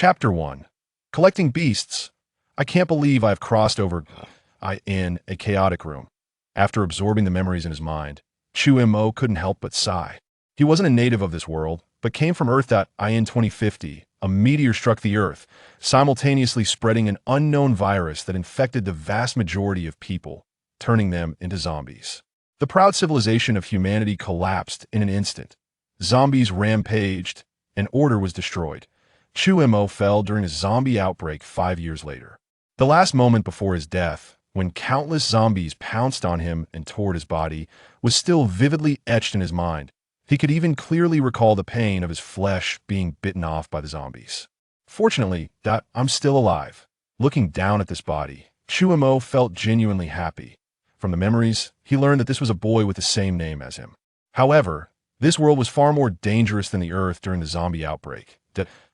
Chapter 1. Collecting Beasts. I can't believe I've crossed over in a chaotic room. After absorbing the memories in his mind, Chu Mo couldn't help but sigh. He wasn't a native of this world, but came from Earth. In 2050, a meteor struck the Earth, simultaneously spreading an unknown virus that infected the vast majority of people, turning them into zombies. The proud civilization of humanity collapsed in an instant. Zombies rampaged, and order was destroyed. Chu Mo fell during a zombie outbreak 5 years later. The last moment before his death, when countless zombies pounced on him and tore his body, was still vividly etched in his mind. He could even clearly recall the pain of his flesh being bitten off by the zombies. Fortunately, I'm still alive. Looking down at this body, Chu Mo felt genuinely happy. From the memories, he learned that this was a boy with the same name as him. However, this world was far more dangerous than the Earth during the zombie outbreak.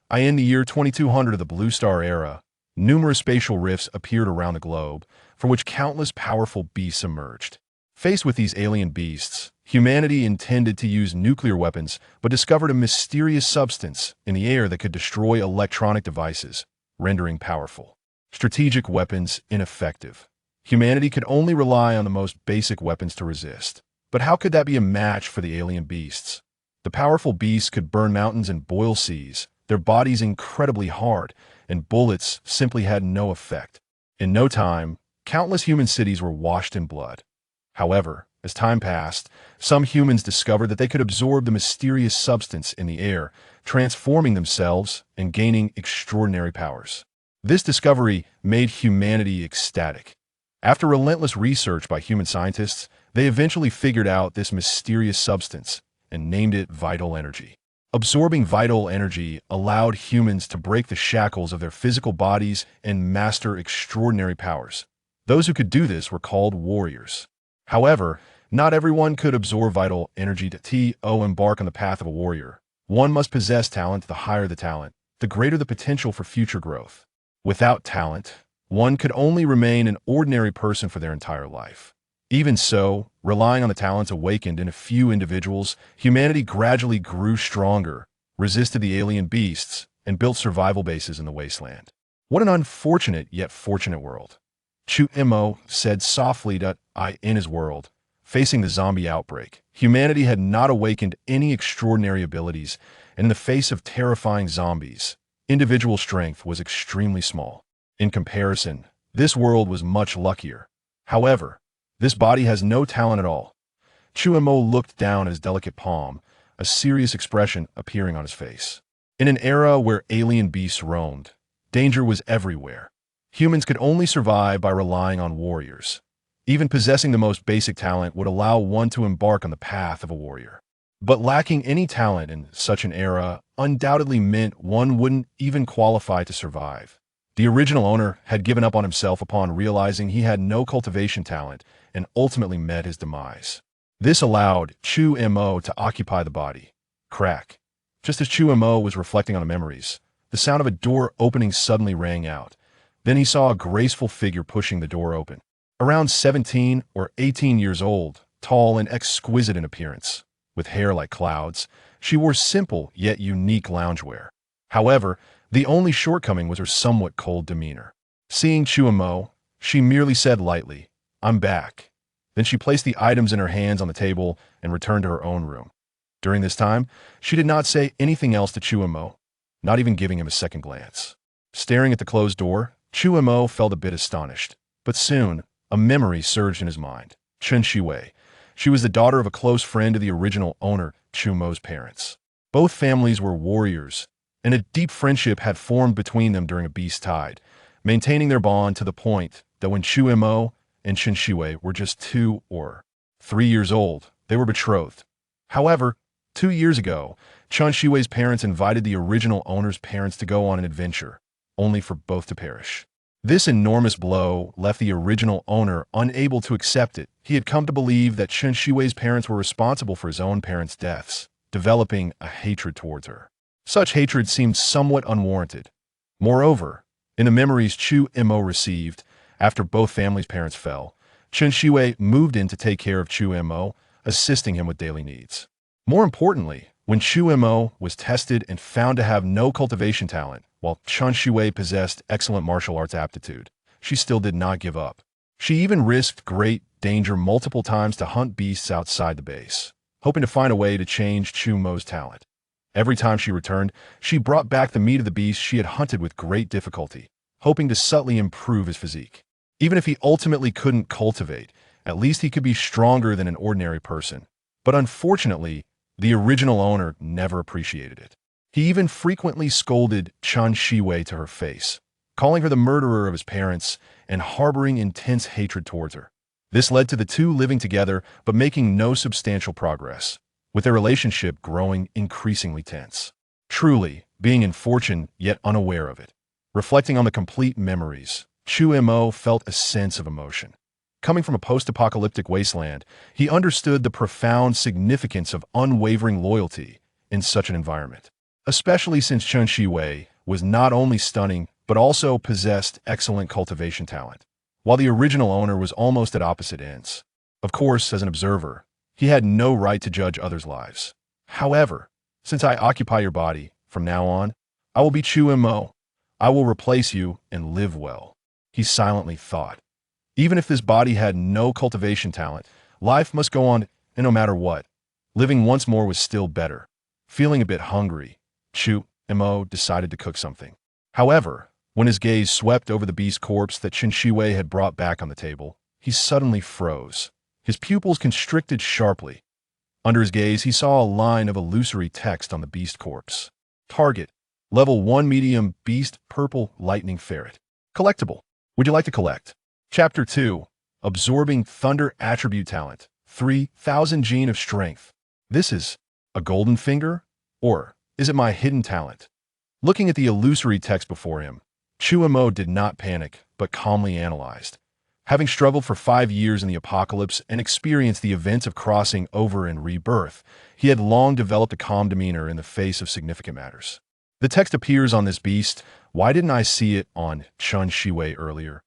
In the year 2200 of the Blue Star era, numerous spatial rifts appeared around the globe, from which countless powerful beasts emerged. Faced with these alien beasts, humanity intended to use nuclear weapons, but discovered a mysterious substance in the air that could destroy electronic devices, rendering powerful strategic weapons ineffective. Humanity could only rely on the most basic weapons to resist. But how could that be a match for the alien beasts? The powerful beasts could burn mountains and boil seas, their bodies incredibly hard, and bullets simply had no effect. In no time, countless human cities were washed in blood. However, as time passed, some humans discovered that they could absorb the mysterious substance in the air, transforming themselves and gaining extraordinary powers. This discovery made humanity ecstatic. After relentless research by human scientists, they eventually figured out this mysterious substance and named it vital energy. Absorbing vital energy allowed humans to break the shackles of their physical bodies and master extraordinary powers. Those who could do this were called warriors. However, not everyone could absorb vital energy to embark on the path of a warrior. One must possess talent. The higher the talent, the greater the potential for future growth. Without talent, one could only remain an ordinary person for their entire life. Even so, relying on the talents awakened in a few individuals, humanity gradually grew stronger, resisted the alien beasts, and built survival bases in the wasteland. What an unfortunate yet fortunate world. Chu Mo said softly in his world, facing the zombie outbreak. Humanity had not awakened any extraordinary abilities, and in the face of terrifying zombies, individual strength was extremely small. In comparison, this world was much luckier. However, this body has no talent at all. Chu Mo looked down at his delicate palm, a serious expression appearing on his face. In an era where alien beasts roamed, danger was everywhere. Humans could only survive by relying on warriors. Even possessing the most basic talent would allow one to embark on the path of a warrior. But lacking any talent in such an era undoubtedly meant one wouldn't even qualify to survive. The original owner had given up on himself upon realizing he had no cultivation talent and ultimately met his demise. This allowed Chu Mo to occupy the body. Crack. Just as Chu Mo was reflecting on the memories, the sound of a door opening suddenly rang out. Then he saw a graceful figure pushing the door open. Around 17 or 18 years old, tall and exquisite in appearance, with hair like clouds, she wore simple yet unique loungewear. However, the only shortcoming was her somewhat cold demeanor. Seeing Chu Mo, she merely said lightly, "I'm back." Then she placed the items in her hands on the table and returned to her own room. During this time, she did not say anything else to Chu Mo, not even giving him a second glance. Staring at the closed door, Chu Mo felt a bit astonished. But soon, a memory surged in his mind. Chen Shiwei. She was the daughter of a close friend of the original owner, Chu Mo's parents. Both families were warriors, and a deep friendship had formed between them during a beast tide, maintaining their bond to the point that when Chu Mo and Chen Shiwei were just 2 or 3 years old, they were betrothed. However, 2 years ago, Chen Shiwei's parents invited the original owner's parents to go on an adventure, only for both to perish. This enormous blow left the original owner unable to accept it. He had come to believe that Chen Shiwei's parents were responsible for his own parents' deaths, developing a hatred towards her. Such hatred seemed somewhat unwarranted. Moreover, in the memories Chu Mo received after both families' parents fell, Chen Shiwei moved in to take care of Chu Mo, assisting him with daily needs. More importantly, When Chu Mo was tested and found to have no cultivation talent, while Chen Shiwei possessed excellent martial arts aptitude, she still did not give up. She even risked great danger multiple times to hunt beasts outside the base, hoping to find a way to change Chu Mo's talent. Every time she returned, she brought back the meat of the beast she had hunted with great difficulty, hoping to subtly improve his physique. Even if he ultimately couldn't cultivate, at least he could be stronger than an ordinary person. But unfortunately, the original owner never appreciated it. He even frequently scolded Chen Shiwei to her face, calling her the murderer of his parents and harboring intense hatred towards her. This led to the two living together but making no substantial progress, with their relationship growing increasingly tense. Truly, being in fortune yet unaware of it. Reflecting on the complete memories, Chu Mo felt a sense of emotion. Coming from a post-apocalyptic wasteland, he understood the profound significance of unwavering loyalty in such an environment, especially since Chen Shiwei was not only stunning but also possessed excellent cultivation talent, while the original owner was almost at opposite ends. Of course, as an observer, he had no right to judge others' lives. However, since I occupy your body, from now on, I will be Chu Mo. I will replace you and live well, he silently thought. Even if this body had no cultivation talent, life must go on, and no matter what, living once more was still better. Feeling a bit hungry, Chu Mo decided to cook something. However, when his gaze swept over the beast corpse that Chen Shiwei had brought back on the table, he suddenly froze. His pupils constricted sharply. Under his gaze, he saw a line of illusory text on the beast corpse. Target: Level 1 Medium Beast Purple Lightning Ferret. Collectible. Would you like to collect? Chapter 2. Absorbing Thunder Attribute Talent. 3,000 Gene of Strength. This is a golden finger? Or is it my hidden talent? Looking at the illusory text before him, Chu Mo did not panic, but calmly analyzed. Having struggled for 5 years in the apocalypse and experienced the events of crossing over and rebirth, he had long developed a calm demeanor in the face of significant matters. The text appears on this beast. Why didn't I see it on Chen Shiwei earlier?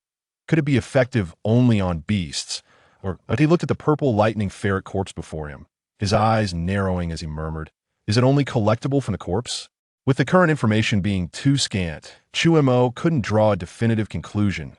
Could it be effective only on beasts? But he looked at the purple lightning ferret corpse before him, his eyes narrowing as he murmured, "Is it only collectible from the corpse?" With the current information being too scant, Chu Mo couldn't draw a definitive conclusion.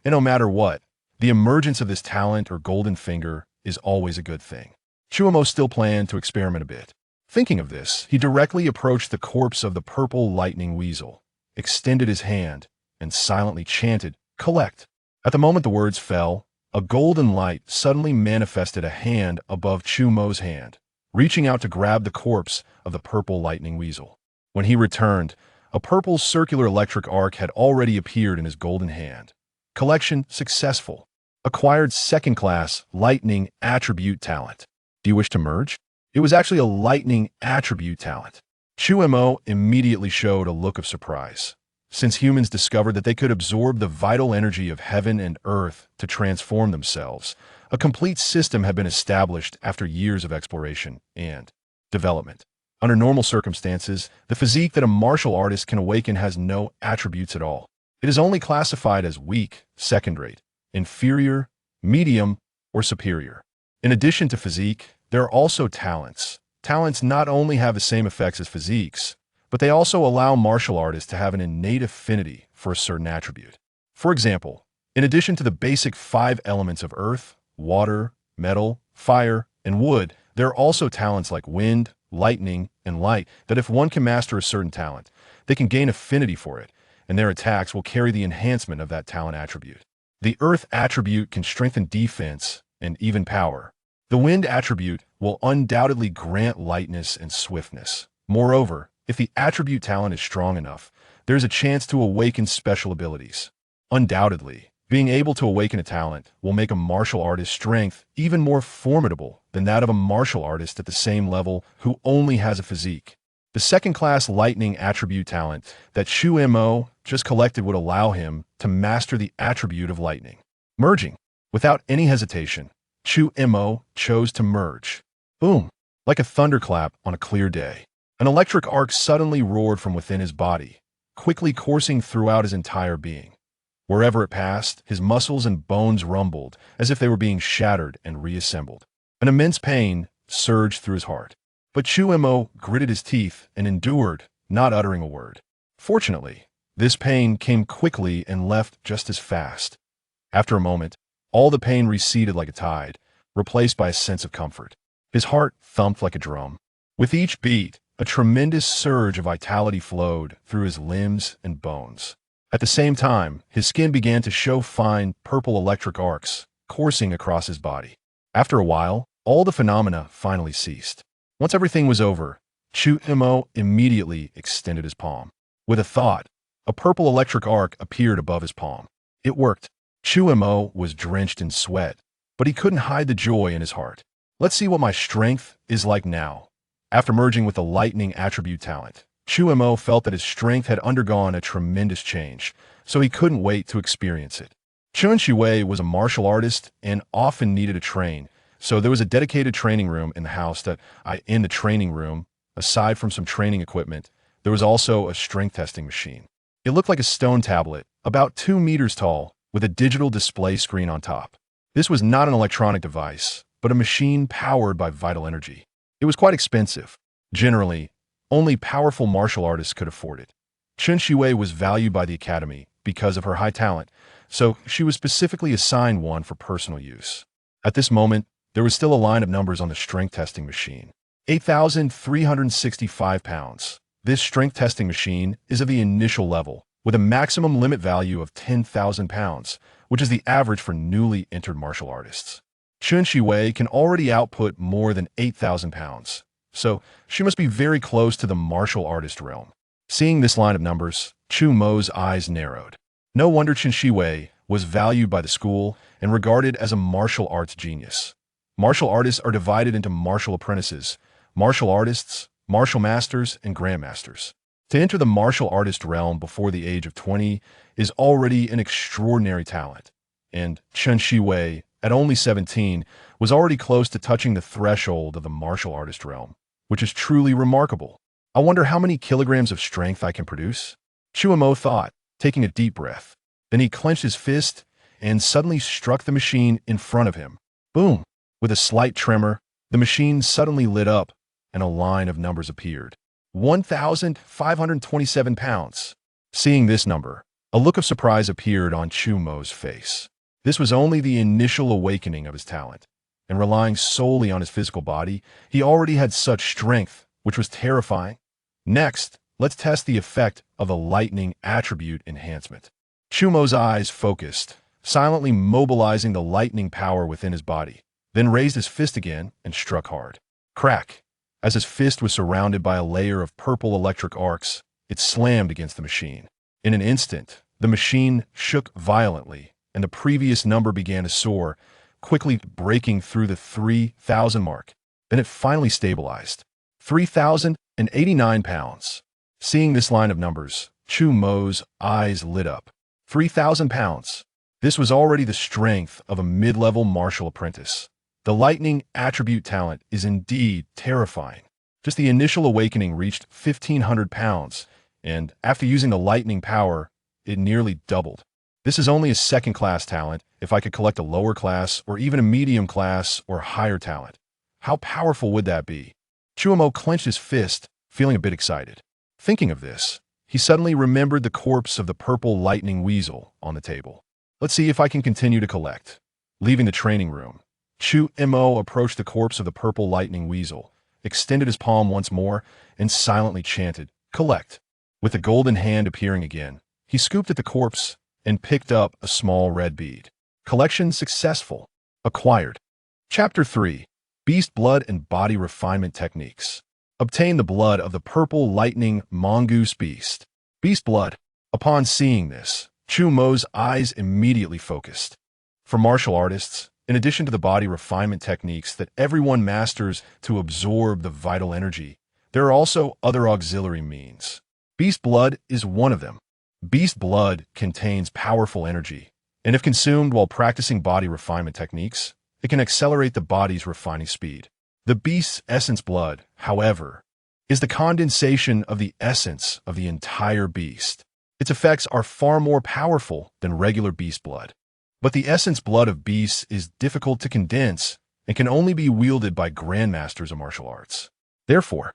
And no matter what, the emergence of this talent or golden finger is always a good thing. Chu Mo still planned to experiment a bit. Thinking of this, he directly approached the corpse of the purple lightning weasel, extended his hand, and silently chanted, "Collect." At the moment the words fell, a golden light suddenly manifested a hand above Chu Mo's hand, reaching out to grab the corpse of the purple lightning weasel. When he returned, a purple circular electric arc had already appeared in his golden hand. Collection successful. Acquired second-class lightning attribute talent. Do you wish to merge? It was actually a lightning attribute talent. Chu Mo immediately showed a look of surprise. Since humans discovered that they could absorb the vital energy of heaven and earth to transform themselves, a complete system had been established after years of exploration and development. Under normal circumstances, the physique that a martial artist can awaken has no attributes at all. It is only classified as weak, second-rate, inferior, medium, or superior. In addition to physique, there are also talents. Talents not only have the same effects as physiques, but they also allow martial artists to have an innate affinity for a certain attribute. For example, in addition to the basic 5 elements of earth, water, metal, fire, and wood, there are also talents like wind, lightning, and light that if one can master a certain talent, they can gain affinity for it, and their attacks will carry the enhancement of that talent attribute. The earth attribute can strengthen defense and even power. The wind attribute will undoubtedly grant lightness and swiftness. Moreover, if the attribute talent is strong enough, there's a chance to awaken special abilities. Undoubtedly, being able to awaken a talent will make a martial artist's strength even more formidable than that of a martial artist at the same level who only has a physique. The second-class lightning attribute talent that Chu Mo just collected would allow him to master the attribute of lightning. Merging. Without any hesitation, Chu Mo chose to merge. Boom! Like a thunderclap on a clear day. An electric arc suddenly roared from within his body, quickly coursing throughout his entire being. Wherever it passed, his muscles and bones rumbled as if they were being shattered and reassembled. An immense pain surged through his heart. But Chu Mo gritted his teeth and endured, not uttering a word. Fortunately, this pain came quickly and left just as fast. After a moment, all the pain receded like a tide, replaced by a sense of comfort. His heart thumped like a drum. With each beat, a tremendous surge of vitality flowed through his limbs and bones. At the same time, his skin began to show fine, purple electric arcs coursing across his body. After a while, all the phenomena finally ceased. Once everything was over, Chu Mo immediately extended his palm. With a thought, a purple electric arc appeared above his palm. It worked. Chu Mo was drenched in sweat, but he couldn't hide the joy in his heart. Let's see what my strength is like now. After merging with the lightning attribute talent, Chu Mo felt that his strength had undergone a tremendous change, so he couldn't wait to experience it. Chun Shiwei was a martial artist and often needed to train, so there was a dedicated training room in the house in the training room, aside from some training equipment, there was also a strength testing machine. It looked like a stone tablet, about 2 meters tall, with a digital display screen on top. This was not an electronic device, but a machine powered by vital energy. It was quite expensive. Generally, only powerful martial artists could afford it. Chun Shiwei was valued by the Academy because of her high talent, so she was specifically assigned one for personal use. At this moment, there was still a line of numbers on the strength testing machine. 8,365 pounds. This strength testing machine is of the initial level, with a maximum limit value of 10,000 pounds, which is the average for newly entered martial artists. Chun Shiwei can already output more than 8,000 pounds, so she must be very close to the martial artist realm. Seeing this line of numbers, Chu Mo's eyes narrowed. No wonder Chun Shiwei was valued by the school and regarded as a martial arts genius. Martial artists are divided into martial apprentices, martial artists, martial masters, and grandmasters. To enter the martial artist realm before the age of 20 is already an extraordinary talent, and Chun Shiwei, at only 17, was already close to touching the threshold of the martial artist realm, which is truly remarkable. I wonder how many kilograms of strength I can produce? Chu Mo thought, taking a deep breath. Then he clenched his fist and suddenly struck the machine in front of him. Boom! With a slight tremor, the machine suddenly lit up, and a line of numbers appeared. 1,527 pounds. Seeing this number, a look of surprise appeared on Chu Mo's face. This was only the initial awakening of his talent, and relying solely on his physical body, he already had such strength, which was terrifying. Next, let's test the effect of a lightning attribute enhancement. Chu Mo's eyes focused, silently mobilizing the lightning power within his body, then raised his fist again and struck hard. Crack! As his fist was surrounded by a layer of purple electric arcs, it slammed against the machine. In an instant, the machine shook violently, and the previous number began to soar, quickly breaking through the 3,000 mark. Then it finally stabilized. 3,089 pounds. Seeing this line of numbers, Chu Mo's eyes lit up. 3,000 pounds. This was already the strength of a mid-level martial apprentice. The lightning attribute talent is indeed terrifying. Just the initial awakening reached 1,500 pounds, and after using the lightning power, it nearly doubled. This is only a second-class talent. If I could collect a lower class or even a medium class or higher talent, how powerful would that be? Chu Mo clenched his fist, feeling a bit excited. Thinking of this, he suddenly remembered the corpse of the purple lightning weasel on the table. Let's see if I can continue to collect. Leaving the training room, Chu Mo approached the corpse of the purple lightning weasel, extended his palm once more, and silently chanted, "Collect." With the golden hand appearing again, he scooped at the corpse and picked up a small red bead. Collection successful. Acquired. Chapter 3. Beast Blood and Body Refinement Techniques. Obtain the blood of the purple lightning mongoose beast. Beast blood. Upon seeing this, Chu Mo's eyes immediately focused. For martial artists, in addition to the body refinement techniques that everyone masters to absorb the vital energy, there are also other auxiliary means. Beast blood is one of them. Beast blood contains powerful energy, and if consumed while practicing body refinement techniques, it can accelerate the body's refining speed. The beast's essence blood, however, is the condensation of the essence of the entire beast. Its effects are far more powerful than regular beast blood. But the essence blood of beasts is difficult to condense and can only be wielded by grandmasters of martial arts. Therefore,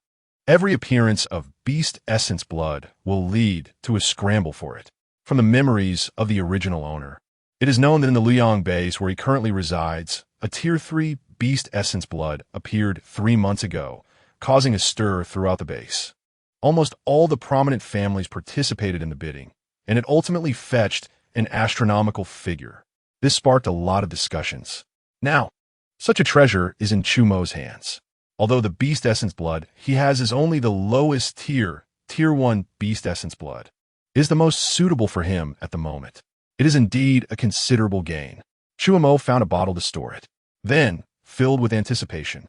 every appearance of beast essence blood will lead to a scramble for it. From the memories of the original owner, it is known that in the Liang base where he currently resides, a Tier 3 beast essence blood appeared 3 months ago, causing a stir throughout the base. Almost all the prominent families participated in the bidding, and it ultimately fetched an astronomical figure. This sparked a lot of discussions. Now, such a treasure is in Chu Mo's hands. Although the beast essence blood he has is only the lowest tier, Tier 1 beast essence blood, is the most suitable for him at the moment. It is indeed a considerable gain. Chu Mo found a bottle to store it. Then, filled with anticipation,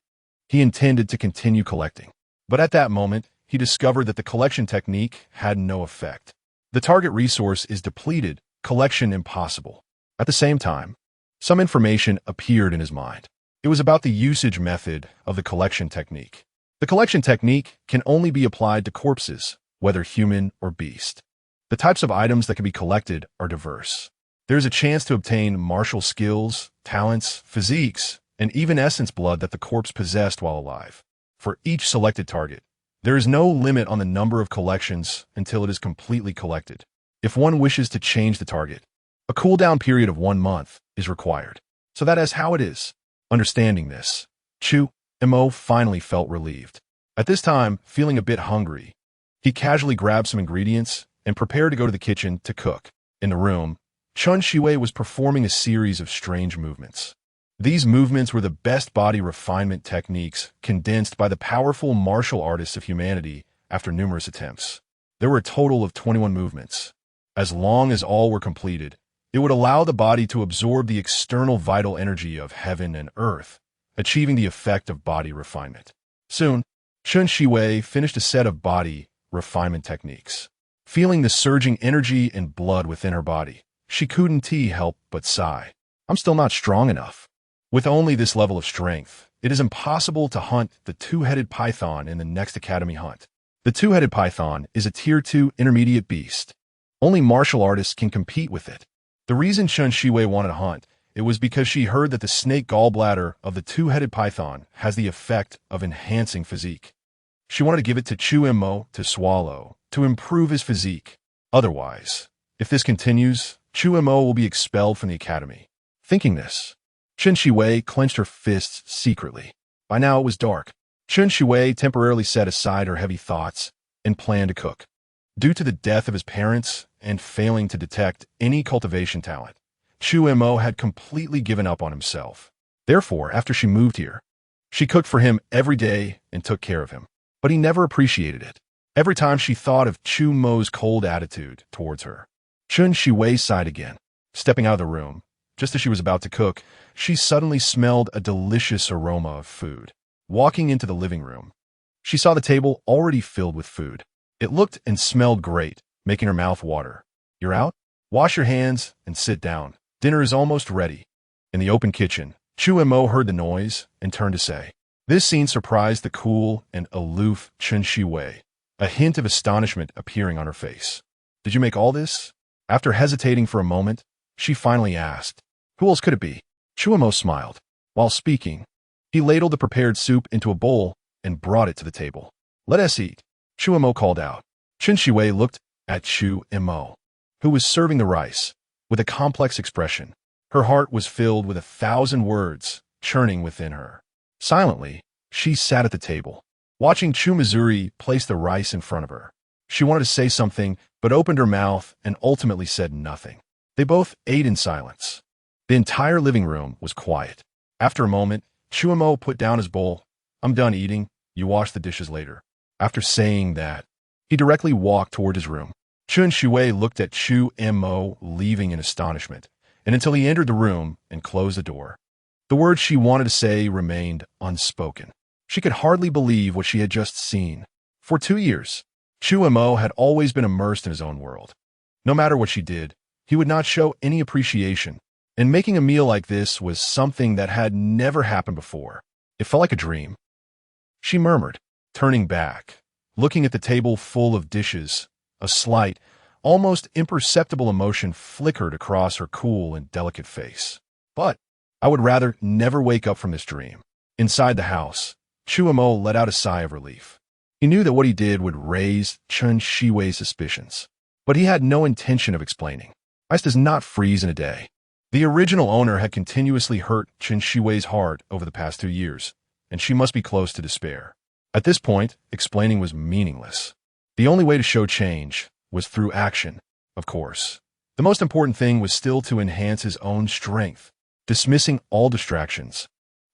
he intended to continue collecting. But at that moment, he discovered that the collection technique had no effect. The target resource is depleted, collection impossible. At the same time, some information appeared in his mind. It was about the usage method of the collection technique. The collection technique can only be applied to corpses, whether human or beast. The types of items that can be collected are diverse. There is a chance to obtain martial skills, talents, physiques, and even essence blood that the corpse possessed while alive. For each selected target, there is no limit on the number of collections until it is completely collected. If one wishes to change the target, a cooldown period of 1 month is required. So that is how it is. Understanding this, Chu Mo finally felt relieved. At this time, feeling a bit hungry, he casually grabbed some ingredients and prepared to go to the kitchen to cook. In the room, Chun Shiwei was performing a series of strange movements. These movements were the best body refinement techniques condensed by the powerful martial artists of humanity after numerous attempts. There were a total of 21 movements. As long as all were completed, it would allow the body to absorb the external vital energy of heaven and earth, achieving the effect of body refinement. Soon, Chun Shiwei finished a set of body refinement techniques. Feeling the surging energy and blood within her body, she couldn't help but sigh. I'm still not strong enough. With only this level of strength, it is impossible to hunt the two-headed python in the next academy hunt. The two-headed python is a Tier 2 intermediate beast. Only martial artists can compete with it. The reason Chun Shiwei wanted to hunt it was because she heard that the snake gallbladder of the two-headed python has the effect of enhancing physique. She wanted to give it to Chu Mo to swallow, to improve his physique. Otherwise, if this continues, Chu Mo will be expelled from the academy. Thinking this, Chun Shiwei clenched her fists secretly. By now it was dark. Chun Shiwei temporarily set aside her heavy thoughts and planned to cook. Due to the death of his parents and failing to detect any cultivation talent, Chu Mo had completely given up on himself. Therefore, after she moved here, she cooked for him every day and took care of him. But he never appreciated it. Every time she thought of Chu Mo's cold attitude towards her, Chun Shiwei sighed again. Stepping out of the room, just as she was about to cook, she suddenly smelled a delicious aroma of food. Walking into the living room, she saw the table already filled with food. It looked and smelled great, making her mouth water. You're out? Wash your hands and sit down. Dinner is almost ready. In the open kitchen, Chu Mo heard the noise and turned to say. This scene surprised the cool and aloof Chun Shiwei, a hint of astonishment appearing on her face. Did you make all this? After hesitating for a moment, she finally asked. Who else could it be? Chu Mo smiled. While speaking, he ladled the prepared soup into a bowl and brought it to the table. Let us eat, Chu Mo called out. Chun Shiwei looked at Chu Mo, who was serving the rice, with a complex expression. Her heart was filled with 1,000 words churning within her. Silently, she sat at the table, watching Chu Missouri place the rice in front of her. She wanted to say something, but opened her mouth and ultimately said nothing. They both ate in silence. The entire living room was quiet. After a moment, Chu Mo put down his bowl. I'm done eating. You wash the dishes later. After saying that, he directly walked toward his room. Chun Shiwei looked at Chu Mo leaving in astonishment, and until he entered the room and closed the door. The words she wanted to say remained unspoken. She could hardly believe what she had just seen. For 2 years, Chu Mo had always been immersed in his own world. No matter what she did, he would not show any appreciation, and making a meal like this was something that had never happened before. It felt like a dream. She murmured, turning back, looking at the table full of dishes. A slight, almost imperceptible emotion flickered across her cool and delicate face. But I would rather never wake up from this dream. Inside the house, Chu Mo let out a sigh of relief. He knew that what he did would raise Chen Shiwei's suspicions, but he had no intention of explaining. Ice does not freeze in a day. The original owner had continuously hurt Chen Shiwei's heart over the past 2 years, and she must be close to despair. At this point, explaining was meaningless. The only way to show change was through action, of course. The most important thing was still to enhance his own strength, dismissing all distractions.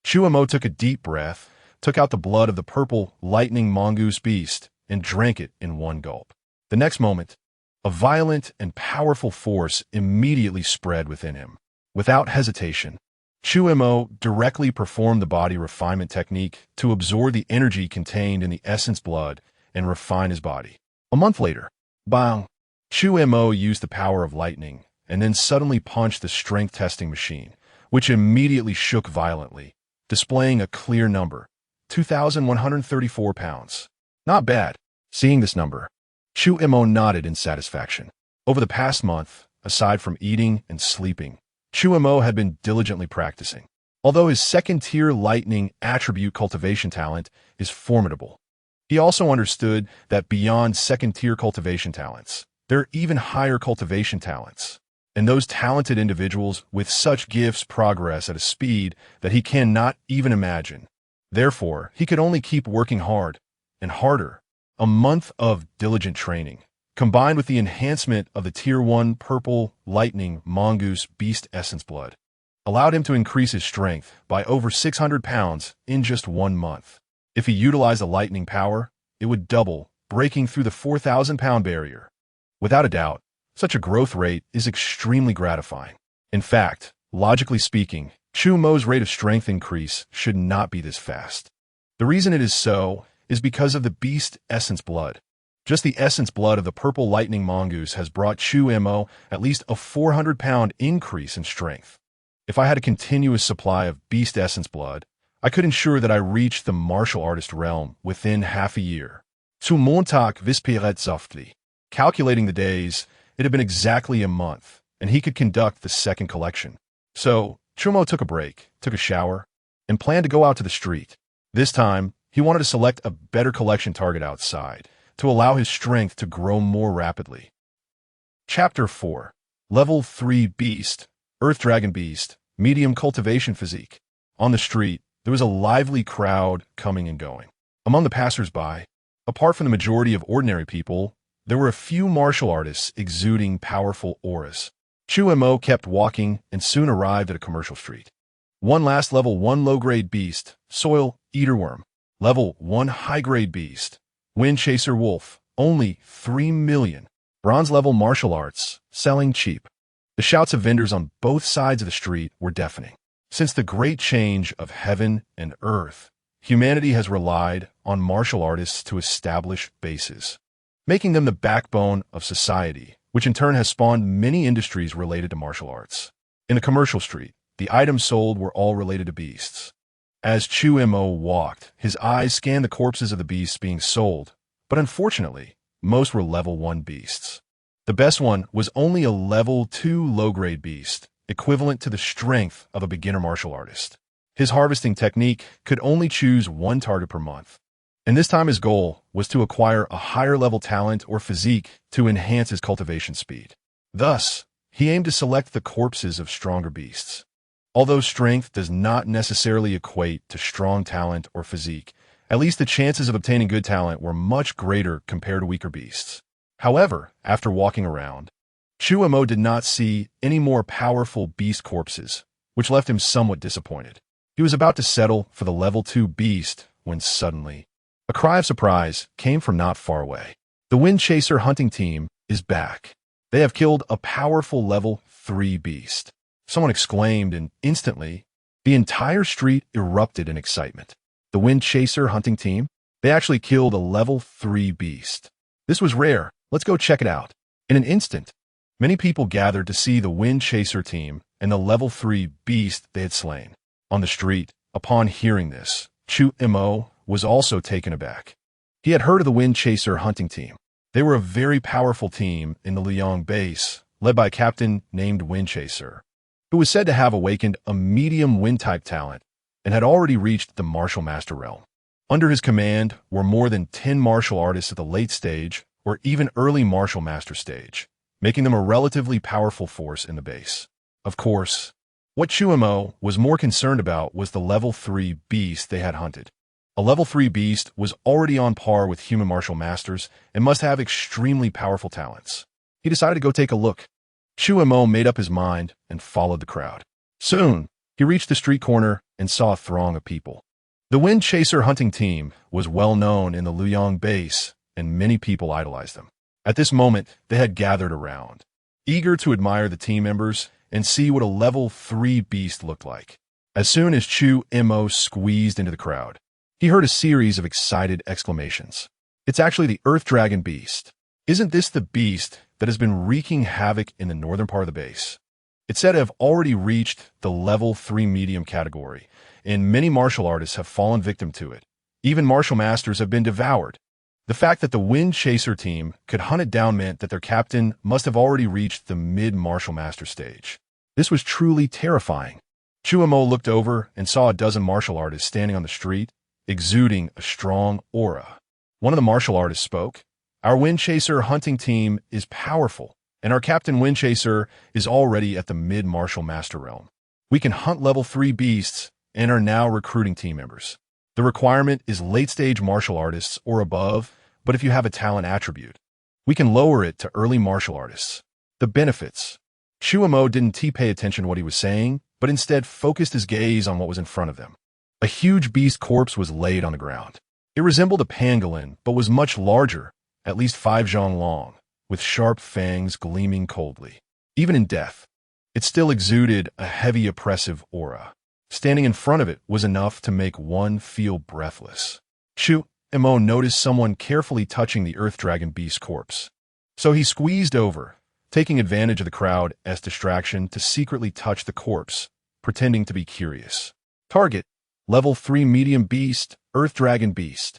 Chu Mo took a deep breath, took out the blood of the purple lightning mongoose beast, and drank it in one gulp. The next moment, a violent and powerful force immediately spread within him. Without hesitation, Chu Mo directly performed the body refinement technique to absorb the energy contained in the essence blood and refine his body. A month later, bang! Chu Mo used the power of lightning and then suddenly punched the strength testing machine, which immediately shook violently, displaying a clear number, 2,134 pounds. Not bad. Seeing this number, Chu Mo nodded in satisfaction. Over the past month, aside from eating and sleeping, Chu Mo had been diligently practicing. Although his second-tier lightning attribute cultivation talent is formidable, he also understood that beyond second-tier cultivation talents, there are even higher cultivation talents. And those talented individuals with such gifts progress at a speed that he cannot even imagine. Therefore, he could only keep working hard and harder. A month of diligent training, combined with the enhancement of the Tier 1 Purple Lightning Mongoose Beast Essence Blood, allowed him to increase his strength by over 600 pounds in just 1 month. If he utilized the lightning power, it would double, breaking through the 4,000-pound barrier. Without a doubt, such a growth rate is extremely gratifying. In fact, logically speaking, Chu Mo's rate of strength increase should not be this fast. The reason it is so is because of the Beast Essence Blood. Just the essence blood of the Purple Lightning Mongoose has brought Chu Mo at least a 400-pound increase in strength. If I had a continuous supply of Beast Essence Blood, I could ensure that I reached the martial artist realm within half a year. Zu Montag vispiret softly. Calculating the days, it had been exactly a month, and he could conduct the second collection. So, Chu Mo took a break, took a shower, and planned to go out to the street. This time, he wanted to select a better collection target outside, to allow his strength to grow more rapidly. Chapter 4. Level 3 Beast, Earth Dragon Beast, Medium Cultivation Physique. On the street, there was a lively crowd coming and going. Among the passers-by, apart from the majority of ordinary people, there were a few martial artists exuding powerful auras. Chu Mo kept walking and soon arrived at a commercial street. One last level 1 low-grade beast, Soil Eater Worm. Level 1 high-grade beast, Wind Chaser Wolf, only 3 million. Bronze level martial arts, selling cheap. The shouts of vendors on both sides of the street were deafening. Since the great change of heaven and earth, humanity has relied on martial artists to establish bases, making them the backbone of society, which in turn has spawned many industries related to martial arts. In the commercial street, the items sold were all related to beasts. As Chu Mo walked, his eyes scanned the corpses of the beasts being sold, but unfortunately, most were level 1 beasts. The best one was only a level 2 low-grade beast, equivalent to the strength of a beginner martial artist. His harvesting technique could only choose 1 target per month, and this time his goal was to acquire a higher-level talent or physique to enhance his cultivation speed. Thus, he aimed to select the corpses of stronger beasts. Although strength does not necessarily equate to strong talent or physique, at least the chances of obtaining good talent were much greater compared to weaker beasts. However, after walking around, Chu Mo did not see any more powerful beast corpses, which left him somewhat disappointed. He was about to settle for the level 2 beast when suddenly, a cry of surprise came from not far away. The Wind Chaser hunting team is back. They have killed a powerful level 3 beast. Someone exclaimed, and instantly, the entire street erupted in excitement. The Wind Chaser hunting team? They actually killed a level 3 beast. This was rare. Let's go check it out. In an instant, many people gathered to see the Wind Chaser team and the level 3 beast they had slain. On the street, upon hearing this, Chu Mo was also taken aback. He had heard of the Wind Chaser hunting team. They were a very powerful team in the Liang base, led by a captain named Wind Chaser, who was said to have awakened a medium wind-type talent and had already reached the martial master realm. Under his command were more than 10 martial artists at the late stage or even early martial master stage, making them a relatively powerful force in the base. Of course, what Chu Mo was more concerned about was the level 3 beast they had hunted. A level 3 beast was already on par with human martial masters and must have extremely powerful talents. He decided to go take a look. Chu Mo made up his mind and followed the crowd. Soon, he reached the street corner and saw a throng of people. The Wind Chaser hunting team was well known in the Luoyang base, and many people idolized them. At this moment, they had gathered around, eager to admire the team members and see what a level 3 beast looked like. As soon as Chu Mo squeezed into the crowd, he heard a series of excited exclamations. It's actually the Earth Dragon beast. Isn't this the beast that has been wreaking havoc in the northern part of the base? It's said to have already reached the level 3 medium category, and many martial artists have fallen victim to it. Even martial masters have been devoured. The fact that the Wind Chaser team could hunt it down meant that their captain must have already reached the mid-martial master stage. This was truly terrifying. Chu Mo looked over and saw a dozen martial artists standing on the street, exuding a strong aura. One of the martial artists spoke. Our Wind Chaser hunting team is powerful, and our Captain Wind Chaser is already at the mid-martial master realm. We can hunt level 3 beasts and are now recruiting team members. The requirement is late-stage martial artists or above, but if you have a talent attribute, we can lower it to early martial artists. The benefits. Chu Mo didn't pay attention to what he was saying, but instead focused his gaze on what was in front of them. A huge beast corpse was laid on the ground. It resembled a pangolin, but was much larger, at least 5 zhang long, with sharp fangs gleaming coldly. Even in death, it still exuded a heavy oppressive aura. Standing in front of it was enough to make one feel breathless. Chu Mo noticed someone carefully touching the Earth Dragon beast corpse. So he squeezed over, taking advantage of the crowd as distraction to secretly touch the corpse, pretending to be curious. Target, level 3 medium beast, Earth Dragon beast.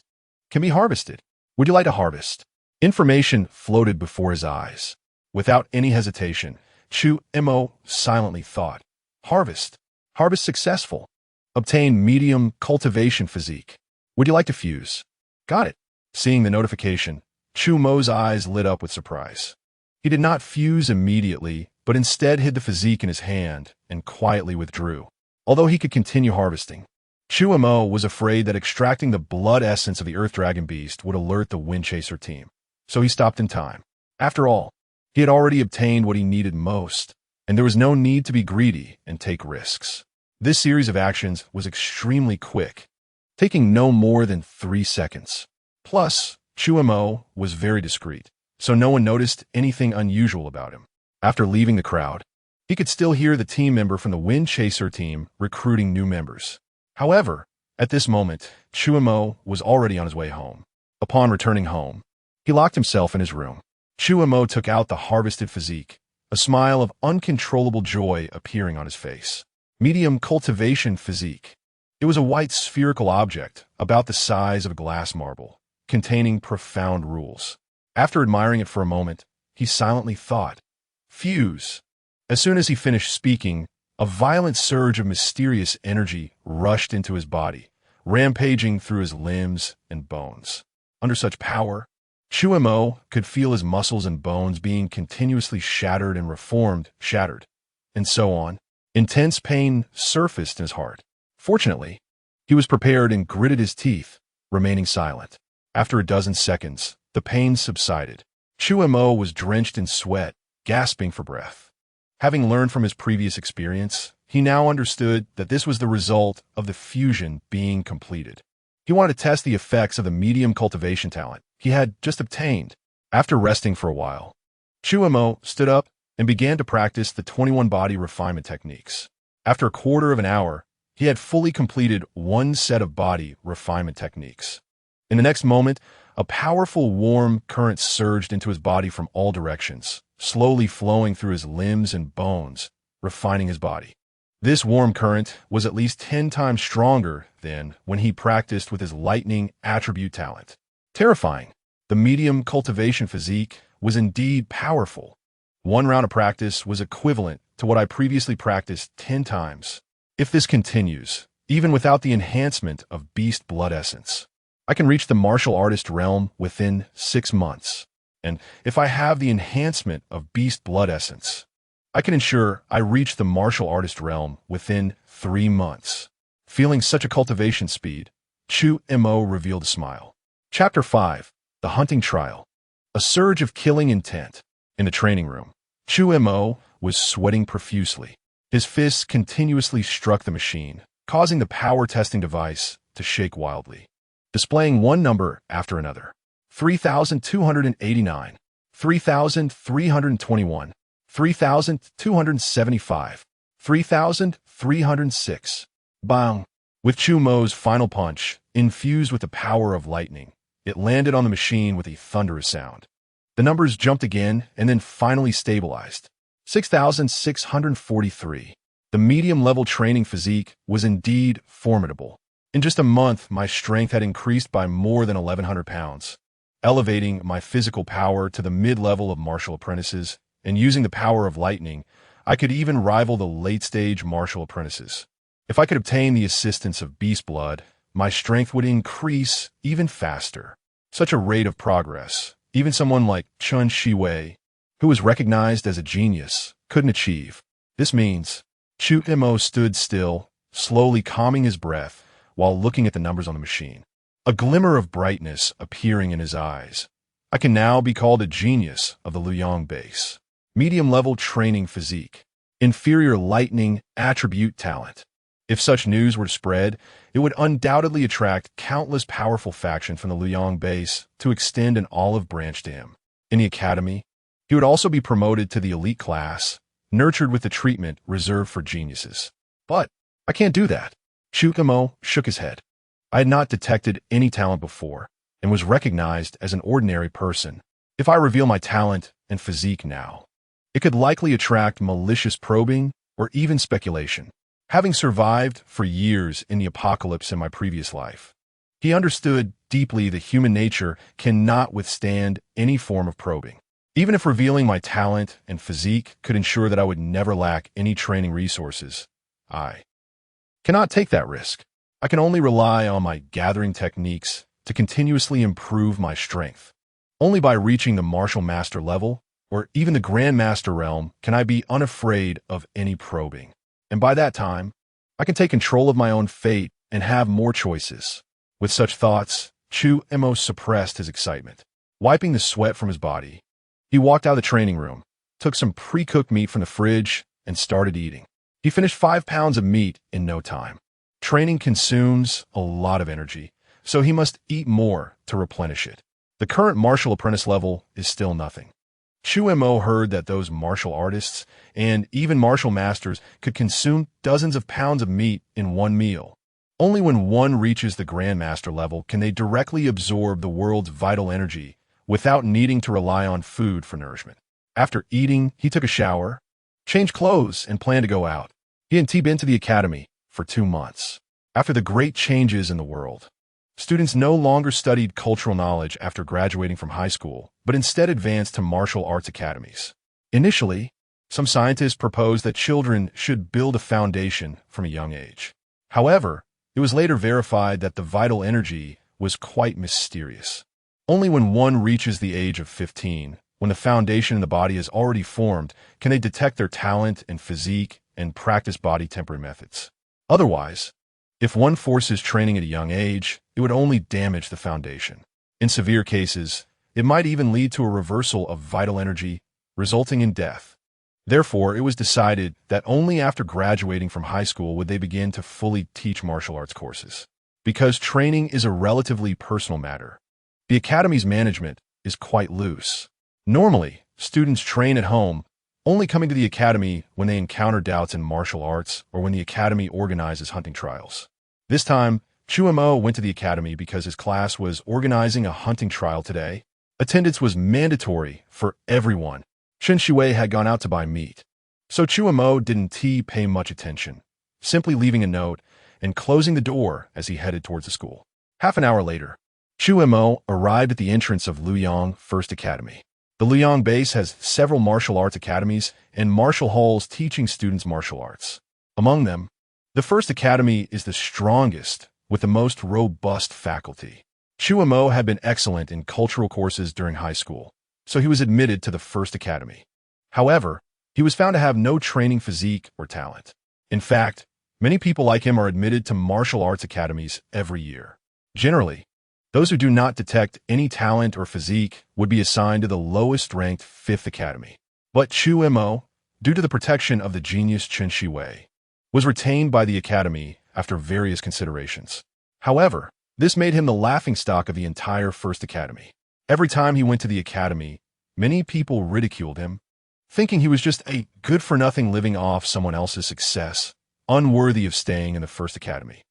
Can be harvested. Would you like to harvest? Information floated before his eyes. Without any hesitation, Chu Mo silently thought. Harvest. Harvest successful. Obtain medium cultivation physique. Would you like to fuse? Got it. Seeing the notification, Chu Mo's eyes lit up with surprise. He did not fuse immediately, but instead hid the physique in his hand and quietly withdrew. Although he could continue harvesting, Chu Mo was afraid that extracting the blood essence of the Earth Dragon beast would alert the Wind Chaser team, so he stopped in time. After all, he had already obtained what he needed most, and there was no need to be greedy and take risks. This series of actions was extremely quick, taking no more than 3 seconds. Plus, Chu Mo was very discreet, so no one noticed anything unusual about him. After leaving the crowd, he could still hear the team member from the Wind Chaser team recruiting new members. However, at this moment, Chu Mo was already on his way home. Upon returning home, he locked himself in his room. Chu Mo took out the harvested physique, a smile of uncontrollable joy appearing on his face. Medium cultivation physique. It was a white spherical object about the size of a glass marble, containing profound rules. After admiring it for a moment, he silently thought, fuse. As soon as he finished speaking, a violent surge of mysterious energy rushed into his body, rampaging through his limbs and bones. Under such power, Chu Mo could feel his muscles and bones being continuously shattered and reformed, shattered, and so on. Intense pain surfaced in his heart. Fortunately, he was prepared and gritted his teeth, remaining silent. After a dozen seconds, the pain subsided. Chu Mo was drenched in sweat, gasping for breath. Having learned from his previous experience, he now understood that this was the result of the fusion being completed. He wanted to test the effects of the medium cultivation talent he had just obtained. After resting for a while, Chu Mo stood up and began to practice the 21 body refinement techniques. After a quarter of an hour, he had fully completed one set of body refinement techniques. In the next moment, a powerful warm current surged into his body from all directions, slowly flowing through his limbs and bones, refining his body. This warm current was at least 10 times stronger than when he practiced with his lightning attribute talent. Terrifying, the medium cultivation physique was indeed powerful. One round of practice was equivalent to what I previously practiced 10 times. If this continues, even without the enhancement of beast blood essence, I can reach the martial artist realm within 6 months. And if I have the enhancement of beast blood essence, I can ensure I reach the martial artist realm within 3 months. Feeling such a cultivation speed, Chu Mo revealed a smile. Chapter 5. The Hunting Trial. A surge of killing intent. In the training room, Chu Mo was sweating profusely. His fists continuously struck the machine, causing the power testing device to shake wildly, displaying one number after another. 3,289, 3,321, 3,275, 3,306. Bang! With Chu Mo's final punch, infused with the power of lightning, it landed on the machine with a thunderous sound. The numbers jumped again and then finally stabilized. 6,643. The medium-level training physique was indeed formidable. In just a month, my strength had increased by more than 1,100 pounds, elevating my physical power to the mid-level of martial apprentices, and using the power of lightning, I could even rival the late-stage martial apprentices. If I could obtain the assistance of beast blood, my strength would increase even faster. Such a rate of progress, even someone like Chen Shiwei, who was recognized as a genius, couldn't achieve. This means Chu Mo stood still, slowly calming his breath while looking at the numbers on the machine. A glimmer of brightness appearing in his eyes. I can now be called a genius of the Luoyang base. Medium-level training physique. Inferior lightning attribute talent. If such news were to spread, it would undoubtedly attract countless powerful factions from the Luoyang base to extend an olive branch to him. In the academy, he would also be promoted to the elite class, nurtured with the treatment reserved for geniuses. But I can't do that. Chu Mo shook his head. I had not detected any talent before, and was recognized as an ordinary person. If I reveal my talent and physique now, it could likely attract malicious probing or even speculation. Having survived for years in the apocalypse in my previous life, he understood deeply that human nature cannot withstand any form of probing. Even if revealing my talent and physique could ensure that I would never lack any training resources, I cannot take that risk. I can only rely on my gathering techniques to continuously improve my strength. Only by reaching the martial master level, or even the grandmaster realm, can I be unafraid of any probing. And by that time, I can take control of my own fate and have more choices. With such thoughts, Chu Mo suppressed his excitement. Wiping the sweat from his body, he walked out of the training room, took some pre-cooked meat from the fridge, and started eating. He finished 5 pounds of meat in no time. Training consumes a lot of energy, so he must eat more to replenish it. The current martial apprentice level is still nothing. Chu Mo heard that those martial artists and even martial masters could consume dozens of pounds of meat in one meal. Only when one reaches the grandmaster level can they directly absorb the world's vital energy without needing to rely on food for nourishment. After eating, he took a shower, changed clothes, and planned to go out. He and T been to the academy for 2 months. After the great changes in the world, students no longer studied cultural knowledge after graduating from high school, but instead advanced to martial arts academies. Initially, some scientists proposed that children should build a foundation from a young age. However, it was later verified that the vital energy was quite mysterious. Only when one reaches the age of 15, when the foundation in the body is already formed, can they detect their talent and physique and practice body temporary methods. Otherwise, if one forces training at a young age, it would only damage the foundation. In severe cases, it might even lead to a reversal of vital energy, resulting in death. Therefore, it was decided that only after graduating from high school would they begin to fully teach martial arts courses. Because training is a relatively personal matter, the academy's management is quite loose. Normally, students train at home, only coming to the academy when they encounter doubts in martial arts or when the academy organizes hunting trials. This time, Chu Mo went to the academy because his class was organizing a hunting trial today. Attendance was mandatory for everyone. Chen Shiwei had gone out to buy meat, so Chu Mo didn't pay much attention, simply leaving a note and closing the door as he headed towards the school. Half an hour later, Chu Mo arrived at the entrance of Luoyang First Academy. The Luoyang base has several martial arts academies and martial halls teaching students martial arts. Among them, the First Academy is the strongest with the most robust faculty. Chu Mo had been excellent in cultural courses during high school, so he was admitted to the first academy. However, he was found to have no training physique or talent. In fact, many people like him are admitted to martial arts academies every year. Generally, those who do not detect any talent or physique would be assigned to the lowest-ranked 5th academy. But Chu Mo, due to the protection of the genius Chen Shiwei, was retained by the academy after various considerations. However, this made him the laughingstock of the entire first academy. Every time he went to the academy, many people ridiculed him, thinking he was just a good-for-nothing living off someone else's success, unworthy of staying in the first academy.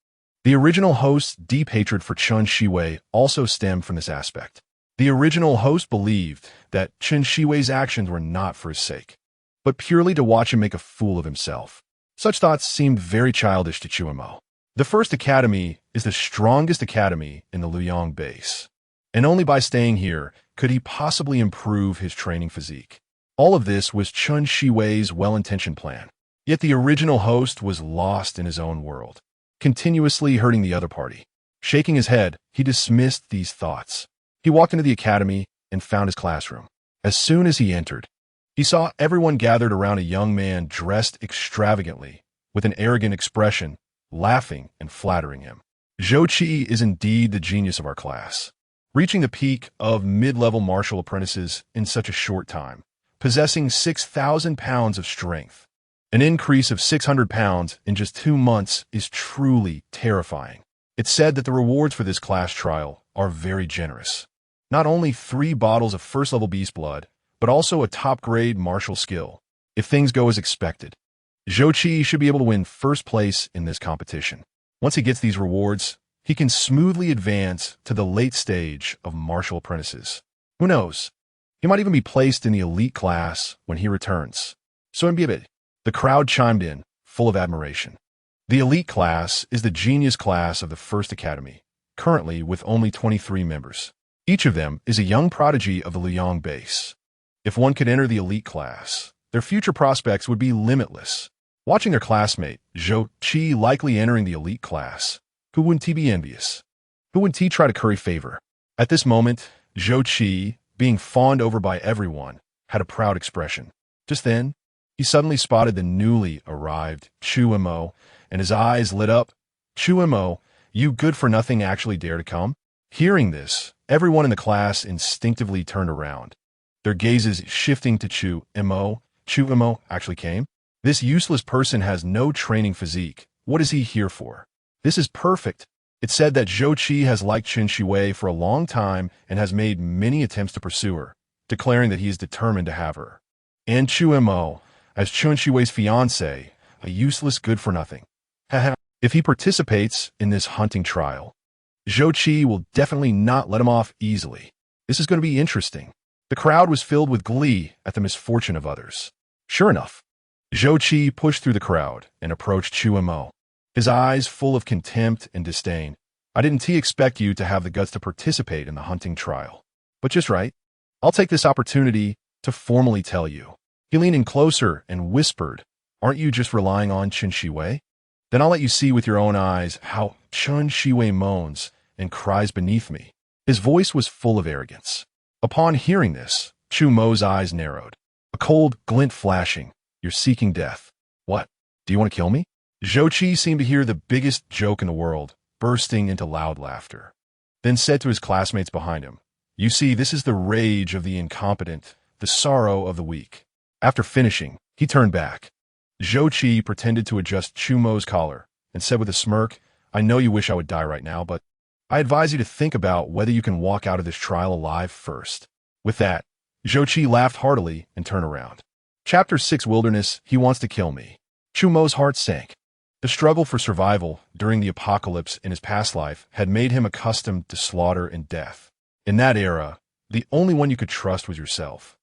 The original host's deep hatred for Chen Shiwei also stemmed from this aspect. The original host believed that Chen Shiwei's actions were not for his sake, but purely to watch him make a fool of himself. Such thoughts seemed very childish to Chu Mo. The first academy is the strongest academy in the Luoyang base, and only by staying here could he possibly improve his training physique. All of this was Chen Shiwei's well-intentioned plan, yet the original host was lost in his own world, continuously hurting the other party. Shaking his head, he dismissed these thoughts. He walked into the academy and found his classroom. As soon as he entered, he saw everyone gathered around a young man dressed extravagantly, with an arrogant expression, laughing and flattering him. Zhou Qi is indeed the genius of our class, reaching the peak of mid-level martial apprentices in such a short time, possessing 6,000 pounds of strength. An increase of 600 pounds in just 2 months is truly terrifying. It's said that the rewards for this class trial are very generous. Not only 3 bottles of first-level beast blood, but also a top-grade martial skill. If things go as expected, Zhou Qi should be able to win first place in this competition. Once he gets these rewards, he can smoothly advance to the late stage of martial apprentices. Who knows? He might even be placed in the elite class when he returns. So the crowd chimed in, full of admiration. The elite class is the genius class of the first academy, currently with only 23 members. Each of them is a young prodigy of the Luoyang base. If one could enter the elite class, their future prospects would be limitless. Watching their classmate, Zhou Qi, likely entering the elite class, who wouldn't he be envious? Who wouldn't he try to curry favor? At this moment, Zhou Qi, being fawned over by everyone, had a proud expression. Just then, he suddenly spotted the newly arrived Chu Mo, and his eyes lit up. Chu Mo, you good-for-nothing actually dare to come? Hearing this, everyone in the class instinctively turned around, their gazes shifting to Chu Mo. Chu Mo actually came? This useless person has no training physique. What is he here for? This is perfect. It's said that Zhou Qi has liked Chen Shiwei for a long time and has made many attempts to pursue her, declaring that he is determined to have her. And Chu Mo, as Chen Shiwei's fiancé, a useless good-for-nothing. If he participates in this hunting trial, Zhou Qi will definitely not let him off easily. This is going to be interesting. The crowd was filled with glee at the misfortune of others. Sure enough, Zhou Qi pushed through the crowd and approached Chu Mo, his eyes full of contempt and disdain. I didn't expect you to have the guts to participate in the hunting trial. But just right, I'll take this opportunity to formally tell you. He leaned in closer and whispered, aren't you just relying on Chen Shiwei? Then I'll let you see with your own eyes how Chen Shiwei moans and cries beneath me. His voice was full of arrogance. Upon hearing this, Chu Mo's eyes narrowed, a cold glint flashing. You're seeking death. What? Do you want to kill me? Zhou Qi seemed to hear the biggest joke in the world, bursting into loud laughter. Then said to his classmates behind him, you see, this is the rage of the incompetent, the sorrow of the weak. After finishing, he turned back. Zhou Qi pretended to adjust Chu Mo's collar and said with a smirk, I know you wish I would die right now, but I advise you to think about whether you can walk out of this trial alive first. With that, Zhou Qi laughed heartily and turned around. Chapter 6 Wilderness, He Wants to Kill Me. Chu Mo's heart sank. The struggle for survival during the apocalypse in his past life had made him accustomed to slaughter and death. In that era, the only one you could trust was yourself.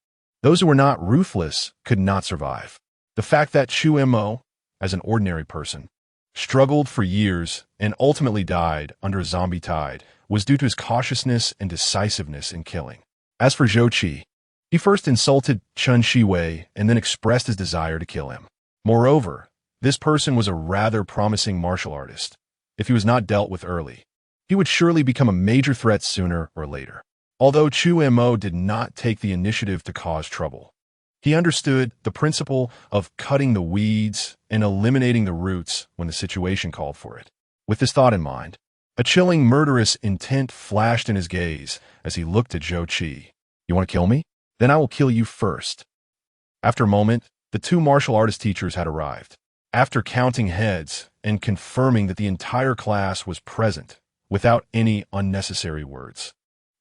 Those who were not ruthless could not survive. The fact that Chu Mo, as an ordinary person, struggled for years and ultimately died under a zombie tide was due to his cautiousness and decisiveness in killing. As for Zhou Qi, he first insulted Chen Shiwei and then expressed his desire to kill him. Moreover, this person was a rather promising martial artist, if he was not dealt with early. He would surely become a major threat sooner or later. Although Chu Mo did not take the initiative to cause trouble, he understood the principle of cutting the weeds and eliminating the roots when the situation called for it. With this thought in mind, a chilling, murderous intent flashed in his gaze as he looked at Zhou Qi. You want to kill me? Then I will kill you first. After a moment, the two martial artist teachers had arrived. After counting heads and confirming that the entire class was present without any unnecessary words,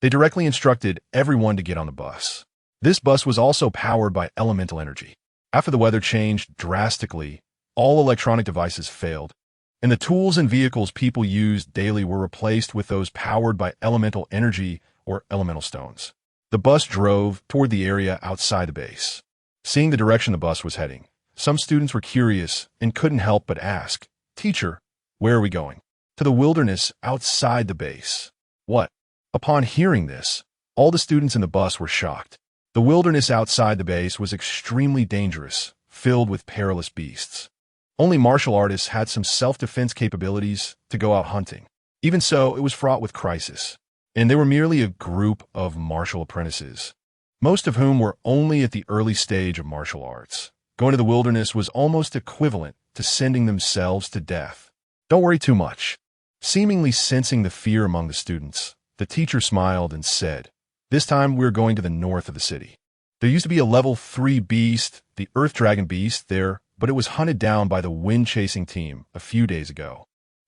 they directly instructed everyone to get on the bus. This bus was also powered by elemental energy. After the weather changed drastically, all electronic devices failed, and the tools and vehicles people used daily were replaced with those powered by elemental energy or elemental stones. The bus drove toward the area outside the base. Seeing the direction the bus was heading, some students were curious and couldn't help but ask, "Teacher, where are we going?" "To the wilderness outside the base." "What?" Upon hearing this, all the students in the bus were shocked. The wilderness outside the base was extremely dangerous, filled with perilous beasts. Only martial artists had some self-defense capabilities to go out hunting. Even so, it was fraught with crisis, and they were merely a group of martial apprentices, most of whom were only at the early stage of martial arts. Going to the wilderness was almost equivalent to sending themselves to death. "Don't worry too much." Seemingly sensing the fear among the students, the teacher smiled and said, "This time we're going to the north of the city. There used to be a level 3 beast, the Earth Dragon beast, there, but it was hunted down by the wind-chasing team a few days ago.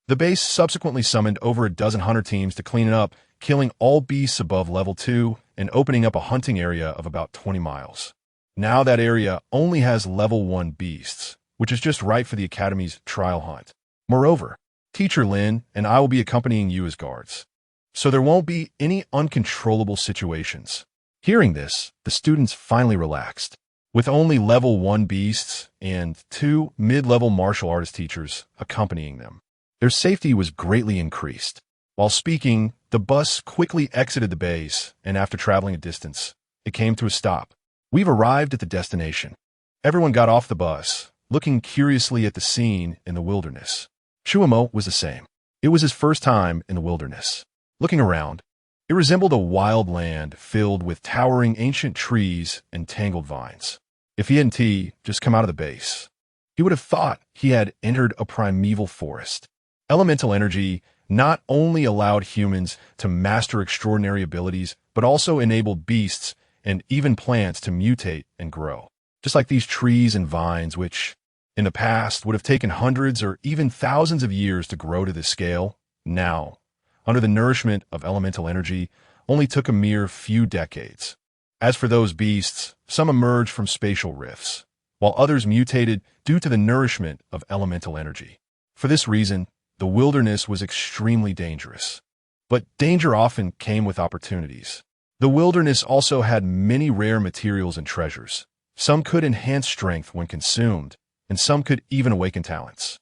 The base subsequently summoned over a dozen hunter teams to clean it up, killing all beasts above level 2 and opening up a hunting area of about 20 miles. Now that area only has level 1 beasts, which is just right for the Academy's trial hunt. Moreover, Teacher Lin and I will be accompanying you as guards, so there won't be any uncontrollable situations." Hearing this, the students finally relaxed. With only level 1 beasts and 2 mid-level martial artist teachers accompanying them, their safety was greatly increased. While speaking, the bus quickly exited the base, and after traveling a distance, it came to a stop. "We've arrived at the destination." Everyone got off the bus, looking curiously at the scene in the wilderness. Chu Mo was the same. It was his first time in the wilderness. Looking around, it resembled a wild land filled with towering ancient trees and tangled vines. If he hadn't just come out of the base, he would have thought he had entered a primeval forest. Elemental energy not only allowed humans to master extraordinary abilities, but also enabled beasts and even plants to mutate and grow. Just like these trees and vines, which, in the past, would have taken hundreds or even thousands of years to grow to this scale, now, under the nourishment of elemental energy, only took a mere few decades. As for those beasts, some emerged from spatial rifts, while others mutated due to the nourishment of elemental energy. For this reason, the wilderness was extremely dangerous. But danger often came with opportunities. The wilderness also had many rare materials and treasures. Some could enhance strength when consumed, and some could even awaken talents.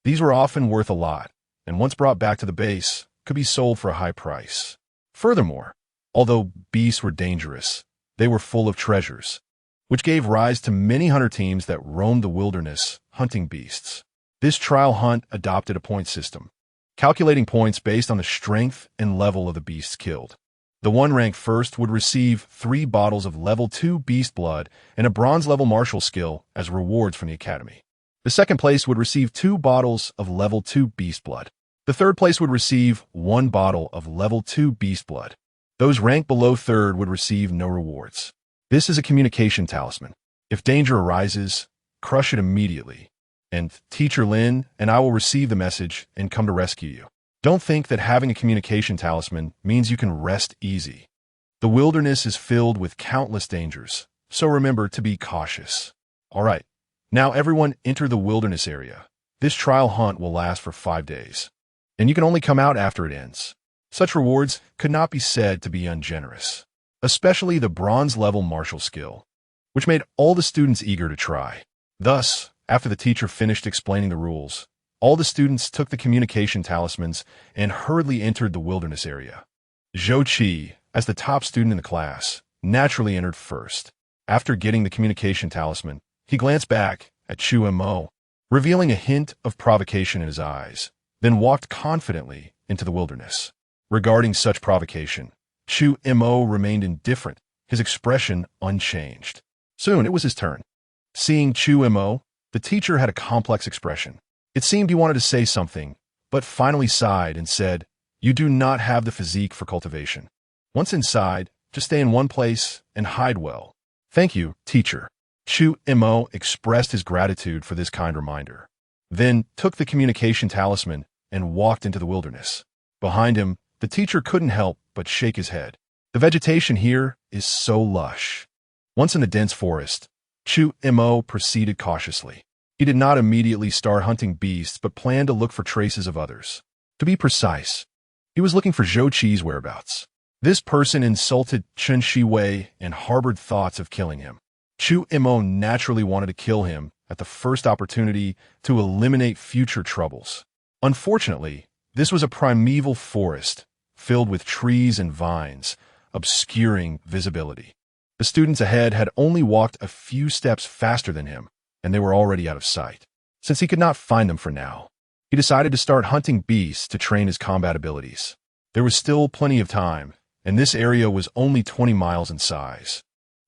These were often worth a lot, and once brought back to the base, could be sold for a high price. Furthermore, although beasts were dangerous, they were full of treasures, which gave rise to many hunter teams that roamed the wilderness hunting beasts. This trial hunt adopted a point system, calculating points based on the strength and level of the beasts killed. The one ranked first would receive 3 bottles of level 2 beast blood and a bronze level martial skill as rewards from the Academy. The second place would receive 2 bottles of level 2 beast blood. The third place would receive 1 bottle of level 2 beast blood. Those ranked below third would receive no rewards. This is a communication talisman. If danger arises, crush it immediately, and Teacher Lin and I will receive the message and come to rescue you. Don't think that having a communication talisman means you can rest easy. The wilderness is filled with countless dangers, so remember to be cautious. All right, now everyone enter the wilderness area. This trial hunt will last for 5 days, and you can only come out after it ends. Such rewards could not be said to be ungenerous, especially the bronze-level martial skill, which made all the students eager to try. Thus, after the teacher finished explaining the rules, all the students took the communication talismans and hurriedly entered the wilderness area. Zhou Qi, as the top student in the class, naturally entered first. After getting the communication talisman, he glanced back at Chu Mo, revealing a hint of provocation in his eyes, then walked confidently into the wilderness. Regarding such provocation, Chu Mo remained indifferent, his expression unchanged. Soon it was his turn. Seeing Chu Mo, the teacher had a complex expression. It seemed he wanted to say something, but finally sighed and said, "You do not have the physique for cultivation. Once inside, just stay in one place and hide well." "Thank you, teacher." Chu Mo expressed his gratitude for this kind reminder, then took the communication talisman and walked into the wilderness. Behind him, the teacher couldn't help but shake his head. The vegetation here is so lush. Once in the dense forest, Chu Mo proceeded cautiously. He did not immediately start hunting beasts, but planned to look for traces of others. To be precise, he was looking for Zhou Qi's whereabouts. This person insulted Chen Shiwei and harbored thoughts of killing him. Chu Mo naturally wanted to kill him at the first opportunity to eliminate future troubles. Unfortunately, this was a primeval forest filled with trees and vines, obscuring visibility. The students ahead had only walked a few steps faster than him, and they were already out of sight. Since he could not find them for now, he decided to start hunting beasts to train his combat abilities. There was still plenty of time, and this area was only 20 miles in size.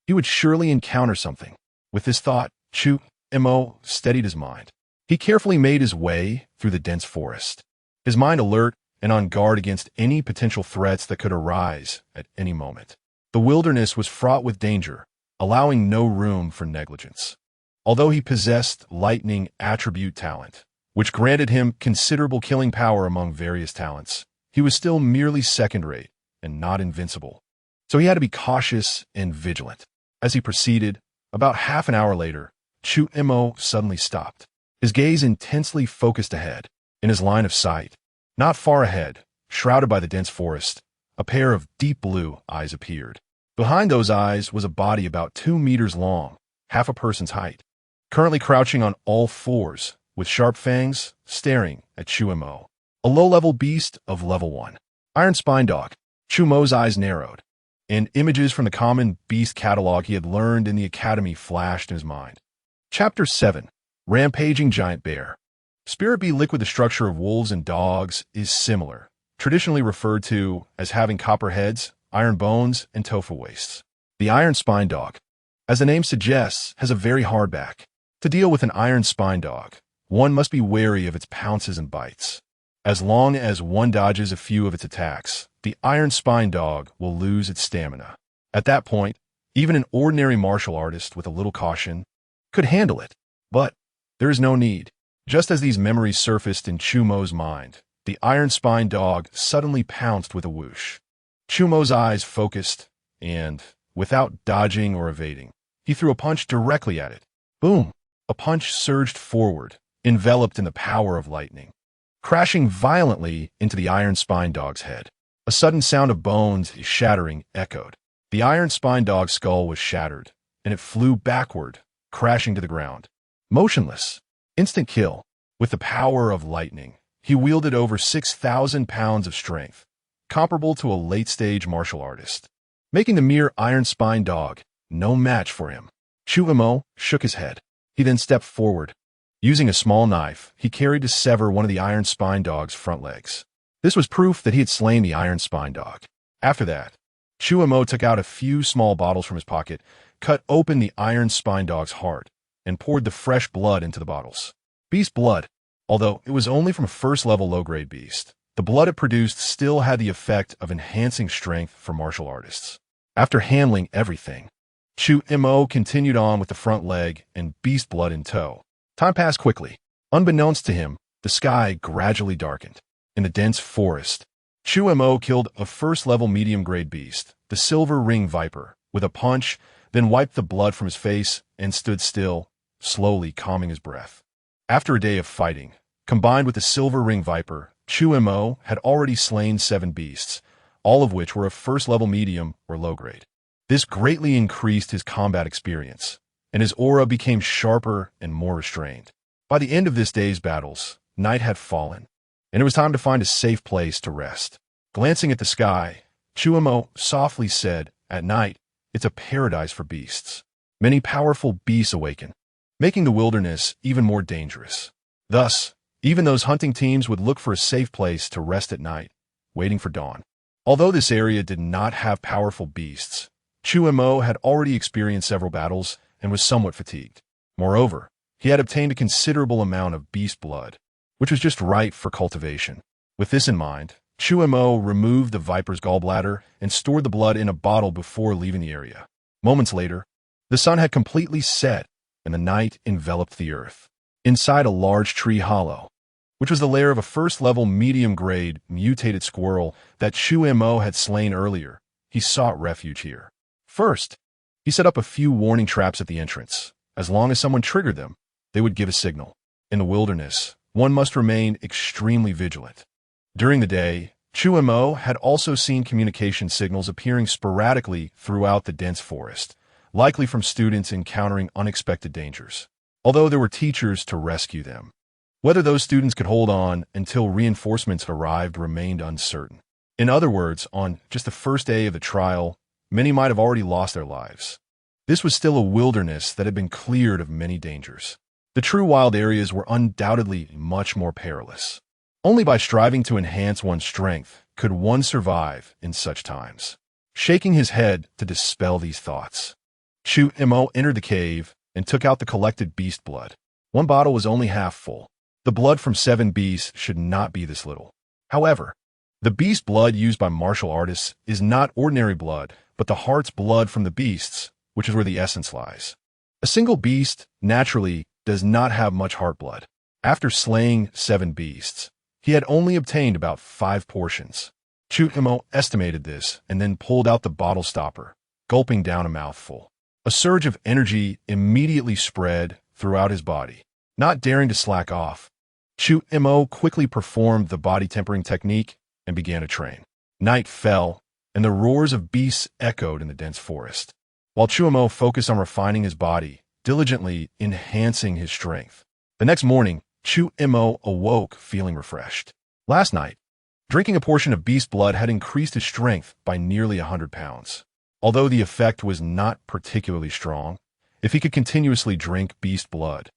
He would surely encounter something. With this thought, Chu Mo steadied his mind. He carefully made his way through the dense forest, his mind alert and on guard against any potential threats that could arise at any moment. The wilderness was fraught with danger, allowing no room for negligence. Although he possessed lightning attribute talent, which granted him considerable killing power among various talents, he was still merely second-rate and not invincible. So he had to be cautious and vigilant. As he proceeded, about half an hour later, Chu Mo suddenly stopped. His gaze intensely focused ahead. In his line of sight, not far ahead, shrouded by the dense forest, a pair of deep blue eyes appeared. Behind those eyes was a body about 2 meters long, half a person's height, currently crouching on all fours, with sharp fangs staring at Chu Mo. A low-level beast of level 1. Iron Spine Dog. Chu Mo's eyes narrowed, and images from the common beast catalog he had learned in the academy flashed in his mind. Chapter 7. Rampaging Giant Bear. Spirit Bee liquid. The structure of wolves and dogs is similar, traditionally referred to as having copper heads, iron bones, and tofu wastes. The Iron Spine Dog, as the name suggests, has a very hard back. To deal with an iron spine dog, one must be wary of its pounces and bites. As long as one dodges a few of its attacks, the iron spine dog will lose its stamina. At that point, even an ordinary martial artist with a little caution could handle it. But there is no need. Just as these memories surfaced in Chu Mo's mind, the iron spine dog suddenly pounced with a whoosh. Chu Mo's eyes focused, and, without dodging or evading, he threw a punch directly at it. Boom! A punch surged forward, enveloped in the power of lightning, crashing violently into the iron spine dog's head. A sudden sound of bones shattering echoed. The iron spine dog's skull was shattered, and it flew backward, crashing to the ground. Motionless. Instant kill. With the power of lightning, he wielded over 6,000 pounds of strength, comparable to a late-stage martial artist, making the mere iron spine dog no match for him. Chu Mo shook his head. He then stepped forward. Using a small knife, he carried to sever one of the iron spine dog's front legs. This was proof that he had slain the iron spine dog. After that, Chu Mo took out a few small bottles from his pocket, cut open the iron spine dog's heart, and poured the fresh blood into the bottles. Beast blood. Although it was only from a first-level low-grade beast, the blood it produced still had the effect of enhancing strength for martial artists. After handling everything, Chu Mo continued on with the front leg and beast blood in tow. Time passed quickly. Unbeknownst to him, the sky gradually darkened. In the dense forest, Chu Mo killed a first-level medium-grade beast, the silver ring viper, with a punch, then wiped the blood from his face and stood still, slowly calming his breath. After a day of fighting, combined with the silver ring viper, Chu Mo had already slain 7 beasts, all of which were of first-level medium or low-grade. This greatly increased his combat experience, and his aura became sharper and more restrained. By the end of this day's battles, night had fallen, and it was time to find a safe place to rest. Glancing at the sky, Chu Mo softly said, "At night, it's a paradise for beasts. Many powerful beasts awaken, making the wilderness even more dangerous. Thus, even those hunting teams would look for a safe place to rest at night, waiting for dawn." Although this area did not have powerful beasts, Chu Mo had already experienced several battles and was somewhat fatigued. Moreover, he had obtained a considerable amount of beast blood, which was just right for cultivation. With this in mind, Chu Mo removed the viper's gallbladder and stored the blood in a bottle before leaving the area. Moments later, the sun had completely set and the night enveloped the earth. Inside a large tree hollow, which was the lair of a first-level medium-grade mutated squirrel that Chu Mo had slain earlier, he sought refuge here. First, he set up a few warning traps at the entrance. As long as someone triggered them, they would give a signal. In the wilderness, one must remain extremely vigilant. During the day, Chu Mo had also seen communication signals appearing sporadically throughout the dense forest, likely from students encountering unexpected dangers, although there were teachers to rescue them. Whether those students could hold on until reinforcements arrived remained uncertain. In other words, on just the first day of the trial, many might have already lost their lives. This was still a wilderness that had been cleared of many dangers. The true wild areas were undoubtedly much more perilous. Only by striving to enhance one's strength could one survive in such times. Shaking his head to dispel these thoughts, Chu Mo entered the cave and took out the collected beast blood. One bottle was only half full. The blood from 7 beasts should not be this little. However, the beast blood used by martial artists is not ordinary blood, but the heart's blood from the beasts, which is where the essence lies. A single beast, naturally, does not have much heart blood. After slaying 7 beasts, he had only obtained about 5 portions. Chu Mo estimated this and then pulled out the bottle stopper, gulping down a mouthful. A surge of energy immediately spread throughout his body. Not daring to slack off, Chu Mo quickly performed the body tempering technique and began to train. Night fell, and the roars of beasts echoed in the dense forest. While Chu Mo focused on refining his body, diligently enhancing his strength. The next morning, Chu Mo awoke feeling refreshed. Last night, drinking a portion of beast blood had increased his strength by nearly 100 pounds. Although the effect was not particularly strong, if he could continuously drink beast blood,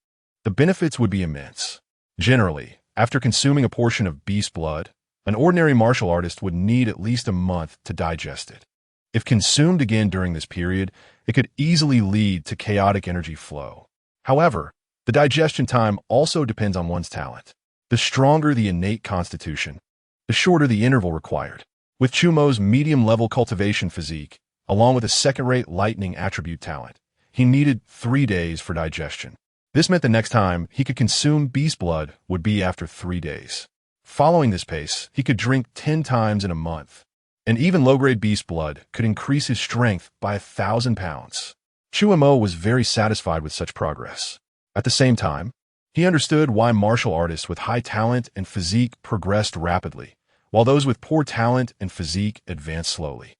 the benefits would be immense. Generally, after consuming a portion of beast blood, an ordinary martial artist would need at least a month to digest it. If consumed again during this period, it could easily lead to chaotic energy flow. However, the digestion time also depends on one's talent. The stronger the innate constitution, the shorter the interval required. With Chu Mo's medium-level cultivation physique, along with a second-rate lightning attribute talent, he needed 3 days for digestion. This meant the next time he could consume beast blood would be after 3 days. Following this pace, he could drink 10 times in a month, and even low-grade beast blood could increase his strength by 1,000 pounds. Chu Mo was very satisfied with such progress. At the same time, he understood why martial artists with high talent and physique progressed rapidly, while those with poor talent and physique advanced slowly.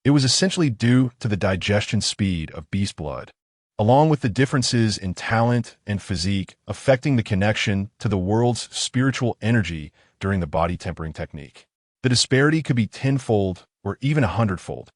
It was essentially due to the digestion speed of beast blood, along with the differences in talent and physique affecting the connection to the world's spiritual energy during the body tempering technique. The disparity could be tenfold or even 100-fold.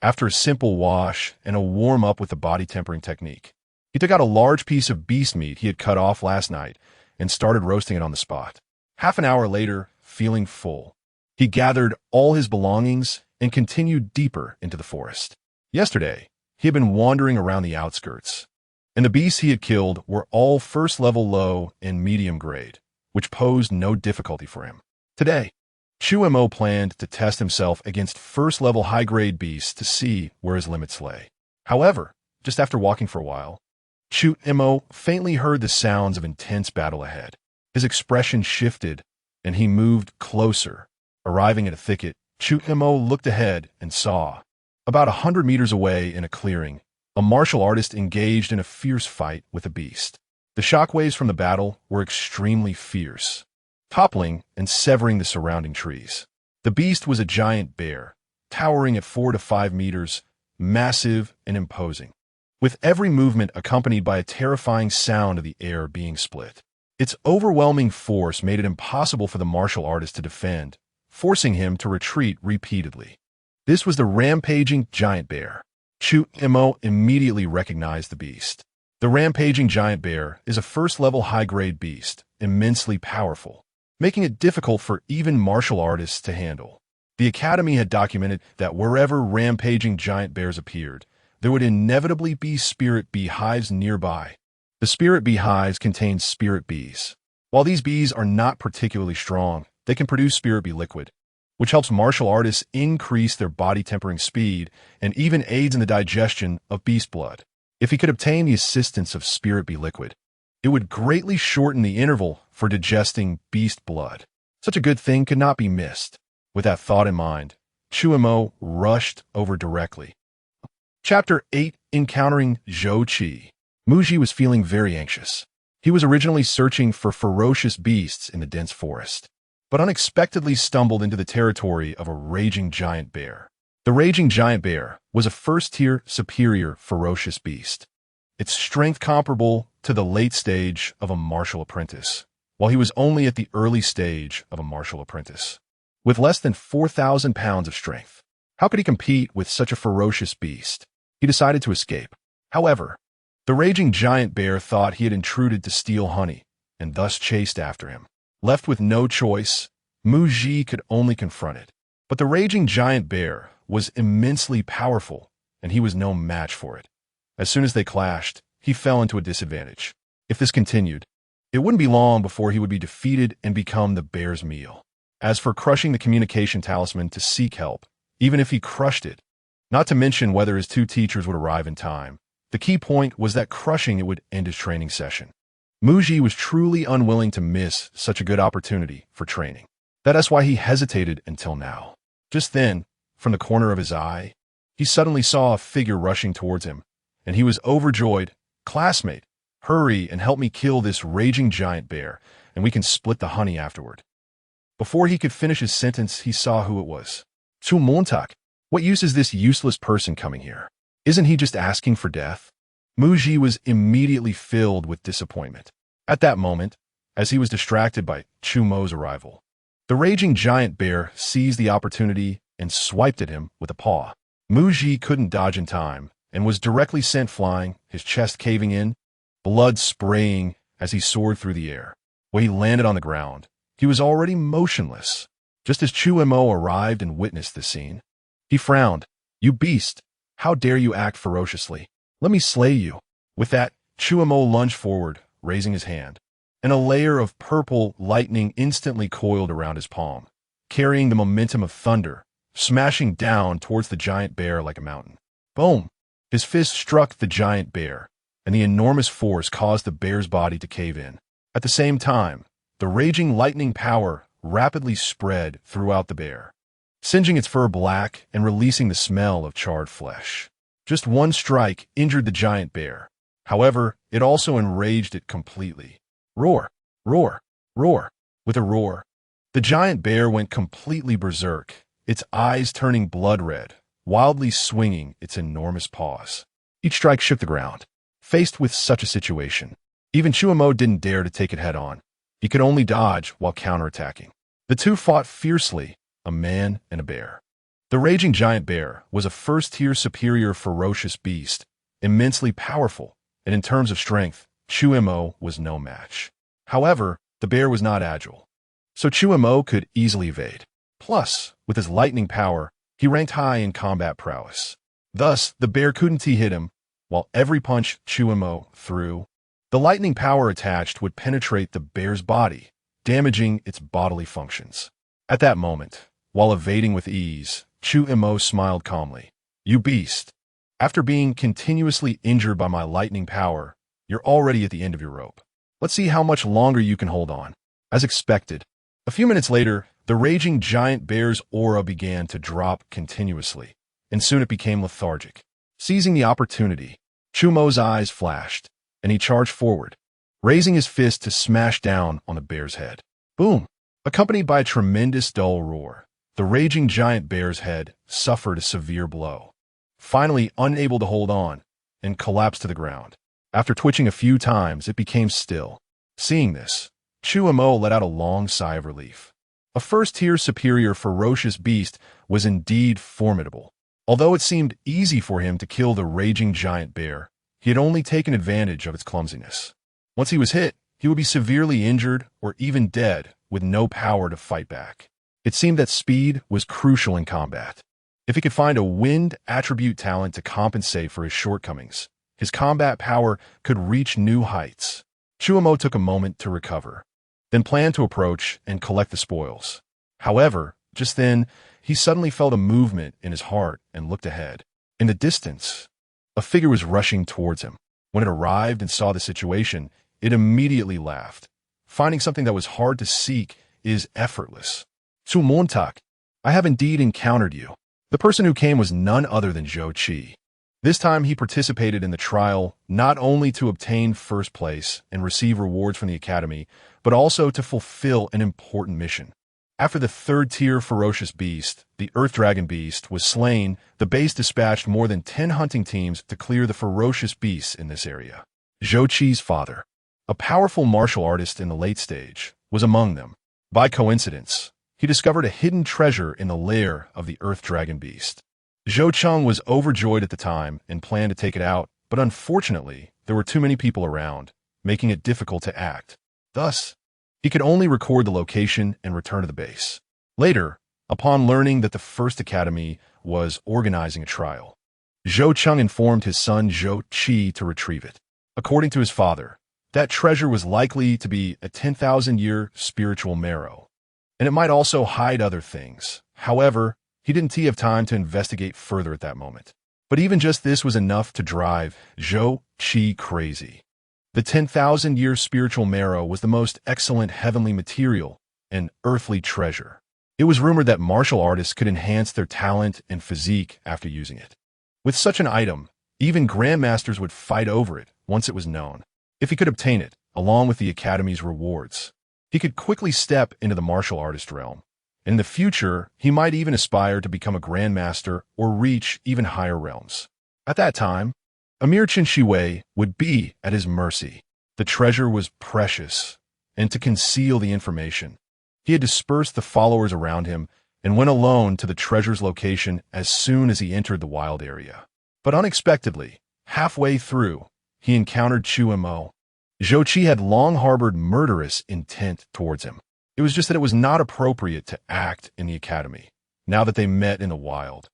After a simple wash and a warm-up with the body tempering technique, he took out a large piece of beast meat he had cut off last night and started roasting it on the spot. Half an hour later, feeling full, he gathered all his belongings and continued deeper into the forest. Yesterday, he had been wandering around the outskirts, and the beasts he had killed were all first-level low and medium grade, which posed no difficulty for him. Today, Chu Mo planned to test himself against first-level high-grade beasts to see where his limits lay. However, just after walking for a while, Chu Mo faintly heard the sounds of intense battle ahead. His expression shifted, and he moved closer. Arriving at a thicket, Chu Mo looked ahead and saw, about 100 meters away in a clearing, a martial artist engaged in a fierce fight with a beast. The shockwaves from the battle were extremely fierce, toppling and severing the surrounding trees. The beast was a giant bear, towering at 4 to 5 meters, massive and imposing, with every movement accompanied by a terrifying sound of the air being split. Its overwhelming force made it impossible for the martial artist to defend, forcing him to retreat repeatedly. This was the rampaging giant bear. Chu Mo immediately recognized the beast. The rampaging giant bear is a first-level high-grade beast, immensely powerful, making it difficult for even martial artists to handle. The Academy had documented that wherever rampaging giant bears appeared, there would inevitably be spirit beehives nearby. The spirit beehives contain spirit bees. While these bees are not particularly strong, they can produce spirit bee liquid, which helps martial artists increase their body tempering speed and even aids in the digestion of beast blood. If he could obtain the assistance of spirit bee liquid, it would greatly shorten the interval for digesting beast blood. Such a good thing could not be missed. With that thought in mind, Chu Mo rushed over directly. Chapter 8: Encountering Zhou Qi. Muji was feeling very anxious. He was originally searching for ferocious beasts in the dense forest, but unexpectedly stumbled into the territory of a raging giant bear. The raging giant bear was a first-tier superior ferocious beast, its strength comparable to the late stage of a martial apprentice, while he was only at the early stage of a martial apprentice. With less than 4,000 pounds of strength, how could he compete with such a ferocious beast? He decided to escape. However, the raging giant bear thought he had intruded to steal honey, and thus chased after him. Left with no choice, Muji could only confront it. But the raging giant bear was immensely powerful, and he was no match for it. As soon as they clashed, he fell into a disadvantage. If this continued, it wouldn't be long before he would be defeated and become the bear's meal. As for crushing the communication talisman to seek help, even if he crushed it, not to mention whether his two teachers would arrive in time, the key point was that crushing it would end his training session. Muji was truly unwilling to miss such a good opportunity for training. That's why he hesitated until now. Just then, from the corner of his eye, he suddenly saw a figure rushing towards him, and he was overjoyed. "Classmate, hurry and help me kill this raging giant bear, and we can split the honey afterward." Before he could finish his sentence, he saw who it was. Chu Mo. What use is this useless person coming here? Isn't he just asking for death? Muji was immediately filled with disappointment. At that moment, as he was distracted by Chu Mo's arrival, the raging giant bear seized the opportunity and swiped at him with a paw. Muji couldn't dodge in time and was directly sent flying, his chest caving in, blood spraying as he soared through the air. When he landed on the ground, he was already motionless. Just as Chu Mo arrived and witnessed the scene, he frowned. "You beast! How dare you act ferociously? Let me slay you." With that, Chu Mo lunged forward, raising his hand, and a layer of purple lightning instantly coiled around his palm, carrying the momentum of thunder, smashing down towards the giant bear like a mountain. Boom! His fist struck the giant bear, and the enormous force caused the bear's body to cave in. At the same time, the raging lightning power rapidly spread throughout the bear, singeing its fur black and releasing the smell of charred flesh. Just one strike injured the giant bear. However, it also enraged it completely. Roar! Roar! Roar! With a roar, the giant bear went completely berserk, its eyes turning blood red, wildly swinging its enormous paws. Each strike shook the ground. Faced with such a situation, even Chu Mo didn't dare to take it head-on. He could only dodge while counterattacking. The two fought fiercely, a man and a bear. The raging giant bear was a first-tier superior ferocious beast, immensely powerful, and in terms of strength, Chu Mo was no match. However, the bear was not agile, so Chu Mo could easily evade. Plus, with his lightning power, he ranked high in combat prowess. Thus, the bear couldn't hit him, while every punch Chu Mo threw, the lightning power attached would penetrate the bear's body, damaging its bodily functions. At that moment, while evading with ease, Chu Mo smiled calmly. "You beast! After being continuously injured by my lightning power, you're already at the end of your rope. Let's see how much longer you can hold on." As expected, a few minutes later, the raging giant bear's aura began to drop continuously, and soon it became lethargic. Seizing the opportunity, Chu Mo's eyes flashed, and he charged forward, raising his fist to smash down on the bear's head. Boom! Accompanied by a tremendous dull roar, the raging giant bear's head suffered a severe blow, finally unable to hold on, and collapsed to the ground. After twitching a few times, it became still. Seeing this, Chu Mo let out a long sigh of relief. A first-tier superior ferocious beast was indeed formidable. Although it seemed easy for him to kill the raging giant bear, he had only taken advantage of its clumsiness. Once he was hit, he would be severely injured or even dead with no power to fight back. It seemed that speed was crucial in combat. If he could find a wind attribute talent to compensate for his shortcomings, his combat power could reach new heights. Chu Mo took a moment to recover, then planned to approach and collect the spoils. However, just then, he suddenly felt a movement in his heart and looked ahead. In the distance, a figure was rushing towards him. When it arrived and saw the situation, it immediately laughed. Finding something that was hard to seek is effortless. Chu Mo, I have indeed encountered you. The person who came was none other than Zhou Qi. This time he participated in the trial not only to obtain first place and receive rewards from the Academy, but also to fulfill an important mission. After the third-tier ferocious beast, the Earth Dragon Beast, was slain, the base dispatched more than 10 hunting teams to clear the ferocious beasts in this area. Zhou Qi's father, a powerful martial artist in the late stage, was among them. By coincidence, he discovered a hidden treasure in the lair of the Earth Dragon Beast. Zhou Cheng was overjoyed at the time and planned to take it out, but unfortunately, there were too many people around, making it difficult to act. Thus, he could only record the location and return to the base. Later, upon learning that the First Academy was organizing a trial, Zhou Cheng informed his son Zhou Qi to retrieve it. According to his father, that treasure was likely to be a 10,000-year spiritual marrow, and it might also hide other things. However, he didn't have time to investigate further at that moment. But even just this was enough to drive Zhou Qi crazy. The 10,000-year spiritual marrow was the most excellent heavenly material and earthly treasure. It was rumored that martial artists could enhance their talent and physique after using it. With such an item, even grandmasters would fight over it once it was known. If he could obtain it, along with the Academy's rewards, he could quickly step into the martial artist realm. In the future, he might even aspire to become a grandmaster or reach even higher realms. At that time, Emir Qin Shi would be at his mercy. The treasure was precious, and to conceal the information, he had dispersed the followers around him and went alone to the treasure's location as soon as he entered the wild area. But unexpectedly, halfway through, he encountered Chu Mo. Zhou Qi had long harbored murderous intent towards him. It was just that it was not appropriate to act in the Academy, now that they met in the wild.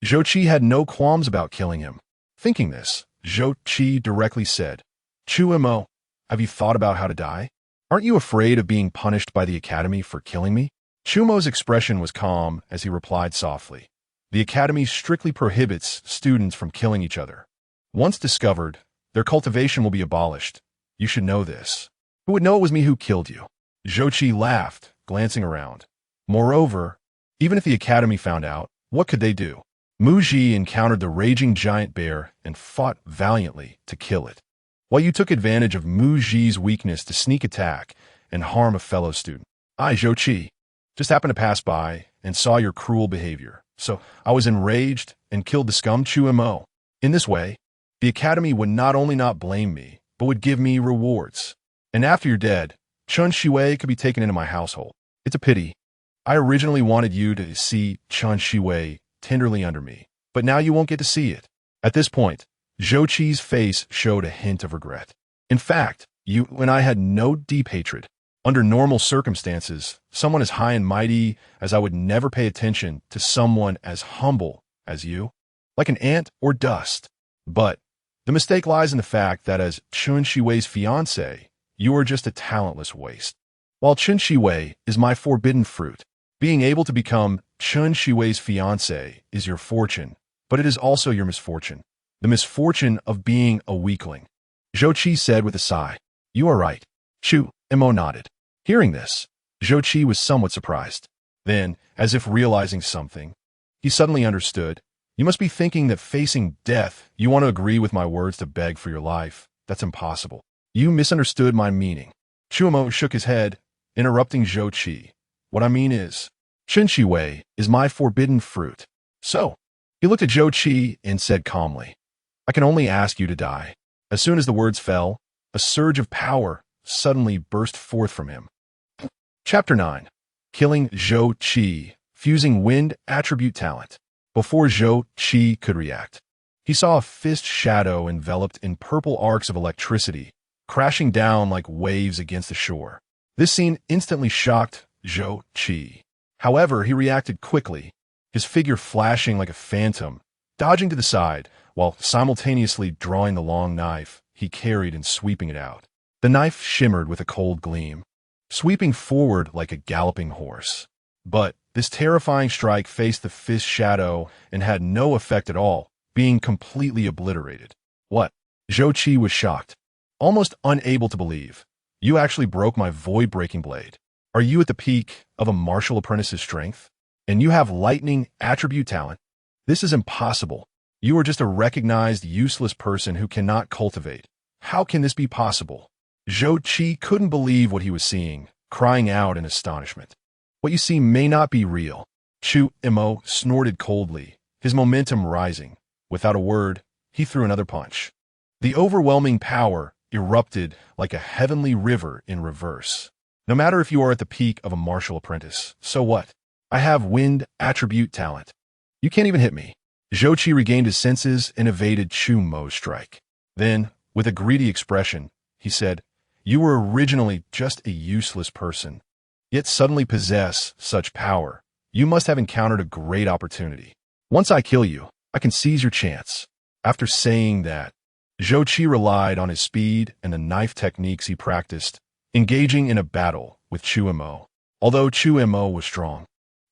Zhou Qi had no qualms about killing him. Thinking this, Zhou Qi directly said, Chu Mo, have you thought about how to die? Aren't you afraid of being punished by the Academy for killing me? Chu Mo's expression was calm as he replied softly. The Academy strictly prohibits students from killing each other. Once discovered, their cultivation will be abolished. You should know this. Who would know it was me who killed you? Zhou Qi laughed, glancing around. Moreover, even if the Academy found out, what could they do? Mu Ji encountered the raging giant bear and fought valiantly to kill it, while you took advantage of Mu Ji's weakness to sneak attack and harm a fellow student. I, Zhou Qi, just happened to pass by and saw your cruel behavior, so I was enraged and killed the scum Chu Mo. In this way, the Academy would not only not blame me, but would give me rewards. And after you're dead, Chun Shiwei could be taken into my household. It's a pity. I originally wanted you to see Chun Shiwei tenderly under me, but now you won't get to see it. At this point, Zhou Qi's face showed a hint of regret. In fact, you and I had no deep hatred. Under normal circumstances, someone as high and mighty as I would never pay attention to someone as humble as you, like an ant or dust. But the mistake lies in the fact that as Chun Shiwei's fiancé, you are just a talentless waste. While Chun Shiwei is my forbidden fruit, being able to become Chun Shiwei's fiancé is your fortune, but it is also your misfortune. The misfortune of being a weakling. Zhou Qi said with a sigh. You are right. Chu Mo nodded. Hearing this, Zhou Qi was somewhat surprised. Then, as if realizing something, he suddenly understood. You must be thinking that facing death, you want to agree with my words to beg for your life. That's impossible. You misunderstood my meaning. Chu Mo shook his head, interrupting Zhou Qi. What I mean is, Chun Shiwei is my forbidden fruit. So, he looked at Zhou Qi and said calmly, I can only ask you to die. As soon as the words fell, a surge of power suddenly burst forth from him. Chapter 9. Killing Zhou Qi, fusing wind attribute talent. Before Zhou Qi could react, he saw a fist shadow enveloped in purple arcs of electricity, crashing down like waves against the shore. This scene instantly shocked Zhou Qi. However, he reacted quickly, his figure flashing like a phantom, dodging to the side, while simultaneously drawing the long knife he carried and sweeping it out. The knife shimmered with a cold gleam, sweeping forward like a galloping horse. But this terrifying strike faced the fist's shadow and had no effect at all, being completely obliterated. What? Zhou Qi was shocked, almost unable to believe. You actually broke my void-breaking blade. Are you at the peak of a martial apprentice's strength? And you have lightning attribute talent? This is impossible. You are just a recognized useless person who cannot cultivate. How can this be possible? Zhou Qi couldn't believe what he was seeing, crying out in astonishment. What you see may not be real. Chu Mo snorted coldly, his momentum rising. Without a word, he threw another punch. The overwhelming power erupted like a heavenly river in reverse. No matter if you are at the peak of a martial apprentice, so what? I have wind attribute talent. You can't even hit me. Zhou Qi regained his senses and evaded Chu Mo's strike. Then, with a greedy expression, he said, You were originally just a useless person, yet suddenly possess such power. You must have encountered a great opportunity. Once I kill you, I can seize your chance. After saying that, Zhou Qi relied on his speed and the knife techniques he practiced, engaging in a battle with Chu Mo. Although Chu Mo was strong,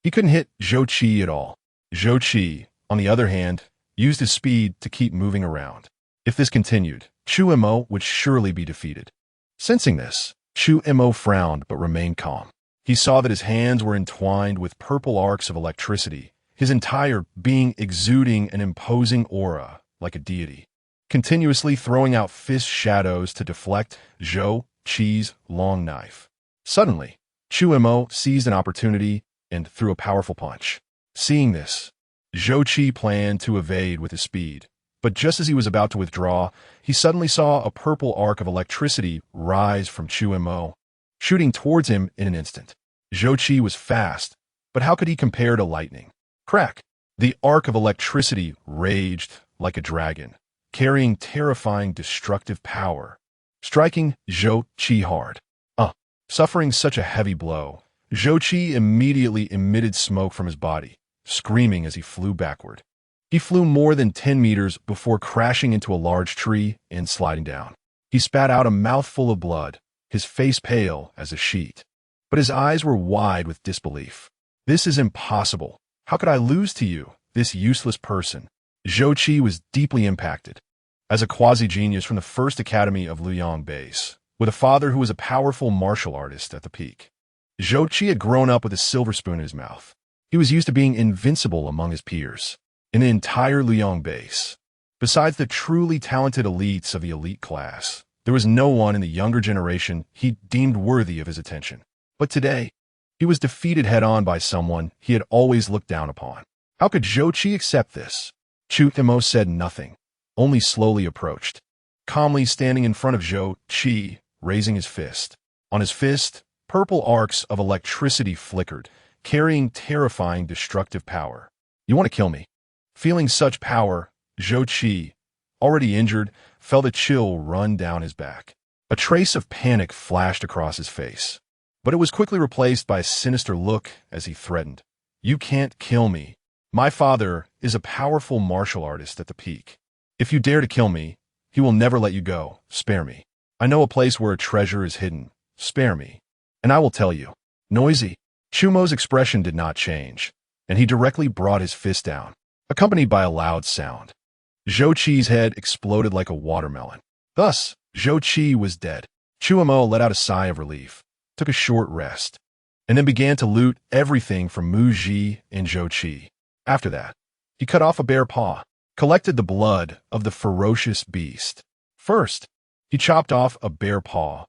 he couldn't hit Zhou Qi at all. Zhou Qi, on the other hand, used his speed to keep moving around. If this continued, Chu Mo would surely be defeated. Sensing this, Chu Mo frowned but remained calm. He saw that his hands were entwined with purple arcs of electricity, his entire being exuding an imposing aura like a deity, continuously throwing out fist shadows to deflect Zhou Qi's long knife. Suddenly, Chu Mo seized an opportunity and threw a powerful punch. Seeing this, Zhou Qi planned to evade with his speed, but just as he was about to withdraw, he suddenly saw a purple arc of electricity rise from Chu Mo, shooting towards him in an instant. Zhou Qi was fast, but how could he compare to lightning? Crack! The arc of electricity raged like a dragon, carrying terrifying destructive power, striking Zhou Qi hard. Suffering such a heavy blow, Zhou Qi immediately emitted smoke from his body, screaming as he flew backward. He flew more than 10 meters before crashing into a large tree and sliding down. He spat out a mouthful of blood, his face pale as a sheet. But his eyes were wide with disbelief. This is impossible. How could I lose to you, this useless person? Zhou Qi was deeply impacted. As a quasi-genius from the first academy of Luoyang Base, with a father who was a powerful martial artist at the peak, Zhou Qi had grown up with a silver spoon in his mouth. He was used to being invincible among his peers in the entire Luoyang Base. Besides the truly talented elites of the elite class, there was no one in the younger generation he deemed worthy of his attention. But today, he was defeated head-on by someone he had always looked down upon. How could Zhou Qi accept this? Chu Mo said nothing, only slowly approached, calmly standing in front of Zhou Qi, raising his fist. On his fist, purple arcs of electricity flickered, carrying terrifying destructive power. You want to kill me? Feeling such power, Zhou Qi, already injured, felt a chill run down his back. A trace of panic flashed across his face, but it was quickly replaced by a sinister look as he threatened. You can't kill me. My father is a powerful martial artist at the peak. If you dare to kill me, he will never let you go. Spare me. I know a place where a treasure is hidden. Spare me, and I will tell you. Noisy. Chu Mo's expression did not change, and he directly brought his fist down, accompanied by a loud sound. Zhou Qi's head exploded like a watermelon. Thus, Zhou Qi was dead. Chu Mo let out a sigh of relief, took a short rest, and then began to loot everything from Mu Ji and Zhou Qi. After that, he cut off a bare paw, collected the blood of the ferocious beast. First, he chopped off a bare paw,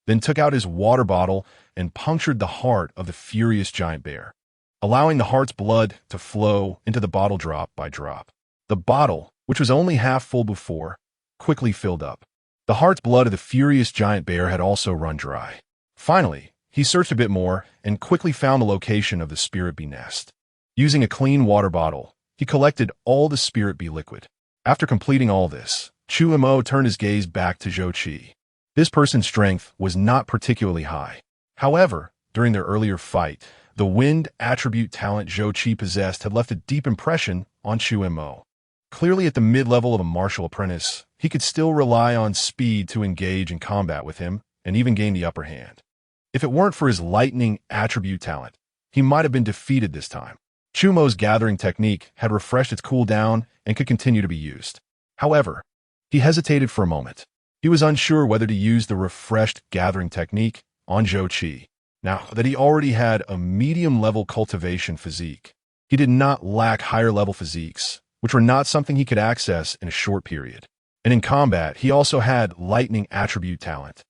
then took out his water bottle and punctured the heart of the furious giant bear, allowing the heart's blood to flow into the bottle drop by drop. The bottle, which was only half full before, quickly filled up. The heart's blood of the furious giant bear had also run dry. Finally, he searched a bit more and quickly found the location of the spirit bee nest. Using a clean water bottle, he collected all the spirit bee liquid. After completing all this, Chu Mo turned his gaze back to Zhou Qi. This person's strength was not particularly high. However, during their earlier fight, the The wind attribute talent Zhou Qi possessed had left a deep impression on Chu Mo. Clearly at the mid-level of a martial apprentice, he could still rely on speed to engage in combat with him and even gain the upper hand. If it weren't for his lightning attribute talent, he might have been defeated this time. Chu Mo's gathering technique had refreshed its cooldown and could continue to be used. However, he hesitated for a moment. He was unsure whether to use the refreshed gathering technique on Zhou Qi. Now that he already had a medium-level cultivation physique, he did not lack higher-level physiques, which were not something he could access in a short period. And in combat, he also had lightning attribute talent,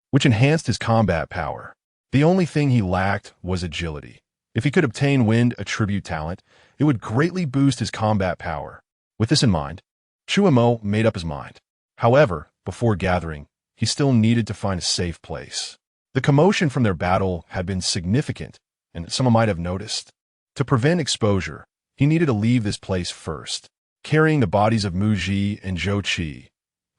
which enhanced his combat power. The only thing he lacked was agility. If he could obtain wind attribute talent, it would greatly boost his combat power. With this in mind, Chu Mo made up his mind. However, before gathering, he still needed to find a safe place. The commotion from their battle had been significant, and someone might have noticed. To prevent exposure, he needed to leave this place first. Carrying the bodies of Mu Ji and Zhou Qi,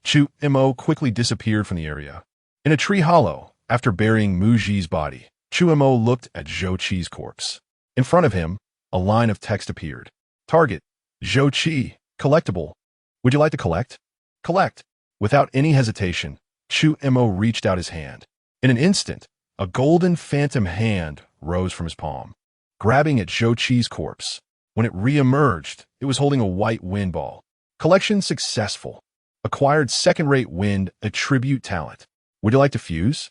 Chu Mo quickly disappeared from the area. In a tree hollow, after burying Mu Ji's body, Chu Mo looked at Zhou Qi's corpse. In front of him, a line of text appeared. Target, Zhou Qi, collectible. Would you like to collect? Collect. Without any hesitation, Chu Mo reached out his hand. In an instant, a golden phantom hand rose from his palm, grabbing at Zhou Qi's corpse. When it re-emerged, it was holding a white wind ball. Collection successful. Acquired second-rate wind attribute talent. Would you like to fuse?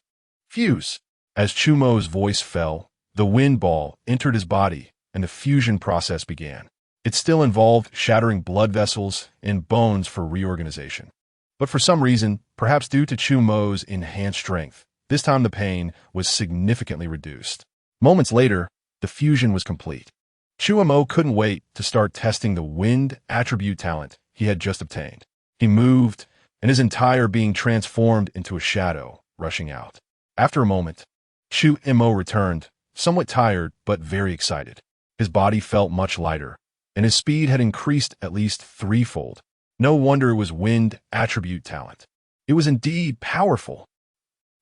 Fuse. As Chu Mo's voice fell, the wind ball entered his body, and the fusion process began. It still involved shattering blood vessels and bones for reorganization. But for some reason, perhaps due to Chu Mo's enhanced strength, this time the pain was significantly reduced. Moments later, the fusion was complete. Chu Mo couldn't wait to start testing the wind attribute talent he had just obtained. He moved, and his entire being transformed into a shadow, rushing out. After a moment, Chu Mo returned, somewhat tired but very excited. His body felt much lighter, and his speed had increased at least threefold. No wonder it was wind attribute talent. It was indeed powerful.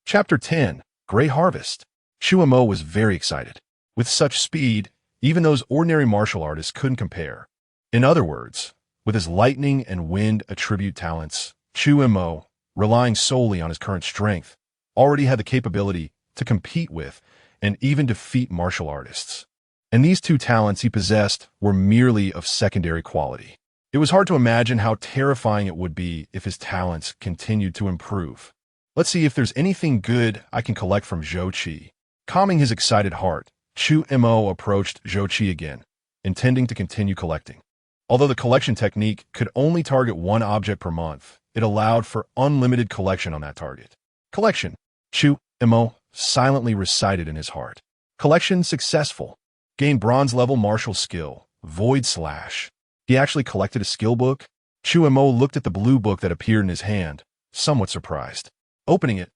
Chapter 10, Grey Harvest. Chu Mo was very excited. With such speed, even those ordinary martial artists couldn't compare. In other words, with his lightning and wind attribute talents, Chu Mo, relying solely on his current strength, already had the capability to compete with and even defeat martial artists. And these two talents he possessed were merely of secondary quality. It was hard to imagine how terrifying it would be if his talents continued to improve. Let's see if there's anything good I can collect from Zhou Qi. Calming his excited heart, Chu Mo approached Zhou Qi again, intending to continue collecting. Although the collection technique could only target one object per month, it allowed for unlimited collection on that target. Collection. Chu Mo silently recited in his heart. Collection successful. Gain bronze-level martial skill, Void Slash. He actually collected a skill book. Chu Mo looked at the blue book that appeared in his hand, somewhat surprised. Opening it,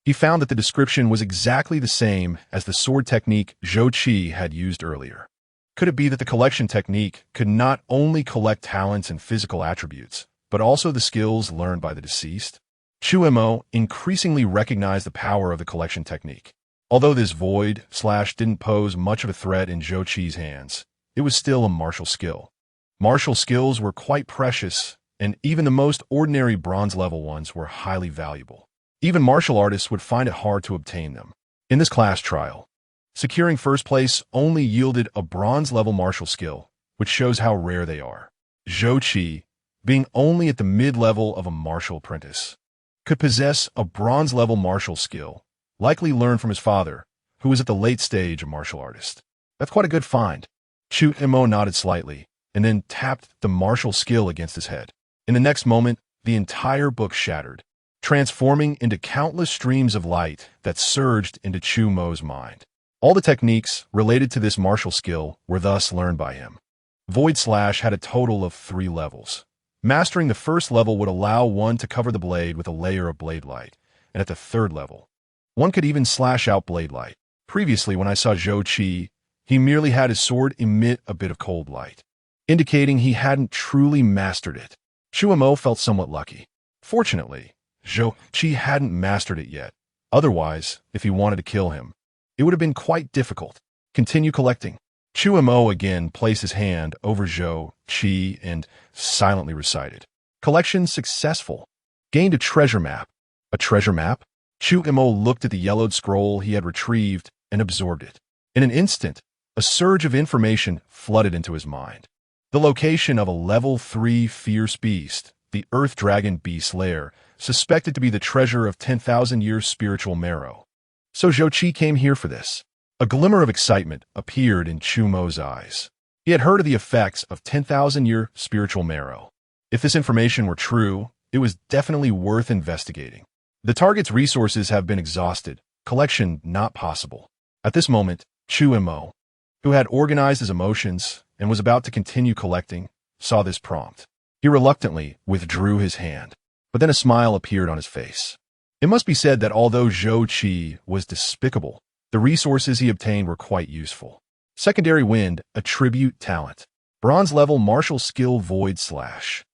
he found that the description was exactly the same as the sword technique Zhou Qi had used earlier. Could it be that the collection technique could not only collect talents and physical attributes, but also the skills learned by the deceased? Chu Mo increasingly recognized the power of the collection technique. Although this Void Slash didn't pose much of a threat in Zhou Qi's hands, it was still a martial skill. Martial skills were quite precious, and even the most ordinary bronze-level ones were highly valuable. Even martial artists would find it hard to obtain them. In this class trial, securing first place only yielded a bronze-level martial skill, which shows how rare they are. Zhou Qi, being only at the mid-level of a martial apprentice, could possess a bronze-level martial skill, likely learned from his father, who was at the late stage of martial artist. That's quite a good find. Chu Mo nodded slightly, and then tapped the martial skill against his head. In the next moment, the entire book shattered, transforming into countless streams of light that surged into Chu Mo's mind. All the techniques related to this martial skill were thus learned by him. Void Slash had a total of 3 levels. Mastering the first level would allow one to cover the blade with a layer of blade light, and at the 3rd level, one could even slash out blade light. Previously, when I saw Zhou Qi, he merely had his sword emit a bit of cold light, indicating he hadn't truly mastered it. Chu Mo felt somewhat lucky. Fortunately, Zhou Qi hadn't mastered it yet. Otherwise, if he wanted to kill him, it would have been quite difficult. Continue collecting. Chu Mo again placed his hand over Zhou Qi and silently recited. Collection successful. Gained a treasure map. A treasure map? Chu Mo looked at the yellowed scroll he had retrieved and absorbed it. In an instant, a surge of information flooded into his mind. The location of a level 3 fierce beast, the Earth Dragon Beast Lair, suspected to be the treasure of 10,000 years spiritual marrow. So Zhou Qi came here for this. A glimmer of excitement appeared in Chu Mo's eyes. He had heard of the effects of 10,000-year spiritual marrow. If this information were true, it was definitely worth investigating. The target's resources have been exhausted, collection not possible. At this moment, Chu Mo, who had organized his emotions and was about to continue collecting, saw this prompt. He reluctantly withdrew his hand, but then a smile appeared on his face. It must be said that although Zhou Qi was despicable, the resources he obtained were quite useful. Secondary Wind, Attribute Talent. Bronze level Martial Skill Void Slash.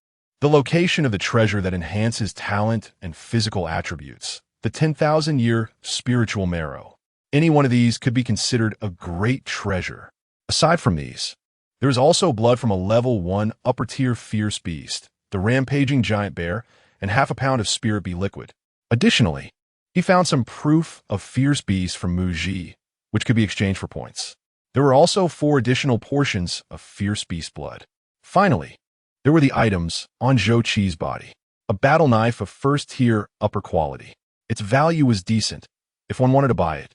The location of the treasure that enhances talent and physical attributes. The 10,000-year spiritual marrow. Any one of these could be considered a great treasure. Aside from these, there is also blood from a level 1 upper-tier fierce beast, the rampaging giant bear, and half a pound of spirit bee liquid. Additionally, he found some proof of fierce beast from Mu Ji, which could be exchanged for points. There were also 4 additional portions of fierce beast blood. Finally, there were the items on Zhou Qi's body. A battle knife of first-tier upper quality. Its value was decent. If one wanted to buy it,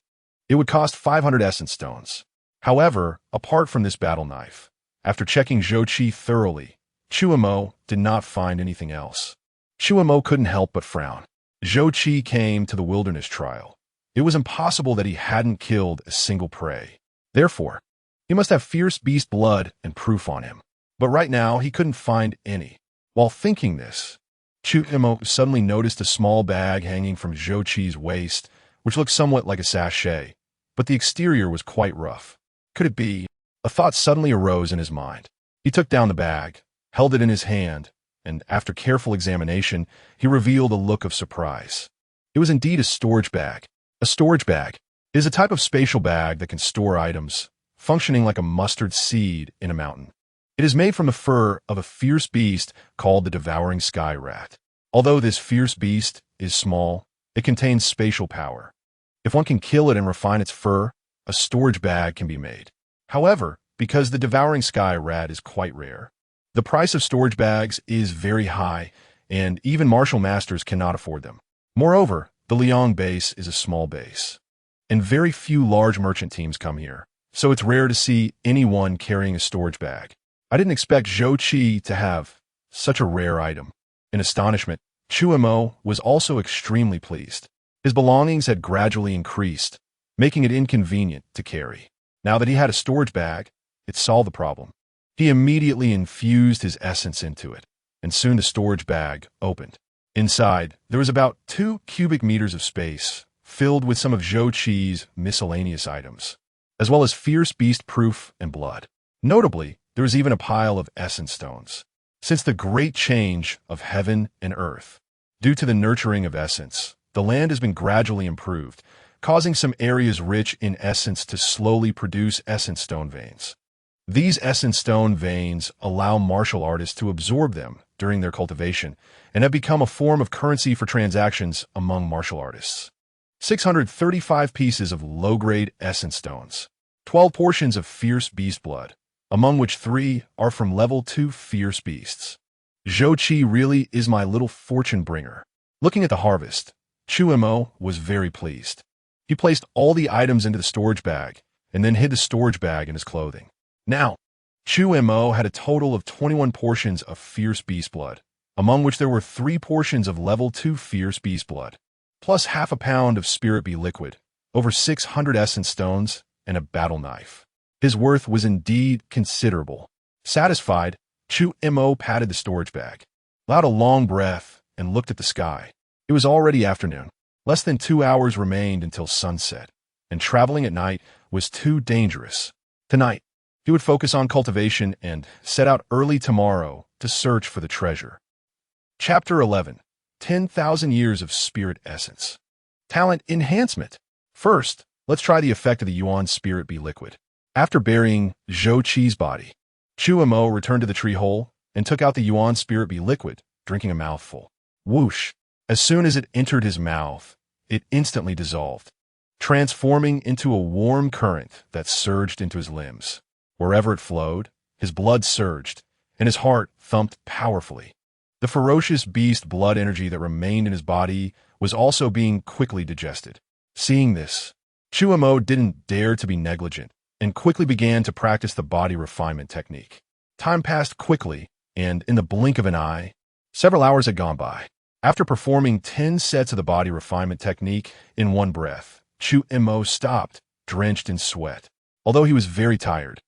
it would cost 500 essence stones. However, apart from this battle knife, after checking Zhou Qi thoroughly, Chu Mo did not find anything else. Chu Mo couldn't help but frown. Zhou Qi came to the wilderness trial. It was impossible that he hadn't killed a single prey. Therefore, he must have fierce beast blood and proof on him. But right now, he couldn't find any. While thinking this, Chu Mo suddenly noticed a small bag hanging from Zhou Qi's waist, which looked somewhat like a sachet, but the exterior was quite rough. Could it be? A thought suddenly arose in his mind. He took down the bag, held it in his hand, and after careful examination, he revealed a look of surprise. It was indeed a storage bag. A storage bag is a type of spatial bag that can store items, functioning like a mustard seed in a mountain. It is made from the fur of a fierce beast called the devouring sky rat. Although this fierce beast is small, it contains spatial power. If one can kill it and refine its fur, a storage bag can be made. However, because the devouring sky rat is quite rare, the price of storage bags is very high, and even martial masters cannot afford them. Moreover, the Liang base is a small base, and very few large merchant teams come here, so it's rare to see anyone carrying a storage bag. I didn't expect Zhou Qi to have such a rare item. In astonishment, Chu Mo was also extremely pleased. His belongings had gradually increased, making it inconvenient to carry. Now that he had a storage bag, it solved the problem. He immediately infused his essence into it, and soon the storage bag opened. Inside, there was about 2 cubic meters of space, filled with some of Zhou Qi's miscellaneous items, as well as fierce beast proof and blood. Notably, there was even a pile of essence stones. Since the great change of heaven and earth, due to the nurturing of essence, the land has been gradually improved, causing some areas rich in essence to slowly produce essence stone veins. These essence stone veins allow martial artists to absorb them during their cultivation and have become a form of currency for transactions among martial artists. 635 pieces of low-grade essence stones, 12 portions of fierce beast blood, among which 3 are from level 2 fierce beasts. Zhou Qi really is my little fortune bringer. Looking at the harvest, Chu Mo was very pleased. He placed all the items into the storage bag and then hid the storage bag in his clothing. Now, Chu Mo had a total of 21 portions of fierce beast blood, among which there were 3 portions of level 2 fierce beast blood, plus half a pound of spirit bee liquid, over 600 essence stones, and a battle knife. His worth was indeed considerable. Satisfied, Chu Mo patted the storage bag, allowed a long breath, and looked at the sky. It was already afternoon. Less than 2 hours remained until sunset, and traveling at night was too dangerous. Tonight, he would focus on cultivation and set out early tomorrow to search for the treasure. Chapter 11. 10,000 Years of Spirit Essence. Talent Enhancement. First, let's try the effect of the Yuan Spirit Bee Liquid. After burying Zhou Qi's body, Chu Mo returned to the tree hole and took out the Yuan spirit bee liquid, drinking a mouthful. Whoosh! As soon as it entered his mouth, it instantly dissolved, transforming into a warm current that surged into his limbs. Wherever it flowed, his blood surged, and his heart thumped powerfully. The ferocious beast blood energy that remained in his body was also being quickly digested. Seeing this, Chu Mo didn't dare to be negligent and quickly began to practice the body refinement technique. Time passed quickly, and in the blink of an eye, several hours had gone by. After performing 10 sets of the body refinement technique in one breath, Chu Mo stopped, drenched in sweat. Although he was very tired,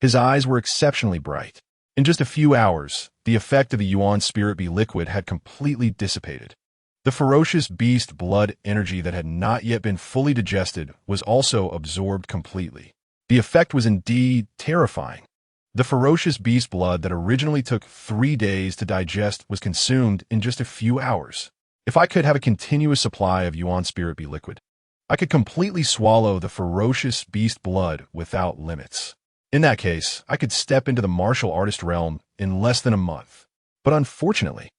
his eyes were exceptionally bright. In just a few hours, the effect of the Yuan spirit bee liquid had completely dissipated. The ferocious beast blood energy that had not yet been fully digested was also absorbed completely. The effect was indeed terrifying. The ferocious beast blood that originally took 3 days to digest was consumed in just a few hours. If I could have a continuous supply of Yuan spirit bee liquid, I could completely swallow the ferocious beast blood without limits. In that case, I could step into the martial artist realm in less than a month. But unfortunately,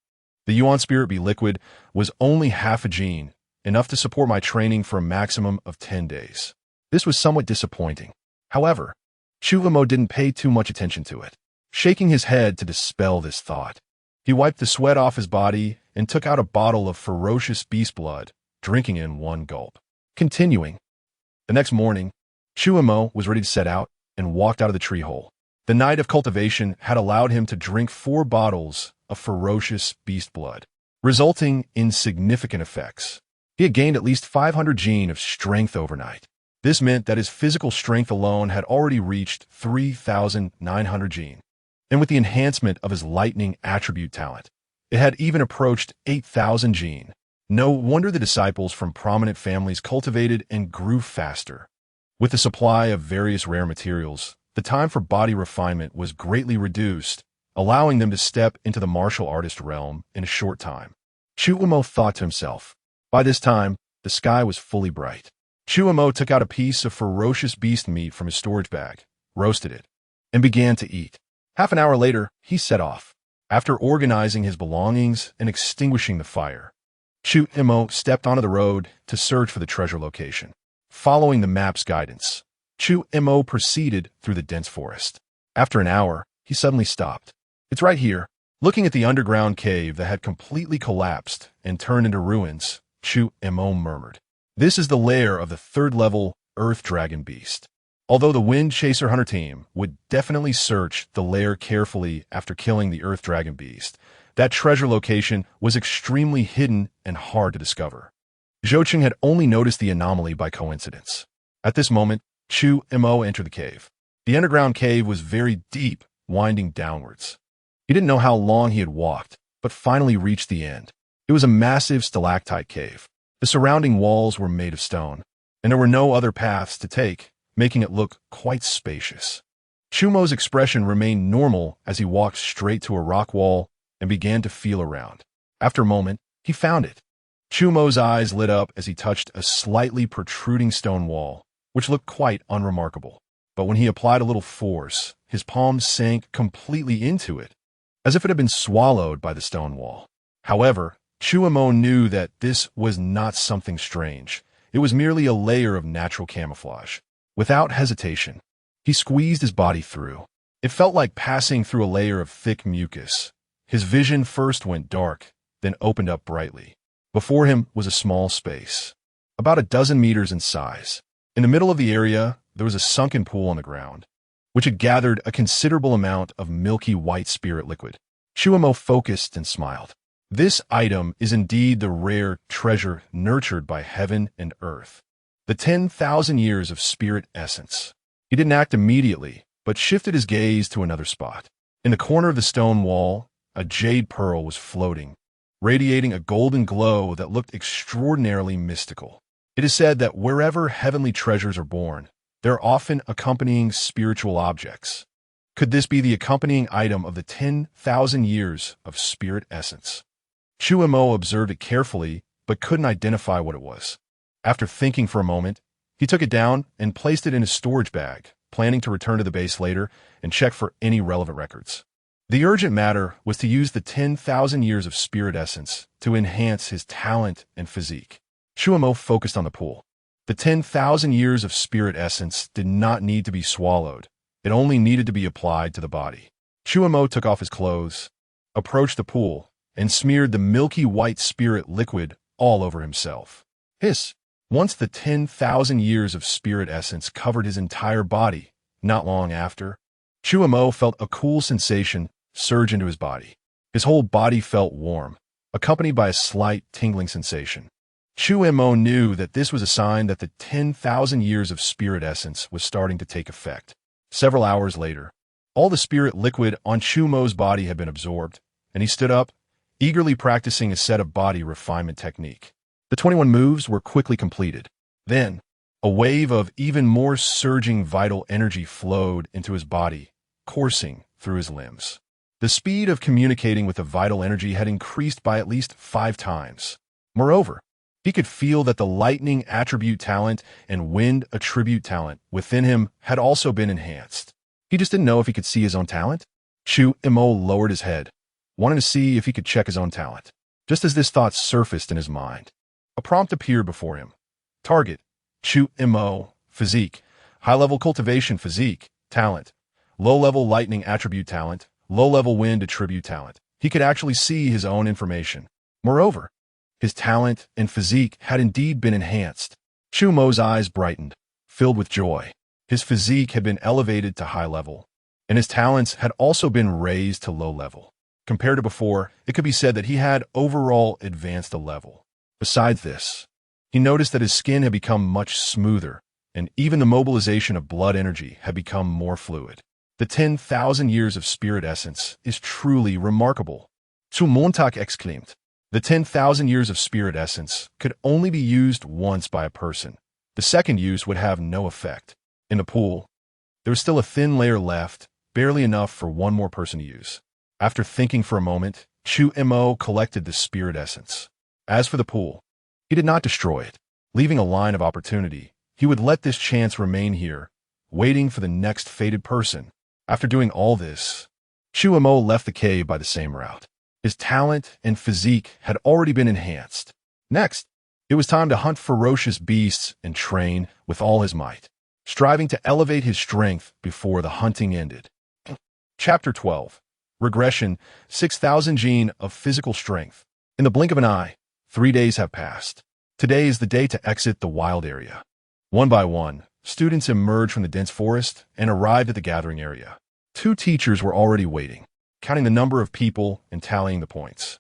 the Yuan spirit bee liquid was only half a gene, enough to support my training for a maximum of 10 days. This was somewhat disappointing. However, Chu Mo didn't pay too much attention to it, shaking his head to dispel this thought. He wiped the sweat off his body and took out a bottle of ferocious beast blood, drinking in one gulp. Continuing. The next morning, Chu Mo was ready to set out and walked out of the tree hole. The night of cultivation had allowed him to drink 4 bottles of ferocious beast blood, resulting in significant effects. He had gained at least 500 gene of strength overnight. This meant that his physical strength alone had already reached 3,900 gene, and with the enhancement of his lightning attribute talent, it had even approached 8,000 gene. No wonder the disciples from prominent families cultivated and grew faster. With the supply of various rare materials, the time for body refinement was greatly reduced, allowing them to step into the martial artist realm in a short time. Chu Mo thought to himself. By this time, the sky was fully bright. Chu Mo took out a piece of ferocious beast meat from his storage bag, roasted it, and began to eat. Half an hour later, he set off. After organizing his belongings and extinguishing the fire, Chu Mo stepped onto the road to search for the treasure location. Following the map's guidance, Chu Mo proceeded through the dense forest. After an hour, he suddenly stopped. It's right here. Looking at the underground cave that had completely collapsed and turned into ruins, Chu Mo murmured. This is the lair of the 3rd-level Earth Dragon Beast. Although the Wind Chaser Hunter team would definitely search the lair carefully after killing the Earth Dragon Beast, that treasure location was extremely hidden and hard to discover. Zhou had only noticed the anomaly by coincidence. At this moment, Chu Mo entered the cave. The underground cave was very deep, winding downwards. He didn't know how long he had walked, but finally reached the end. It was a massive stalactite cave. The surrounding walls were made of stone, and there were no other paths to take, making it look quite spacious. Chu Mo's expression remained normal as he walked straight to a rock wall and began to feel around. After a moment, he found it. Chu Mo's eyes lit up as he touched a slightly protruding stone wall, which looked quite unremarkable. But when he applied a little force, his palms sank completely into it, as if it had been swallowed by the stone wall. However, Chu Mo knew that this was not something strange. It was merely a layer of natural camouflage. Without hesitation, he squeezed his body through. It felt like passing through a layer of thick mucus. His vision first went dark, then opened up brightly. Before him was a small space, about a dozen meters in size. In the middle of the area, there was a sunken pool on the ground, which had gathered a considerable amount of milky white spirit liquid. Chu Mo focused and smiled. This item is indeed the rare treasure nurtured by heaven and earth. The 10,000 years of spirit essence. He didn't act immediately, but shifted his gaze to another spot. In the corner of the stone wall, a jade pearl was floating, radiating a golden glow that looked extraordinarily mystical. It is said that wherever heavenly treasures are born, there are often accompanying spiritual objects. Could this be the accompanying item of the 10,000 years of spirit essence? Chu Mo observed it carefully, but couldn't identify what it was. After thinking for a moment, he took it down and placed it in his storage bag, planning to return to the base later and check for any relevant records. The urgent matter was to use the 10,000 years of spirit essence to enhance his talent and physique. Chu Mo focused on the pool. The 10,000 years of spirit essence did not need to be swallowed. It only needed to be applied to the body. Chu Mo took off his clothes, approached the pool, and smeared the milky white spirit liquid all over himself. Once the 10,000 years of spirit essence covered his entire body, not long after, Chu Mo felt a cool sensation surge into his body. His whole body felt warm, accompanied by a slight tingling sensation. Chu Mo knew that this was a sign that the 10,000 years of spirit essence was starting to take effect. Several hours later, all the spirit liquid on Chu Mo's body had been absorbed, and he stood up, eagerly practicing a set of body refinement technique. The 21 moves were quickly completed. Then, a wave of even more surging vital energy flowed into his body, coursing through his limbs. The speed of communicating with the vital energy had increased by at least 5 times. Moreover, he could feel that the lightning attribute talent and wind attribute talent within him had also been enhanced. He just didn't know if he could see his own talent. Chu Mo lowered his head, wanting to see if he could check his own talent. Just as this thought surfaced in his mind, a prompt appeared before him. Target: Chu Mo, physique, high-level cultivation physique, talent, low-level lightning attribute talent, low-level wind attribute talent. He could actually see his own information. Moreover, his talent and physique had indeed been enhanced. Chu Mo's eyes brightened, filled with joy. His physique had been elevated to high level, and his talents had also been raised to low level. Compared to before, it could be said that he had overall advanced a level. Besides this, he noticed that his skin had become much smoother, and even the mobilization of blood energy had become more fluid. The 10,000 years of spirit essence is truly remarkable. Chu Montak exclaimed. The 10,000 years of spirit essence could only be used once by a person. The second use would have no effect. In the pool, there was still a thin layer left, barely enough for one more person to use. After thinking for a moment, Chu Mo collected the spirit essence. As for the pool, he did not destroy it, leaving a line of opportunity. He would let this chance remain here, waiting for the next fated person. After doing all this, Chu Mo left the cave by the same route. His talent and physique had already been enhanced. Next, it was time to hunt ferocious beasts and train with all his might, striving to elevate his strength before the hunting ended. Chapter 12. Regression, 6,000 gene of physical strength. In the blink of an eye, 3 days have passed. Today is the day to exit the wild area. One by one, students emerged from the dense forest and arrived at the gathering area. 2 teachers were already waiting, counting the number of people and tallying the points.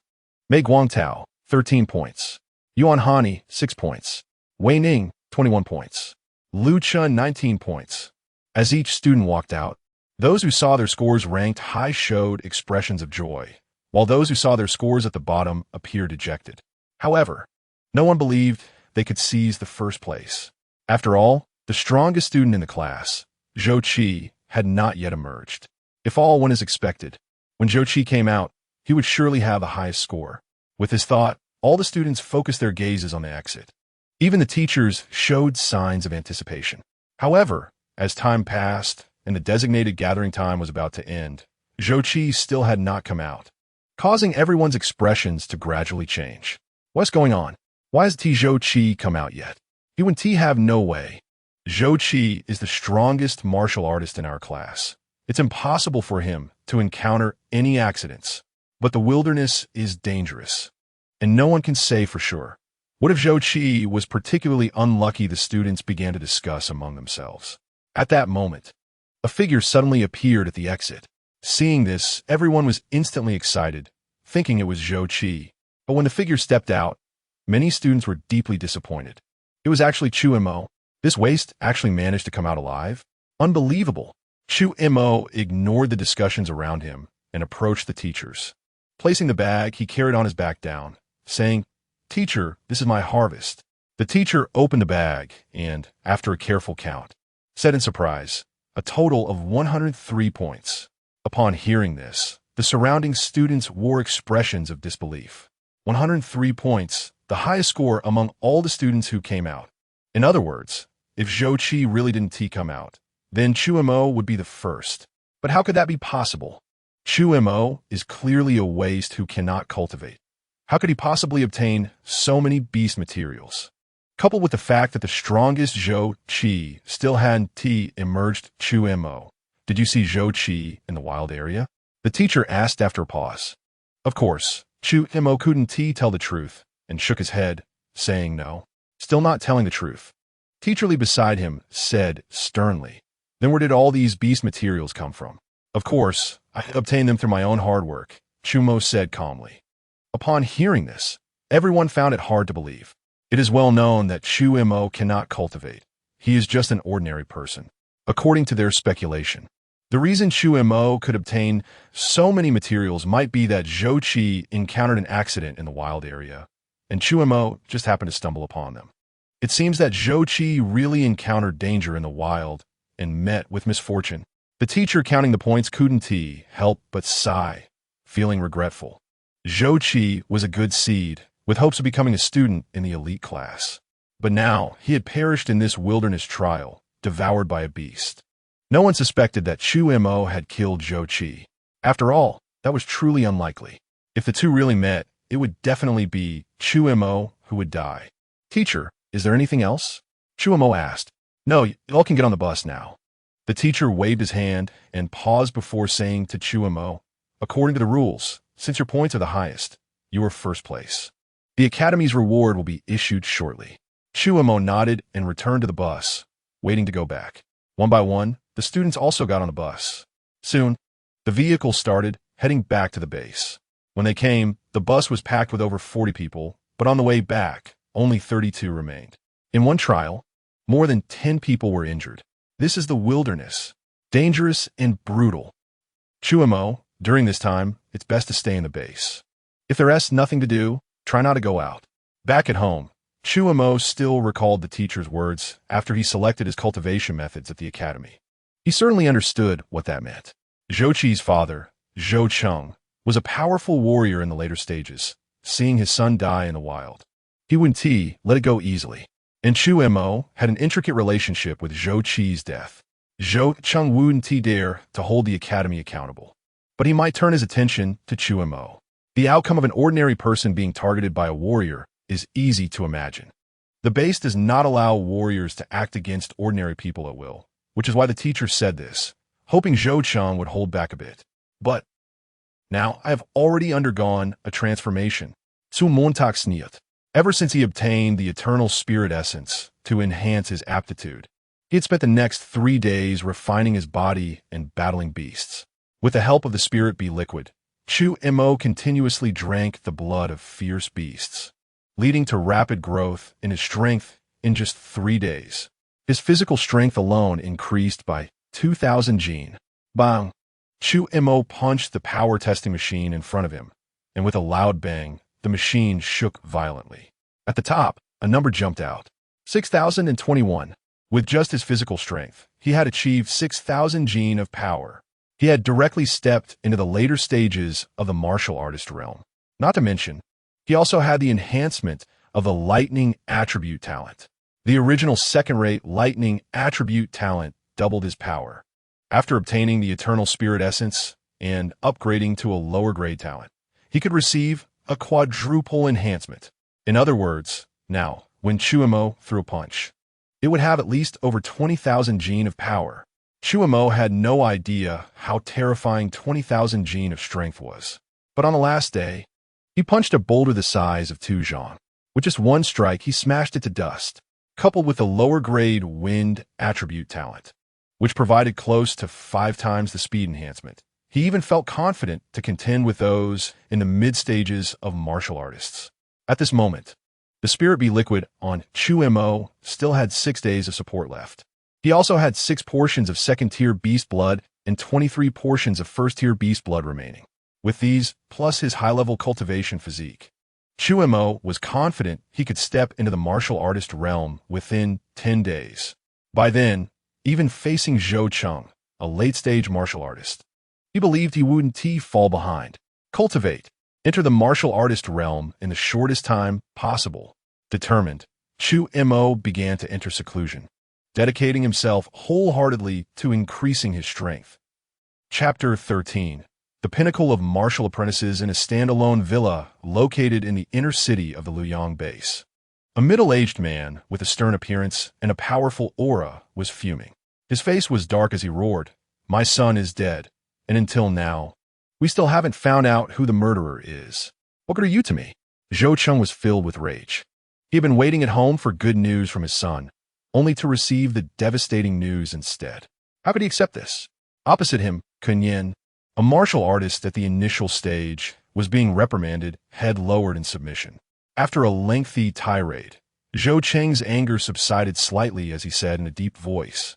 Mei Guangtao, 13 points. Yuan Hani, 6 points. Wei Ning, 21 points. Lu Chun, 19 points. As each student walked out, those who saw their scores ranked high showed expressions of joy, while those who saw their scores at the bottom appeared dejected. However, no one believed they could seize the first place. After all, the strongest student in the class, Zhou Qi, had not yet emerged. If all went as expected, when Zhou Qi came out, he would surely have the highest score. With this thought, all the students focused their gazes on the exit. Even the teachers showed signs of anticipation. However, as time passed and the designated gathering time was about to end, Zhou Qi still had not come out, causing everyone's expressions to gradually change. What's going on? Why has Zhou Qi come out yet? He wouldn't have no way. Zhou Qi is the strongest martial artist in our class. It's impossible for him to encounter any accidents, but the wilderness is dangerous, and no one can say for sure. What if Zhou Qi was particularly unlucky? The students began to discuss among themselves. At that moment, a figure suddenly appeared at the exit. Seeing this, everyone was instantly excited, thinking it was Zhou Qi. But when the figure stepped out, many students were deeply disappointed. It was actually Chu Mo. This waste actually managed to come out alive? Unbelievable. Chu Mo ignored the discussions around him and approached the teachers. Placing the bag, he carried on his back down, saying, "Teacher, this is my harvest." The teacher opened the bag and, after a careful count, said in surprise, a total of 103 points. Upon hearing this, the surrounding students wore expressions of disbelief. 103 points, the highest score among all the students who came out. In other words, if Zhou Qi really didn't come out, then Chu Mo would be the first. But how could that be possible? Chu Mo is clearly a waste who cannot cultivate. How could he possibly obtain so many beast materials? Coupled with the fact that the strongest Zhou Qi still hadn't emerged. Chu Mo, did you see Zhou Qi in the wild area? The teacher asked after a pause. Of course, Chu Mo couldn't tell the truth, and shook his head, saying no. Still not telling the truth. Teacher Li beside him said sternly, then where did all these beast materials come from? Of course, I obtained them through my own hard work, Chu Mo said calmly. Upon hearing this, everyone found it hard to believe. It is well known that Chu Mo cannot cultivate. He is just an ordinary person. According to their speculation, the reason Chu Mo could obtain so many materials might be that Zhou Qi encountered an accident in the wild area, and Chu Mo just happened to stumble upon them. It seems that Zhou Qi really encountered danger in the wild and met with misfortune. The teacher counting the points couldn't help but sigh, feeling regretful. Zhou Qi was a good seed, with hopes of becoming a student in the elite class. But now he had perished in this wilderness trial, devoured by a beast. No one suspected that Chu Mo had killed Zhou Qi. After all, that was truly unlikely. If the two really met, it would definitely be Chu Mo who would die. Teacher, is there anything else? Chu Mo asked. No, y'all can get on the bus now. The teacher waved his hand and paused before saying to Chu Mo, according to the rules, since your points are the highest, you are first place. The Academy's reward will be issued shortly. Chu Mo nodded and returned to the bus, waiting to go back. One by one, the students also got on the bus. Soon, the vehicle started, heading back to the base. When they came, the bus was packed with over 40 people, but on the way back, only 32 remained. In one trial, more than 10 people were injured. This is the wilderness, dangerous and brutal. Chu Mo, during this time, it's best to stay in the base. If there's nothing to do, try not to go out. Back at home, Chu Mo still recalled the teacher's words after he selected his cultivation methods at the academy. He certainly understood what that meant. Zhou Qi's father, Zhou Cheng, was a powerful warrior in the later stages, seeing his son die in the wild. He wouldn't let it go easily. And Chu Mo had an intricate relationship with Zhou Qi's death. Zhou Cheng wouldn't dare to hold the academy accountable. But he might turn his attention to Chu Mo. The outcome of an ordinary person being targeted by a warrior is easy to imagine. The base does not allow warriors to act against ordinary people at will, which is why the teacher said this, hoping Zhou Cheng would hold back a bit. But now I have already undergone a transformation. Zu Montagsniet. Ever since he obtained the eternal spirit essence to enhance his aptitude, he had spent the next 3 days refining his body and battling beasts. With the help of the spirit be liquid, Chu Mo continuously drank the blood of fierce beasts, leading to rapid growth in his strength in just 3 days. His physical strength alone increased by 2,000 gene. Bang! Chu Mo punched the power testing machine in front of him, and with a loud bang, the machine shook violently. At the top, a number jumped out. 6,021. With just his physical strength, he had achieved 6,000 gene of power. He had directly stepped into the later stages of the martial artist realm. Not to mention, he also had the enhancement of the lightning attribute talent. The original second-rate lightning attribute talent doubled his power. After obtaining the eternal spirit essence and upgrading to a lower grade talent, he could receive a quadruple enhancement. In other words, now, when Chu Mo threw a punch, it would have at least over 20,000 gene of power. Chu Mo had no idea how terrifying 20,000 gene of strength was. But on the last day, he punched a boulder the size of 2 zhang. With just one strike, he smashed it to dust, coupled with the lower grade wind attribute talent, which provided close to 5 times the speed enhancement. He even felt confident to contend with those in the mid-stages of martial artists. At this moment, the spirit be liquid on Chu Mo still had 6 days of support left. He also had 6 portions of second-tier beast blood and 23 portions of first-tier beast blood remaining. With these, plus his high-level cultivation physique, Chu Mo was confident he could step into the martial artist realm within 10 days. By then, even facing Zhou Cheng, a late-stage martial artist, he believed he wouldn't fall behind. Cultivate. Enter the martial artist realm in the shortest time possible. Determined, Chu Mo began to enter seclusion. dedicating himself wholeheartedly to increasing his strength. Chapter 13. The pinnacle of martial apprentices in a standalone villa located in the inner city of the Luoyang base. A middle-aged man with a stern appearance and a powerful aura was fuming. His face was dark as he roared, "My son is dead, and until now, we still haven't found out who the murderer is. What good are you to me?" Zhou Cheng was filled with rage. He had been waiting at home for good news from his son, only to receive the devastating news instead. How could he accept this? Opposite him, Kun Yin, a martial artist at the initial stage, was being reprimanded, head lowered in submission. After a lengthy tirade, Zhou Cheng's anger subsided slightly as he said in a deep voice,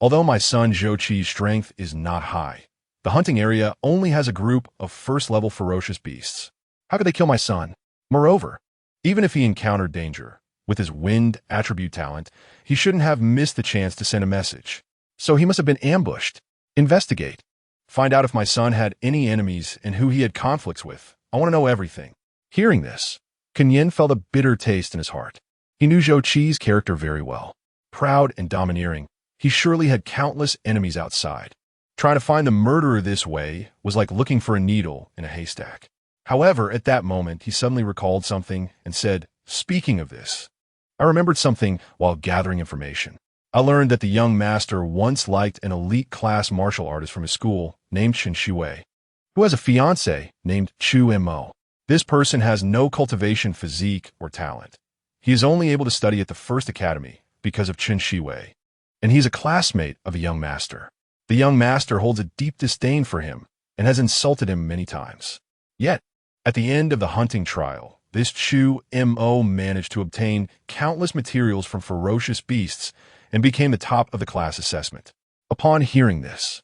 "Although my son Zhou Qi's strength is not high, the hunting area only has a group of first-level ferocious beasts. How could they kill my son? Moreover, even if he encountered danger, with his wind attribute talent, he shouldn't have missed the chance to send a message. So he must have been ambushed. Investigate. Find out if my son had any enemies and who he had conflicts with. I want to know everything." Hearing this, Kun Yin felt a bitter taste in his heart. He knew Zhou Qi's character very well. Proud and domineering, he surely had countless enemies outside. Trying to find the murderer this way was like looking for a needle in a haystack. However, at that moment, he suddenly recalled something and said, "Speaking of this, I remembered something while gathering information. I learned that the young master once liked an elite-class martial artist from his school named Chen Shiwei, who has a fiancé named Chu Mo. This person has no cultivation physique or talent. He is only able to study at the first academy because of Chen Shiwei, and he's a classmate of a young master. The young master holds a deep disdain for him and has insulted him many times. Yet, at the end of the hunting trial, this Chu Mo managed to obtain countless materials from ferocious beasts and became the top of the class assessment." Upon hearing this,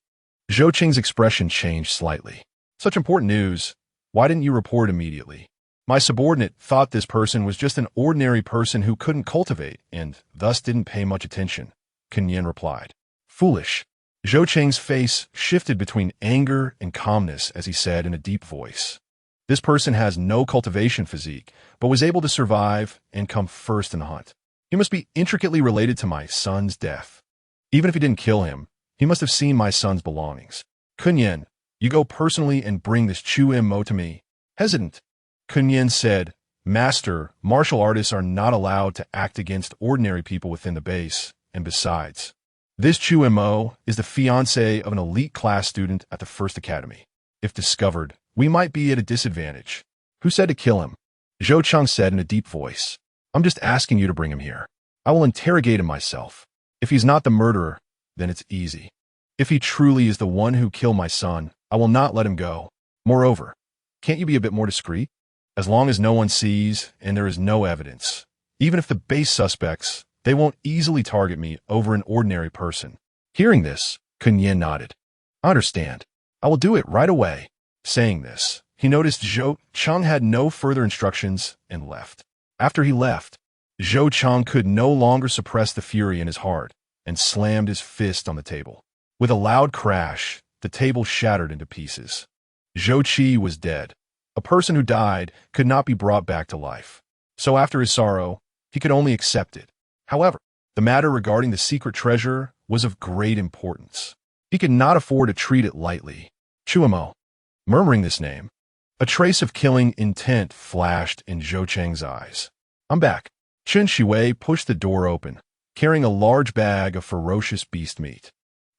Zhou Cheng's expression changed slightly. "Such important news. Why didn't you report immediately? My subordinate thought this person was just an ordinary person who couldn't cultivate and thus didn't pay much attention," Kun Yin replied. "Foolish." Zhou Cheng's face shifted between anger and calmness as he said in a deep voice, "This person has no cultivation physique, but was able to survive and come first in the hunt. He must be intricately related to my son's death. Even if he didn't kill him, he must have seen my son's belongings. Kun Yin, you go personally and bring this Chu Mo to me." Hesitant, Kun Yin said, "Master, martial artists are not allowed to act against ordinary people within the base, and besides, this Chu Mo is the fiancé of an elite class student at the First Academy. If discovered, we might be at a disadvantage." "Who said to kill him?" Zhou Cheng said in a deep voice. "I'm just asking you to bring him here. I will interrogate him myself. If he's not the murderer, then it's easy. If he truly is the one who killed my son, I will not let him go. Moreover, can't you be a bit more discreet? As long as no one sees and there is no evidence, even if the base suspects, they won't easily target me over an ordinary person." Hearing this, Kun Yin nodded. "I understand. I will do it right away." Saying this, he noticed Zhou Cheng had no further instructions and left. After he left, Zhou Cheng could no longer suppress the fury in his heart and slammed his fist on the table. With a loud crash, the table shattered into pieces. Zhou Qi was dead. A person who died could not be brought back to life. So after his sorrow, he could only accept it. However, the matter regarding the secret treasure was of great importance. He could not afford to treat it lightly. Chu Mo. Murmuring this name, a trace of killing intent flashed in Zhou Cheng's eyes. "I'm back." Chen Shiwei pushed the door open, carrying a large bag of ferocious beast meat.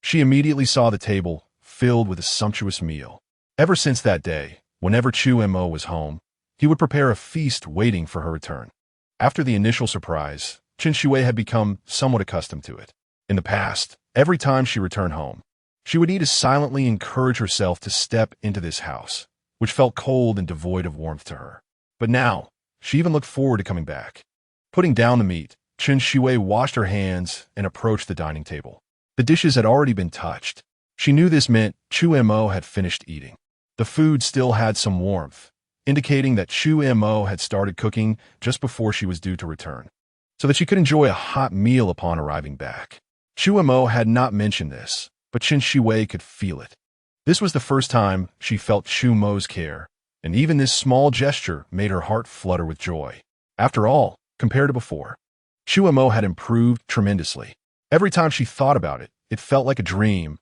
She immediately saw the table filled with a sumptuous meal. Ever since that day, whenever Chu Mo was home, he would prepare a feast waiting for her return. After the initial surprise, Chen Shiwei had become somewhat accustomed to it. In the past, every time she returned home, she would need to silently encourage herself to step into this house, which felt cold and devoid of warmth to her. But now, she even looked forward to coming back. Putting down the meat, Chen Shiwei washed her hands and approached the dining table. The dishes had already been touched. She knew this meant Chu Mo had finished eating. The food still had some warmth, indicating that Chu Mo had started cooking just before she was due to return, so that she could enjoy a hot meal upon arriving back. Chu Mo had not mentioned this, but Chen Shiwei could feel it. This was the first time she felt Chu Mo's care, and even this small gesture made her heart flutter with joy. After all, compared to before, Chu Mo had improved tremendously. Every time she thought about it, it felt like a dream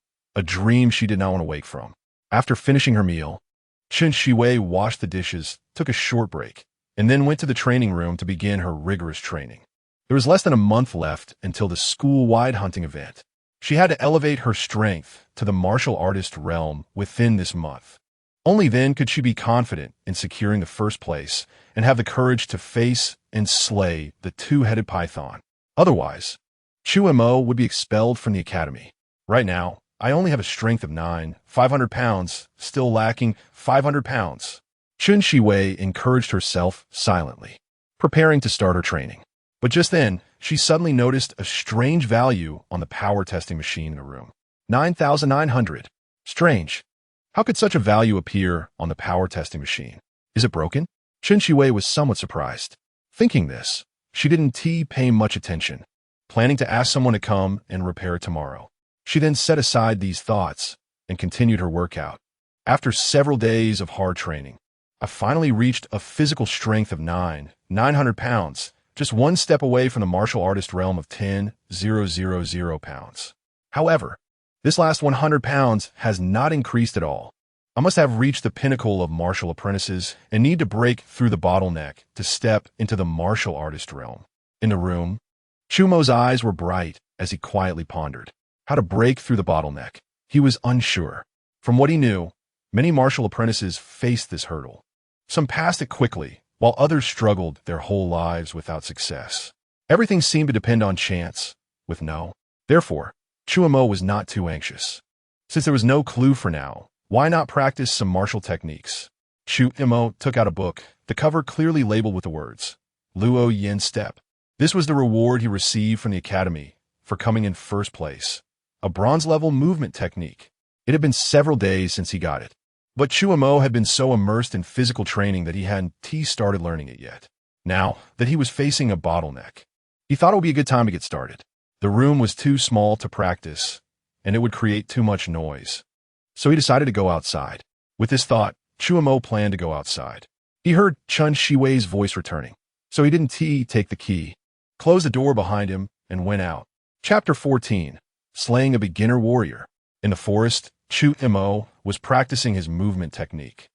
she did not want to wake from. After finishing her meal, Chen Shiwei washed the dishes, took a short break, and then went to the training room to begin her rigorous training. There was less than a month left until the school-wide hunting event. She had to elevate her strength to the martial artist realm within this month. Only then could she be confident in securing the first place and have the courage to face and slay the two-headed python. Otherwise, Chu Mo would be expelled from the academy. Right now, I only have a strength of 9, 500 pounds, still lacking 500 pounds. Chen Shiwei encouraged herself silently, preparing to start her training. But just then, she suddenly noticed a strange value on the power testing machine in the room. 9,900. Strange. How could such a value appear on the power testing machine? Is it broken? Chen Shiwei was somewhat surprised. Thinking this, she didn't pay much attention, planning to ask someone to come and repair it tomorrow. She then set aside these thoughts and continued her workout. After several days of hard training, I finally reached a physical strength of 900 pounds, just one step away from the martial artist realm of 10,000 pounds. However, this last 100 pounds has not increased at all. I must have reached the pinnacle of martial apprentices and need to break through the bottleneck to step into the martial artist realm. In the room, Chu Mo's eyes were bright as he quietly pondered how to break through the bottleneck. He was unsure. From what he knew, many martial apprentices faced this hurdle. Some passed it quickly, while others struggled their whole lives without success. Everything seemed to depend on chance, with no. Therefore, Chu Mo was not too anxious. Since there was no clue for now, why not practice some martial techniques? Chu Mo took out a book, the cover clearly labeled with the words, Luo Yin Step. This was the reward he received from the academy for coming in first place. A bronze-level movement technique. It had been several days since he got it. But Chu Mo had been so immersed in physical training that he hadn't started learning it yet. Now that he was facing a bottleneck, he thought it would be a good time to get started. The room was too small to practice, and it would create too much noise. So he decided to go outside. With this thought, Chu Mo planned to go outside. He heard Chen Shiwei's voice returning, so he didn't take the key, closed the door behind him, and went out. Chapter 14. Slaying a Beginner Warrior. In the forest, Chu Mo was practicing his movement technique.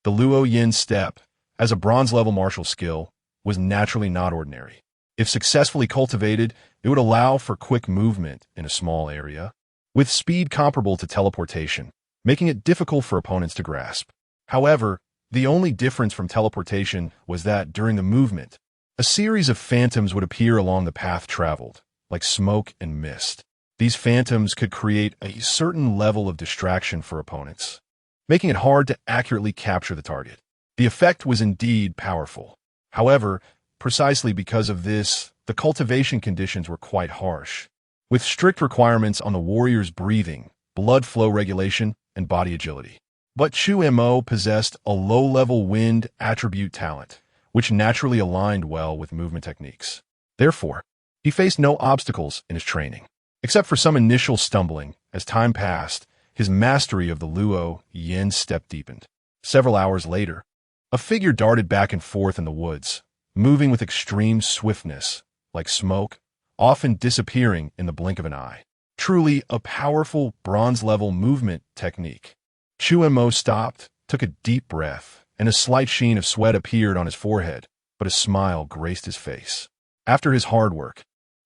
The Luo Yin Step, as a bronze-level martial skill, was naturally not ordinary. If successfully cultivated, it would allow for quick movement in a small area, with speed comparable to teleportation, making it difficult for opponents to grasp. However, the only difference from teleportation was that during the movement, a series of phantoms would appear along the path traveled, like smoke and mist. These phantoms could create a certain level of distraction for opponents, making it hard to accurately capture the target. The effect was indeed powerful. However, precisely because of this, the cultivation conditions were quite harsh, with strict requirements on the warrior's breathing, blood flow regulation, and body agility. But Chu Mo possessed a low-level wind attribute talent, which naturally aligned well with movement techniques. Therefore, he faced no obstacles in his training. Except for some initial stumbling, as time passed, his mastery of the Luo Yin Step deepened. Several hours later, a figure darted back and forth in the woods, moving with extreme swiftness, like smoke, often disappearing in the blink of an eye. Truly a powerful bronze-level movement technique. Chu Mo stopped, took a deep breath, and a slight sheen of sweat appeared on his forehead, but a smile graced his face. After his hard work,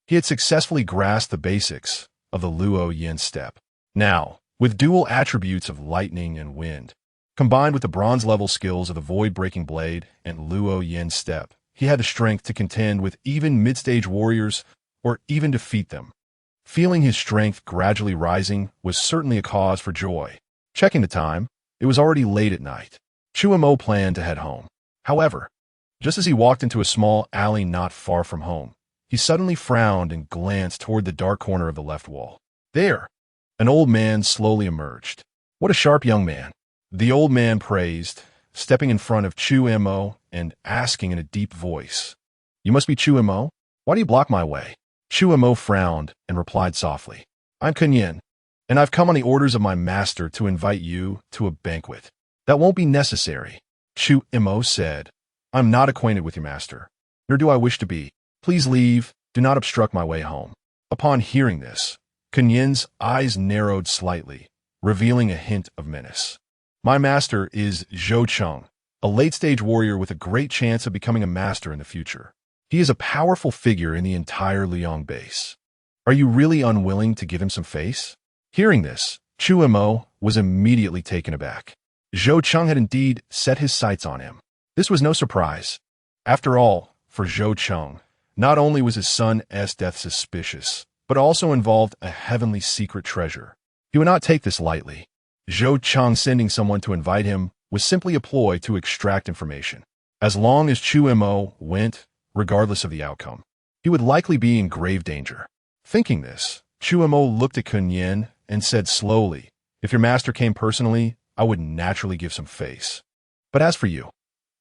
he had successfully grasped the basics of the Luo Yin Step. Now, with dual attributes of lightning and wind, combined with the bronze-level skills of the Void-Breaking Blade and Luo Yin Step, he had the strength to contend with even mid-stage warriors or even defeat them. Feeling his strength gradually rising was certainly a cause for joy. Checking the time, it was already late at night. Chu Mo planned to head home. However, just as he walked into a small alley not far from home, he suddenly frowned and glanced toward the dark corner of the left wall. There, an old man slowly emerged. What a sharp young man, the old man praised, stepping in front of Chu Mo and asking in a deep voice, "You must be Chu Mo? Why do you block my way?" Chu Mo frowned and replied softly, "I'm Kun Yin, and I've come on the orders of my master to invite you to a banquet." "That won't be necessary," Chu Mo said. "I'm not acquainted with your master, nor do I wish to be. Please leave. Do not obstruct my way home." Upon hearing this, Kunyin's eyes narrowed slightly, revealing a hint of menace. My master is Zhou Cheng, a late-stage warrior with a great chance of becoming a master in the future. He is a powerful figure in the entire Liang base. Are you really unwilling to give him some face? Hearing this, Chu Mo was immediately taken aback. Zhou Cheng had indeed set his sights on him. This was no surprise. After all, for Zhou Cheng, not only was his son's death suspicious, but also involved a heavenly secret treasure. He would not take this lightly. Zhou Cheng sending someone to invite him was simply a ploy to extract information. As long as Chu Mo went, regardless of the outcome, he would likely be in grave danger. Thinking this, Chu Mo looked at Kunyin and said slowly, "If your master came personally, I would naturally give some face. But as for you,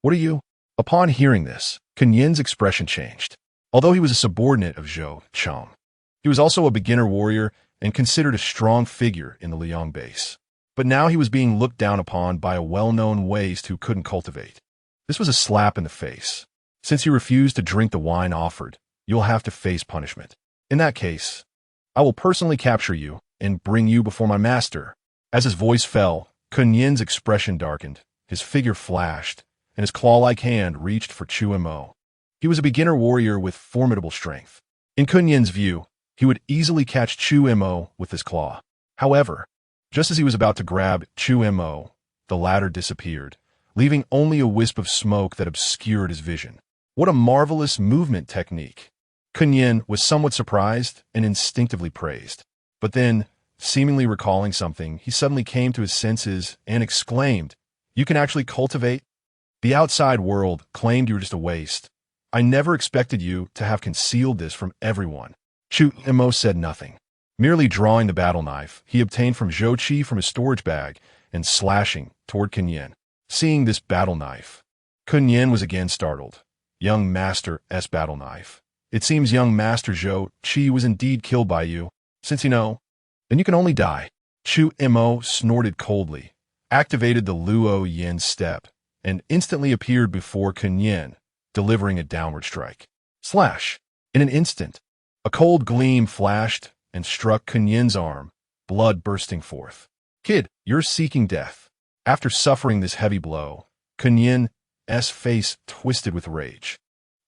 what are you?" Upon hearing this, Kunyin's expression changed. Although he was a subordinate of Zhou Cheng, he was also a beginner warrior and considered a strong figure in the Liang base. But now he was being looked down upon by a well-known waste who couldn't cultivate. This was a slap in the face. Since you refused to drink the wine offered, you'll have to face punishment. In that case, I will personally capture you and bring you before my master. As his voice fell, Kunyin's expression darkened, his figure flashed, and his claw-like hand reached for Chu Mo. He was a beginner warrior with formidable strength. In Kunyin's view, he would easily catch Chu Mo with his claw. However, just as he was about to grab Chu Mo, the latter disappeared, leaving only a wisp of smoke that obscured his vision. What a marvelous movement technique! Kunyin was somewhat surprised and instinctively praised. But then, seemingly recalling something, he suddenly came to his senses and exclaimed, "You can actually cultivate? The outside world claimed you were just a waste. I never expected you to have concealed this from everyone." Chu Mo said nothing. Merely drawing the battle knife he obtained from Zhou Qi from his storage bag and slashing toward Kunyin. Seeing this battle knife, Kunyin was again startled. "Young Master's battle knife. It seems young Master Zhou Qi was indeed killed by you. Since you know, then you can only die." Chu Mo snorted coldly, activated the Luo Yin step, and instantly appeared before Kunyin, delivering a downward strike. Slash! In an instant, a cold gleam flashed and struck Kunyin's arm, blood bursting forth. "Kid, you're seeking death." After suffering this heavy blow, Kunyin's face twisted with rage.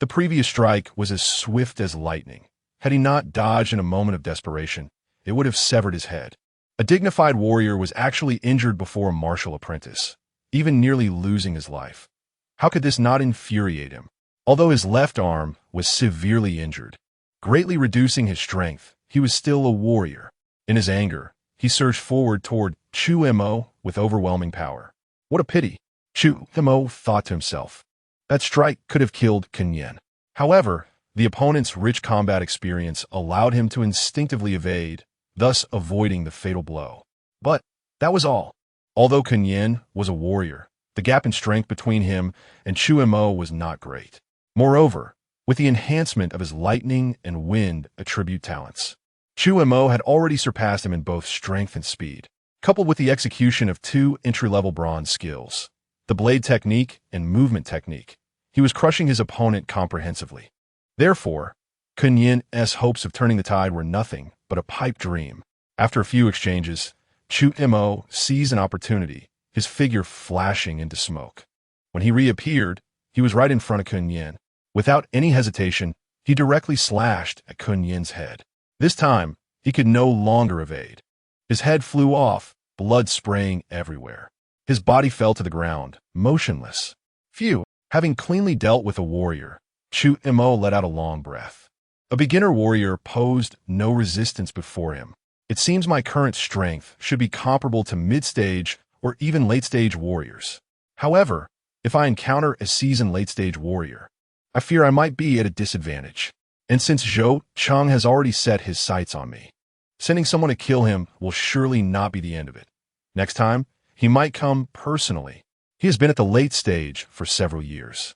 The previous strike was as swift as lightning. Had he not dodged in a moment of desperation, it would have severed his head. A dignified warrior was actually injured before a martial apprentice, even nearly losing his life. How could this not infuriate him? Although his left arm was severely injured, greatly reducing his strength, he was still a warrior. In his anger, he surged forward toward Chu Mo with overwhelming power. What a pity, Chu Mo thought to himself. That strike could have killed Kunyin. However, the opponent's rich combat experience allowed him to instinctively evade, thus avoiding the fatal blow. But that was all. Although Kunyin was a warrior, the gap in strength between him and Chu Mo was not great. Moreover, with the enhancement of his lightning and wind attribute talents, Chu Mo had already surpassed him in both strength and speed. Coupled with the execution of two entry-level bronze skills, the blade technique and movement technique, he was crushing his opponent comprehensively. Therefore, Kunyin's hopes of turning the tide were nothing but a pipe dream. After a few exchanges, Chu Mo seized an opportunity, his figure flashing into smoke. When he reappeared, he was right in front of Kunyin. Without any hesitation, he directly slashed at Kunyin's head. This time, he could no longer evade. His head flew off, blood spraying everywhere. His body fell to the ground, motionless. Phew! Having cleanly dealt with a warrior, Chu Mo let out a long breath. A beginner warrior posed no resistance before him. It seems my current strength should be comparable to mid-stage or even late-stage warriors. However, if I encounter a seasoned late-stage warrior, I fear I might be at a disadvantage. And since Zhou Cheng has already set his sights on me, sending someone to kill him will surely not be the end of it. Next time, he might come personally. He has been at the late stage for several years.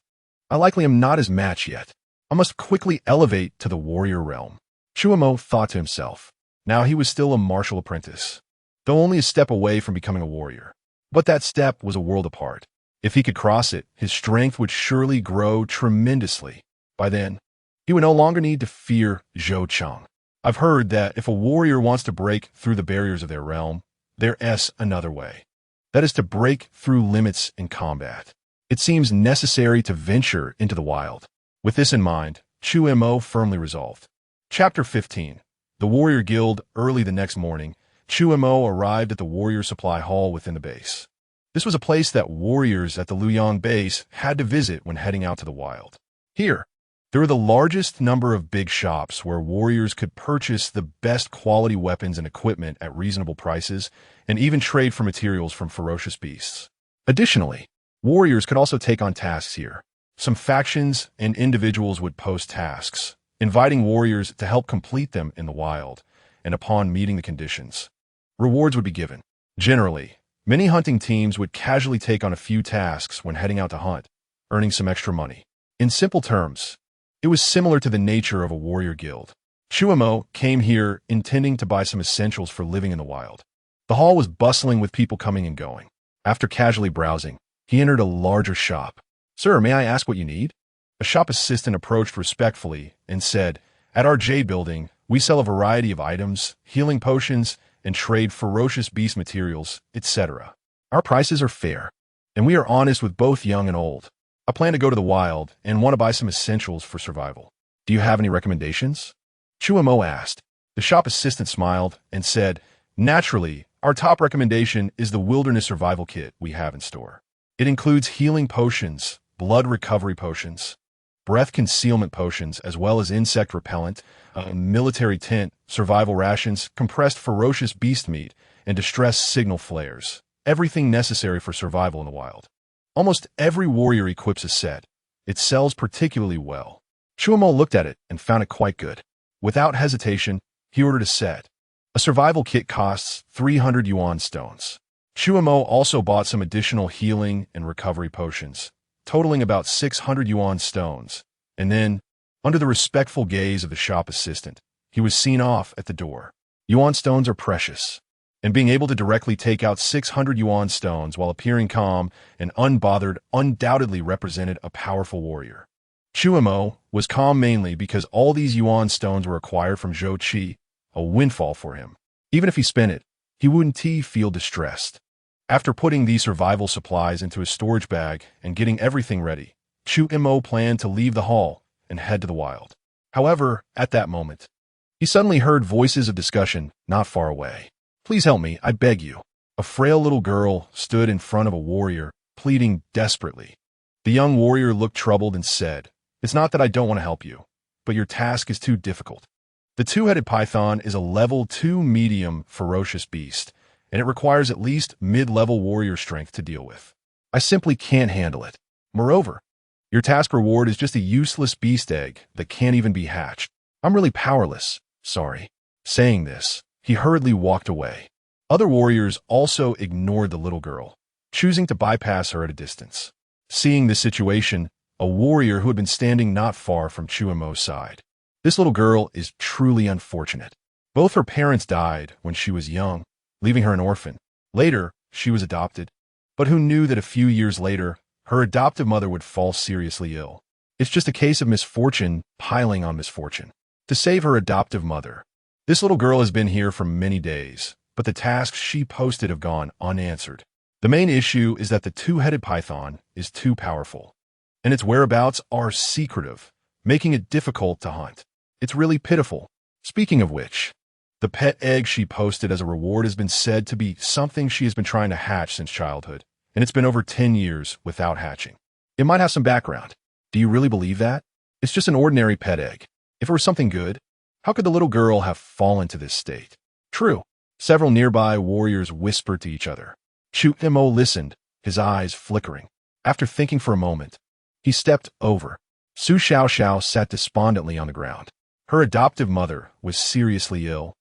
I likely am not his match yet. I must quickly elevate to the warrior realm. Chu Mo thought to himself. Now he was still a martial apprentice, though only a step away from becoming a warrior. But that step was a world apart. If he could cross it, his strength would surely grow tremendously. By then, he would no longer need to fear Zhou Cheng. I've heard that if a warrior wants to break through the barriers of their realm, there's another way. That is to break through limits in combat. It seems necessary to venture into the wild. With this in mind, Chu Mo firmly resolved. Chapter 15. The Warrior Guild. Early the next morning, Chu Mo arrived at the warrior supply hall within the base. This was a place that warriors at the Luoyang base had to visit when heading out to the wild. Here, there were the largest number of big shops where warriors could purchase the best quality weapons and equipment at reasonable prices and even trade for materials from ferocious beasts. Additionally, warriors could also take on tasks here. Some factions and individuals would post tasks, inviting warriors to help complete them in the wild, and upon meeting the conditions, rewards would be given. Generally, many hunting teams would casually take on a few tasks when heading out to hunt, earning some extra money. In simple terms, it was similar to the nature of a warrior guild. Chu Mo came here intending to buy some essentials for living in the wild. The hall was bustling with people coming and going. After casually browsing, he entered a larger shop. "Sir, may I ask what you need?" A shop assistant approached respectfully and said, "At our Jade building, we sell a variety of items, healing potions, and trade ferocious beast materials, etc. Our prices are fair, and we are honest with both young and old. I plan to go to the wild and want to buy some essentials for survival. Do you have any recommendations?" Chu Mo asked. The shop assistant smiled and said, "Naturally, our top recommendation is the wilderness survival kit we have in store. It includes healing potions, blood recovery potions, breath concealment potions, as well as insect repellent, a military tent, survival rations, compressed ferocious beast meat, and distress signal flares. Everything necessary for survival in the wild. Almost every warrior equips a set. It sells particularly well." Chu Mo looked at it and found it quite good. Without hesitation, he ordered a set. A survival kit costs 300 yuan stones. Chu Mo also bought some additional healing and recovery potions, totaling about 600 yuan stones, and then, under the respectful gaze of the shop assistant, he was seen off at the door. Yuan stones are precious, and being able to directly take out 600 yuan stones while appearing calm and unbothered undoubtedly represented a powerful warrior. Chu Mo was calm mainly because all these yuan stones were acquired from Zhou Qi, a windfall for him. Even if he spent it, he wouldn't feel distressed. After putting these survival supplies into his storage bag and getting everything ready, Chu Mo planned to leave the hall and head to the wild. However, at that moment, he suddenly heard voices of discussion not far away. "Please help me, I beg you." A frail little girl stood in front of a warrior, pleading desperately. The young warrior looked troubled and said, "It's not that I don't want to help you, but your task is too difficult. The two-headed python is a level 2 medium ferocious beast, and it requires at least mid-level warrior strength to deal with. I simply can't handle it. Moreover, your task reward is just a useless beast egg that can't even be hatched. I'm really powerless, sorry." Saying this, he hurriedly walked away. Other warriors also ignored the little girl, choosing to bypass her at a distance. Seeing this situation, a warrior who had been standing not far from Chu Mo's side. "This little girl is truly unfortunate. Both her parents died when she was young, leaving her an orphan. Later, she was adopted. But who knew that a few years later, her adoptive mother would fall seriously ill? It's just a case of misfortune piling on misfortune. To save her adoptive mother, this little girl has been here for many days, but the tasks she posted have gone unanswered. The main issue is that the two-headed python is too powerful, and its whereabouts are secretive, making it difficult to hunt. It's really pitiful. Speaking of which, the pet egg she posted as a reward has been said to be something she has been trying to hatch since childhood, and it's been over 10 years without hatching. It might have some background. Do you really believe that? It's just an ordinary pet egg. If it were something good, how could the little girl have fallen to this state?" True. Several nearby warriors whispered to each other. Chu Mo listened, his eyes flickering. After thinking for a moment, he stepped over. Su Xiao sat despondently on the ground. Her adoptive mother was seriously ill,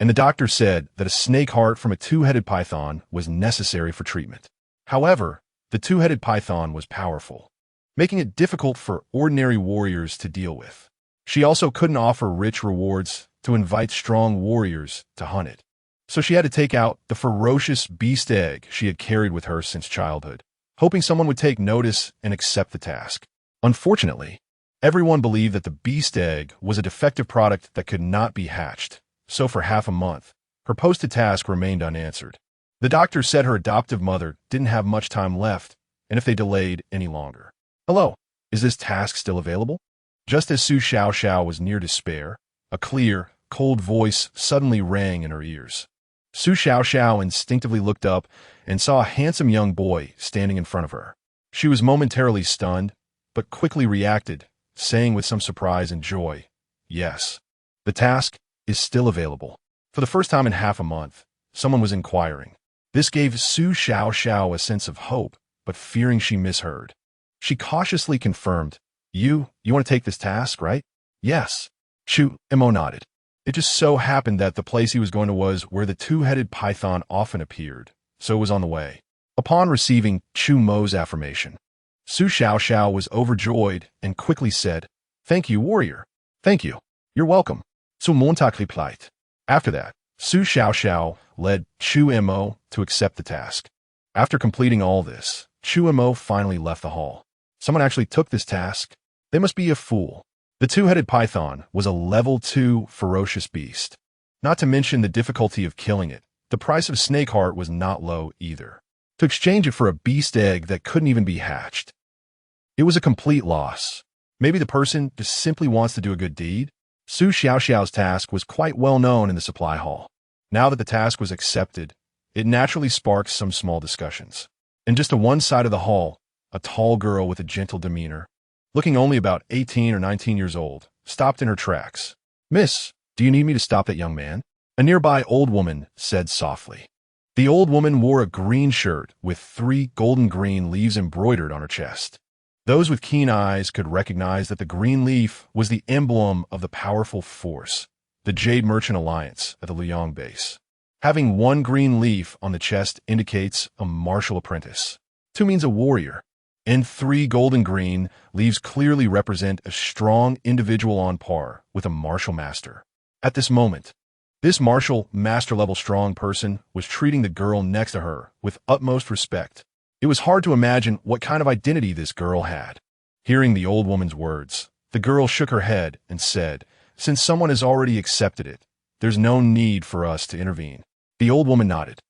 and the doctor said that a snake heart from a two-headed python was necessary for treatment. However, the two-headed python was powerful, making it difficult for ordinary warriors to deal with. She also couldn't offer rich rewards to invite strong warriors to hunt it. So she had to take out the ferocious beast egg she had carried with her since childhood, hoping someone would take notice and accept the task. Unfortunately, Everyone believed that the beast egg was a defective product that could not be hatched, so for half a month, her posted task remained unanswered. The doctor said her adoptive mother didn't have much time left, and if they delayed any longer. Hello, is this task still available? Just as Su Xiaoxiao was near despair, a clear, cold voice suddenly rang in her ears. Su Xiaoxiao instinctively looked up and saw a handsome young boy standing in front of her. She was momentarily stunned, but quickly reacted, saying with some surprise and joy, "Yes, the task is still available." For the first time in half a month, someone was inquiring. This gave Su Xiaoxiao a sense of hope, but fearing she misheard. She cautiously confirmed, You want to take this task, right?" "Yes." Chu Mo nodded. It just so happened that the place he was going to was where the two-headed python often appeared, so it was on the way. Upon receiving Chu Mo's affirmation, Su Xiaoxiao was overjoyed and quickly said, "Thank you, warrior." "Thank you. You're welcome." Su Montak replied. After that, Su Xiaoxiao led Chu Mo to accept the task. After completing all this, Chu Mo finally left the hall. Someone actually took this task. They must be a fool. The two-headed python was a level 2 ferocious beast. Not to mention the difficulty of killing it, the price of snake heart was not low either. To exchange it for a beast egg that couldn't even be hatched, it was a complete loss. Maybe the person just simply wants to do a good deed? Su Xiaoxiao's task was quite well known in the supply hall. Now that the task was accepted, it naturally sparked some small discussions. And just to one side of the hall, a tall girl with a gentle demeanor, looking only about 18 or 19 years old, stopped in her tracks. "Miss, do you need me to stop that young man?" A nearby old woman said softly. The old woman wore a green shirt with 3 golden-green leaves embroidered on her chest. Those with keen eyes could recognize that the green leaf was the emblem of the powerful force, the Jade Merchant Alliance at the Liang base. Having 1 green leaf on the chest indicates a martial apprentice. 2 means a warrior, and 3 golden-green leaves clearly represent a strong individual on par with a martial master. At this moment, this martial master-level strong person was treating the girl next to her with utmost respect. It was hard to imagine what kind of identity this girl had. Hearing the old woman's words, the girl shook her head and said, "Since someone has already accepted it, there's no need for us to intervene." The old woman nodded.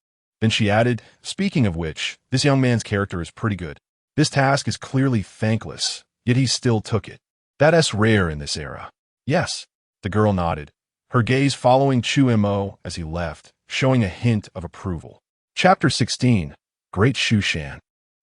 Then she added, "Speaking of which, this young man's character is pretty good. This task is clearly thankless, yet he still took it. That's rare in this era." "Yes." The girl nodded, her gaze following Chu Mo as he left, showing a hint of approval. Chapter 16. Great Shu Shan.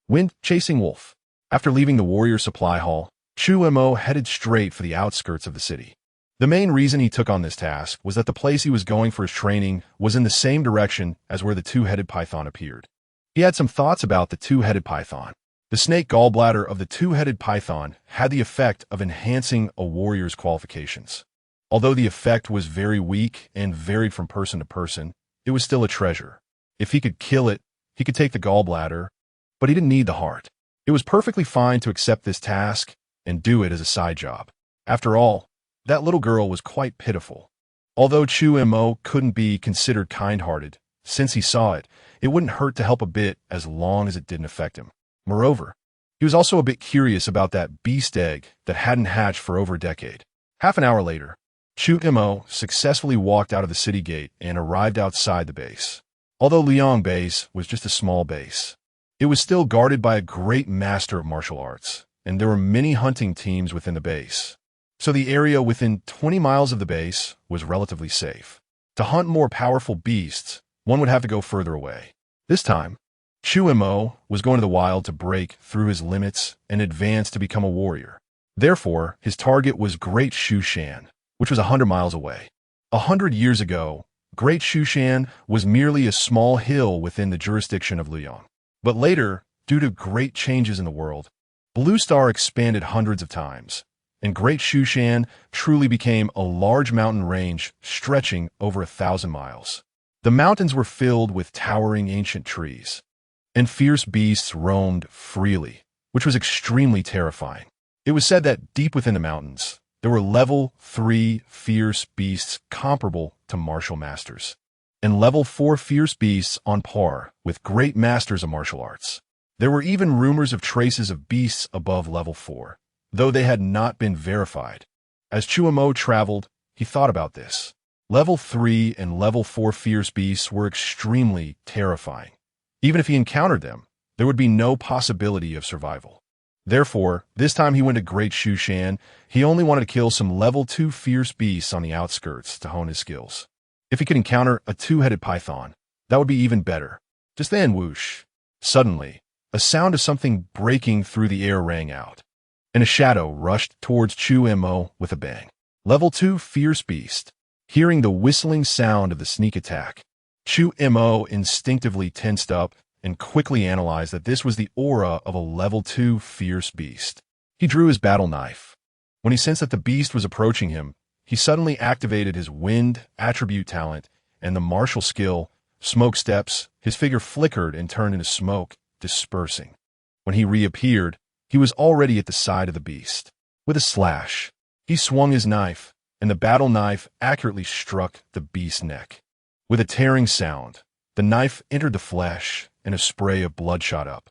Wind Chasing Wolf. After leaving the warrior supply hall, Chu Mo headed straight for the outskirts of the city. The main reason he took on this task was that the place he was going for his training was in the same direction as where the two-headed python appeared. He had some thoughts about the two-headed python. The snake gallbladder of the two-headed python had the effect of enhancing a warrior's qualifications. Although the effect was very weak and varied from person to person, it was still a treasure. If he could kill it, he could take the gallbladder, but he didn't need the heart. It was perfectly fine to accept this task and do it as a side job. After all, that little girl was quite pitiful. Although Chu Mo couldn't be considered kind-hearted, since he saw it, it wouldn't hurt to help a bit as long as it didn't affect him. Moreover, he was also a bit curious about that beast egg that hadn't hatched for over a decade. Half an hour later, Chu Mo successfully walked out of the city gate and arrived outside the base. Although Liang base was just a small base, it was still guarded by a great master of martial arts, and there were many hunting teams within the base. So the area within 20 miles of the base was relatively safe. To hunt more powerful beasts, one would have to go further away. This time, Chu Mo was going to the wild to break through his limits and advance to become a warrior. Therefore, his target was Great Shu Shan, which was 100 miles away. 100 years ago, Great Shu Shan was merely a small hill within the jurisdiction of Liang. But later, due to great changes in the world, Blue Star expanded hundreds of times, and Great Shu Shan truly became a large mountain range stretching over 1,000 miles. The mountains were filled with towering ancient trees, and fierce beasts roamed freely, which was extremely terrifying. It was said that deep within the mountains, there were level 3 fierce beasts comparable to martial masters, and level 4 fierce beasts on par with great masters of martial arts. There were even rumors of traces of beasts above level 4. though they had not been verified. As Chu Mo traveled, he thought about this. Level 3 and Level 4 fierce beasts were extremely terrifying. Even if he encountered them, there would be no possibility of survival. Therefore, this time he went to Great Shushan. He only wanted to kill some Level 2 fierce beasts on the outskirts to hone his skills. If he could encounter a two-headed python, that would be even better. Just then, whoosh. Suddenly, a sound of something breaking through the air rang out, and a shadow rushed towards Chu Mo with a bang. Level 2 fierce beast. Hearing the whistling sound of the sneak attack, Chu Mo instinctively tensed up and quickly analyzed that this was the aura of a Level 2 fierce beast. He drew his battle knife. When he sensed that the beast was approaching him, he suddenly activated his wind attribute talent and the martial skill, smoke steps. His figure flickered and turned into smoke, dispersing. When he reappeared, he was already at the side of the beast. With a slash, he swung his knife, and the battle knife accurately struck the beast's neck. With a tearing sound, the knife entered the flesh, and a spray of blood shot up.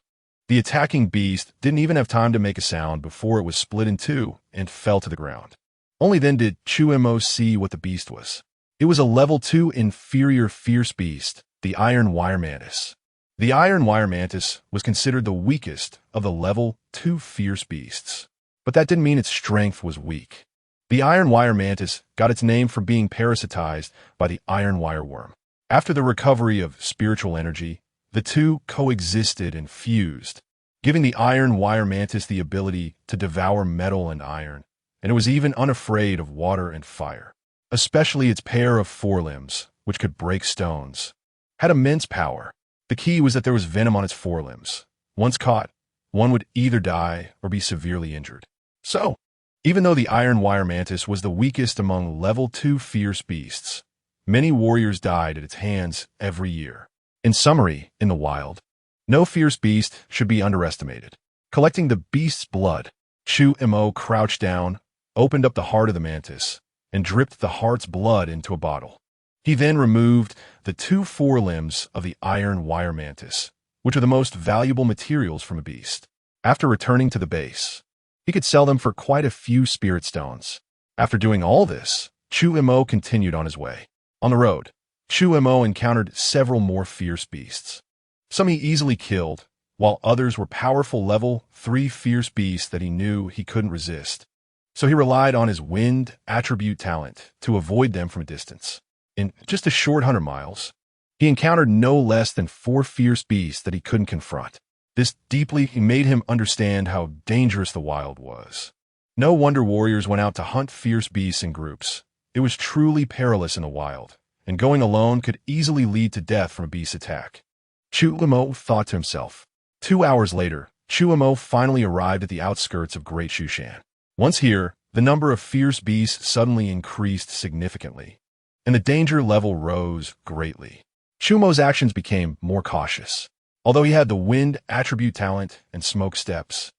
The attacking beast didn't even have time to make a sound before it was split in two and fell to the ground. Only then did Chu Mo see what the beast was. It was a Level 2 inferior fierce beast, the Iron Wire Mantis. The Iron Wire Mantis was considered the weakest of the Level 2 fierce beasts, but that didn't mean its strength was weak. The Iron Wire Mantis got its name from being parasitized by the iron wire worm. After the recovery of spiritual energy, the two coexisted and fused, giving the Iron Wire Mantis the ability to devour metal and iron, and it was even unafraid of water and fire. Especially its pair of forelimbs, which could break stones, had immense power. The key was that there was venom on its forelimbs. Once caught, one would either die or be severely injured. So, even though the Iron Wire Mantis was the weakest among Level 2 fierce beasts, many warriors died at its hands every year. In summary, in the wild, no fierce beast should be underestimated. Collecting the beast's blood, Chu Mo crouched down, opened up the heart of the mantis, and dripped the heart's blood into a bottle. He then removed the two forelimbs of the Iron Wire Mantis, which are the most valuable materials from a beast. After returning to the base, he could sell them for quite a few spirit stones. After doing all this, Chu Mo continued on his way. On the road, Chu Mo encountered several more fierce beasts. Some he easily killed, while others were powerful Level 3 fierce beasts that he knew he couldn't resist. So he relied on his wind attribute talent to avoid them from a distance. In just a short 100 miles, he encountered no less than 4 fierce beasts that he couldn't confront. This deeply made him understand how dangerous the wild was. No wonder warriors went out to hunt fierce beasts in groups. It was truly perilous in the wild, and going alone could easily lead to death from a beast's attack. Chu Mo thought to himself. 2 hours later, Chu Mo finally arrived at the outskirts of Great Shushan. Once here, the number of fierce beasts suddenly increased significantly, and the danger level rose greatly. Chu Mo's actions became more cautious. Although he had the wind attribute talent and smoke steps,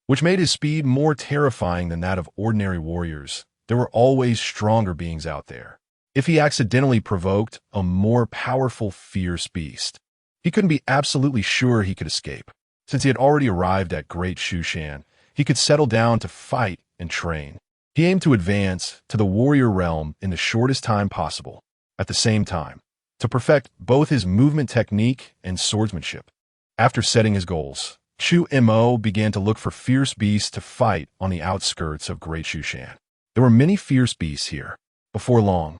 which made his speed more terrifying than that of ordinary warriors, there were always stronger beings out there. If he accidentally provoked a more powerful fierce beast, he couldn't be absolutely sure he could escape. Since he had already arrived at Great Shushan, he could settle down to fight and train. He aimed to advance to the warrior realm in the shortest time possible, at the same time, to perfect both his movement technique and swordsmanship. After setting his goals, Chu Mo began to look for fierce beasts to fight on the outskirts of Great Shushan. There were many fierce beasts here. Before long,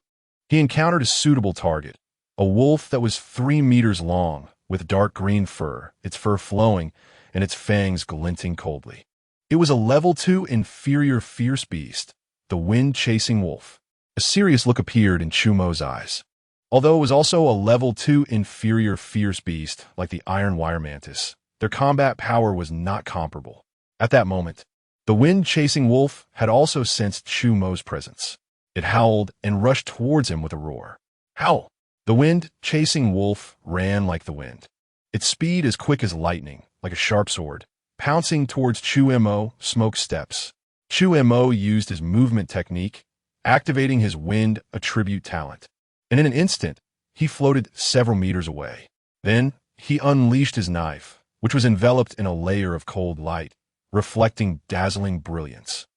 he encountered a suitable target, a wolf that was 3 meters long, with dark green fur, its fur flowing and its fangs glinting coldly. It was a Level 2 inferior fierce beast, the wind-chasing wolf. A serious look appeared in Chu Mo's eyes. Although it was also a Level 2 inferior fierce beast like the Iron Wire Mantis, their combat power was not comparable. At that moment, the wind-chasing wolf had also sensed Chu Mo's presence. It howled and rushed towards him with a roar. Howl! The wind-chasing wolf ran like the wind, its speed as quick as lightning, like a sharp sword, pouncing towards Chu Mo. Smoke steps. Chu Mo used his movement technique, activating his wind attribute talent, and in an instant, he floated several meters away. Then, he unleashed his knife, which was enveloped in a layer of cold light, reflecting dazzling brilliance,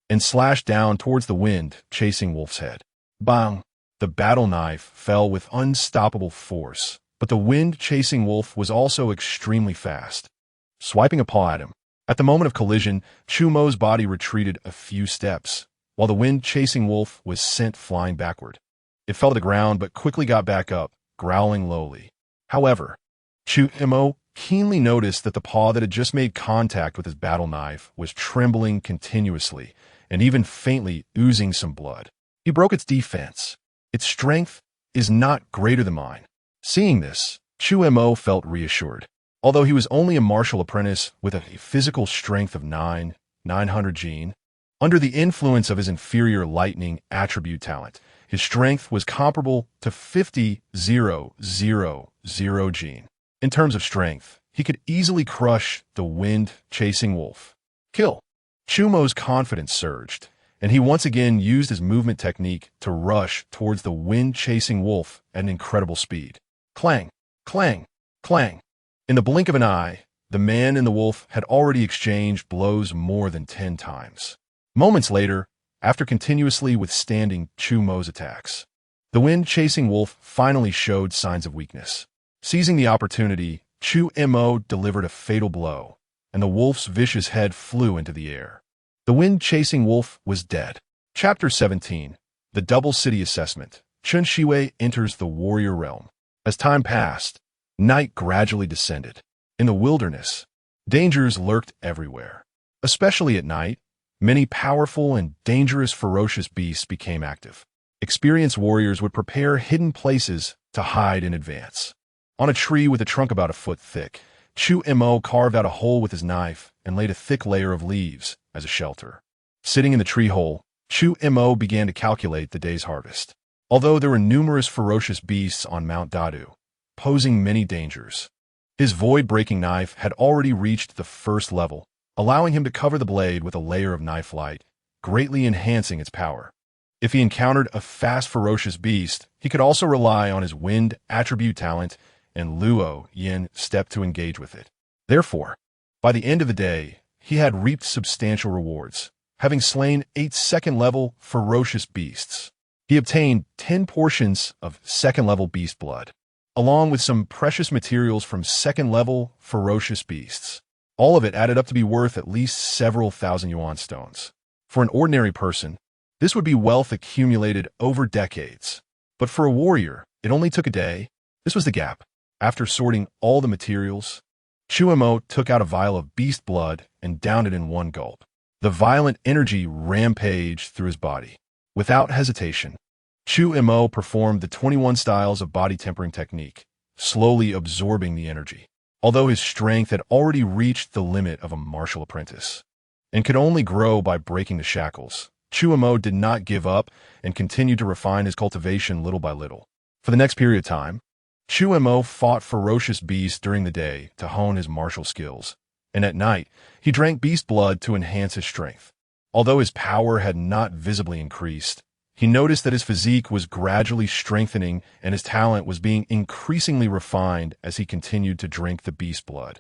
and slashed down towards the wind-chasing wolf's head. Bang! The battle knife fell with unstoppable force, but the wind-chasing wolf was also extremely fast, swiping a paw at him. At the moment of collision, Chu Mo's body retreated a few steps, while the wind-chasing wolf was sent flying backward. It fell to the ground but quickly got back up, growling lowly. However, Chu Mo keenly noticed that the paw that had just made contact with his battle knife was trembling continuously and even faintly oozing some blood. He broke its defense. Its strength is not greater than mine. Seeing this, Chu Mo felt reassured. Although he was only a martial apprentice with a physical strength of 900 gene, under the influence of his inferior lightning attribute talent, his strength was comparable to 50,000 gene. In terms of strength, he could easily crush the wind-chasing wolf. Kill! Chu Mo's confidence surged, and he once again used his movement technique to rush towards the wind-chasing wolf at an incredible speed. Clang! Clang! Clang! In the blink of an eye, the man and the wolf had already exchanged blows more than 10 times. Moments later, after continuously withstanding Chu Mo's attacks, the wind-chasing wolf finally showed signs of weakness. Seizing the opportunity, Chu Mo delivered a fatal blow, and the wolf's vicious head flew into the air. The wind-chasing wolf was dead. Chapter 17. The Double City Assessment. Chen Shiwei enters the warrior realm. As time passed, night gradually descended. In the wilderness, dangers lurked everywhere. Especially at night, many powerful and dangerous ferocious beasts became active. Experienced warriors would prepare hidden places to hide in advance. On a tree with a trunk about a foot thick, Chu Mo carved out a hole with his knife and laid a thick layer of leaves as a shelter. Sitting in the tree hole, Chu Mo began to calculate the day's harvest. Although there were numerous ferocious beasts on Mount Dadu, posing many dangers, his void-breaking knife had already reached the first level, allowing him to cover the blade with a layer of knife light, greatly enhancing its power. If he encountered a fast, ferocious beast, he could also rely on his wind attribute talent and Luo Yin step to engage with it. Therefore, by the end of the day, he had reaped substantial rewards, having slain 8 second-level ferocious beasts. He obtained 10 portions of second-level beast blood, along with some precious materials from second-level ferocious beasts. All of it added up to be worth at least several thousand yuan stones. For an ordinary person, this would be wealth accumulated over decades. But for a warrior, it only took a day. This was the gap. After sorting all the materials, Chu Mo took out a vial of beast blood and downed it in one gulp. The violent energy rampaged through his body. Without hesitation, Chu Mo performed the 21 styles of body tempering technique, slowly absorbing the energy. Although his strength had already reached the limit of a martial apprentice and could only grow by breaking the shackles, Chu Mo did not give up and continued to refine his cultivation little by little. For the next period of time, Chu Mo fought ferocious beasts during the day to hone his martial skills, and at night, he drank beast blood to enhance his strength. Although his power had not visibly increased, he noticed that his physique was gradually strengthening and his talent was being increasingly refined as he continued to drink the beast blood.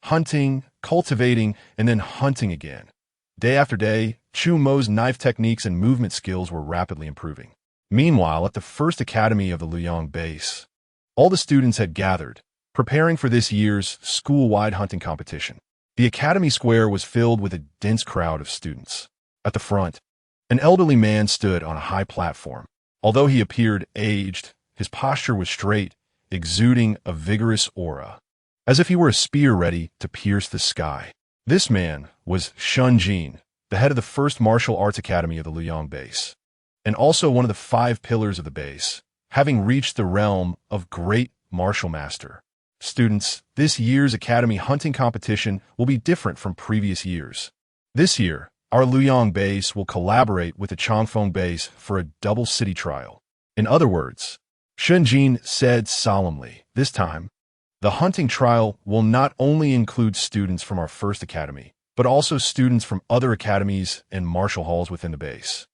Hunting, cultivating, and then hunting again. Day after day, Chu Mo's knife techniques and movement skills were rapidly improving. Meanwhile, at the first academy of the Luoyang base, all the students had gathered, preparing for this year's school-wide hunting competition. The academy square was filled with a dense crowd of students. At the front, an elderly man stood on a high platform. Although he appeared aged, his posture was straight, exuding a vigorous aura, as if he were a spear ready to pierce the sky. This man was Shun Jin, the head of the first martial arts academy of the Luoyang base, and also one of the 5 pillars of the base, having reached the realm of great martial master. Students, this year's academy hunting competition will be different from previous years. This year, our Luoyang base will collaborate with the Changfeng base for a double city trial. In other words, Shun Jin said solemnly, this time, the hunting trial will not only include students from our first academy, but also students from other academies and martial halls within the base,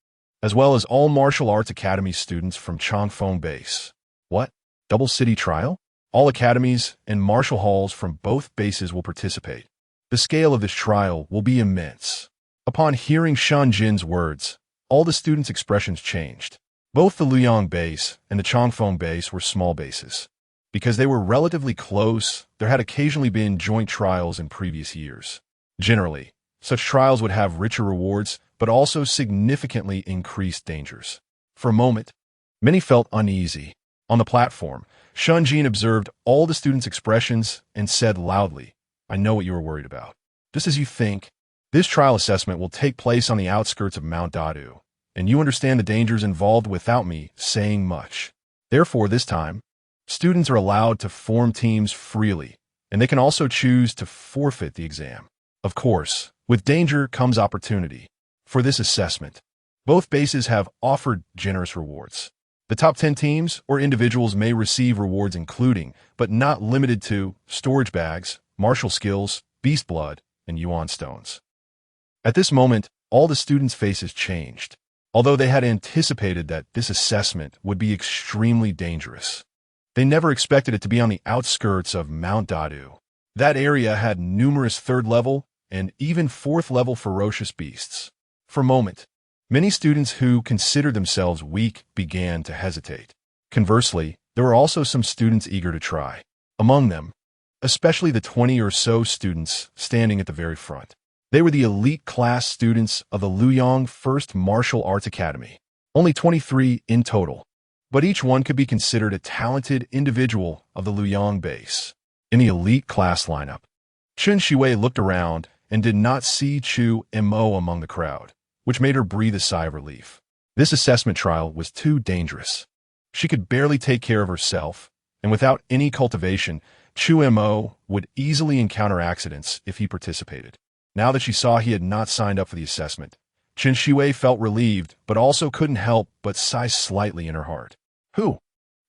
as well as all martial arts academy students from Changfeng base. What? Double city trial? All academies and martial halls from both bases will participate. The scale of this trial will be immense. Upon hearing Shan Jin's words, all the students' expressions changed. Both the Luoyang base and the Chongfeng base were small bases. Because they were relatively close, there had occasionally been joint trials in previous years. Generally, such trials would have richer rewards, but also significantly increased dangers. For a moment, many felt uneasy. On the platform, Shan Jin observed all the students' expressions and said loudly, "I know what you are worried about. Just as you think, this trial assessment will take place on the outskirts of Mount Dadu, and you understand the dangers involved without me saying much. Therefore, this time, students are allowed to form teams freely, and they can also choose to forfeit the exam. Of course, with danger comes opportunity. For this assessment, both bases have offered generous rewards. The top 10 teams or individuals may receive rewards including, but not limited to, storage bags, martial skills, beast blood, and yuan stones." At this moment, all the students' faces changed, although they had anticipated that this assessment would be extremely dangerous. They never expected it to be on the outskirts of Mount Dadu. That area had numerous third-level and even fourth-level ferocious beasts. For a moment, many students who considered themselves weak began to hesitate. Conversely, there were also some students eager to try. Among them, especially the 20 or so students standing at the very front. They were the elite class students of the Luoyang First Martial Arts Academy. Only 23 in total, but each one could be considered a talented individual of the Luoyang base. In the elite class lineup, Chen Shiwei looked around and did not see Chu Mo among the crowd, which made her breathe a sigh of relief. This assessment trial was too dangerous. She could barely take care of herself, and without any cultivation, Chu Mo would easily encounter accidents if he participated. Now that she saw he had not signed up for the assessment, Chen Shiwei felt relieved, but also couldn't help but sigh slightly in her heart. Who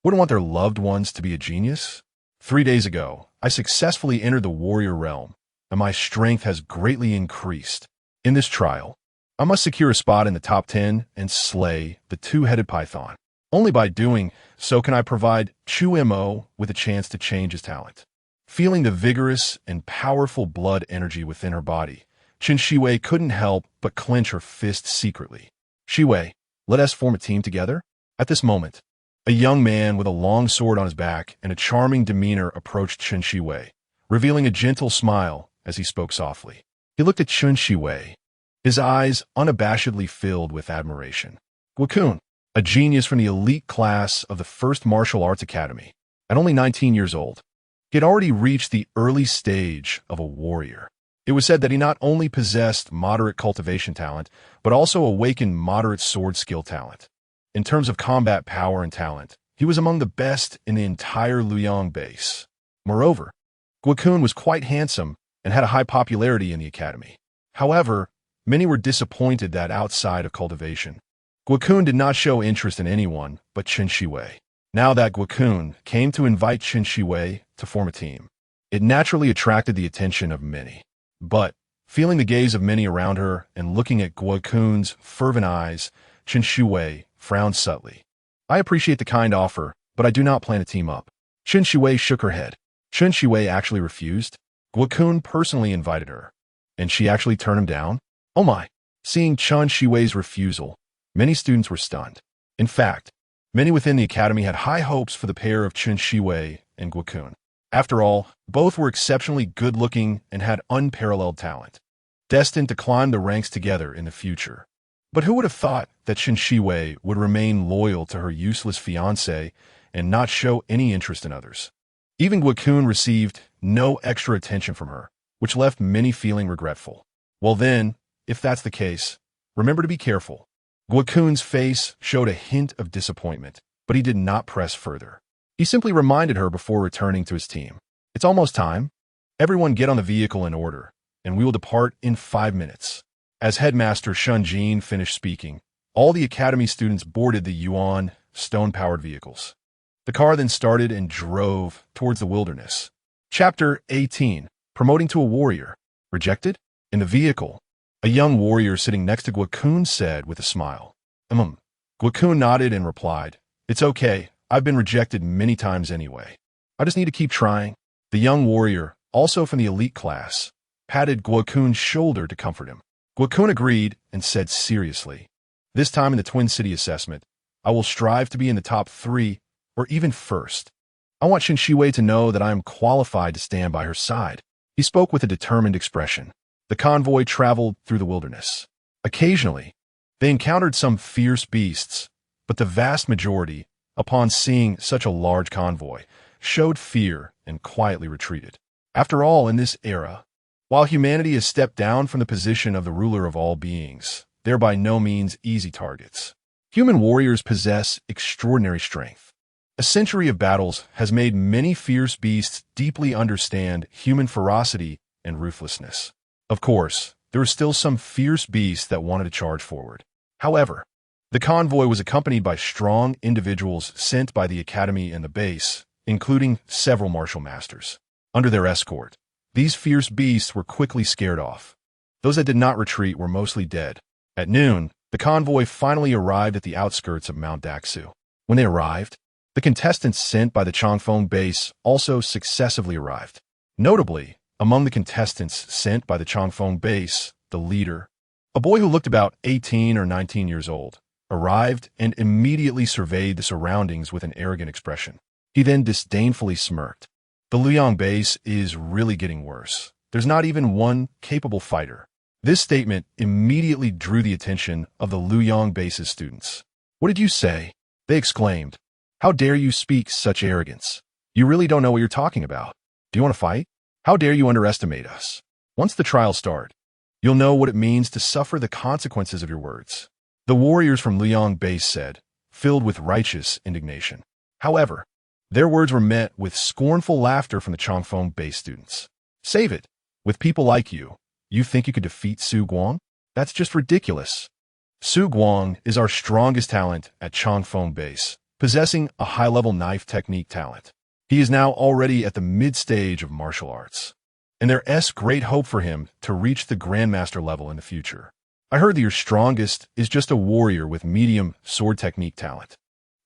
wouldn't want their loved ones to be a genius? 3 days ago, I successfully entered the warrior realm, and my strength has greatly increased. In this trial, I must secure a spot in the top 10 and slay the two-headed python. Only by doing so can I provide Chu Mo with a chance to change his talent. Feeling the vigorous and powerful blood energy within her body, Chen Shiwei couldn't help but clench her fist secretly. "Shiwei, let us form a team together?" At this moment, a young man with a long sword on his back and a charming demeanor approached Chen Shiwei, revealing a gentle smile as he spoke softly. He looked at Chen Shiwei, his eyes unabashedly filled with admiration. Guokun, a genius from the elite class of the First Martial Arts Academy. At only 19 years old, he had already reached the early stage of a warrior. It was said that he not only possessed moderate cultivation talent, but also awakened moderate sword skill talent. In terms of combat power and talent, he was among the best in the entire Luoyang base. Moreover, Guokun was quite handsome and had a high popularity in the academy. However, many were disappointed that outside of cultivation, Guokun did not show interest in anyone but Chen Shiwei. Now that Guokun came to invite Chen Shiwei to form a team, it naturally attracted the attention of many. But, feeling the gaze of many around her and looking at Guokun's fervent eyes, Chen Shiwei frowned subtly. "I appreciate the kind offer, but I do not plan to team up." Chen Shiwei shook her head. Chen Shiwei actually refused. Guokun personally invited her, and she actually turned him down? Oh my! Seeing Chen Shiwei's refusal, many students were stunned. In fact, many within the academy had high hopes for the pair of Chen Shiwei and Guokun. After all, both were exceptionally good-looking and had unparalleled talent, destined to climb the ranks together in the future. But who would have thought that Chen Shiwei would remain loyal to her useless fiancé and not show any interest in others? Even Guokun received no extra attention from her, which left many feeling regretful. Well then, if that's the case, remember to be careful. Guokun's face showed a hint of disappointment, but he did not press further. He simply reminded her before returning to his team. "It's almost time. Everyone get on the vehicle in order, and we will depart in 5 minutes." As Headmaster Shun Jin finished speaking, all the academy students boarded the Yuan stone-powered vehicles. The car then started and drove towards the wilderness. Chapter 18. Promoting to a warrior. Rejected? In the vehicle, a young warrior sitting next to Guokun said with a smile. Guokun nodded and replied, "It's okay. I've been rejected many times anyway. I just need to keep trying." The young warrior, also from the elite class, patted Guokun's shoulder to comfort him. Guokun agreed and said seriously, "This time in the Twin City assessment, I will strive to be in the top 3 or even first. I want Qin Shiwei to know that I am qualified to stand by her side." He spoke with a determined expression. The convoy traveled through the wilderness. Occasionally, they encountered some fierce beasts, but the vast majority, upon seeing such a large convoy, showed fear and quietly retreated. After all, in this era, while humanity has stepped down from the position of the ruler of all beings, they're by no means easy targets. Human warriors possess extraordinary strength. A century of battles has made many fierce beasts deeply understand human ferocity and ruthlessness. Of course, there were still some fierce beasts that wanted to charge forward. However, the convoy was accompanied by strong individuals sent by the academy and the base, including several martial masters. Under their escort, these fierce beasts were quickly scared off. Those that did not retreat were mostly dead. At noon, the convoy finally arrived at the outskirts of Mount Daksu. When they arrived, the contestants sent by the Changfeng base also successively arrived. Notably, among the contestants sent by the Changfeng base, the leader, a boy who looked about 18 or 19 years old, arrived and immediately surveyed the surroundings with an arrogant expression. He then disdainfully smirked. The Luoyang base is really getting worse. There's not even one capable fighter. This statement immediately drew the attention of the Luoyang base's students. "What did you say?" they exclaimed. "How dare you speak such arrogance? You really don't know what you're talking about. Do you want to fight? How dare you underestimate us? Once the trials start, you'll know what it means to suffer the consequences of your words." The warriors from Luoyang base said, filled with righteous indignation. However, their words were met with scornful laughter from the Changfeng base students. "Save it. With people like you, you think you could defeat Su Guang? That's just ridiculous. Su Guang is our strongest talent at Changfeng base, possessing a high-level knife technique talent. He is now already at the mid-stage of martial arts, and there is great hope for him to reach the Grandmaster level in the future. I heard that your strongest is just a warrior with medium sword technique talent.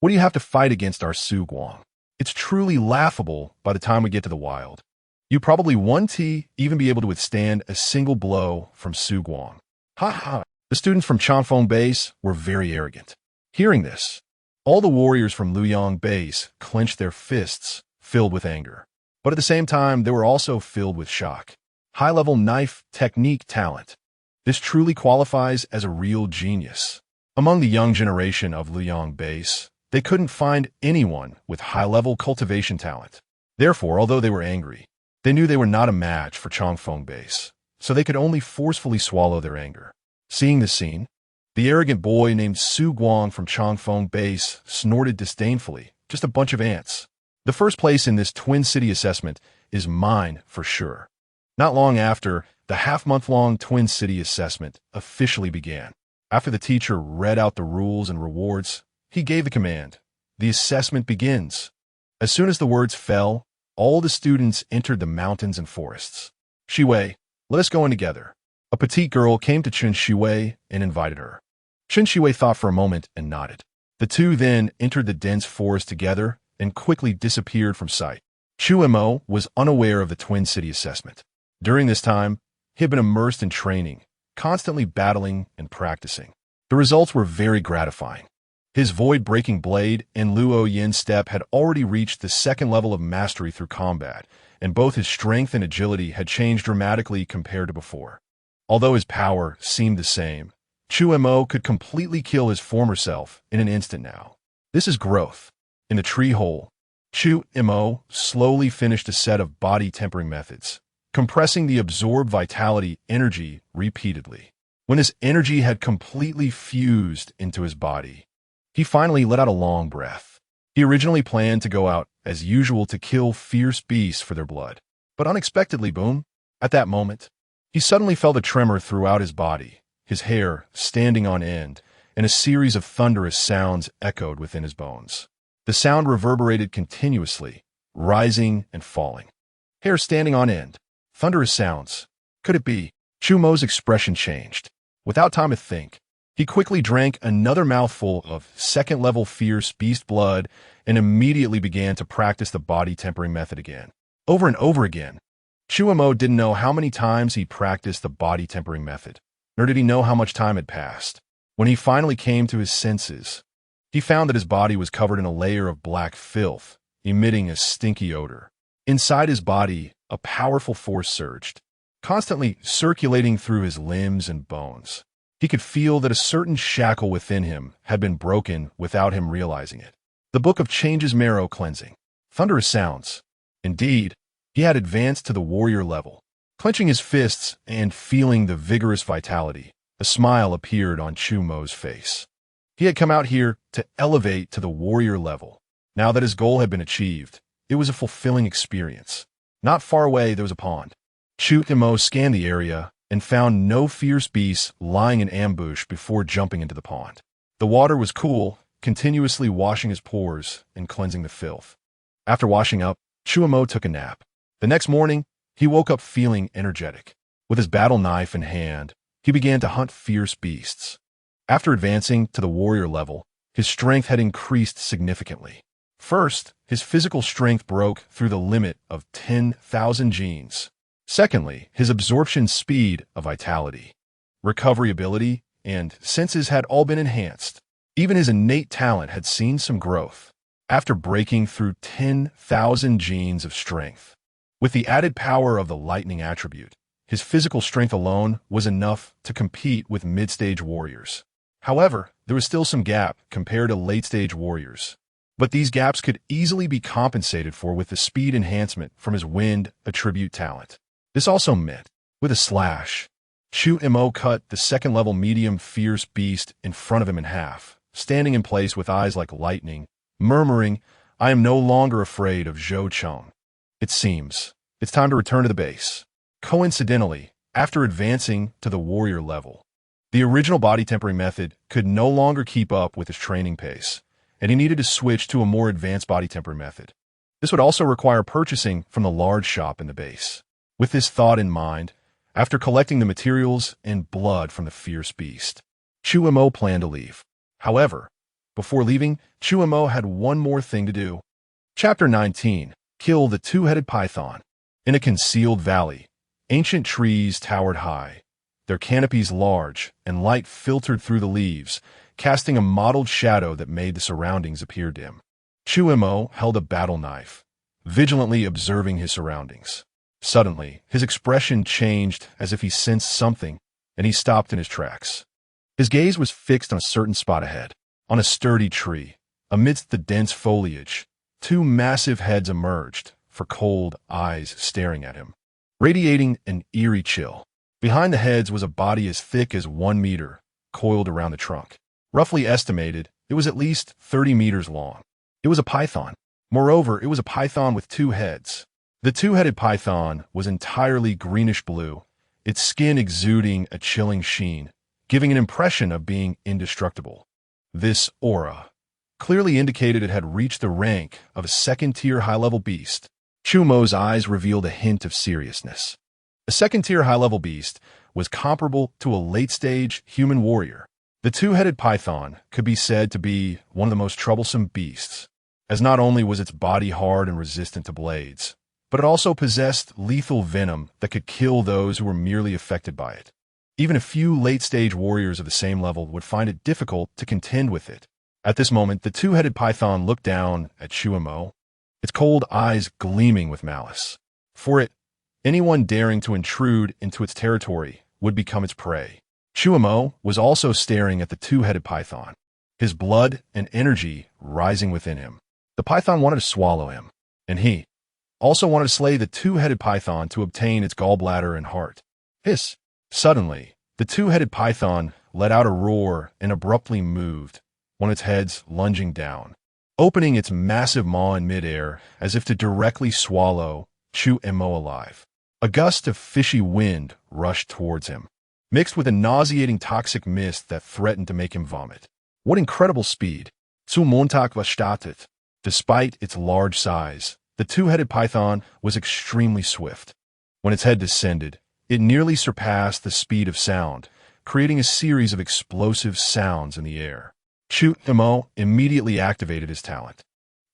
What do you have to fight against our Su Guang? It's truly laughable by the time we get to the wild. You probably won't even be able to withstand a single blow from Su Guang." Ha ha! The students from Changfeng base were very arrogant. Hearing this, all the warriors from Luoyang base clenched their fists, filled with anger. But at the same time, they were also filled with shock. High-level knife technique talent. This truly qualifies as a real genius. Among the young generation of Luoyang base, they couldn't find anyone with high-level cultivation talent. Therefore, although they were angry, they knew they were not a match for Changfeng base, so they could only forcefully swallow their anger. Seeing this scene, the arrogant boy named Su Guang from Changfeng base snorted disdainfully, just a bunch of ants. "The first place in this Twin City assessment is mine for sure." Not long after, the half-month-long Twin City assessment officially began. After the teacher read out the rules and rewards, he gave the command, "The assessment begins." As soon as the words fell, all the students entered the mountains and forests. "Shiwei, let us go in together." A petite girl came to Qin Shiwei and invited her. Qin Shiwei thought for a moment and nodded. The two then entered the dense forest together and quickly disappeared from sight. Chu Mo was unaware of the Twin City assessment. During this time, he had been immersed in training, constantly battling and practicing. The results were very gratifying. His void-breaking blade and Luo Yin step had already reached the second level of mastery through combat, and both his strength and agility had changed dramatically compared to before. Although his power seemed the same, Chu Mo could completely kill his former self in an instant now. This is growth. In the tree hole, Chu Mo slowly finished a set of body tempering methods, compressing the absorbed vitality energy repeatedly. When this energy had completely fused into his body, he finally let out a long breath. He originally planned to go out as usual to kill fierce beasts for their blood. But unexpectedly, boom, at that moment, he suddenly felt a tremor throughout his body, his hair standing on end, and a series of thunderous sounds echoed within his bones. The sound reverberated continuously, rising and falling. Hair standing on end. Thunderous sounds. Could it be? Chu Mo's expression changed. Without time to think, he quickly drank another mouthful of second-level fierce beast blood and immediately began to practice the body tempering method again. Over and over again, Chu Mo didn't know how many times he practiced the body tempering method, nor did he know how much time had passed. When he finally came to his senses, he found that his body was covered in a layer of black filth, emitting a stinky odor. Inside his body, a powerful force surged, constantly circulating through his limbs and bones. He could feel that a certain shackle within him had been broken without him realizing it. The book of changes marrow cleansing. Thunderous sounds. Indeed, he had advanced to the warrior level. Clenching his fists and feeling the vigorous vitality, a smile appeared on Chu Mo's face. He had come out here to elevate to the warrior level. Now that his goal had been achieved, it was a fulfilling experience. Not far away, there was a pond. Chu Mo scanned the area and found no fierce beasts lying in ambush before jumping into the pond. The water was cool, continuously washing his pores and cleansing the filth. After washing up, Chu Mo took a nap. The next morning, he woke up feeling energetic. With his battle knife in hand, he began to hunt fierce beasts. After advancing to the warrior level, his strength had increased significantly. First, his physical strength broke through the limit of 10,000 genes. Secondly, his absorption speed of vitality, recovery ability, and senses had all been enhanced. Even his innate talent had seen some growth. After breaking through 10,000 genes of strength, with the added power of the lightning attribute, his physical strength alone was enough to compete with mid-stage warriors. However, there was still some gap compared to late-stage warriors. But these gaps could easily be compensated for with the speed enhancement from his wind attribute talent. This also meant, with a slash, Chu Mo cut the second-level medium fierce beast in front of him in half, standing in place with eyes like lightning, murmuring, "I am no longer afraid of Zhou Cheng. It seems it's time to return to the base." Coincidentally, after advancing to the warrior level, the original body tempering method could no longer keep up with his training pace, and he needed to switch to a more advanced body tempering method. This would also require purchasing from the large shop in the base. With this thought in mind, after collecting the materials and blood from the fierce beast, Chu Mo planned to leave. However, before leaving, Chu Mo had one more thing to do. Chapter 19. Kill the two-headed python. In a concealed valley, ancient trees towered high, their canopies large, and light filtered through the leaves, casting a mottled shadow that made the surroundings appear dim. Chu Mo held a battle knife, vigilantly observing his surroundings. Suddenly, his expression changed as if he sensed something, and he stopped in his tracks. His gaze was fixed on a certain spot ahead. On a sturdy tree, amidst the dense foliage, two massive heads emerged, for cold eyes staring at him, radiating an eerie chill. Behind the heads was a body as thick as 1 meter, coiled around the trunk. Roughly estimated, it was at least 30 meters long. It was a python. Moreover, it was a python with 2 heads. The two-headed python was entirely greenish-blue, its skin exuding a chilling sheen, giving an impression of being indestructible. This aura clearly indicated it had reached the rank of a second-tier high-level beast. Chu Mo's eyes revealed a hint of seriousness. A second-tier high-level beast was comparable to a late-stage human warrior. The two-headed python could be said to be one of the most troublesome beasts, as not only was its body hard and resistant to blades, but it also possessed lethal venom that could kill those who were merely affected by it. Even a few late-stage warriors of the same level would find it difficult to contend with it. At this moment, the two-headed python looked down at Chu Mo, its cold eyes gleaming with malice. For it, anyone daring to intrude into its territory would become its prey. Chu Mo was also staring at the two-headed python, his blood and energy rising within him. The python wanted to swallow him, and he also wanted to slay the two-headed python to obtain its gallbladder and heart. Hiss! Suddenly, the two-headed python let out a roar and abruptly moved, one of its heads lunging down, opening its massive maw in midair as if to directly swallow Chu Mo alive. A gust of fishy wind rushed towards him, mixed with a nauseating toxic mist that threatened to make him vomit. What incredible speed! Zu Montag was startet. Despite its large size, the two-headed python was extremely swift. When its head descended, it nearly surpassed the speed of sound, creating a series of explosive sounds in the air. Chu Mo immediately activated his talent,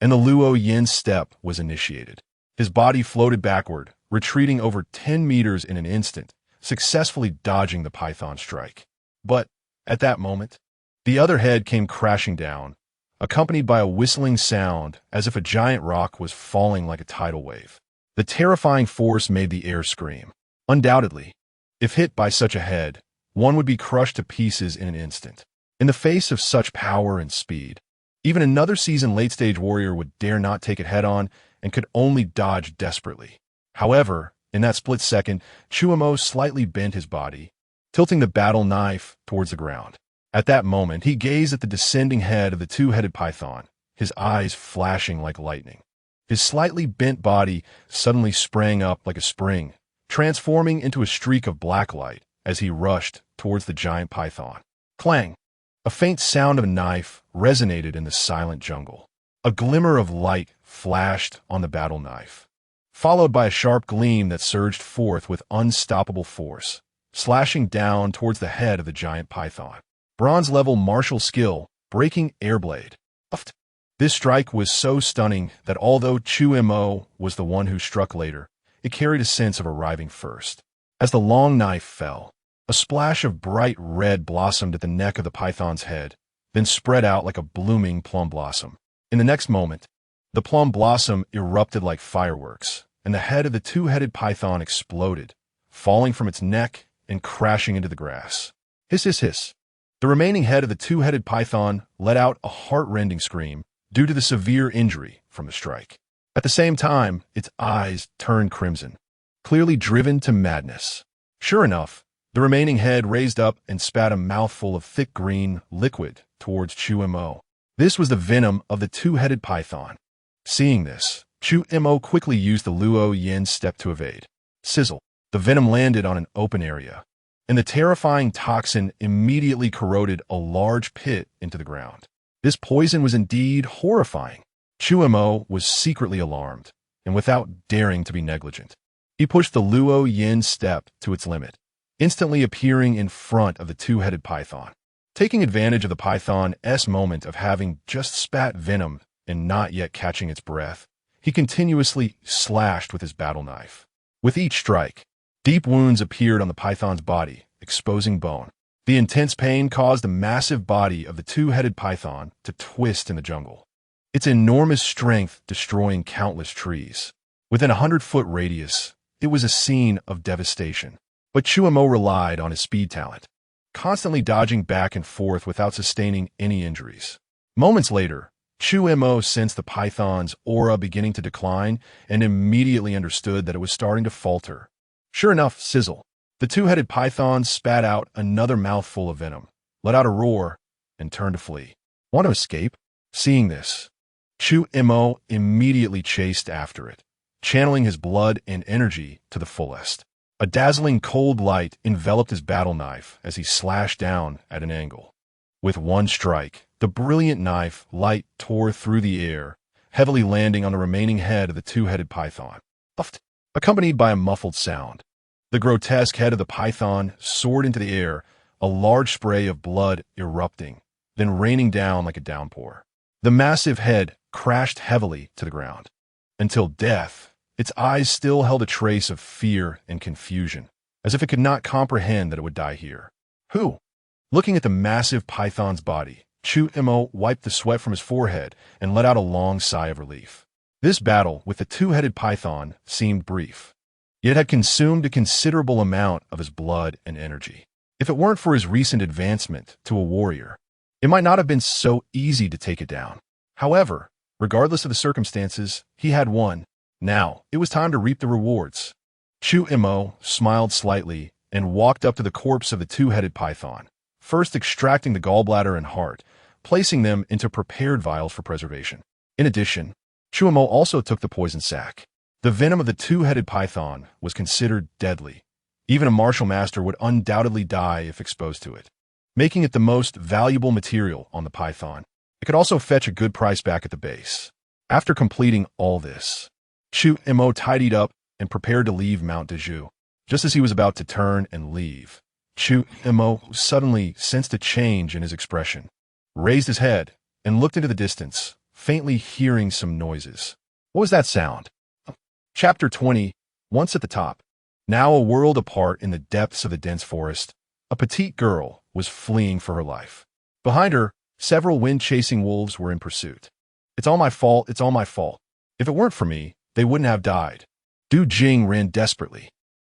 and the Luo Yin step was initiated. His body floated backward, retreating over 10 meters in an instant, successfully dodging the python's strike. But at that moment, the other head came crashing down, accompanied by a whistling sound as if a giant rock was falling like a tidal wave. The terrifying force made the air scream. Undoubtedly, if hit by such a head, one would be crushed to pieces in an instant. In the face of such power and speed, even another seasoned late-stage warrior would dare not take it head-on and could only dodge desperately. However, in that split second, Chu Mo slightly bent his body, tilting the battle knife towards the ground. At that moment, he gazed at the descending head of the two-headed python, his eyes flashing like lightning. His slightly bent body suddenly sprang up like a spring, transforming into a streak of black light as he rushed towards the giant python. Clang! A faint sound of a knife resonated in the silent jungle. A glimmer of light flashed on the battle knife, followed by a sharp gleam that surged forth with unstoppable force, slashing down towards the head of the giant python. Bronze-level martial skill, breaking airblade. This strike was so stunning that although Chu Mo was the one who struck later, it carried a sense of arriving first. As the long knife fell, a splash of bright red blossomed at the neck of the python's head, then spread out like a blooming plum blossom. In the next moment, the plum blossom erupted like fireworks, and the head of the two-headed python exploded, falling from its neck and crashing into the grass. Hiss, hiss, hiss. The remaining head of the two-headed python let out a heart-rending scream due to the severe injury from the strike. At the same time, its eyes turned crimson, clearly driven to madness. Sure enough, the remaining head raised up and spat a mouthful of thick green liquid towards Chu Mo. This was the venom of the two-headed python. Seeing this, Chu Mo quickly used the Luo Yin step to evade. Sizzle. The venom landed on an open area, and the terrifying toxin immediately corroded a large pit into the ground. This poison was indeed horrifying. Chu Mo was secretly alarmed, and without daring to be negligent, he pushed the Luo Yin step to its limit, instantly appearing in front of the two-headed python. Taking advantage of the python's moment of having just spat venom and not yet catching its breath, he continuously slashed with his battle knife. With each strike, deep wounds appeared on the python's body, exposing bone. The intense pain caused the massive body of the two-headed python to twist in the jungle, its enormous strength destroying countless trees. Within a 100-foot radius, it was a scene of devastation. But Chu Mo relied on his speed talent, constantly dodging back and forth without sustaining any injuries. Moments later, Chu Mo sensed the python's aura beginning to decline and immediately understood that it was starting to falter. Sure enough, sizzle. The two-headed python spat out another mouthful of venom, let out a roar, and turned to flee. Want to escape? Seeing this, Chu Mo immediately chased after it, channeling his blood and energy to the fullest. A dazzling cold light enveloped his battle knife as he slashed down at an angle. With one strike, the brilliant knife light tore through the air, heavily landing on the remaining head of the two-headed python. Accompanied by a muffled sound, the grotesque head of the python soared into the air, a large spray of blood erupting, then raining down like a downpour. The massive head crashed heavily to the ground. Until death, its eyes still held a trace of fear and confusion, as if it could not comprehend that it would die here. Who? Looking at the massive python's body, Chu Mo wiped the sweat from his forehead and let out a long sigh of relief. This battle with the two-headed python seemed brief, yet had consumed a considerable amount of his blood and energy. If it weren't for his recent advancement to a warrior, it might not have been so easy to take it down. However, regardless of the circumstances, he had won. Now, it was time to reap the rewards. Chu Mo smiled slightly and walked up to the corpse of the two-headed python, first extracting the gallbladder and heart, placing them into prepared vials for preservation. In addition, Chu Mo also took the poison sac. The venom of the two-headed python was considered deadly. Even a martial master would undoubtedly die if exposed to it, making it the most valuable material on the python. It could also fetch a good price back at the base. After completing all this, Chu Mo tidied up and prepared to leave Mount Dezhu. Just as he was about to turn and leave, Chu Mo suddenly sensed a change in his expression, raised his head, and looked into the distance, faintly hearing some noises. What was that sound? Chapter 20. Once at the top, now a world apart in the depths of the dense forest, a petite girl was fleeing for her life. Behind her, several wind-chasing wolves were in pursuit. It's all my fault, it's all my fault. If it weren't for me, they wouldn't have died. Du Jing ran desperately,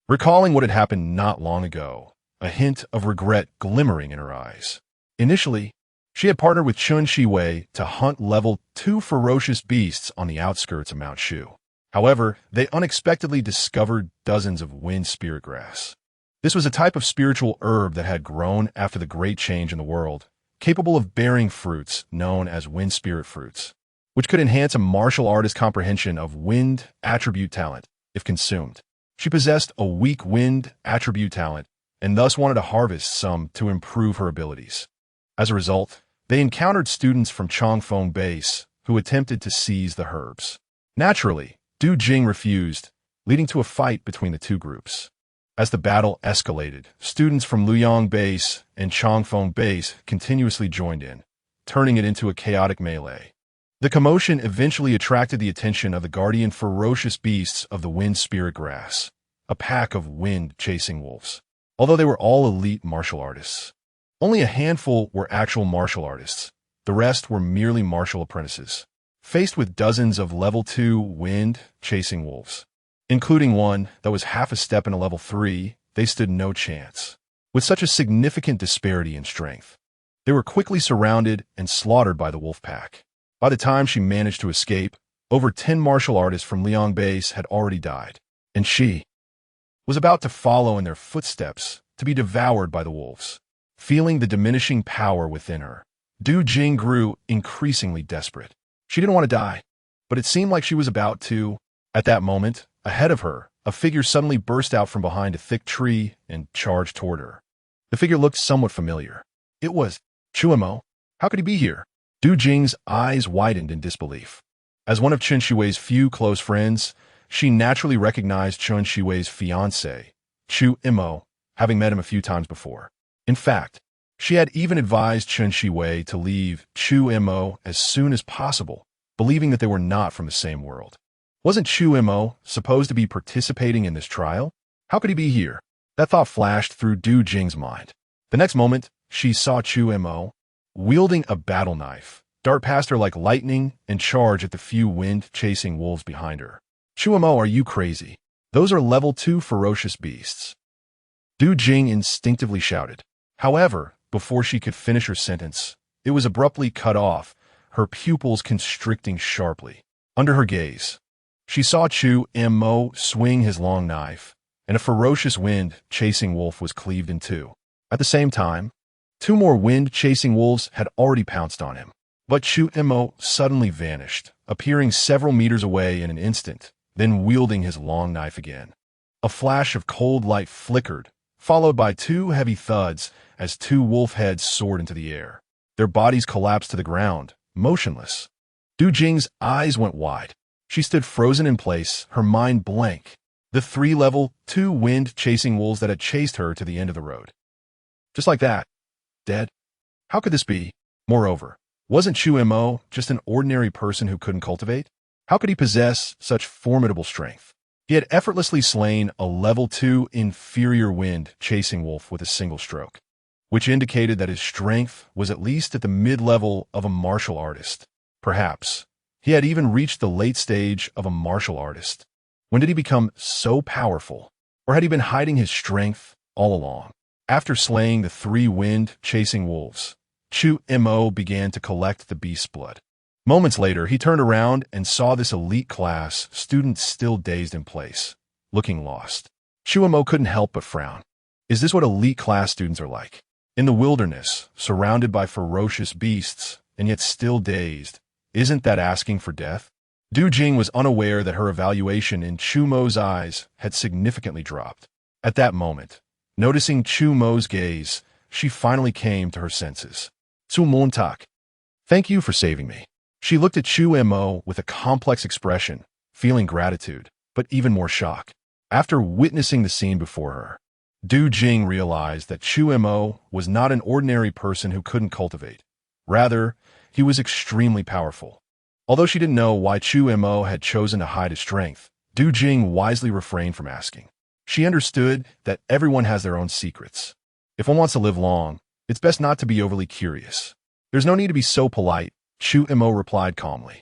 recalling what had happened not long ago, a hint of regret glimmering in her eyes. Initially, she had partnered with Chun Shiwei to hunt level 2 ferocious beasts on the outskirts of Mount Shu. However, they unexpectedly discovered dozens of wind spirit grass. This was a type of spiritual herb that had grown after the great change in the world, capable of bearing fruits known as wind spirit fruits, which could enhance a martial artist's comprehension of wind attribute talent if consumed. She possessed a weak wind attribute talent and thus wanted to harvest some to improve her abilities. As a result, they encountered students from Chongfeng Base who attempted to seize the herbs. Naturally, Du Jing refused, leading to a fight between the two groups. As the battle escalated, students from Luoyang Base and Chongfeng Base continuously joined in, turning it into a chaotic melee. The commotion eventually attracted the attention of the guardian ferocious beasts of the wind spirit grass, a pack of wind-chasing wolves. Although they were all elite martial artists, only a handful were actual martial artists. The rest were merely martial apprentices. Faced with dozens of level 2 wind-chasing wolves, including one that was half a step into level 3, they stood no chance. With such a significant disparity in strength, they were quickly surrounded and slaughtered by the wolf pack. By the time she managed to escape, over 10 martial artists from Liang Base had already died, and she was about to follow in their footsteps to be devoured by the wolves. Feeling the diminishing power within her, Du Jing grew increasingly desperate. She didn't want to die, but it seemed like she was about to. At that moment, ahead of her, a figure suddenly burst out from behind a thick tree and charged toward her. The figure looked somewhat familiar. It was Chu Mo. How could he be here? Du Jing's eyes widened in disbelief. As one of Chun Shiwei's few close friends, she naturally recognized Chun Shiwei's fiancé, Chu Mo, having met him a few times before. In fact, she had even advised Chun Shiwei to leave Chu Mo as soon as possible, believing that they were not from the same world. Wasn't Chu Mo supposed to be participating in this trial? How could he be here? That thought flashed through Du Jing's mind. The next moment, she saw Chu Mo, wielding a battle knife, dart past her like lightning and charge at the few wind-chasing wolves behind her. Chu Mo, are you crazy? Those are level 2 ferocious beasts. Du Jing instinctively shouted. However, before she could finish her sentence, it was abruptly cut off, her pupils constricting sharply. Under her gaze, she saw Chu Mo swing his long knife, and a ferocious wind-chasing wolf was cleaved in two. At the same time, 2 more wind-chasing wolves had already pounced on him. But Chu Mo suddenly vanished, appearing several meters away in an instant, then wielding his long knife again. A flash of cold light flickered, followed by 2 heavy thuds as 2 wolf heads soared into the air. Their bodies collapsed to the ground, motionless. Du Jing's eyes went wide. She stood frozen in place, her mind blank. The 3 level 2 wind-chasing wolves that had chased her to the end of the road. Just like that. Dead? How could this be? Moreover, wasn't Chu Mo just an ordinary person who couldn't cultivate? How could he possess such formidable strength? He had effortlessly slain a level 2 inferior wind-chasing wolf with a single stroke, which indicated that his strength was at least at the mid-level of a martial artist. Perhaps he had even reached the late stage of a martial artist. When did he become so powerful? Or had he been hiding his strength all along? After slaying the 3 wind-chasing wolves, Chu Mo began to collect the beast's blood. Moments later, he turned around and saw this elite class student still dazed in place, looking lost. Chu Mo couldn't help but frown. Is this what elite class students are like? In the wilderness, surrounded by ferocious beasts, and yet still dazed, isn't that asking for death? Du Jing was unaware that her evaluation in Chu Mo's eyes had significantly dropped. At that moment, noticing Chu Mo's gaze, she finally came to her senses. Su Montak. Thank you for saving me. She looked at Chu Mo with a complex expression, feeling gratitude, but even more shock. After witnessing the scene before her, Du Jing realized that Chu Mo was not an ordinary person who couldn't cultivate. Rather, he was extremely powerful. Although she didn't know why Chu Mo had chosen to hide his strength, Du Jing wisely refrained from asking. She understood that everyone has their own secrets. If one wants to live long, it's best not to be overly curious. There's no need to be so polite, Chu Mo replied calmly.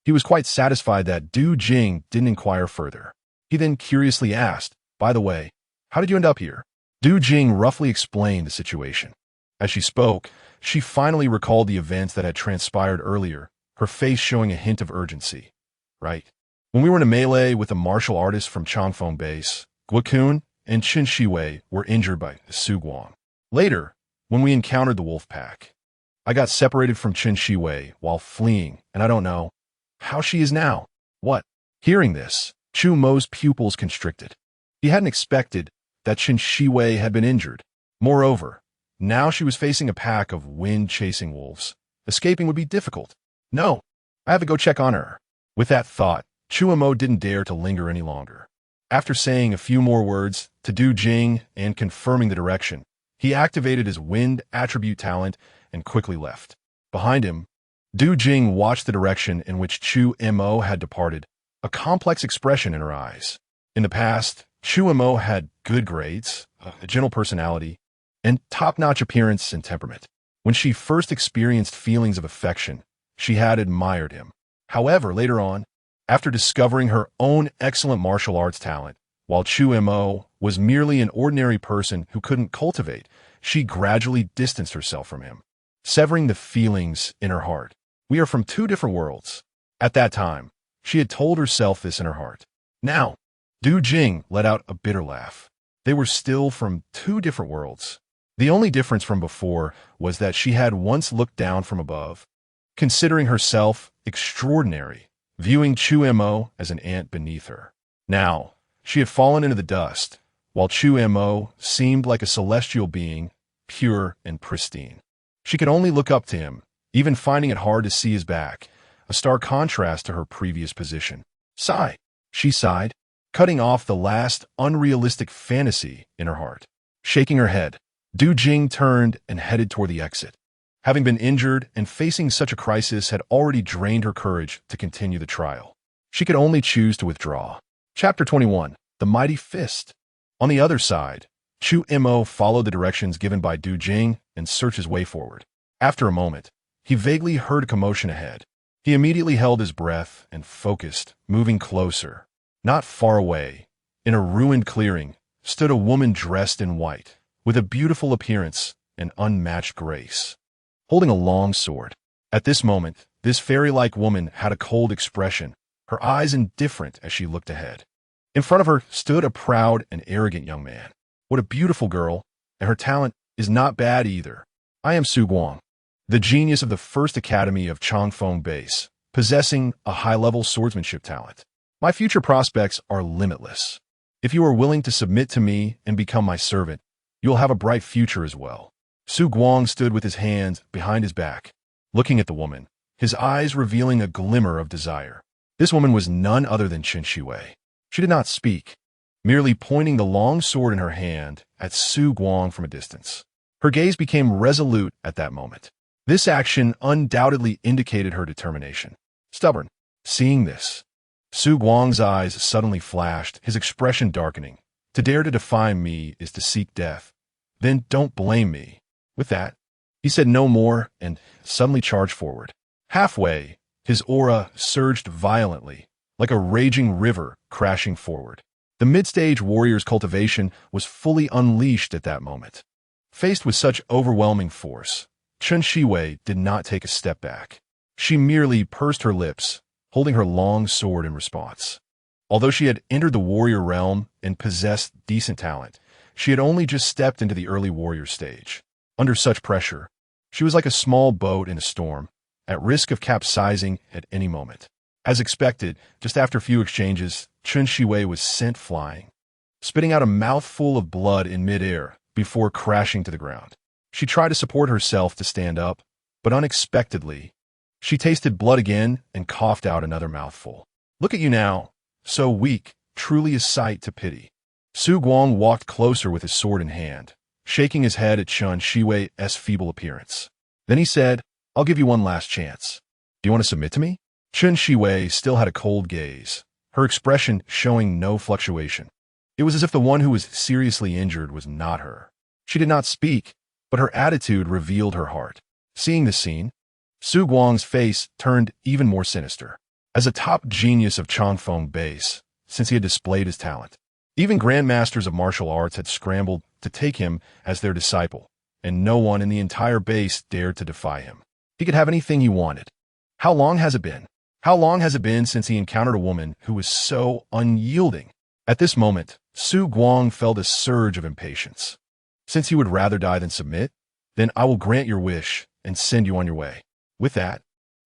He was quite satisfied that Du Jing didn't inquire further. He then curiously asked, by the way, how did you end up here? Du Jing roughly explained the situation. As she spoke, she finally recalled the events that had transpired earlier, her face showing a hint of urgency. Right. When we were in a melee with a martial artist from Changfeng base, Guokun and Qin Shiwei were injured by Su Guang. Later, when we encountered the wolf pack, I got separated from Qin Shiwei while fleeing, and I don't know how she is now. What? Hearing this, Chu Mo's pupils constricted. He hadn't expected that Qin Shiwei had been injured. Moreover, now she was facing a pack of wind-chasing wolves. Escaping would be difficult. No, I have to go check on her. With that thought, Chu Mo didn't dare to linger any longer. After saying a few more words to Du Jing and confirming the direction, he activated his wind attribute talent and quickly left. Behind him, Du Jing watched the direction in which Chu Mo had departed, a complex expression in her eyes. In the past, Chu Mo had good grades, a gentle personality, and top-notch appearance and temperament. When she first experienced feelings of affection, she had admired him. However, later on, after discovering her own excellent martial arts talent, while Chu Mo was merely an ordinary person who couldn't cultivate, she gradually distanced herself from him, severing the feelings in her heart. We are from two different worlds. At that time, she had told herself this in her heart. Now, Du Jing let out a bitter laugh. They were still from two different worlds. The only difference from before was that she had once looked down from above, considering herself extraordinary, viewing Chu Mo as an ant beneath her. Now, she had fallen into the dust, while Chu Mo seemed like a celestial being, pure and pristine. She could only look up to him, even finding it hard to see his back, a stark contrast to her previous position. Sigh, she sighed, cutting off the last unrealistic fantasy in her heart. Shaking her head, Du Jing turned and headed toward the exit. Having been injured and facing such a crisis had already drained her courage to continue the trial. She could only choose to withdraw. Chapter 21. The Mighty Fist. On the other side, Chu Mo followed the directions given by Du Jing and searched his way forward. After a moment, he vaguely heard a commotion ahead. He immediately held his breath and focused, moving closer. Not far away, in a ruined clearing, stood a woman dressed in white, with a beautiful appearance and unmatched grace, holding a long sword. At this moment, this fairy-like woman had a cold expression, her eyes indifferent as she looked ahead. In front of her stood a proud and arrogant young man. What a beautiful girl, and her talent is not bad either. I am Su Guang, the genius of the first academy of Changfeng base, possessing a high-level swordsmanship talent. My future prospects are limitless. If you are willing to submit to me and become my servant, you will have a bright future as well. Su Guang stood with his hands behind his back, looking at the woman, his eyes revealing a glimmer of desire. This woman was none other than Qin Shiwei. She did not speak, merely pointing the long sword in her hand at Su Guang from a distance. Her gaze became resolute at that moment. This action undoubtedly indicated her determination. Stubborn. Seeing this, Su Guang's eyes suddenly flashed, his expression darkening. To dare to defy me is to seek death. Then don't blame me. With that, he said no more and suddenly charged forward. Halfway, his aura surged violently, like a raging river crashing forward. The mid-stage warrior's cultivation was fully unleashed at that moment. Faced with such overwhelming force, Qin Shiwei did not take a step back. She merely pursed her lips, holding her long sword in response. Although she had entered the warrior realm and possessed decent talent, she had only just stepped into the early warrior stage. Under such pressure, she was like a small boat in a storm, at risk of capsizing at any moment. As expected, just after a few exchanges, Qin Shiwei was sent flying, spitting out a mouthful of blood in midair before crashing to the ground. She tried to support herself to stand up, but unexpectedly, she tasted blood again and coughed out another mouthful. Look at you now, so weak, truly a sight to pity. Su Guang walked closer with his sword in hand, shaking his head at Qin Shiwei's feeble appearance. Then he said, I'll give you one last chance. Do you want to submit to me? Qin Shiwei still had a cold gaze, her expression showing no fluctuation. It was as if the one who was seriously injured was not her. She did not speak, but her attitude revealed her heart. Seeing this scene, Su Guang's face turned even more sinister. As a top genius of Changfeng base, since he had displayed his talent, even grandmasters of martial arts had scrambled to take him as their disciple, and no one in the entire base dared to defy him. He could have anything he wanted. How long has it been? How long has it been since he encountered a woman who was so unyielding? At this moment, Su Guang felt a surge of impatience. Since you would rather die than submit, then I will grant your wish and send you on your way. With that,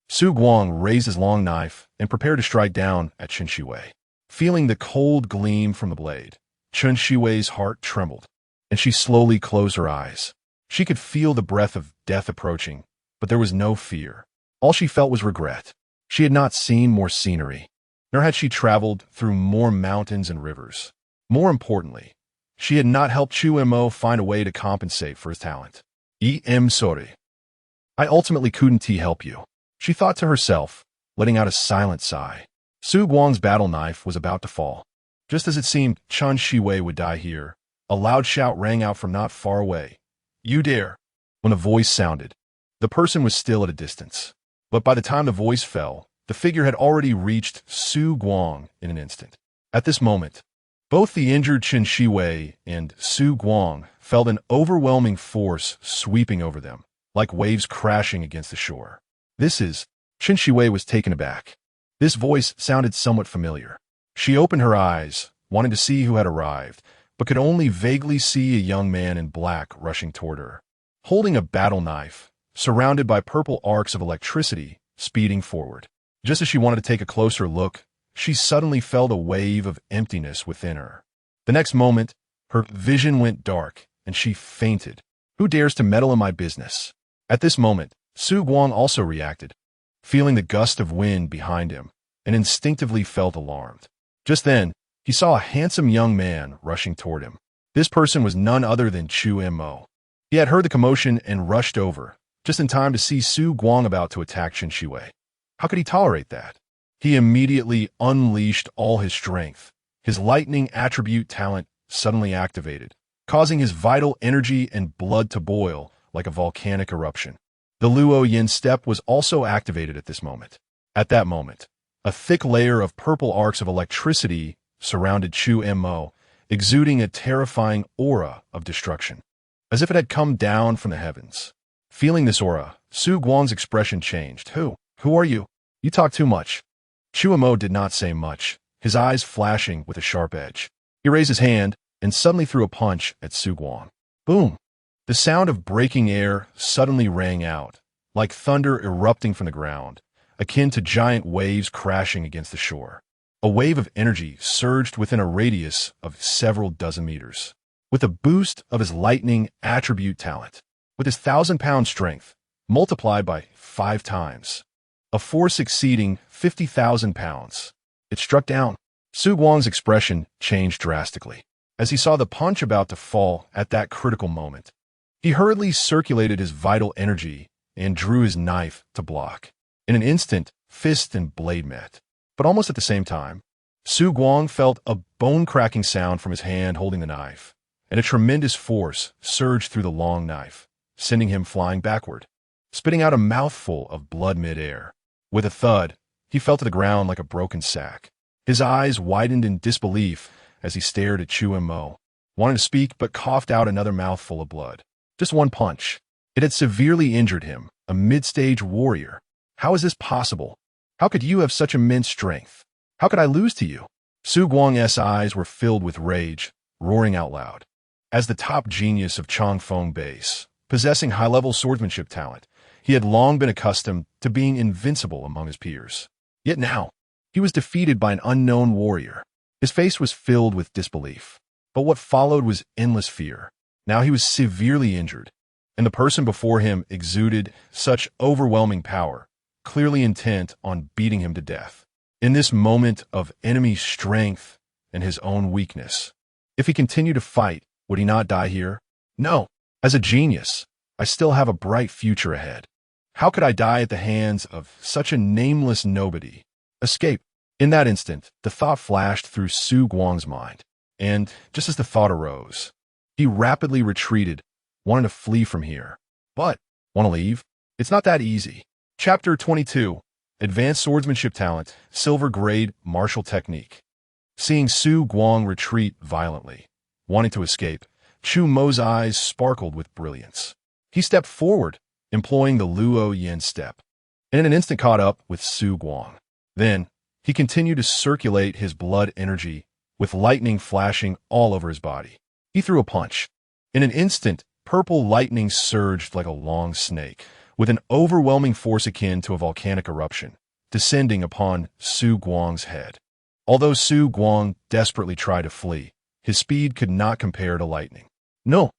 Su Guang raised his long knife and prepared to strike down at Chen Shiwei. Feeling the cold gleam from the blade, Chen Shiwei's heart trembled, and she slowly closed her eyes. She could feel the breath of death approaching, but there was no fear. All she felt was regret. She had not seen more scenery, nor had she traveled through more mountains and rivers. More importantly, she had not helped Chu Mo find a way to compensate for his talent. Sorry. I ultimately couldn't help you, she thought to herself, letting out a silent sigh. Su Guang's battle knife was about to fall. Just as it seemed Chen Shiwei would die here, a loud shout rang out from not far away. You dare! When the voice sounded, the person was still at a distance. But by the time the voice fell, the figure had already reached Su Guang in an instant. At this moment, both the injured Chen Shiwei and Su Guang felt an overwhelming force sweeping over them, like waves crashing against the shore. Chen Shiwei was taken aback. This voice sounded somewhat familiar. She opened her eyes, wanting to see who had arrived, but could only vaguely see a young man in black rushing toward her, holding a battle knife, surrounded by purple arcs of electricity, speeding forward. Just as she wanted to take a closer look, she suddenly felt a wave of emptiness within her. The next moment, her vision went dark, and she fainted. Who dares to meddle in my business? At this moment, Su Guang also reacted, feeling the gust of wind behind him, and instinctively felt alarmed. Just then, he saw a handsome young man rushing toward him. This person was none other than Chu Mo. He had heard the commotion and rushed over, just in time to see Su Guang about to attack Chen Shiwei. How could he tolerate that? He immediately unleashed all his strength. His lightning attribute talent suddenly activated, causing his vital energy and blood to boil like a volcanic eruption. The Luo Yin step was also activated at this moment. At that moment, a thick layer of purple arcs of electricity surrounded Chu Mo, exuding a terrifying aura of destruction, as if it had come down from the heavens. Feeling this aura, Su Guang's expression changed. Who are you? You talk too much. Chu Mo did not say much, his eyes flashing with a sharp edge. He raised his hand and suddenly threw a punch at Su Guang. Boom! The sound of breaking air suddenly rang out, like thunder erupting from the ground, akin to giant waves crashing against the shore. A wave of energy surged within a radius of several dozen meters. With a boost of his lightning attribute talent, with his 1,000-pound strength, multiplied by 5 times, a force exceeding 50,000 pounds, it struck down. Su Guang's expression changed drastically as he saw the punch about to fall at that critical moment. He hurriedly circulated his vital energy and drew his knife to block. In an instant, fist and blade met. But almost at the same time, Su Guang felt a bone-cracking sound from his hand holding the knife, and a tremendous force surged through the long knife, sending him flying backward, spitting out a mouthful of blood mid-air. With a thud, he fell to the ground like a broken sack. His eyes widened in disbelief as he stared at Chu Mo, wanting to speak but coughed out another mouthful of blood. Just one punch. It had severely injured him, a mid-stage warrior. How is this possible? How could you have such immense strength? How could I lose to you? Su Guang's eyes were filled with rage, roaring out loud. As the top genius of Changfeng base, possessing high-level swordsmanship talent, he had long been accustomed to being invincible among his peers. Yet now, he was defeated by an unknown warrior. His face was filled with disbelief. But what followed was endless fear. Now he was severely injured, and the person before him exuded such overwhelming power, clearly intent on beating him to death. In this moment of enemy strength and his own weakness, if he continued to fight, would he not die here? No. As a genius, I still have a bright future ahead. How could I die at the hands of such a nameless nobody? Escape. In that instant, the thought flashed through Su Guang's mind. And just as the thought arose, he rapidly retreated, wanting to flee from here. But, want to leave? It's not that easy. Chapter 22. Advanced Swordsmanship Talent, Silver Grade Martial Technique. Seeing Su Guang retreat violently, wanting to escape, Chu Mo's eyes sparkled with brilliance. He stepped forward, employing the Luo Yin step, and in an instant caught up with Su Guang. Then, he continued to circulate his blood energy, with lightning flashing all over his body. He threw a punch. In an instant, purple lightning surged like a long snake, with an overwhelming force akin to a volcanic eruption, descending upon Su Guang's head. Although Su Guang desperately tried to flee, his speed could not compare to lightning. "No,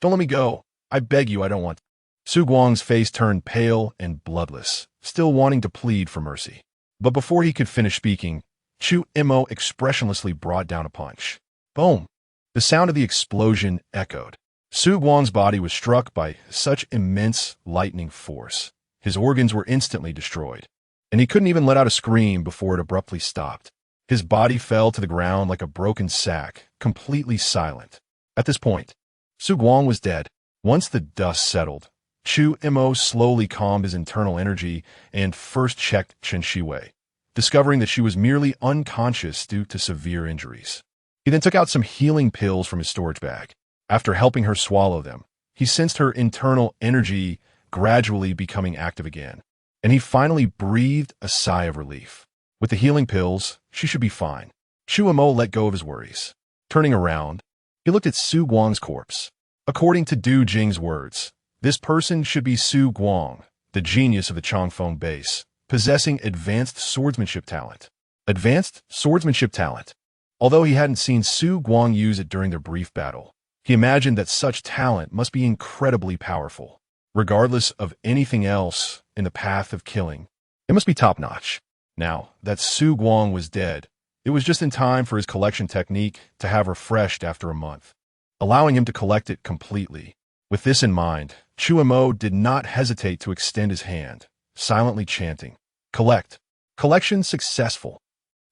don't let me go. I beg you, I don't want to." Su Guang's face turned pale and bloodless, still wanting to plead for mercy. But before he could finish speaking, Chu Mo expressionlessly brought down a punch. Boom! The sound of the explosion echoed. Su Guang's body was struck by such immense lightning force. His organs were instantly destroyed, and he couldn't even let out a scream before it abruptly stopped. His body fell to the ground like a broken sack, completely silent. At this point, Su Guang was dead. Once the dust settled, Chu Mo slowly calmed his internal energy and first checked Chen Shiwei, discovering that she was merely unconscious due to severe injuries. He then took out some healing pills from his storage bag. After helping her swallow them, he sensed her internal energy gradually becoming active again, and he finally breathed a sigh of relief. With the healing pills, she should be fine. Chu Mo let go of his worries. Turning around, he looked at Su Guang's corpse. According to Du Jing's words, this person should be Su Guang, the genius of the Changfeng base, possessing advanced swordsmanship talent. Advanced swordsmanship talent. Although he hadn't seen Su Guang use it during their brief battle, he imagined that such talent must be incredibly powerful. Regardless of anything else in the path of killing, it must be top-notch. Now that Su Guang was dead, it was just in time for his collection technique to have refreshed after a month, allowing him to collect it completely. With this in mind, Chu Mo did not hesitate to extend his hand, silently chanting, "Collect. Collection successful.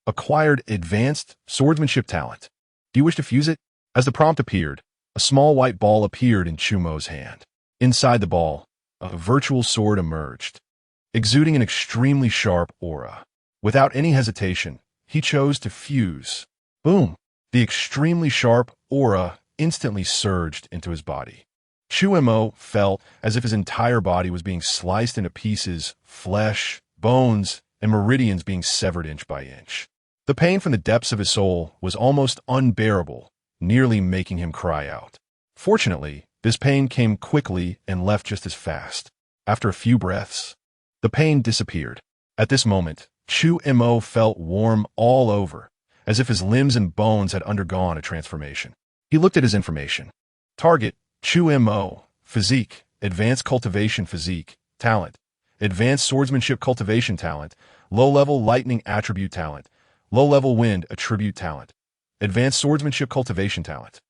Acquired advanced swordsmanship talent. Do you wish to fuse it?" As the prompt appeared, a small white ball appeared in Chu Mo's hand. Inside the ball, a virtual sword emerged, exuding an extremely sharp aura. Without any hesitation, he chose to fuse. Boom! The extremely sharp aura instantly surged into his body. Chu Mo felt as if his entire body was being sliced into pieces, flesh, bones, and meridians being severed inch by inch. The pain from the depths of his soul was almost unbearable, nearly making him cry out. Fortunately, this pain came quickly and left just as fast. After a few breaths, the pain disappeared. At this moment, Chu Mo felt warm all over, as if his limbs and bones had undergone a transformation. He looked at his information. Target, Chu Mo, Physique, Advanced Cultivation Physique, Talent, Advanced Swordsmanship Cultivation Talent, Low-Level Lightning Attribute Talent, Low-Level Wind Attribute Talent, Advanced Swordsmanship Cultivation Talent.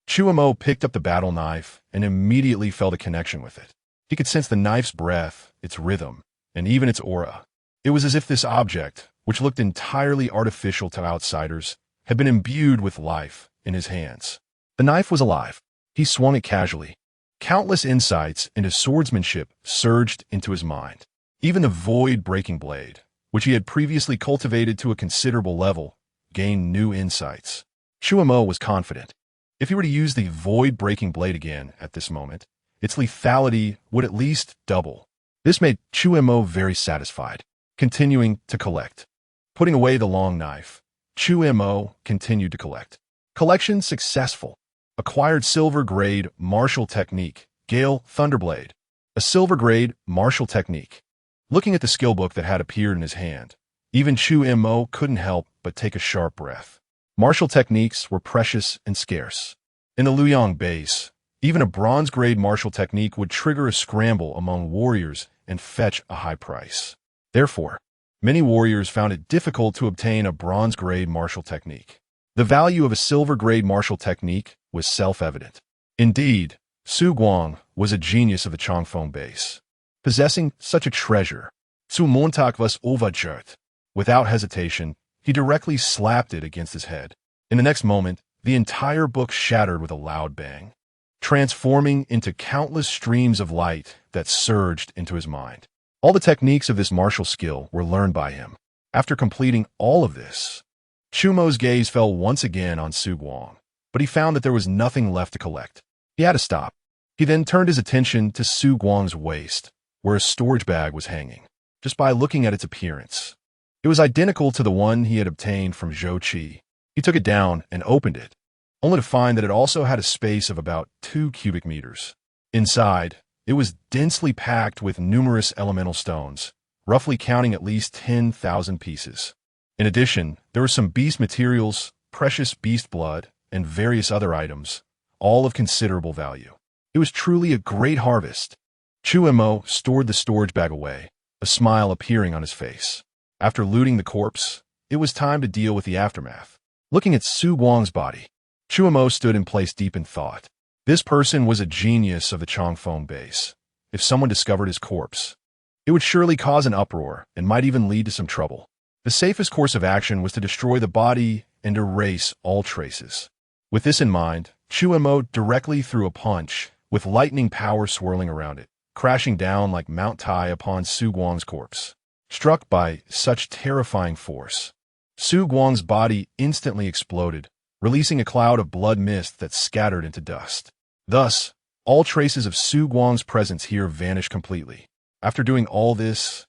Chu Mo picked up the battle knife and immediately felt a connection with it. He could sense the knife's breath, its rhythm, and even its aura. It was as if this object, which looked entirely artificial to outsiders, had been imbued with life in his hands. The knife was alive. He swung it casually. Countless insights into swordsmanship surged into his mind. Even the void-breaking blade, which he had previously cultivated to a considerable level, gained new insights. Chu Mo was confident. If he were to use the void-breaking blade again at this moment, its lethality would at least double. This made Chu Mo very satisfied, continuing to collect. Putting away the long knife, Chu Mo continued to collect. Collection successful. Acquired silver grade martial technique, Gale Thunderblade. A silver grade martial technique. Looking at the skill book that had appeared in his hand, even Chu Mo couldn't help but take a sharp breath. Martial techniques were precious and scarce. In the Luoyang base, even a bronze-grade martial technique would trigger a scramble among warriors and fetch a high price. Therefore, many warriors found it difficult to obtain a bronze-grade martial technique. The value of a silver-grade martial technique was self-evident. Indeed, Su Guang was a genius of the Changfeng base. Possessing such a treasure, Su Montag was overjoyed. Without hesitation, he directly slapped it against his head. In the next moment, the entire book shattered with a loud bang, transforming into countless streams of light that surged into his mind. All the techniques of this martial skill were learned by him. After completing all of this, Chu Mo's gaze fell once again on Su Guang, but he found that there was nothing left to collect. He had to stop. He then turned his attention to Su Guang's waist, where a storage bag was hanging. Just by looking at its appearance, it was identical to the one he had obtained from Zhou Qi. He took it down and opened it, only to find that it also had a space of about 2 cubic meters. Inside, it was densely packed with numerous elemental stones, roughly counting at least 10,000 pieces. In addition, there were some beast materials, precious beast blood, and various other items, all of considerable value. It was truly a great harvest. Chu Mo stored the storage bag away, a smile appearing on his face. After looting the corpse, it was time to deal with the aftermath. Looking at Su Guang's body, Chu Mo stood in place deep in thought. This person was a genius of the Changfeng base. If someone discovered his corpse, it would surely cause an uproar and might even lead to some trouble. The safest course of action was to destroy the body and erase all traces. With this in mind, Chu Mo directly threw a punch, with lightning power swirling around it, crashing down like Mount Tai upon Su Guang's corpse. Struck by such terrifying force, Su Guang's body instantly exploded, releasing a cloud of blood mist that scattered into dust. Thus, all traces of Su Guang's presence here vanished completely. After doing all this,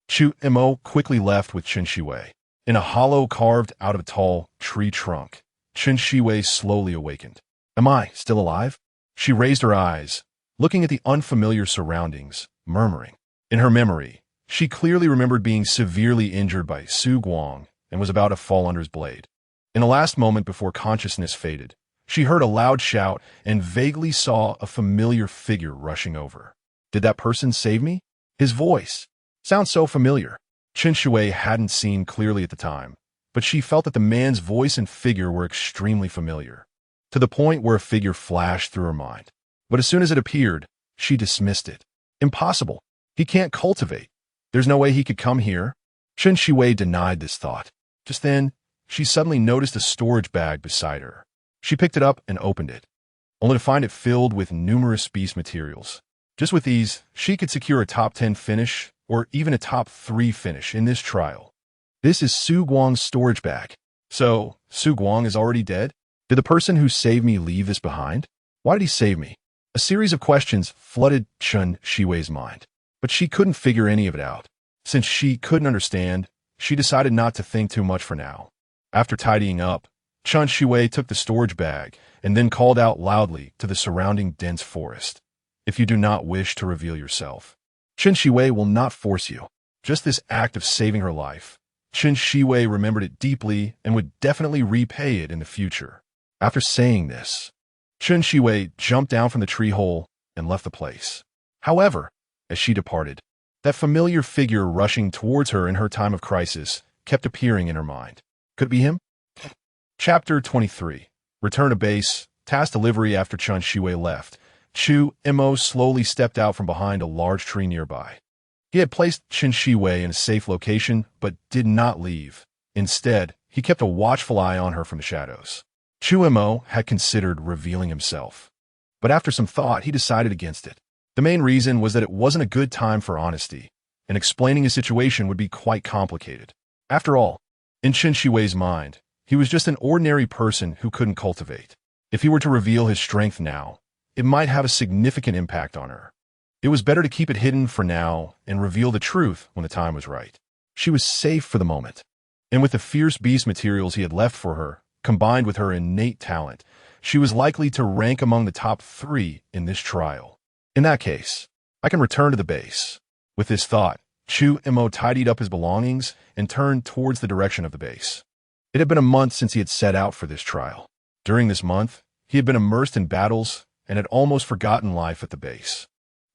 Chu Mo quickly left with Chen Shiwei. In a hollow carved out of a tall tree trunk, Chen Shiwei slowly awakened. "Am I still alive?" She raised her eyes, looking at the unfamiliar surroundings, murmuring. In her memory, she clearly remembered being severely injured by Su Guang and was about to fall under his blade. In the last moment before consciousness faded, she heard a loud shout and vaguely saw a familiar figure rushing over. Did that person save me? His voice sounds so familiar. Chen Shui hadn't seen clearly at the time, but she felt that the man's voice and figure were extremely familiar, to the point where a figure flashed through her mind. But as soon as it appeared, she dismissed it. Impossible. He can't cultivate. There's no way he could come here. Chen Shui denied this thought. Just then, she suddenly noticed a storage bag beside her. She picked it up and opened it, only to find it filled with numerous beast materials. Just with these, she could secure a top 10 finish or even a top 3 finish in this trial. This is Su Guang's storage bag. So, Su Guang is already dead? Did the person who saved me leave this behind? Why did he save me? A series of questions flooded Chen Shiwei's mind, but she couldn't figure any of it out. Since she couldn't understand, she decided not to think too much for now. After tidying up, Chen Shiwei took the storage bag and then called out loudly to the surrounding dense forest. "If you do not wish to reveal yourself, Chen Shiwei will not force you." Just this act of saving her life, Chen Shiwei remembered it deeply and would definitely repay it in the future. After saying this, Chen Shiwei jumped down from the tree hole and left the place. However, as she departed, that familiar figure rushing towards her in her time of crisis kept appearing in her mind. Could it be him? Chapter 23. Return to base. Task delivery. After Chen Shiwei left, Chu Mo slowly stepped out from behind a large tree nearby. He had placed Chen Shiwei in a safe location, but did not leave. Instead, he kept a watchful eye on her from the shadows. Chu Mo had considered revealing himself, but after some thought, he decided against it. The main reason was that it wasn't a good time for honesty, and explaining his situation would be quite complicated. After all, in Chen Shiwei's mind, he was just an ordinary person who couldn't cultivate. If he were to reveal his strength now, it might have a significant impact on her. It was better to keep it hidden for now and reveal the truth when the time was right. She was safe for the moment, and with the fierce beast materials he had left for her, combined with her innate talent, she was likely to rank among the top 3 in this trial. In that case, I can return to the base. With this thought, Chu Mo tidied up his belongings and turned towards the direction of the base. It had been a month since he had set out for this trial. During this month, he had been immersed in battles and had almost forgotten life at the base.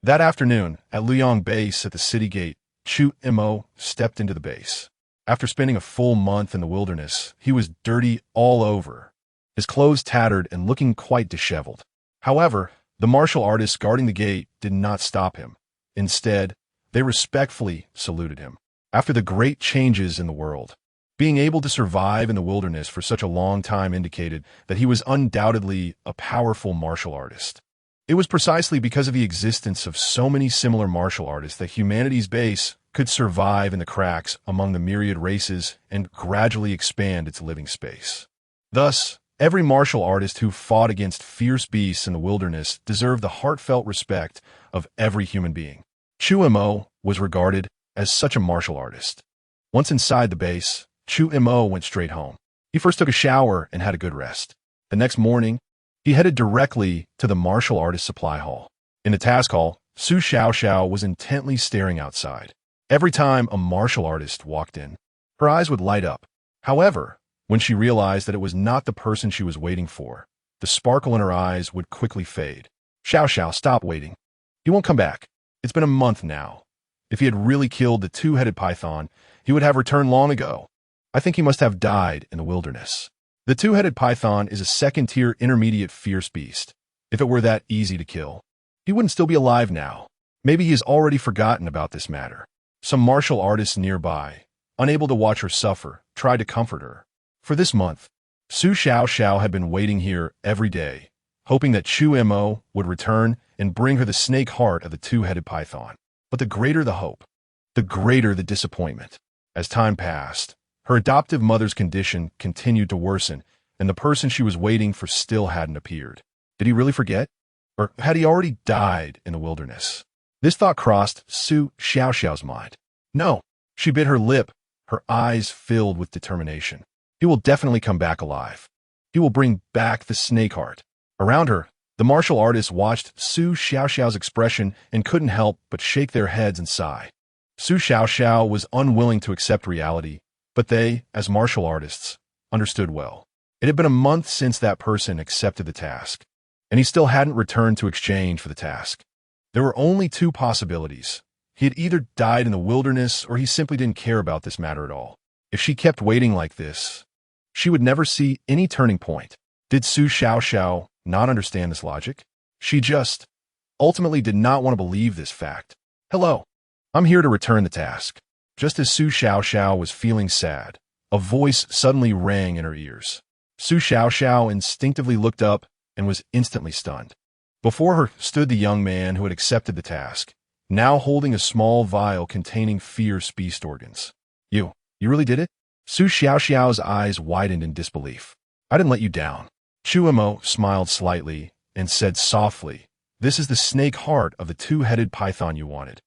That afternoon, at Luoyang Base at the city gate, Chu Mo stepped into the base. After spending a full month in the wilderness, he was dirty all over, his clothes tattered and looking quite disheveled. However, the martial artists guarding the gate did not stop him. Instead, they respectfully saluted him. After the great changes in the world, Being able to survive in the wilderness for such a long time indicated that he was undoubtedly a powerful martial artist. It was precisely because of the existence of so many similar martial artists that humanity's base could survive in the cracks among the myriad races and gradually expand its living space. Thus, every martial artist who fought against fierce beasts in the wilderness deserved the heartfelt respect of every human being. Chu Mo was regarded as such a martial artist. Once inside the base, Chu Mo went straight home. He first took a shower and had a good rest. The next morning, he headed directly to the martial artist supply hall. In the task hall, Su Xiaoxiao was intently staring outside. Every time a martial artist walked in, her eyes would light up. However, when she realized that it was not the person she was waiting for, the sparkle in her eyes would quickly fade. Xiaoxiao, stop waiting. He won't come back. It's been a month now. If he had really killed the two-headed python, he would have returned long ago. I think he must have died in the wilderness. The two-headed python is a second-tier intermediate fierce beast. If it were that easy to kill, he wouldn't still be alive now. Maybe he has already forgotten about this matter. Some martial artists nearby, unable to watch her suffer, tried to comfort her. For this month, Su Xiaoxiao had been waiting here every day, hoping that Chu Mo would return and bring her the snake heart of the two-headed python. But the greater the hope, the greater the disappointment. As time passed, her adoptive mother's condition continued to worsen, and the person she was waiting for still hadn't appeared. Did he really forget? Or had he already died in the wilderness? This thought crossed Su Xiaoxiao's mind. No, she bit her lip, her eyes filled with determination. He will definitely come back alive. He will bring back the snake heart. Around her, the martial artists watched Su Xiaoxiao's expression and couldn't help but shake their heads and sigh. Su Xiaoxiao was unwilling to accept reality, but they, as martial artists, understood well. It had been a month since that person accepted the task, and he still hadn't returned to exchange for the task. There were only two possibilities. He had either died in the wilderness or he simply didn't care about this matter at all. If she kept waiting like this, she would never see any turning point. Did Su Xiaoxiao not understand this logic? She just ultimately did not want to believe this fact. Hello, I'm here to return the task. Just as Su Xiaoxiao was feeling sad, a voice suddenly rang in her ears. Su Xiaoxiao instinctively looked up and was instantly stunned. Before her stood the young man who had accepted the task, now holding a small vial containing fierce beast organs. You really did it? Su Xiaoxiao's eyes widened in disbelief. I didn't let you down. Chu Mo smiled slightly and said softly, this is the snake heart of the two-headed python you wanted.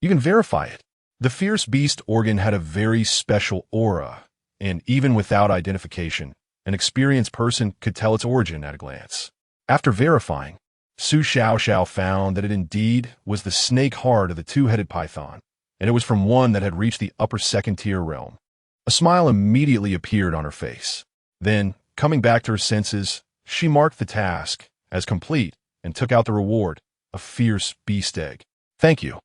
You can verify it. The fierce beast organ had a very special aura, and even without identification, an experienced person could tell its origin at a glance. After verifying, Su Xiaoxiao found that it indeed was the snake heart of the two-headed python, and it was from one that had reached the upper second-tier realm. A smile immediately appeared on her face. Then, coming back to her senses, she marked the task as complete and took out the reward, a fierce beast egg. Thank you.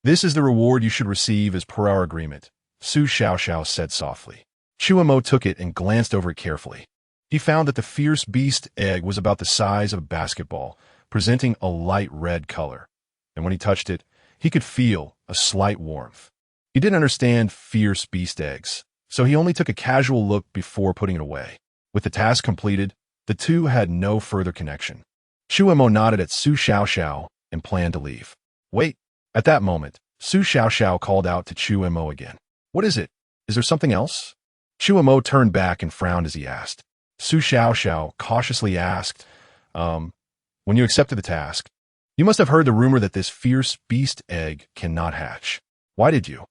This is the reward you should receive as per our agreement, Su Xiaoxiao said softly. Chu Mo took it and glanced over it carefully. He found that the fierce beast egg was about the size of a basketball, presenting a light red color, and when he touched it, he could feel a slight warmth. He didn't understand fierce beast eggs, so he only took a casual look before putting it away. With the task completed, the two had no further connection. Chu Mo nodded at Su Xiaoxiao and planned to leave. Wait. At that moment, Su Xiaoxiao called out to Chu Mo again. What is it? Is there something else? Chu Mo turned back and frowned as he asked. Su Xiaoxiao cautiously asked, when you accepted the task, you must have heard the rumor that this fierce beast egg cannot hatch. Why did you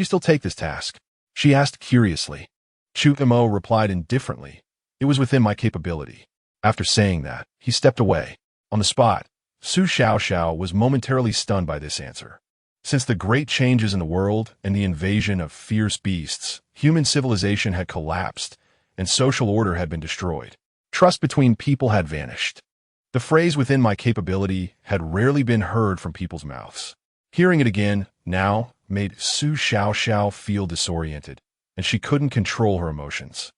still take this task? She asked curiously. Chu Mo replied indifferently. It was within my capability. After saying that, he stepped away. On the spot, Su Xiaoxiao was momentarily stunned by this answer. Since the great changes in the world and the invasion of fierce beasts, human civilization had collapsed and social order had been destroyed. Trust between people had vanished. The phrase within my capability had rarely been heard from people's mouths. Hearing it again, now, made Su Xiaoxiao feel disoriented, and she couldn't control her emotions.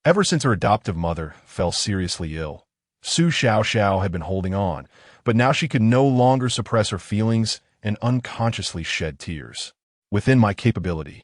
Ever since her adoptive mother fell seriously ill, Su Xiaoxiao had been holding on, but now she could no longer suppress her feelings and unconsciously shed tears. Within my capability,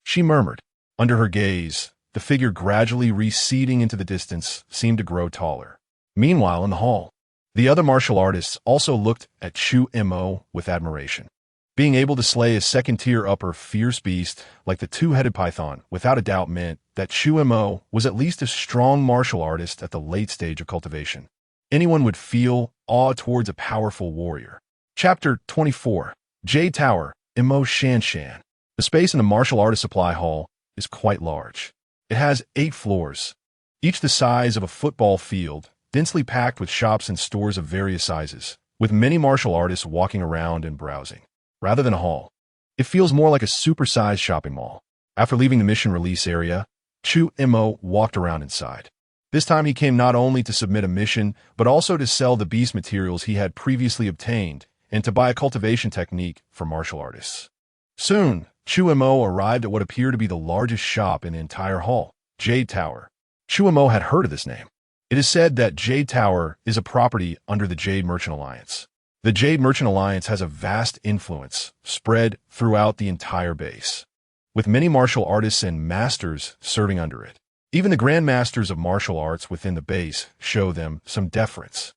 she murmured. Under her gaze, the figure gradually receding into the distance seemed to grow taller. Meanwhile, in the hall, the other martial artists also looked at Chu Mo with admiration. Being able to slay a second-tier upper fierce beast like the two-headed python without a doubt meant that Chu Mo was at least a strong martial artist at the late stage of cultivation. Anyone would feel awe towards a powerful warrior. Chapter 24. Jade Tower, Mo Shanshan. The space in the martial artist supply hall is quite large. It has 8 floors, each the size of a football field, densely packed with shops and stores of various sizes, with many martial artists walking around and browsing. Rather than a hall, it feels more like a supersized shopping mall. After leaving the mission release area, Chu Mo walked around inside. This time he came not only to submit a mission, but also to sell the beast materials he had previously obtained and to buy a cultivation technique for martial artists. Soon, Chu Mo arrived at what appeared to be the largest shop in the entire hall, Jade Tower. Chu Mo had heard of this name. It is said that Jade Tower is a property under the Jade Merchant Alliance. The Jade Merchant Alliance has a vast influence spread throughout the entire base, with many martial artists and masters serving under it. Even the grandmasters of martial arts within the base show them some deference.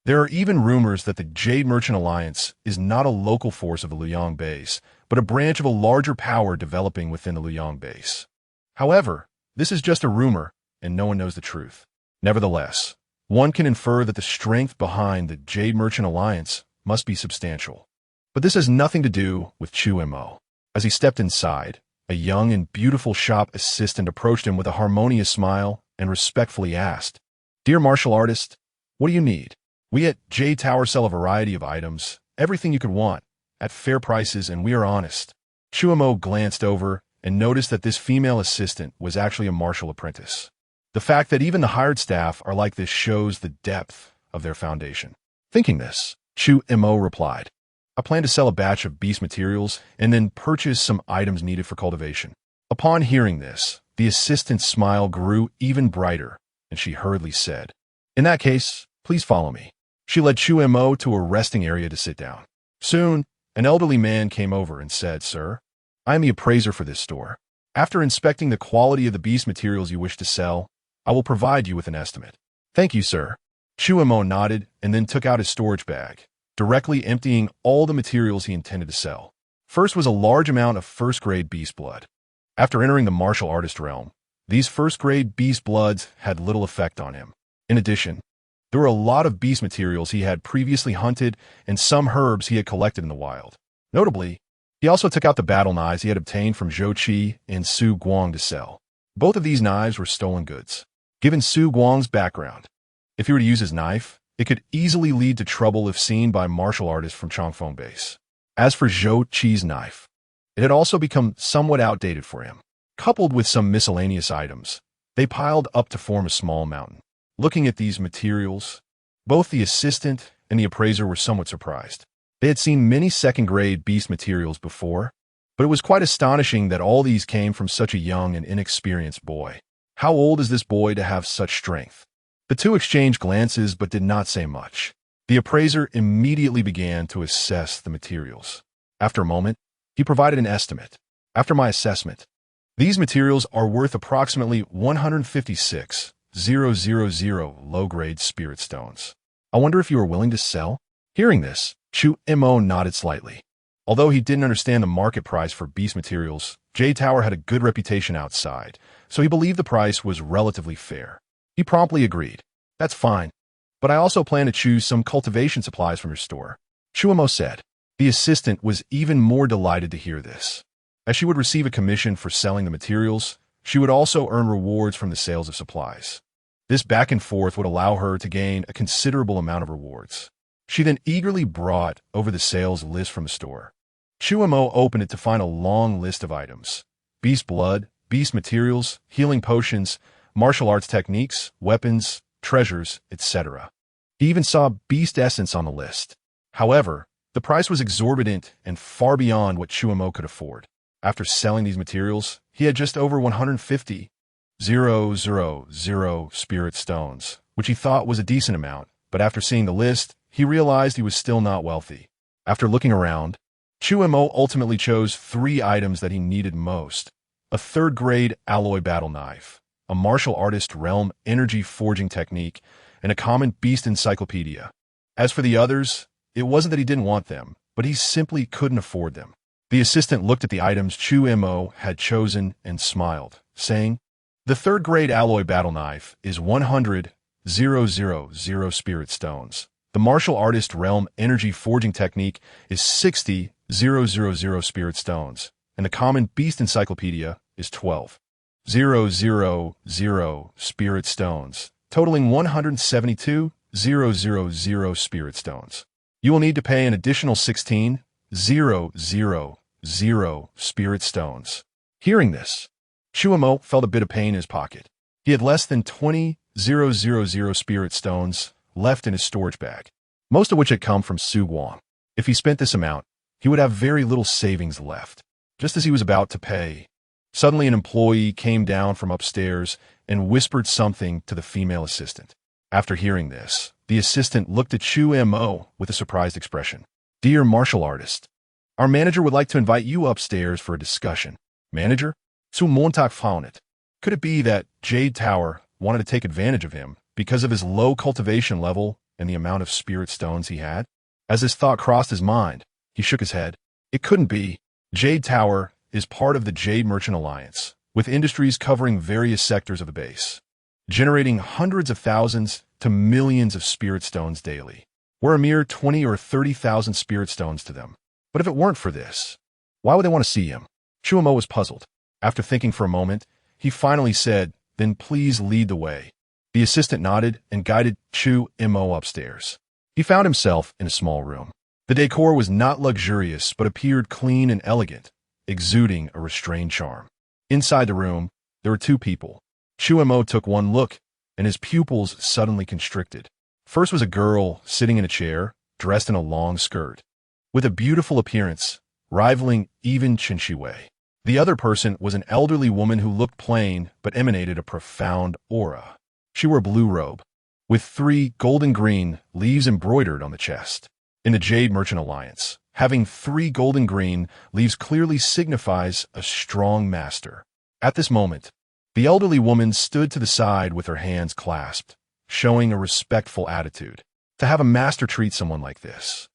There are even rumors that the Jade Merchant Alliance is not a local force of the Luoyang base, but a branch of a larger power developing within the Luoyang base. However, this is just a rumor, and no one knows the truth. Nevertheless, one can infer that the strength behind the Jade Merchant Alliance must be substantial. But this has nothing to do with Chu Mo. As he stepped inside, a young and beautiful shop assistant approached him with a harmonious smile and respectfully asked, "Dear martial artist, what do you need? We at Jade Tower sell a variety of items, everything you could want, at fair prices, and we are honest." Chu Mo glanced over and noticed that this female assistant was actually a martial apprentice. The fact that even the hired staff are like this shows the depth of their foundation. Thinking this, Chu Mo replied, "I plan to sell a batch of beast materials and then purchase some items needed for cultivation." Upon hearing this, the assistant's smile grew even brighter, and she hurriedly said, "In that case, please follow me." She led Chu Mo to a resting area to sit down. Soon, an elderly man came over and said, "Sir, I am the appraiser for this store. After inspecting the quality of the beast materials you wish to sell, I will provide you with an estimate." "Thank you, sir." Chu Mo nodded and then took out his storage bag, directly emptying all the materials he intended to sell. First was a large amount of first-grade beast blood. After entering the martial artist realm, these first-grade beast bloods had little effect on him. In addition, there were a lot of beast materials he had previously hunted and some herbs he had collected in the wild. Notably, he also took out the battle knives he had obtained from Zhou Qi and Su Guang to sell. Both of these knives were stolen goods. Given Su Guang's background, if he were to use his knife, it could easily lead to trouble if seen by martial artists from Changfeng base. As for Zhou Qi's knife, it had also become somewhat outdated for him. Coupled with some miscellaneous items, they piled up to form a small mountain. Looking at these materials, both the assistant and the appraiser were somewhat surprised. They had seen many second-grade beast materials before, but it was quite astonishing that all these came from such a young and inexperienced boy. How old is this boy to have such strength? The two exchanged glances but did not say much. The appraiser immediately began to assess the materials. After a moment, he provided an estimate. "After my assessment, these materials are worth approximately 156,000 low-grade spirit stones. I wonder if you are willing to sell?" Hearing this, Chu Mo nodded slightly. Although he didn't understand the market price for beast materials, Jade Tower had a good reputation outside, so he believed the price was relatively fair. He promptly agreed. "That's fine, but I also plan to choose some cultivation supplies from your store," Chu Mo said. The assistant was even more delighted to hear this. As she would receive a commission for selling the materials, she would also earn rewards from the sales of supplies. This back and forth would allow her to gain a considerable amount of rewards. She then eagerly brought over the sales list from the store. Chu Mo opened it to find a long list of items: beast blood, beast materials, healing potions, martial arts techniques, weapons, treasures, etc. He even saw beast essence on the list. However, the price was exorbitant and far beyond what Chu Mo could afford. After selling these materials, he had just over 150,000 spirit stones, which he thought was a decent amount, but after seeing the list, he realized he was still not wealthy. After looking around, Chu Mo ultimately chose 3 items that he needed most, a third-grade alloy battle knife, a martial artist realm energy forging technique, and a common beast encyclopedia. As for the others, it wasn't that he didn't want them, but he simply couldn't afford them. The assistant looked at the items Chu Mo had chosen and smiled, saying, "The third-grade alloy battle knife is 100,000 spirit stones. The martial artist realm energy forging technique is 60,000 spirit stones, and the common beast encyclopedia is 12,000 spirit stones, totaling 172,000 spirit stones. You will need to pay an additional 16,000 spirit stones." Hearing this, Chu Mo felt a bit of pain in his pocket. He had less than 20,000 spirit stones left in his storage bag, most of which had come from Su Guang. If he spent this amount, he would have very little savings left. Just as he was about to pay, suddenly an employee came down from upstairs and whispered something to the female assistant. After hearing this, the assistant looked at Chu Mo with a surprised expression. "Dear martial artist, our manager would like to invite you upstairs for a discussion." Manager? Su Montak found it. Could it be that Jade Tower wanted to take advantage of him because of his low cultivation level and the amount of spirit stones he had? As this thought crossed his mind, he shook his head. It couldn't be. Jade Tower is part of the Jade Merchant Alliance, with industries covering various sectors of the base, generating hundreds of thousands to millions of spirit stones daily. We're a mere 20 or 30,000 spirit stones to them. But if it weren't for this, why would they want to see him? Chu Mo was puzzled. After thinking for a moment, he finally said, "Then please lead the way." The assistant nodded and guided Chu Mo upstairs. He found himself in a small room. The decor was not luxurious, but appeared clean and elegant, exuding a restrained charm. Inside the room, there were two people. Chu Mo took one look, and his pupils suddenly constricted. First was a girl sitting in a chair, dressed in a long skirt, with a beautiful appearance, rivaling even Chen Shiwei. The other person was an elderly woman who looked plain but emanated a profound aura. She wore a blue robe, with 3 golden-green leaves embroidered on the chest. In the Jade Merchant Alliance, having 3 golden-green leaves clearly signifies a strong master. At this moment, the elderly woman stood to the side with her hands clasped, showing a respectful attitude. To have a master treat someone like this,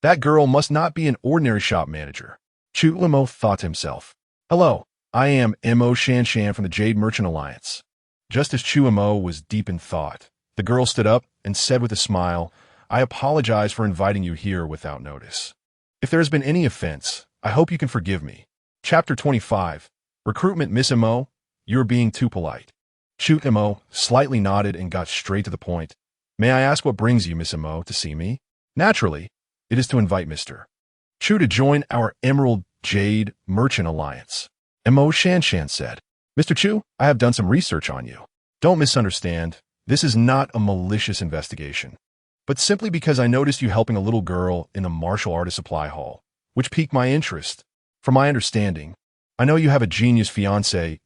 that girl must not be an ordinary shop manager. Chu Mo thought to himself, "Hello, I am Mo Shanshan from the Jade Merchant Alliance." Just as Chu Mo was deep in thought, the girl stood up and said with a smile, "I apologize for inviting you here without notice. If there has been any offense, I hope you can forgive me." Chapter 25. Recruitment. Miss Mo, you're being too polite. Chu Mo slightly nodded and got straight to the point. "May I ask what brings you, Miss Mo, to see me?" "Naturally, it is to invite Mr. Chu to join our Emerald Jade Merchant Alliance." Mo Shanshan said, "Mr. Chu, I have done some research on you. Don't misunderstand. This is not a malicious investigation, but simply because I noticed you helping a little girl in the martial artist supply hall, which piqued my interest. From my understanding, I know you have a genius fiancé,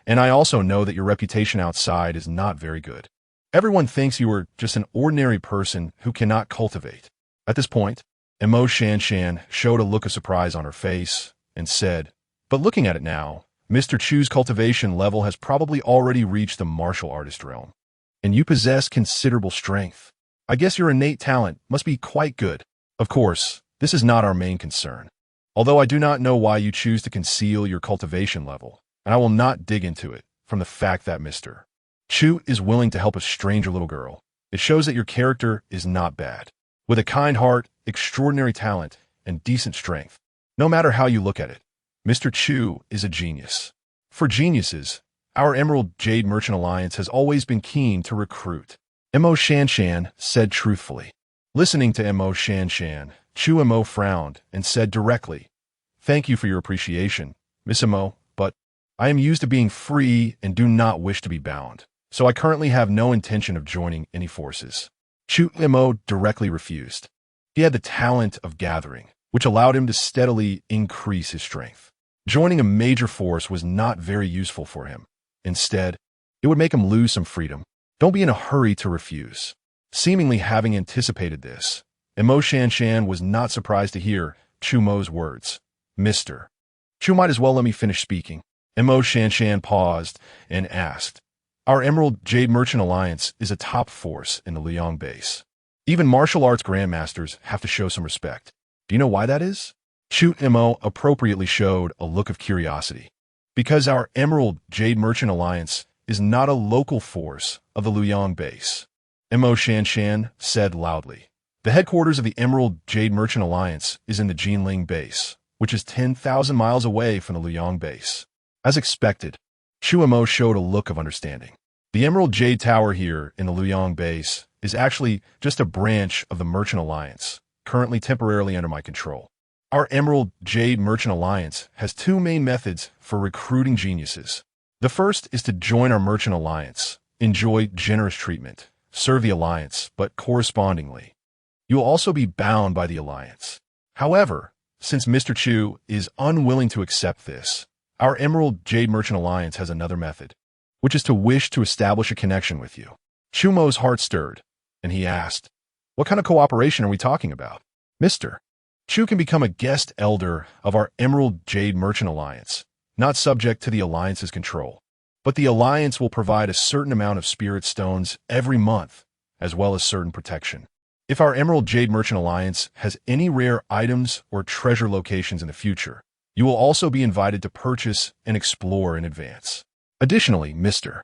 and I also know that your reputation outside is not very good. Everyone thinks you are just an ordinary person who cannot cultivate." At this point, Mo Shanshan showed a look of surprise on her face and said, "But looking at it now, Mr. Chu's cultivation level has probably already reached the martial artist realm, and you possess considerable strength. I guess your innate talent must be quite good. Of course, this is not our main concern, although I do not know why you choose to conceal your cultivation level, and I will not dig into it from the fact that Mr. Chu is willing to help a stranger little girl. It shows that your character is not bad. With a kind heart, extraordinary talent, and decent strength. No matter how you look at it, Mr. Chu is a genius. For geniuses, our Emerald Jade Merchant Alliance has always been keen to recruit." Mo Shanshan said truthfully. Listening to Mo Shanshan, Chu Mo frowned and said directly, "Thank you for your appreciation, Miss Mo, but I am used to being free and do not wish to be bound, so I currently have no intention of joining any forces." Chu Mo directly refused. He had the talent of gathering, which allowed him to steadily increase his strength. Joining a major force was not very useful for him. Instead, it would make him lose some freedom. Don't be in a hurry to refuse. Seemingly having anticipated this, Mo Shanshan was not surprised to hear Chu Mo's words. "Mr. Chu might as well let me finish speaking." Mo Shanshan paused and asked, "Our Emerald Jade Merchant Alliance is a top force in the Liang base. Even martial arts grandmasters have to show some respect. Do you know why that is?" Chu Mo appropriately showed a look of curiosity. "Because our Emerald Jade Merchant Alliance is not a local force of the Liang base," Mo Shanshan said loudly. "The headquarters of the Emerald Jade Merchant Alliance is in the Jinling base, which is 10,000 miles away from the Liang base." As expected, Chu Mo showed a look of understanding. "The Emerald Jade Tower here in the Liang base is actually just a branch of the Merchant Alliance, currently temporarily under my control. Our Emerald Jade Merchant Alliance has two main methods for recruiting geniuses. The first is to join our Merchant Alliance, enjoy generous treatment, serve the Alliance, but correspondingly, you will also be bound by the Alliance. However, since Mr. Chu is unwilling to accept this, our Emerald Jade Merchant Alliance has another method, which is to wish to establish a connection with you." Chu Mo's heart stirred, and he asked, "What kind of cooperation are we talking about?" "Mr. Chu can become a guest elder of our Emerald Jade Merchant Alliance, not subject to the Alliance's control. But the Alliance will provide a certain amount of spirit stones every month, as well as certain protection. If our Emerald Jade Merchant Alliance has any rare items or treasure locations in the future, you will also be invited to purchase and explore in advance. Additionally, Mr.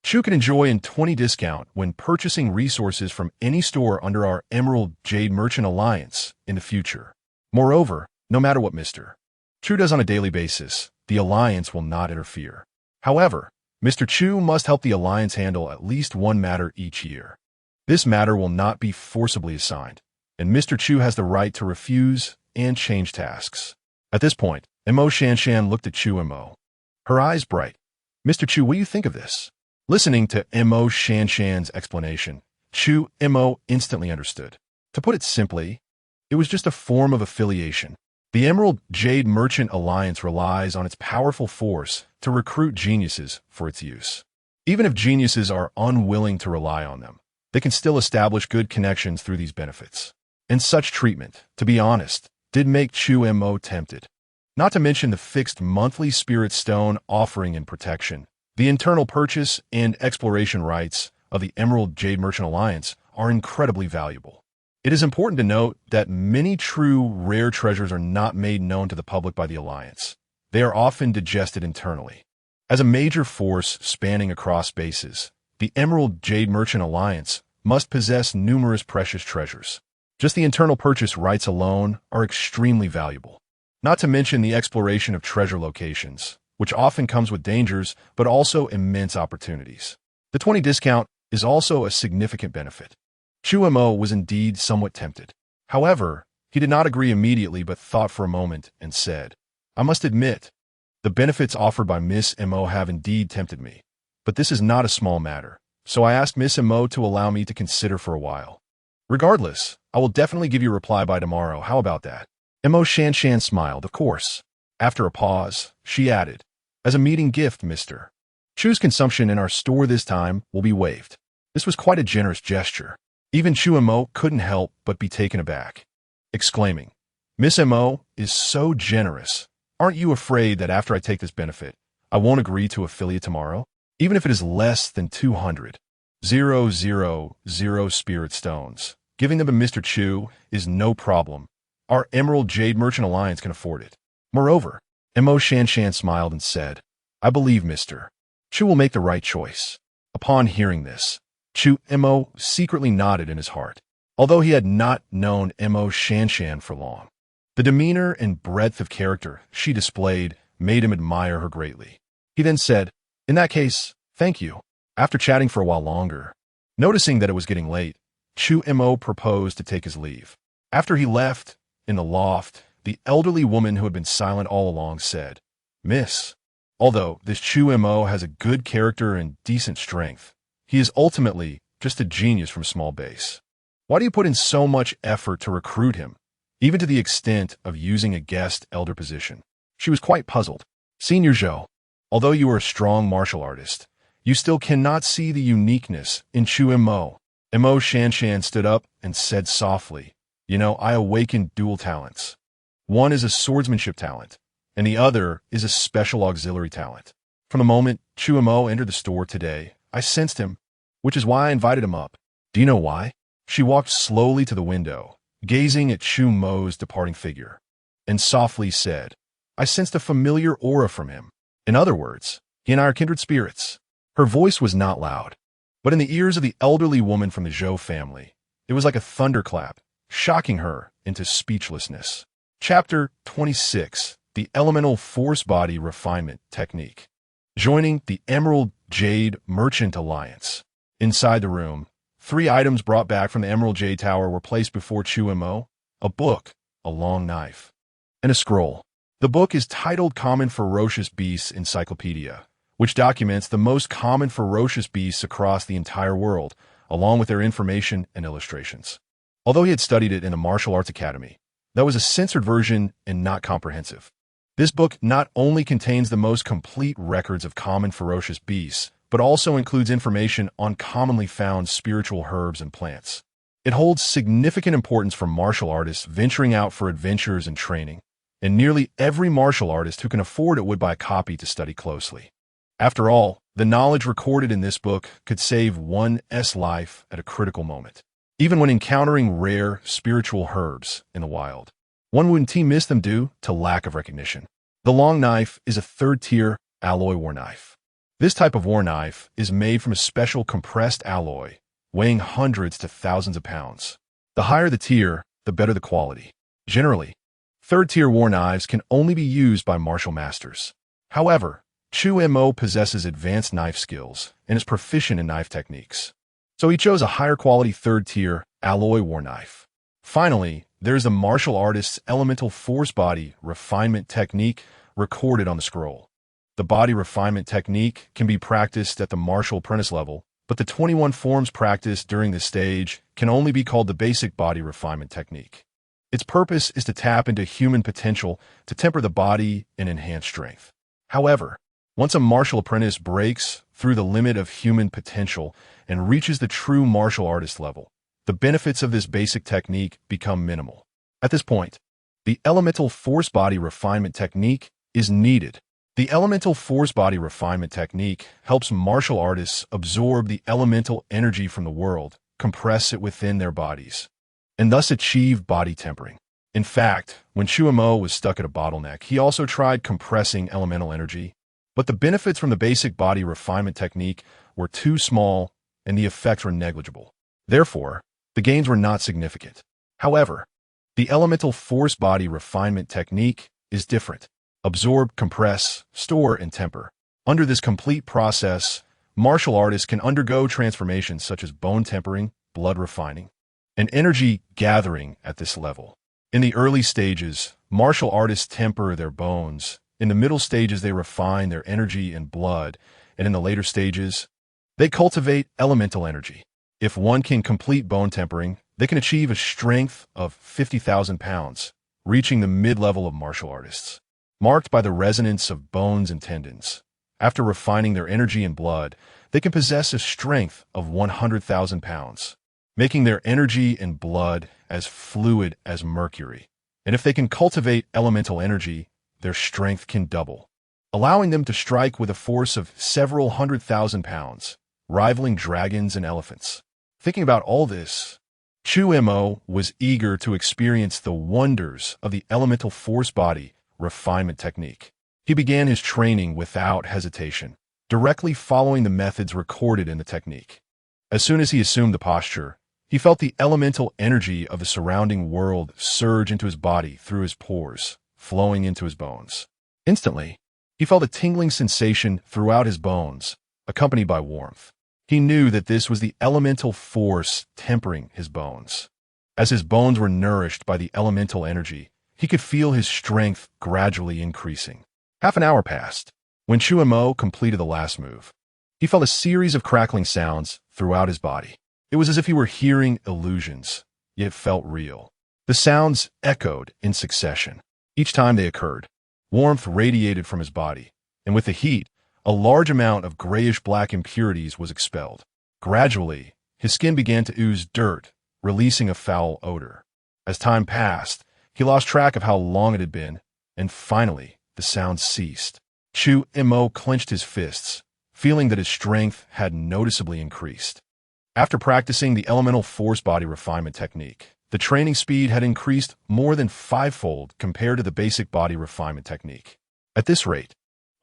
Chu can enjoy a 20% discount when purchasing resources from any store under our Emerald Jade Merchant Alliance in the future. Moreover, no matter what Mr. Chu does on a daily basis, the Alliance will not interfere. However, Mr. Chu must help the Alliance handle at least one matter each year. This matter will not be forcibly assigned, and Mr. Chu has the right to refuse and change tasks." At this point, Mo Shanshan looked at Chu Mo, her eyes bright. "Mr. Chu, what do you think of this?" Listening to Mo Shanshan's explanation, Chu Mo instantly understood. To put it simply, it was just a form of affiliation. The Emerald Jade Merchant Alliance relies on its powerful force to recruit geniuses for its use. Even if geniuses are unwilling to rely on them, they can still establish good connections through these benefits. And such treatment, to be honest, did make Chu Mo tempted. Not to mention the fixed monthly spirit stone offering and protection. The internal purchase and exploration rights of the Emerald Jade Merchant Alliance are incredibly valuable. It is important to note that many true rare treasures are not made known to the public by the Alliance. They are often digested internally. As a major force spanning across bases, the Emerald Jade Merchant Alliance must possess numerous precious treasures. Just the internal purchase rights alone are extremely valuable. Not to mention the exploration of treasure locations, which often comes with dangers, but also immense opportunities. The 20% discount is also a significant benefit. Chu Mo was indeed somewhat tempted. However, he did not agree immediately but thought for a moment and said, "I must admit, the benefits offered by Miss Mo have indeed tempted me. But this is not a small matter, so I asked Miss Mo to allow me to consider for a while. Regardless, I will definitely give you a reply by tomorrow. How about that?" Mo Shanshan smiled, of course. After a pause, she added, "As a meeting gift, Mr. Chu's consumption in our store this time will be waived." This was quite a generous gesture. Even Chu Mo couldn't help but be taken aback, exclaiming, "Miss Mo is so generous. Aren't you afraid that after I take this benefit, I won't agree to affiliate tomorrow? Even if it is less than 200,000 spirit stones. Giving them to Mr. Chu is no problem. Our Emerald Jade Merchant Alliance can afford it." Moreover, Mo Shanshan smiled and said, "I believe Mr. Chu will make the right choice." Upon hearing this, Chu Mo secretly nodded in his heart. Although he had not known Mo Shanshan for long, the demeanor and breadth of character she displayed made him admire her greatly. He then said, "In that case, thank you." After chatting for a while longer, noticing that it was getting late, Chu Mo proposed to take his leave. After he left, in the loft, the elderly woman who had been silent all along said, "Miss, although this Chu Mo has a good character and decent strength, he is ultimately just a genius from small base. Why do you put in so much effort to recruit him, even to the extent of using a guest elder position?" She was quite puzzled. "Senior Zhou, although you are a strong martial artist, you still cannot see the uniqueness in Chu Mo." Mo Shanshan stood up and said softly, "You know, I awakened dual talents. One is a swordsmanship talent, and the other is a special auxiliary talent. From the moment Chu Mo entered the store today, I sensed him, which is why I invited him up. Do you know why? She walked slowly to the window, gazing at Chu Mo's departing figure, and softly said, I sensed a familiar aura from him. In other words, he and I are kindred spirits. Her voice was not loud, but in the ears of the elderly woman from the Zhou family, it was like a thunderclap, shocking her into speechlessness. Chapter 26. The Elemental Force Body Refinement Technique. Joining the Emerald Jade Merchant Alliance. Inside the room, 3 items brought back from the Emerald Jade Tower were placed before Chu Mo: a book, a long knife, and a scroll. The book is titled Common Ferocious Beasts Encyclopedia, which documents the most common ferocious beasts across the entire world, along with their information and illustrations. Although he had studied it in the Martial Arts Academy, that was a censored version and not comprehensive. This book not only contains the most complete records of common ferocious beasts, but also includes information on commonly found spiritual herbs and plants. It holds significant importance for martial artists venturing out for adventures and training, and nearly every martial artist who can afford it would buy a copy to study closely. After all, the knowledge recorded in this book could save one's life at a critical moment, even when encountering rare spiritual herbs in the wild. One wouldn't miss them due to lack of recognition. The long knife is a 3rd-tier alloy war knife. This type of war knife is made from a special compressed alloy, weighing hundreds to thousands of pounds. The higher the tier, the better the quality. Generally, 3rd-tier war knives can only be used by martial masters. However, Chu Mo possesses advanced knife skills and is proficient in knife techniques, so he chose a higher quality 3rd-tier alloy war knife. Finally, there's the martial artist's elemental force body refinement technique recorded on the scroll. The body refinement technique can be practiced at the martial apprentice level, but the 21 forms practiced during this stage can only be called the basic body refinement technique. Its purpose is to tap into human potential to temper the body and enhance strength. However, once a martial apprentice breaks through the limit of human potential and reaches the true martial artist level, the benefits of this basic technique become minimal. At this point, the elemental force body refinement technique is needed. The elemental force body refinement technique helps martial artists absorb the elemental energy from the world, compress it within their bodies, and thus achieve body tempering. In fact, when Chu Mo was stuck at a bottleneck, he also tried compressing elemental energy, but the benefits from the basic body refinement technique were too small and the effects were negligible. Therefore, the gains were not significant. However, the elemental force body refinement technique is different. Absorb, compress, store, and temper. Under this complete process, martial artists can undergo transformations such as bone tempering, blood refining, and energy gathering at this level. In the early stages, martial artists temper their bones. In the middle stages, they refine their energy and blood. And in the later stages, they cultivate elemental energy. If one can complete bone tempering, they can achieve a strength of 50,000 pounds, reaching the mid-level of martial artists, marked by the resonance of bones and tendons. After refining their energy and blood, they can possess a strength of 100,000 pounds, making their energy and blood as fluid as mercury. And if they can cultivate elemental energy, their strength can double, allowing them to strike with a force of several 100,000 pounds, rivaling dragons and elephants. Thinking about all this, Chu Mo was eager to experience the wonders of the elemental force body refinement technique. He began his training without hesitation, directly following the methods recorded in the technique. As soon as he assumed the posture, he felt the elemental energy of the surrounding world surge into his body through his pores, flowing into his bones. Instantly, he felt a tingling sensation throughout his bones, accompanied by warmth. He knew that this was the elemental force tempering his bones. As his bones were nourished by the elemental energy, he could feel his strength gradually increasing. Half an hour passed. When Chu Mo completed the last move, he felt a series of crackling sounds throughout his body. It was as if he were hearing illusions, yet felt real. The sounds echoed in succession. Each time they occurred, warmth radiated from his body, and with the heat, a large amount of grayish-black impurities was expelled. Gradually, his skin began to ooze dirt, releasing a foul odor. As time passed, he lost track of how long it had been, and finally, the sound ceased. Chu Mo clenched his fists, feeling that his strength had noticeably increased. After practicing the elemental force body refinement technique, the training speed had increased more than fivefold compared to the basic body refinement technique. At this rate,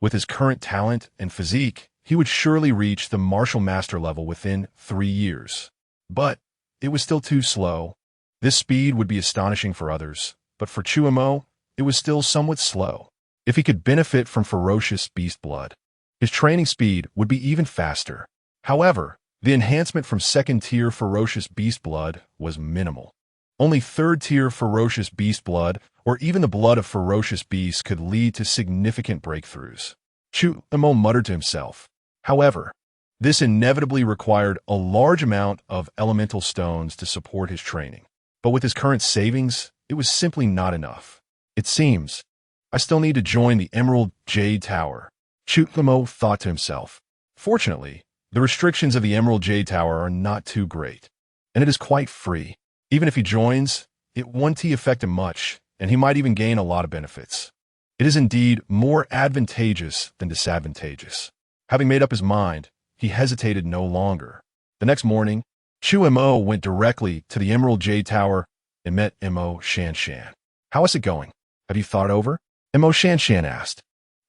with his current talent and physique, he would surely reach the martial master level within 3 years. But it was still too slow. This speed would be astonishing for others, but for Chu Mo, it was still somewhat slow. If he could benefit from ferocious beast blood, his training speed would be even faster. However, the enhancement from second-tier ferocious beast blood was minimal. Only third-tier ferocious beast blood, or even the blood of ferocious beasts, could lead to significant breakthroughs. Chu Mo muttered to himself. However, this inevitably required a large amount of elemental stones to support his training. But with his current savings, it was simply not enough. It seems, I still need to join the Emerald Jade Tower, Chu Mo thought to himself. Fortunately, the restrictions of the Emerald Jade Tower are not too great, and it is quite free. Even if he joins, it won't affect him much, and he might even gain a lot of benefits. It is indeed more advantageous than disadvantageous. Having made up his mind, he hesitated no longer. The next morning, Chu Mo went directly to the Emerald Jade Tower and met Mo Shanshan. How is it going? Have you thought it over? Mo Shanshan asked.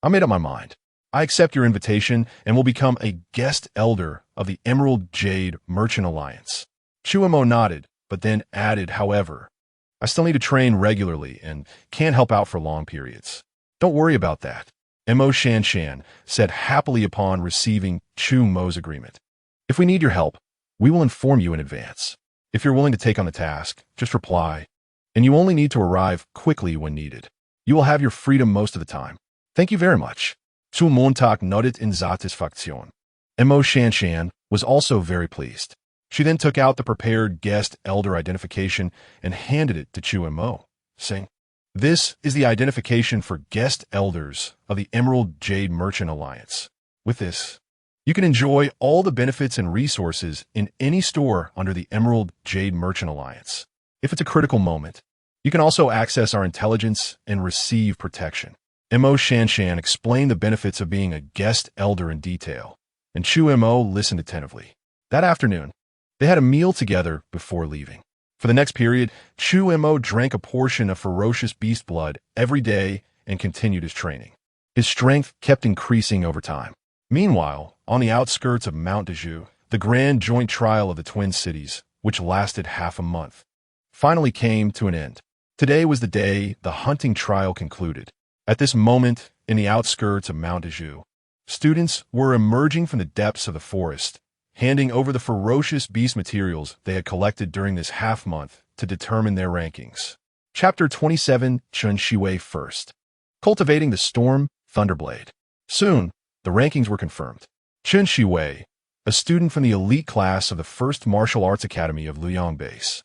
I made up my mind. I accept your invitation and will become a guest elder of the Emerald Jade Merchant Alliance. Chu Mo nodded, but then added, however, I still need to train regularly and can't help out for long periods. Don't worry about that, Mo Shanshan said happily upon receiving Chu Mo's agreement. If we need your help, we will inform you in advance. If you're willing to take on the task, just reply, and you only need to arrive quickly when needed. You will have your freedom most of the time. Thank you very much. Chu Montag nodded in satisfaction. Mo Shanshan was also very pleased. She then took out the prepared guest elder identification and handed it to Chu Mo, saying, This is the identification for guest elders of the Emerald Jade Merchant Alliance. With this, you can enjoy all the benefits and resources in any store under the Emerald Jade Merchant Alliance. If it's a critical moment, you can also access our intelligence and receive protection. Mo Shanshan explained the benefits of being a guest elder in detail, and Chu Mo listened attentively. That afternoon, they had a meal together before leaving. For the next period, Chu Mo drank a portion of ferocious beast blood every day and continued his training. His strength kept increasing over time. Meanwhile, on the outskirts of Mount Dezhu, the grand joint trial of the twin cities, which lasted half a month, finally came to an end. Today was the day the hunting trial concluded. At this moment, in the outskirts of Mount Dezhu, students were emerging from the depths of the forest, handing over the ferocious beast materials they had collected during this half-month to determine their rankings. Chapter 27, Chen Shiwei First. Cultivating the Storm Thunderblade. Soon, the rankings were confirmed. Chen Shiwei, a student from the elite class of the First Martial Arts Academy of Luoyang Base,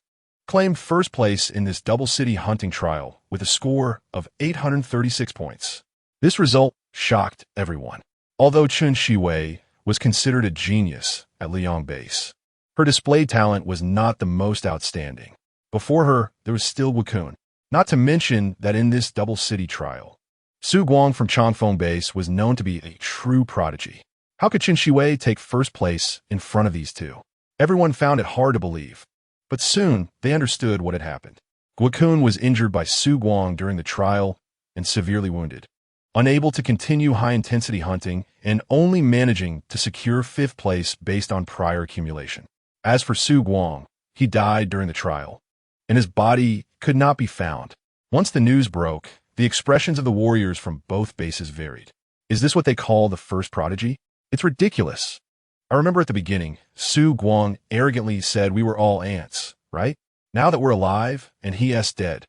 claimed first place in this double-city hunting trial with a score of 836 points. This result shocked everyone. Although Chen Shiwei was considered a genius at Luoyang Base, her displayed talent was not the most outstanding. Before her, there was still Wukun. Not to mention that in this double-city trial, Su Guang from Changfeng Base was known to be a true prodigy. How could Chen Shiwei take first place in front of these two? Everyone found it hard to believe. But soon, they understood what had happened. Wukun was injured by Su Guang during the trial and severely wounded. Unable to continue high-intensity hunting and only managing to secure fifth place based on prior accumulation. As for Su Guang, he died during the trial, and his body could not be found. Once the news broke, the expressions of the warriors from both bases varied. Is this what they call the first prodigy? It's ridiculous. I remember at the beginning, Su Guang arrogantly said we were all ants, right? Now that we're alive and he is dead.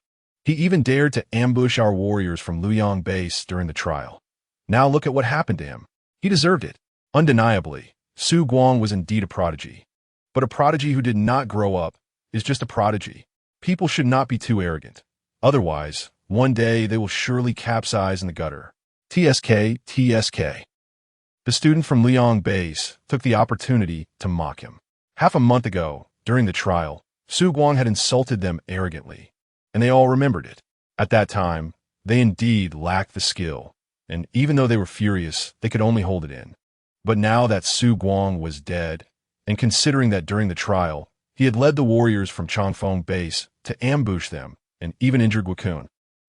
He even dared to ambush our warriors from Luoyang Base during the trial. Now look at what happened to him. He deserved it. Undeniably, Su Guang was indeed a prodigy. But a prodigy who did not grow up is just a prodigy. People should not be too arrogant. Otherwise, one day they will surely capsize in the gutter. TSK. The student from Luoyang Base took the opportunity to mock him. Half a month ago, during the trial, Su Guang had insulted them arrogantly, and they all remembered it. At that time, they indeed lacked the skill, and even though they were furious, they could only hold it in. But now that Su Guang was dead, and considering that during the trial, he had led the warriors from Changfeng base to ambush them and even injured Wakun,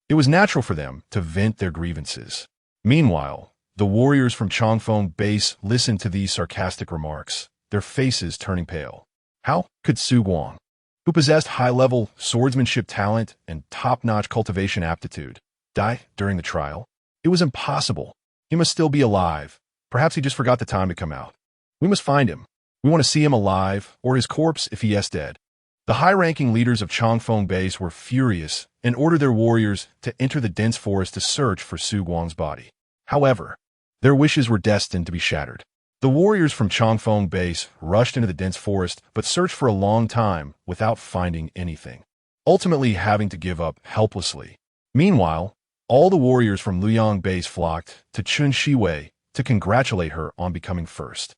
it was natural for them to vent their grievances. Meanwhile, the warriors from Changfeng base listened to these sarcastic remarks, their faces turning pale. How could Su Guang, who possessed high-level swordsmanship talent and top-notch cultivation aptitude, die during the trial? It was impossible. He must still be alive. Perhaps he just forgot the time to come out. We must find him. We want to see him alive, or his corpse if he is dead. The high-ranking leaders of Changfeng base were furious and ordered their warriors to enter the dense forest to search for Su Guang's body. However, their wishes were destined to be shattered. The warriors from Changfeng base rushed into the dense forest but searched for a long time without finding anything, ultimately having to give up helplessly. Meanwhile, all the warriors from Luoyang base flocked to Chun Shiwei to congratulate her on becoming first.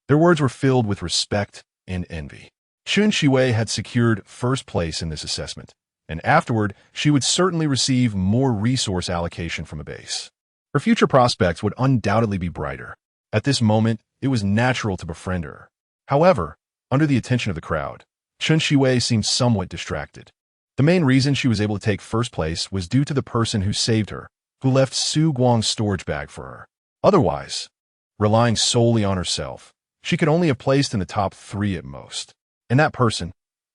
Their words were filled with respect and envy. Chun Shiwei had secured first place in this assessment, and afterward she would certainly receive more resource allocation from the base. Her future prospects would undoubtedly be brighter. At this moment, it was natural to befriend her. However, under the attention of the crowd, Chun Shiwei seemed somewhat distracted. The main reason she was able to take first place was due to the person who saved her, who left Su Guang's storage bag for her. Otherwise, relying solely on herself, she could only have placed in the top 3 at most. And that person,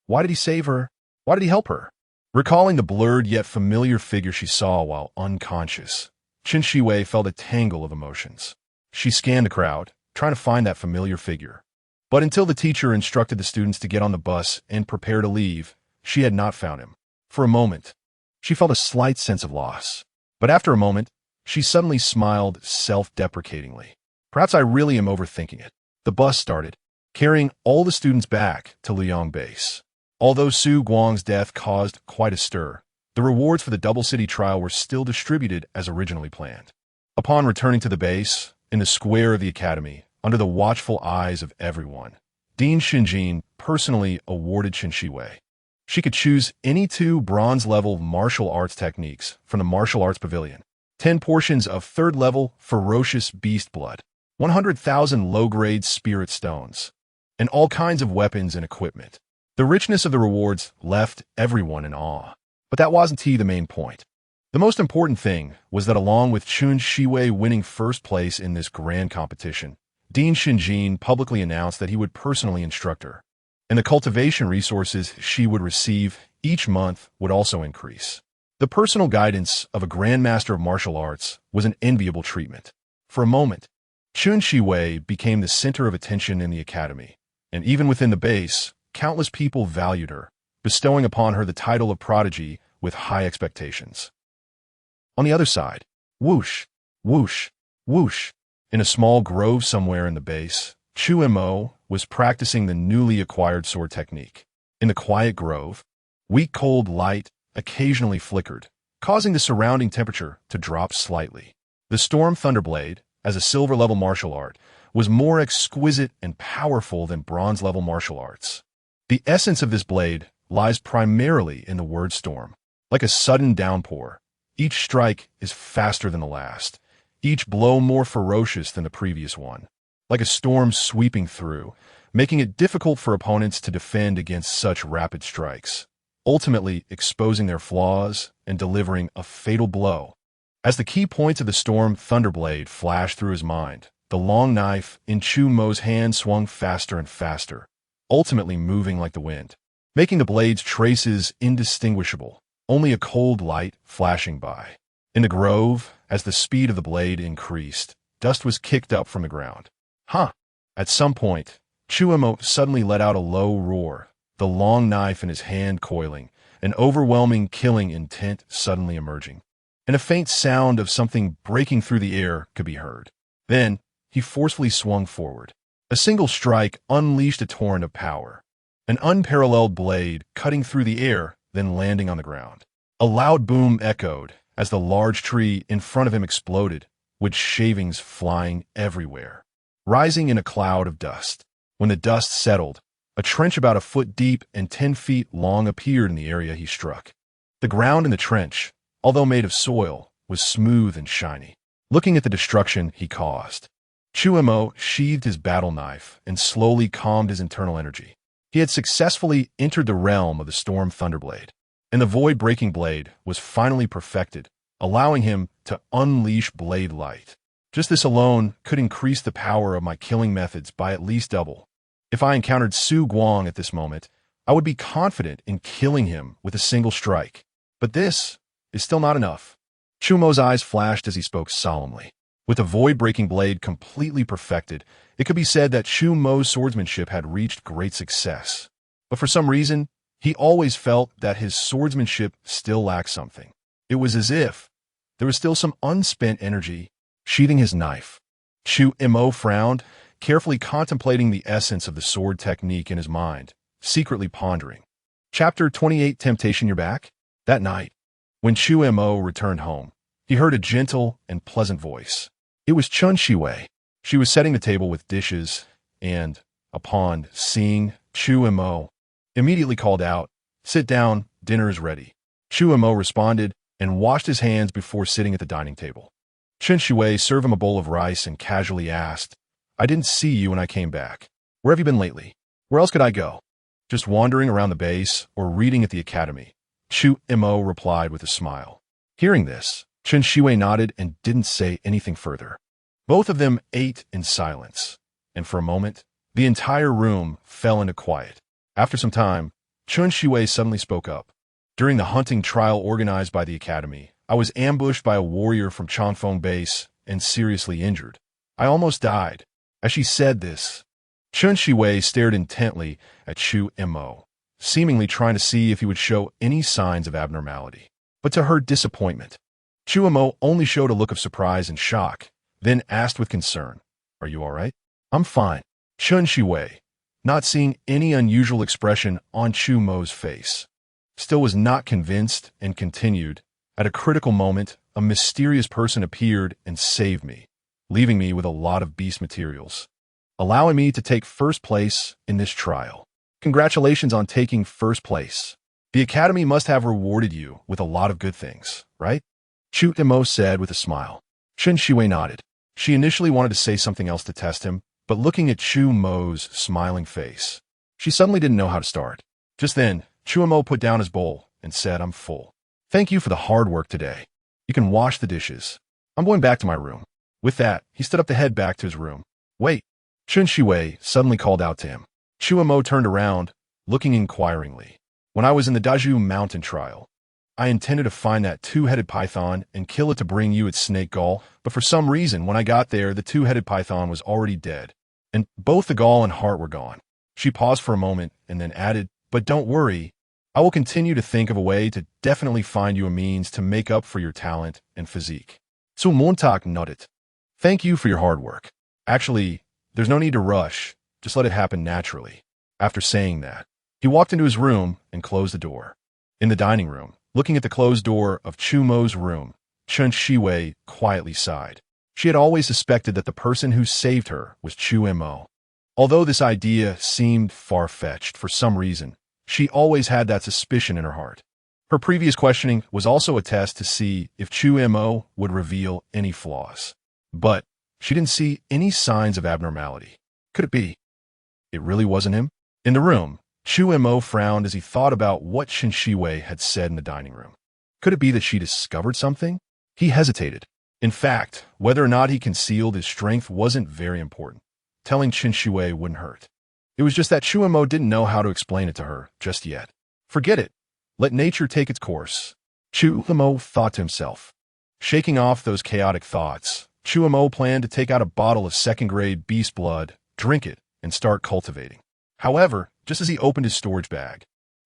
why did he save her? Why did he help her? Recalling the blurred yet familiar figure she saw while unconscious, Chun Shiwei felt a tangle of emotions. She scanned the crowd, trying to find that familiar figure. But until the teacher instructed the students to get on the bus and prepare to leave, she had not found him. For a moment, she felt a slight sense of loss. But after a moment, she suddenly smiled self-deprecatingly. Perhaps I really am overthinking it. The bus started, carrying all the students back to Luoyang base. Although Su Guang's death caused quite a stir, the rewards for the Double City trial were still distributed as originally planned. Upon returning to the base, in the square of the academy, under the watchful eyes of everyone, Dean Xinjin personally awarded Chun Shiwei. She could choose any 2 bronze-level martial arts techniques from the martial arts pavilion, 10 portions of 3rd-level ferocious beast blood, 100,000 low-grade spirit stones, and all kinds of weapons and equipment. The richness of the rewards left everyone in awe. But that wasn't the main point. The most important thing was that along with Chun Shiwei winning first place in this grand competition, Dean Xinjin publicly announced that he would personally instruct her, and the cultivation resources she would receive each month would also increase. The personal guidance of a grandmaster of martial arts was an enviable treatment. For a moment, Chun Shiwei became the center of attention in the academy, and even within the base, countless people valued her, bestowing upon her the title of prodigy with high expectations. On the other side, whoosh, whoosh, whoosh, in a small grove somewhere in the base, Chu Mo was practicing the newly acquired sword technique. In the quiet grove, weak cold light occasionally flickered, causing the surrounding temperature to drop slightly. The Storm Thunderblade, as a silver-level martial art, was more exquisite and powerful than bronze-level martial arts. The essence of this blade lies primarily in the word storm. Like a sudden downpour, each strike is faster than the last, each blow more ferocious than the previous one. Like a storm sweeping through, making it difficult for opponents to defend against such rapid strikes, ultimately exposing their flaws and delivering a fatal blow. As the key points of the Storm Thunderblade flashed through his mind, the long knife in Chu Mo's hand swung faster and faster, ultimately moving like the wind, making the blade's traces indistinguishable, only a cold light flashing by. In the grove, as the speed of the blade increased, dust was kicked up from the ground. At some point, Chu Mo suddenly let out a low roar, the long knife in his hand coiling, an overwhelming killing intent suddenly emerging, and a faint sound of something breaking through the air could be heard. Then, he forcefully swung forward. A single strike unleashed a torrent of power, an unparalleled blade cutting through the air, then landing on the ground. A loud boom echoed as the large tree in front of him exploded, with shavings flying everywhere, rising in a cloud of dust. When the dust settled, a trench about a foot deep and 10 feet long appeared in the area he struck. The ground in the trench, although made of soil, was smooth and shiny. looking at the destruction he caused. Chu Mo sheathed his battle knife and slowly calmed his internal energy. He had successfully entered the realm of the Storm Thunderblade, and the void-breaking blade was finally perfected, allowing him to unleash blade light. Just this alone could increase the power of my killing methods by at least double. If I encountered Su Guang at this moment, I would be confident in killing him with a single strike. But this is still not enough. Chu Mo's eyes flashed as he spoke solemnly. With the void-breaking blade completely perfected, it could be said that Chu Mo's swordsmanship had reached great success. But for some reason, he always felt that his swordsmanship still lacked something. It was as if there was still some unspent energy. Sheathing his knife, Chu Mo frowned, carefully contemplating the essence of the sword technique in his mind, secretly pondering. Chapter 28, Temptation, You're Back? That night, when Chu Mo returned home, he heard a gentle and pleasant voice. It was Chun Shiwei. She was setting the table with dishes and, upon seeing Chu Mo, immediately called out, "Sit down, dinner is ready." Chu Mo responded and washed his hands before sitting at the dining table. Chun Shiwei served him a bowl of rice and casually asked, "I didn't see you when I came back. Where have you been lately? Where else could I go?" "Just wandering around the base or reading at the academy," Chu Mo replied with a smile. Hearing this, Chun Shiwei nodded and didn't say anything further. Both of them ate in silence, and for a moment, the entire room fell into quiet. After some time, Chun Shiwei suddenly spoke up. "During the hunting trial organized by the academy, I was ambushed by a warrior from Changfeng base and seriously injured. I almost died." As she said this, Chun Shiwei stared intently at Chu Mo, seemingly trying to see if he would show any signs of abnormality. But to her disappointment, Chu Mo only showed a look of surprise and shock, then asked with concern, "Are you all right?" "I'm fine." Chun Shiwei, not seeing any unusual expression on Chu Mo's face, still was not convinced and continued, "At a critical moment, a mysterious person appeared and saved me, leaving me with a lot of beast materials, allowing me to take first place in this trial. Congratulations on taking first place. The Academy must have rewarded you with a lot of good things, right?" Chu Mo said with a smile. Chun Shiwei nodded. She initially wanted to say something else to test him, but looking at Chu Mo's smiling face, she suddenly didn't know how to start. Just then, Chu Mo put down his bowl and said, "I'm full. Thank you for the hard work today. You can wash the dishes. I'm going back to my room." With that, he stood up to head back to his room. "Wait," Chun Shiwei suddenly called out to him. Chu Mo turned around, looking inquiringly. "When I was in the Daju Mountain trial, I intended to find that two-headed python and kill it to bring you its snake gall, but for some reason, when I got there, the two-headed python was already dead, and both the gall and heart were gone." She paused for a moment and then added, "But don't worry. I will continue to think of a way to definitely find you a means to make up for your talent and physique." Su Montauk nodded. "Thank you for your hard work. Actually, there's no need to rush. Just let it happen naturally." After saying that, he walked into his room and closed the door. In the dining room, looking at the closed door of Chu Mo's room, Chun Shiwei quietly sighed. She had always suspected that the person who saved her was Chu Mo. Although this idea seemed far-fetched for some reason, she always had that suspicion in her heart. Her previous questioning was also a test to see if Chu Mo would reveal any flaws. But she didn't see any signs of abnormality. Could it be it really wasn't him? In the room, Chu Mo frowned as he thought about what Chun Shiwei had said in the dining room. Could it be that she discovered something? He hesitated. In fact, whether or not he concealed his strength wasn't very important. Telling Chun Shiwei wouldn't hurt. It was just that Chu Mo didn't know how to explain it to her just yet. Forget it. Let nature take its course. Chu Mo thought to himself. Shaking off those chaotic thoughts, Chu Mo planned to take out a bottle of second-grade beast blood, drink it, and start cultivating. However, just as he opened his storage bag,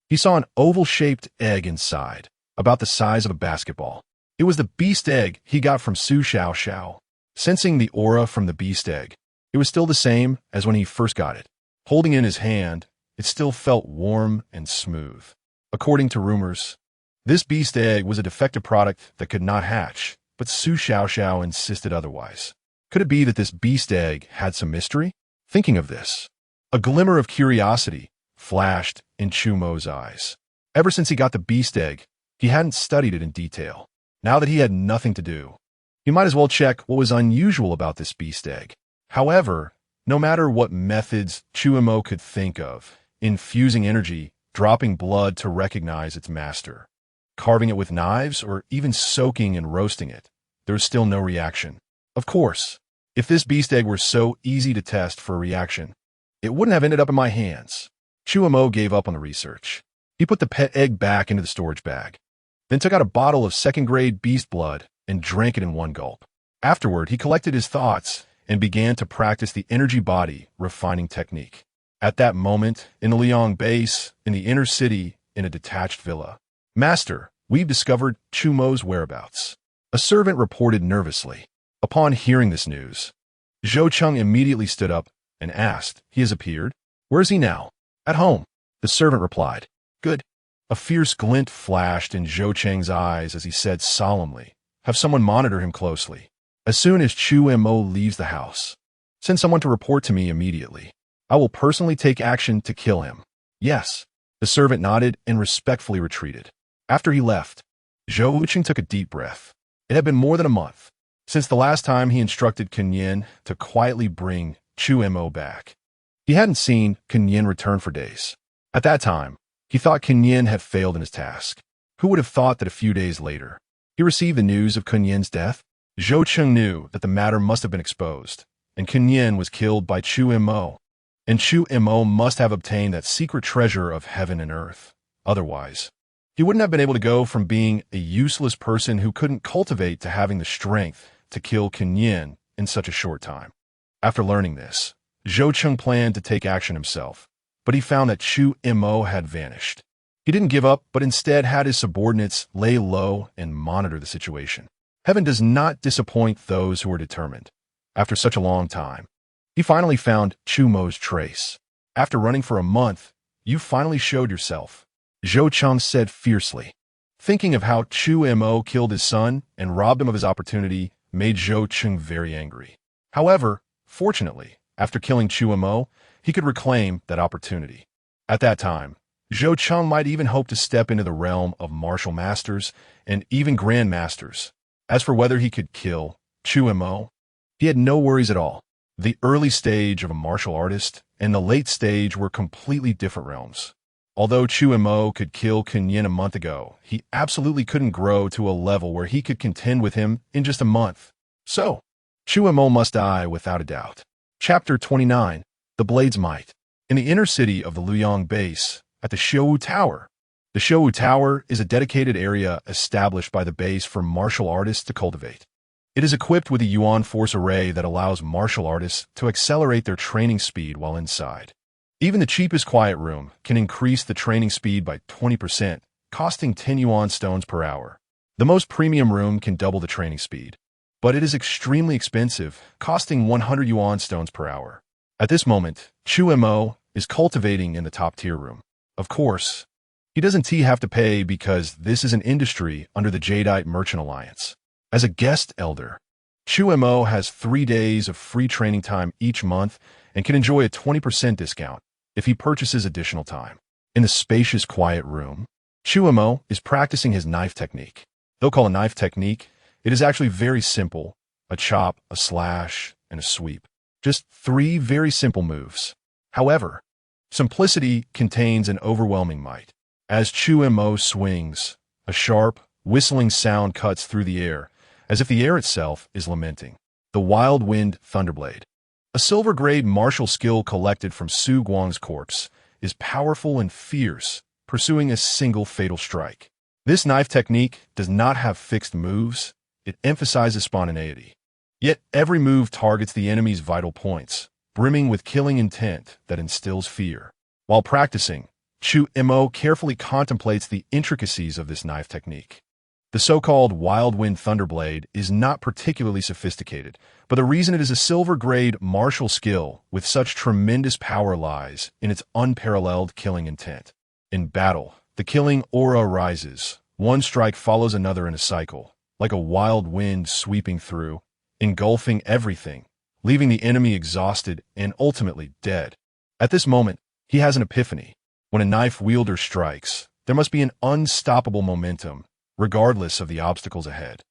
he saw an oval-shaped egg inside, about the size of a basketball. It was the beast egg he got from Su Xiao Xiao. Sensing the aura from the beast egg, it was still the same as when he first got it. Holding it in his hand, it still felt warm and smooth. According to rumors, this beast egg was a defective product that could not hatch, but Su Xiao Xiao insisted otherwise. Could it be that this beast egg had some mystery? Thinking of this, a glimmer of curiosity flashed in Chu Mo's eyes. Ever since he got the beast egg, he hadn't studied it in detail. Now that he had nothing to do, He might as well check what was unusual about this beast egg. However, no matter what methods Chu Mo could think of, infusing energy, dropping blood to recognize its master, carving it with knives, or even soaking and roasting it, there was still no reaction. Of course, if this beast egg were so easy to test for a reaction, it wouldn't have ended up in my hands. Chu Mo gave up on the research. He put the pet egg back into the storage bag, then took out a bottle of second-grade beast blood and drank it in one gulp. Afterward, he collected his thoughts and began to practice the energy body refining technique. At that moment, in the Liang base, in the inner city, in a detached villa, "Master, we've discovered Chu Mo's whereabouts," a servant reported nervously. Upon hearing this news, Zhou Cheng immediately stood up and asked, "He has appeared? Where is he now?" "At home," the servant replied. "Good." A fierce glint flashed in Zhou Cheng's eyes as he said solemnly, "Have someone monitor him closely. As soon as Chu Mo leaves the house, send someone to report to me immediately. I will personally take action to kill him." "Yes." The servant nodded and respectfully retreated. After he left, Zhou Cheng took a deep breath. It had been more than a month since the last time he instructed Kunyin to quietly bring Chu Mo back. He hadn't seen Kunyin return for days. At that time, he thought Kunyin had failed in his task. Who would have thought that a few days later, he received the news of Kunyin's death? Zhou Cheng knew that the matter must have been exposed, and Kunyin was killed by Chu Mo. And Chu Mo must have obtained that secret treasure of heaven and earth. Otherwise, he wouldn't have been able to go from being a useless person who couldn't cultivate to having the strength to kill Kunyin in such a short time. After learning this, Zhou Cheng planned to take action himself, but he found that Chu Mo had vanished. He didn't give up, but instead had his subordinates lay low and monitor the situation. Heaven does not disappoint those who are determined. After such a long time, he finally found Chu Mo's trace. "After running for a month, you finally showed yourself," Zhou Cheng said fiercely. Thinking of how Chu Mo killed his son and robbed him of his opportunity made Zhou Cheng very angry. However, fortunately, after killing Chu Mo, he could reclaim that opportunity. At that time, Zhou Cheng might even hope to step into the realm of martial masters and even grand masters. As for whether he could kill Chu Mo, he had no worries at all. The early stage of a martial artist and the late stage were completely different realms. Although Chu Mo could kill Kunyin a month ago, he absolutely couldn't grow to a level where he could contend with him in just a month. So, Chu Mo must die without a doubt. Chapter 29, The Blade's Might. In the inner city of the Liang base, at the Shou Tower. The Shou Tower is a dedicated area established by the base for martial artists to cultivate. It is equipped with a Yuan force array that allows martial artists to accelerate their training speed while inside. Even the cheapest quiet room can increase the training speed by 20%, costing 10 Yuan stones per hour. The most premium room can double the training speed, but it is extremely expensive, costing 100 Yuan stones per hour. At this moment, Chu Mo is cultivating in the top-tier room. Of course, he doesn't have to pay because this is an industry under the Jadeite Merchant Alliance. As a guest elder, Chu Mo has 3 days of free training time each month and can enjoy a 20% discount if he purchases additional time. In the spacious, quiet room, Chu Mo is practicing his knife technique. They'll call a knife technique. It is actually very simple: a chop, a slash, and a sweep. Just 3 very simple moves. However, simplicity contains an overwhelming might. As Chu Mo swings, a sharp, whistling sound cuts through the air, as if the air itself is lamenting. The Wild Wind Thunderblade. A silver-grade martial skill collected from Su Guang's corpse is powerful and fierce, pursuing a single fatal strike. This knife technique does not have fixed moves. It emphasizes spontaneity. Yet every move targets the enemy's vital points, brimming with killing intent that instills fear. While practicing, Chu Mo carefully contemplates the intricacies of this knife technique. The so-called Wild Wind Thunderblade is not particularly sophisticated, but the reason it is a silver-grade martial skill with such tremendous power lies in its unparalleled killing intent. In battle, the killing aura rises. One strike follows another in a cycle, like a wild wind sweeping through, engulfing everything, leaving the enemy exhausted and ultimately dead. At this moment, he has an epiphany. When a knife wielder strikes, there must be an unstoppable momentum, regardless of the obstacles ahead.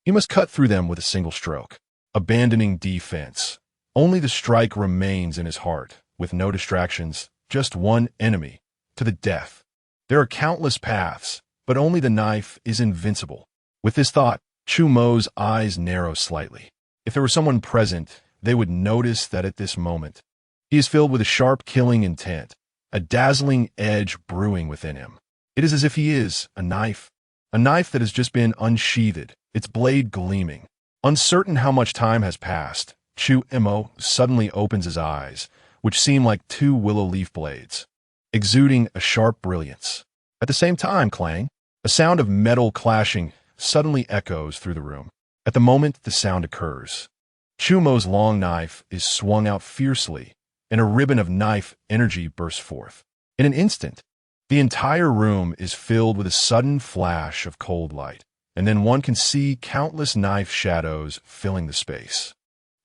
He must cut through them with a single stroke, abandoning defense. Only the strike remains in his heart, with no distractions, just one enemy, to the death. There are countless paths, but only the knife is invincible. With this thought, Chu Mo's eyes narrow slightly. If there were someone present, they would notice that at this moment, he is filled with a sharp killing intent, a dazzling edge brewing within him. It is as if he is a knife that has just been unsheathed, its blade gleaming. Uncertain how much time has passed, Chu Mo suddenly opens his eyes, which seem like two willow leaf blades, exuding a sharp brilliance. At the same time, clang, a sound of metal clashing suddenly echoes through the room. At the moment the sound occurs, Chu Mo's long knife is swung out fiercely, and a ribbon of knife energy bursts forth. In an instant, the entire room is filled with a sudden flash of cold light, and then one can see countless knife shadows filling the space,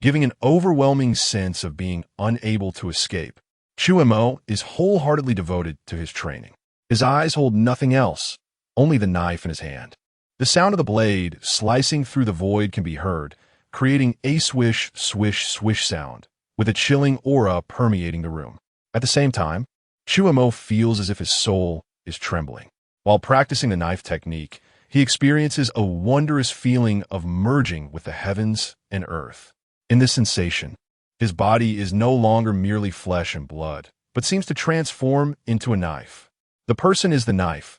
giving an overwhelming sense of being unable to escape. Chu Mo is wholeheartedly devoted to his training. His eyes hold nothing else, only the knife in his hand. The sound of the blade slicing through the void can be heard, creating a swish, swish, swish sound, with a chilling aura permeating the room. At the same time, Chu Mo feels as if his soul is trembling. While practicing the knife technique, he experiences a wondrous feeling of merging with the heavens and earth. In this sensation, his body is no longer merely flesh and blood, but seems to transform into a knife. The person is the knife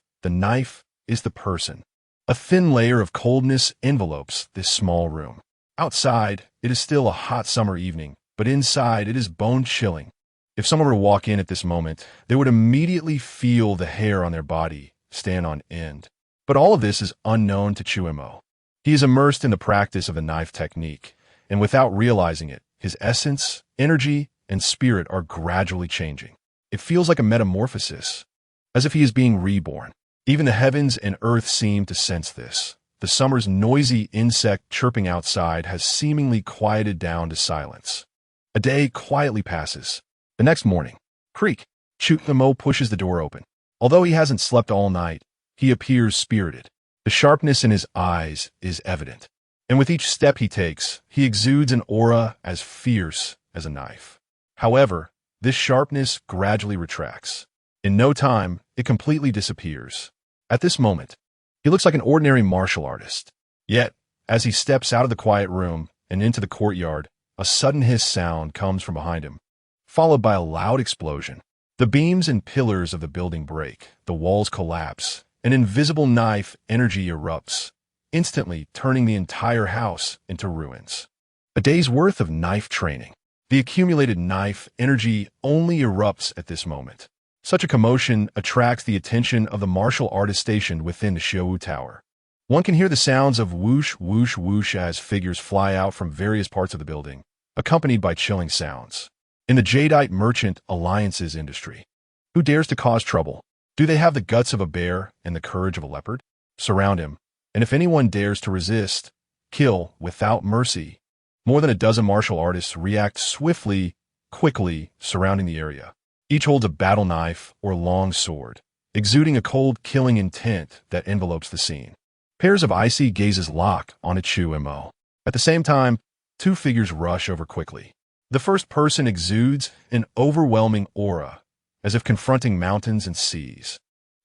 is the person. A thin layer of coldness envelopes this small room. Outside, it is still a hot summer evening, but inside it is bone-chilling. If someone were to walk in at this moment, they would immediately feel the hair on their body stand on end. But all of this is unknown to Chu Mo. He is immersed in the practice of the knife technique, and without realizing it, his essence, energy, and spirit are gradually changing. It feels like a metamorphosis, as if he is being reborn. Even the heavens and earth seem to sense this. The summer's noisy insect chirping outside has seemingly quieted down to silence. A day quietly passes. The next morning, creak, Chu Mo pushes the door open. Although he hasn't slept all night, he appears spirited. The sharpness in his eyes is evident, and with each step he takes, he exudes an aura as fierce as a knife. However, this sharpness gradually retracts. In no time, it completely disappears. At this moment, he looks like an ordinary martial artist. Yet, as he steps out of the quiet room and into the courtyard, a sudden hiss sound comes from behind him, followed by a loud explosion. The beams and pillars of the building break, the walls collapse, an invisible knife energy erupts, instantly turning the entire house into ruins. A day's worth of knife training. The accumulated knife energy only erupts at this moment. Such a commotion attracts the attention of the martial artist stationed within the Xiu Tower. One can hear the sounds of whoosh, whoosh, whoosh as figures fly out from various parts of the building, accompanied by chilling sounds. In the Jadeite Merchant Alliances industry, who dares to cause trouble? Do they have the guts of a bear and the courage of a leopard? Surround him, and if anyone dares to resist, kill without mercy. More than a dozen martial artists react swiftly, quickly, surrounding the area. Each holds a battle knife or long sword, exuding a cold, killing intent that envelopes the scene. Pairs of icy gazes lock on Chu Mo. At the same time, two figures rush over quickly. The first person exudes an overwhelming aura, as if confronting mountains and seas,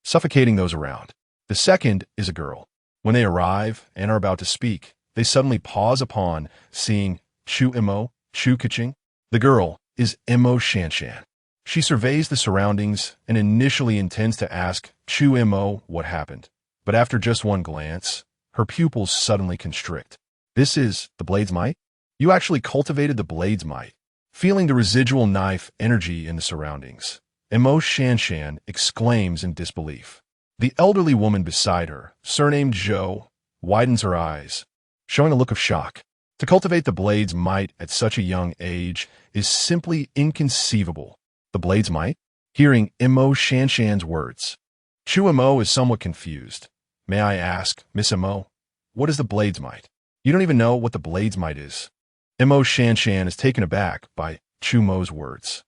suffocating those around. The second is a girl. When they arrive and are about to speak, they suddenly pause upon seeing Chu Mo, Chu Kaching. The girl is Mo Shanshan. She surveys the surroundings and initially intends to ask Chu Mo what happened. But after just one glance, her pupils suddenly constrict. This is the blade's might? You actually cultivated the blade's might. Feeling the residual knife energy in the surroundings, Mo Shanshan exclaims in disbelief. The elderly woman beside her, surnamed Zhou, widens her eyes, showing a look of shock. To cultivate the blade's might at such a young age is simply inconceivable. The blade's might? Hearing Mo Shanshan's words, Chu Mo is somewhat confused. May I ask, Miss Mo, what is the blade's might? You don't even know what the blade's might is. Mo Shanshan is taken aback by Chu Mo's words.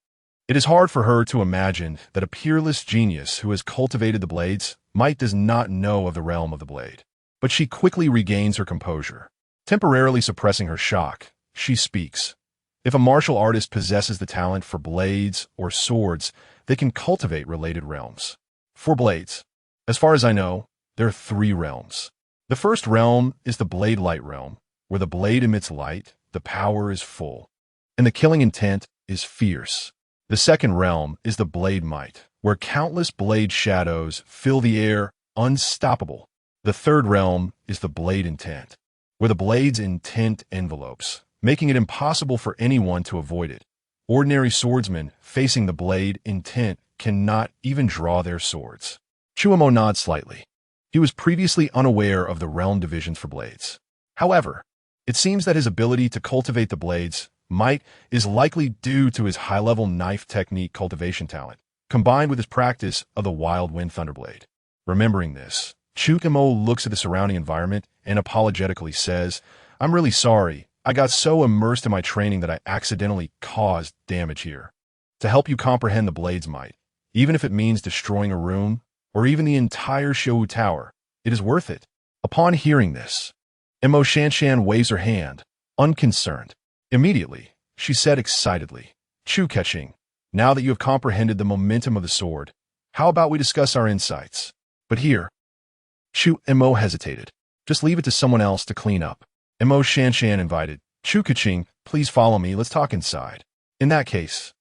It is hard for her to imagine that a peerless genius who has cultivated the blade's might does not know of the realm of the blade. But she quickly regains her composure. Temporarily suppressing her shock, she speaks. If a martial artist possesses the talent for blades or swords, they can cultivate related realms. For blades, as far as I know, there are 3 realms. The first realm is the blade light realm, where the blade emits light, the power is full, and the killing intent is fierce. The second realm is the blade might, where countless blade shadows fill the air, unstoppable. The third realm is the blade intent, where the blade's intent envelopes, making it impossible for anyone to avoid it. Ordinary swordsmen facing the blade intent cannot even draw their swords. Chu Mo nods slightly. He was previously unaware of the realm divisions for blades. However, it seems that his ability to cultivate the blades might is likely due to his high-level knife technique cultivation talent, combined with his practice of the Wild Wind Thunderblade. Remembering this, Chu Mo looks at the surrounding environment and apologetically says, "I'm really sorry. I got so immersed in my training that I accidentally caused damage here. To help you comprehend the blade's might, even if it means destroying a room or even the entire Shou Tower, it is worth it." Upon hearing this, Mo Shanshan waves her hand, unconcerned. Immediately, she said excitedly, "Chu Keqing, now that you have comprehended the momentum of the sword, how about we discuss our insights?" But here, Chu Mo hesitated. "Just leave it to someone else to clean up." Mo Shanshan invited, "Chu Keqing, please follow me, let's talk inside." In that case,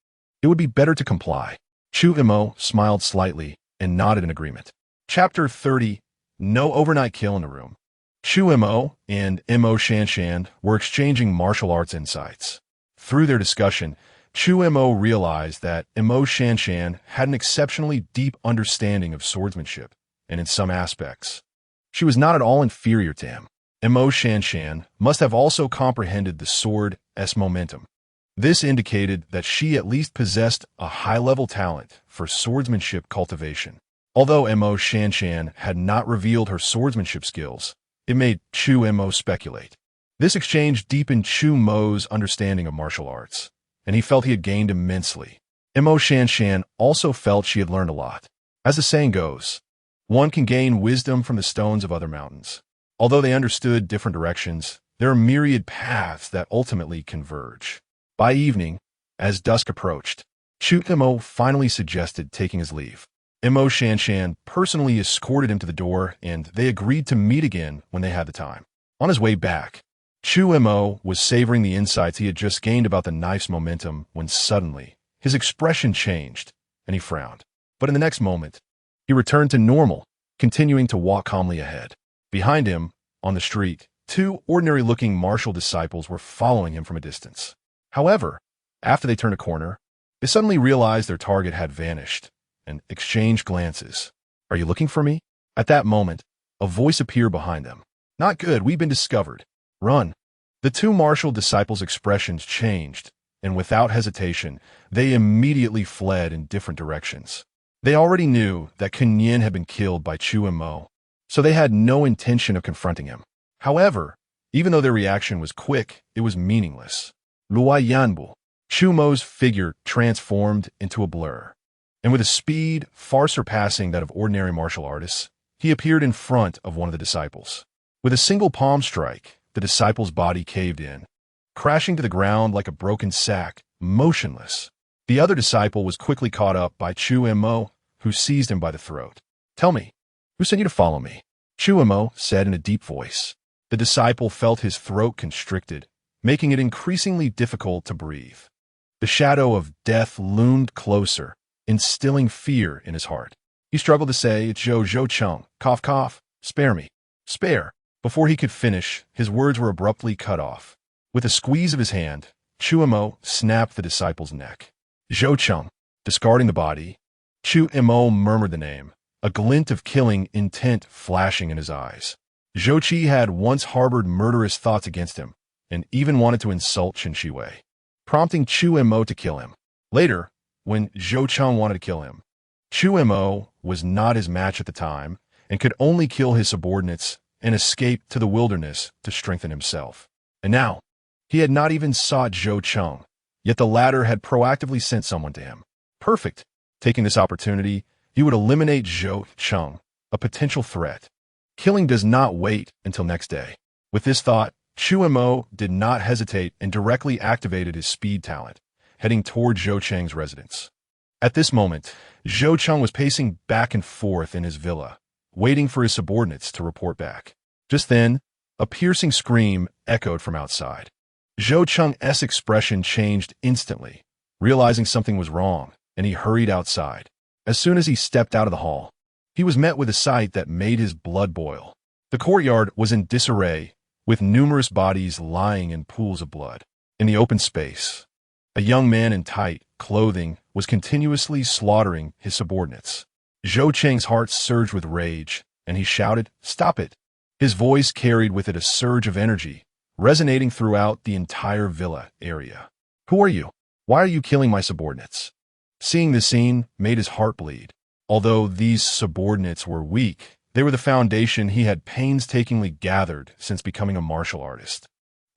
it would be better to comply. Chu Mo smiled slightly and nodded in agreement. Chapter 30, No Overnight Kill in the Room. Chu Mo and Mo Shanshan were exchanging martial arts insights. Through their discussion, Chu Mo realized that Mo Shanshan had an exceptionally deep understanding of swordsmanship, and in some aspects, she was not at all inferior to him. Mo Shanshan must have also comprehended the sword's momentum. This indicated that she at least possessed a high-level talent for swordsmanship cultivation. Although Mo Shanshan had not revealed her swordsmanship skills, it made Chu Mo speculate. This exchange deepened Chu Mo's understanding of martial arts, and he felt he had gained immensely. Mo Shanshan also felt she had learned a lot. As the saying goes, one can gain wisdom from the stones of other mountains. Although they understood different directions, there are myriad paths that ultimately converge. By evening, as dusk approached, Chu Mo finally suggested taking his leave. Mo Shanshan personally escorted him to the door, and they agreed to meet again when they had the time. On his way back, Chu Mo was savoring the insights he had just gained about the knife's momentum when suddenly his expression changed, and he frowned. But in the next moment, he returned to normal, continuing to walk calmly ahead. Behind him, on the street, 2 ordinary-looking martial disciples were following him from a distance. However, after they turned a corner, they suddenly realized their target had vanished and exchanged glances. "Are you looking for me?" At that moment, a voice appeared behind them. "Not good, we've been discovered. Run." The 2 martial disciples' expressions changed, and without hesitation, they immediately fled in different directions. They already knew that Kun Yin had been killed by Chu Mo, so they had no intention of confronting him. However, even though their reaction was quick, it was meaningless. Luai Yanbu, Chu Mo's figure transformed into a blur, and with a speed far surpassing that of ordinary martial artists, he appeared in front of one of the disciples. With a single palm strike, the disciple's body caved in, crashing to the ground like a broken sack, motionless. The other disciple was quickly caught up by Chu Mo, who seized him by the throat. "Tell me, who sent you to follow me?" Chu Mo said in a deep voice. The disciple felt his throat constricted, making it increasingly difficult to breathe. The shadow of death loomed closer, instilling fear in his heart. He struggled to say, "It's Zhou Cheng, cough cough, spare me, spare." Before he could finish, his words were abruptly cut off. With a squeeze of his hand, Chu Mo snapped the disciple's neck. "Zhou Cheng." Discarding the body, Chu Mo murmured the name, a glint of killing intent flashing in his eyes. Zhou Qi had once harbored murderous thoughts against him, and even wanted to insult Chen Shiwei, prompting Chu Mo to kill him. Later, when Zhou Cheng wanted to kill him, Chu Mo was not his match at the time and could only kill his subordinates and escape to the wilderness to strengthen himself. And now, he had not even sought Zhou Cheng, yet the latter had proactively sent someone to him. Perfect. Taking this opportunity, he would eliminate Zhou Cheng, a potential threat. Killing does not wait until next day. With this thought, Chu Mo did not hesitate and directly activated his speed talent, heading toward Zhou Cheng's residence. At this moment, Zhou Cheng was pacing back and forth in his villa, waiting for his subordinates to report back. Just then, a piercing scream echoed from outside. Zhou Cheng's expression changed instantly, realizing something was wrong, and he hurried outside. As soon as he stepped out of the hall, he was met with a sight that made his blood boil. The courtyard was in disarray, with numerous bodies lying in pools of blood. In the open space, a young man in tight clothing was continuously slaughtering his subordinates. Zhou Cheng's heart surged with rage, and he shouted, "Stop it!" His voice carried with it a surge of energy, resonating throughout the entire villa area. "Who are you? Why are you killing my subordinates?" Seeing the scene made his heart bleed. Although these subordinates were weak, they were the foundation he had painstakingly gathered since becoming a martial artist.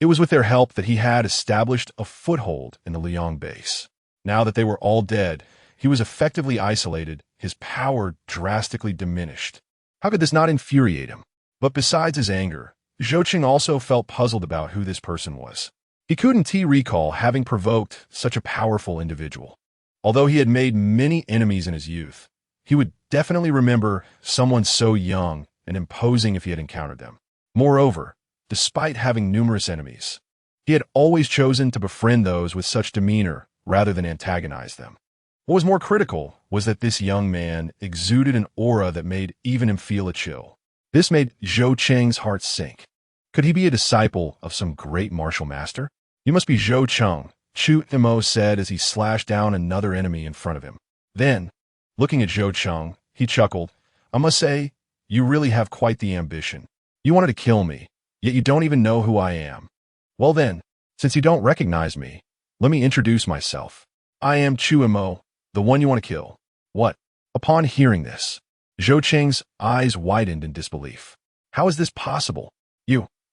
It was with their help that he had established a foothold in the Liang base. Now that they were all dead, he was effectively isolated, his power drastically diminished. How could this not infuriate him? But besides his anger, Zhou Cheng also felt puzzled about who this person was. He couldn't recall having provoked such a powerful individual. Although he had made many enemies in his youth, he would definitely remember someone so young and imposing if he had encountered them. Moreover, despite having numerous enemies, he had always chosen to befriend those with such demeanor rather than antagonize them. What was more critical was that this young man exuded an aura that made even him feel a chill. This made Zhou Cheng's heart sink. Could he be a disciple of some great martial master? "You must be Zhou Cheng," Chu Mo said as he slashed down another enemy in front of him. Then, looking at Zhou Cheng, he chuckled, "I must say, you really have quite the ambition. You wanted to kill me, yet you don't even know who I am. Well then, since you don't recognize me, let me introduce myself. I am Chu Mo, the one you want to kill." "What?" Upon hearing this, Zhou Cheng's eyes widened in disbelief. "How is this possible?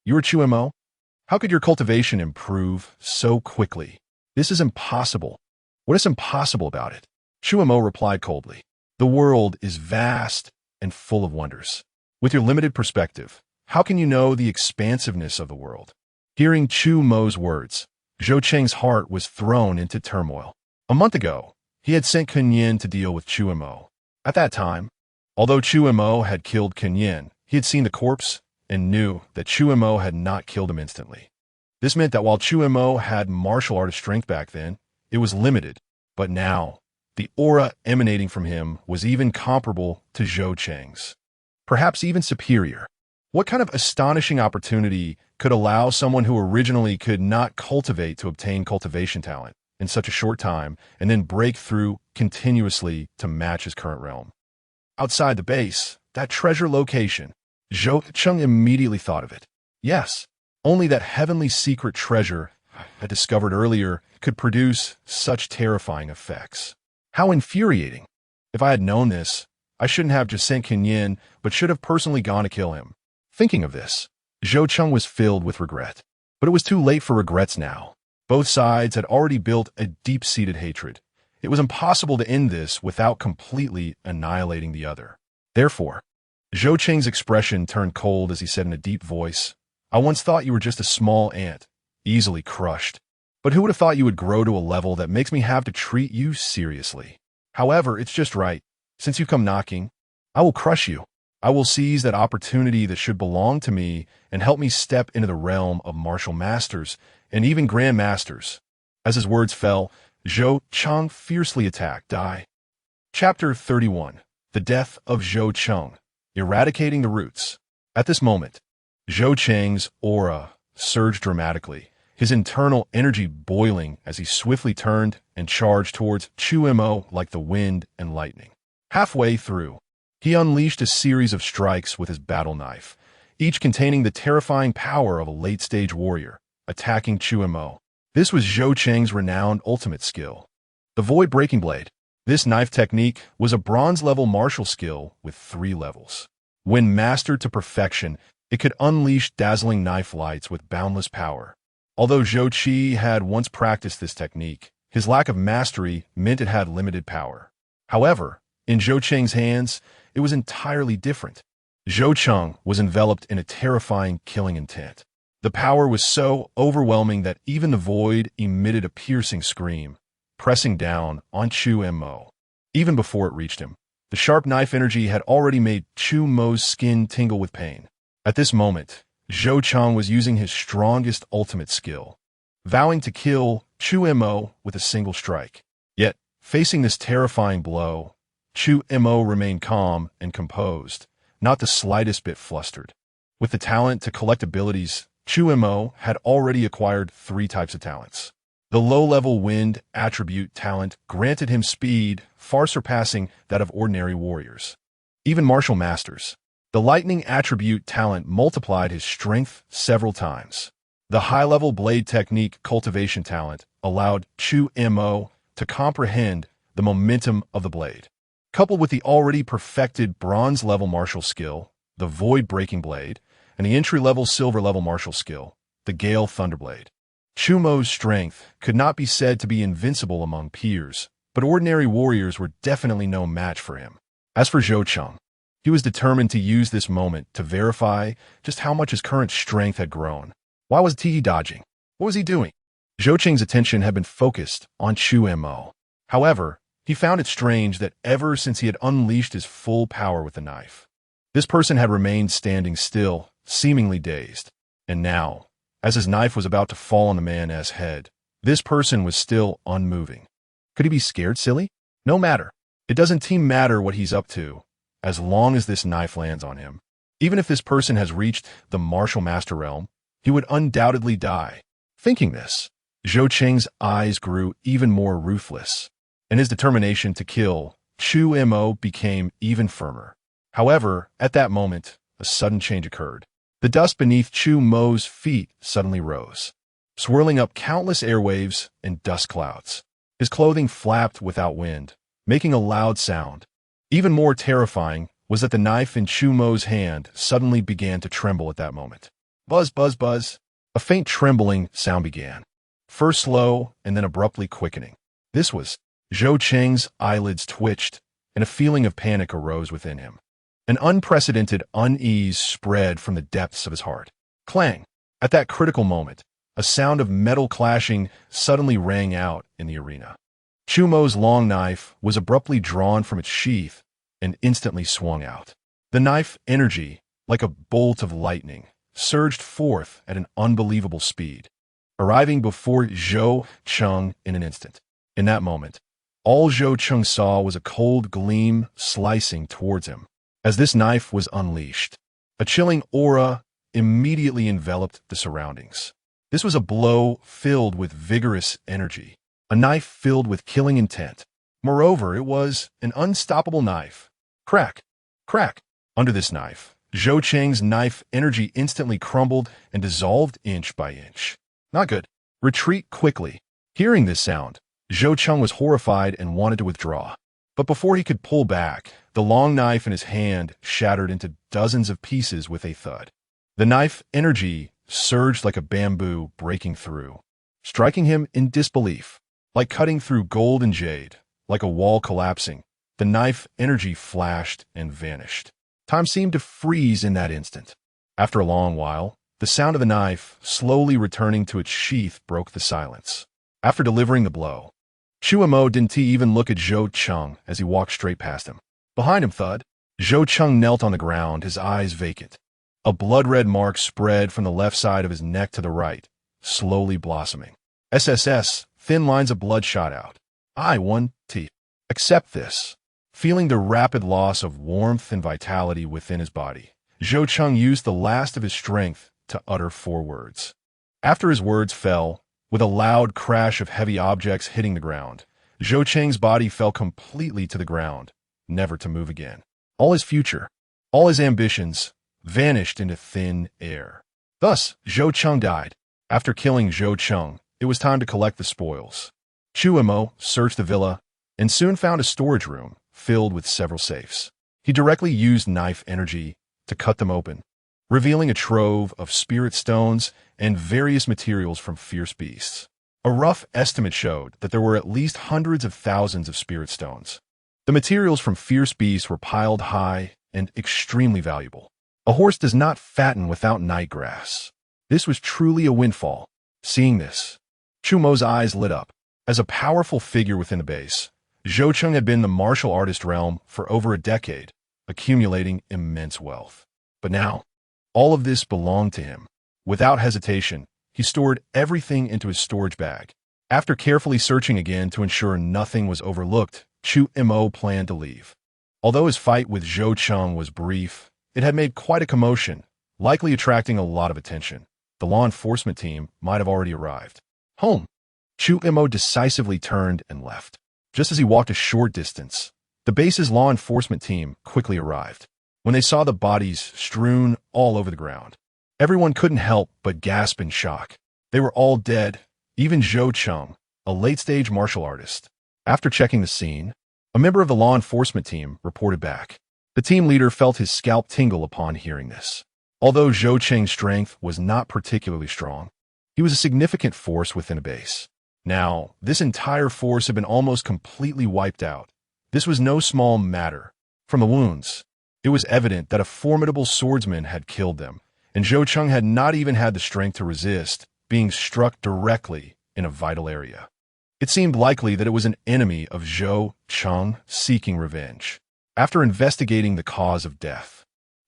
You're Chu Mo? How could your cultivation improve so quickly? This is impossible. What is impossible about it?" Chu Mo replied coldly, "The world is vast and full of wonders. With your limited perspective, how can you know the expansiveness of the world?" Hearing Chu Mo's words, Zhou Cheng's heart was thrown into turmoil. A month ago, he had sent Kun Yin to deal with Chu Mo. At that time, although Chu Mo had killed Kun Yin, he had seen the corpse and knew that Chu Mo had not killed him instantly. This meant that while Chu Mo had martial artist strength back then, it was limited, but now, the aura emanating from him was even comparable to Zhou Cheng's, perhaps even superior. What kind of astonishing opportunity could allow someone who originally could not cultivate to obtain cultivation talent in such a short time and then break through continuously to match his current realm? Outside the base, that treasure location, Zhou Cheng immediately thought of it. Yes, only that heavenly secret treasure I discovered earlier could produce such terrifying effects. How infuriating! If I had known this, I shouldn't have just sent Kun Yin, but should have personally gone to kill him. Thinking of this, Zhou Cheng was filled with regret. But it was too late for regrets now. Both sides had already built a deep-seated hatred. It was impossible to end this without completely annihilating the other. Therefore, Zhou Cheng's expression turned cold as he said in a deep voice, "I once thought you were just a small ant, easily crushed. But who would have thought you would grow to a level that makes me have to treat you seriously? However, it's just right. Since you come knocking, I will crush you. I will seize that opportunity that should belong to me and help me step into the realm of martial masters and even grand masters." As his words fell, Zhou Cheng fiercely attacked. Chapter 31. The Death of Zhou Cheng. Eradicating the Roots. At this moment, Zhou Cheng's aura surged dramatically, his internal energy boiling as he swiftly turned and charged towards Chu Mo like the wind and lightning. Halfway through, he unleashed a series of strikes with his battle knife, each containing the terrifying power of a late-stage warrior, attacking Chu Mo. This was Zhou Cheng's renowned ultimate skill, the Void Breaking Blade. This knife technique was a bronze-level martial skill with 3 levels. When mastered to perfection, it could unleash dazzling knife lights with boundless power. Although Zhou Qi had once practiced this technique, his lack of mastery meant it had limited power. However, in Zhou Cheng's hands, it was entirely different. Zhou Cheng was enveloped in a terrifying killing intent. The power was so overwhelming that even the void emitted a piercing scream, pressing down on Chu Mo. Even before it reached him, the sharp knife energy had already made Chu Mo's skin tingle with pain. At this moment, Zhou Cheng was using his strongest ultimate skill, vowing to kill Chu Mo with a single strike. Yet, facing this terrifying blow, Chu Mo remained calm and composed, not the slightest bit flustered. With the talent to collect abilities, Chu Mo had already acquired 3 types of talents. The low-level wind attribute talent granted him speed far surpassing that of ordinary warriors, even martial masters. The lightning attribute talent multiplied his strength several times. The high-level blade technique cultivation talent allowed Chu Mo to comprehend the momentum of the blade. Coupled with the already perfected bronze-level martial skill, the void-breaking blade, and the entry-level silver-level martial skill, the Gale Thunderblade. Chu Mo's strength could not be said to be invincible among peers, but ordinary warriors were definitely no match for him. As for Zhou Cheng, he was determined to use this moment to verify just how much his current strength had grown. Why was he dodging? What was he doing? Zhou Cheng's attention had been focused on Chu Mo. However, he found it strange that ever since he had unleashed his full power with the knife, this person had remained standing still, seemingly dazed. And now, as his knife was about to fall on the man's head, this person was still unmoving. Could he be scared, silly? No matter. It doesn't matter what he's up to, as long as this knife lands on him. Even if this person has reached the martial master realm, he would undoubtedly die. Thinking this, Zhou Cheng's eyes grew even more ruthless, and his determination to kill Chu Mo became even firmer. However, at that moment, a sudden change occurred. The dust beneath Chu Mo's feet suddenly rose, swirling up countless airwaves and dust clouds. His clothing flapped without wind, making a loud sound. Even more terrifying was that the knife in Chu Mo's hand suddenly began to tremble at that moment. Buzz, buzz, buzz. A faint trembling sound began, first slow and then abruptly quickening. This was Zhou Cheng's eyelids twitched, and a feeling of panic arose within him. An unprecedented unease spread from the depths of his heart. Clang! At that critical moment, a sound of metal clashing suddenly rang out in the arena. Chu Mo's long knife was abruptly drawn from its sheath and instantly swung out. The knife energy, like a bolt of lightning, surged forth at an unbelievable speed, arriving before Zhou Cheng in an instant. In that moment, all Zhou Cheng saw was a cold gleam slicing towards him. As this knife was unleashed, a chilling aura immediately enveloped the surroundings. This was a blow filled with vigorous energy, a knife filled with killing intent. Moreover, it was an unstoppable knife. Crack! Crack! Under this knife, Zhou Cheng's knife energy instantly crumbled and dissolved inch by inch. Not good. Retreat quickly. Hearing this sound, Zhou Cheng was horrified and wanted to withdraw. But before he could pull back, the long knife in his hand shattered into dozens of pieces with a thud. The knife energy surged like a bamboo breaking through, striking him in disbelief. Like cutting through gold and jade, like a wall collapsing, the knife energy flashed and vanished. Time seemed to freeze in that instant. After a long while, the sound of the knife slowly returning to its sheath broke the silence. After delivering the blow, Chu Mo didn't even look at Zhou Cheng as he walked straight past him. Behind him, thud. Zhou Cheng knelt on the ground, his eyes vacant. A blood-red mark spread from the left side of his neck to the right, slowly blossoming. SSS, thin lines of blood shot out. I1T. Accept this. Feeling the rapid loss of warmth and vitality within his body, Zhou Cheng used the last of his strength to utter 4 words. After his words fell, with a loud crash of heavy objects hitting the ground, Zhou Cheng's body fell completely to the ground, never to move again. All his future, all his ambitions, vanished into thin air. Thus, Zhou Cheng died. After killing Zhou Cheng, it was time to collect the spoils. Chu Mo searched the villa and soon found a storage room filled with several safes. He directly used knife energy to cut them open, revealing a trove of spirit stones and various materials from fierce beasts. A rough estimate showed that there were at least hundreds of thousands of spirit stones. The materials from fierce beasts were piled high and extremely valuable. A horse does not fatten without night grass. This was truly a windfall. Seeing this, Chu Mo's eyes lit up. As a powerful figure within the base, Zhou Cheng had been in the martial artist realm for over a decade, accumulating immense wealth. But now, all of this belonged to him. Without hesitation, he stored everything into his storage bag. After carefully searching again to ensure nothing was overlooked, Chu Mo planned to leave. Although his fight with Zhou Cheng was brief, it had made quite a commotion, likely attracting a lot of attention. The law enforcement team might have already arrived. Home. Chu Mo decisively turned and left. Just as he walked a short distance, the base's law enforcement team quickly arrived. When they saw the bodies strewn all over the ground, everyone couldn't help but gasp in shock. They were all dead, even Zhou Cheng, a late-stage martial artist. After checking the scene, a member of the law enforcement team reported back. The team leader felt his scalp tingle upon hearing this. Although Zhou Cheng's strength was not particularly strong, he was a significant force within a base. Now, this entire force had been almost completely wiped out. This was no small matter. From the wounds, it was evident that a formidable swordsman had killed them, and Zhou Cheng had not even had the strength to resist being struck directly in a vital area. It seemed likely that it was an enemy of Zhou Cheng seeking revenge. After investigating the cause of death,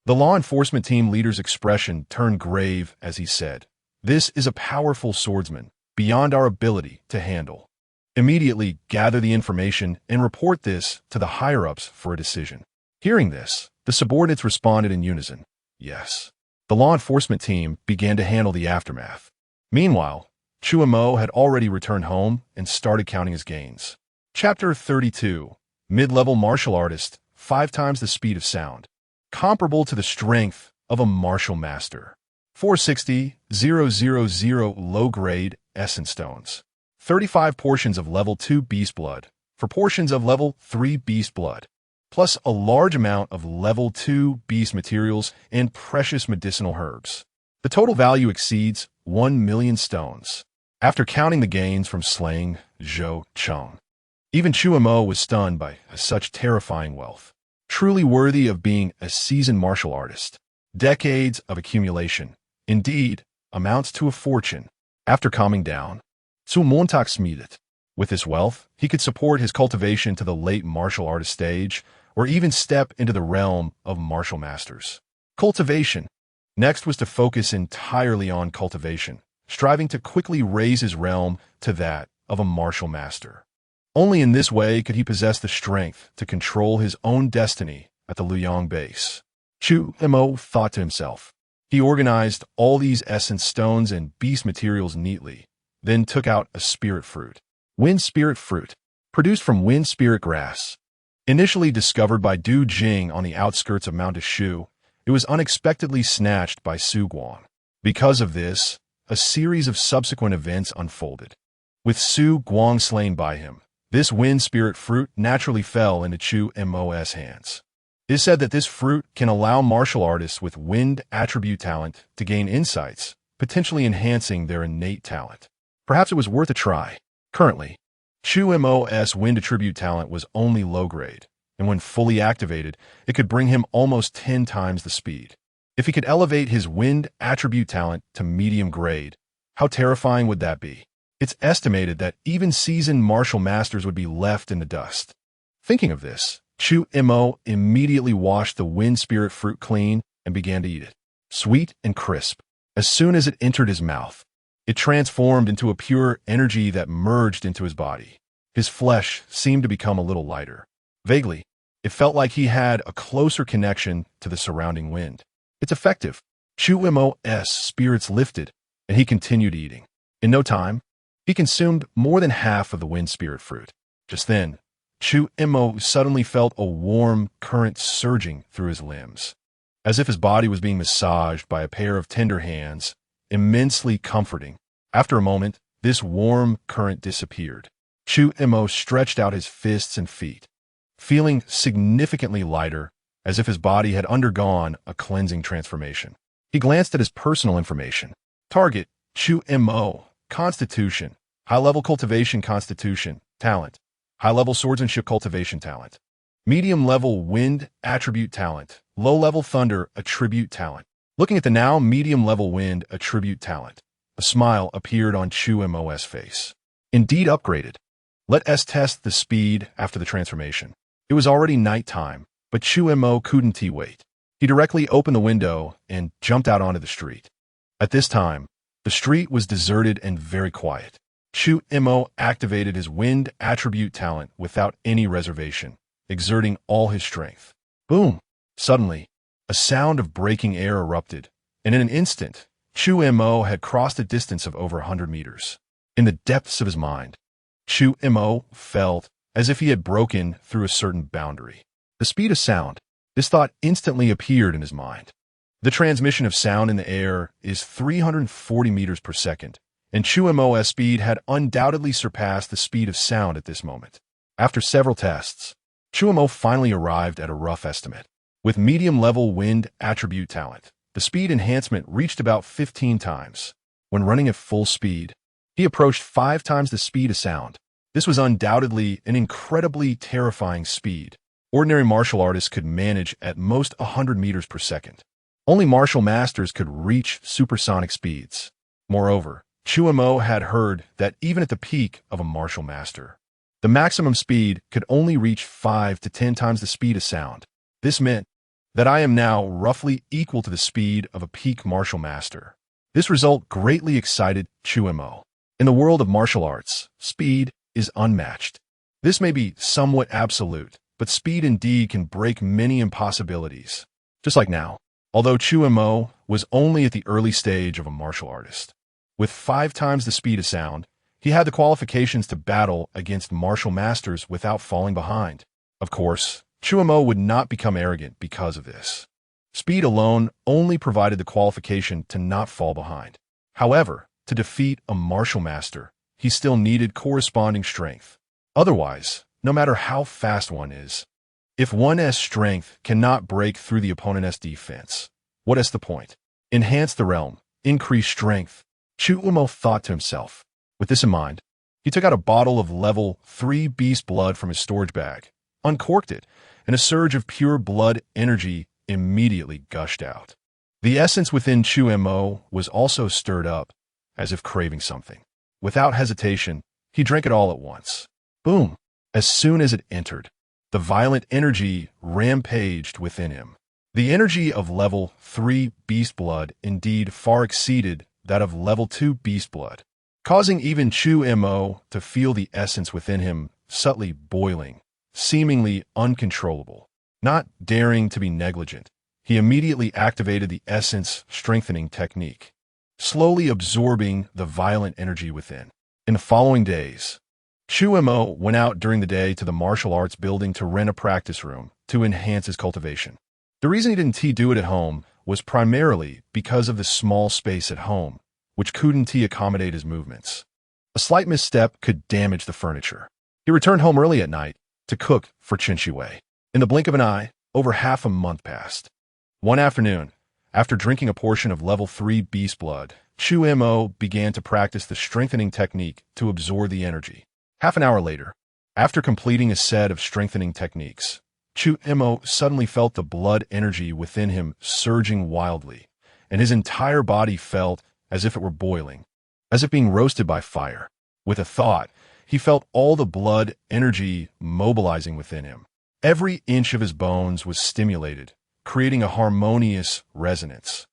the law enforcement team leader's expression turned grave as he said, "This is a powerful swordsman, beyond our ability to handle. Immediately gather the information and report this to the higher-ups for a decision." Hearing this, the subordinates responded in unison, "Yes." The law enforcement team began to handle the aftermath. Meanwhile, Chu Mo had already returned home and started counting his gains. Chapter 32. Mid-level martial artist, 5 times the speed of sound. Comparable to the strength of a martial master. 460,000 low-grade essence stones. 35 portions of level 2 beast blood for portions of level 3 beast blood, plus a large amount of level 2 beast materials and precious medicinal herbs. The total value exceeds 1 million stones. After counting the gains from slaying Zhou Cheng, even Chu Mo was stunned by such terrifying wealth. Truly worthy of being a seasoned martial artist. Decades of accumulation, indeed, amounts to a fortune. After calming down, Chu Mo smiedet. With this wealth, he could support his cultivation to the late martial artist stage, or even step into the realm of martial masters. Cultivation. Next was to focus entirely on cultivation, striving to quickly raise his realm to that of a martial master. Only in this way could he possess the strength to control his own destiny at the Luoyang base. Chu Mo thought to himself. He organized all these essence stones and beast materials neatly, then took out a spirit fruit. Wind spirit fruit, produced from wind spirit grass. Initially discovered by Du Jing on the outskirts of Mount Shu, it was unexpectedly snatched by Su Guang. Because of this, a series of subsequent events unfolded. With Su Guang slain by him, this wind spirit fruit naturally fell into Chu Mo's hands. It is said that this fruit can allow martial artists with wind attribute talent to gain insights, potentially enhancing their innate talent. Perhaps it was worth a try. Currently, Chu Mo's wind attribute talent was only low grade, and when fully activated, it could bring him almost 10 times the speed. If he could elevate his wind attribute talent to medium grade, how terrifying would that be? It's estimated that even seasoned martial masters would be left in the dust. Thinking of this, Chu Mo immediately washed the wind spirit fruit clean and began to eat it. Sweet and crisp. As soon as it entered his mouth, it transformed into a pure energy that merged into his body. His flesh seemed to become a little lighter. Vaguely, it felt like he had a closer connection to the surrounding wind. It's effective. Chu Mo's spirits lifted, and he continued eating. In no time, he consumed more than half of the wind spirit fruit. Just then, Chu Mo suddenly felt a warm current surging through his limbs, as if his body was being massaged by a pair of tender hands, immensely comforting. After a moment, this warm current disappeared. Chu Mo stretched out his fists and feet, feeling significantly lighter, as if his body had undergone a cleansing transformation. He glanced at his personal information. Target, Chu Mo. Constitution, high-level cultivation constitution, talent. High-level swordsmanship cultivation talent. Medium-level wind attribute talent. Low-level thunder attribute talent. Looking at the now medium-level wind attribute talent, a smile appeared on Chu Mo's face. Indeed upgraded. Let us test the speed after the transformation. It was already nighttime, but Chu Mo couldn't wait. He directly opened the window and jumped out onto the street. At this time, the street was deserted and very quiet. Chu Mo activated his wind attribute talent without any reservation, exerting all his strength. Boom! Suddenly, a sound of breaking air erupted, and in an instant, Chu Mo had crossed a distance of over 100 meters. In the depths of his mind, Chu Mo felt as if he had broken through a certain boundary. The speed of sound. This thought instantly appeared in his mind. The transmission of sound in the air is 340 meters per second, and Chu Mo's speed had undoubtedly surpassed the speed of sound at this moment. After several tests, Chu Mo finally arrived at a rough estimate. With medium-level wind attribute talent, the speed enhancement reached about 15 times. When running at full speed, he approached 5 times the speed of sound. This was undoubtedly an incredibly terrifying speed. Ordinary martial artists could manage at most 100 meters per second. Only martial masters could reach supersonic speeds. Moreover, Chu Mo had heard that even at the peak of a martial master, the maximum speed could only reach 5 to 10 times the speed of sound. This meant that I am now roughly equal to the speed of a peak martial master. This result greatly excited Chu Mo. In the world of martial arts, speed is unmatched. This may be somewhat absolute, but speed indeed can break many impossibilities. Just like now, although Chu Mo was only at the early stage of a martial artist. With 5 times the speed of sound, he had the qualifications to battle against martial masters without falling behind. Of course, Chu Mo would not become arrogant because of this. Speed alone only provided the qualification to not fall behind. However, to defeat a martial master, he still needed corresponding strength. Otherwise, no matter how fast one is, if one's strength cannot break through the opponent's defense, what is the point? Enhance the realm, increase strength. Chu Mo thought to himself. With this in mind, he took out a bottle of level 3 beast blood from his storage bag, uncorked it, and a surge of pure blood energy immediately gushed out. The essence within Chu Mo was also stirred up, as if craving something. Without hesitation, he drank it all at once. Boom! As soon as it entered, the violent energy rampaged within him. The energy of level 3 beast blood indeed far exceeded that of level 2 beast blood, causing even Chu Mo to feel the essence within him subtly boiling, seemingly uncontrollable. Not daring to be negligent, he immediately activated the essence strengthening technique, slowly absorbing the violent energy within. In the following days, Chu Mo went out during the day to the martial arts building to rent a practice room to enhance his cultivation. The reason he didn't do it at home was primarily because of the small space at home, which couldn't accommodate his movements. A slight misstep could damage the furniture. He returned home early at night to cook for Chen Shui. In the blink of an eye, over half a month passed. One afternoon, after drinking a portion of level 3 beast blood, Chu Mo began to practice the strengthening technique to absorb the energy. Half an hour later, after completing a set of strengthening techniques, Chu Mo suddenly felt the blood energy within him surging wildly, and his entire body felt as if it were boiling, as if being roasted by fire. With a thought, he felt all the blood energy mobilizing within him. Every inch of his bones was stimulated, creating a harmonious resonance,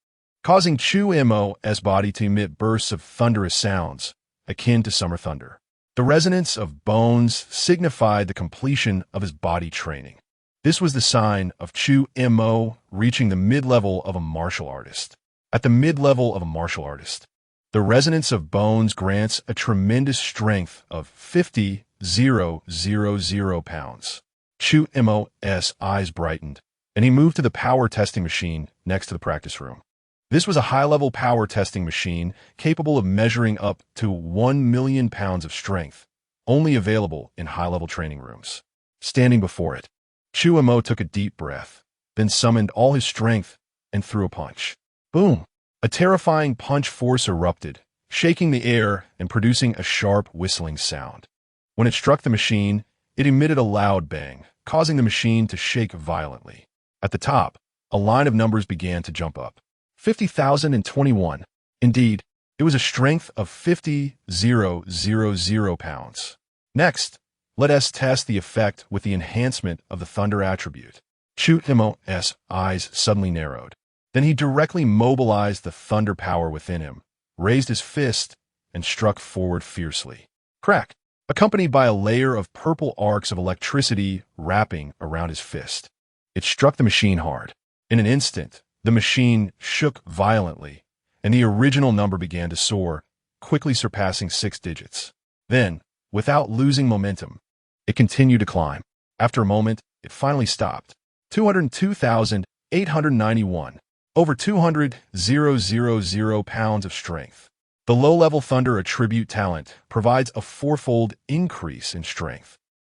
causing Chu Mo's body to emit bursts of thunderous sounds, akin to summer thunder. The resonance of bones signified the completion of his body training. This was the sign of Chu Mo reaching the mid-level of a martial artist. At the mid-level of a martial artist, the resonance of bones grants a tremendous strength of 50,000 pounds. Chu Mo's eyes brightened, and he moved to the power testing machine next to the practice room. This was a high-level power testing machine capable of measuring up to 1 million pounds of strength, only available in high-level training rooms. Standing before it, Chu Mo took a deep breath, then summoned all his strength and threw a punch. Boom! A terrifying punch force erupted, shaking the air and producing a sharp whistling sound. When it struck the machine, it emitted a loud bang, causing the machine to shake violently. At the top, a line of numbers began to jump up. 50,021. Indeed, it was a strength of 50,000 pounds. Next, let us test the effect with the enhancement of the thunder attribute. Chu Mo's eyes suddenly narrowed. Then he directly mobilized the thunder power within him, raised his fist, and struck forward fiercely. Crack, accompanied by a layer of purple arcs of electricity wrapping around his fist. It struck the machine hard. In an instant, the machine shook violently, and the original number began to soar, quickly surpassing 6 digits. Then, without losing momentum, it continued to climb. After a moment, it finally stopped. 202,891. Over 200,000 pounds of strength. The low-level thunder attribute talent provides a 4-fold increase in strength,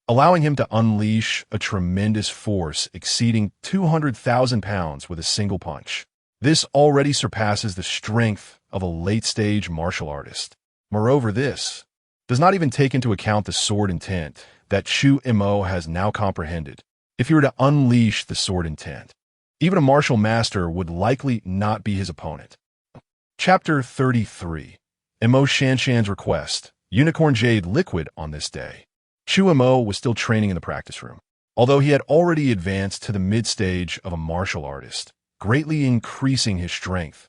allowing him to unleash a tremendous force exceeding 200,000 pounds with a single punch. This already surpasses the strength of a late-stage martial artist. Moreover, this does not even take into account the sword intent that Chu Mo has now comprehended. If he were to unleash the sword intent, even a martial master would likely not be his opponent. Chapter 33. Mo Shanshan's request. Unicorn Jade liquid on this day. Chu Mo was still training in the practice room, although he had already advanced to the mid-stage of a martial artist, greatly increasing his strength.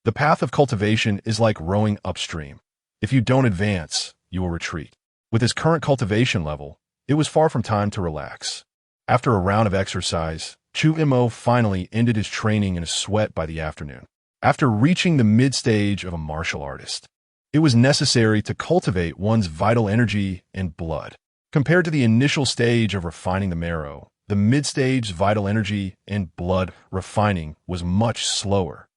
The path of cultivation is like rowing upstream. If you don't advance, you will retreat. With his current cultivation level, it was far from time to relax. After a round of exercise, Chu Mo finally ended his training in a sweat by the afternoon. After reaching the mid-stage of a martial artist, it was necessary to cultivate one's vital energy and blood. Compared to the initial stage of refining the marrow, the mid-stage vital energy and blood refining was much slower.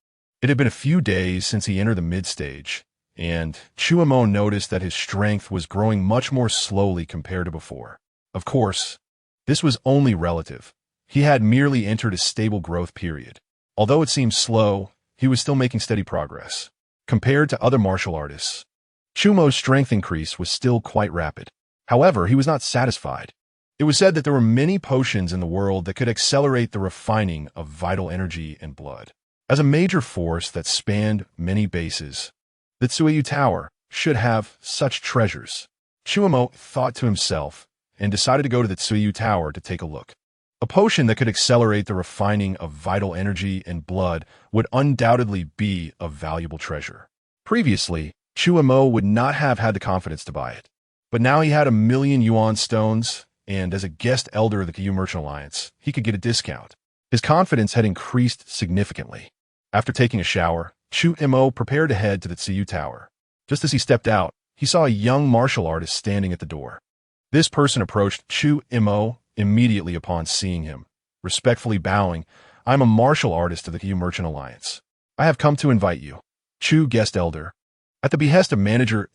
It had been a few days since he entered the mid-stage, and Chu Mo noticed that his strength was growing much more slowly compared to before. Of course, this was only relative. He had merely entered a stable growth period. Although it seemed slow, he was still making steady progress. Compared to other martial artists, Chu Mo's strength increase was still quite rapid. However, he was not satisfied. It was said that there were many potions in the world that could accelerate the refining of vital energy and blood. As a major force that spanned many bases, the Tsuyu Tower should have such treasures. Chu Mo thought to himself and decided to go to the Tsuyu Tower to take a look. A potion that could accelerate the refining of vital energy and blood would undoubtedly be a valuable treasure. Previously, Chu Mo would not have had the confidence to buy it. But now he had 1,000,000 yuan stones, and as a guest elder of the Kyu Merchant Alliance, he could get a discount. His confidence had increased significantly. After taking a shower, Chu Mo prepared to head to the Tsuyu Tower. Just as he stepped out, he saw a young martial artist standing at the door. This person approached Chu Mo immediately upon seeing him, respectfully bowing. "I'm a martial artist of the Kyu Merchant Alliance. I have come to invite you." Chu guest elder. At the behest of manager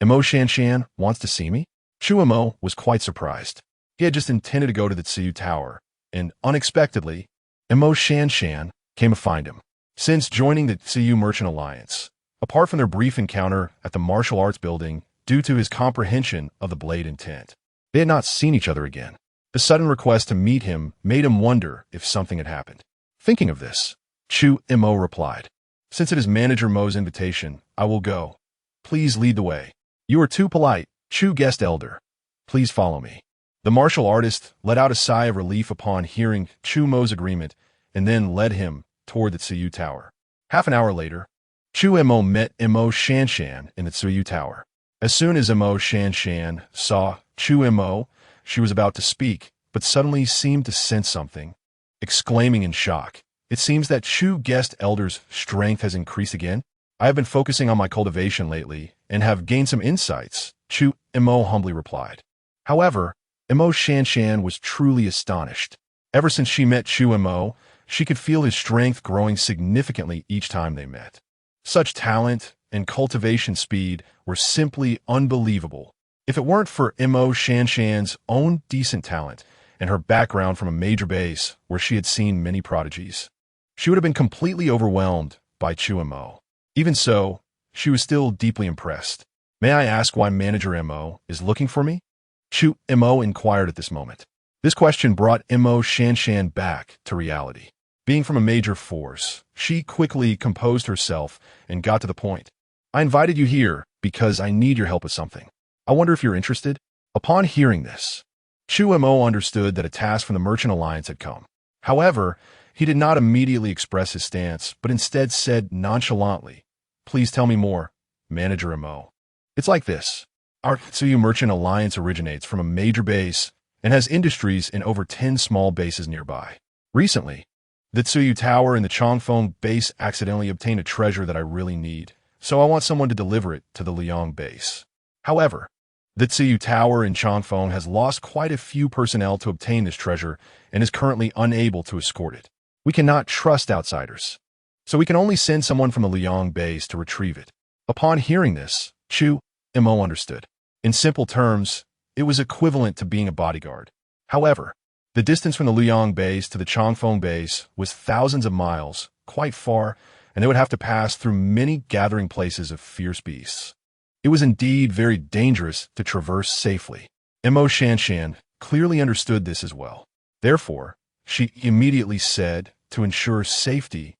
Mo Shanshan wants to see me? Chu Mo was quite surprised. He had just intended to go to the Tsuyu Tower, and unexpectedly, Mo Shanshan came to find him. Since joining the Kyu Merchant Alliance, apart from their brief encounter at the martial arts building due to his comprehension of the blade intent, they had not seen each other again. The sudden request to meet him made him wonder if something had happened. Thinking of this, Chu Mo replied, "Since it is Manager Mo's invitation, I will go. Please lead the way." "You are too polite, Chu guest elder. Please follow me." The martial artist let out a sigh of relief upon hearing Chu Mo's agreement and then led him toward the Tsuyu Tower. Half an hour later, Chu Mo met Mo Shanshan in the Tsuyu Tower. As soon as Mo Shanshan saw Chu Mo, she was about to speak, but suddenly seemed to sense something, exclaiming in shock, "It seems that Chu guest elder's strength has increased again. I have been focusing on my cultivation lately and have gained some insights," Chu Mo humbly replied. However, Mo Shanshan was truly astonished. Ever since she met Chu Mo, she could feel his strength growing significantly each time they met. Such talent and cultivation speed were simply unbelievable. If it weren't for Mo Shanshan's own decent talent and her background from a major base where she had seen many prodigies, she would have been completely overwhelmed by Chu Mo. Even so, she was still deeply impressed. "May I ask why Manager Mo is looking for me?" Chu Mo inquired at this moment. This question brought Mo Shanshan back to reality. Being from a major force, she quickly composed herself and got to the point. I invited you here because I need your help with something. I wonder if you're interested? Upon hearing this, Chu Mo understood that a task from the Merchant Alliance had come. However, he did not immediately express his stance, but instead said nonchalantly, "Please tell me more, Manager Mo." It's like this. Our Tsuyu Merchant Alliance originates from a major base and has industries in over 10 small bases nearby. Recently, the Tsuyu Tower and the Chongfeng base accidentally obtained a treasure that I really need, so I want someone to deliver it to the Liang base. However, the Tsuyu Tower in Chongfeng has lost quite a few personnel to obtain this treasure and is currently unable to escort it. We cannot trust outsiders, so we can only send someone from the Liang base to retrieve it. Upon hearing this, Chu Mo understood. In simple terms, it was equivalent to being a bodyguard. However, the distance from the Liang base to the Chongfeng base was thousands of miles, quite far, and they would have to pass through many gathering places of fierce beasts. It was indeed very dangerous to traverse safely. Mo Shanshan clearly understood this as well. Therefore, she immediately said, to ensure safety,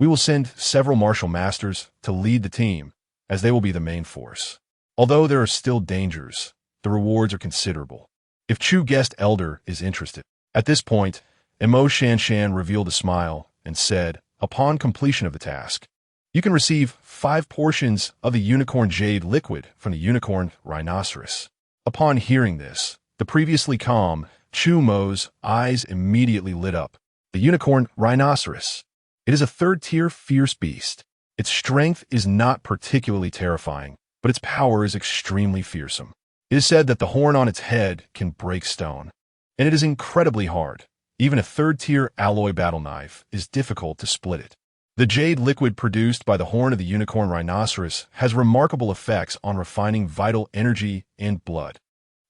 "We will send several martial masters to lead the team, as they will be the main force. Although there are still dangers, the rewards are considerable. If Chu Guest Elder is interested." At this point, Mo Shanshan revealed a smile and said, "Upon completion of the task, you can receive 5 portions of the unicorn jade liquid from the unicorn rhinoceros." Upon hearing this, the previously calm Chu Mo's eyes immediately lit up. The unicorn rhinoceros. It is a 3rd-tier fierce beast. Its strength is not particularly terrifying, but its power is extremely fearsome. It is said that the horn on its head can break stone, and it is incredibly hard. Even a 3rd-tier alloy battle knife is difficult to split it. The jade liquid produced by the horn of the unicorn rhinoceros has remarkable effects on refining vital energy and blood.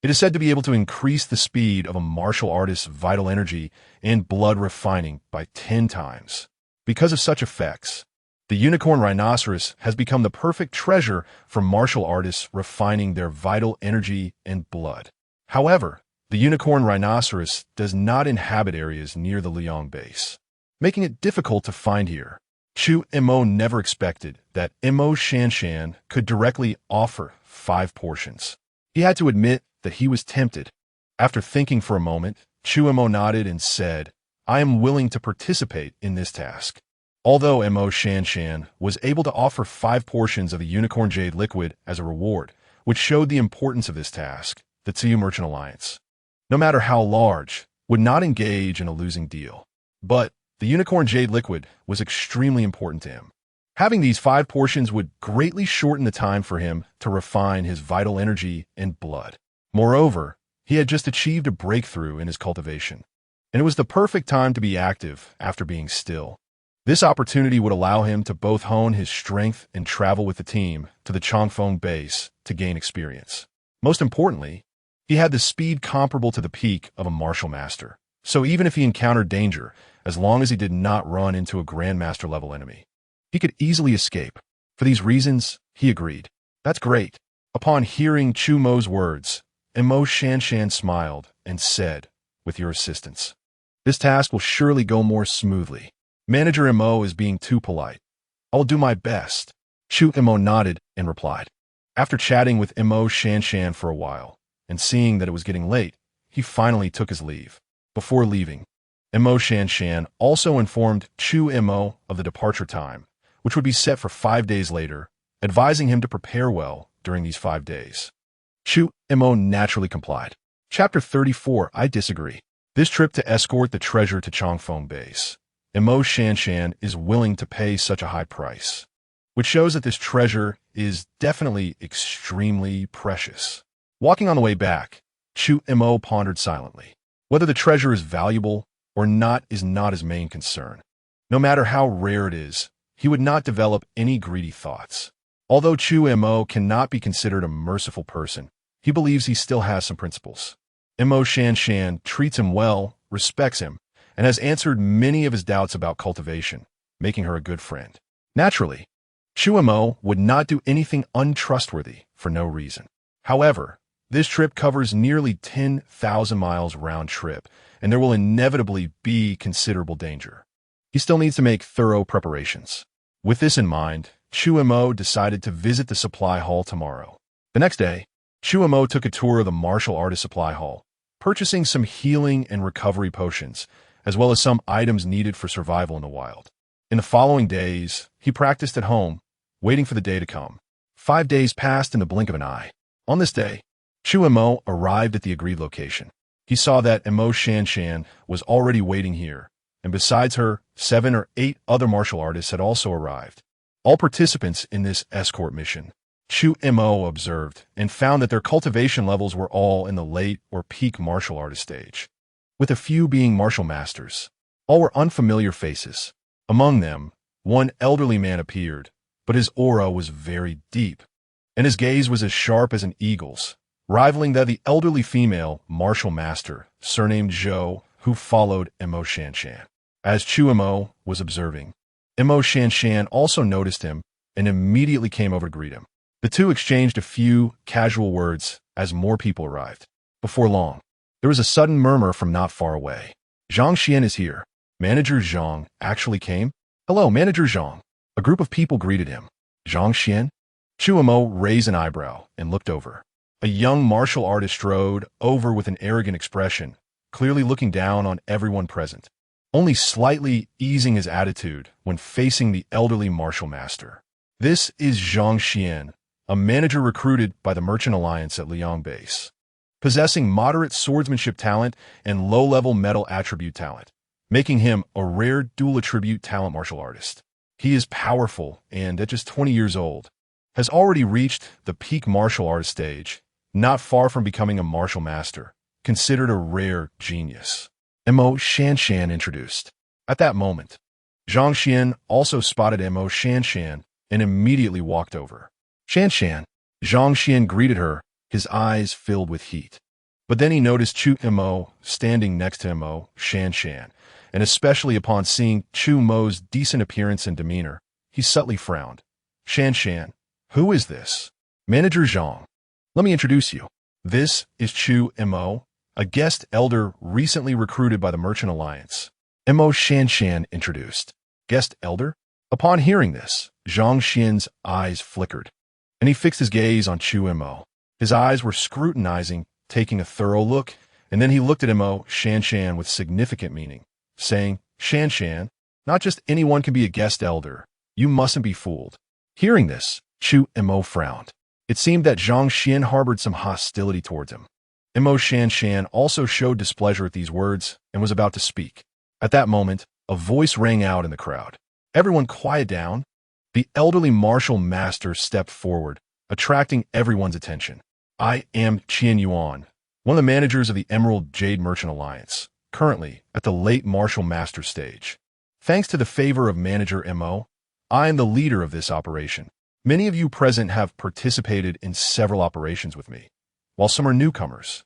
It is said to be able to increase the speed of a martial artist's vital energy and blood refining by 10 times. Because of such effects, the unicorn rhinoceros has become the perfect treasure for martial artists refining their vital energy and blood. However, the unicorn rhinoceros does not inhabit areas near the Liang base, making it difficult to find here. Chu Mo never expected that Mo Shanshan could directly offer 5 portions. He had to admit that he was tempted. After thinking for a moment, Chu Mo nodded and said, "I am willing to participate in this task." Although Mo Shanshan was able to offer 5 portions of the unicorn jade liquid as a reward, which showed the importance of this task, the Tsuyu Merchant Alliance, no matter how large, would not engage in a losing deal. But the unicorn jade liquid was extremely important to him. Having these 5 portions would greatly shorten the time for him to refine his vital energy and blood. Moreover, he had just achieved a breakthrough in his cultivation, and it was the perfect time to be active after being still. This opportunity would allow him to both hone his strength and travel with the team to the Chongfeng base to gain experience. Most importantly, he had the speed comparable to the peak of a martial master, so even if he encountered danger, as long as he did not run into a grandmaster-level enemy, he could easily escape. For these reasons, he agreed. That's great. Upon hearing Chu Mo's words, Mo Shanshan smiled and said, "With your assistance, this task will surely go more smoothly. Manager Mo is being too polite. I will do my best." Chu Mo nodded and replied. After chatting with Mo Shanshan for a while, and seeing that it was getting late, he finally took his leave. Before leaving, Mo Shanshan also informed Chu Mo of the departure time, which would be set for 5 days later, advising him to prepare well during these 5 days. Chu Mo naturally complied. Chapter 34. I disagree. This trip to escort the treasure to Chongfeng base. Mo Shanshan is willing to pay such a high price, which shows that this treasure is definitely extremely precious. Walking on the way back, Chu Mo pondered silently. Whether the treasure is valuable or not is not his main concern. No matter how rare it is, he would not develop any greedy thoughts. Although Chu Mo cannot be considered a merciful person, he believes he still has some principles. Mo Shanshan treats him well, respects him, and has answered many of his doubts about cultivation, making her a good friend. Naturally, Chu Mo would not do anything untrustworthy for no reason. However, this trip covers nearly 10,000 miles round trip, and there will inevitably be considerable danger. he still needs to make thorough preparations. With this in mind, Chu Mo decided to visit the supply hall tomorrow. The next day, Chu Mo took a tour of the martial artist supply hall, purchasing some healing and recovery potions, as well as some items needed for survival in the wild. In the following days, he practiced at home, waiting for the day to come. 5 days passed in the blink of an eye. On this day, Chu Mo arrived at the agreed location. He saw that Mo Shanshan was already waiting here, and besides her, 7 or 8 other martial artists had also arrived. All participants in this escort mission, Chu Mo observed and found that their cultivation levels were all in the late or peak martial artist stage, with a few being martial masters. All were unfamiliar faces. Among them, one elderly man appeared, but his aura was very deep, and his gaze was as sharp as an eagle's, rivaling that of the elderly female martial master, surnamed Zhou, who followed Mo Shanshan. As Chu Mo was observing, Mo Shanshan also noticed him and immediately came over to greet him. The two exchanged a few casual words as more people arrived. Before long, there was a sudden murmur from not far away. Zhang Xian is here. Manager Zhang actually came? Hello, Manager Zhang. A group of people greeted him. Zhang Xian? Chu Mo raised an eyebrow and looked over. A young martial artist strode over with an arrogant expression, clearly looking down on everyone present, only slightly easing his attitude when facing the elderly martial master. This is Zhang Xian, a manager recruited by the Merchant Alliance at Liang Base, possessing moderate swordsmanship talent and low-level metal attribute talent, making him a rare dual-attribute talent martial artist. He is powerful and, at just 20 years old, has already reached the peak martial artist stage, not far from becoming a martial master, considered a rare genius. Mo Shanshan introduced. At that moment, Zhang Xian also spotted Mo Shanshan and immediately walked over. Shanshan. Zhang Xian greeted her, his eyes filled with heat. But then he noticed Chu Mo standing next to Mo Shanshan, and especially upon seeing Chu Mo's decent appearance and demeanor, he subtly frowned. Shanshan, who is this? Manager Zhang. Let me introduce you. This is Chu Mo, a guest elder recently recruited by the Merchant Alliance. Mo Shanshan introduced. Guest elder? Upon hearing this, Zhang Xian's eyes flickered, and he fixed his gaze on Chu Mo. His eyes were scrutinizing, taking a thorough look, and then he looked at Mo Shanshan with significant meaning, saying, Shanshan, not just anyone can be a guest elder. You mustn't be fooled. Hearing this, Chu Mo frowned. It seemed that Zhang Xian harbored some hostility towards him. Mo Shanshan also showed displeasure at these words and was about to speak. At that moment, a voice rang out in the crowd. Everyone quiet down. The elderly martial master stepped forward, attracting everyone's attention. I am Qian Yuan, one of the managers of the Emerald Jade Merchant Alliance, currently at the late martial master stage. Thanks to the favor of Manager Mo, I am the leader of this operation. Many of you present have participated in several operations with me, while some are newcomers.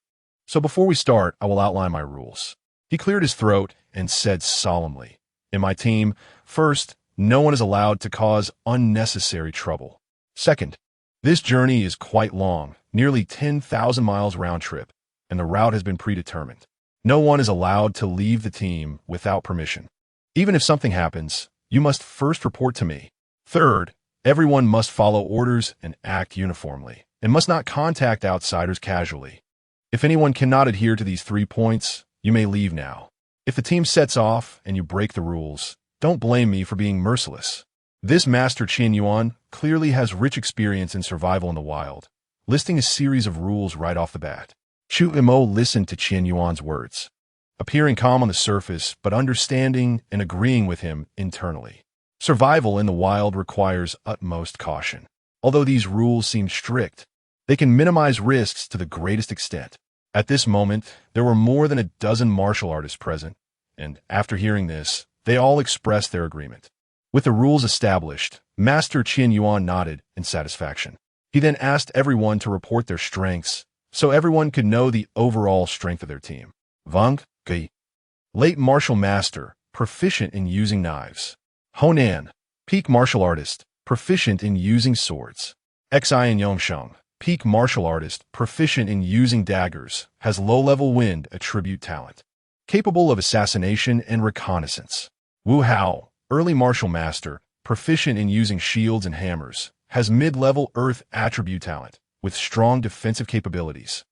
So before we start, I will outline my rules. He cleared his throat and said solemnly, in my team, first, no one is allowed to cause unnecessary trouble. Second, this journey is quite long, nearly 10,000 miles round trip, and the route has been predetermined. No one is allowed to leave the team without permission. Even if something happens, you must first report to me. Third, everyone must follow orders and act uniformly, and must not contact outsiders casually. If anyone cannot adhere to these 3 points, you may leave now. If the team sets off and you break the rules, don't blame me for being merciless. This Master Qian Yuan clearly has rich experience in survival in the wild, listing a series of rules right off the bat. Chu Mo listened to Qian Yuan's words, appearing calm on the surface but understanding and agreeing with him internally. Survival in the wild requires utmost caution. Although these rules seem strict, they can minimize risks to the greatest extent. At this moment, there were more than a dozen martial artists present, and after hearing this, they all expressed their agreement. With the rules established, Master Qian Yuan nodded in satisfaction. He then asked everyone to report their strengths, so everyone could know the overall strength of their team. Wang Gui, late martial master, proficient in using knives. Honan, peak martial artist, proficient in using swords. Xian Yongsheng, peak martial artist, proficient in using daggers, has low-level wind attribute talent, capable of assassination and reconnaissance. Wu Hao, early martial master, proficient in using shields and hammers, has mid-level earth attribute talent, with strong defensive capabilities.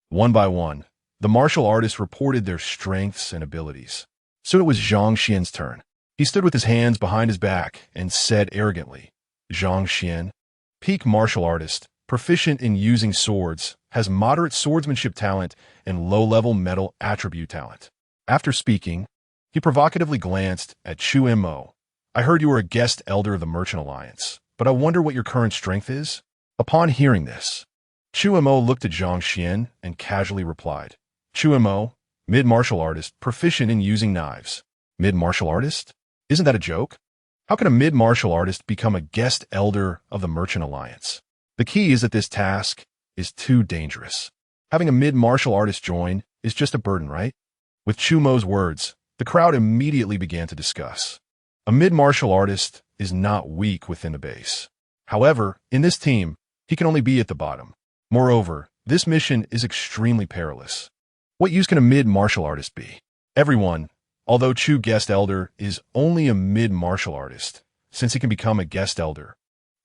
One by one, the martial artists reported their strengths and abilities. So it was Zhang Xian's turn. He stood with his hands behind his back and said arrogantly, Zhang Xian, peak martial artist, proficient in using swords, has moderate swordsmanship talent and low-level metal attribute talent. After speaking, he provocatively glanced at Chu Mo. I heard you were a guest elder of the Merchant Alliance, but I wonder what your current strength is? Upon hearing this, Chu Mo looked at Zhang Xian and casually replied, Chu Mo, mid-martial artist, proficient in using knives. Mid-martial artist? Isn't that a joke? How can a mid-martial artist become a guest elder of the Merchant Alliance? The key is that this task is too dangerous. Having a mid-martial artist join is just a burden, right? With Chu Mo's words, the crowd immediately began to discuss. A mid-martial artist is not weak within the base. However, in this team, he can only be at the bottom. Moreover, this mission is extremely perilous. What use can a mid-martial artist be? Everyone, although Chu Guest Elder is only a mid-martial artist, since he can become a guest elder,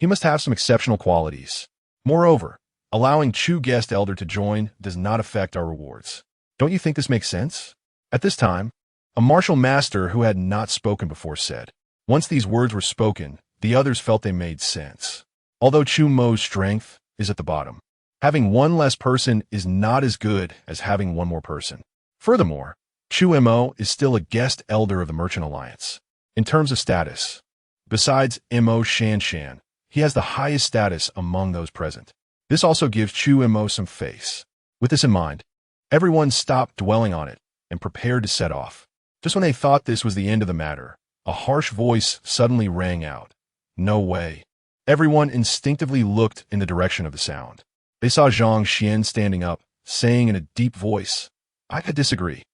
he must have some exceptional qualities. Moreover, allowing Chu Guest Elder to join does not affect our rewards. Don't you think this makes sense? At this time, a martial master who had not spoken before said. Once these words were spoken, the others felt they made sense. Although Chu Mo's strength is at the bottom, having one less person is not as good as having one more person. Furthermore, Chu Mo is still a guest elder of the Merchant Alliance. In terms of status, besides Mo Shanshan, he has the highest status among those present. This also gives Chu Mo some face. With this in mind, everyone stopped dwelling on it and prepared to set off. Just when they thought this was the end of the matter, a harsh voice suddenly rang out. No way. Everyone instinctively looked in the direction of the sound. They saw Zhang Xian standing up, saying in a deep voice, I disagree.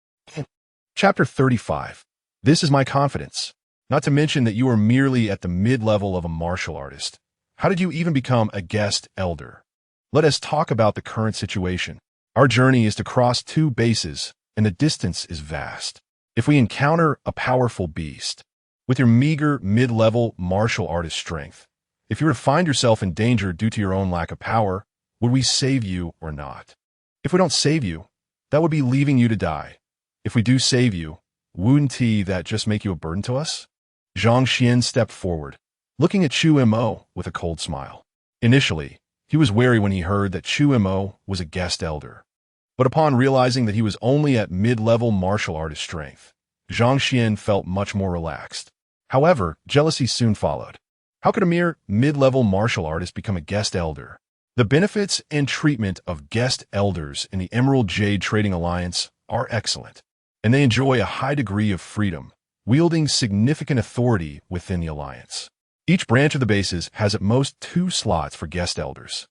Chapter 35. This is my confidence. Not to mention that you are merely at the mid-level of a martial artist. How did you even become a guest elder? Let us talk about the current situation. Our journey is to cross 2 bases, and the distance is vast. If we encounter a powerful beast, with your meager mid-level martial artist strength, if you were to find yourself in danger due to your own lack of power, would we save you or not? If we don't save you, that would be leaving you to die. If we do save you, wouldn't that just make you a burden to us? Zhang Xian stepped forward, looking at Chu Mo with a cold smile. Initially, he was wary when he heard that Chu Mo was a guest elder. But upon realizing that he was only at mid-level martial artist strength, Zhang Xian felt much more relaxed. However, jealousy soon followed. How could a mere mid-level martial artist become a guest elder? The benefits and treatment of guest elders in the Emerald Jade Trading Alliance are excellent, and they enjoy a high degree of freedom, wielding significant authority within the alliance. Each branch of the bases has at most 2 slots for guest elders.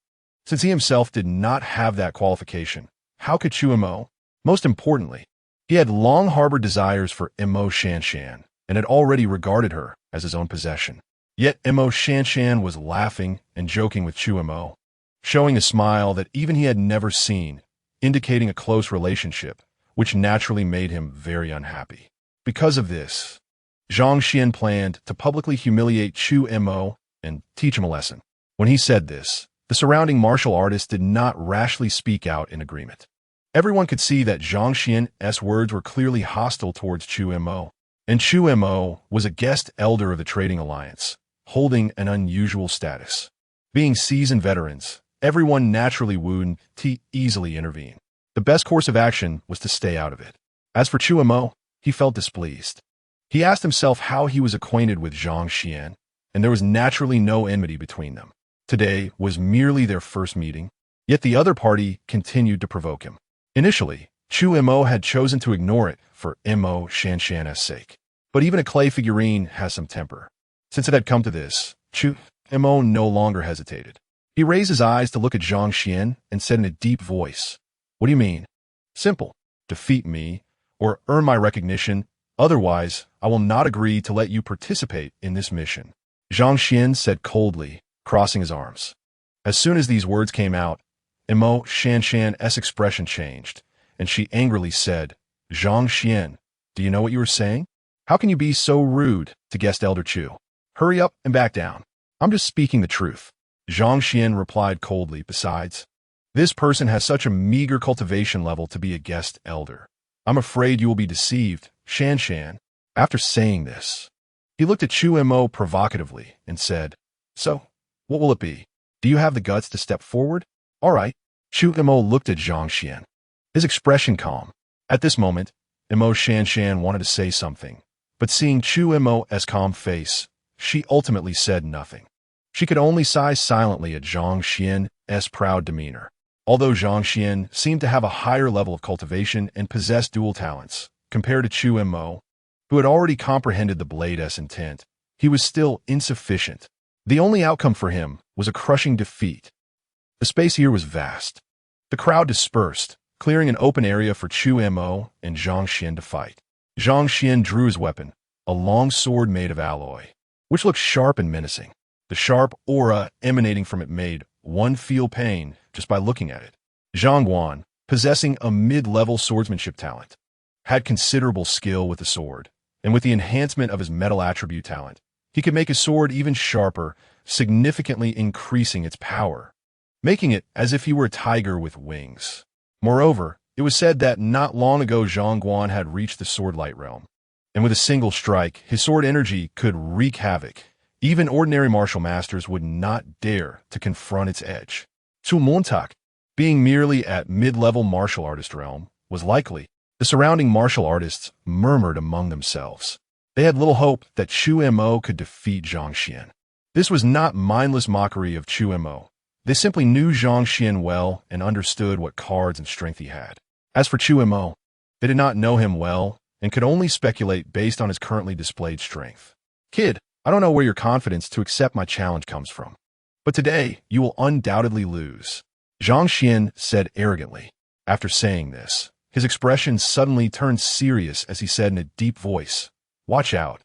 Since he himself did not have that qualification, how could Chu Mo? Most importantly, he had long harbored desires for Mo Shanshan and had already regarded her as his own possession. Yet Mo Shanshan was laughing and joking with Chu Mo, showing a smile that even he had never seen, indicating a close relationship, which naturally made him very unhappy. Because of this, Zhang Xian planned to publicly humiliate Chu Mo and teach him a lesson. When he said this, the surrounding martial artists did not rashly speak out in agreement. Everyone could see that Zhang Xian's words were clearly hostile towards Chu Mo, and Chu Mo was a guest elder of the Trading Alliance, holding an unusual status. Being seasoned veterans, everyone naturally would easily intervene. The best course of action was to stay out of it. As for Chu Mo, he felt displeased. He asked himself how he was acquainted with Zhang Xian, and there was naturally no enmity between them. Today was merely their first meeting, yet the other party continued to provoke him. Initially, Chu Mo had chosen to ignore it for Mo Shanshan's sake. But even a clay figurine has some temper. Since it had come to this, Chu Mo no longer hesitated. He raised his eyes to look at Zhang Xian and said in a deep voice, What do you mean? Simple. Defeat me, or earn my recognition. Otherwise, I will not agree to let you participate in this mission. Zhang Xian said coldly, crossing his arms. As soon as these words came out, Mo Shanshan's expression changed, and she angrily said, Zhang Xian, do you know what you were saying? How can you be so rude to guest Elder Chu? Hurry up and back down. I'm just speaking the truth. Zhang Xian replied coldly. Besides, this person has such a meager cultivation level to be a guest elder. I'm afraid you will be deceived, Shan Shan. After saying this, he looked at Chu Mo provocatively and said, So, what will it be? Do you have the guts to step forward? All right. Chu Mo looked at Zhang Xian, his expression calm. At this moment, Mo Shan Shan wanted to say something, but seeing Chu Mo's calm face, she ultimately said nothing. She could only sigh silently at Zhang Xian's proud demeanor. Although Zhang Xian seemed to have a higher level of cultivation and possessed dual talents compared to Chu Mo, who had already comprehended the blade's intent, he was still insufficient. The only outcome for him was a crushing defeat. The space here was vast. The crowd dispersed, clearing an open area for Chu Mo and Zhang Xian to fight. Zhang Xian drew his weapon, a long sword made of alloy, which looked sharp and menacing. The sharp aura emanating from it made one feel pain just by looking at it. Zhang Guan, possessing a mid-level swordsmanship talent, had considerable skill with the sword, and with the enhancement of his metal attribute talent, he could make his sword even sharper, significantly increasing its power, making it as if he were a tiger with wings. Moreover, it was said that not long ago Zhang Guan had reached the sword-light realm, and with a single strike, his sword energy could wreak havoc. Even ordinary martial masters would not dare to confront its edge. Chu Montak, being merely at mid-level martial artist realm, was likely. The surrounding martial artists murmured among themselves. They had little hope that Chu Mo could defeat Zhang Xian. This was not mindless mockery of Chu Mo. They simply knew Zhang Xian well and understood what cards and strength he had. As for Chu Mo, they did not know him well and could only speculate based on his currently displayed strength. Kid, I don't know where your confidence to accept my challenge comes from, but today you will undoubtedly lose, Zhang Xian said arrogantly. After saying this, his expression suddenly turned serious as he said in a deep voice, Watch out.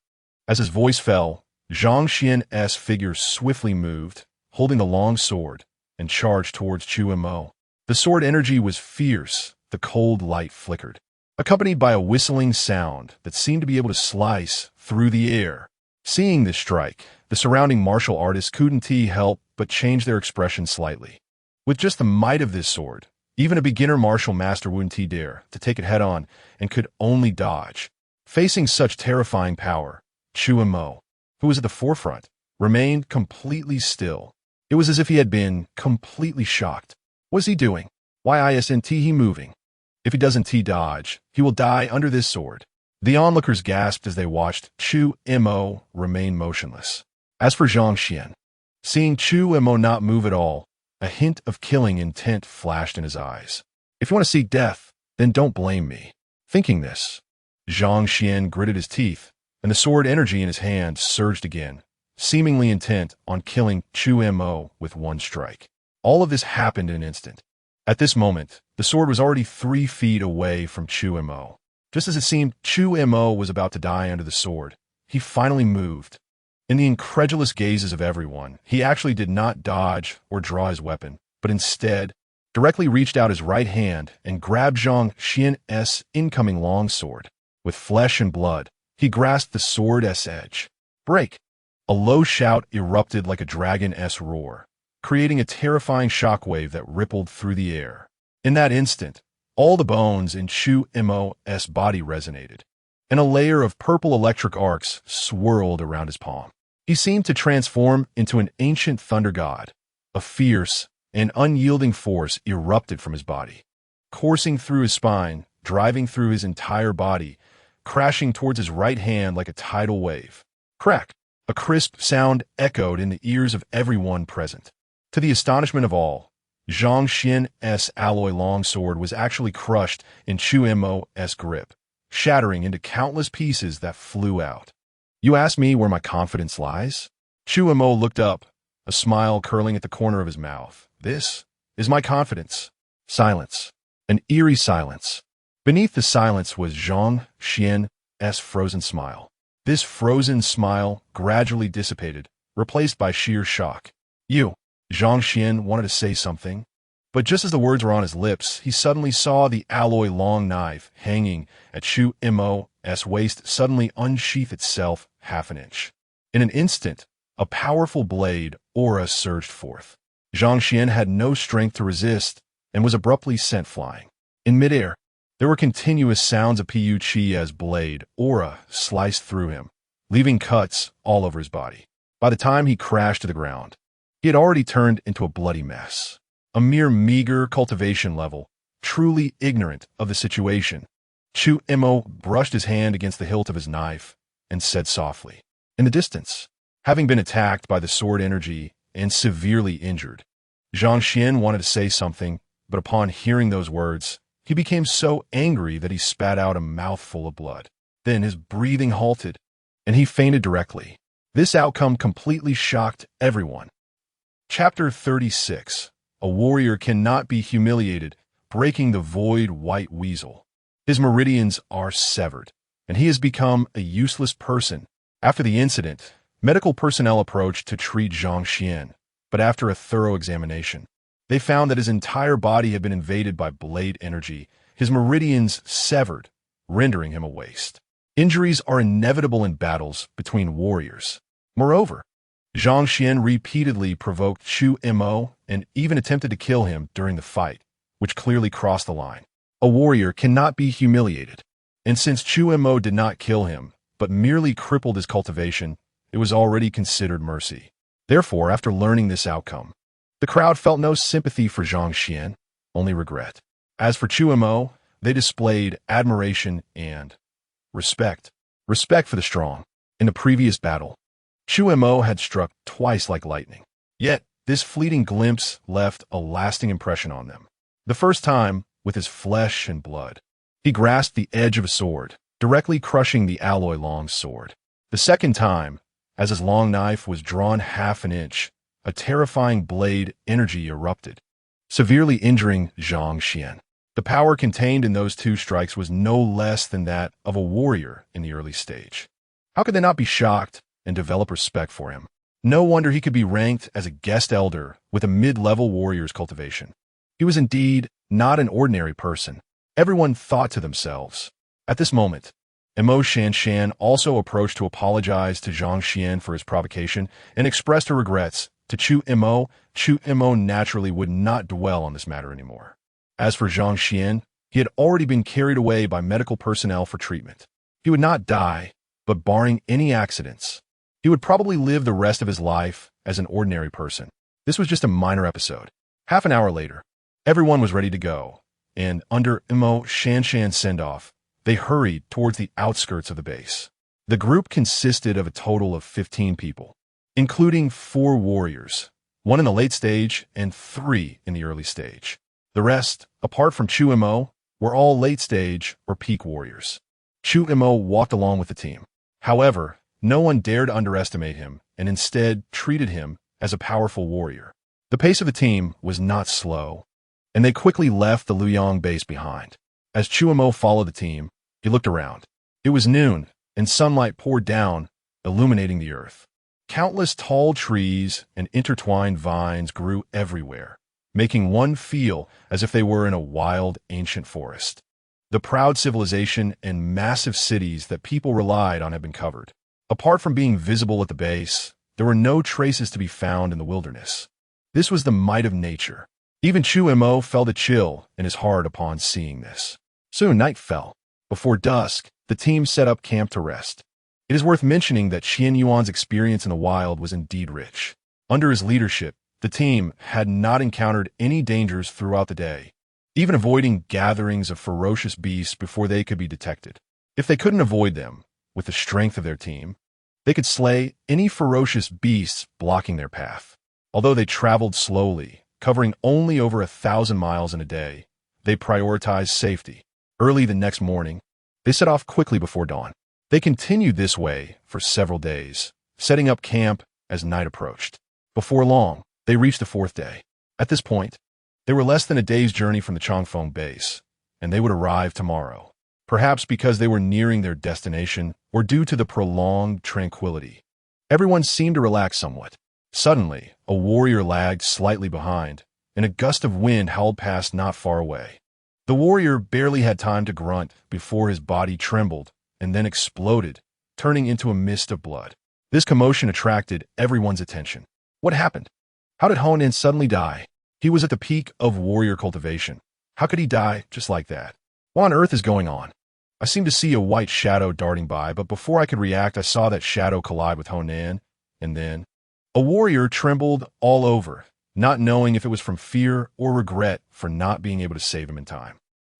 As his voice fell, Zhang Xian's figure swiftly moved, holding the long sword, and charged towards Chu Mo. The sword energy was fierce. The cold light flickered, accompanied by a whistling sound that seemed to be able to slice through the air. Seeing this strike, the surrounding martial artists couldn't help but change their expression slightly. With just the might of this sword, even a beginner martial master wouldn't dare to take it head-on and could only dodge. Facing such terrifying power, Chu Mo, who was at the forefront, remained completely still. It was as if he had been completely shocked. What is he doing? Why isn't he moving? If he doesn't dodge, he will die under this sword. The onlookers gasped as they watched Chu Mo remain motionless. As for Zhang Xian, seeing Chu Mo not move at all, a hint of killing intent flashed in his eyes. If you want to seek death, then don't blame me. Thinking this, Zhang Xian gritted his teeth, and the sword energy in his hand surged again, seemingly intent on killing Chu Mo with one strike. All of this happened in an instant. At this moment, the sword was already 3 feet away from Chu Mo. Just as it seemed Chu Mo was about to die under the sword, he finally moved. In the incredulous gazes of everyone, he actually did not dodge or draw his weapon, but instead directly reached out his right hand and grabbed Zhang Xian's incoming long sword. With flesh and blood, he grasped the sword's edge. Break! A low shout erupted like a dragon's roar, creating a terrifying shockwave that rippled through the air. In that instant, all the bones in Chu Mo's body resonated, and a layer of purple electric arcs swirled around his palm. He seemed to transform into an ancient thunder god. A fierce and unyielding force erupted from his body, coursing through his spine, driving through his entire body, crashing towards his right hand like a tidal wave. Crack! A crisp sound echoed in the ears of everyone present. To the astonishment of all, Zhang Xian's alloy longsword was actually crushed in Chu Mo's grip, shattering into countless pieces that flew out. You ask me where my confidence lies? Chu Mo looked up, a smile curling at the corner of his mouth. This is my confidence. Silence. An eerie silence. Beneath the silence was Zhang Xian's frozen smile. This frozen smile gradually dissipated, replaced by sheer shock. You, Zhang Xian wanted to say something, But just as the words were on his lips, he suddenly saw the alloy long knife hanging at Chu Mo's waist suddenly unsheath itself half an inch. In an instant, a powerful blade aura surged forth. Zhang Xian had no strength to resist and was abruptly sent flying. In midair, there were continuous sounds of Pu Qi as blade aura sliced through him, leaving cuts all over his body. By the time he crashed to the ground, he had already turned into a bloody mess. A mere meager cultivation level, truly ignorant of the situation. Chu Mo brushed his hand against the hilt of his knife and said softly, in the distance, having been attacked by the sword energy and severely injured. Zhang Xian wanted to say something, but upon hearing those words, he became so angry that he spat out a mouthful of blood. Then his breathing halted, and he fainted directly. This outcome completely shocked everyone. Chapter 36. A warrior cannot be humiliated, breaking the void white weasel. His meridians are severed, and he has become a useless person. After the incident, medical personnel approached to treat Zhang Xian, but after a thorough examination, they found that his entire body had been invaded by blade energy, his meridians severed, rendering him a waste. Injuries are inevitable in battles between warriors. Moreover, Zhang Xian repeatedly provoked Chu Mo and even attempted to kill him during the fight, which clearly crossed the line. A warrior cannot be humiliated, and since Chu Mo did not kill him, but merely crippled his cultivation, it was already considered mercy. Therefore, after learning this outcome, the crowd felt no sympathy for Zhang Xian, only regret. As for Chu Mo, they displayed admiration and respect. Respect for the strong. In the previous battle, Chu Mo had struck twice like lightning. Yet, this fleeting glimpse left a lasting impression on them. The first time, with his flesh and blood, he grasped the edge of a sword, directly crushing the alloy long sword. The second time, as his long knife was drawn half an inch, a terrifying blade energy erupted, severely injuring Zhang Xian. The power contained in those two strikes was no less than that of a warrior in the early stage. How could they not be shocked and develop respect for him? No wonder he could be ranked as a guest elder with a mid-level warrior's cultivation. He was indeed not an ordinary person. Everyone thought to themselves. At this moment, Mo Shanshan also approached to apologize to Zhang Xian for his provocation and expressed her regrets to Chu Mo. Chu Mo naturally would not dwell on this matter anymore. As for Zhang Xian, he had already been carried away by medical personnel for treatment. He would not die, but barring any accidents, he would probably live the rest of his life as an ordinary person. This was just a minor episode. Half an hour later, everyone was ready to go, and under Mo Shanshan's send-off, they hurried towards the outskirts of the base. The group consisted of a total of 15 people, including 4 warriors, 1 in the late stage and 3 in the early stage. The rest, apart from Chu Mo, were all late stage or peak warriors. Chu Mo walked along with the team. However, no one dared underestimate him and instead treated him as a powerful warrior. The pace of the team was not slow, and they quickly left the Luyang base behind. As Chu Mo followed the team, he looked around. It was noon, and sunlight poured down, illuminating the earth. Countless tall trees and intertwined vines grew everywhere, making one feel as if they were in a wild, ancient forest. The proud civilization and massive cities that people relied on had been covered. Apart from being visible at the base, there were no traces to be found in the wilderness. This was the might of nature. Even Chu Mo felt a chill in his heart upon seeing this. Soon night fell. Before dusk, the team set up camp to rest. It is worth mentioning that Xian Yuan's experience in the wild was indeed rich. Under his leadership, the team had not encountered any dangers throughout the day, even avoiding gatherings of ferocious beasts before they could be detected. If they couldn't avoid them, with the strength of their team, they could slay any ferocious beasts blocking their path. Although they traveled slowly, covering only over 1,000 miles in a day, they prioritized safety. Early the next morning, they set off quickly before dawn. They continued this way for several days, setting up camp as night approached. Before long, they reached the 4th day. At this point, they were less than a day's journey from the Changfeng base, and they would arrive tomorrow, perhaps because they were nearing their destination or due to the prolonged tranquility. Everyone seemed to relax somewhat. Suddenly, a warrior lagged slightly behind, and a gust of wind howled past not far away. The warrior barely had time to grunt before his body trembled and then exploded, turning into a mist of blood. This commotion attracted everyone's attention. What happened? How did Honan suddenly die? He was at the peak of warrior cultivation. How could he die just like that? What on earth is going on? I seemed to see a white shadow darting by, but before I could react, I saw that shadow collide with Honan, and then a warrior trembled all over, not knowing if it was from fear or regret for not being able to save him in time.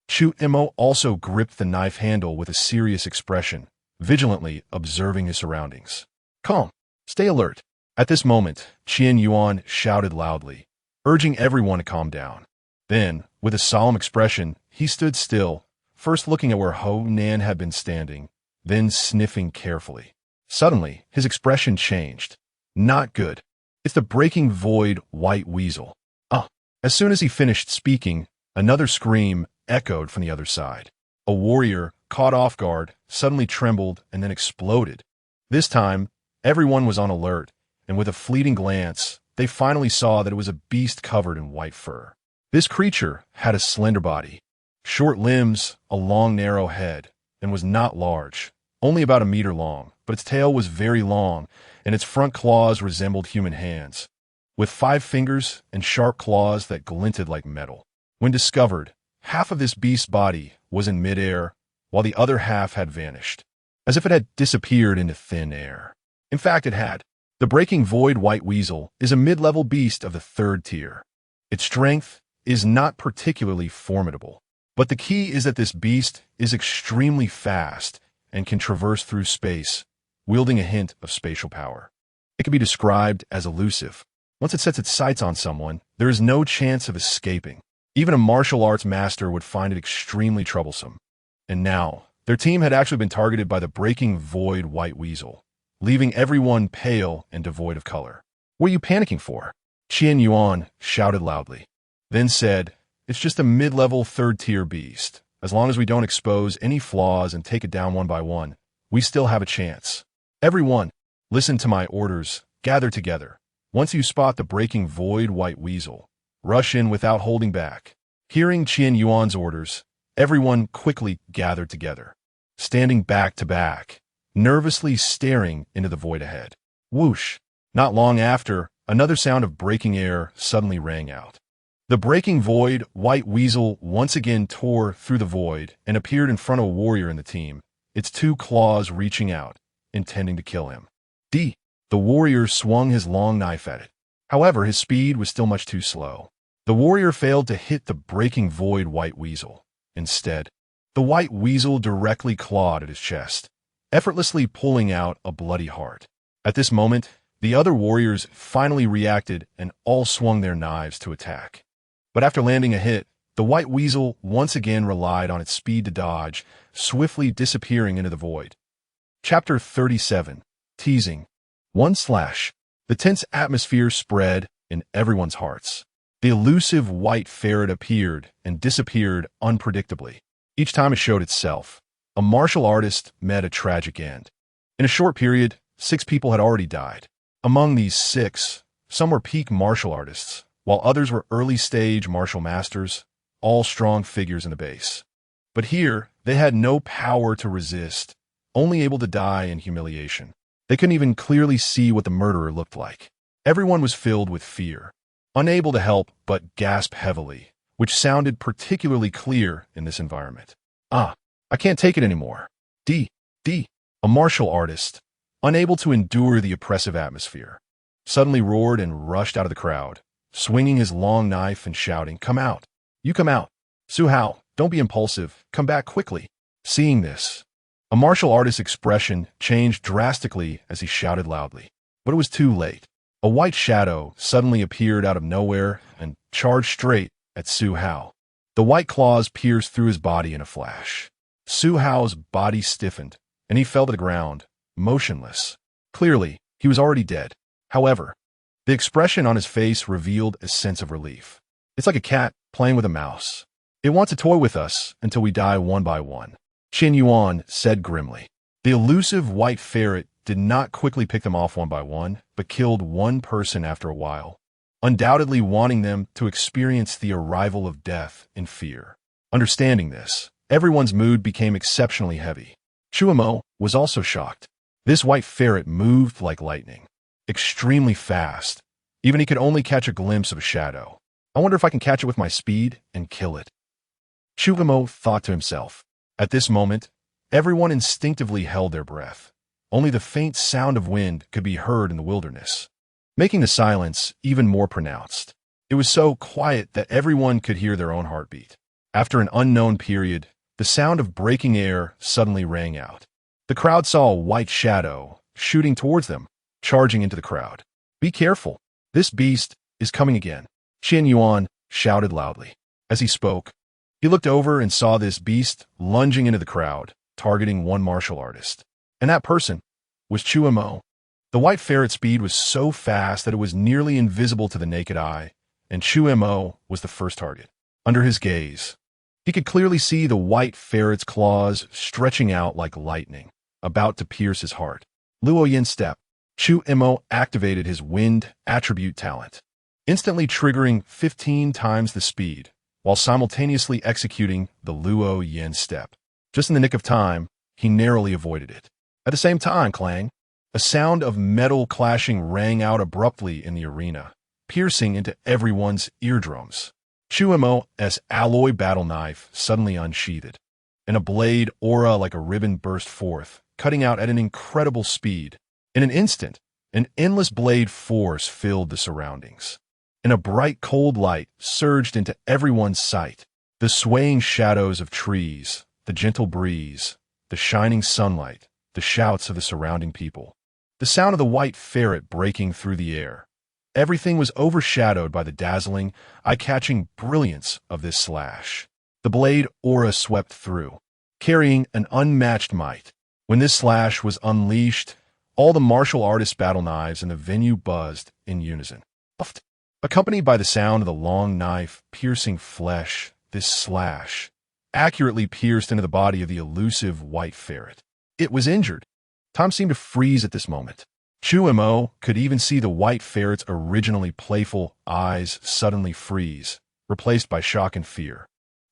Chu Mo also gripped the knife handle with a serious expression, vigilantly observing his surroundings. Calm. Stay alert. At this moment, Qian Yuan shouted loudly, urging everyone to calm down. Then, with a solemn expression, he stood still, first looking at where Honan had been standing, then sniffing carefully. Suddenly, his expression changed. Not good. It's the breaking void white weasel. As soon as he finished speaking, another scream echoed from the other side. A warrior, caught off guard, suddenly trembled and then exploded. This time, everyone was on alert, and with a fleeting glance, they finally saw that it was a beast covered in white fur. This creature had a slender body, short limbs, a long narrow head, and was not large, only about a meter long, but its tail was very long, and its front claws resembled human hands, with 5 fingers and sharp claws that glinted like metal. When discovered, half of this beast's body was in midair, while the other half had vanished, as if it had disappeared into thin air. In fact, it had. The breaking void white weasel is a mid-level beast of the 3rd tier. Its strength is not particularly formidable, but the key is that this beast is extremely fast and can traverse through space, wielding a hint of spatial power. It can be described as elusive. Once it sets its sights on someone, there is no chance of escaping. Even a martial arts master would find it extremely troublesome. And now, their team had actually been targeted by the breaking void white weasel, leaving everyone pale and devoid of color. What are you panicking for? Qian Yuan shouted loudly, then said, it's just a mid-level 3rd-tier beast. As long as we don't expose any flaws and take it down one by one, we still have a chance. Everyone, listen to my orders, gather together. Once you spot the breaking void white weasel, rush in without holding back. Hearing Qian Yuan's orders, everyone quickly gathered together, standing back to back, nervously staring into the void ahead. Whoosh! Not long after, another sound of breaking air suddenly rang out. The breaking void white weasel once again tore through the void and appeared in front of a warrior in the team, its 2 claws reaching out, intending to kill him. The warrior swung his long knife at it. However, his speed was still much too slow. The warrior failed to hit the breaking void white weasel. Instead, the white weasel directly clawed at his chest, effortlessly pulling out a bloody heart. At this moment, the other warriors finally reacted and all swung their knives to attack. But after landing a hit, the white weasel once again relied on its speed to dodge, swiftly disappearing into the void. Chapter 37. Teasing. 1/. The tense atmosphere spread in everyone's hearts. The elusive white ferret appeared and disappeared unpredictably. Each time it showed itself, a martial artist met a tragic end. In a short period, 6 people had already died. Among these 6, some were peak martial artists, while others were early-stage martial masters, all strong figures in the base. But here, they had no power to resist, only able to die in humiliation. They couldn't even clearly see what the murderer looked like. Everyone was filled with fear, unable to help but gasp heavily, which sounded particularly clear in this environment. I can't take it anymore. A martial artist, unable to endure the oppressive atmosphere, suddenly roared and rushed out of the crowd, swinging his long knife and shouting, "Come out! You come out! Su Hao, don't be impulsive, come back quickly!" Seeing this, a martial artist's expression changed drastically as he shouted loudly. But it was too late. A white shadow suddenly appeared out of nowhere and charged straight at Su Hao. The white claws pierced through his body in a flash. Su Hao's body stiffened, and he fell to the ground, motionless. Clearly, he was already dead. However, the expression on his face revealed a sense of relief. It's like a cat playing with a mouse. It wants to toy with us until we die one by one, Qian Yuan said grimly. The elusive white ferret did not quickly pick them off one by one, but killed one person after a while. undoubtedly wanting them to experience the arrival of death in fear. Understanding this, everyone's mood became exceptionally heavy. Chu Mo was also shocked. This white ferret moved like lightning, extremely fast. Even he could only catch a glimpse of a shadow. I wonder if I can catch it with my speed and kill it. Chu Mo thought to himself. At this moment, everyone instinctively held their breath. Only the faint sound of wind could be heard in the wilderness, making the silence even more pronounced. It was so quiet that everyone could hear their own heartbeat. After an unknown period, the sound of breaking air suddenly rang out. The crowd saw a white shadow shooting towards them, charging into the crowd. "Be careful! This beast is coming again," Qian Yuan shouted loudly. As he spoke, he looked over and saw this beast lunging into the crowd, targeting one martial artist. And that person was Chu Mo. The white ferret's speed was so fast that it was nearly invisible to the naked eye, and Chu Mo was the first target. Under his gaze, he could clearly see the white ferret's claws stretching out like lightning, about to pierce his heart. Luo Yin step. Chu Mo activated his wind attribute talent, instantly triggering 15 times the speed, while simultaneously executing the Luo Yin step. Just in the nick of time, he narrowly avoided it. At the same time, clang, a sound of metal clashing rang out abruptly in the arena, piercing into everyone's eardrums. Chu Mo's alloy battle knife suddenly unsheathed, and a blade aura like a ribbon burst forth, cutting out at an incredible speed. In an instant, an endless blade force filled the surroundings, and a bright cold light surged into everyone's sight. The swaying shadows of trees, the gentle breeze, the shining sunlight, the shouts of the surrounding people, the sound of the white ferret breaking through the air. Everything was overshadowed by the dazzling, eye-catching brilliance of this slash. The blade aura swept through, carrying an unmatched might. When this slash was unleashed, all the martial artists' battle knives in the venue buzzed in unison. Accompanied by the sound of the long knife piercing flesh, this slash accurately pierced into the body of the elusive white ferret. It was injured. Time seemed to freeze at this moment. Chu Mo could even see the white ferret's originally playful eyes suddenly freeze, replaced by shock and fear,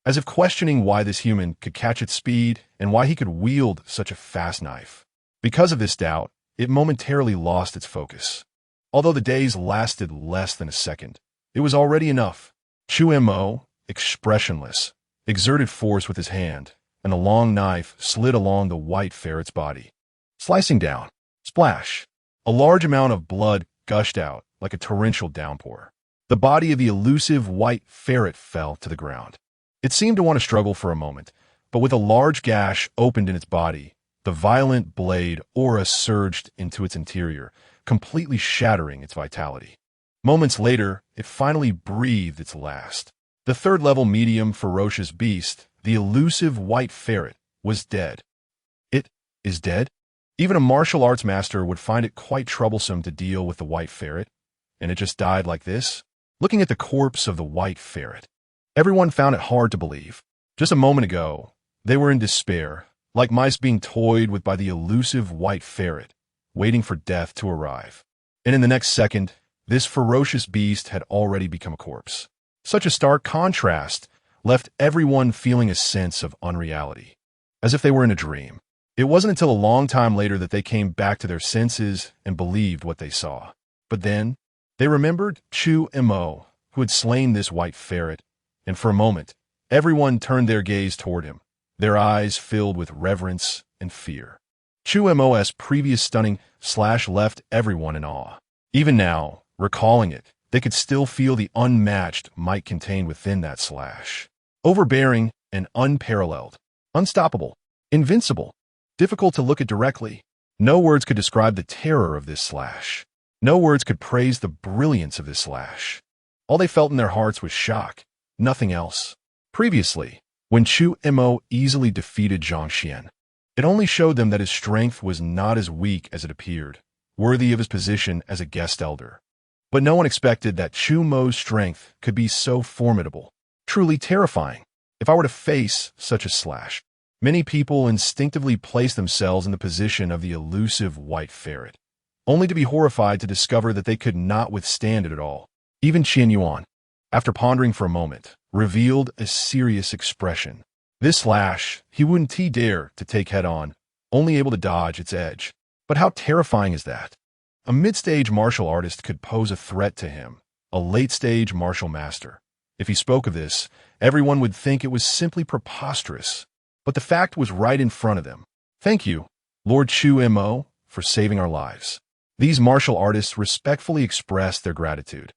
as if questioning why this human could catch its speed and why he could wield such a fast knife. Because of this doubt, it momentarily lost its focus. Although the daze lasted less than a second, it was already enough. Chu Mo, expressionless, exerted force with his hand, and the long knife slid along the white ferret's body, slicing down. Splash! A large amount of blood gushed out like a torrential downpour. The body of the elusive white ferret fell to the ground. It seemed to want to struggle for a moment, but with a large gash opened in its body, the violent blade aura surged into its interior, completely shattering its vitality. Moments later, it finally breathed its last. The third-level medium ferocious beast, the elusive white ferret, was dead. It is dead? Even a martial arts master would find it quite troublesome to deal with the white ferret, and it just died like this? Looking at the corpse of the white ferret, everyone found it hard to believe. Just a moment ago, they were in despair, like mice being toyed with by the elusive white ferret, waiting for death to arrive. And in the next second, this ferocious beast had already become a corpse. Such a stark contrast left everyone feeling a sense of unreality, as if they were in a dream. It wasn't until a long time later that they came back to their senses and believed what they saw. But then, they remembered Chu Mo, who had slain this white ferret, and for a moment, everyone turned their gaze toward him, their eyes filled with reverence and fear. Chu Mo's previous stunning slash left everyone in awe. Even now, recalling it, they could still feel the unmatched might contained within that slash. Overbearing and unparalleled. Unstoppable. Invincible. Difficult to look at directly. No words could describe the terror of this slash. No words could praise the brilliance of this slash. All they felt in their hearts was shock, nothing else. Previously, when Chu Mo easily defeated Zhang Xian, it only showed them that his strength was not as weak as it appeared, worthy of his position as a guest elder. But no one expected that Chu Mo's strength could be so formidable, truly terrifying. If I were to face such a slash, many people instinctively place themselves in the position of the elusive white ferret, only to be horrified to discover that they could not withstand it at all. Even Qian Yuan, after pondering for a moment, revealed a serious expression. This slash, he wouldn't dare to take head-on, only able to dodge its edge. But how terrifying is that? A mid-stage martial artist could pose a threat to him, a late-stage martial master. If he spoke of this, everyone would think it was simply preposterous. But the fact was right in front of them. Thank you, Lord Chu Mo, for saving our lives. These martial artists respectfully expressed their gratitude.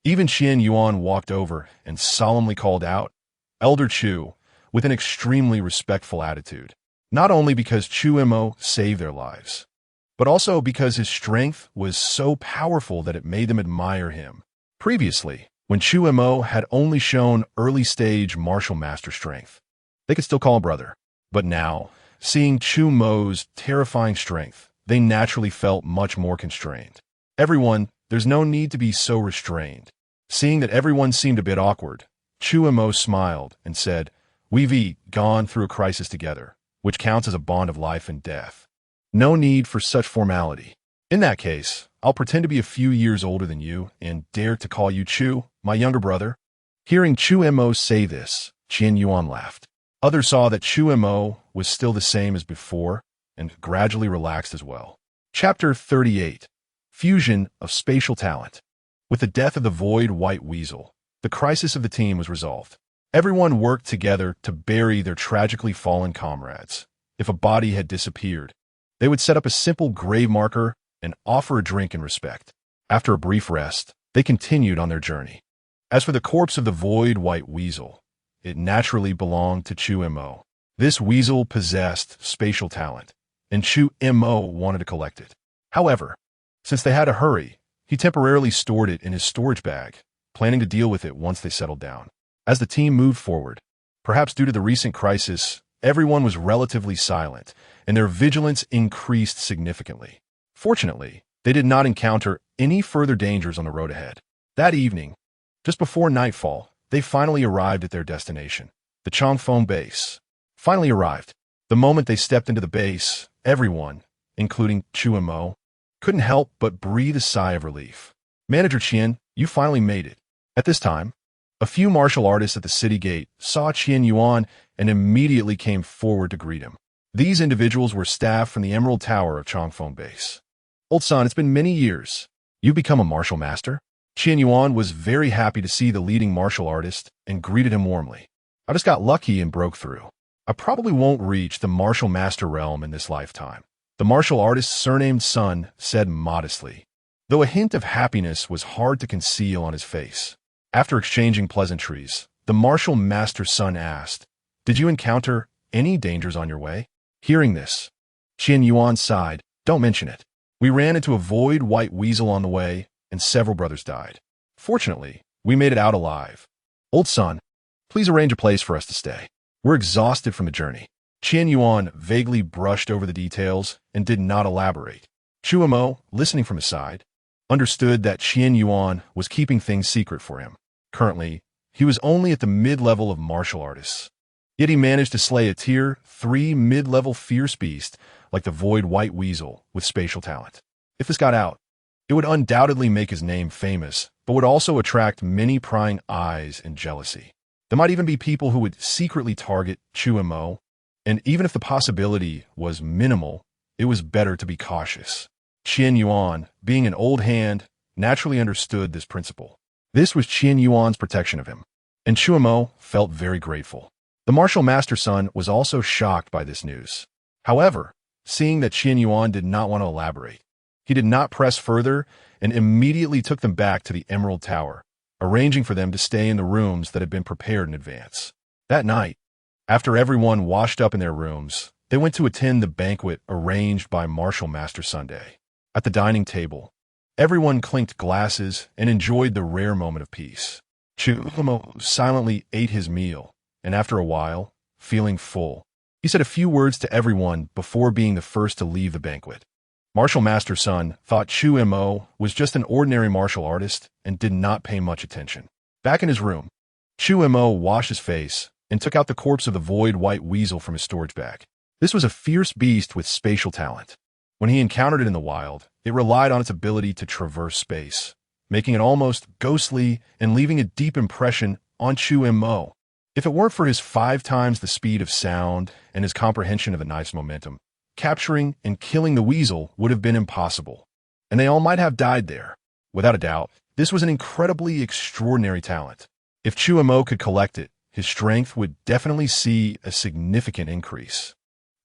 Even Qian Yuan walked over and solemnly called out, Elder Chu, with an extremely respectful attitude. Not only because Chu Mo saved their lives, but also because his strength was so powerful that it made them admire him. Previously, when Chu Mo had only shown early-stage martial master strength, they could still call him brother. But now, seeing Chu Mo's terrifying strength, they naturally felt much more constrained. Everyone, there's no need to be so restrained. Seeing that everyone seemed a bit awkward, Chu Mo smiled and said, We've gone through a crisis together, which counts as a bond of life and death. No need for such formality. In that case, I'll pretend to be a few years older than you and dare to call you Chu, my younger brother. Hearing Chu Mo say this, Qian Yuan laughed. Others saw that Chu Mo was still the same as before and gradually relaxed as well. Chapter 38. Fusion of Spatial Talent. With the death of the Void White Weasel, the crisis of the team was resolved. Everyone worked together to bury their tragically fallen comrades. If a body had disappeared, they would set up a simple grave marker and offer a drink in respect. After a brief rest, they continued on their journey. As for the corpse of the Void White Weasel, it naturally belonged to Chu Mo. This weasel possessed spatial talent, and Chu Mo wanted to collect it. However, since they had a hurry, he temporarily stored it in his storage bag, planning to deal with it once they settled down. As the team moved forward, perhaps due to the recent crisis, everyone was relatively silent, and their vigilance increased significantly. Fortunately, they did not encounter any further dangers on the road ahead. That evening, just before nightfall, they finally arrived at their destination. The Changfeng base finally arrived. The moment they stepped into the base, everyone, including Chu Mo, couldn't help but breathe a sigh of relief. Manager Qian, you finally made it. At this time, a few martial artists at the city gate saw Qian Yuan and immediately came forward to greet him. These individuals were staff from the Emerald Tower of Changfeng Base. Old son, it's been many years. You've become a martial master? Qian Yuan was very happy to see the leading martial artist and greeted him warmly. I just got lucky and broke through. I probably won't reach the martial master realm in this lifetime. The martial artist's surnamed son said modestly, though a hint of happiness was hard to conceal on his face. After exchanging pleasantries, the martial master's son asked, Did you encounter any dangers on your way? Hearing this, Qian Yuan sighed, Don't mention it. We ran into a Void White Weasel on the way, and several brothers died. Fortunately, we made it out alive. Old son, please arrange a place for us to stay. We're exhausted from the journey. Qian Yuan vaguely brushed over the details and did not elaborate. Chu Mo, listening from his side, understood that Qian Yuan was keeping things secret for him. Currently, he was only at the mid-level of martial artists. Yet he managed to slay a Tier 3 mid-level fierce beast like the Void White Weasel with spatial talent. If this got out, it would undoubtedly make his name famous, but would also attract many prying eyes and jealousy. There might even be people who would secretly target Chu Mo, and even if the possibility was minimal, it was better to be cautious. Qian Yuan, being an old hand, naturally understood this principle. This was Qian Yuan's protection of him, and Chu Mo felt very grateful. The martial master's son was also shocked by this news. However, seeing that Qian Yuan did not want to elaborate, he did not press further and immediately took them back to the Emerald Tower, arranging for them to stay in the rooms that had been prepared in advance. That night, after everyone washed up in their rooms, they went to attend the banquet arranged by Martial Master Sunday. At the dining table, everyone clinked glasses and enjoyed the rare moment of peace. Chu Mo silently ate his meal, and after a while, feeling full, he said a few words to everyone before being the first to leave the banquet. Martial Master's son thought Chu Mo was just an ordinary martial artist and did not pay much attention. Back in his room, Chu Mo washed his face and took out the corpse of the Void White Weasel from his storage bag. This was a fierce beast with spatial talent. When he encountered it in the wild, it relied on its ability to traverse space, making it almost ghostly and leaving a deep impression on Chu Mo. If it weren't for his 5 times the speed of sound and his comprehension of the knife's momentum, capturing and killing the weasel would have been impossible, and they all might have died there. Without a doubt, this was an incredibly extraordinary talent. If Chu Mo could collect it, his strength would definitely see a significant increase.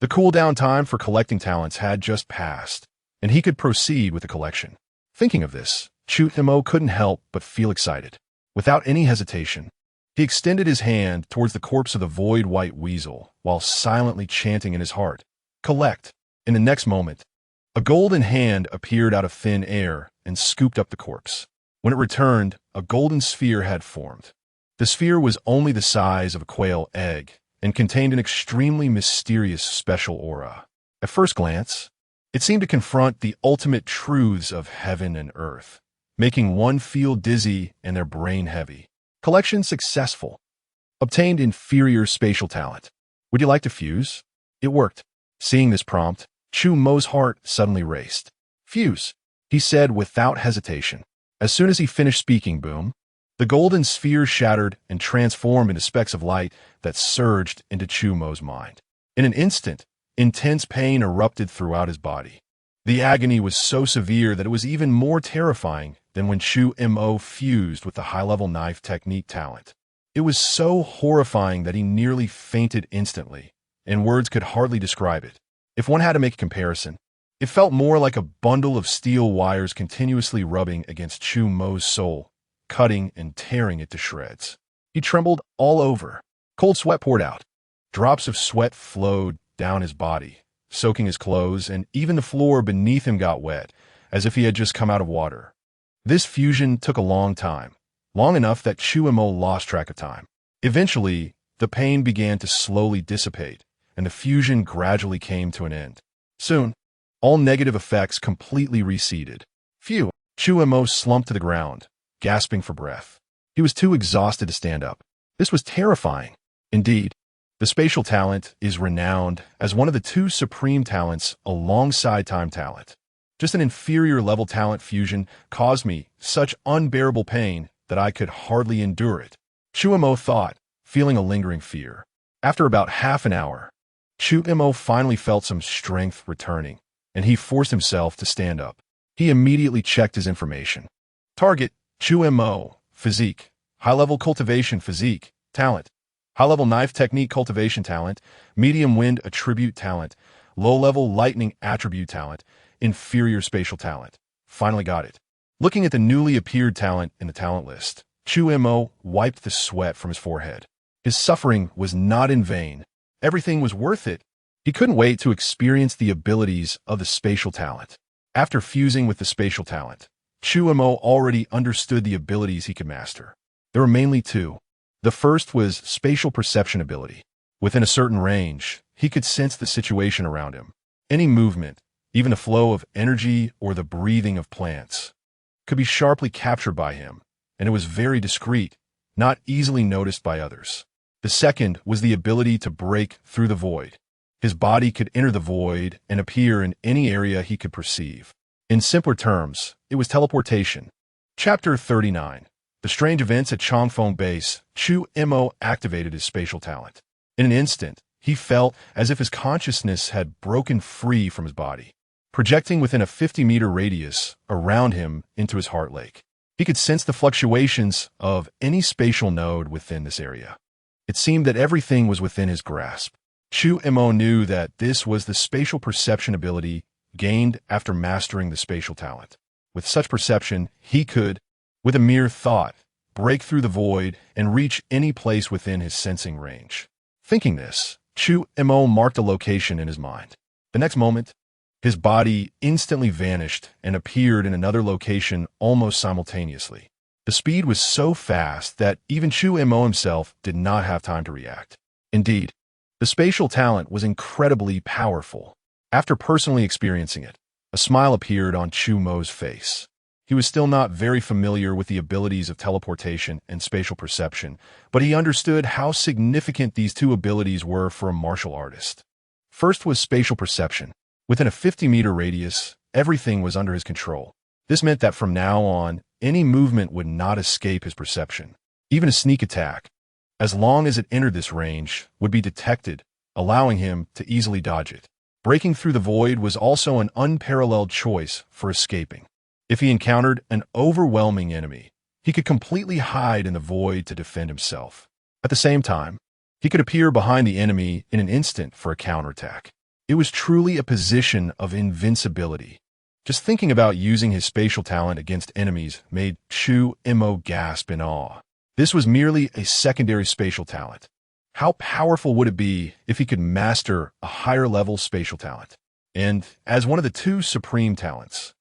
The cooldown time for collecting talents had just passed, and he could proceed with the collection. Thinking of this, Chu Mo couldn't help but feel excited. Without any hesitation, he extended his hand towards the corpse of the void white weasel while silently chanting in his heart, "Collect." In the next moment, a golden hand appeared out of thin air and scooped up the corpse. When it returned, a golden sphere had formed. The sphere was only the size of a quail egg and contained an extremely mysterious special aura. At first glance, it seemed to confront the ultimate truths of heaven and earth, making one feel dizzy and their brain heavy. Collection successful. Obtained inferior spatial talent. Would you like to fuse? It worked. Seeing this prompt, Chu Mo's heart suddenly raced. Fuse, he said without hesitation. As soon as he finished speaking, boom, the golden sphere shattered and transformed into specks of light that surged into Chu Mo's mind. In an instant, intense pain erupted throughout his body. The agony was so severe that it was even more terrifying than when Chu Mo fused with the high-level knife technique talent. It was so horrifying that he nearly fainted instantly, and words could hardly describe it. If one had to make a comparison, it felt more like a bundle of steel wires continuously rubbing against Chu Mo's soul, cutting and tearing it to shreds. He trembled all over. Cold sweat poured out. Drops of sweat flowed down his body, soaking his clothes, and even the floor beneath him got wet, as if he had just come out of water. This fusion took a long time, long enough that Chu Mo lost track of time. Eventually, the pain began to slowly dissipate, and the fusion gradually came to an end. Soon, all negative effects completely receded. Phew! Chu Mo slumped to the ground, gasping for breath. He was too exhausted to stand up. This was terrifying. Indeed, the spatial talent is renowned as one of the 2 supreme talents alongside time talent. Just an inferior level talent fusion caused me such unbearable pain that I could hardly endure it. Chu Mo thought, feeling a lingering fear. After about half an hour, Chu Mo finally felt some strength returning, and he forced himself to stand up. He immediately checked his information. Target, Chu Mo, physique, high-level cultivation physique, talent, high-level knife technique cultivation talent, medium wind attribute talent, low-level lightning attribute talent, inferior spatial talent. Finally got it. Looking at the newly appeared talent in the talent list, Chu Mo wiped the sweat from his forehead. His suffering was not in vain. Everything was worth it. He couldn't wait to experience the abilities of the spatial talent. After fusing with the spatial talent, Chu Mo already understood the abilities he could master. There were mainly 2. The first was spatial perception ability. Within a certain range, he could sense the situation around him. Any movement, even the flow of energy or the breathing of plants, could be sharply captured by him, and it was very discreet, not easily noticed by others. The second was the ability to break through the void. His body could enter the void and appear in any area he could perceive. In simpler terms, it was teleportation. Chapter 39. The strange events at Chongfeng Base. Chu Mo activated his spatial talent. In an instant, he felt as if his consciousness had broken free from his body, projecting within a 50-meter radius around him into his heart lake. He could sense the fluctuations of any spatial node within this area. It seemed that everything was within his grasp. Chu Mo knew that this was the spatial perception ability gained after mastering the spatial talent. With such perception, he could, with a mere thought, break through the void and reach any place within his sensing range. Thinking this, Chu Mo marked a location in his mind. The next moment, his body instantly vanished and appeared in another location almost simultaneously. The speed was so fast that even Chu Mo himself did not have time to react. Indeed, the spatial talent was incredibly powerful. After personally experiencing it, a smile appeared on Chu Mo's face. He was still not very familiar with the abilities of teleportation and spatial perception, but he understood how significant these 2 abilities were for a martial artist. First was spatial perception. Within a 50-meter radius, everything was under his control. This meant that from now on, any movement would not escape his perception. Even a sneak attack, as long as it entered this range, would be detected, allowing him to easily dodge it. Breaking through the void was also an unparalleled choice for escaping. If he encountered an overwhelming enemy, he could completely hide in the void to defend himself. At the same time, he could appear behind the enemy in an instant for a counterattack. It was truly a position of invincibility. Just thinking about using his spatial talent against enemies made Chu Mo gasp in awe. This was merely a secondary spatial talent. How powerful would it be if he could master a higher-level spatial talent? And as one of the two supreme talents,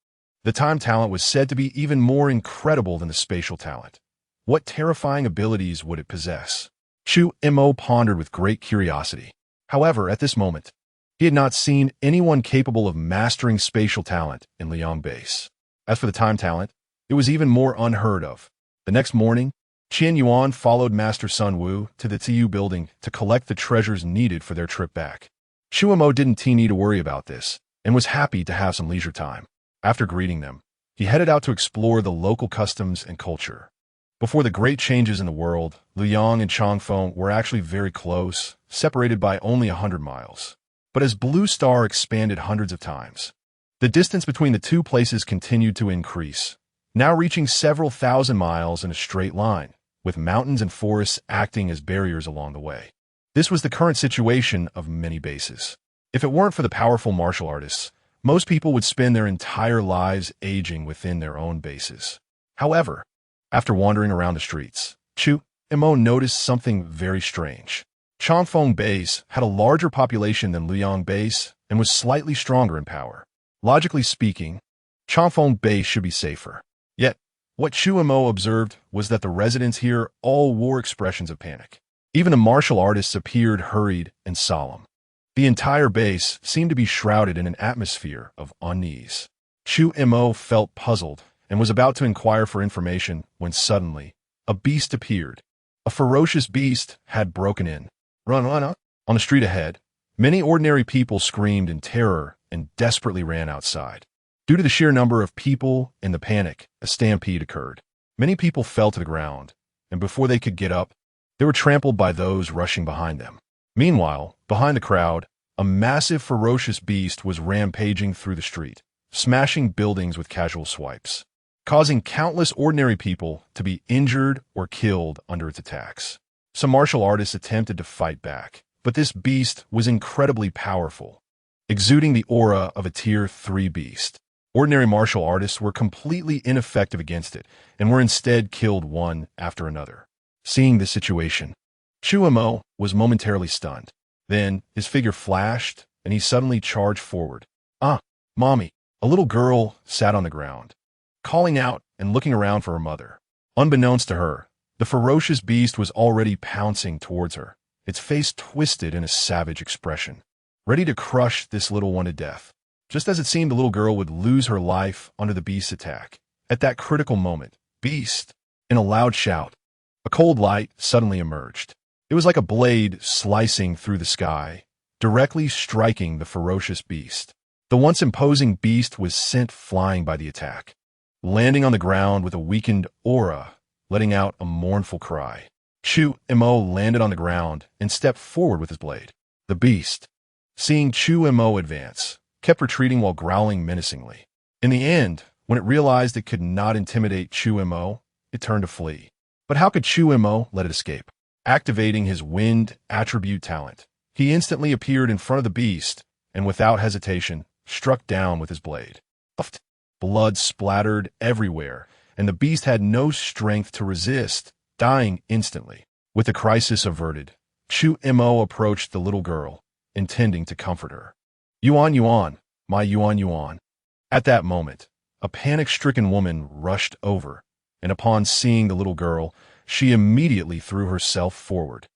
the time talent was said to be even more incredible than the spatial talent. What terrifying abilities would it possess? Chu Mo pondered with great curiosity. However, at this moment, he had not seen anyone capable of mastering spatial talent in Liang Base. As for the time talent, it was even more unheard of. The next morning, Qian Yuan followed Master Sun Wu to the TU building to collect the treasures needed for their trip back. Chu Mo didn't need to worry about this and was happy to have some leisure time. After greeting them, he headed out to explore the local customs and culture. Before the great changes in the world, Luoyang and Changfeng were actually very close, separated by only 100 miles. But as Blue Star expanded hundreds of times, the distance between the two places continued to increase, now reaching several thousand miles in a straight line, with mountains and forests acting as barriers along the way. This was the current situation of many bases. If it weren't for the powerful martial artists, most people would spend their entire lives aging within their own bases. However, after wandering around the streets, Chu Mo noticed something very strange. Changfeng Base had a larger population than Luoyang Base and was slightly stronger in power. Logically speaking, Changfeng Base should be safer. Yet, what Chu Mo observed was that the residents here all wore expressions of panic. Even the martial artists appeared hurried and solemn. The entire base seemed to be shrouded in an atmosphere of unease. Chu Mo felt puzzled and was about to inquire for information when suddenly a beast appeared. A ferocious beast had broken in. Run. On the street ahead, many ordinary people screamed in terror and desperately ran outside. Due to the sheer number of people and the panic, a stampede occurred. Many people fell to the ground, and before they could get up, they were trampled by those rushing behind them. Meanwhile, behind the crowd, a massive ferocious beast was rampaging through the street, smashing buildings with casual swipes, causing countless ordinary people to be injured or killed under its attacks. Some martial artists attempted to fight back, but this beast was incredibly powerful, exuding the aura of a Tier 3 beast. Ordinary martial artists were completely ineffective against it and were instead killed one after another. Seeing this situation, Chu Mo was momentarily stunned. Then his figure flashed and he suddenly charged forward. Mommy! A little girl sat on the ground, calling out and looking around for her mother. Unbeknownst to her, the ferocious beast was already pouncing towards her, its face twisted in a savage expression, ready to crush this little one to death. Just as it seemed the little girl would lose her life under the beast's attack. At that critical moment, Beast, in a loud shout, a cold light suddenly emerged. It was like a blade slicing through the sky, directly striking the ferocious beast. The once imposing beast was sent flying by the attack, landing on the ground with a weakened aura, letting out a mournful cry. Chu Mo landed on the ground and stepped forward with his blade. The beast, seeing Chu Mo advance, kept retreating while growling menacingly. In the end, when it realized it could not intimidate Chu Mo, it turned to flee. But how could Chu Mo let it escape? Activating his wind attribute talent, he instantly appeared in front of the beast and without hesitation struck down with his blade. Blood splattered everywhere, and the beast had no strength to resist, dying instantly. With the crisis averted, Chu Mo approached the little girl, intending to comfort her. Yuan, my Yuan. At that moment, a panic-stricken woman rushed over, and upon seeing the little girl, she immediately threw herself forward,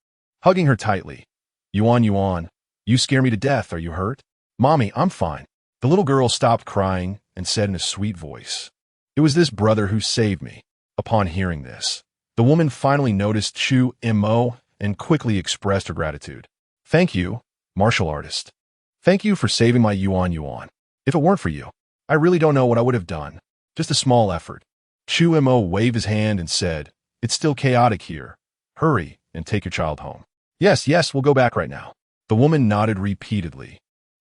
hugging her tightly. Yuan, you scare me to death. Are you hurt? Mommy, I'm fine. The little girl stopped crying and said in a sweet voice, "It was this brother who saved me." Upon hearing this, the woman finally noticed Chu Mo and quickly expressed her gratitude. "Thank you, martial artist. Thank you for saving my Yuan. If it weren't for you, I really don't know what I would have done. Just a small effort, Chu Mo waved his hand and said, "It's still chaotic here. Hurry and take your child home." "Yes, yes, we'll go back right now." The woman nodded repeatedly,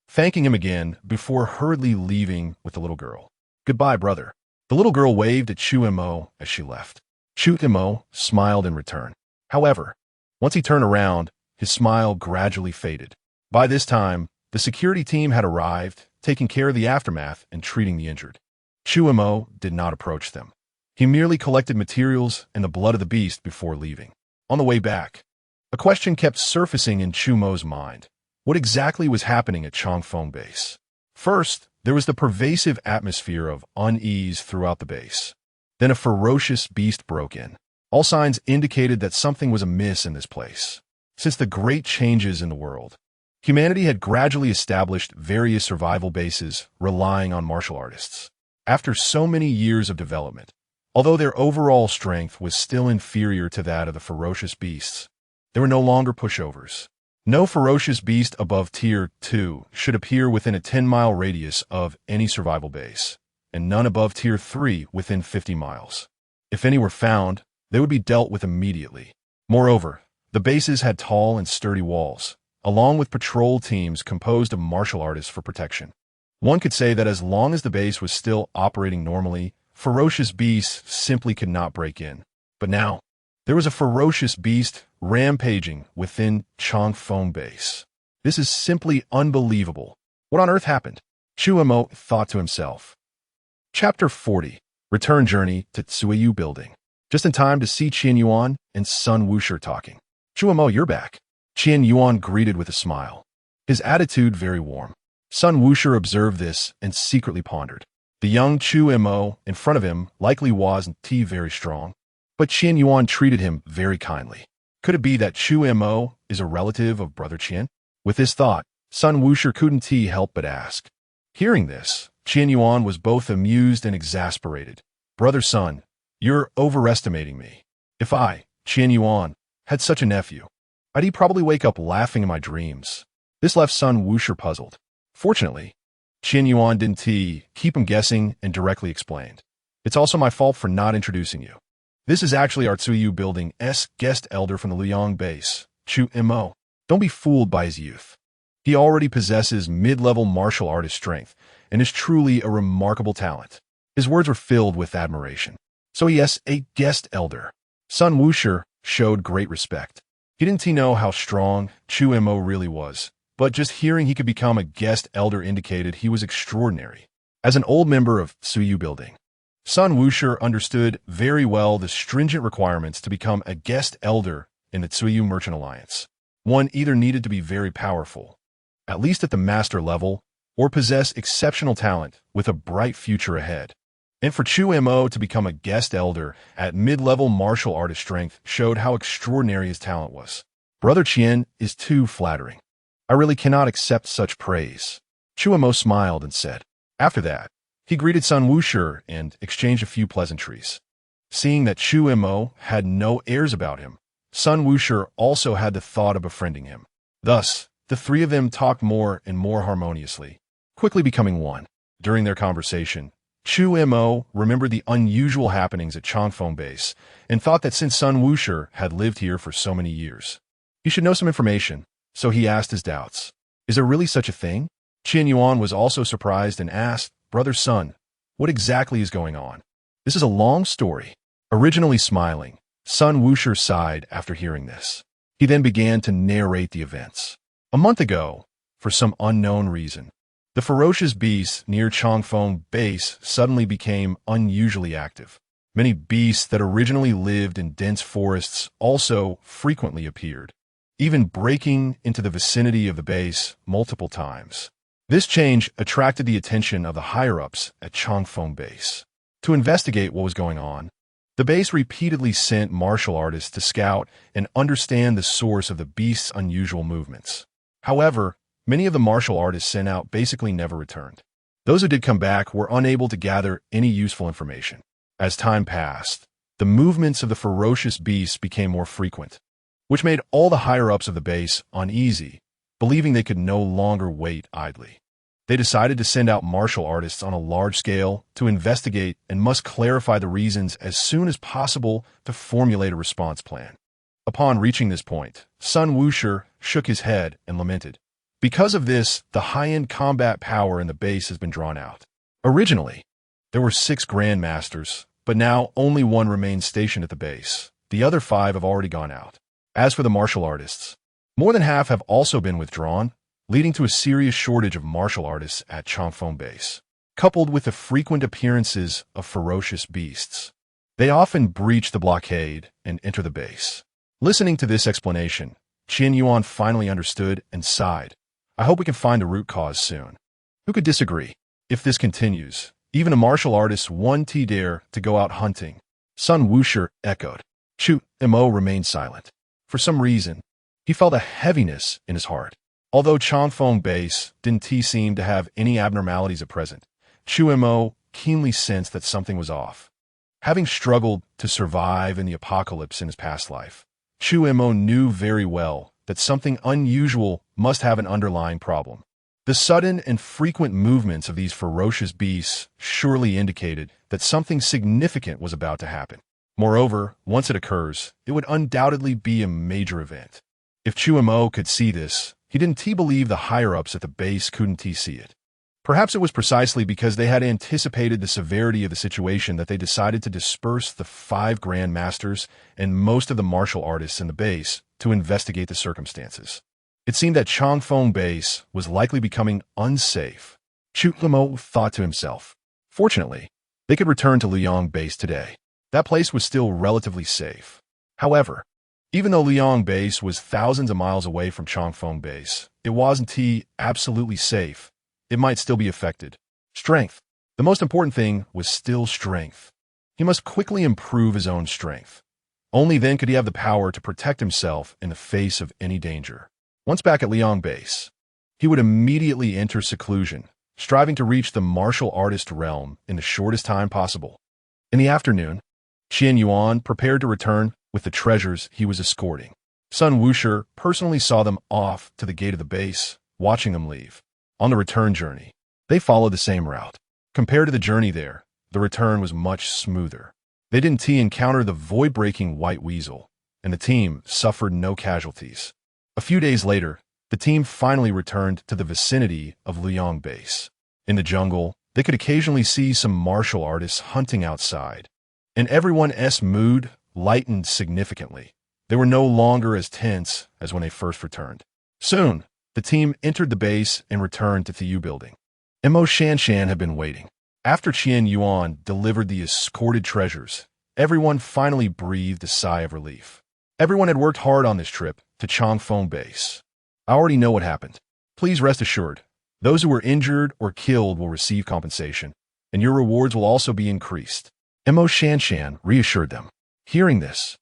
thanking him again before hurriedly leaving with the little girl. "Goodbye, brother." The little girl waved at Chu Mo as she left. Chu Mo smiled in return. However, once he turned around, his smile gradually faded. By this time, the security team had arrived, taking care of the aftermath and treating the injured. Chu Mo did not approach them. He merely collected materials and the blood of the beast before leaving. On the way back, a question kept surfacing in Chu Mo's mind. What exactly was happening at Changfeng Base? First, there was the pervasive atmosphere of unease throughout the base. Then a ferocious beast broke in. All signs indicated that something was amiss in this place. Since the great changes in the world, humanity had gradually established various survival bases relying on martial artists. After so many years of development, although their overall strength was still inferior to that of the ferocious beasts, there were no longer pushovers. No ferocious beast above Tier 2 should appear within a 10-mile radius of any survival base, and none above Tier 3 within 50 miles. If any were found, they would be dealt with immediately. Moreover, the bases had tall and sturdy walls, along with patrol teams composed of martial artists for protection. One could say that as long as the base was still operating normally, ferocious beasts simply could not break in. But now, there was a ferocious beast rampaging within Changfeng Base. This is simply unbelievable. What on earth happened? Chu Mo thought to himself. Chapter 40. Return Journey to Tsuyu Building. Just in time to see Qian Yuan and Sun Wushi talking. "Chu Mo, you're back." Qian Yuan greeted with a smile, his attitude very warm. Sun Wushi observed this and secretly pondered. The young Chu Mo in front of him likely wasn't very strong, but Qian Yuan treated him very kindly. Could it be that Chu Mo is a relative of Brother Qian? With this thought, Sun Wushi couldn't help but ask. Hearing this, Qian Yuan was both amused and exasperated. "Brother Sun, you're overestimating me. If I, Qian Yuan, had such a nephew, I'd probably wake up laughing in my dreams." This left Sun Wushi puzzled. Fortunately, Qian Yuan didn't keep him guessing and directly explained. "It's also my fault for not introducing you. This is actually our Tsuyu Building's guest elder from the Liang base, Chu Mo. Don't be fooled by his youth. He already possesses mid-level martial artist strength and is truly a remarkable talent." His words were filled with admiration. "So yes, a guest elder." Sun Wushi showed great respect. He didn't know how strong Chu Mo really was, but just hearing he could become a guest elder indicated he was extraordinary. As an old member of Tsuyu Building, Sun Wushi understood very well the stringent requirements to become a guest elder in the Tsuyu Merchant Alliance. One either needed to be very powerful, at least at the master level, or possess exceptional talent with a bright future ahead. And for Chu Mo to become a guest elder at mid-level martial artist strength showed how extraordinary his talent was. Brother Qian is too flattering. I really cannot accept such praise. Chu Mo smiled and said. After that, he greeted Sun Wushi and exchanged a few pleasantries. Seeing that Chu Mo had no airs about him, Sun Wushi also had the thought of befriending him. Thus, the three of them talked more and more harmoniously, quickly becoming one. During their conversation, Chu Mo remembered the unusual happenings at Changfeng Base and thought that since Sun Wushi had lived here for so many years, he should know some information, so he asked his doubts. Is there really such a thing? Qian Yuan was also surprised and asked, Brother Sun, what exactly is going on? This is a long story. Originally smiling, Sun Wushi sighed after hearing this. He then began to narrate the events. A month ago, for some unknown reason, the ferocious beasts near Changfeng Base suddenly became unusually active. Many beasts that originally lived in dense forests also frequently appeared, even breaking into the vicinity of the base multiple times. This change attracted the attention of the higher-ups at Changfeng Base. To investigate what was going on, the base repeatedly sent martial artists to scout and understand the source of the beast's unusual movements. However, many of the martial artists sent out basically never returned. Those who did come back were unable to gather any useful information. As time passed, the movements of the ferocious beasts became more frequent, which made all the higher-ups of the base uneasy, believing they could no longer wait idly. They decided to send out martial artists on a large scale to investigate and must clarify the reasons as soon as possible to formulate a response plan. Upon reaching this point, Sun Wuxi shook his head and lamented. Because of this, the high-end combat power in the base has been drawn out. Originally, there were 6 grandmasters, but now only 1 remains stationed at the base. The other 5 have already gone out. As for the martial artists, more than half have also been withdrawn, leading to a serious shortage of martial artists at Changfeng base. Coupled with the frequent appearances of ferocious beasts, they often breach the blockade and enter the base. Listening to this explanation, Qian Yuan finally understood and sighed. I hope we can find a root cause soon. Who could disagree? If this continues, even a martial artist won't dare to go out hunting. Sun Wuxi echoed. Chu Mo remained silent. For some reason, he felt a heaviness in his heart. Although Changfeng base didn't seem to have any abnormalities at present, Chu Mo keenly sensed that something was off. Having struggled to survive in the apocalypse in his past life, Chu Mo knew very well that something unusual must have an underlying problem. The sudden and frequent movements of these ferocious beasts surely indicated that something significant was about to happen. Moreover, once it occurs, it would undoubtedly be a major event. If Chu Mo could see this, he didn't believe the higher-ups at the base couldn't see it. Perhaps it was precisely because they had anticipated the severity of the situation that they decided to disperse the 5 grandmasters and most of the martial artists in the base to investigate the circumstances. It seemed that Changfeng base was likely becoming unsafe. Chu Mo thought to himself. Fortunately, they could return to Liang base today. That place was still relatively safe. However, even though Liang base was thousands of miles away from Changfeng base, it wasn't absolutely safe. It might still be affected. Strength. The most important thing was still strength. He must quickly improve his own strength. Only then could he have the power to protect himself in the face of any danger. Once back at Liang base, he would immediately enter seclusion, striving to reach the martial artist realm in the shortest time possible. In the afternoon, Qian Yuan prepared to return with the treasures he was escorting. Sun Wuxi personally saw them off to the gate of the base, watching them leave. On the return journey, they followed the same route. Compared to the journey there, the return was much smoother. They didn't encounter the void-breaking white weasel, and the team suffered no casualties. A few days later, the team finally returned to the vicinity of Liang base. In the jungle, they could occasionally see some martial artists hunting outside, and everyone's mood lightened significantly. They were no longer as tense as when they first returned. Soon, the team entered the base and returned to the U building. Mo Shanshan had been waiting. After Qian Yuan delivered the escorted treasures, everyone finally breathed a sigh of relief. Everyone had worked hard on this trip to Changfeng base. I already know what happened. Please rest assured, those who were injured or killed will receive compensation, and your rewards will also be increased. Mo Shanshan reassured them. Hearing this,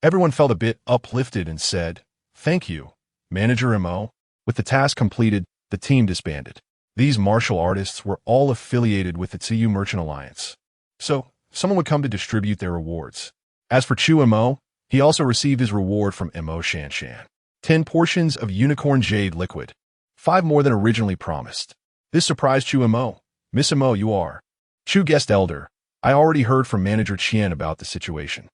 everyone felt a bit uplifted and said, "Thank you, Manager Mo." With the task completed, the team disbanded. These martial artists were all affiliated with the TU Merchant Alliance, so someone would come to distribute their rewards. As for Chu Mo, he also received his reward from Mo Shanshan. 10 portions of unicorn jade liquid, 5 more than originally promised. This surprised Chu Mo. Miss Mo, you are. Chu guest elder, I already heard from Manager Qian about the situation.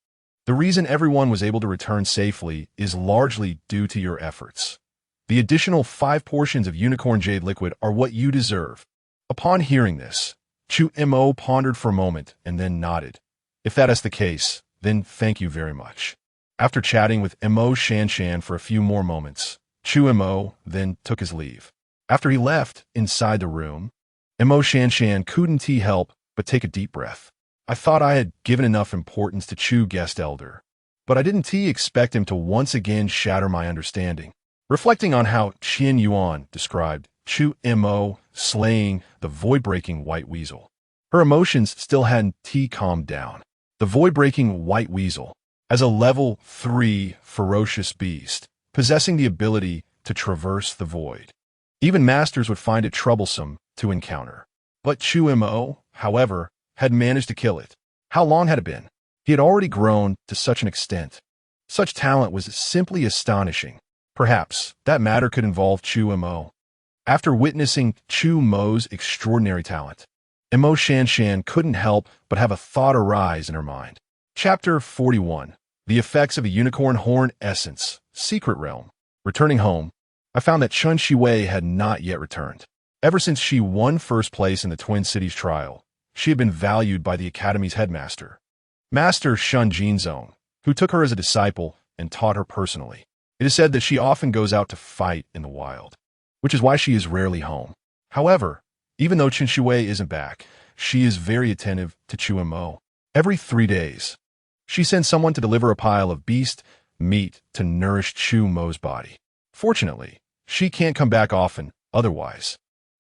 The reason everyone was able to return safely is largely due to your efforts. The additional 5 portions of unicorn jade liquid are what you deserve. Upon hearing this, Chu Mo pondered for a moment and then nodded. If that is the case, then thank you very much. After chatting with Mo Shanshan for a few more moments, Chu Mo then took his leave. After he left inside the room, Mo Shanshan couldn't help but take a deep breath. I thought I had given enough importance to Chu guest elder, but I didn't expect him to once again shatter my understanding. Reflecting on how Qian Yuan described Chu Mo slaying the void-breaking white weasel, her emotions still hadn't calmed down. The void-breaking white weasel, as a level 3 ferocious beast, possessing the ability to traverse the void. Even masters would find it troublesome to encounter. But Chu Mo, however, had managed to kill it. How long had it been? He had already grown to such an extent. Such talent was simply astonishing. Perhaps that matter could involve Chu Mo. After witnessing Chu Mo's extraordinary talent, Mo Shanshan couldn't help but have a thought arise in her mind. Chapter 41. The Effects of a Unicorn Horn Essence, Secret Realm. Returning home, I found that Chen Shiwei had not yet returned. Ever since she won first place in the Twin Cities trial, she had been valued by the Academy's headmaster, Master Shun Jinzong, who took her as a disciple and taught her personally. It is said that she often goes out to fight in the wild, which is why she is rarely home. However, even though Chen Shiwei isn't back, she is very attentive to Chu Mo. Every 3 days, she sends someone to deliver a pile of beast meat to nourish Chu Mo's body. Fortunately, she can't come back often otherwise.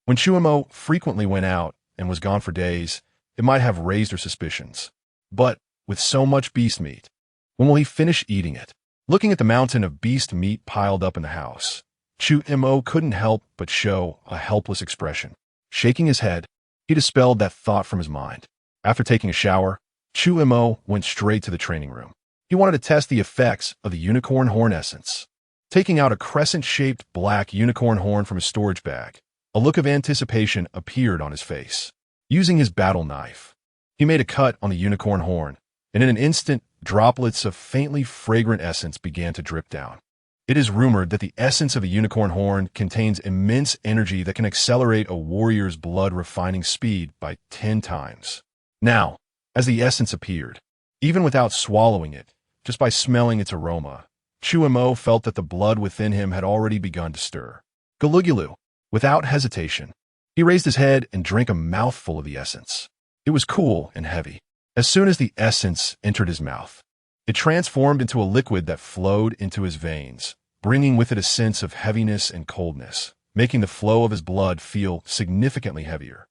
When Chu Mo frequently went out and was gone for days, it might have raised her suspicions. But with so much beast meat, when will he finish eating it? Looking at the mountain of beast meat piled up in the house, Chu Mo couldn't help but show a helpless expression. Shaking his head, he dispelled that thought from his mind. After taking a shower, Chu Mo went straight to the training room. He wanted to test the effects of the unicorn horn essence. Taking out a crescent-shaped black unicorn horn from his storage bag, a look of anticipation appeared on his face. Using his battle knife, he made a cut on the unicorn horn, and in an instant, droplets of faintly fragrant essence began to drip down. It is rumored that the essence of a unicorn horn contains immense energy that can accelerate a warrior's blood refining speed by 10 times. Now, as the essence appeared, even without swallowing it, just by smelling its aroma, Chu Mo felt that the blood within him had already begun to stir. Galugulu, without hesitation, he raised his head and drank a mouthful of the essence. It was cool and heavy. As soon as the essence entered his mouth, it transformed into a liquid that flowed into his veins, bringing with it a sense of heaviness and coldness, making the flow of his blood feel significantly heavier.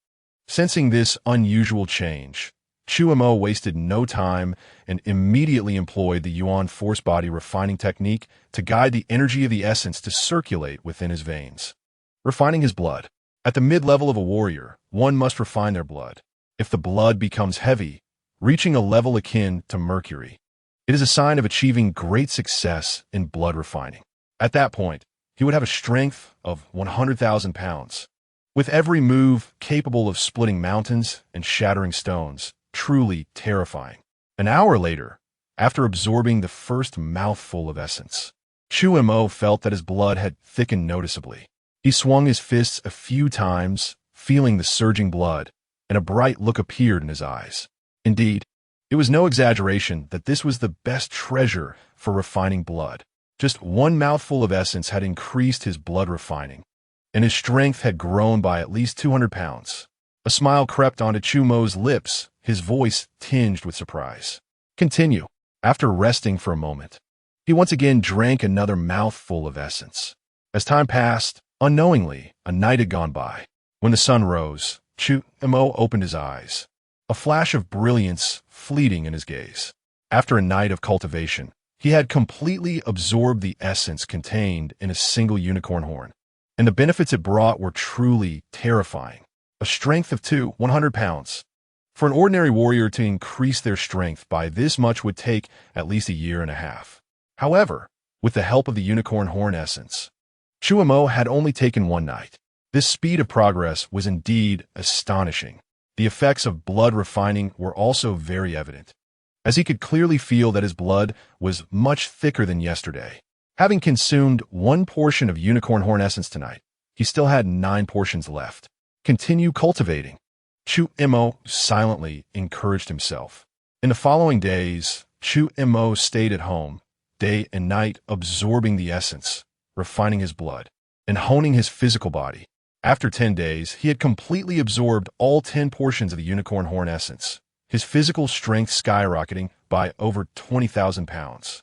Sensing this unusual change, Chu Mo wasted no time and immediately employed the Yuan force body refining technique to guide the energy of the essence to circulate within his veins. Refining his blood. At the mid-level of a warrior, one must refine their blood. If the blood becomes heavy, reaching a level akin to mercury, it is a sign of achieving great success in blood refining. At that point, he would have a strength of 100,000 pounds, with every move capable of splitting mountains and shattering stones, truly terrifying. An hour later, after absorbing the first mouthful of essence, Chu Mo felt that his blood had thickened noticeably. He swung his fists a few times, feeling the surging blood, and a bright look appeared in his eyes. Indeed, it was no exaggeration that this was the best treasure for refining blood. Just one mouthful of essence had increased his blood refining, and his strength had grown by at least 200 pounds. A smile crept onto Chu Mo's lips, his voice tinged with surprise. Continue. After resting for a moment, he once again drank another mouthful of essence. As time passed, unknowingly, a night had gone by. When the sun rose, Chu Mo opened his eyes, a flash of brilliance fleeting in his gaze. After a night of cultivation, he had completely absorbed the essence contained in a single unicorn horn, and the benefits it brought were truly terrifying. A strength of 100 pounds. For an ordinary warrior to increase their strength by this much would take at least a year and a half. However, with the help of the unicorn horn essence, Chu Mo had only taken one night. This speed of progress was indeed astonishing. The effects of blood refining were also very evident, as he could clearly feel that his blood was much thicker than yesterday. Having consumed one portion of unicorn horn essence tonight, he still had 9 portions left. Continue cultivating. Chu Mo silently encouraged himself. In the following days, Chu Mo stayed at home, day and night, absorbing the essence, refining his blood, and honing his physical body. After 10 days, he had completely absorbed all 10 portions of the unicorn horn essence, his physical strength skyrocketing by over 20,000 pounds.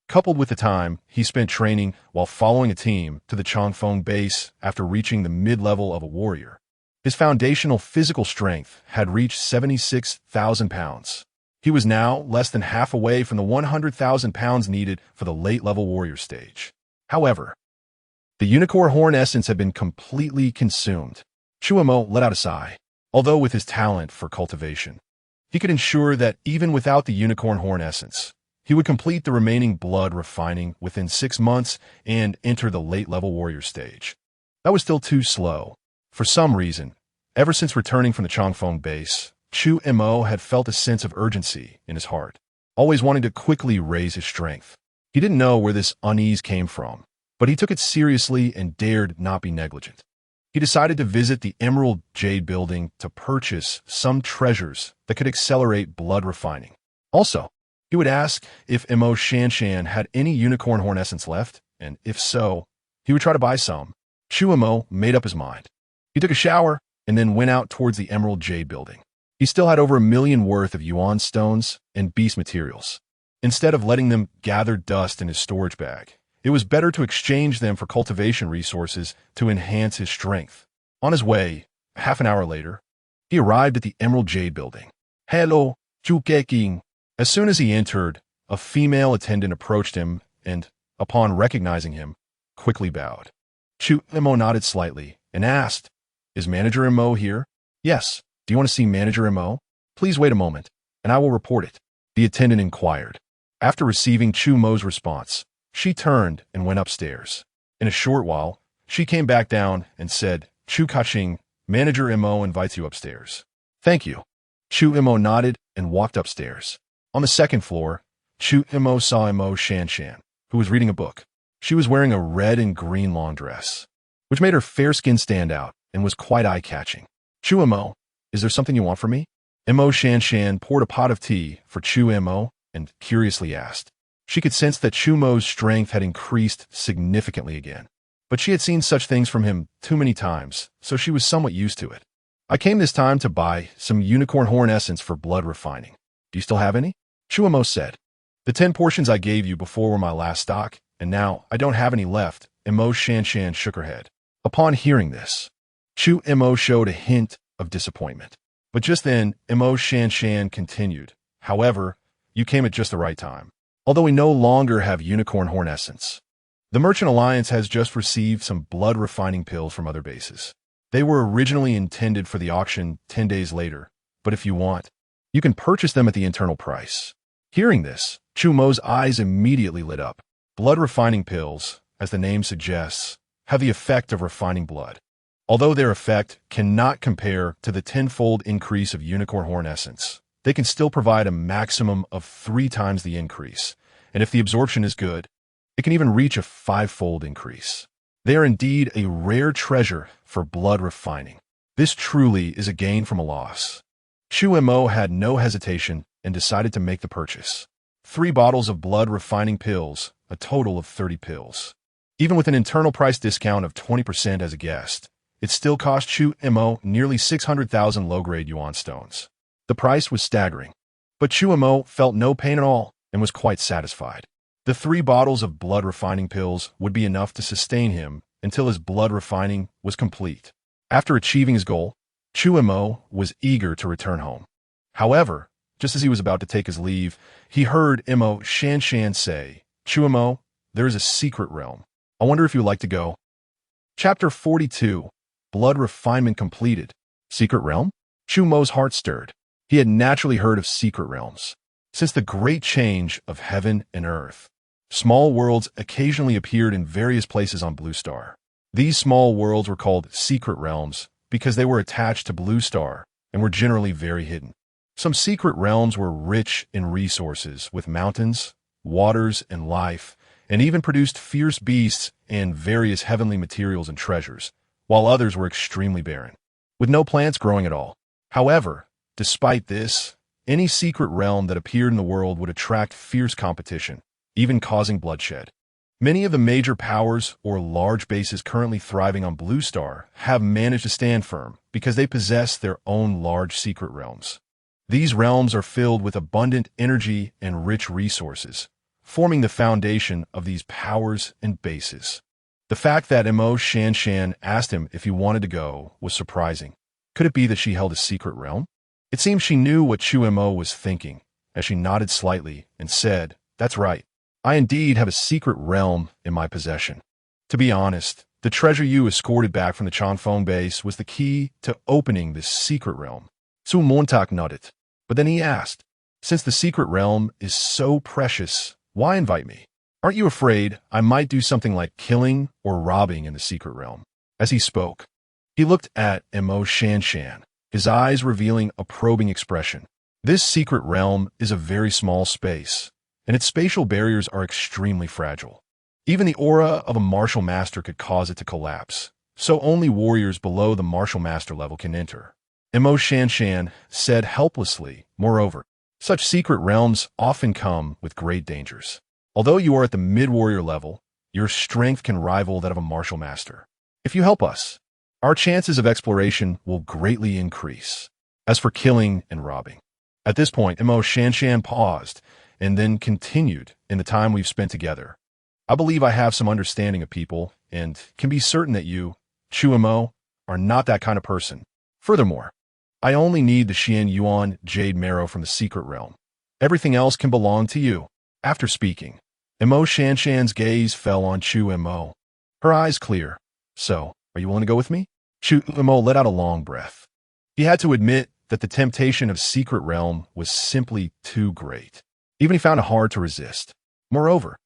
Coupled with the time he spent training while following a team to the Chongfeng base after reaching the mid-level of a warrior, his foundational physical strength had reached 76,000 pounds. He was now less than half away from the 100,000 pounds needed for the late-level warrior stage. However, the unicorn horn essence had been completely consumed. Chu Mo let out a sigh. Although with his talent for cultivation, he could ensure that even without the unicorn horn essence, he would complete the remaining blood refining within 6 months and enter the late-level warrior stage. That was still too slow. For some reason, ever since returning from the Changfeng base, Chu Mo had felt a sense of urgency in his heart, always wanting to quickly raise his strength. He didn't know where this unease came from, but he took it seriously and dared not be negligent. He decided to visit the Emerald Jade Building to purchase some treasures that could accelerate blood refining. Also, he would ask if Mo Shanshan had any unicorn horn essence left, and if so, he would try to buy some. Chu Mo made up his mind. He took a shower and then went out towards the Emerald Jade Building. He still had over 1 million worth of yuan stones and beast materials. Instead of letting them gather dust in his storage bag, it was better to exchange them for cultivation resources to enhance his strength. On his way, half an hour later, he arrived at the Emerald Jade Building. "Hello, Chu Keking." As soon as he entered, a female attendant approached him and, upon recognizing him, quickly bowed. Chu Mo nodded slightly and asked, "Is Manager Mo here?" "Yes. Do you want to see Manager Mo? Please wait a moment, and I will report it," the attendant inquired. After receiving Chu Mo's response, she turned and went upstairs. In a short while, she came back down and said, "Chu Kaching, Manager Mo invites you upstairs." "Thank you." Chu Mo nodded and walked upstairs. On the second floor, Chu Mo saw Mo Shanshan, who was reading a book. She was wearing a red and green long dress, which made her fair skin stand out and was quite eye-catching. "Chu Mo, is there something you want from me?" Mo Shanshan poured a pot of tea for Chu Mo and curiously asked. She could sense that Chu Mo's strength had increased significantly again, but she had seen such things from him too many times, so she was somewhat used to it. "I came this time to buy some unicorn horn essence for blood refining. Do you still have any?" Chu Mo said. "The 10 portions I gave you before were my last stock, and now I don't have any left." Mo Shanshan shook her head. Upon hearing this, Chu Mo showed a hint of disappointment. But just then, Mo Shanshan continued, "However, you came at just the right time. Although we no longer have unicorn horn essence, the Merchant Alliance has just received some blood refining pills from other bases. They were originally intended for the auction 10 days later, but if you want, you can purchase them at the internal price." Hearing this, Chu Mo's eyes immediately lit up. Blood refining pills, as the name suggests, have the effect of refining blood. Although their effect cannot compare to the 10-fold increase of unicorn horn essence, they can still provide a maximum of 3 times the increase, and if the absorption is good, it can even reach a 5-fold increase. They are indeed a rare treasure for blood refining. This truly is a gain from a loss. Chu Mo had no hesitation and decided to make the purchase. 3 bottles of blood refining pills, a total of 30 pills. Even with an internal price discount of 20% as a guest, it still cost Chu Mo nearly 600,000 low-grade yuan stones. The price was staggering, but Chu Mo felt no pain at all and was quite satisfied. The 3 bottles of blood refining pills would be enough to sustain him until his blood refining was complete. After achieving his goal, Chu Mo was eager to return home. However, just as he was about to take his leave, he heard Mo Shanshan say, "Chu Mo, there is a secret realm. I wonder if you'd like to go." Chapter 42. Blood refinement completed. Secret realm? Chu Mo's heart stirred. He had naturally heard of secret realms. Since the great change of heaven and earth, small worlds occasionally appeared in various places on Blue Star. These small worlds were called secret realms because they were attached to Blue Star and were generally very hidden. Some secret realms were rich in resources with mountains, waters, and life, and even produced fierce beasts and various heavenly materials and treasures, while others were extremely barren, with no plants growing at all. However, despite this, any secret realm that appeared in the world would attract fierce competition, even causing bloodshed. Many of the major powers or large bases currently thriving on Blue Star have managed to stand firm because they possess their own large secret realms. These realms are filled with abundant energy and rich resources, forming the foundation of these powers and bases. The fact that Mo Shanshan asked him if he wanted to go was surprising. Could it be that she held a secret realm? It seemed she knew what Chu Mo was thinking, as she nodded slightly and said, "That's right. I indeed have a secret realm in my possession. To be honest, the treasure you escorted back from the Changfeng base was the key to opening this secret realm." Su Montak nodded, but then he asked, "Since the secret realm is so precious, why invite me? Aren't you afraid I might do something like killing or robbing in the secret realm?" As he spoke, he looked at Mo Shanshan, his eyes revealing a probing expression. This secret realm is a very small space, and its spatial barriers are extremely fragile. Even the aura of a martial master could cause it to collapse, so only warriors below the martial master level can enter. Mo Shanshan said helplessly. Moreover, such secret realms often come with great dangers. Although you are at the mid-warrior level, your strength can rival that of a martial master. If you help us, our chances of exploration will greatly increase. As for killing and robbing. At this point, Mo Shanshan paused and then continued. In the time we've spent together, I believe I have some understanding of people and can be certain that you, Chu Mo, are not that kind of person. Furthermore, I only need the Xian Yuan Jade Marrow from the secret realm. Everything else can belong to you. After speaking, Mo Shanshan's gaze fell on Chu Mo. Her eyes clear. So, are you willing to go with me? Chu Mo let out a long breath. He had to admit that the temptation of secret realm was simply too great. Even he found it hard to resist. Moreover,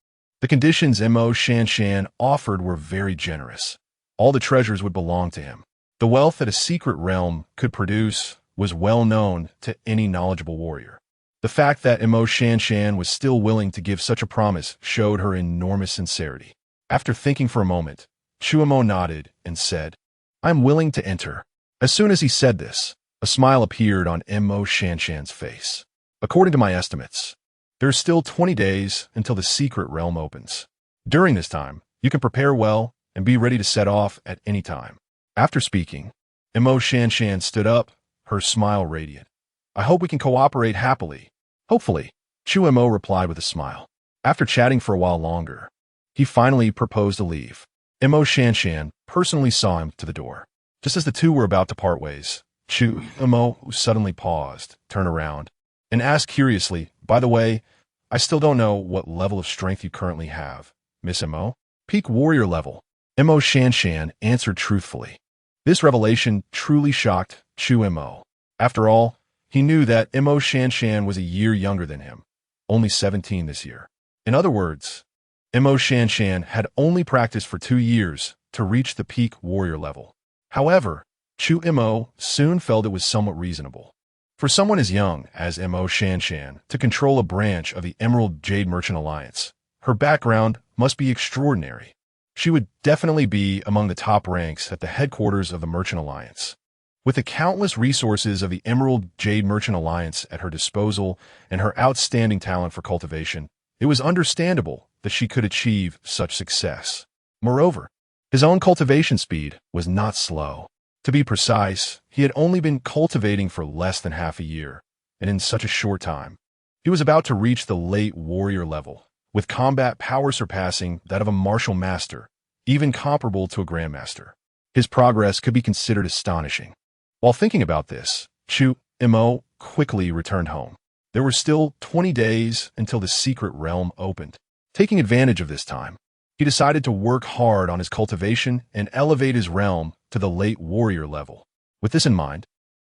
the conditions Mo Shanshan offered were very generous. All the treasures would belong to him. The wealth that a secret realm could produce was well known to any knowledgeable warrior. The fact that Mo Shanshan was still willing to give such a promise showed her enormous sincerity. After thinking for a moment, Chu Mo nodded and said, "I am willing to enter." As soon as he said this, a smile appeared on Mo Shanshan's face. According to my estimates, there are still 20 days until the secret realm opens. During this time, you can prepare well and be ready to set off at any time. After speaking, Mo Shanshan stood up, her smile radiant. "I hope we can cooperate happily." "Hopefully," Chu Mo replied with a smile. After chatting for a while longer, he finally proposed to leave. Mo Shanshan personally saw him to the door. Just as the two were about to part ways, Chu Mo suddenly paused, turned around, and asked curiously, "By the way, I still don't know what level of strength you currently have, Miss Mo?" "Peak warrior level," Mo Shanshan answered truthfully. This revelation truly shocked Chu Mo. After all, he knew that Mo Shanshan was a year younger than him, only 17 this year. In other words, Mo Shanshan had only practiced for 2 years to reach the peak warrior level. However, Chu Mo soon felt it was somewhat reasonable for someone as young as Mo Shanshan to control a branch of the Emerald Jade Merchant Alliance. Her background must be extraordinary. She would definitely be among the top ranks at the headquarters of the Merchant Alliance. With the countless resources of the Emerald Jade Merchant Alliance at her disposal and her outstanding talent for cultivation, it was understandable that she could achieve such success. Moreover, his own cultivation speed was not slow. To be precise, he had only been cultivating for less than half a year, and in such a short time, he was about to reach the late warrior level, with combat power surpassing that of a martial master, even comparable to a grandmaster. His progress could be considered astonishing. While thinking about this, Chu Mo quickly returned home. There were still 20 days until the secret realm opened. Taking advantage of this time, he decided to work hard on his cultivation and elevate his realm to the late warrior level. With this in mind,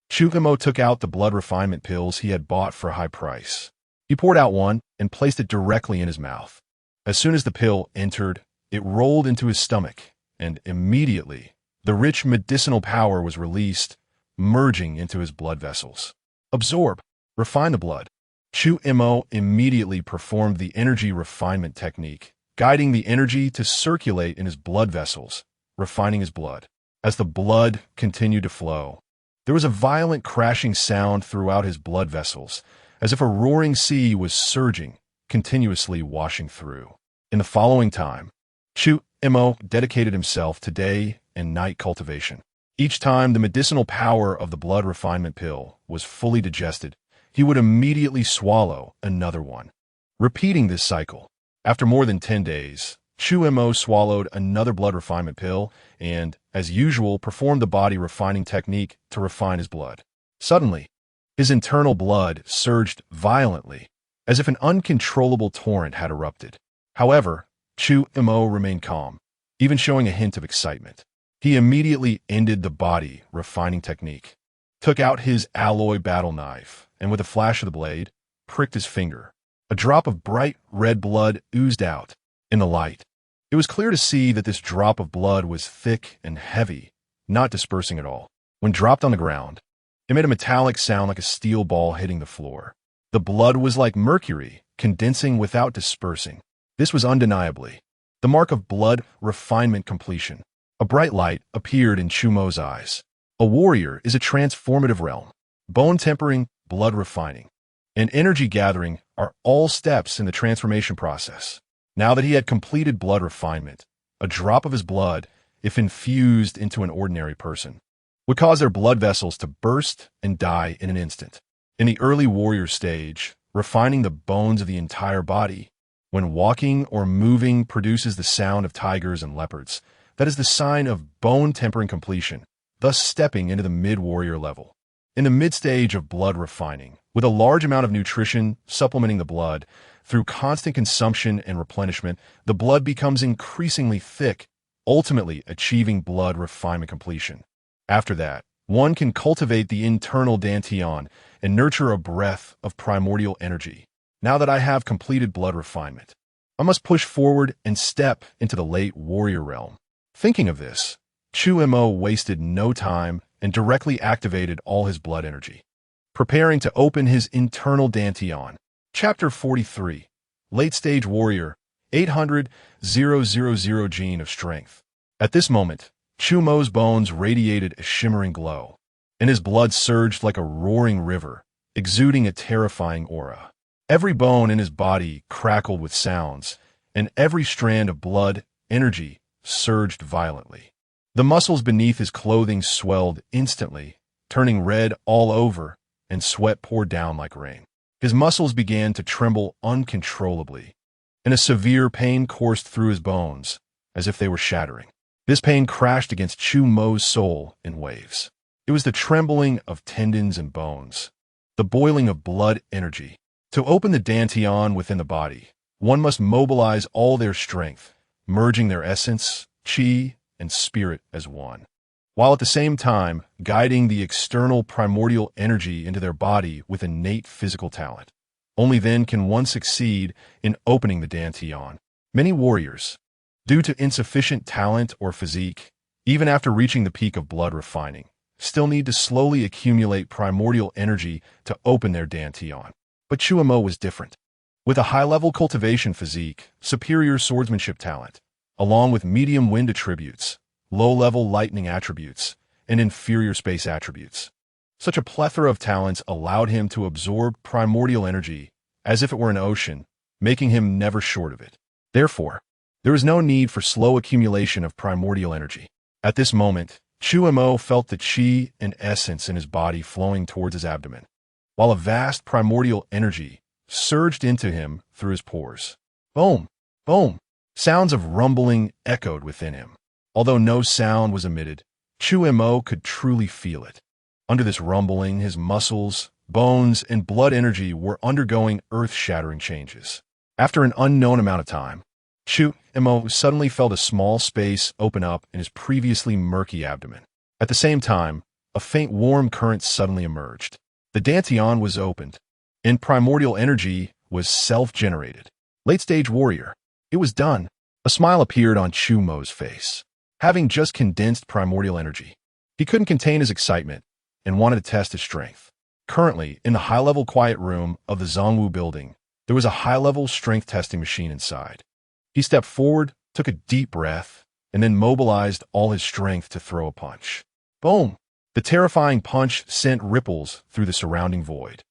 Chu Mo took out the blood refinement pills he had bought for a high price. He poured out one and placed it directly in his mouth. As soon as the pill entered, it rolled into his stomach, and immediately, the rich medicinal power was released, merging into his blood vessels. Absorb, refine the blood. Chu Mo immediately performed the energy refinement technique, guiding the energy to circulate in his blood vessels, refining his blood. As the blood continued to flow, there was a violent crashing sound throughout his blood vessels, as if a roaring sea was surging, continuously washing through. In the following time, Chu Mo dedicated himself to day and night cultivation. Each time the medicinal power of the blood refinement pill was fully digested, he would immediately swallow another one. Repeating this cycle, after more than 10 days, Chu Mo swallowed another blood refinement pill and, as usual, performed the body refining technique to refine his blood. Suddenly, his internal blood surged violently, as if an uncontrollable torrent had erupted. However, Chu Mo remained calm, even showing a hint of excitement. He immediately ended the body refining technique, took out his alloy battle knife, and with a flash of the blade, pricked his finger. A drop of bright red blood oozed out. In the light, It was clear to see that this drop of blood was thick and heavy, not dispersing at all. When dropped on the ground, it made a metallic sound like a steel ball hitting the floor. The blood was like mercury, condensing without dispersing. This was undeniably the mark of blood refinement completion. A bright light appeared in Chu Mo's eyes. A warrior is a transformative realm. Bone tempering, blood refining, and energy gathering are all steps in the transformation process. Now that he had completed blood refinement, a drop of his blood, if infused into an ordinary person, would cause their blood vessels to burst and die in an instant. In the early warrior stage, refining the bones of the entire body, when walking or moving produces the sound of tigers and leopards, that is the sign of bone tempering completion, thus stepping into the mid-warrior level. In the mid-stage of blood refining, with a large amount of nutrition supplementing the blood, through constant consumption and replenishment, the blood becomes increasingly thick, ultimately achieving blood refinement completion. After that, one can cultivate the internal dantian and nurture a breath of primordial energy. Now that I have completed blood refinement, I must push forward and step into the late warrior realm. Thinking of this, Chu Mo wasted no time and directly activated all his blood energy, preparing to open his internal dantian. Chapter 43, Late Stage Warrior, 800,000 Gene of Strength. At this moment, Chu Mo's bones radiated a shimmering glow, and his blood surged like a roaring river, exuding a terrifying aura. Every bone in his body crackled with sounds, and every strand of blood energy surged violently. The muscles beneath his clothing swelled instantly, turning red all over, and sweat poured down like rain. His muscles began to tremble uncontrollably, and a severe pain coursed through his bones, as if they were shattering. This pain crashed against Chu Mo's soul in waves. It was the trembling of tendons and bones, the boiling of blood energy. To open the dantian within the body, one must mobilize all their strength, merging their essence, chi, and spirit as one, while at the same time guiding the external primordial energy into their body with innate physical talent. Only then can one succeed in opening the dantian. Many warriors, due to insufficient talent or physique, even after reaching the peak of blood refining, still need to slowly accumulate primordial energy to open their dantian. But Chu Mo was different. With a high-level cultivation physique, superior swordsmanship talent, along with medium wind attributes, low-level lightning attributes, and inferior space attributes. Such a plethora of talents allowed him to absorb primordial energy as if it were an ocean, making him never short of it. Therefore, there is no need for slow accumulation of primordial energy. At this moment, Chu Mo felt the chi and essence in his body flowing towards his abdomen, while a vast primordial energy surged into him through his pores. Boom! Boom! Sounds of rumbling echoed within him. Although no sound was emitted, Chu Mo could truly feel it. Under this rumbling, his muscles, bones, and blood energy were undergoing earth-shattering changes. After an unknown amount of time, Chu Mo suddenly felt a small space open up in his previously murky abdomen. At the same time, a faint warm current suddenly emerged. The dantian was opened, and primordial energy was self-generated. Late-stage warrior. It was done. A smile appeared on Chu Mo's face. Having just condensed primordial energy, he couldn't contain his excitement and wanted to test his strength. Currently, in the high-level quiet room of the Zhongwu building, there was a high-level strength testing machine inside. He stepped forward, took a deep breath, and then mobilized all his strength to throw a punch. Boom! The terrifying punch sent ripples through the surrounding void.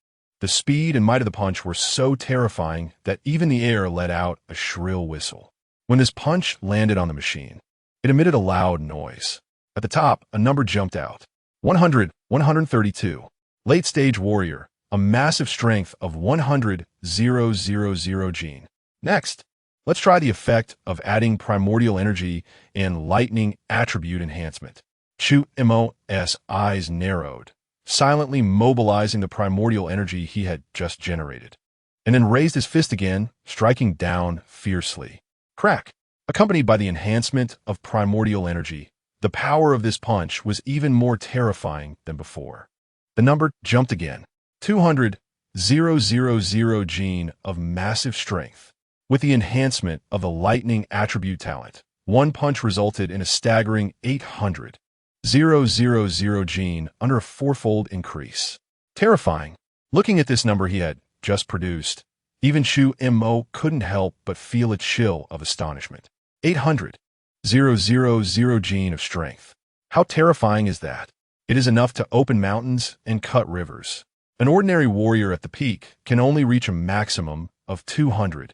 The speed and might of the punch were so terrifying that even the air let out a shrill whistle. When this punch landed on the machine, it emitted a loud noise. At the top, a number jumped out. 100, 132. Late-stage warrior, a massive strength of 100,000 gene. Next, let's try the effect of adding primordial energy and lightning attribute enhancement. Chu Mo's eyes narrowed, silently mobilizing the primordial energy he had just generated, and then raised his fist again, striking down fiercely. Crack! Accompanied by the enhancement of primordial energy, the power of this punch was even more terrifying than before. The number jumped again. 200,000 gene of massive strength. With the enhancement of the lightning attribute talent, one punch resulted in a staggering 800,000 gene under a fourfold increase. Terrifying. Looking at this number he had just produced, even Chu Mo couldn't help but feel a chill of astonishment. 800,000 gene of strength. How terrifying is that? It is enough to open mountains and cut rivers. An ordinary warrior at the peak can only reach a maximum of 200,000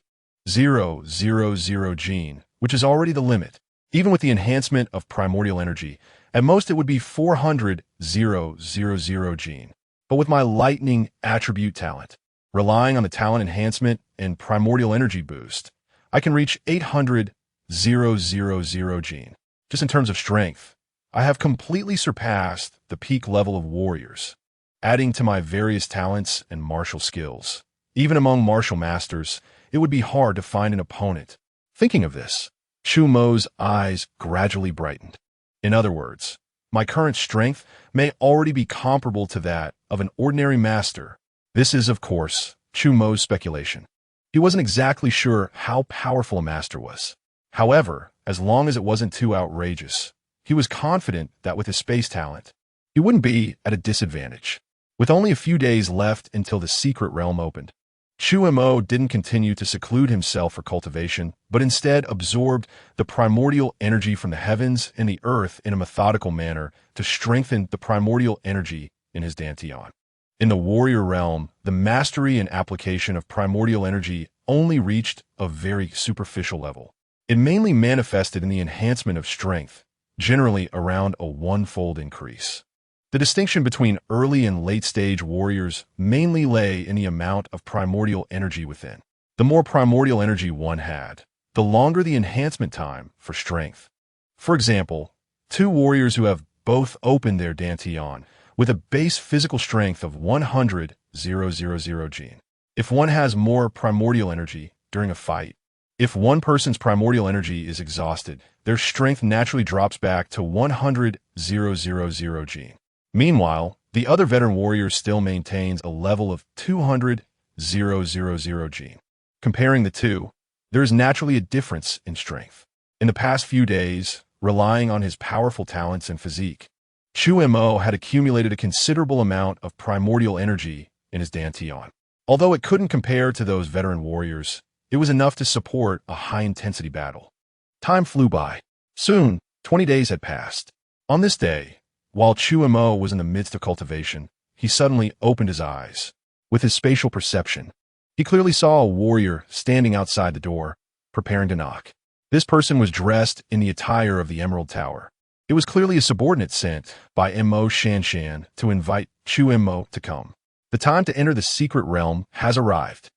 gene, which is already the limit. Even with the enhancement of primordial energy, at most it would be 400,000 gene. But with my lightning attribute talent, relying on the talent enhancement and primordial energy boost, I can reach 800,000 gene. Just in terms of strength, I have completely surpassed the peak level of warriors, adding to my various talents and martial skills. Even among martial masters, it would be hard to find an opponent. Thinking of this, Chu Mo's eyes gradually brightened. In other words, my current strength may already be comparable to that of an ordinary master. This is, of course, Chu Mo's speculation. He wasn't exactly sure how powerful a master was. However, as long as it wasn't too outrageous, he was confident that with his space talent, he wouldn't be at a disadvantage. With only a few days left until the secret realm opened, Chu Mo didn't continue to seclude himself for cultivation, but instead absorbed the primordial energy from the heavens and the earth in a methodical manner to strengthen the primordial energy in his dantian. In the warrior realm, the mastery and application of primordial energy only reached a very superficial level. It mainly manifested in the enhancement of strength, generally around a one-fold increase. The distinction between early and late-stage warriors mainly lay in the amount of primordial energy within. The more primordial energy one had, the longer the enhancement time for strength. For example, two warriors who have both opened their dantian with a base physical strength of 100,000 gene. If one has more primordial energy during a fight, if one person's primordial energy is exhausted, their strength naturally drops back to 100,000 gene. Meanwhile, the other veteran warrior still maintains a level of 200,000 gene. Comparing the two, there is naturally a difference in strength. In the past few days, relying on his powerful talents and physique, Chu Mo had accumulated a considerable amount of primordial energy in his dantian. Although it couldn't compare to those veteran warriors, it was enough to support a high-intensity battle. Time flew by. Soon, 20 days had passed. On this day, while Chu Mo was in the midst of cultivation, he suddenly opened his eyes. With his spatial perception, he clearly saw a warrior standing outside the door, preparing to knock. This person was dressed in the attire of the Emerald Tower. It was clearly a subordinate sent by Mo Shanshan to invite Chu Mo to come. The time to enter the secret realm has arrived.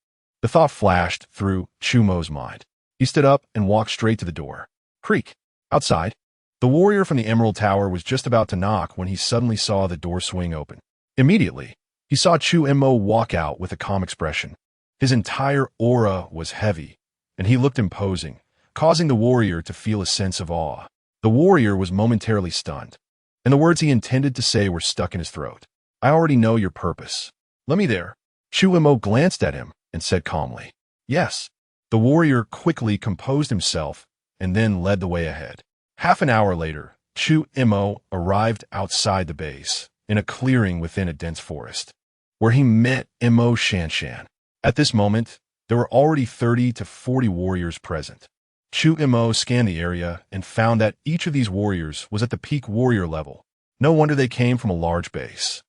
The thought flashed through Chu Mo's mind. He stood up and walked straight to the door. Creak. Outside, the warrior from the Emerald Tower was just about to knock when he suddenly saw the door swing open. Immediately, he saw Chu Mo walk out with a calm expression. His entire aura was heavy, and he looked imposing, causing the warrior to feel a sense of awe. The warrior was momentarily stunned, and the words he intended to say were stuck in his throat. I already know your purpose. Let me there. Chu Mo glanced at him and said calmly, Yes. The warrior quickly composed himself and then led the way ahead. Half an hour later, Chu Mo arrived outside the base, in a clearing within a dense forest, where he met Mo Shanshan. At this moment, there were already 30 to 40 warriors present. Chu Mo scanned the area and found that each of these warriors was at the peak warrior level. No wonder they came from a large base.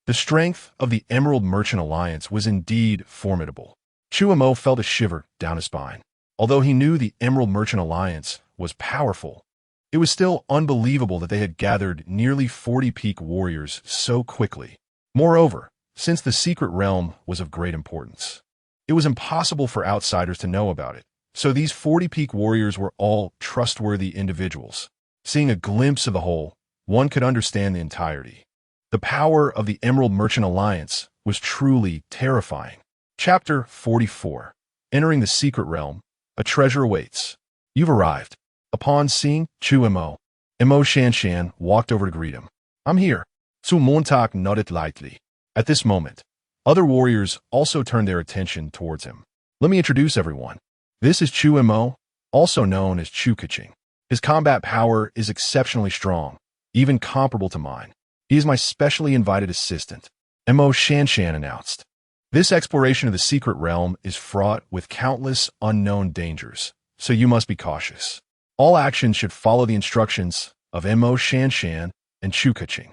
The strength of the Emerald Merchant Alliance was indeed formidable. Chu Mo felt a shiver down his spine. Although he knew the Emerald Merchant Alliance was powerful, it was still unbelievable that they had gathered nearly 40 peak warriors so quickly. Moreover, since the secret realm was of great importance, it was impossible for outsiders to know about it. So these 40 peak warriors were all trustworthy individuals. Seeing a glimpse of the whole, one could understand the entirety. The power of the Emerald Merchant Alliance was truly terrifying. Chapter 44. Entering the secret realm, a treasure awaits. You've arrived. Upon seeing Chu Mo, Mo Shanshan walked over to greet him. I'm here. Su Montauk nodded lightly. At this moment, other warriors also turned their attention towards him. Let me introduce everyone. This is Chu Mo, also known as Chu Kaching. His combat power is exceptionally strong, even comparable to mine. He is my specially invited assistant, Mo Shanshan announced. This exploration of the secret realm is fraught with countless unknown dangers, so you must be cautious. All actions should follow the instructions of Mo Shanshan and Chu Kaching.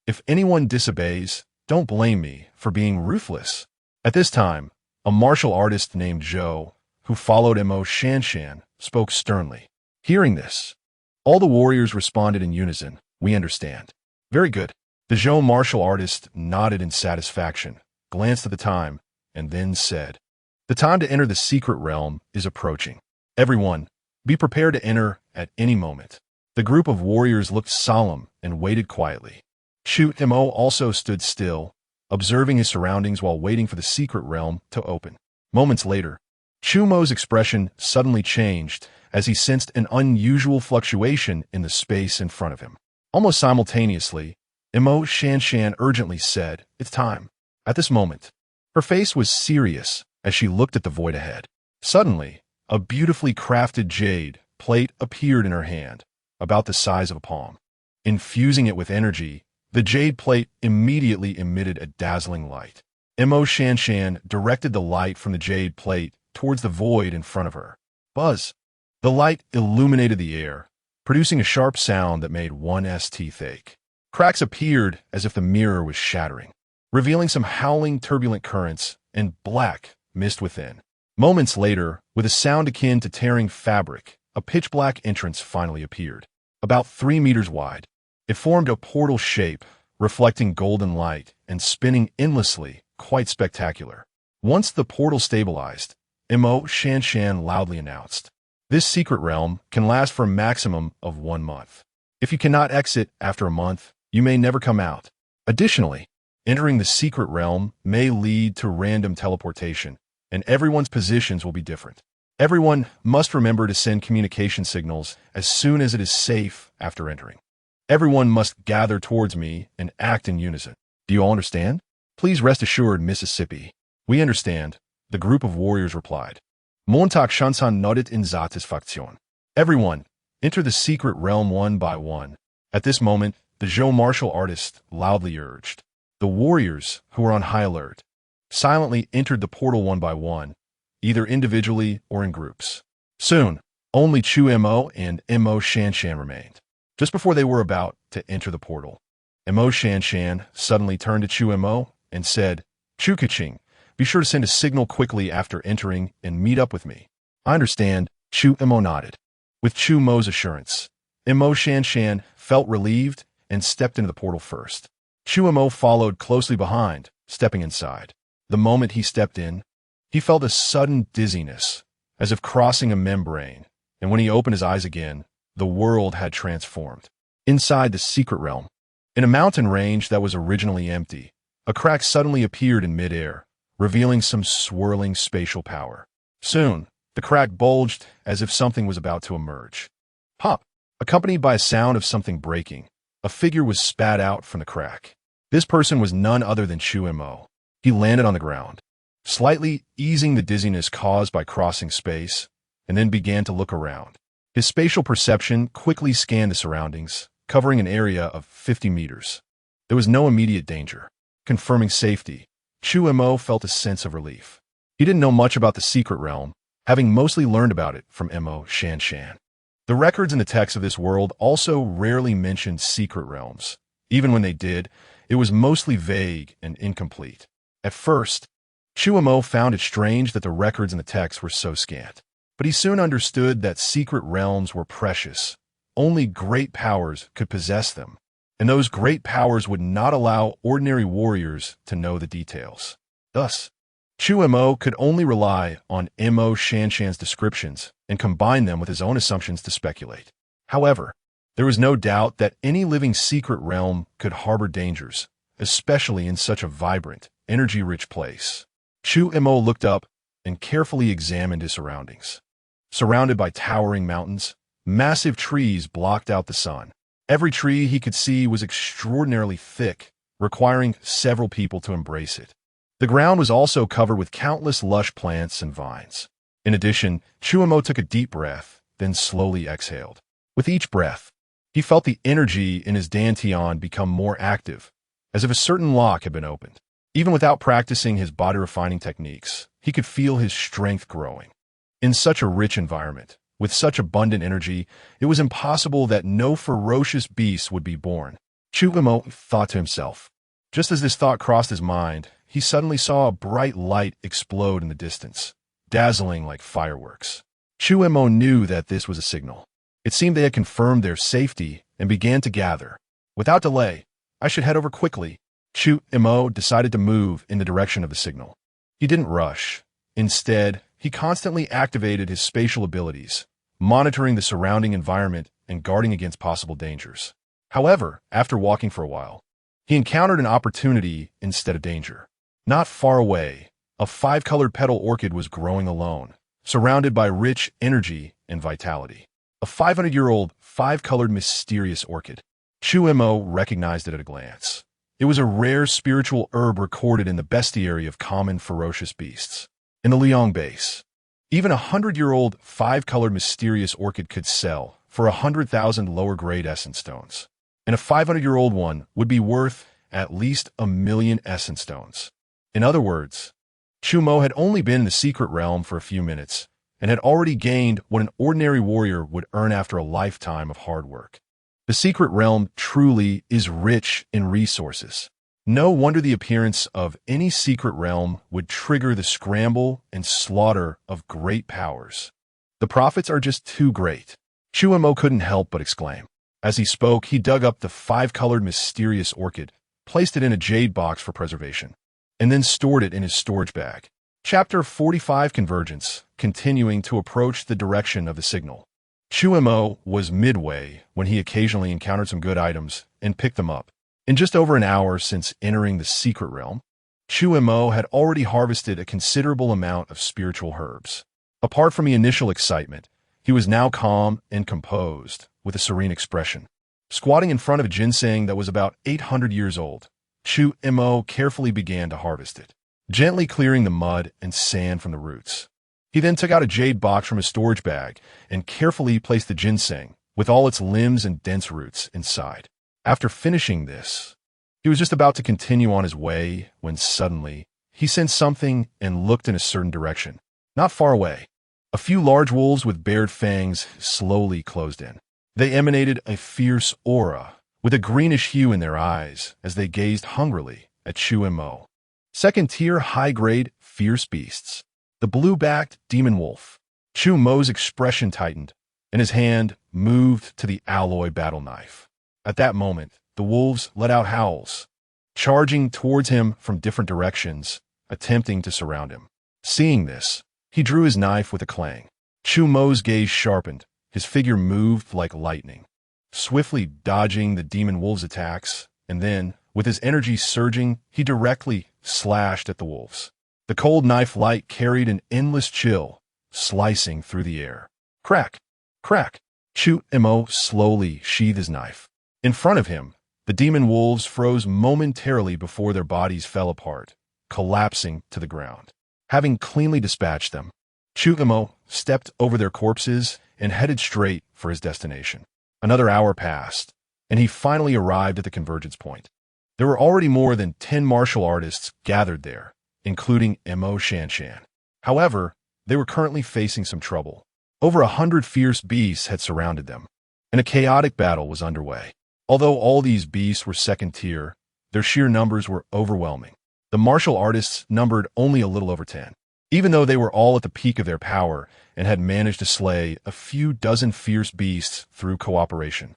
If anyone disobeys, don't blame me for being ruthless. At this time, a martial artist named Zhou, who followed Mo Shanshan, spoke sternly. Hearing this, all the warriors responded in unison, "We understand." Very good. The Zhou martial artist nodded in satisfaction, glanced at the time, and then said, "The time to enter the secret realm is approaching. Everyone, be prepared to enter at any moment." The group of warriors looked solemn and waited quietly. Chu Mo also stood still, observing his surroundings while waiting for the secret realm to open. Moments later, Chu Mo's expression suddenly changed as he sensed an unusual fluctuation in the space in front of him. Almost simultaneously, Mo Shanshan urgently said, "It's time." At this moment, her face was serious as she looked at the void ahead. Suddenly, a beautifully crafted jade plate appeared in her hand, about the size of a palm. Infusing it with energy, the jade plate immediately emitted a dazzling light. Mo Shanshan directed the light from the jade plate towards the void in front of her. Buzz! The light illuminated the air, producing a sharp sound that made one's teeth ache. Cracks appeared as if the mirror was shattering, revealing some howling turbulent currents and black mist within. Moments later, with a sound akin to tearing fabric, a pitch-black entrance finally appeared. About 3 meters wide, it formed a portal shape, reflecting golden light and spinning endlessly, quite spectacular. Once the portal stabilized, Mo Shanshan loudly announced, "This secret realm can last for a maximum of 1 month. If you cannot exit after a month, you may never come out. Additionally, entering the secret realm may lead to random teleportation, and everyone's positions will be different. Everyone must remember to send communication signals as soon as it is safe after entering. Everyone must gather towards me and act in unison. Do you all understand?" "Please rest assured, Mississippi. We understand," the group of warriors replied. Montauk Shansan nodded in satisfaction. Everyone, enter the secret realm one by one. At this moment, the Zhou martial artist loudly urged. The warriors, who were on high alert, silently entered the portal one by one, either individually or in groups. Soon, only Chu Mo and Mo Shanshan remained. Just before they were about to enter the portal, Mo Shanshan suddenly turned to Chu Mo and said, "Chu Kaching, be sure to send a signal quickly after entering and meet up with me." "I understand," Chu Mo nodded. With Chu Mo's assurance, Mo Shanshan felt relieved and stepped into the portal first. Chu Mo followed closely behind, stepping inside. The moment he stepped in, he felt a sudden dizziness, as if crossing a membrane, and when he opened his eyes again, the world had transformed. Inside the secret realm, in a mountain range that was originally empty, a crack suddenly appeared in midair, revealing some swirling spatial power. Soon, the crack bulged as if something was about to emerge. Pop! Accompanied by a sound of something breaking, a figure was spat out from the crack. This person was none other than Chu Mo. He landed on the ground, slightly easing the dizziness caused by crossing space, and then began to look around. His spatial perception quickly scanned the surroundings, covering an area of 50 meters. There was no immediate danger. Confirming safety, Chu Mo felt a sense of relief. He didn't know much about the secret realm, having mostly learned about it from Mo Shanshan. The records in the texts of this world also rarely mentioned secret realms. Even when they did, it was mostly vague and incomplete. At first, Chu Mo found it strange that the records in the texts were so scant. But he soon understood that secret realms were precious. Only great powers could possess them, and those great powers would not allow ordinary warriors to know the details. Thus, Chu Mo could only rely on Mo Shanshan's descriptions and combine them with his own assumptions to speculate. However, there was no doubt that any living secret realm could harbor dangers, especially in such a vibrant, energy-rich place. Chu Mo looked up and carefully examined his surroundings. Surrounded by towering mountains, massive trees blocked out the sun. Every tree he could see was extraordinarily thick, requiring several people to embrace it. The ground was also covered with countless lush plants and vines. In addition, Chu Mo took a deep breath, then slowly exhaled. With each breath, he felt the energy in his dantian become more active, as if a certain lock had been opened. Even without practicing his body-refining techniques, he could feel his strength growing. In such a rich environment, with such abundant energy, it was impossible that no ferocious beast would be born. Chu Mo thought to himself. Just as this thought crossed his mind, he suddenly saw a bright light explode in the distance, dazzling like fireworks. Chu Mo knew that this was a signal. It seemed they had confirmed their safety and began to gather. Without delay, I should head over quickly. Chu Mo decided to move in the direction of the signal. He didn't rush. Instead, he constantly activated his spatial abilities, monitoring the surrounding environment and guarding against possible dangers. However, after walking for a while, he encountered an opportunity instead of danger. Not far away, a 5-colored petal orchid was growing alone, surrounded by rich energy and vitality. A 500-year-old, 5-colored mysterious orchid. Chu Mo recognized it at a glance. It was a rare spiritual herb recorded in the bestiary of common ferocious beasts. In the Liang base, even a 100-year-old, 5-colored mysterious orchid could sell for 100,000 lower-grade essence stones. And a 500-year-old one would be worth at least 1,000,000 essence stones. In other words, Chu Mo had only been in the secret realm for a few minutes and had already gained what an ordinary warrior would earn after a lifetime of hard work. The secret realm truly is rich in resources. No wonder the appearance of any secret realm would trigger the scramble and slaughter of great powers. The profits are just too great. Chu Mo couldn't help but exclaim. As he spoke, he dug up the 5-colored mysterious orchid, placed it in a jade box for preservation, and then stored it in his storage bag. Chapter 45 Convergence, continuing to approach the direction of the signal. Chu Mo was midway when he occasionally encountered some good items and picked them up. In just over an hour since entering the secret realm, Chu Mo had already harvested a considerable amount of spiritual herbs. Apart from the initial excitement, he was now calm and composed, with a serene expression. Squatting in front of a ginseng that was about 800 years old, Chu Mo carefully began to harvest it, gently clearing the mud and sand from the roots. He then took out a jade box from his storage bag and carefully placed the ginseng, with all its limbs and dense roots, inside. After finishing this, he was just about to continue on his way when suddenly he sensed something and looked in a certain direction. Not far away, a few large wolves with bared fangs slowly closed in. They emanated a fierce aura, with a greenish hue in their eyes as they gazed hungrily at Chu Mo. Second-tier, high-grade, fierce beasts. The blue-backed demon wolf. Chu Mo's expression tightened, and his hand moved to the alloy battle knife. At that moment, the wolves let out howls, charging towards him from different directions, attempting to surround him. Seeing this, he drew his knife with a clang. Chu Mo's gaze sharpened. His figure moved like lightning, swiftly dodging the demon wolves' attacks, and then, with his energy surging, he directly slashed at the wolves. The cold knife light carried an endless chill, slicing through the air. Crack! Crack! Chu Mo slowly sheathed his knife. In front of him, the demon wolves froze momentarily before their bodies fell apart, collapsing to the ground. Having cleanly dispatched them, Chu Mo stepped over their corpses and headed straight for his destination. Another hour passed, and he finally arrived at the convergence point. There were already more than 10 martial artists gathered there, including Mo Shanshan. However, they were currently facing some trouble. Over 100 fierce beasts had surrounded them, and a chaotic battle was underway. Although all these beasts were second tier, their sheer numbers were overwhelming. The martial artists numbered only a little over 10. Even though they were all at the peak of their power and had managed to slay a few dozen fierce beasts through cooperation,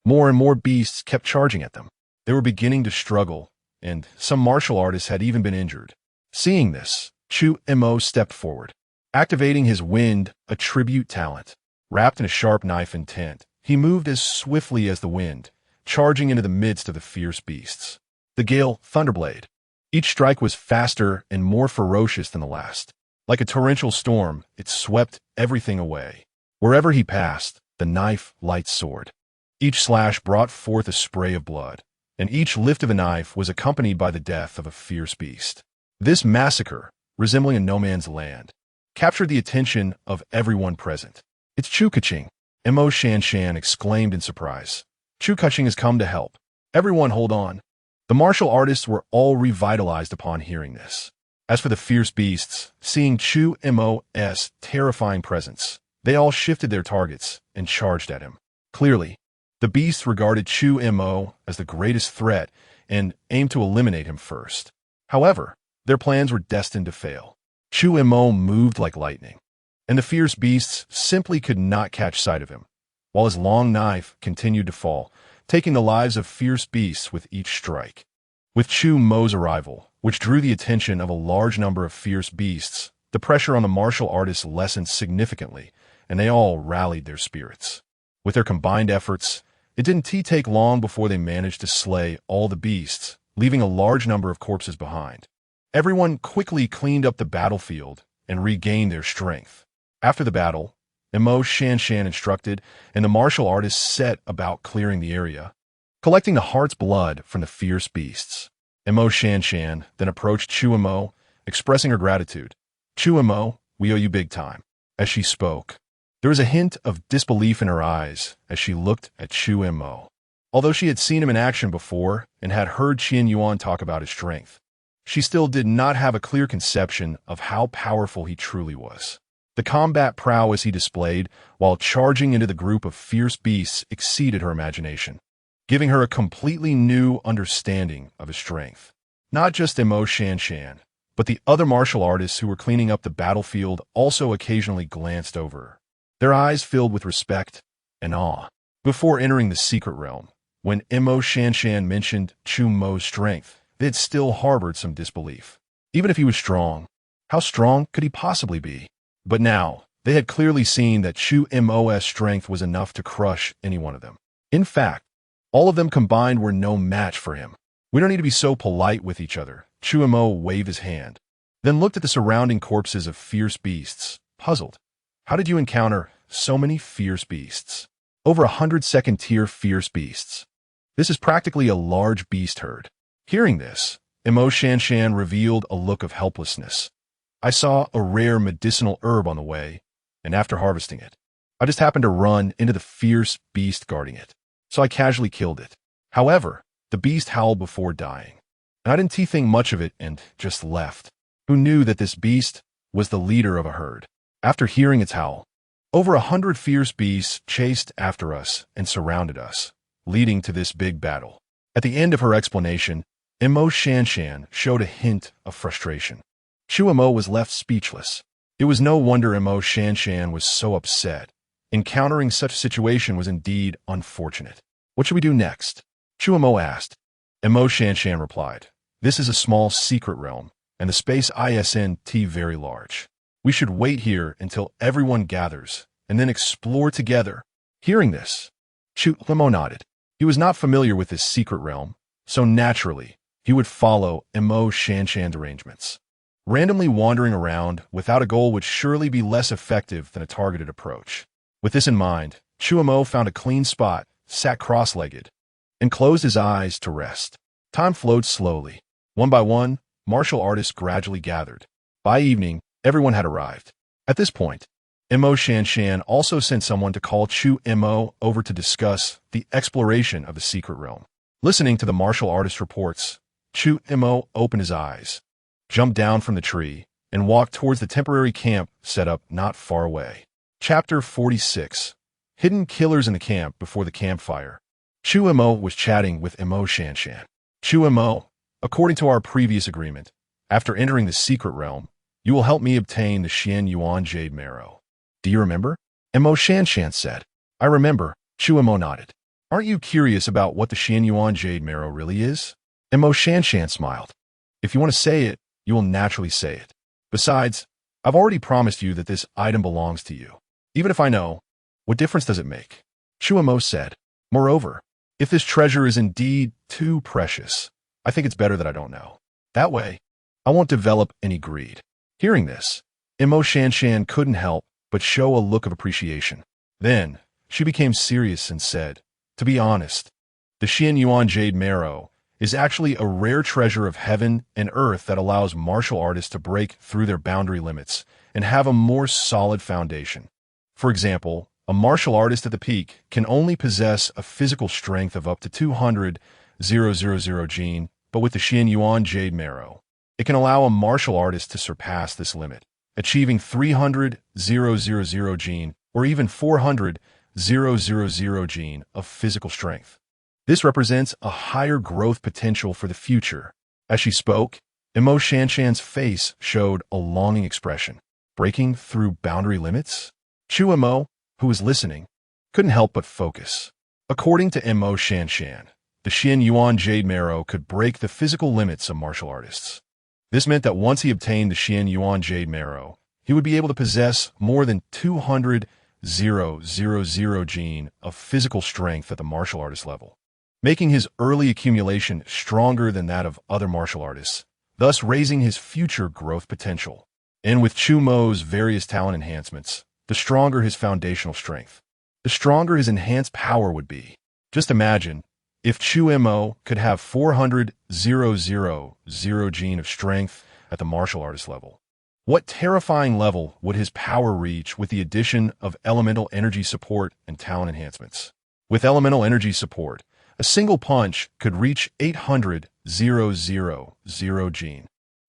more and more beasts kept charging at them. They were beginning to struggle, and some martial artists had even been injured. Seeing this, Chu Mo stepped forward, activating his wind attribute talent. Wrapped in a sharp knife intent, he moved as swiftly as the wind, charging into the midst of the fierce beasts. The Gale Thunderblade. Each strike was faster and more ferocious than the last. Like a torrential storm, it swept everything away. Wherever he passed, the knife light soared. Each slash brought forth a spray of blood, and each lift of a knife was accompanied by the death of a fierce beast. This massacre, resembling a no man's land, captured the attention of everyone present. "It's Chu Kaching," Mo Shanshan exclaimed in surprise. "Chu Kaching has come to help. Everyone hold on." The martial artists were all revitalized upon hearing this. As for the fierce beasts, seeing Chu Mo's terrifying presence, they all shifted their targets and charged at him. Clearly, the beasts regarded Chu Mo as the greatest threat and aimed to eliminate him first. However, their plans were destined to fail. Chu Mo moved like lightning, and the fierce beasts simply could not catch sight of him, while his long knife continued to fall, taking the lives of fierce beasts with each strike. With Chu Mo's arrival, which drew the attention of a large number of fierce beasts, the pressure on the martial artists lessened significantly, and they all rallied their spirits. With their combined efforts, it didn't take long before they managed to slay all the beasts, leaving a large number of corpses behind. Everyone quickly cleaned up the battlefield and regained their strength. After the battle, Mo Shanshan instructed, and the martial artists set about clearing the area, collecting the heart's blood from the fierce beasts. Mo Shanshan then approached Chu Mo, expressing her gratitude. "Chu Mo, we owe you big time." As she spoke, there was a hint of disbelief in her eyes as she looked at Chu Mo. Although she had seen him in action before and had heard Qian Yuan talk about his strength, she still did not have a clear conception of how powerful he truly was. The combat prowess he displayed while charging into the group of fierce beasts exceeded her imagination, giving her a completely new understanding of his strength. Not just Mo Shanshan, but the other martial artists who were cleaning up the battlefield also occasionally glanced over her, their eyes filled with respect and awe. Before entering the secret realm, when Mo Shanshan mentioned Chu Mo's strength, they had still harbored some disbelief. Even if he was strong, how strong could he possibly be? But now, they had clearly seen that Chu Mo's strength was enough to crush any one of them. In fact, all of them combined were no match for him. "We don't need to be so polite with each other." Chu Mo waved his hand, then looked at the surrounding corpses of fierce beasts, puzzled. "How did you encounter so many fierce beasts?" "Over 100 second-tier fierce beasts. This is practically a large beast herd." Hearing this, Mo Shanshan revealed a look of helplessness. "I saw a rare medicinal herb on the way, and after harvesting it, I just happened to run into the fierce beast guarding it, so I casually killed it. However, the beast howled before dying, and I didn't think much of it and just left. Who knew that this beast was the leader of a herd?" After hearing its howl, over 100 fierce beasts chased after us and surrounded us, leading to this big battle. At the end of her explanation, Mo Shanshan showed a hint of frustration. Chu Mo was left speechless. It was no wonder Mo Shanshan was so upset. Encountering such a situation was indeed unfortunate. "What should we do next?" Chu Mo asked. Mo Shanshan replied, "This is a small secret realm, and the space isn't very large. We should wait here until everyone gathers, and then explore together." Hearing this, Chu Mo nodded. He was not familiar with this secret realm, so naturally, he would follow Mo Shanshan's arrangements. Randomly wandering around without a goal would surely be less effective than a targeted approach. With this in mind, Chu Mo found a clean spot, sat cross-legged, and closed his eyes to rest. Time flowed slowly. One by one, martial artists gradually gathered. By evening, everyone had arrived. At this point, Mo Shanshan also sent someone to call Chu Mo over to discuss the exploration of the secret realm. Listening to the martial artist reports, Chu Mo opened his eyes, jumped down from the tree, and walked towards the temporary camp set up not far away. Chapter 46. Hidden Killers in the Camp Before the Campfire. Chu Mo was chatting with Mo Shanshan. "Chu Mo, according to our previous agreement, after entering the secret realm, you will help me obtain the Qian Yuan Jade Marrow. Do you remember?" Mo Shanshan said. "I remember." Chu Mo nodded. "Aren't you curious about what the Qian Yuan Jade Marrow really is?" Mo Shanshan smiled. "If you want to say it, you will naturally say it. Besides, I've already promised you that this item belongs to you. Even if I know, what difference does it make?" Chu Mo said. "Moreover, if this treasure is indeed too precious, I think it's better that I don't know. That way, I won't develop any greed." Hearing this, Mo Shanshan couldn't help but show a look of appreciation. Then, she became serious and said, "To be honest, the Qian Yuan Jade Marrow is actually a rare treasure of heaven and earth that allows martial artists to break through their boundary limits and have a more solid foundation. For example, a martial artist at the peak can only possess a physical strength of up to 200,000 gene, but with the Xian Yuan Jade Marrow, it can allow a martial artist to surpass this limit, achieving 300,000 gene or even 400,000 gene of physical strength. This represents a higher growth potential for the future. As she spoke, Emo Shanshan's face showed a longing expression. Breaking through boundary limits? Chu Mo, who was listening, couldn't help but focus. According to Emo Shanshan, the Xian Yuan Jade Marrow could break the physical limits of martial artists. This meant that once he obtained the Xian Yuan Jade Marrow, he would be able to possess more than 200,000 gene of physical strength at the martial artist level, making his early accumulation stronger than that of other martial artists, thus raising his future growth potential. And with Chu Mo's various talent enhancements, the stronger his foundational strength, the stronger his enhanced power would be. Just imagine, if Chu Mo could have 400,000 gene of strength at the martial artist level, what terrifying level would his power reach with the addition of elemental energy support and talent enhancements? With elemental energy support, a single punch could reach 800,000 gene.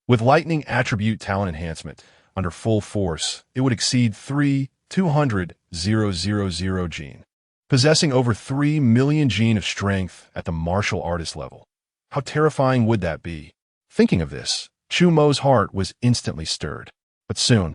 With lightning attribute talent enhancement, under full force, it would exceed 200,000 gene, possessing over 3 million gene of strength at the martial artist level. How terrifying would that be? Thinking of this, Chu Mo's heart was instantly stirred. But soon,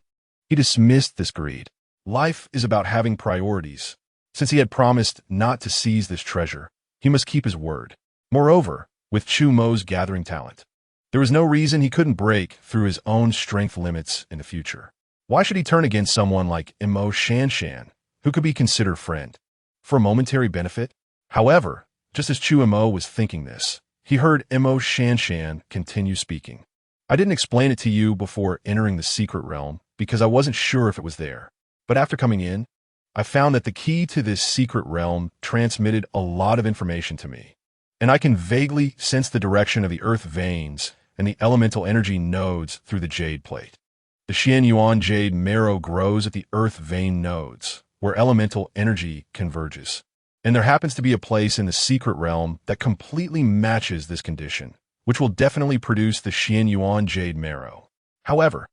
he dismissed this greed. Life is about having priorities. Since he had promised not to seize this treasure, he must keep his word. Moreover, with Chu Mo's gathering talent, there was no reason he couldn't break through his own strength limits in the future. Why should he turn against someone like Emo Shanshan, who could be considered friend, for a momentary benefit? However, just as Chu Mo was thinking this, he heard Emo Shanshan continue speaking. I didn't explain it to you before entering the secret realm because I wasn't sure if it was there. But after coming in, I found that the key to this secret realm transmitted a lot of information to me. And I can vaguely sense the direction of the earth veins and the elemental energy nodes through the jade plate. The Xian Yuan Jade Marrow grows at the earth vein nodes, where elemental energy converges. And there happens to be a place in the secret realm that completely matches this condition, which will definitely produce the Xian Yuan Jade Marrow. However,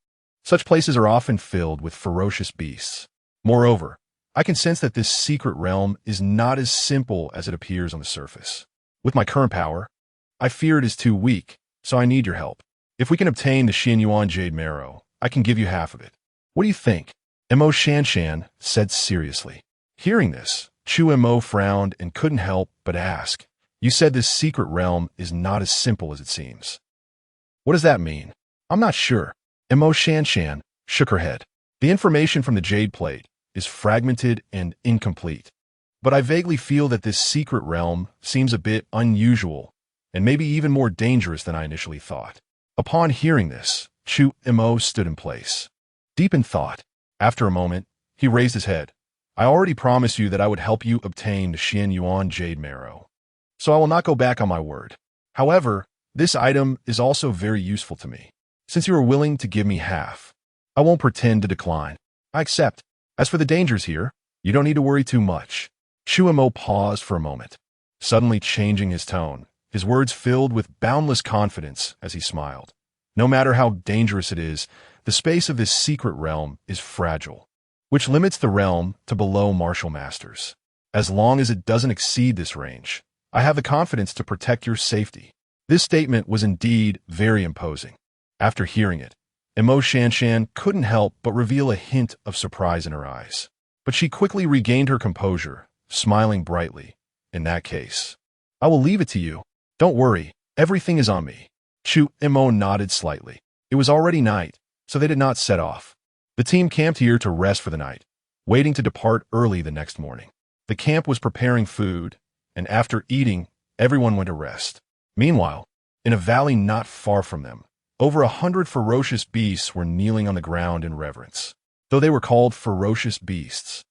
such places are often filled with ferocious beasts. Moreover, I can sense that this secret realm is not as simple as it appears on the surface. With my current power, I fear it is too weak, so I need your help. If we can obtain the Xian Yuan Jade Marrow, I can give you half of it. What do you think? Emo Shanshan said seriously. Hearing this, Chu Mo frowned and couldn't help but ask, "You said this secret realm is not as simple as it seems. What does that mean?" "I'm not sure." Emo Shanshan shook her head. "The information from the jade plate is fragmented and incomplete, but I vaguely feel that this secret realm seems a bit unusual and maybe even more dangerous than I initially thought." Upon hearing this, Chu Mo stood in place, deep in thought. After a moment, he raised his head. "I already promised you that I would help you obtain the Xian Yuan Jade Marrow, so I will not go back on my word. However, this item is also very useful to me. Since you are willing to give me half, I won't pretend to decline. I accept. As for the dangers here, you don't need to worry too much." Chu Mo paused for a moment, suddenly changing his tone, his words filled with boundless confidence as he smiled. "No matter how dangerous it is, the space of this secret realm is fragile, which limits the realm to below martial masters. As long as it doesn't exceed this range, I have the confidence to protect your safety." This statement was indeed very imposing. After hearing it, Emo Shanshan couldn't help but reveal a hint of surprise in her eyes. But she quickly regained her composure, smiling brightly. "In that case, I will leave it to you. Don't worry, everything is on me." Chu Mo nodded slightly. It was already night, so they did not set off. The team camped here to rest for the night, waiting to depart early the next morning. The camp was preparing food, and after eating, everyone went to rest. Meanwhile, in a valley not far from them, over 100 ferocious beasts were kneeling on the ground in reverence. Though they were called ferocious beasts,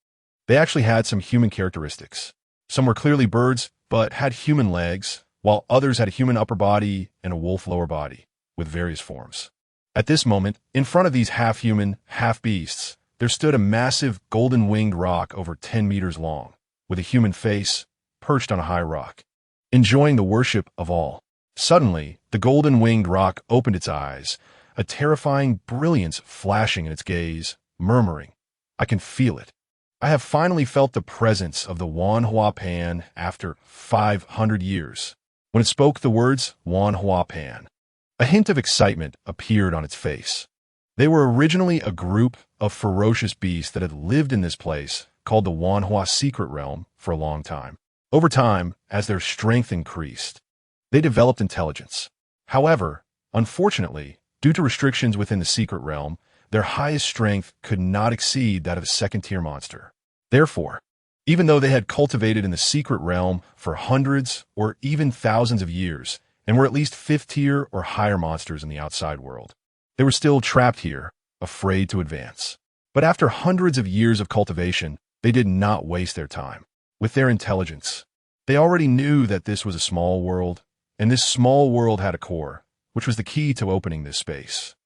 they actually had some human characteristics. Some were clearly birds, but had human legs, while others had a human upper body and a wolf lower body, with various forms. At this moment, in front of these half-human, half-beasts, there stood a massive golden-winged rock over 10 meters long, with a human face perched on a high rock, enjoying the worship of all. Suddenly, the golden-winged rock opened its eyes, a terrifying brilliance flashing in its gaze, murmuring, "I can feel it. I have finally felt the presence of the Wan Hua Pan after 500 years." When it spoke the words Wan Hua Pan, a hint of excitement appeared on its face. They were originally a group of ferocious beasts that had lived in this place, called the Wan Hua Secret Realm, for a long time. Over time, as their strength increased, they developed intelligence. However, unfortunately, due to restrictions within the Secret Realm, their highest strength could not exceed that of a second-tier monster. Therefore, even though they had cultivated in the Secret Realm for hundreds or even thousands of years, and were at least fifth-tier or higher monsters in the outside world, they were still trapped here, afraid to advance. But after hundreds of years of cultivation, they did not waste their time. With their intelligence, they already knew that this was a small world, and this small world had a core, which was the key to opening this space.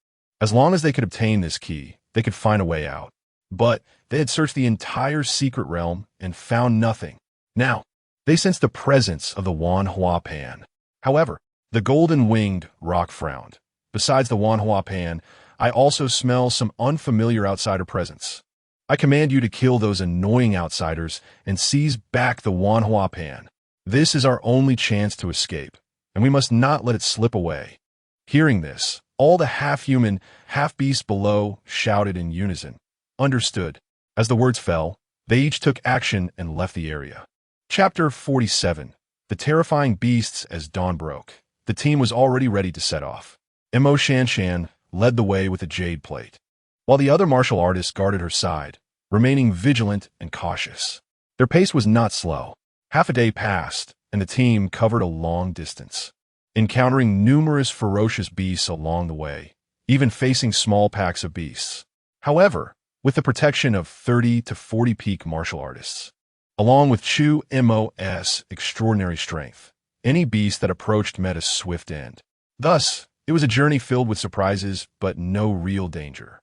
As long as they could obtain this key, they could find a way out. But they had searched the entire Secret Realm and found nothing. Now, they sensed the presence of the Wan Hua Pan. However, the golden-winged rock frowned. "Besides the Wan Hua Pan, I also smell some unfamiliar outsider presence. I command you to kill those annoying outsiders and seize back the Wan Hua Pan. This is our only chance to escape, and we must not let it slip away." Hearing this, all the half-human, half-beasts below shouted in unison. Understood. As the words fell, they each took action and left the area. Chapter 47. The Terrifying Beasts as Dawn Broke. The team was already ready to set off. Mo Shanshan led the way with a jade plate, while the other martial artists guarded her side, remaining vigilant and cautious. Their pace was not slow. Half a day passed, and the team covered a long distance, encountering numerous ferocious beasts along the way, even facing small packs of beasts. However, with the protection of 30 to 40 peak martial artists, along with Chu Mo's extraordinary strength, any beast that approached met a swift end. Thus, it was a journey filled with surprises, but no real danger.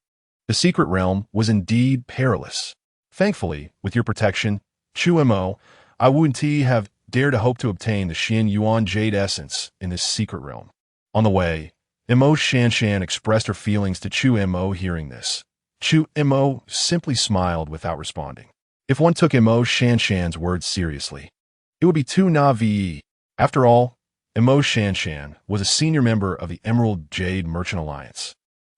The Secret Realm was indeed perilous. Thankfully, with your protection, Chu Mo, I wouldn't have dared to hope to obtain the Xian Yuan Jade Essence in this Secret Realm. On the way, Mo Shanshan expressed her feelings to Chu Mo. Hearing this, Chu Mo simply smiled without responding. If one took Mo Shanshan's words seriously, it would be too naive. After all, Mo Shanshan was a senior member of the Emerald Jade Merchant Alliance,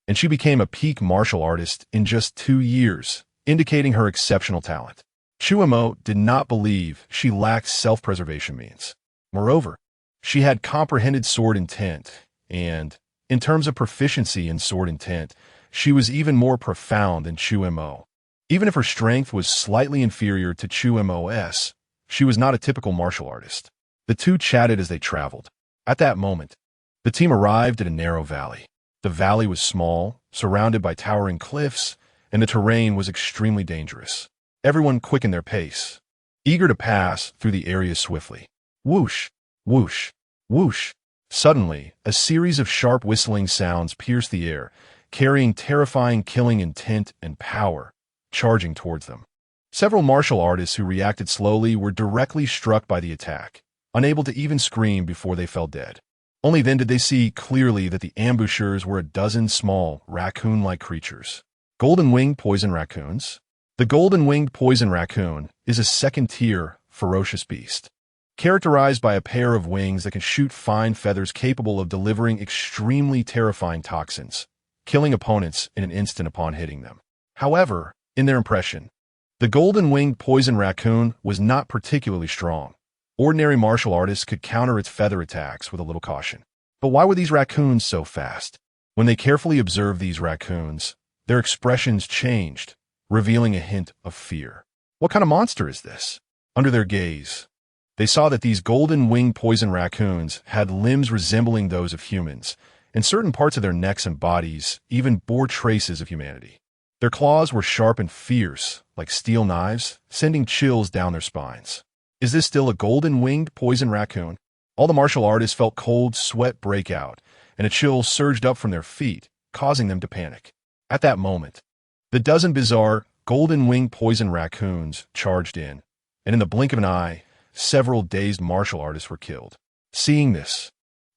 and she became a peak martial artist in just 2 years, indicating her exceptional talent. Chu Mo did not believe she lacked self-preservation means. Moreover, she had comprehended sword intent, and, in terms of proficiency in sword intent, she was even more profound than Chu Mo. Even if her strength was slightly inferior to Chu Mo's, she was not a typical martial artist. The two chatted as they traveled. At that moment, the team arrived at a narrow valley. The valley was small, surrounded by towering cliffs, and the terrain was extremely dangerous. Everyone quickened their pace, eager to pass through the area swiftly. Whoosh, whoosh, whoosh. Suddenly, a series of sharp whistling sounds pierced the air, carrying terrifying killing intent and power, charging towards them. Several martial artists who reacted slowly were directly struck by the attack, unable to even scream before they fell dead. Only then did they see clearly that the ambushers were a dozen small, raccoon-like creatures. Golden-winged poison raccoons. The golden-winged poison raccoon is a second-tier, ferocious beast, characterized by a pair of wings that can shoot fine feathers capable of delivering extremely terrifying toxins, killing opponents in an instant upon hitting them. However, in their impression, the golden-winged poison raccoon was not particularly strong. Ordinary martial artists could counter its feather attacks with a little caution. But why were these raccoons so fast? When they carefully observed these raccoons, their expressions changed, revealing a hint of fear. What kind of monster is this? Under their gaze, they saw that these golden-winged poison raccoons had limbs resembling those of humans, and certain parts of their necks and bodies even bore traces of humanity. Their claws were sharp and fierce, like steel knives, sending chills down their spines. Is this still a golden-winged poison raccoon? All the martial artists felt cold sweat break out, and a chill surged up from their feet, causing them to panic. At that moment, the dozen bizarre, golden-winged poison raccoons charged in, and in the blink of an eye, several dazed martial artists were killed. Seeing this,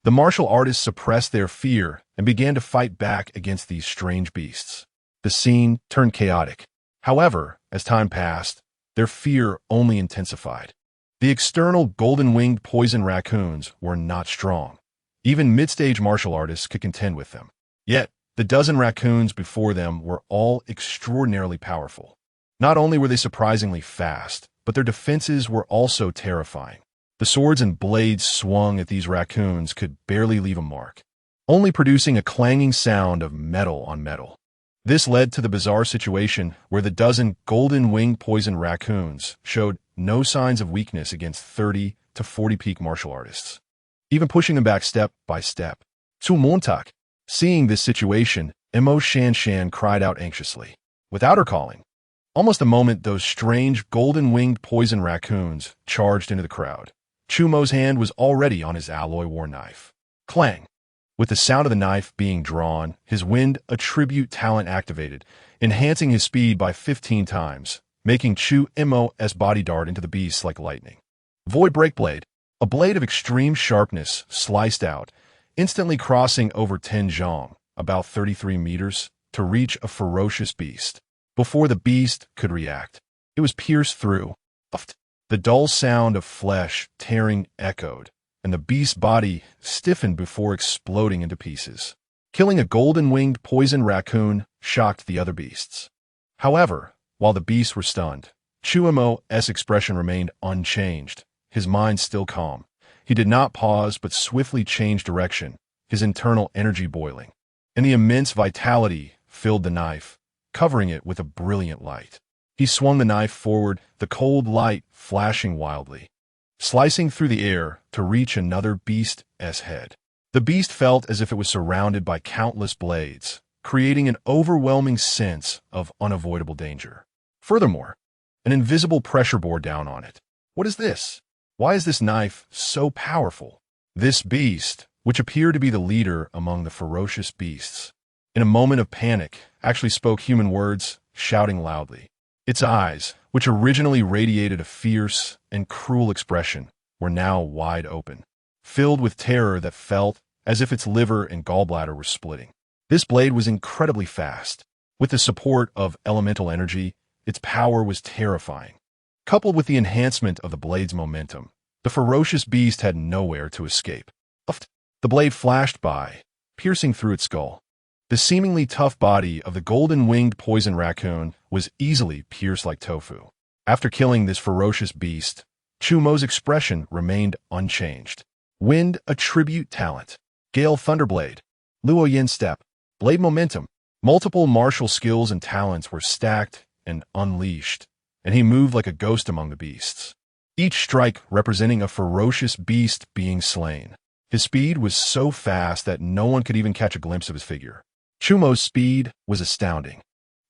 the martial artists suppressed their fear and began to fight back against these strange beasts. The scene turned chaotic. However, as time passed, their fear only intensified. The external golden-winged poison raccoons were not strong. Even mid-stage martial artists could contend with them. Yet, the dozen raccoons before them were all extraordinarily powerful. Not only were they surprisingly fast, but their defenses were also terrifying. The swords and blades swung at these raccoons could barely leave a mark, only producing a clanging sound of metal on metal. This led to the bizarre situation where the dozen golden-winged poison raccoons showed no signs of weakness against 30 to 40 peak martial artists, even pushing them back step by step. Chu Mo. Seeing this situation, Mo Shanshan cried out anxiously. Without her calling, almost the moment those strange golden-winged poison raccoons charged into the crowd, Chu Mo's hand was already on his alloy war knife. Clang! With the sound of the knife being drawn, his wind attribute talent activated, enhancing his speed by 15 times, making Chu Mo's body dart into the beast like lightning. Void Break Blade, a blade of extreme sharpness, sliced out, instantly crossing over 10 zhong, about 33 meters, to reach a ferocious beast. Before the beast could react, it was pierced through. The dull sound of flesh tearing echoed, and the beast's body stiffened before exploding into pieces. Killing a golden-winged poison raccoon shocked the other beasts. However, while the beasts were stunned, Chu Mo's expression remained unchanged, his mind still calm. He did not pause but swiftly changed direction, his internal energy boiling. And the immense vitality filled the knife, covering it with a brilliant light. He swung the knife forward, the cold light flashing wildly, slicing through the air to reach another beast's head. The beast felt as if it was surrounded by countless blades, creating an overwhelming sense of unavoidable danger. Furthermore, an invisible pressure bore down on it. What is this? Why is this knife so powerful? This beast, which appeared to be the leader among the ferocious beasts, in a moment of panic, actually spoke human words, shouting loudly. Its eyes, which originally radiated a fierce and cruel expression, were now wide open, filled with terror that felt as if its liver and gallbladder were splitting. This blade was incredibly fast. With the support of elemental energy, its power was terrifying. Coupled with the enhancement of the blade's momentum, the ferocious beast had nowhere to escape. The blade flashed by, piercing through its skull. The seemingly tough body of the golden-winged poison raccoon was easily pierced like tofu. After killing this ferocious beast, Chu Mo's expression remained unchanged. Wind attribute talent. Gale Thunderblade. Luo Yin Step. Blade momentum. Multiple martial skills and talents were stacked and unleashed, and he moved like a ghost among the beasts, each strike representing a ferocious beast being slain. His speed was so fast that no one could even catch a glimpse of his figure. Chu Mo's speed was astounding.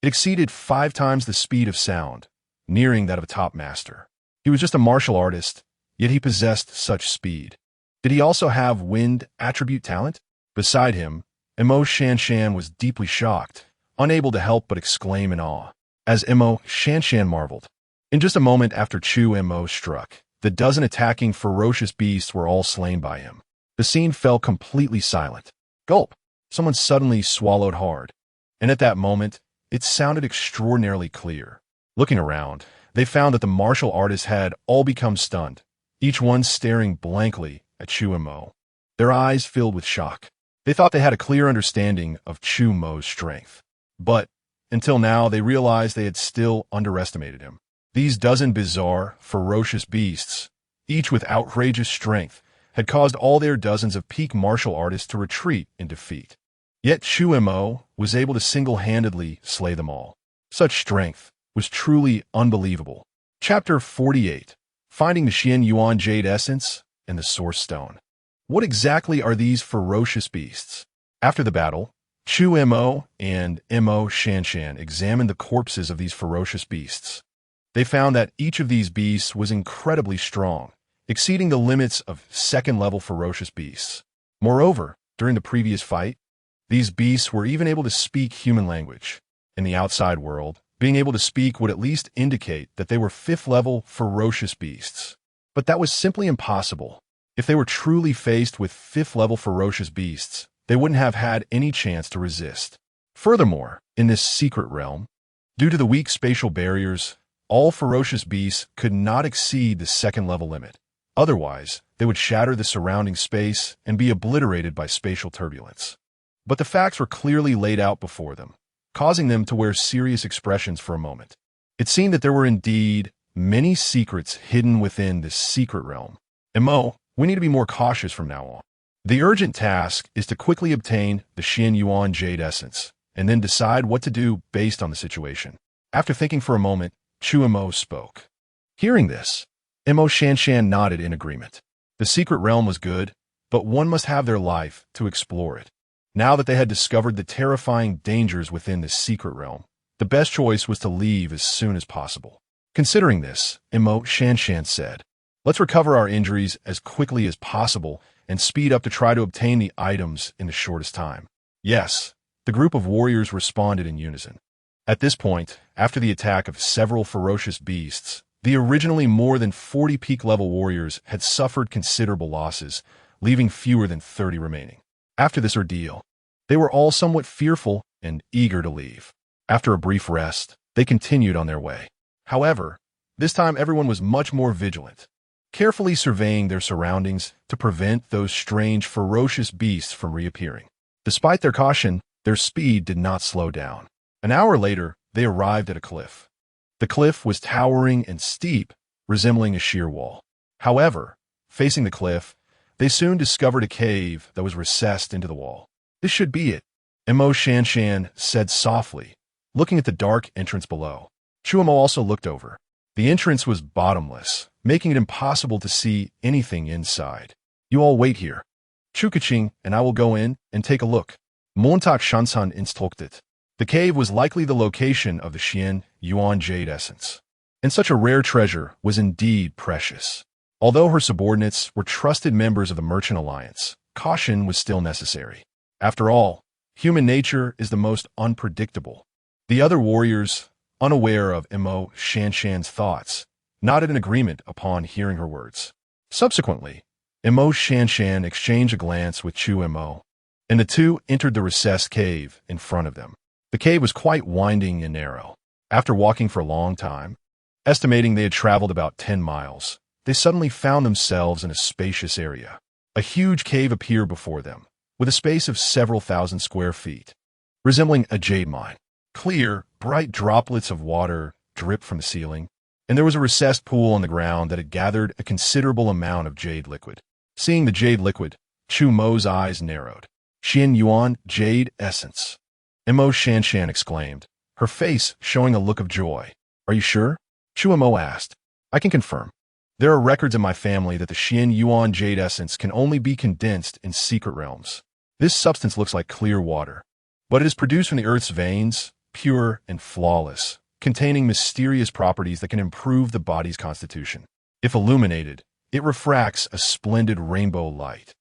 It exceeded 5 times the speed of sound, nearing that of a top master. He was just a martial artist, yet he possessed such speed. Did he also have wind attribute talent? Beside him, Mo Shanshan was deeply shocked, unable to help but exclaim in awe. As Mo Shanshan marveled, in just a moment after Chu Mo struck, the dozen attacking ferocious beasts were all slain by him. The scene fell completely silent. Gulp! Someone suddenly swallowed hard, and at that moment, it sounded extraordinarily clear. Looking around, they found that the martial artists had all become stunned, each one staring blankly at Chu Mo. Their eyes filled with shock. They thought they had a clear understanding of Chu Mo's strength, but until now they realized they had still underestimated him. These dozen bizarre, ferocious beasts, each with outrageous strength, had caused all their dozens of peak martial artists to retreat in defeat. Yet Chu Mo was able to single-handedly slay them all. Such strength was truly unbelievable. Chapter 48. Finding the Xian Yuan Jade Essence and the Source Stone. What exactly are these ferocious beasts? After the battle, Chu Mo and Mo Shanshan examined the corpses of these ferocious beasts. They found that each of these beasts was incredibly strong, exceeding the limits of second-level ferocious beasts. Moreover, during the previous fight, these beasts were even able to speak human language. In the outside world, being able to speak would at least indicate that they were fifth-level ferocious beasts. But that was simply impossible. If they were truly faced with fifth-level ferocious beasts, they wouldn't have had any chance to resist. Furthermore, in this secret realm, due to the weak spatial barriers, all ferocious beasts could not exceed the second-level limit. Otherwise, they would shatter the surrounding space and be obliterated by spatial turbulence. But the facts were clearly laid out before them, causing them to wear serious expressions for a moment. It seemed that there were indeed many secrets hidden within this secret realm. Mo, we need to be more cautious from now on. The urgent task is to quickly obtain the Xian Yuan Jade Essence, and then decide what to do based on the situation. After thinking for a moment, Chu Mo spoke. Hearing this, Mo Shanshan nodded in agreement. The secret realm was good, but one must have their life to explore it. Now that they had discovered the terrifying dangers within this secret realm, the best choice was to leave as soon as possible. Considering this, Mo Shanshan said, "Let's recover our injuries as quickly as possible and speed up to try to obtain the items in the shortest time." Yes, the group of warriors responded in unison. At this point, after the attack of several ferocious beasts, the originally more than 40 peak-level warriors had suffered considerable losses, leaving fewer than 30 remaining. After this ordeal, they were all somewhat fearful and eager to leave. After a brief rest, they continued on their way. However, this time everyone was much more vigilant, carefully surveying their surroundings to prevent those strange, ferocious beasts from reappearing. Despite their caution, their speed did not slow down. An hour later, they arrived at a cliff. The cliff was towering and steep, resembling a sheer wall. However, facing the cliff, they soon discovered a cave that was recessed into the wall. "This should be it," Mo Shanshan said softly, looking at the dark entrance below. Chu Mo also looked over. The entrance was bottomless, making it impossible to see anything inside. "You all wait here. Chukaching and I will go in and take a look." Montak Shansan instructed. The cave was likely the location of the Xian Yuan Jade Essence, and such a rare treasure was indeed precious. Although her subordinates were trusted members of the Merchant Alliance, caution was still necessary. After all, human nature is the most unpredictable. The other warriors, unaware of Mo Shanshan's thoughts, nodded in agreement upon hearing her words. Subsequently, Mo Shanshan exchanged a glance with Chu Mo, and the two entered the recessed cave in front of them. The cave was quite winding and narrow. After walking for a long time, estimating they had traveled about 10 miles, they suddenly found themselves in a spacious area. A huge cave appeared before them, with a space of several thousand square feet, resembling a jade mine. Clear, bright droplets of water dripped from the ceiling, and there was a recessed pool on the ground that had gathered a considerable amount of jade liquid. Seeing the jade liquid, Chu Mo's eyes narrowed. "Xian Yuan Jade Essence," Mo Shanshan exclaimed, her face showing a look of joy. "Are you sure?" Chu Mo asked. "I can confirm. There are records in my family that the Xian Yuan Jade Essence can only be condensed in secret realms. This substance looks like clear water, but it is produced from the Earth's veins, pure and flawless, containing mysterious properties that can improve the body's constitution. If illuminated, it refracts a splendid rainbow light.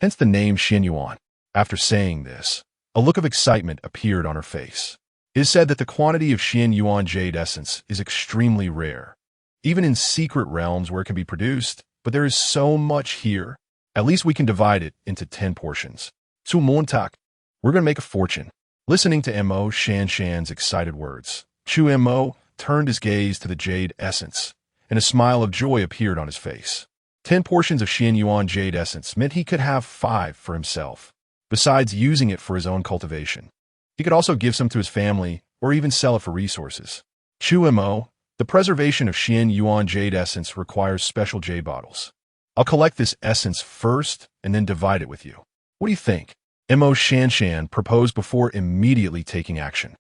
Hence the name Xian Yuan." After saying this, a look of excitement appeared on her face. It is said that the quantity of Xian Yuan Jade Essence is extremely rare, even in secret realms where it can be produced, but there is so much here. At least we can divide it into 10 portions. Zu Montak, we're going to make a fortune. Listening to Mo Shanshan's excited words, Chu Mo turned his gaze to the Jade Essence, and a smile of joy appeared on his face. 10 portions of Xian Yuan Jade Essence meant he could have 5 for himself, besides using it for his own cultivation. He could also give some to his family or even sell it for resources. Chu Mo, the preservation of Xian Yuan Jade Essence requires special jade bottles. I'll collect this essence first and then divide it with you. What do you think? Mo Shanshan proposed before immediately taking action,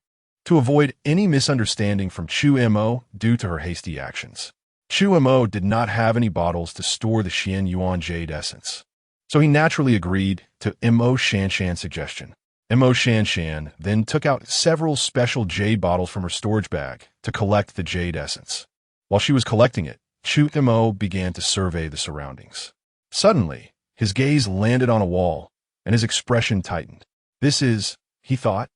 to avoid any misunderstanding from Chu Mo due to her hasty actions. Chu Mo did not have any bottles to store the Xian Yuan Jade Essence, so he naturally agreed to Mo Shanshan's suggestion. Mo Shanshan then took out several special jade bottles from her storage bag to collect the jade essence. While she was collecting it, Chu Mo began to survey the surroundings. Suddenly, his gaze landed on a wall, and his expression tightened. This is, he thought,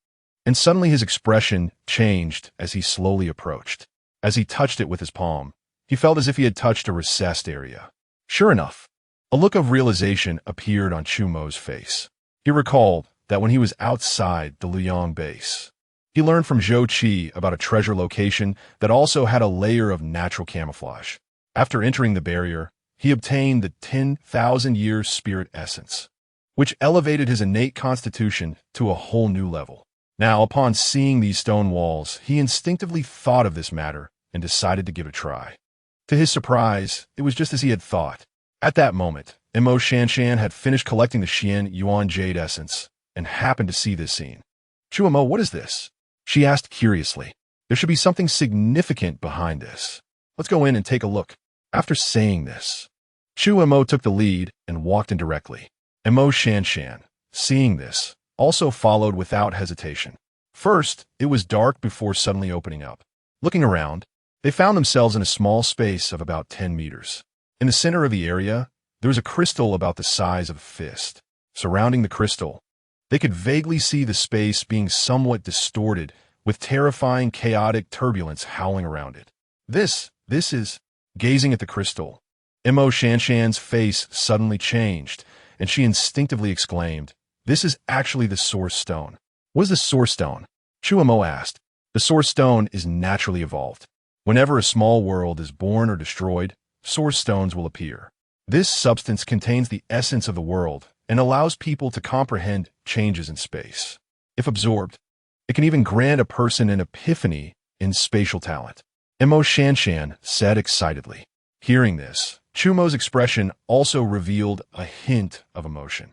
and suddenly his expression changed as he slowly approached. As he touched it with his palm, he felt as if he had touched a recessed area. Sure enough, a look of realization appeared on Chu Mo's face. He recalled that when he was outside the Luyang base, he learned from Zhou Qi about a treasure location that also had a layer of natural camouflage. After entering the barrier, he obtained the 10,000 years spirit essence, which elevated his innate constitution to a whole new level. Now, upon seeing these stone walls, he instinctively thought of this matter and decided to give it a try. To his surprise, it was just as he had thought. At that moment, Mo Shanshan had finished collecting the Xian Yuan Jade essence and happened to see this scene. Chu Mo, what is this? She asked curiously. There should be something significant behind this. Let's go in and take a look. After saying this, Chu Mo took the lead and walked in directly. Mo Shanshan, seeing this, also followed without hesitation. First, it was dark before suddenly opening up. Looking around, they found themselves in a small space of about 10 meters. In the center of the area, there was a crystal about the size of a fist. Surrounding the crystal, they could vaguely see the space being somewhat distorted, with terrifying chaotic turbulence howling around it. This is... Gazing at the crystal, Mo Shanshan's face suddenly changed, and she instinctively exclaimed, "This is actually the Source Stone." What is the Source Stone? Chu Mo asked. The Source Stone is naturally evolved. Whenever a small world is born or destroyed, Source Stones will appear. This substance contains the essence of the world and allows people to comprehend changes in space. If absorbed, it can even grant a person an epiphany in spatial talent. Mo Shanshan said excitedly. Hearing this, Chu Mo's expression also revealed a hint of emotion.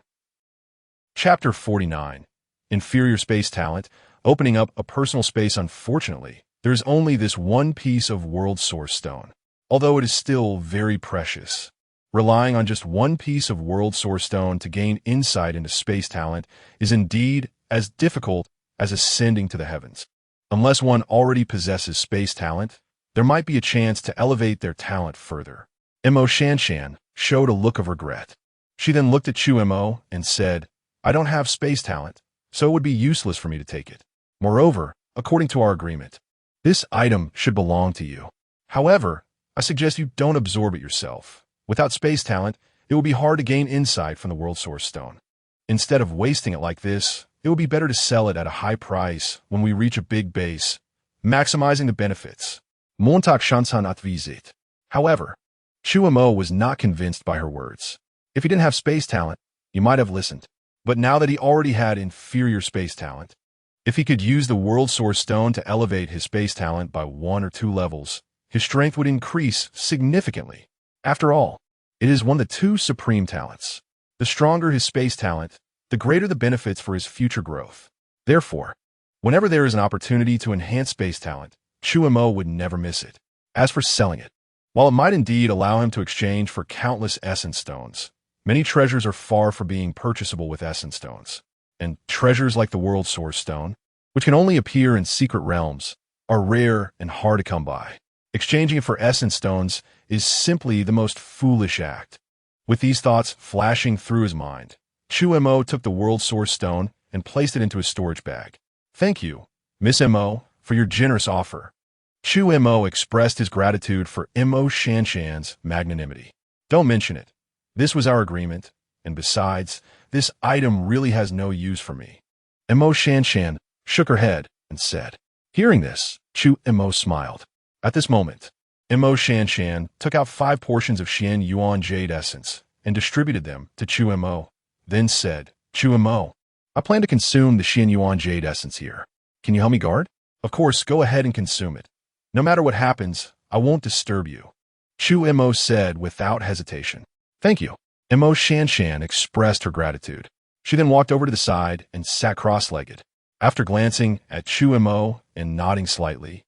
Chapter 49. Inferior Space Talent, opening up a personal space. Unfortunately, there is only this one piece of World Source Stone, although it is still very precious. Relying on just one piece of World Source Stone to gain insight into space talent is indeed as difficult as ascending to the heavens. Unless one already possesses space talent, there might be a chance to elevate their talent further. Mo Shanshan showed a look of regret. She then looked at Chu Mo and said, I don't have space talent, so it would be useless for me to take it. Moreover, according to our agreement, this item should belong to you. However, I suggest you don't absorb it yourself. Without space talent, it will be hard to gain insight from the World Source Stone. Instead of wasting it like this, it would be better to sell it at a high price when we reach a big base, maximizing the benefits. Montak Shansan Atvizit. However, Chu Mo was not convinced by her words. If he didn't have space talent, he might have listened. But now that he already had inferior space talent, if he could use the World Source Stone to elevate his space talent by 1 or 2 levels, his strength would increase significantly. After all, it is one of the 2 supreme talents. The stronger his space talent, the greater the benefits for his future growth. Therefore, whenever there is an opportunity to enhance space talent, Chu Mo would never miss it. As for selling it, while it might indeed allow him to exchange for countless essence stones, many treasures are far from being purchasable with essence stones. And treasures like the World Source Stone, which can only appear in secret realms, are rare and hard to come by. Exchanging it for essence stones is simply the most foolish act. With these thoughts flashing through his mind, Chu Mo took the World Source Stone and placed it into his storage bag. Thank you, Miss Mo, for your generous offer. Chu Mo expressed his gratitude for Mo Shanshan's magnanimity. Don't mention it. This was our agreement, and besides, this item really has no use for me. Mo Shanshan shook her head and said. Hearing this, Chu Mo smiled. At this moment, Mo Shanshan took out 5 portions of Xian Yuan Jade Essence and distributed them to Chu Mo, then said, Chu Mo, I plan to consume the Xian Yuan Jade Essence here. Can you help me guard? Of course, go ahead and consume it. No matter what happens, I won't disturb you. Chu Mo said without hesitation. Thank you. Mo Shanshan expressed her gratitude. She then walked over to the side and sat cross-legged. After glancing at Chu Mo and nodding slightly,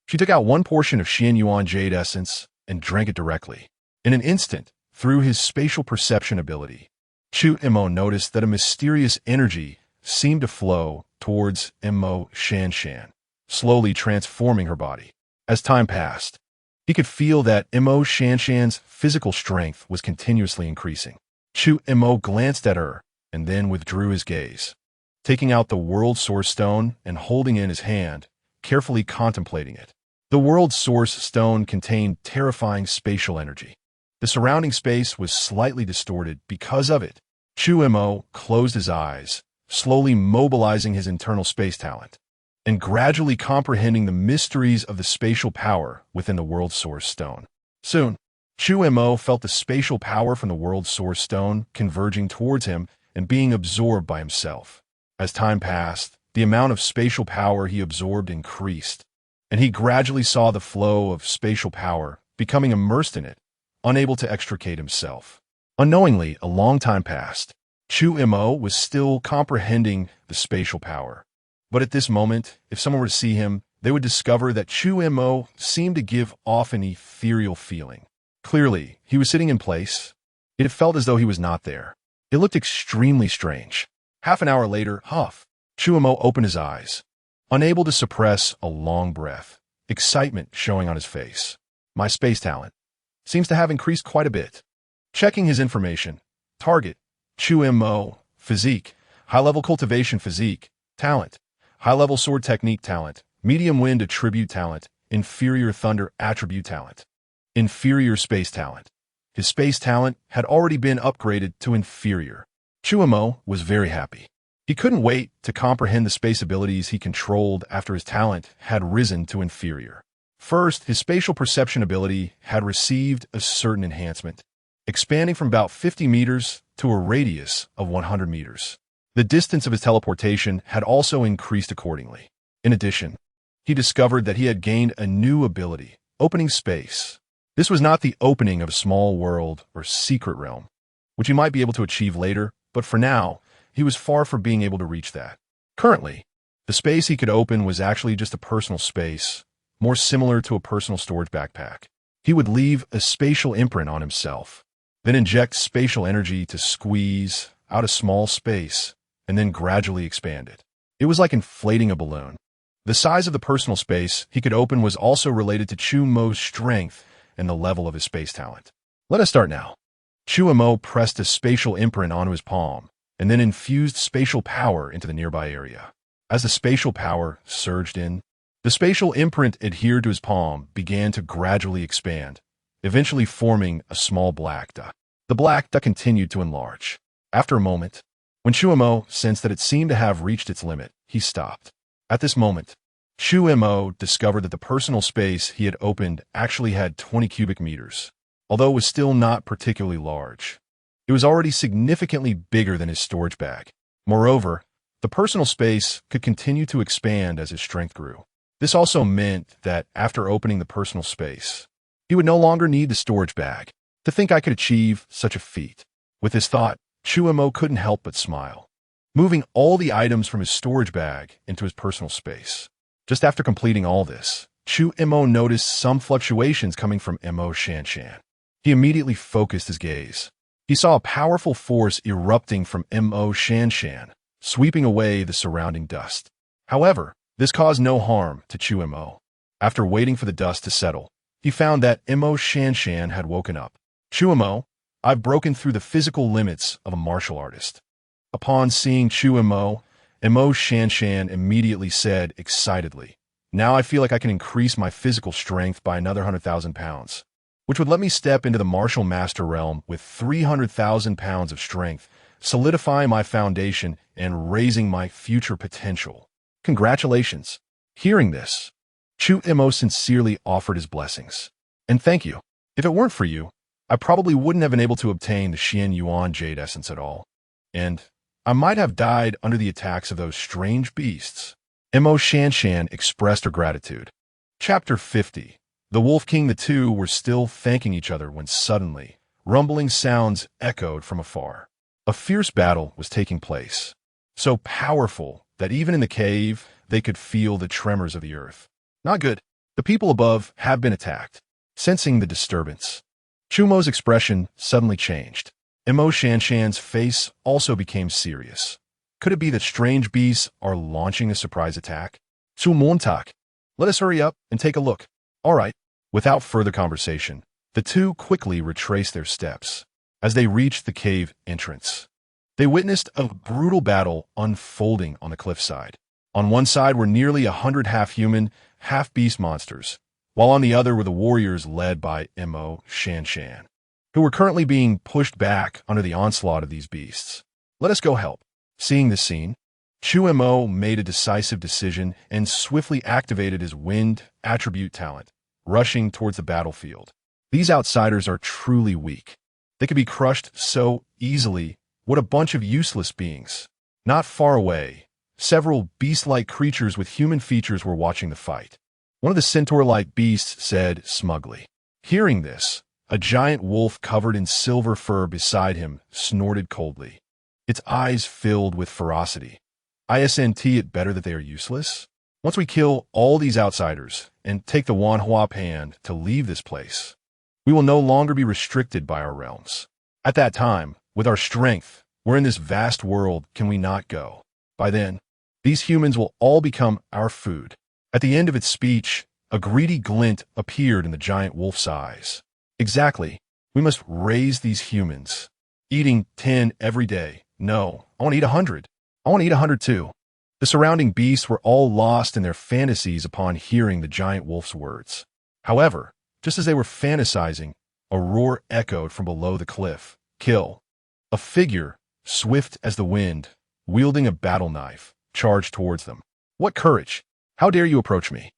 she took out 1 portion of Xian Yuan Jade Essence and drank it directly. In an instant, through his spatial perception ability, Chu Mo noticed that a mysterious energy seemed to flow towards Mo Shanshan, slowly transforming her body. As time passed, He could feel that Mo Shanshan's physical strength was continuously increasing. Chu Mo glanced at her and then withdrew his gaze, taking out the World Source Stone and holding it in his hand, carefully contemplating it. The World Source Stone contained terrifying spatial energy. The surrounding space was slightly distorted because of it. Chu Mo closed his eyes, slowly mobilizing his internal space talent, and gradually comprehending the mysteries of the spatial power within the World Source Stone. Soon, Chu Mo felt the spatial power from the World Source Stone converging towards him and being absorbed by himself. As time passed, the amount of spatial power he absorbed increased, and he gradually saw the flow of spatial power, becoming immersed in it, unable to extricate himself. Unknowingly, a long time passed. Chu Mo was still comprehending the spatial power. But at this moment, if someone were to see him, they would discover that Chu Mo seemed to give off an ethereal feeling. Clearly, he was sitting in place. It felt as though he was not there. It looked extremely strange. Half an hour later, Chu Mo opened his eyes, unable to suppress a long breath, excitement showing on his face. My space talent seems to have increased quite a bit. Checking his information. Target: Chu Mo. Physique: high-level cultivation physique. Talent: high-level sword technique talent. Medium wind attribute talent. Inferior thunder attribute talent. Inferior space talent. His space talent had already been upgraded to inferior. Chu Mo was very happy. He couldn't wait to comprehend the space abilities he controlled after his talent had risen to inferior. First, his spatial perception ability had received a certain enhancement, expanding from about 50 meters to a radius of 100 meters. The distance of his teleportation had also increased accordingly. In addition, he discovered that he had gained a new ability, opening space. This was not the opening of a small world or secret realm, which he might be able to achieve later, but for now, he was far from being able to reach that. Currently, the space he could open was actually just a personal space, more similar to a personal storage backpack. He would leave a spatial imprint on himself, then inject spatial energy to squeeze out a small space, and then gradually expand it. It was like inflating a balloon. The size of the personal space he could open was also related to Chu Mo's strength and the level of his space talent. Let us start now. Chu Mo pressed a spatial imprint onto his palm, and then infused spatial power into the nearby area. As the spatial power surged in, the spatial imprint adhered to his palm began to gradually expand, eventually forming a small black dot. The black dot continued to enlarge. After a moment, when Chu Mo sensed that it seemed to have reached its limit, he stopped. At this moment, Chu Mo discovered that the personal space he had opened actually had 20 cubic meters. Although it was still not particularly large, it was already significantly bigger than his storage bag. Moreover, the personal space could continue to expand as his strength grew. This also meant that after opening the personal space, he would no longer need the storage bag. To think I could achieve such a feat. With this thought, Chu Mo couldn't help but smile, moving all the items from his storage bag into his personal space. Just after completing all this, Chu Mo noticed some fluctuations coming from Mo Shanshan. He immediately focused his gaze. He saw a powerful force erupting from Mo Shanshan, sweeping away the surrounding dust. However, this caused no harm to Chu Mo. After waiting for the dust to settle, he found that Mo Shanshan had woken up. Chu Mo, I've broken through the physical limits of a martial artist. Upon seeing Chu Mo Shanshan immediately said excitedly, now I feel like I can increase my physical strength by another 100,000 pounds, which would let me step into the martial master realm with 300,000 pounds of strength, solidifying my foundation and raising my future potential. Congratulations. Hearing this, Chu Mo sincerely offered his blessings. And thank you. If it weren't for you, I probably wouldn't have been able to obtain the Xian Yuan Jade Essence at all. And I might have died under the attacks of those strange beasts. Mo Shanshan expressed her gratitude. Chapter 50. The Wolf King the two were still thanking each other when suddenly, rumbling sounds echoed from afar. A fierce battle was taking place, so powerful that even in the cave, they could feel the tremors of the earth. Not good. The people above have been attacked. Sensing the disturbance, Chu Mo's expression suddenly changed. Mo Shanshan's face also became serious. Could it be that strange beasts are launching a surprise attack? Chu Montak, let us hurry up and take a look. All right, Without further conversation, the two quickly retraced their steps. As they reached the cave entrance, they witnessed a brutal battle unfolding on the cliffside. On one side were nearly 100 half-human, half-beast monsters, while on the other were the warriors led by Mo Shan, who were currently being pushed back under the onslaught of these beasts. Let us go help. Seeing this scene, Chu Mo made a decisive decision and swiftly activated his wind attribute talent, rushing towards the battlefield. These outsiders are truly weak. They could be crushed so easily. What a bunch of useless beings. Not far away, several beast-like creatures with human features were watching the fight. One of the centaur-like beasts said smugly. Hearing this, a giant wolf covered in silver fur beside him snorted coldly. Its eyes filled with ferocity. Isn't it better that they are useless? Once we kill all these outsiders and take the Wanhua Pan to leave this place, we will no longer be restricted by our realms. At that time, with our strength, where in this vast world can we not go? By then, these humans will all become our food. At the end of its speech, a greedy glint appeared in the giant wolf's eyes. Exactly. We must raise these humans. Eating 10 every day. No, I want to eat 100. I want to eat 100 too. The surrounding beasts were all lost in their fantasies upon hearing the giant wolf's words. However, just as they were fantasizing, a roar echoed from below the cliff. Kill. A figure, swift as the wind, wielding a battle knife, charged towards them. What courage! How dare you approach me?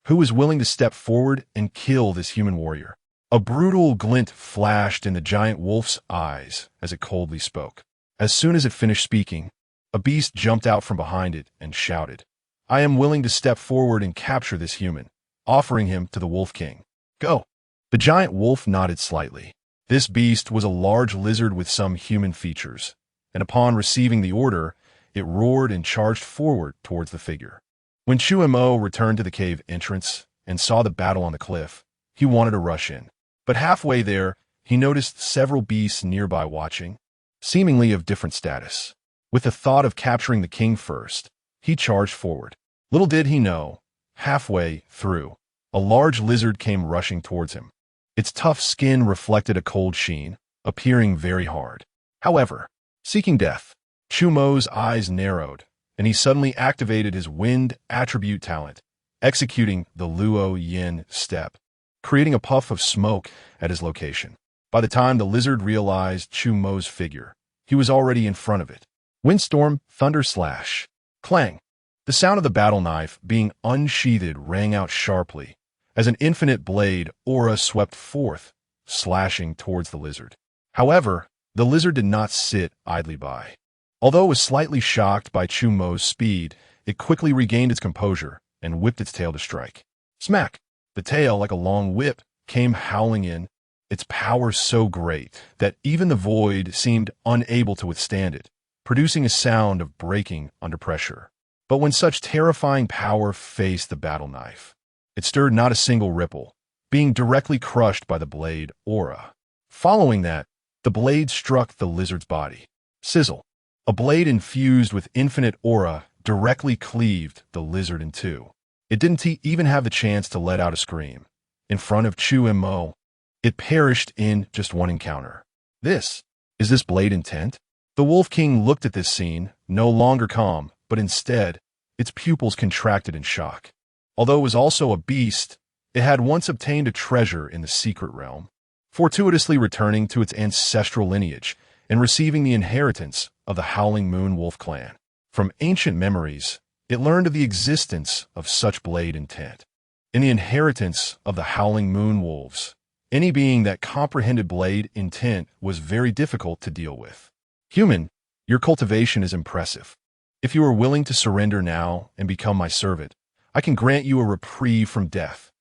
Who is willing to step forward and kill this human warrior? A brutal glint flashed in the giant wolf's eyes as it coldly spoke. As soon as it finished speaking, a beast jumped out from behind it and shouted, I am willing to step forward and capture this human, offering him to the Wolf King. Go. The giant wolf nodded slightly. This beast was a large lizard with some human features, and upon receiving the order, it roared and charged forward towards the figure. When Chu Mo returned to the cave entrance and saw the battle on the cliff, he wanted to rush in. But halfway there, he noticed several beasts nearby watching, seemingly of different status. With the thought of capturing the king first, he charged forward. Little did he know, halfway through, a large lizard came rushing towards him. Its tough skin reflected a cold sheen, appearing very hard. However, seeking death, Chu Mo's eyes narrowed, and he suddenly activated his wind attribute talent, executing the Luo Yin step, creating a puff of smoke at his location. By the time the lizard realized Chu Mo's figure, he was already in front of it. Windstorm, thunder slash, clang. The sound of the battle knife being unsheathed rang out sharply as an infinite blade aura swept forth, slashing towards the lizard. However, the lizard did not sit idly by. Although it was slightly shocked by Chu Mo's speed, it quickly regained its composure and whipped its tail to strike. Smack! The tail, like a long whip, came howling in, its power so great that even the void seemed unable to withstand it, producing a sound of breaking under pressure. But when such terrifying power faced the battle knife, it stirred not a single ripple, being directly crushed by the blade aura. Following that, the blade struck the lizard's body. Sizzle. A blade infused with infinite aura directly cleaved the lizard in two. It didn't even have the chance to let out a scream. In front of Chu Mo, it perished in just one encounter. Is this blade intent? The Wolf King looked at this scene, no longer calm, but instead, its pupils contracted in shock. Although it was also a beast, it had once obtained a treasure in the secret realm, fortuitously returning to its ancestral lineage and receiving the inheritance of the Howling Moon Wolf clan. From ancient memories, it learned of the existence of such blade intent. In the inheritance of the Howling Moon Wolves, any being that comprehended blade intent was very difficult to deal with. Human, your cultivation is impressive. If you are willing to surrender now and become my servant, I can grant you a reprieve from death.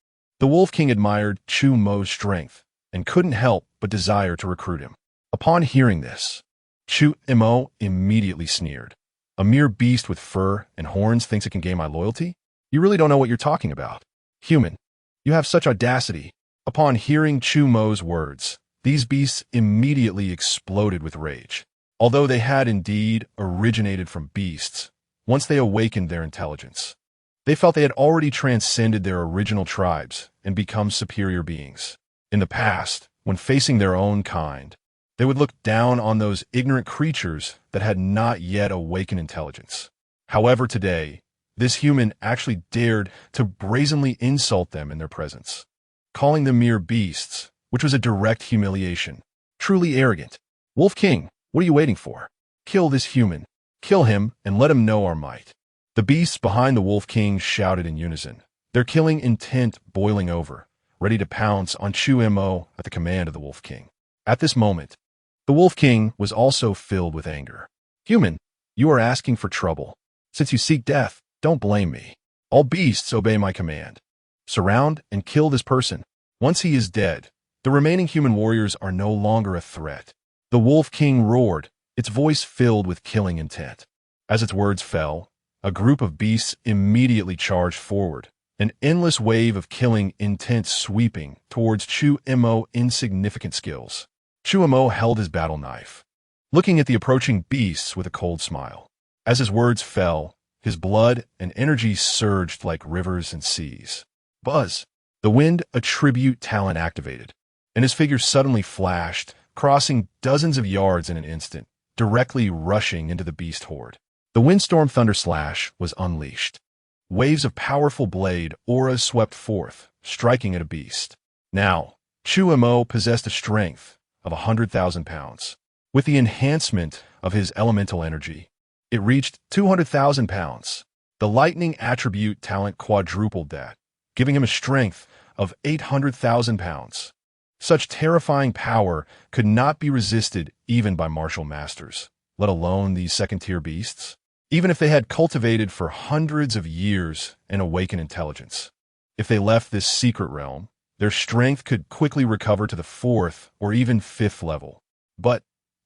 The Wolf King admired Chu Mo's strength and couldn't help but desire to recruit him. Upon hearing this, Chu Mo immediately sneered. A mere beast with fur and horns thinks it can gain my loyalty? You really don't know what you're talking about. Human, you have such audacity. Upon hearing Chu Mo's words, these beasts immediately exploded with rage. Although they had indeed originated from beasts, once they awakened their intelligence, They felt they had already transcended their original tribes and become superior beings. In the past, when facing their own kind, they would look down on those ignorant creatures that had not yet awakened intelligence. However, today, this human actually dared to brazenly insult them in their presence, calling them mere beasts, which was a direct humiliation. Truly arrogant. Wolf King, what are you waiting for? Kill this human. Kill him and let him know our might. The beasts behind the Wolf King shouted in unison, their killing intent boiling over, ready to pounce on Chu Mo at the command of the Wolf King. At this moment, the Wolf King was also filled with anger. Human, you are asking for trouble. Since you seek death, don't blame me. All beasts obey my command. Surround and kill this person. Once he is dead, the remaining human warriors are no longer a threat. The Wolf King roared, its voice filled with killing intent. As its words fell, a group of beasts immediately charged forward, an endless wave of killing intent sweeping towards Chu Mo's insignificant skills. Chu Mo held his battle knife, looking at the approaching beasts with a cold smile. As his words fell, his blood and energy surged like rivers and seas. Buzz! The wind attribute talent activated, and his figure suddenly flashed, crossing dozens of yards in an instant, directly rushing into the beast horde. The windstorm thunder slash was unleashed. Waves of powerful blade auras swept forth, striking at a beast. Now, Chu Mo possessed a strength of 100,000 pounds. With the enhancement of his elemental energy, it reached 200,000 pounds. The lightning attribute talent quadrupled that, giving him a strength of 800,000 pounds. Such terrifying power could not be resisted even by martial masters, let alone these second-tier beasts, even if they had cultivated for hundreds of years and awakened intelligence. If they left this secret realm, their strength could quickly recover to the 4th or even 5th level. But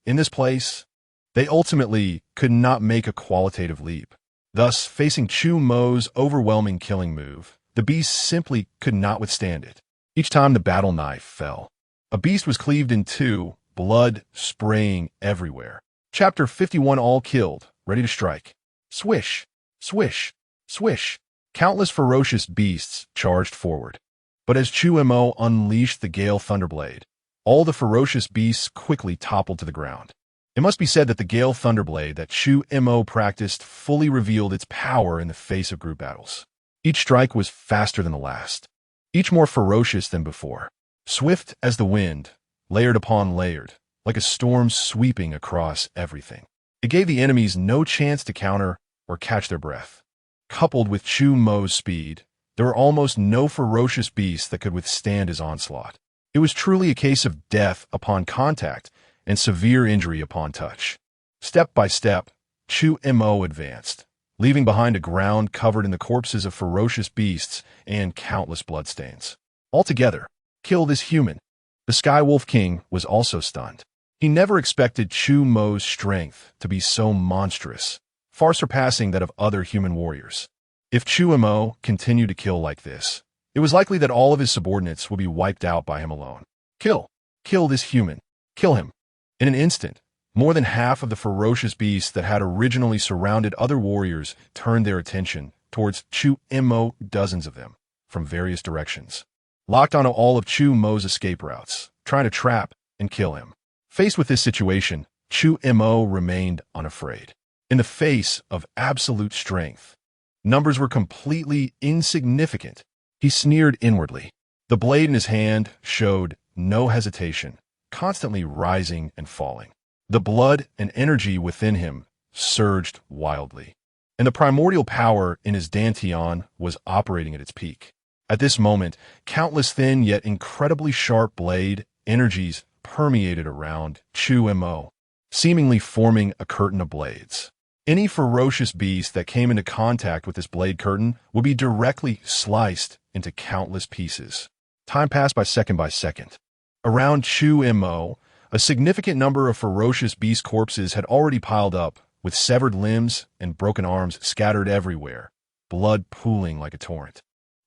in this place, they ultimately could not make a qualitative leap. Thus, facing Chu Mo's overwhelming killing move, the beast simply could not withstand it. Each time the battle knife fell, a beast was cleaved in two, blood spraying everywhere. Chapter 51. All killed, ready to strike. Swish, swish, swish. Countless ferocious beasts charged forward. But as Chu Mo unleashed the Gale Thunderblade, all the ferocious beasts quickly toppled to the ground. It must be said that the Gale Thunderblade that Chu Mo practiced fully revealed its power in the face of group battles. Each strike was faster than the last, each more ferocious than before. Swift as the wind, layered upon layered, like a storm sweeping across everything. It gave the enemies no chance to counter or catch their breath. Coupled with Chu Mo's speed, there were almost no ferocious beasts that could withstand his onslaught. It was truly a case of death upon contact and severe injury upon touch. Step by step, Chu Mo advanced, leaving behind a ground covered in the corpses of ferocious beasts and countless bloodstains. Altogether, kill this human. The Sky Wolf King was also stunned. He never expected Chu Mo's strength to be so monstrous, far surpassing that of other human warriors. If Chu Mo continued to kill like this, it was likely that all of his subordinates would be wiped out by him alone. Kill this human. Kill him. In an instant, more than half of the ferocious beasts that had originally surrounded other warriors turned their attention towards Chu Mo, dozens of them, from various directions, locked onto all of Chu Mo's escape routes, trying to trap and kill him. Faced with this situation, Chu Mo remained unafraid. In the face of absolute strength, numbers were completely insignificant. He sneered inwardly. The blade in his hand showed no hesitation, constantly rising and falling. The blood and energy within him surged wildly, and the primordial power in his dantian was operating at its peak. At this moment, countless thin yet incredibly sharp blade energies permeated around Chu Mo, seemingly forming a curtain of blades. Any ferocious beast that came into contact with this blade curtain would be directly sliced into countless pieces. Time passed by second. Around Chu Mo, a significant number of ferocious beast corpses had already piled up, with severed limbs and broken arms scattered everywhere, blood pooling like a torrent,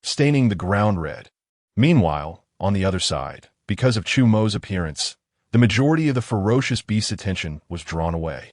staining the ground red. Meanwhile, on the other side, because of Chu Mo's appearance, the majority of the ferocious beast's attention was drawn away.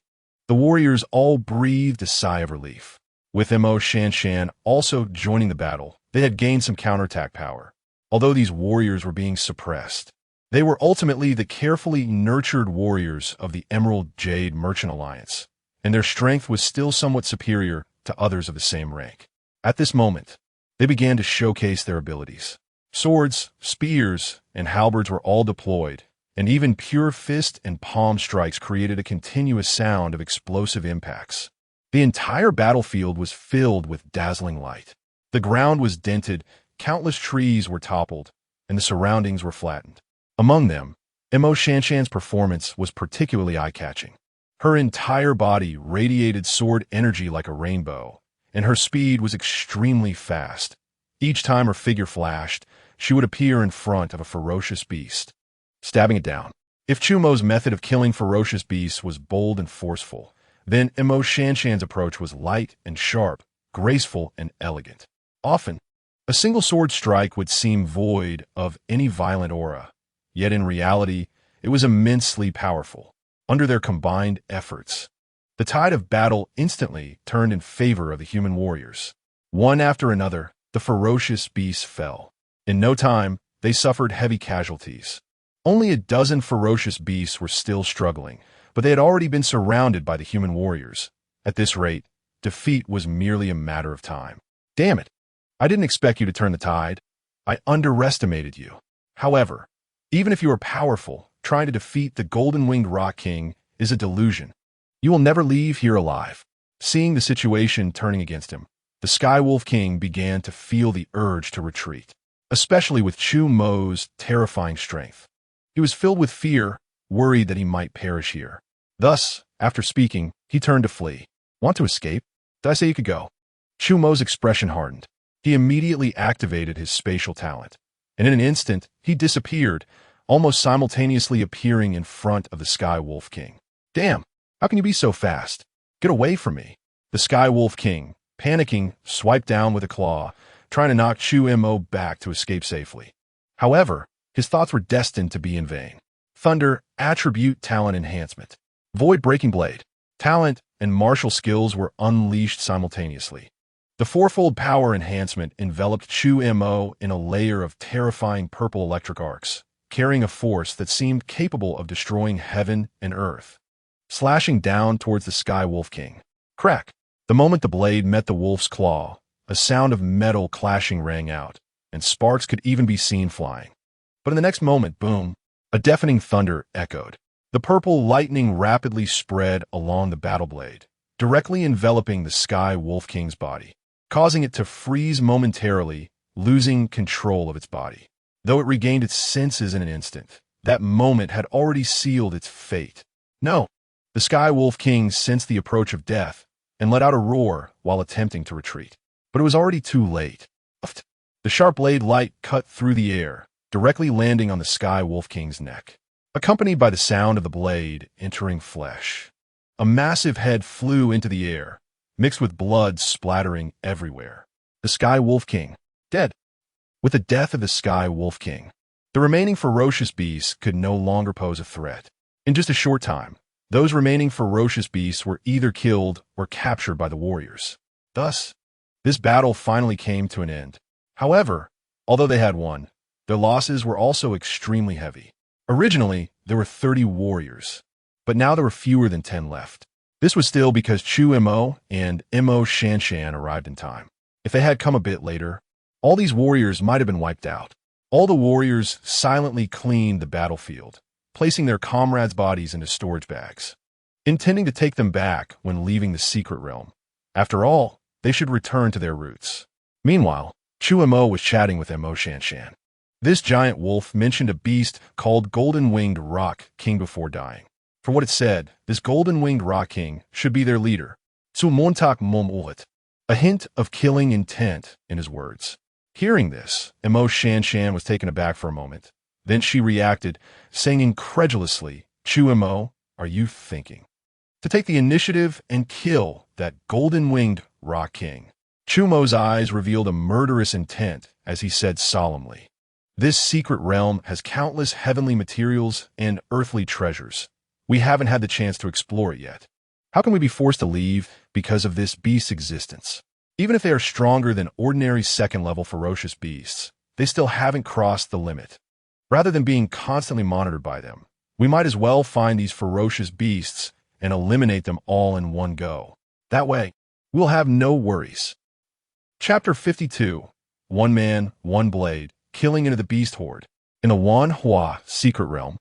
The warriors all breathed a sigh of relief. With Mo Shanshan also joining the battle, they had gained some counterattack power. Although these warriors were being suppressed, they were ultimately the carefully nurtured warriors of the Emerald Jade Merchant Alliance, and their strength was still somewhat superior to others of the same rank. At this moment, they began to showcase their abilities. Swords, spears, and halberds were all deployed, and even pure fist and palm strikes created a continuous sound of explosive impacts. The entire battlefield was filled with dazzling light. The ground was dented, countless trees were toppled, and the surroundings were flattened. Among them, Mo Shanshan's performance was particularly eye-catching. Her entire body radiated sword energy like a rainbow, and her speed was extremely fast. Each time her figure flashed, she would appear in front of a ferocious beast, stabbing it down. If Chu Mo's method of killing ferocious beasts was bold and forceful, then Mo Shanshan's approach was light and sharp, graceful and elegant. Often, a single sword strike would seem void of any violent aura, yet in reality, it was immensely powerful. Under their combined efforts, the tide of battle instantly turned in favor of the human warriors. One after another, the ferocious beasts fell. In no time, they suffered heavy casualties. Only a dozen ferocious beasts were still struggling, but they had already been surrounded by the human warriors. At this rate, defeat was merely a matter of time. Damn it! I didn't expect you to turn the tide. I underestimated you. However, even if you are powerful, trying to defeat the golden-winged Rock King is a delusion. You will never leave here alive. Seeing the situation turning against him, the Sky Wolf King began to feel the urge to retreat, especially with Chu Mo's terrifying strength. He was filled with fear, worried that he might perish here. Thus, after speaking, he turned to flee. Want to escape? Did I say you could go? Chu Mo's expression hardened. He immediately activated his spatial talent, and in an instant, he disappeared, almost simultaneously appearing in front of the Sky Wolf King. Damn, how can you be so fast? Get away from me. The Sky Wolf King, panicking, swiped down with a claw, trying to knock Chu Mo back to escape safely. However, his thoughts were destined to be in vain. Thunder, attribute, talent enhancement. Void breaking blade. Talent and martial skills were unleashed simultaneously. The fourfold power enhancement enveloped Chu Mo in a layer of terrifying purple electric arcs, carrying a force that seemed capable of destroying heaven and earth. Slashing down towards the Sky Wolf King. Crack! The moment the blade met the wolf's claw, a sound of metal clashing rang out, and sparks could even be seen flying. But in the next moment, boom, a deafening thunder echoed. The purple lightning rapidly spread along the battle blade, directly enveloping the Sky Wolf King's body, causing it to freeze momentarily, losing control of its body. Though it regained its senses in an instant, that moment had already sealed its fate. No, the Sky Wolf King sensed the approach of death and let out a roar while attempting to retreat. But it was already too late. The sharp blade light cut through the air, directly landing on the Sky Wolf King's neck, accompanied by the sound of the blade entering flesh. A massive head flew into the air, mixed with blood splattering everywhere. The Sky Wolf King, dead. With the death of the Sky Wolf King, the remaining ferocious beasts could no longer pose a threat. In just a short time, those remaining ferocious beasts were either killed or captured by the warriors. Thus, this battle finally came to an end. However, although they had won, their losses were also extremely heavy. Originally, there were 30 warriors, but now there were fewer than 10 left. This was still because Chu Mo and Mo Shanshan arrived in time. If they had come a bit later, all these warriors might have been wiped out. All the warriors silently cleaned the battlefield, placing their comrades' bodies into storage bags, intending to take them back when leaving the secret realm. After all, they should return to their roots. Meanwhile, Chu Mo was chatting with Mo Shanshan. This giant wolf mentioned a beast called Golden-Winged Rock King before dying. For what it said, this Golden-Winged Rock King should be their leader. Zu Montak Mom Ulit. A hint of killing intent in his words. Hearing this, Mo Shanshan was taken aback for a moment. Then she reacted, saying incredulously, Chu Mo, are you thinking to take the initiative and kill that Golden-Winged Rock King? Chu Mo's eyes revealed a murderous intent as he said solemnly, this secret realm has countless heavenly materials and earthly treasures. We haven't had the chance to explore it yet. How can we be forced to leave because of this beast's existence? Even if they are stronger than ordinary second-level ferocious beasts, they still haven't crossed the limit. Rather than being constantly monitored by them, we might as well find these ferocious beasts and eliminate them all in one go. That way, we'll have no worries. Chapter 52. One Man, One Blade, Killing into the Beast Horde. In the Wan Hua Secret Realm,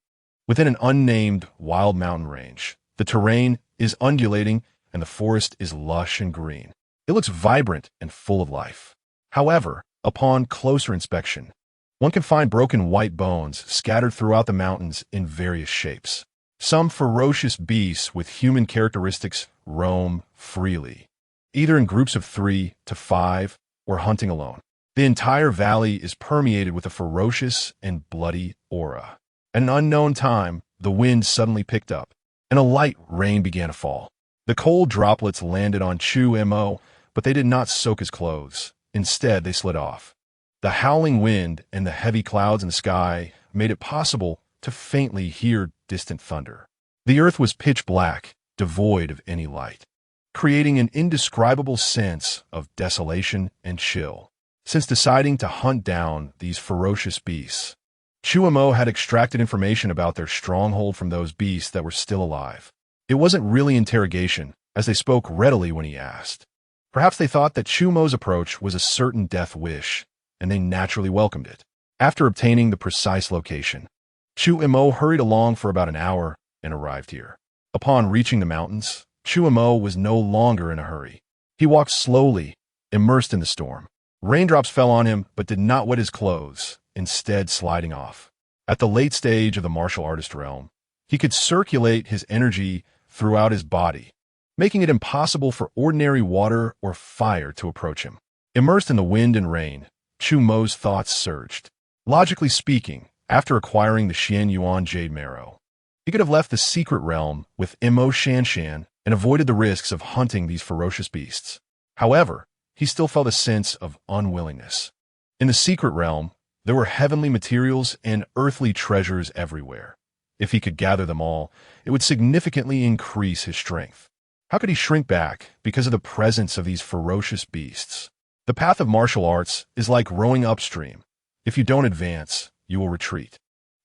within an unnamed wild mountain range, the terrain is undulating and the forest is lush and green. It looks vibrant and full of life. However, upon closer inspection, one can find broken white bones scattered throughout the mountains in various shapes. Some ferocious beasts with human characteristics roam freely, either in groups of 3 to 5 or hunting alone. The entire valley is permeated with a ferocious and bloody aura. At an unknown time, the wind suddenly picked up, and a light rain began to fall. The cold droplets landed on Chu Mo, but they did not soak his clothes. Instead, they slid off. The howling wind and the heavy clouds in the sky made it possible to faintly hear distant thunder. The earth was pitch black, devoid of any light, creating an indescribable sense of desolation and chill. Since deciding to hunt down these ferocious beasts, Chu Mo had extracted information about their stronghold from those beasts that were still alive. It wasn't really interrogation, as they spoke readily when he asked. Perhaps they thought that Chu Mo's approach was a certain death wish, and they naturally welcomed it. After obtaining the precise location, Chu Mo hurried along for about an hour and arrived here. Upon reaching the mountains, Chu Mo was no longer in a hurry. He walked slowly, immersed in the storm. Raindrops fell on him but did not wet his clothes, instead sliding off. At the late stage of the martial artist realm, he could circulate his energy throughout his body, making it impossible for ordinary water or fire to approach him. Immersed in the wind and rain, Chu Mo's thoughts surged. Logically speaking, after acquiring the Xian Yuan Jade Marrow, he could have left the secret realm with Mo Shanshan and avoided the risks of hunting these ferocious beasts. However, he still felt a sense of unwillingness. In the secret realm, there were heavenly materials and earthly treasures everywhere. If he could gather them all, it would significantly increase his strength. How could he shrink back because of the presence of these ferocious beasts? The path of martial arts is like rowing upstream. If you don't advance, you will retreat.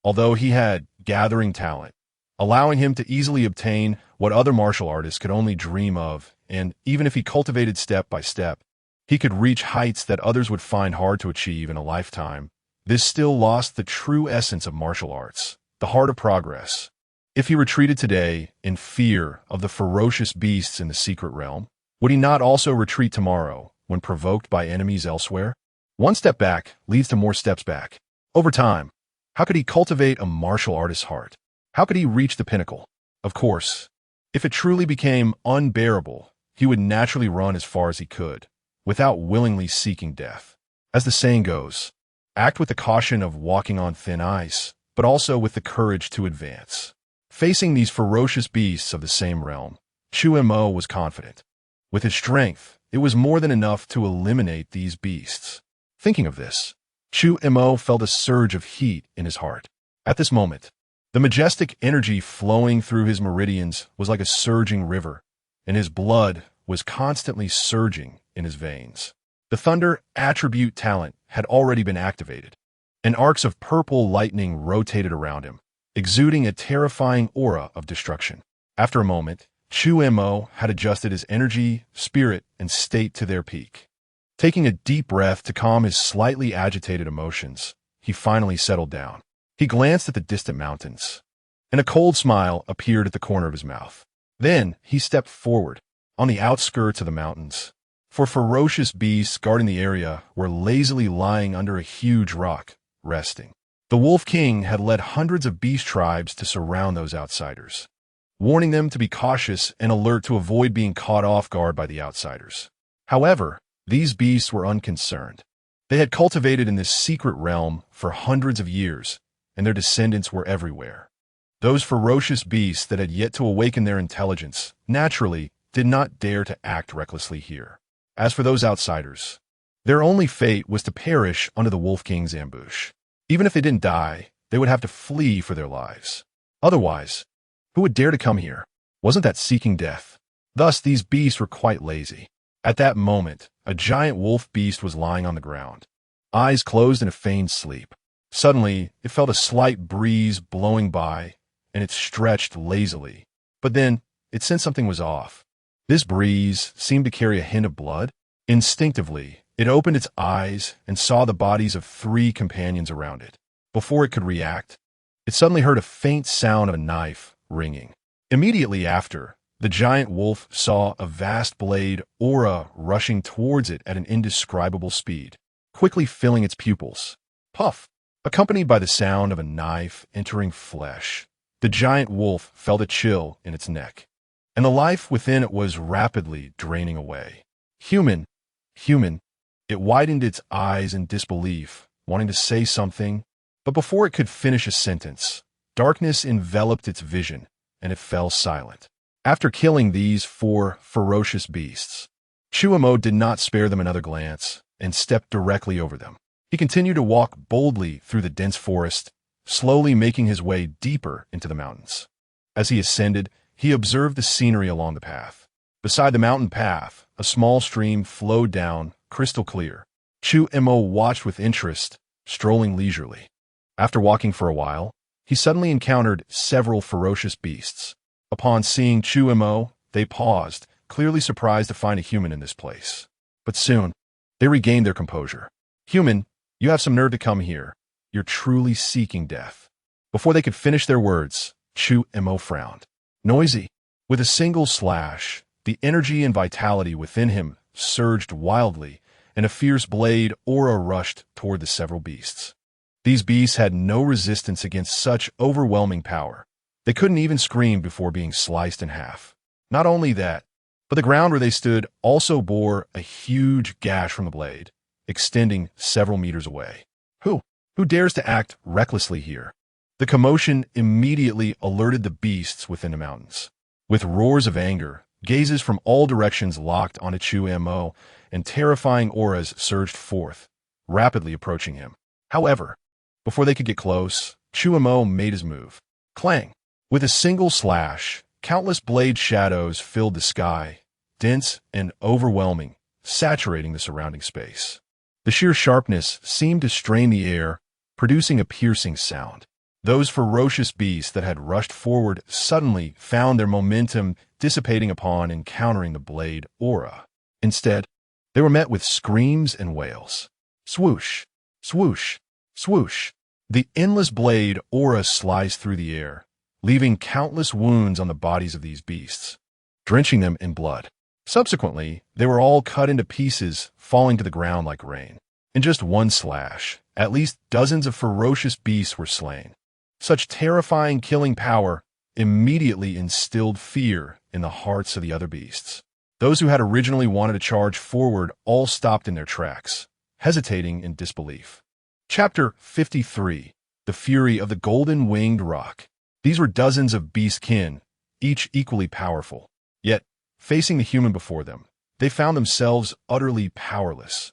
Although he had gathering talent, allowing him to easily obtain what other martial artists could only dream of, and even if he cultivated step by step, he could reach heights that others would find hard to achieve in a lifetime. This still lost the true essence of martial arts, the heart of progress. If he retreated today in fear of the ferocious beasts in the secret realm, would he not also retreat tomorrow when provoked by enemies elsewhere? One step back leads to more steps back. Over time, how could he cultivate a martial artist's heart? How could he reach the pinnacle? Of course, if it truly became unbearable, he would naturally run as far as he could, without willingly seeking death. As the saying goes, act with the caution of walking on thin ice, but also with the courage to advance. Facing these ferocious beasts of the same realm, Chu Mo was confident. With his strength, it was more than enough to eliminate these beasts. Thinking of this, Chu Mo felt a surge of heat in his heart. At this moment, the majestic energy flowing through his meridians was like a surging river, and his blood was constantly surging in his veins. The thunder attribute talent had already been activated, and arcs of purple lightning rotated around him, exuding a terrifying aura of destruction. After a moment, Chu Mo had adjusted his energy, spirit, and state to their peak. Taking a deep breath to calm his slightly agitated emotions, he finally settled down. He glanced at the distant mountains, and a cold smile appeared at the corner of his mouth. Then he stepped forward, on the outskirts of the mountains. For ferocious beasts guarding the area were lazily lying under a huge rock, resting. The Wolf King had led hundreds of beast tribes to surround those outsiders, warning them to be cautious and alert to avoid being caught off guard by the outsiders. However, these beasts were unconcerned. They had cultivated in this secret realm for hundreds of years, and their descendants were everywhere. Those ferocious beasts that had yet to awaken their intelligence, naturally, did not dare to act recklessly here. As for those outsiders, their only fate was to perish under the Wolf King's ambush. Even if they didn't die, they would have to flee for their lives. Otherwise, who would dare to come here? Wasn't that seeking death? Thus, these beasts were quite lazy. At that moment, a giant wolf beast was lying on the ground, eyes closed in a feigned sleep. Suddenly, it felt a slight breeze blowing by, and it stretched lazily. But then, it sensed something was off. This breeze seemed to carry a hint of blood. Instinctively, it opened its eyes and saw the bodies of 3 companions around it. Before it could react, it suddenly heard a faint sound of a knife ringing. Immediately after, the giant wolf saw a vast blade aura rushing towards it at an indescribable speed, quickly filling its pupils. Puff! Accompanied by the sound of a knife entering flesh, the giant wolf felt a chill in its neck, and the life within it was rapidly draining away. Human. It widened its eyes in disbelief, wanting to say something, but before it could finish a sentence, darkness enveloped its vision, and it fell silent. After killing these 4 ferocious beasts, Chu Mo did not spare them another glance and stepped directly over them. He continued to walk boldly through the dense forest, slowly making his way deeper into the mountains. As he ascended, he observed the scenery along the path. Beside the mountain path, a small stream flowed down, crystal clear. Chu Mo watched with interest, strolling leisurely. After walking for a while, he suddenly encountered several ferocious beasts. Upon seeing Chu Mo, they paused, clearly surprised to find a human in this place. But soon, they regained their composure. Human, you have some nerve to come here. You're truly seeking death. Before they could finish their words, Chu Mo frowned. Noisy. With a single slash, the energy and vitality within him surged wildly, and a fierce blade aura rushed toward the several beasts. These beasts had no resistance against such overwhelming power. They couldn't even scream before being sliced in half. Not only that, but the ground where they stood also bore a huge gash from the blade, extending several meters away. Who dares to act recklessly here? The commotion immediately alerted the beasts within the mountains. With roars of anger, gazes from all directions locked onto Chu Mo, and terrifying auras surged forth, rapidly approaching him. However, before they could get close, Chu Mo made his move. Clang! With a single slash, countless blade shadows filled the sky, dense and overwhelming, saturating the surrounding space. The sheer sharpness seemed to strain the air, producing a piercing sound. Those ferocious beasts that had rushed forward suddenly found their momentum dissipating upon encountering the blade aura. Instead, they were met with screams and wails. Swoosh, swoosh, swoosh. The endless blade aura sliced through the air, leaving countless wounds on the bodies of these beasts, drenching them in blood. Subsequently, they were all cut into pieces, falling to the ground like rain. In just one slash, at least dozens of ferocious beasts were slain. Such terrifying killing power immediately instilled fear in the hearts of the other beasts. Those who had originally wanted to charge forward all stopped in their tracks, hesitating in disbelief. Chapter 53. The Fury of the Golden-Winged Roc. These were dozens of beast-kin, each equally powerful. Yet, facing the human before them, they found themselves utterly powerless.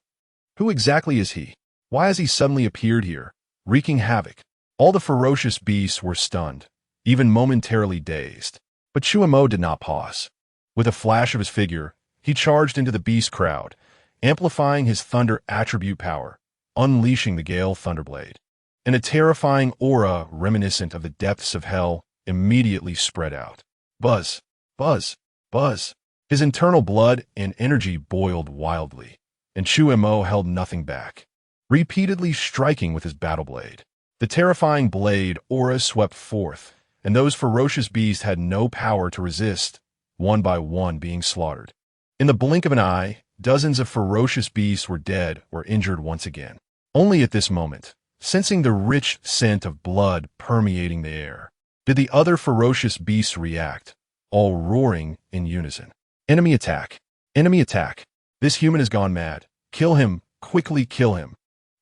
Who exactly is he? Why has he suddenly appeared here, wreaking havoc? All the ferocious beasts were stunned, even momentarily dazed. But Chu Mo did not pause. With a flash of his figure, he charged into the beast crowd, amplifying his thunder attribute power, unleashing the Gale Thunderblade. And a terrifying aura reminiscent of the depths of hell immediately spread out. Buzz, buzz, buzz. His internal blood and energy boiled wildly, and Chu Mo held nothing back, repeatedly striking with his battle blade. The terrifying blade aura swept forth, and those ferocious beasts had no power to resist, one by one being slaughtered. In the blink of an eye, dozens of ferocious beasts were dead or injured once again. Only at this moment, sensing the rich scent of blood permeating the air, did the other ferocious beasts react, all roaring in unison. Enemy attack! Enemy attack! This human has gone mad. Kill him! Quickly kill him!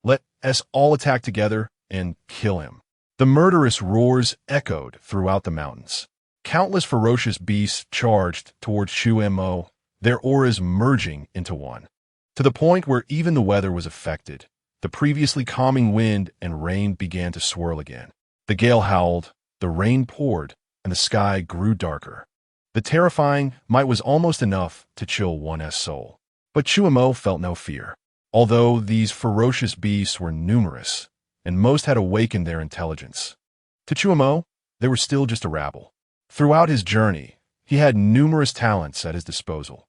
Let us all attack together and kill him. The murderous roars echoed throughout the mountains. Countless ferocious beasts charged towards Chu Mo, their auras merging into one, to the point where even the weather was affected. The previously calming wind and rain began to swirl again. The gale howled, the rain poured, and the sky grew darker. The terrifying might was almost enough to chill one's soul. But Chu Mo felt no fear. Although these ferocious beasts were numerous, and most had awakened their intelligence, to Chu Mo, they were still just a rabble. Throughout his journey, he had numerous talents at his disposal.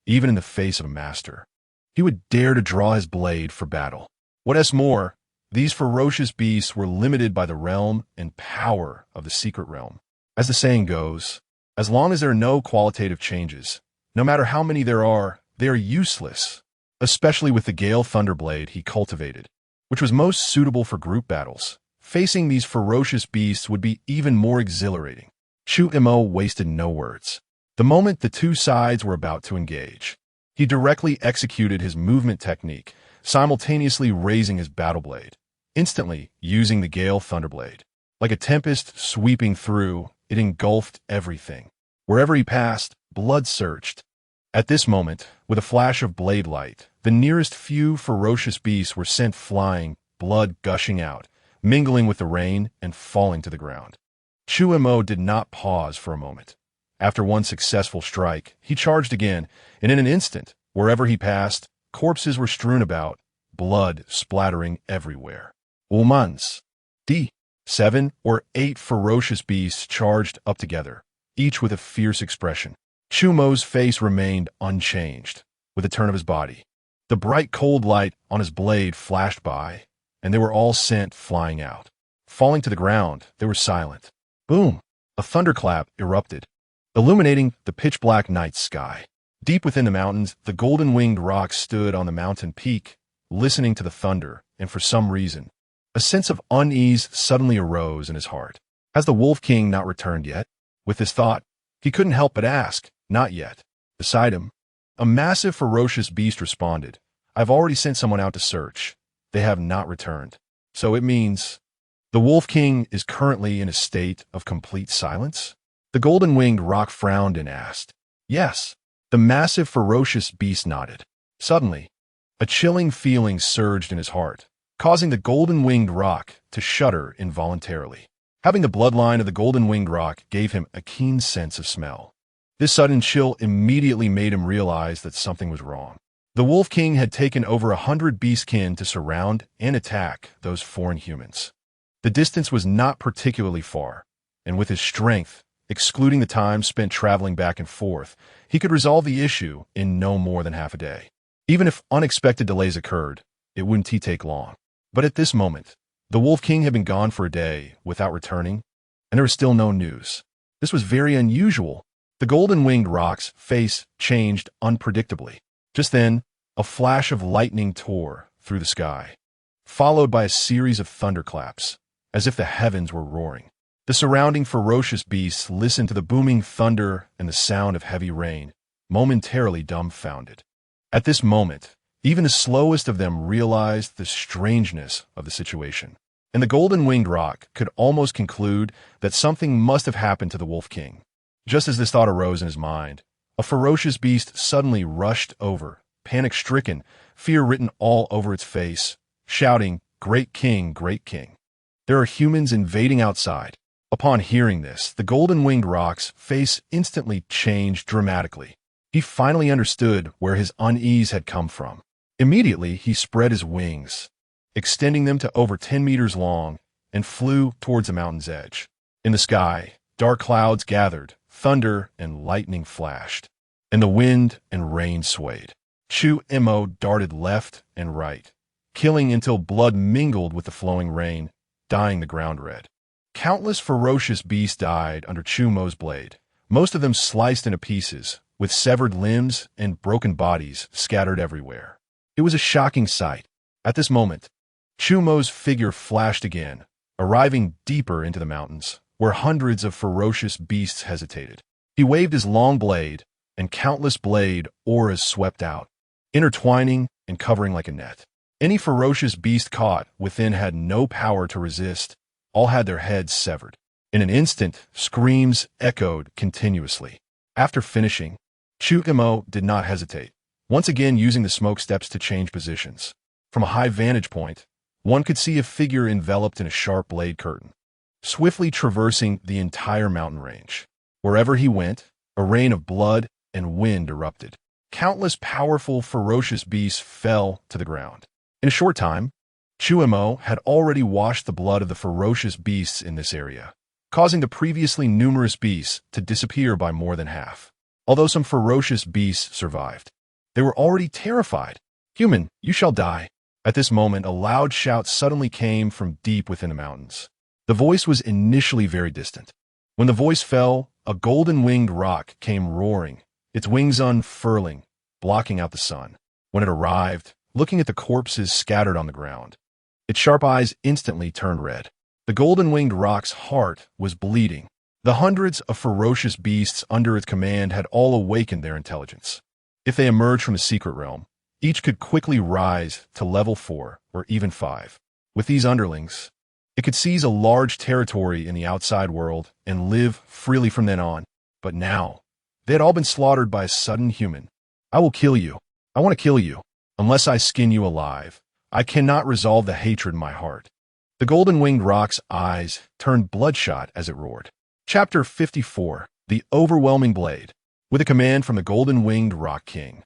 Even in the face of a master, he would dare to draw his blade for battle. What's more, these ferocious beasts were limited by the realm and power of the secret realm. As the saying goes, as long as there are no qualitative changes, no matter how many there are, they are useless, especially with the Gale Thunderblade he cultivated, which was most suitable for group battles. Facing these ferocious beasts would be even more exhilarating. Chu Mo wasted no words. The moment the two sides were about to engage, he directly executed his movement technique, simultaneously raising his battle blade, instantly using the Gale Thunderblade. Like a tempest sweeping through, it engulfed everything. Wherever he passed, blood surged. At this moment, with a flash of blade light, the nearest few ferocious beasts were sent flying, blood gushing out, mingling with the rain and falling to the ground. Chu Mo did not pause for a moment. After one successful strike, he charged again, and in an instant, wherever he passed, corpses were strewn about, blood splattering everywhere. Umans. 7 or 8 ferocious beasts charged up together, each with a fierce expression. Chu Mo's face remained unchanged, with a turn of his body. The bright cold light on his blade flashed by, and they were all sent flying out. Falling to the ground, they were silent. Boom! A thunderclap erupted, illuminating the pitch-black night sky. Deep within the mountains, the golden-winged rock stood on the mountain peak, listening to the thunder, and for some reason, a sense of unease suddenly arose in his heart. Has the Wolf King not returned yet? With this thought, he couldn't help but ask, not yet. Beside him, a massive ferocious beast responded, I've already sent someone out to search. They have not returned. So it means the Wolf King is currently in a state of complete silence? The golden-winged rock frowned and asked, Yes. The massive ferocious beast nodded. Suddenly, a chilling feeling surged in his heart, causing the golden-winged rock to shudder involuntarily. Having the bloodline of the golden-winged rock gave him a keen sense of smell. This sudden chill immediately made him realize that something was wrong. The Wolf King had taken over 100 beastkin to surround and attack those foreign humans. The distance was not particularly far, and with his strength, excluding the time spent traveling back and forth, he could resolve the issue in no more than half a day. Even if unexpected delays occurred, it wouldn't take long. But at this moment, the Wolf King had been gone for a day without returning, and there was still no news. This was very unusual. The golden-winged rock's face changed unpredictably. Just then, a flash of lightning tore through the sky, followed by a series of thunderclaps, as if the heavens were roaring. The surrounding ferocious beasts listened to the booming thunder and the sound of heavy rain, momentarily dumbfounded. At this moment, even the slowest of them realized the strangeness of the situation, and the golden-winged rock could almost conclude that something must have happened to the Wolf King. Just as this thought arose in his mind, a ferocious beast suddenly rushed over, panic-stricken, fear written all over its face, shouting, Great King, Great King. There are humans invading outside. Upon hearing this, the golden-winged rock's face instantly changed dramatically. He finally understood where his unease had come from. Immediately, he spread his wings, extending them to over 10 meters long, and flew towards the mountain's edge. In the sky, dark clouds gathered, thunder and lightning flashed, and the wind and rain swayed. Chu Mo darted left and right, killing until blood mingled with the flowing rain, dyeing the ground red. Countless ferocious beasts died under Chu Mo's blade, most of them sliced into pieces, with severed limbs and broken bodies scattered everywhere. It was a shocking sight. At this moment, Chu Mo's figure flashed again, arriving deeper into the mountains, where hundreds of ferocious beasts hesitated. He waved his long blade, and countless blade auras swept out, intertwining and covering like a net. Any ferocious beast caught within had no power to resist. All had their heads severed. In an instant, screams echoed continuously. After finishing, Chu Mo did not hesitate, once again using the smoke steps to change positions. From a high vantage point, one could see a figure enveloped in a sharp blade curtain, swiftly traversing the entire mountain range. Wherever he went, A rain of blood and wind erupted. Countless powerful, ferocious beasts fell to the ground. In a short time, Chu Mo had already washed the blood of the ferocious beasts in this area, causing the previously numerous beasts to disappear by more than half. Although some ferocious beasts survived, they were already terrified. "Human, you shall die." At this moment, a loud shout suddenly came from deep within the mountains. The voice was initially very distant. When the voice fell, a golden-winged roc came roaring, its wings unfurling, blocking out the sun. When it arrived, looking at the corpses scattered on the ground, its sharp eyes instantly turned red. The golden-winged roc's heart was bleeding. The hundreds of ferocious beasts under its command had all awakened their intelligence. If they emerged from the secret realm, each could quickly rise to level 4 or even 5. With these underlings, it could seize a large territory in the outside world and live freely from then on. But now, they had all been slaughtered by a sudden human. "I will kill you. I want to kill you. Unless I skin you alive, I cannot resolve the hatred in my heart." The golden-winged roc's eyes turned bloodshot as it roared. Chapter 54. The Overwhelming Blade. With a command from the golden-winged roc king,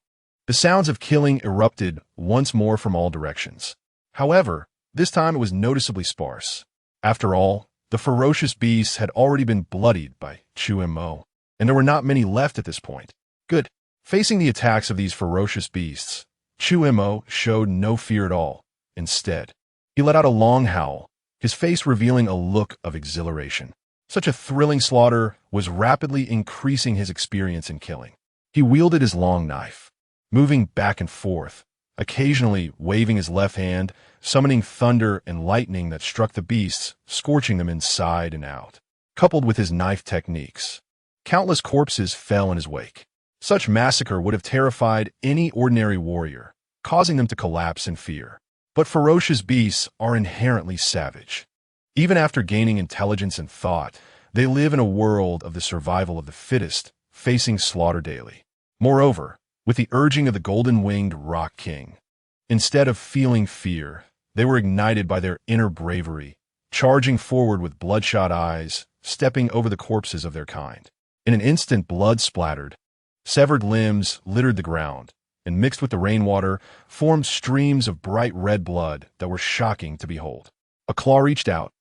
the sounds of killing erupted once more from all directions. However, this time it was noticeably sparse. After all, the ferocious beasts had already been bloodied by Chu Mo, and there were not many left at this point. Good. Facing the attacks of these ferocious beasts, Chu Mo showed no fear at all. Instead, he let out a long howl, his face revealing a look of exhilaration. Such a thrilling slaughter was rapidly increasing his experience in killing. He wielded his long knife, moving back and forth, occasionally waving his left hand, summoning thunder and lightning that struck the beasts, scorching them inside and out. Coupled with his knife techniques, countless corpses fell in his wake. Such massacre would have terrified any ordinary warrior, causing them to collapse in fear. But ferocious beasts are inherently savage. Even after gaining intelligence and thought, they live in a world of the survival of the fittest, facing slaughter daily. Moreover, with the urging of the golden-winged roc king, instead of feeling fear, they were ignited by their inner bravery, charging forward with bloodshot eyes, stepping over the corpses of their kind. In an instant, blood splattered, severed limbs littered the ground, and mixed with the rainwater, formed streams of bright red blood that were shocking to behold. A claw reached out,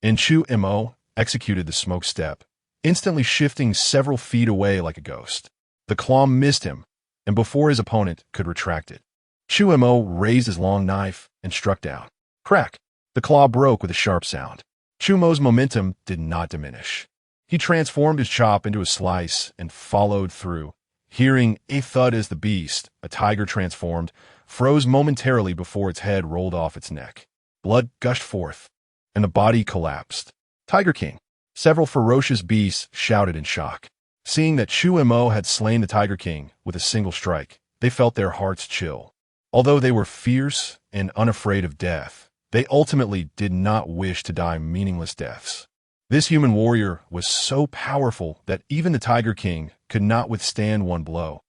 and Chu Mo executed the smoke step, instantly shifting several feet away like a ghost. The claw missed him, and before his opponent could retract it, Chu Mo raised his long knife and struck down. Crack! The claw broke with a sharp sound. Chu Mo's momentum did not diminish. He transformed his chop into a slice and followed through, hearing a thud as the beast, a tiger transformed, froze momentarily before its head rolled off its neck. Blood gushed forth, and the body collapsed. "Tiger King!" Several ferocious beasts shouted in shock. Seeing that Chu Mo had slain the Tiger King with a single strike, they felt their hearts chill. Although they were fierce and unafraid of death, they ultimately did not wish to die meaningless deaths. This human warrior was so powerful that even the Tiger King could not withstand one blow.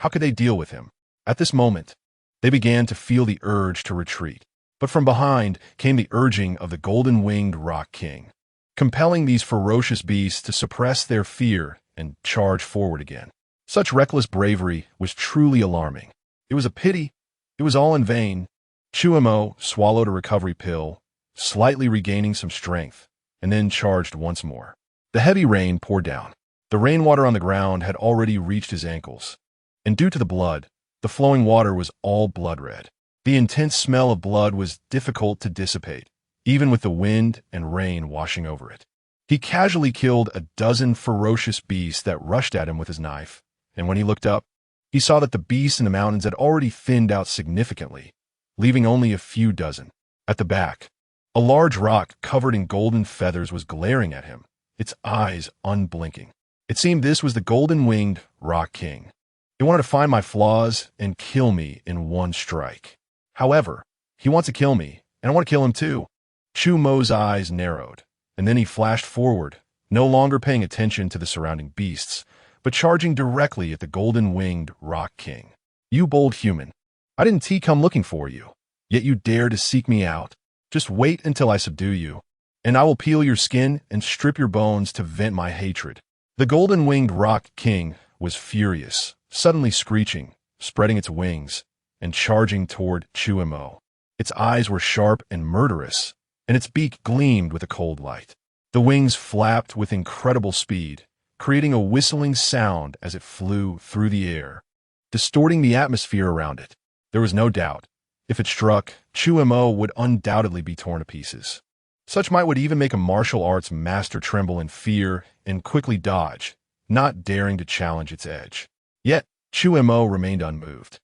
How could they deal with him? At this moment, they began to feel the urge to retreat. But from behind came the urging of the golden-winged roc king, compelling these ferocious beasts to suppress their fear and charge forward again. Such reckless bravery was truly alarming. It was a pity. It was all in vain. Chu Mo swallowed a recovery pill, slightly regaining some strength, and then charged once more. The heavy rain poured down. The rainwater on the ground had already reached his ankles, and due to the blood, the flowing water was all blood red. The intense smell of blood was difficult to dissipate, even with the wind and rain washing over it. He casually killed a dozen ferocious beasts that rushed at him with his knife, and when he looked up, he saw that the beasts in the mountains had already thinned out significantly, leaving only a few dozen. At the back, a large rock covered in golden feathers was glaring at him, its eyes unblinking. It seemed this was the golden-winged roc king. He wanted to find my flaws and kill me in one strike. However, he wants to kill me, and I want to kill him too. Chu Mo's eyes narrowed, and then he flashed forward, no longer paying attention to the surrounding beasts, but charging directly at the golden-winged roc king. "You bold human, I didn't come looking for you, yet you dare to seek me out. Just wait until I subdue you, and I will peel your skin and strip your bones to vent my hatred." The golden-winged roc king was furious, suddenly screeching, spreading its wings, and charging toward Chu Mo. Its eyes were sharp and murderous, and its beak gleamed with a cold light. The wings flapped with incredible speed, creating a whistling sound as it flew through the air, distorting the atmosphere around it. There was no doubt. If it struck, Chu Mo would undoubtedly be torn to pieces. Such might would even make a martial arts master tremble in fear and quickly dodge, not daring to challenge its edge. Yet, Chu Mo remained unmoved.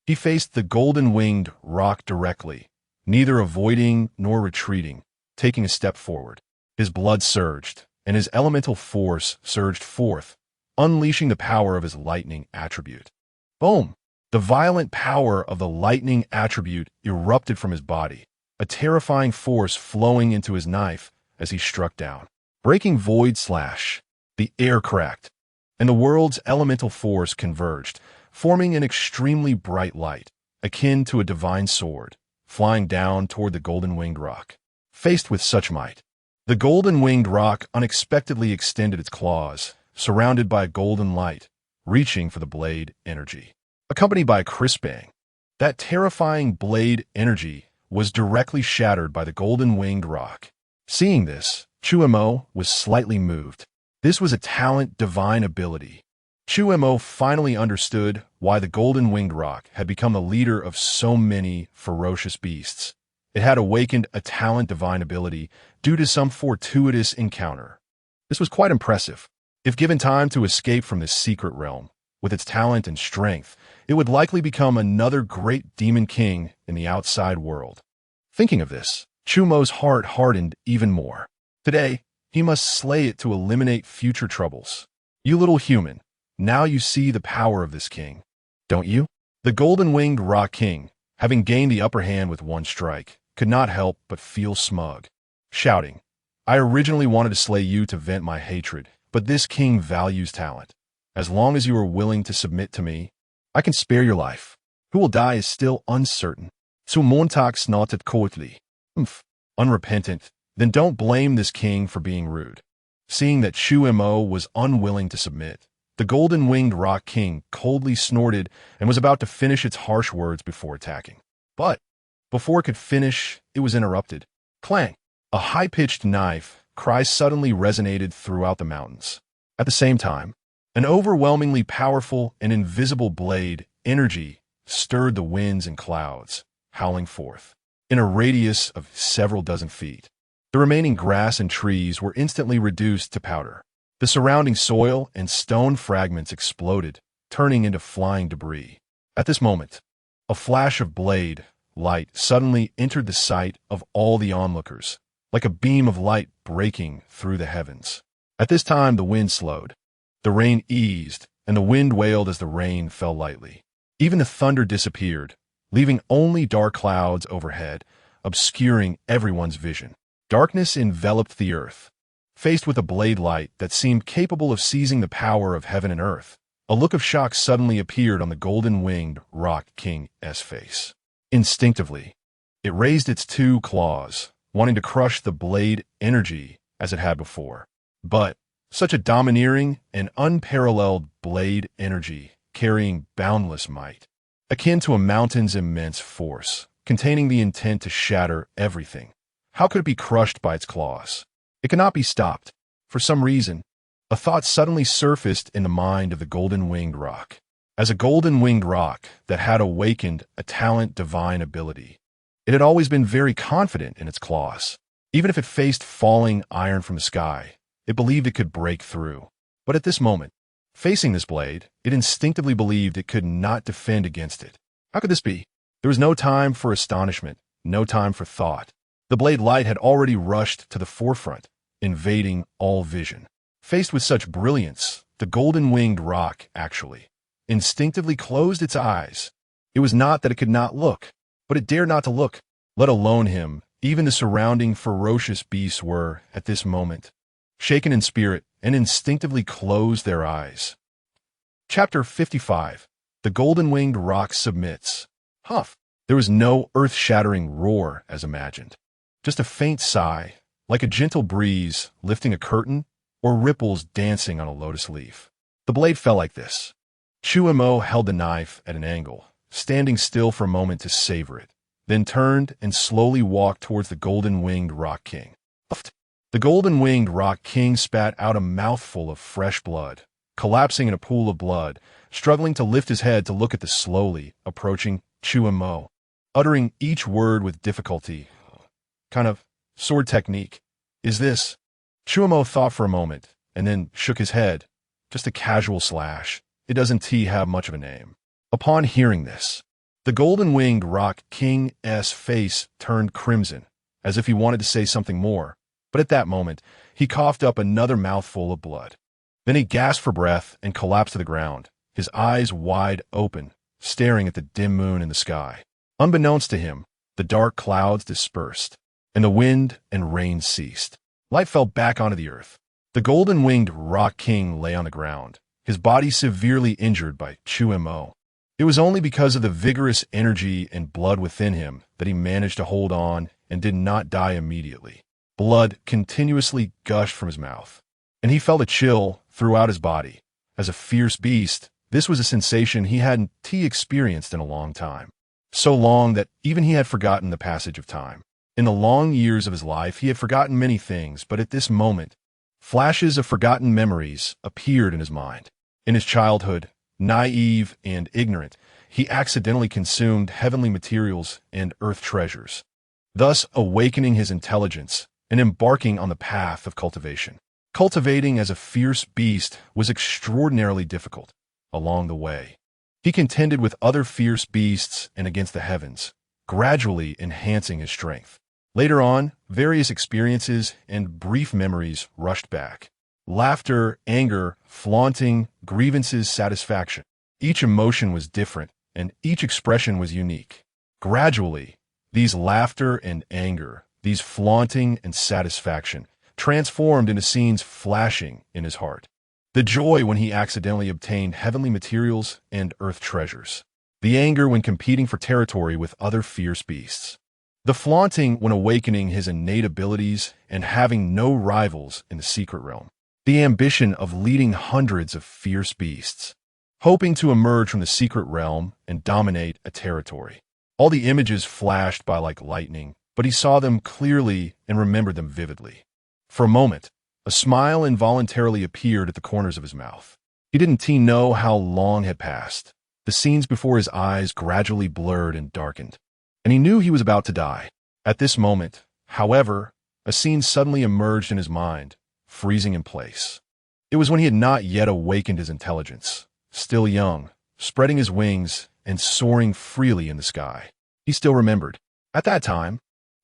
He faced the golden-winged rock directly, neither avoiding nor retreating, taking a step forward. His blood surged, and his elemental force surged forth, unleashing the power of his lightning attribute. Boom! The violent power of the lightning attribute erupted from his body, a terrifying force flowing into his knife as he struck down. Breaking void slash, the air cracked, and the world's elemental force converged, forming an extremely bright light, akin to a divine sword, flying down toward the golden-winged rock. Faced with such might, the golden-winged rock unexpectedly extended its claws, surrounded by a golden light, reaching for the blade energy. Accompanied by a crisp bang, that terrifying blade energy was directly shattered by the golden-winged rock. Seeing this, Chu Mo was slightly moved. This was a talent divine ability. Chu Mo finally understood why the golden-winged rock had become the leader of so many ferocious beasts. It had awakened a talent divine ability due to some fortuitous encounter. This was quite impressive. If given time to escape from this secret realm, with its talent and strength, it would likely become another great demon king in the outside world. Thinking of this, Chu Mo's heart hardened even more. Today, he must slay it to eliminate future troubles. You little human, now you see the power of this king, don't you? The golden-winged rock king, having gained the upper hand with one strike, could not help but feel smug, shouting, I originally wanted to slay you to vent my hatred, but this king values talent. As long as you are willing to submit to me, I can spare your life. Who will die is still uncertain. So Montag snorted coldly. Unrepentant, then don't blame this king for being rude. Seeing that Chu Mo was unwilling to submit, the golden-winged rock king coldly snorted and was about to finish its harsh words before attacking. But before it could finish, it was interrupted. Clang! A high-pitched knife cry suddenly resonated throughout the mountains. At the same time, an overwhelmingly powerful and invisible blade energy stirred the winds and clouds, howling forth. In a radius of several dozen feet, the remaining grass and trees were instantly reduced to powder. The surrounding soil and stone fragments exploded, turning into flying debris. At this moment, a flash of blade light suddenly entered the sight of all the onlookers, like a beam of light breaking through the heavens. At this time, the wind slowed. The rain eased, and the wind wailed as the rain fell lightly. Even the thunder disappeared, leaving only dark clouds overhead, obscuring everyone's vision. Darkness enveloped the earth. Faced with a blade light that seemed capable of seizing the power of heaven and earth, a look of shock suddenly appeared on the golden-winged rock king's face. Instinctively, it raised its two claws, wanting to crush the blade energy as it had before. But such a domineering and unparalleled blade energy, carrying boundless might, akin to a mountain's immense force, containing the intent to shatter everything. How could it be crushed by its claws? It could not be stopped. For some reason, a thought suddenly surfaced in the mind of the golden-winged rock. As a golden-winged rock that had awakened a talent divine ability, it had always been very confident in its claws. Even if it faced falling iron from the sky, it believed it could break through. But at this moment, facing this blade, it instinctively believed it could not defend against it. How could this be? There was no time for astonishment, no time for thought. The blade light had already rushed to the forefront, invading all vision. Faced with such brilliance, the golden-winged rock actually instinctively closed its eyes. It was not that it could not look, but it dared not to look, let alone him. Even the surrounding ferocious beasts were, at this moment, shaken in spirit and instinctively closed their eyes. Chapter 55. The golden-winged rock submits. Huff! There was no earth-shattering roar as imagined. Just a faint sigh, like a gentle breeze lifting a curtain or ripples dancing on a lotus leaf. The blade fell like this. Chu Mo held the knife at an angle, standing still for a moment to savor it, then turned and slowly walked towards the golden-winged Rock King. The golden-winged Rock King spat out a mouthful of fresh blood, collapsing in a pool of blood, struggling to lift his head to look at the slowly approaching Chu Mo, uttering each word with difficulty. Kind of sword technique. Is this? Chu Mo thought for a moment, and then shook his head. Just a casual slash. It doesn't have much of a name. Upon hearing this, the golden-winged Rock King's face turned crimson, as if he wanted to say something more, but at that moment, he coughed up another mouthful of blood. Then he gasped for breath and collapsed to the ground, his eyes wide open, staring at the dim moon in the sky. Unbeknownst to him, the dark clouds dispersed, and the wind and rain ceased. Light fell back onto the earth. The golden-winged Rock King lay on the ground, his body severely injured by Chu Mo. It was only because of the vigorous energy and blood within him that he managed to hold on and did not die immediately. Blood continuously gushed from his mouth, and he felt a chill throughout his body. As a fierce beast, this was a sensation he hadn't experienced in a long time. So long that even he had forgotten the passage of time. In the long years of his life, he had forgotten many things, but at this moment, flashes of forgotten memories appeared in his mind. In his childhood, naive and ignorant, he accidentally consumed heavenly materials and earth treasures, thus awakening his intelligence and embarking on the path of cultivation. Cultivating as a fierce beast was extraordinarily difficult. Along the way, he contended with other fierce beasts and against the heavens, gradually enhancing his strength. Later on, various experiences and brief memories rushed back. Laughter, anger, flaunting, grievances, satisfaction. Each emotion was different, and each expression was unique. Gradually, these laughter and anger, these flaunting and satisfaction, transformed into scenes flashing in his heart. The joy when he accidentally obtained heavenly materials and earth treasures. The anger when competing for territory with other fierce beasts. The flaunting when awakening his innate abilities and having no rivals in the secret realm. The ambition of leading hundreds of fierce beasts, hoping to emerge from the secret realm and dominate a territory. All the images flashed by like lightning, but he saw them clearly and remembered them vividly. For a moment, a smile involuntarily appeared at the corners of his mouth. He didn't know how long had passed. The scenes before his eyes gradually blurred and darkened, and he knew he was about to die. At this moment, however, a scene suddenly emerged in his mind, freezing in place. It was when he had not yet awakened his intelligence, still young, spreading his wings and soaring freely in the sky. He still remembered. At that time,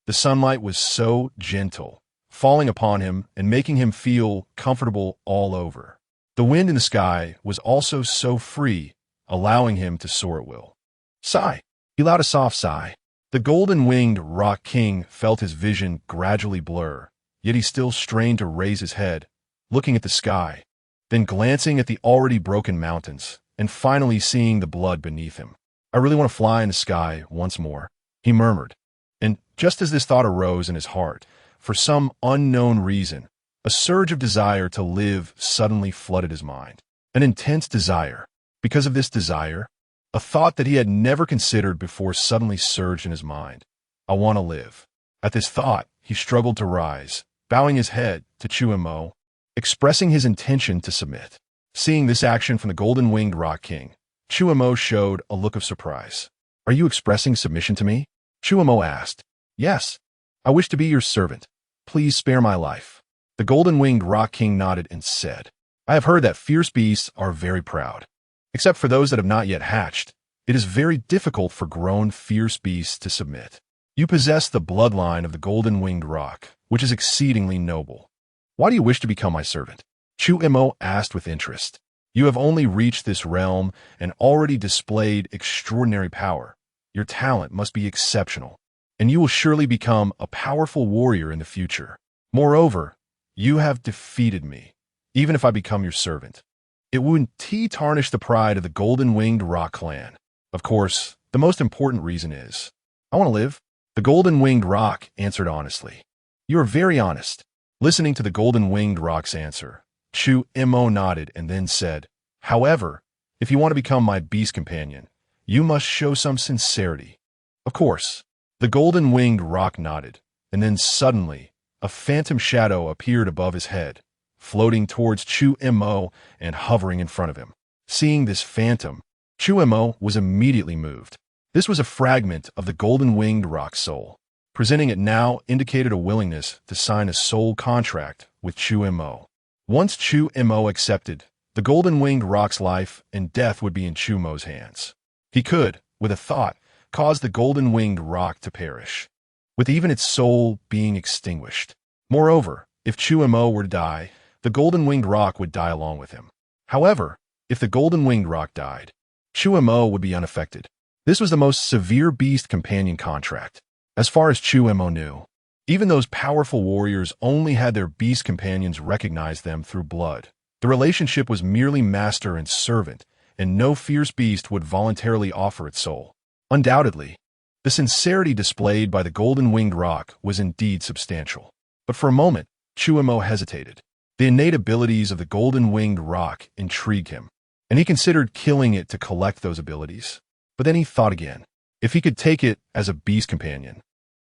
the sunlight was so gentle, falling upon him and making him feel comfortable all over. The wind in the sky was also so free, allowing him to soar at will. Sigh. He let out a soft sigh. The golden-winged Rock King felt his vision gradually blur, yet he still strained to raise his head, looking at the sky, then glancing at the already broken mountains, and finally seeing the blood beneath him. I really want to fly in the sky once more, he murmured. And just as this thought arose in his heart, for some unknown reason, a surge of desire to live suddenly flooded his mind. An intense desire. Because of this desire, a thought that he had never considered before suddenly surged in his mind. I want to live. At this thought, he struggled to rise, bowing his head to Chu Mo, expressing his intention to submit. Seeing this action from the golden-winged Rock King, Chu Mo showed a look of surprise. Are you expressing submission to me? Chu Mo asked. Yes. I wish to be your servant. Please spare my life. The golden-winged Rock King nodded and said, I have heard that fierce beasts are very proud. Except for those that have not yet hatched, it is very difficult for grown fierce beasts to submit. You possess the bloodline of the golden-winged rock, which is exceedingly noble. Why do you wish to become my servant? Chu Mo asked with interest. You have only reached this realm and already displayed extraordinary power. Your talent must be exceptional, and you will surely become a powerful warrior in the future. Moreover, you have defeated me, even if I become your servant. It wouldn't tarnish the pride of the golden-winged rock clan. Of course, the most important reason is, I want to live. The golden-winged rock answered honestly. You are very honest. Listening to the golden-winged rock's answer, Chu Mo nodded and then said, However, if you want to become my beast companion, you must show some sincerity. Of course, the golden-winged roc nodded, and then suddenly, a phantom shadow appeared above his head, floating towards Chu Mo and hovering in front of him. Seeing this phantom, Chu Mo was immediately moved. This was a fragment of the golden-winged roc's soul. Presenting it now indicated a willingness to sign a soul contract with Chu Mo. Once Chu Mo accepted, the golden-winged roc's life and death would be in Chu Mo's hands. He could, with a thought, cause the golden-winged roc to perish, with even its soul being extinguished. Moreover, if Chu Mo were to die, the golden-winged roc would die along with him. However, if the golden-winged roc died, Chu Mo would be unaffected. This was the most severe beast companion contract. As far as Chu Mo knew, even those powerful warriors only had their beast companions recognize them through blood. The relationship was merely master and servant, and no fierce beast would voluntarily offer its soul. Undoubtedly, the sincerity displayed by the golden-winged roc was indeed substantial. But for a moment, Chu Mo hesitated. The innate abilities of the golden-winged roc intrigued him, and he considered killing it to collect those abilities. But then he thought again. If he could take it as a beast companion,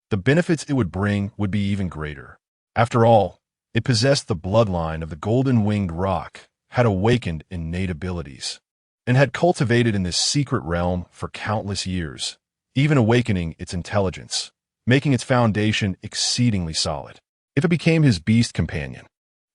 the benefits it would bring would be even greater. After all, it possessed the bloodline of the golden-winged roc, had awakened innate abilities, and had cultivated in this secret realm for countless years, even awakening its intelligence, making its foundation exceedingly solid. If it became his beast companion,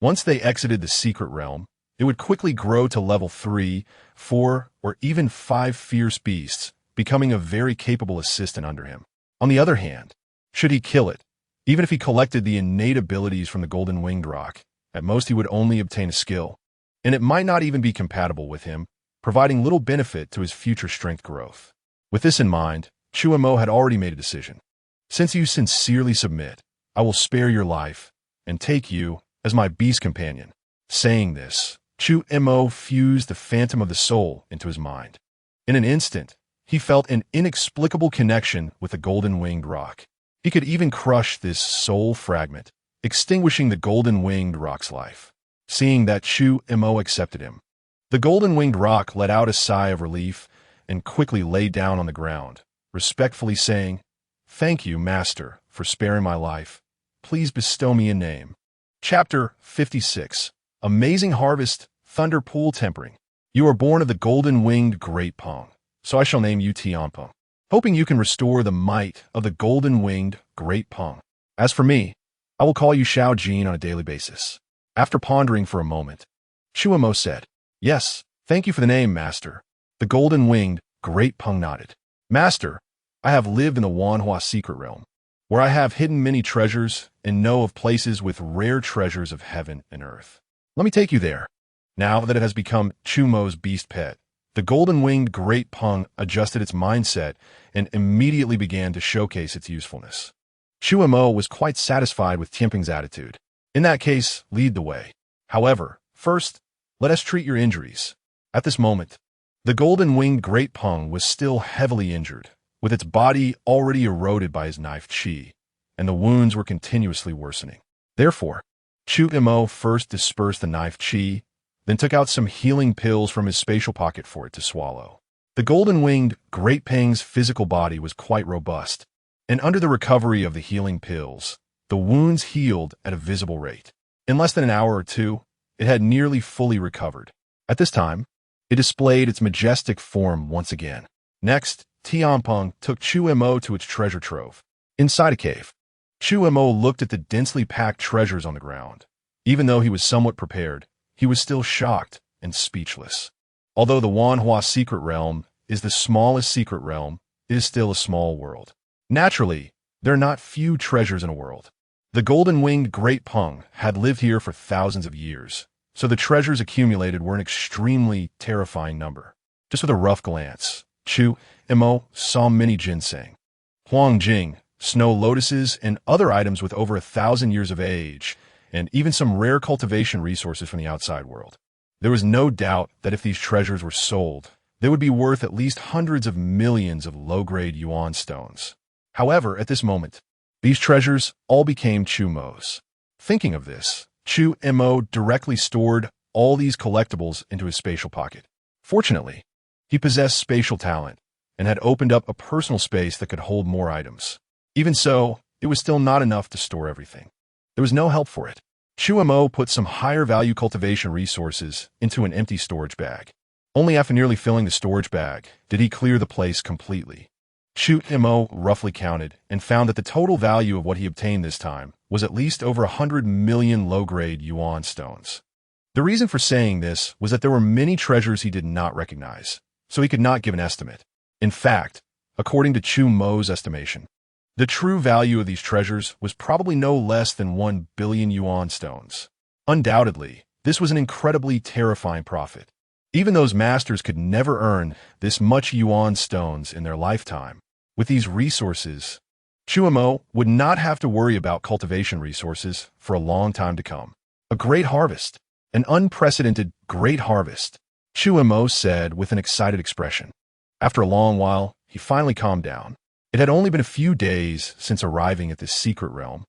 once they exited the secret realm, it would quickly grow to level 3, 4, or even 5 fierce beasts, becoming a very capable assistant under him. On the other hand, should he kill it, even if he collected the innate abilities from the golden-winged roc, at most he would only obtain a skill, and it might not even be compatible with him, providing little benefit to his future strength growth. With this in mind, Chu Mo had already made a decision. Since you sincerely submit, I will spare your life and take you as my beast companion. Saying this, Chu Mo fused the phantom of the soul into his mind. In an instant, he felt an inexplicable connection with the golden-winged roc. He could even crush this soul fragment, extinguishing the golden-winged roc's life. Seeing that Chu Mo accepted him, the golden-winged roc let out a sigh of relief and quickly lay down on the ground, respectfully saying, "Thank you, Master, for sparing my life. Please bestow me a name." Chapter 56. Amazing Harvest, Thunder Pool Tempering. You are born of the golden-winged Great Pong, so I shall name you Tianpeng, hoping you can restore the might of the golden-winged Great Pong. As for me, I will call you Xiao Jin on a daily basis. After pondering for a moment, Chu Mo said, "Yes, thank you for the name, Master." The golden-winged Great Pong nodded. "Master, I have lived in the Wanhua secret realm, where I have hidden many treasures and know of places with rare treasures of heaven and earth. Let me take you there." Now that it has become Chu Mo's beast pet, the golden-winged Great Pong adjusted its mindset and immediately began to showcase its usefulness. Chu Mo was quite satisfied with Tianpeng's attitude. In that case, lead the way. However, first, let us treat your injuries. At this moment, the golden-winged Great Pong was still heavily injured, with its body already eroded by his knife chi, and the wounds were continuously worsening. Therefore, Chu Mo first dispersed the knife chi, then took out some healing pills from his spatial pocket for it to swallow. The golden-winged Great Pang's physical body was quite robust, and under the recovery of the healing pills, the wounds healed at a visible rate. In less than an hour or two, it had nearly fully recovered. At this time, it displayed its majestic form once again. Next, Tianpeng took Chu Mo to its treasure trove. Inside a cave, Chu Mo looked at the densely packed treasures on the ground. Even though he was somewhat prepared, he was still shocked and speechless. Although the Wanhua secret realm is the smallest secret realm, it is still a small world. Naturally, there are not few treasures in a world. The golden-winged Great Pong had lived here for thousands of years, so the treasures accumulated were an extremely terrifying number. Just with a rough glance, Chu Mo saw many ginseng, huangjing, snow lotuses, and other items with over 1,000 years of age, and even some rare cultivation resources from the outside world. There was no doubt that if these treasures were sold, they would be worth at least hundreds of millions of low-grade yuan stones. However, at this moment, these treasures all became Chu Mo's. Thinking of this, Chu Mo directly stored all these collectibles into his spatial pocket. Fortunately, he possessed spatial talent and had opened up a personal space that could hold more items. Even so, it was still not enough to store everything. There was no help for it. Chu Mo put some higher-value cultivation resources into an empty storage bag. Only after nearly filling the storage bag did he clear the place completely. Chu Mo roughly counted and found that the total value of what he obtained this time was at least over 100 million low-grade yuan stones. The reason for saying this was that there were many treasures he did not recognize, so he could not give an estimate. In fact, according to Chu Mo's estimation, the true value of these treasures was probably no less than 1 billion yuan stones. Undoubtedly, this was an incredibly terrifying profit. Even those masters could never earn this much yuan stones in their lifetime. With these resources, Chu Mo would not have to worry about cultivation resources for a long time to come. A great harvest. An unprecedented great harvest, Chu Mo said with an excited expression. After a long while, he finally calmed down. It had only been a few days since arriving at this secret realm,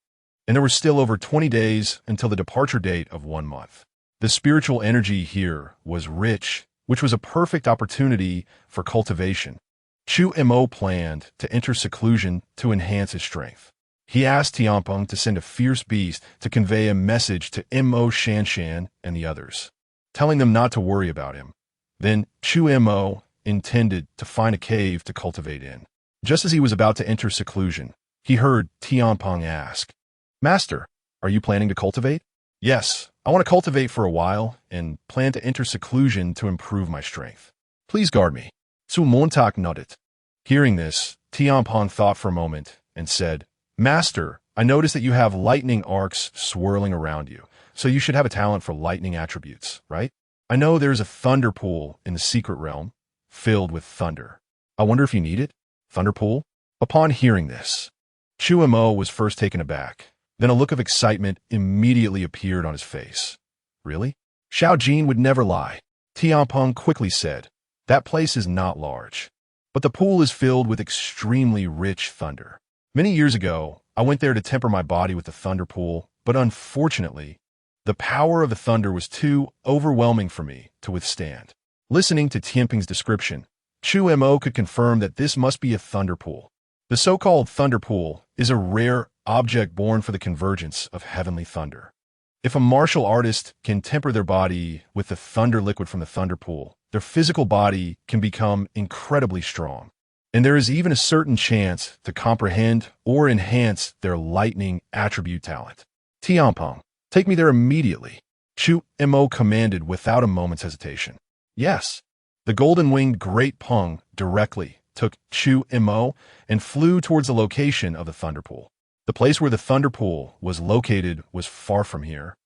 and there were still over 20 days until the departure date of 1 month. The spiritual energy here was rich, which was a perfect opportunity for cultivation. Chu Mo planned to enter seclusion to enhance his strength. He asked Tianpeng to send a fierce beast to convey a message to Mo Shanshan and the others, telling them not to worry about him. Then Chu Mo intended to find a cave to cultivate in. Just as he was about to enter seclusion, he heard Tianpeng ask, "Master, are you planning to cultivate?" "Yes, I want to cultivate for a while and plan to enter seclusion to improve my strength. Please guard me." Su Montak nodded. Hearing this, Tianpeng thought for a moment and said, "Master, I notice that you have lightning arcs swirling around you, so you should have a talent for lightning attributes, right? I know there is a thunder pool in the secret realm, filled with thunder. I wonder if you need it? Thunder pool?" Upon hearing this, Chu Mo was first taken aback. Then a look of excitement immediately appeared on his face. "Really?" "Xiao Jin would never lie." Tianpeng quickly said, "That place is not large, but the pool is filled with extremely rich thunder. Many years ago, I went there to temper my body with the thunder pool, but unfortunately, the power of the thunder was too overwhelming for me to withstand." Listening to Tianpeng's description, Chu Mo could confirm that this must be a thunder pool. The so-called thunder pool is a rare object born for the convergence of heavenly thunder. If a martial artist can temper their body with the thunder liquid from the thunder pool, their physical body can become incredibly strong. And there is even a certain chance to comprehend or enhance their lightning attribute talent. "Tianpeng, take me there immediately," Chu Mo commanded without a moment's hesitation. "Yes." The golden-winged Great Peng directly took Chu Mo and flew towards the location of the thunder pool. The place where the thunder pool was located was far from here,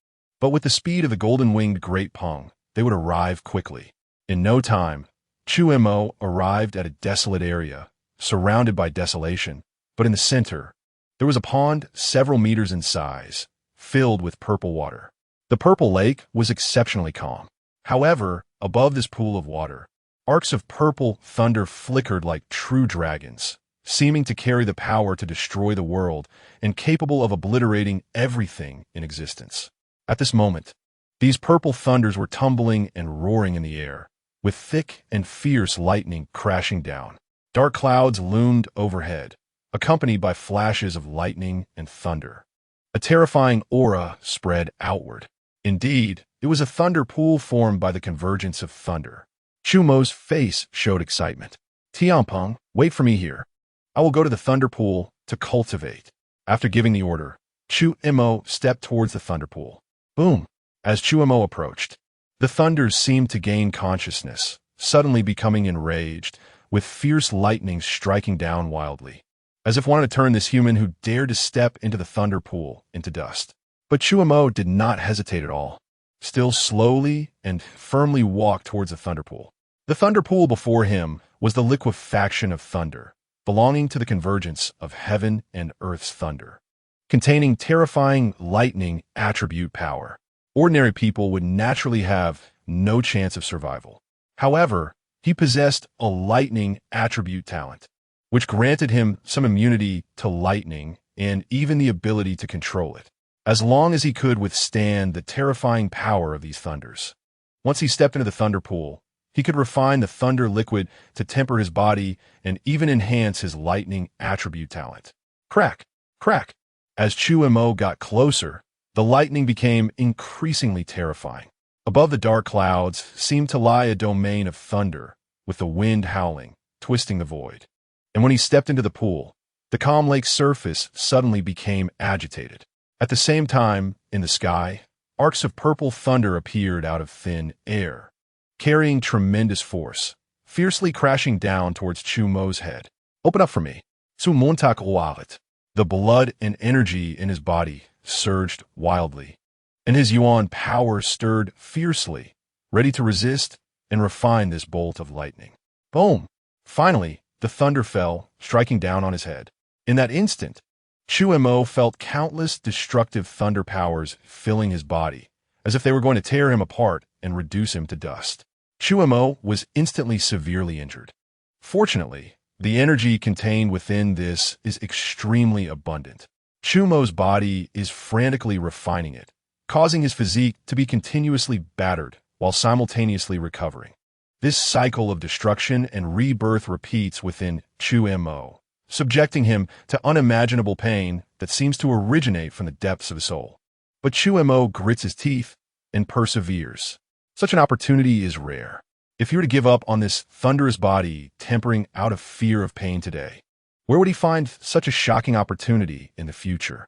but with the speed of the golden-winged Great Peng, they would arrive quickly. In no time, Chu Mo arrived at a desolate area, surrounded by desolation, but in the center, there was a pond several meters in size, filled with purple water. The purple lake was exceptionally calm. However, above this pool of water, arcs of purple thunder flickered like true dragons, seeming to carry the power to destroy the world and capable of obliterating everything in existence. At this moment, these purple thunders were tumbling and roaring in the air, with thick and fierce lightning crashing down. Dark clouds loomed overhead, accompanied by flashes of lightning and thunder. A terrifying aura spread outward. Indeed, it was a thunder pool formed by the convergence of thunder. Chu Mo's face showed excitement. "Tianpeng, wait for me here. I will go to the thunder pool to cultivate." After giving the order, Chu Mo stepped towards the thunder pool. Boom! As Chu Mo approached, the thunders seemed to gain consciousness, suddenly becoming enraged, with fierce lightning striking down wildly, as if wanting to turn this human who dared to step into the thunder pool into dust. But Chu Mo did not hesitate at all. Still slowly and firmly walked towards the thunder pool. The thunder pool before him was the liquefaction of thunder, belonging to the convergence of heaven and earth's thunder, containing terrifying lightning attribute power. Ordinary people would naturally have no chance of survival. However, he possessed a lightning attribute talent, which granted him some immunity to lightning and even the ability to control it, as long as he could withstand the terrifying power of these thunders. Once he stepped into the thunder pool, He could refine the thunder liquid to temper his body and even enhance his lightning attribute talent. Crack, crack. As Chu Mo got closer, the lightning became increasingly terrifying. Above the dark clouds seemed to lie a domain of thunder, with the wind howling, twisting the void. And when he stepped into the pool, the calm lake's surface suddenly became agitated. At the same time, in the sky, arcs of purple thunder appeared out of thin air, carrying tremendous force, fiercely crashing down towards Chu Mo's head. Open up for me. Su Montak Wallet. The blood and energy in his body surged wildly, and his yuan power stirred fiercely, ready to resist and refine this bolt of lightning. Boom! Finally, the thunder fell, striking down on his head. In that instant, Chu Mo felt countless destructive thunder powers filling his body, as if they were going to tear him apart and reduce him to dust. Chu Mo was instantly severely injured. Fortunately, the energy contained within this is extremely abundant. Chu Mo's body is frantically refining it, causing his physique to be continuously battered while simultaneously recovering. This cycle of destruction and rebirth repeats within Chu Mo, subjecting him to unimaginable pain that seems to originate from the depths of his soul. But Chu Mo grits his teeth and perseveres. Such an opportunity is rare. If he were to give up on this thunderous body tempering out of fear of pain today, where would he find such a shocking opportunity in the future?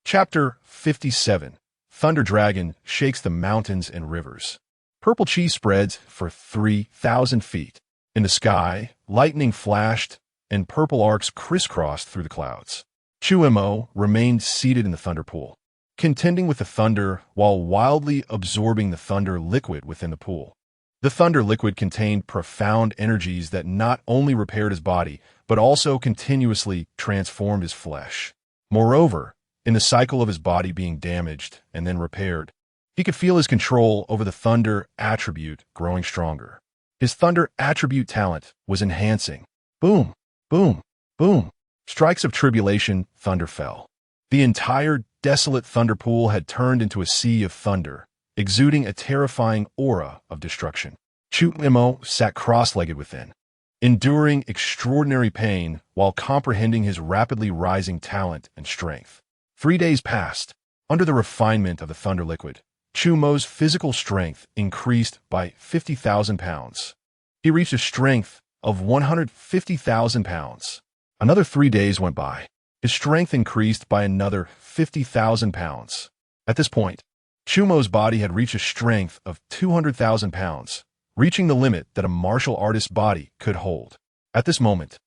Chapter 57. Thunder Dragon Shakes the Mountains and Rivers. Purple chi spreads for 3,000 feet. In the sky, lightning flashed and purple arcs crisscrossed through the clouds. Chu Mo remained seated in the thunder pool, contending with the thunder while wildly absorbing the thunder liquid within the pool. The thunder liquid contained profound energies that not only repaired his body, but also continuously transformed his flesh. Moreover, in the cycle of his body being damaged and then repaired, he could feel his control over the thunder attribute growing stronger. His thunder attribute talent was enhancing. Boom, boom, boom. Strikes of tribulation, thunder fell. The entire desolate thunder pool had turned into a sea of thunder, exuding a terrifying aura of destruction. Chu Mo sat cross-legged within, enduring extraordinary pain while comprehending his rapidly rising talent and strength. 3 days passed. Under the refinement of the thunder liquid, Chu Mo's physical strength increased by 50,000 pounds. He reached a strength of 150,000 pounds. Another 3 days went by. His strength increased by another 50,000 pounds. At this point, Chu Mo's body had reached a strength of 200,000 pounds, reaching the limit that a martial artist's body could hold. At this moment,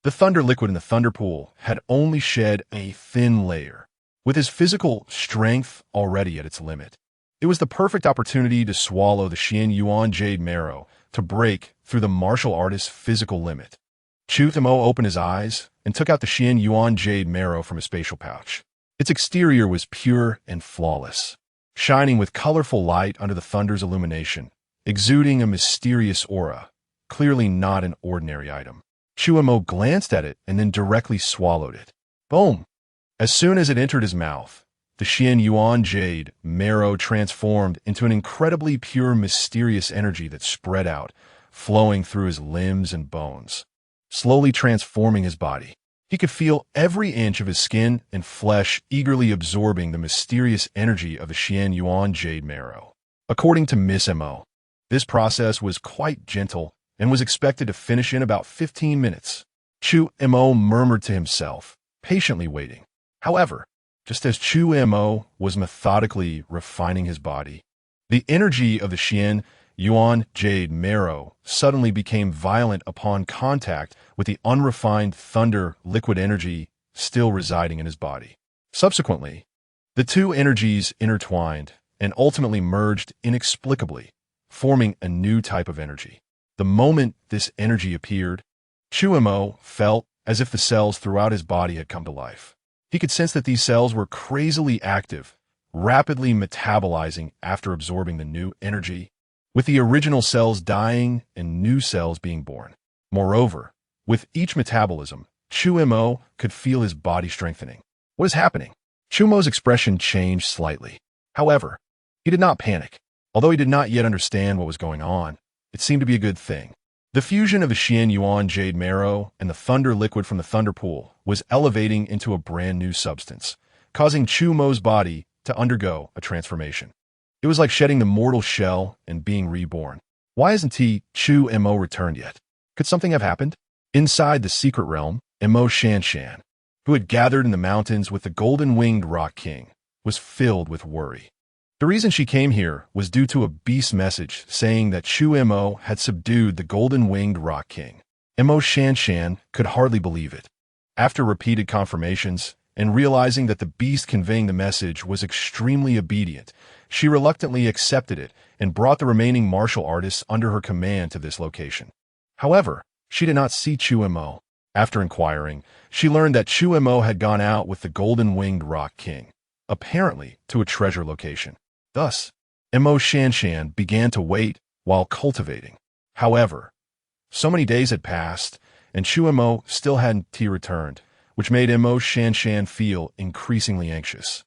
the thunder liquid in the thunder pool had only shed a thin layer, with his physical strength already at its limit. It was the perfect opportunity to swallow the Xian Yuan Jade Marrow to break through the martial artist's physical limit. Chu Mo opened his eyes and took out the Xian Yuan Jade Marrow from his spatial pouch. Its exterior was pure and flawless, shining with colorful light under the thunder's illumination, exuding a mysterious aura, clearly not an ordinary item. Chu Mo glanced at it and then directly swallowed it. Boom! As soon as it entered his mouth, the Xian Yuan Jade Marrow transformed into an incredibly pure, mysterious energy that spread out, flowing through his limbs and bones, slowly transforming his body. He could feel every inch of his skin and flesh eagerly absorbing the mysterious energy of the Xian Yuan Jade Marrow. According to Miss Mo, this process was quite gentle and was expected to finish in about 15 minutes. Chu Mo murmured to himself, patiently waiting. However, just as Chu Mo was methodically refining his body, the energy of the Xian Yuan Jade Marrow suddenly became violent upon contact with the unrefined thunder liquid energy still residing in his body. Subsequently, the two energies intertwined and ultimately merged inexplicably, forming a new type of energy. The moment this energy appeared, Chu Mo felt as if the cells throughout his body had come to life. He could sense that these cells were crazily active, rapidly metabolizing after absorbing the new energy, with the original cells dying and new cells being born. Moreover, with each metabolism, Chu Mo could feel his body strengthening. What is happening? Chu Mo's expression changed slightly. However, he did not panic. Although he did not yet understand what was going on, It seemed to be a good thing. The fusion of the Xian Yuan jade marrow and the thunder liquid from the thunder pool was elevating into a brand new substance, causing Chu Mo's body to undergo a transformation. It was like shedding the mortal shell and being reborn. Why hasn't Chu Mo returned yet? Could something have happened? Inside the secret realm, Mo Shanshan, who had gathered in the mountains with the golden-winged Rock King, was filled with worry. The reason she came here was due to a beast message saying that Chu Mo had subdued the golden-winged Rock King. Mo Shanshan could hardly believe it. After repeated confirmations and realizing that the beast conveying the message was extremely obedient, she reluctantly accepted it and brought the remaining martial artists under her command to this location. However, she did not see Chu Mo. After inquiring, she learned that Chu Mo had gone out with the golden-winged Rock King, apparently to a treasure location. Thus, Mo Shanshan began to wait while cultivating. However, so many days had passed, and Chu Mo still hadn't returned, which made Mo Shanshan feel increasingly anxious.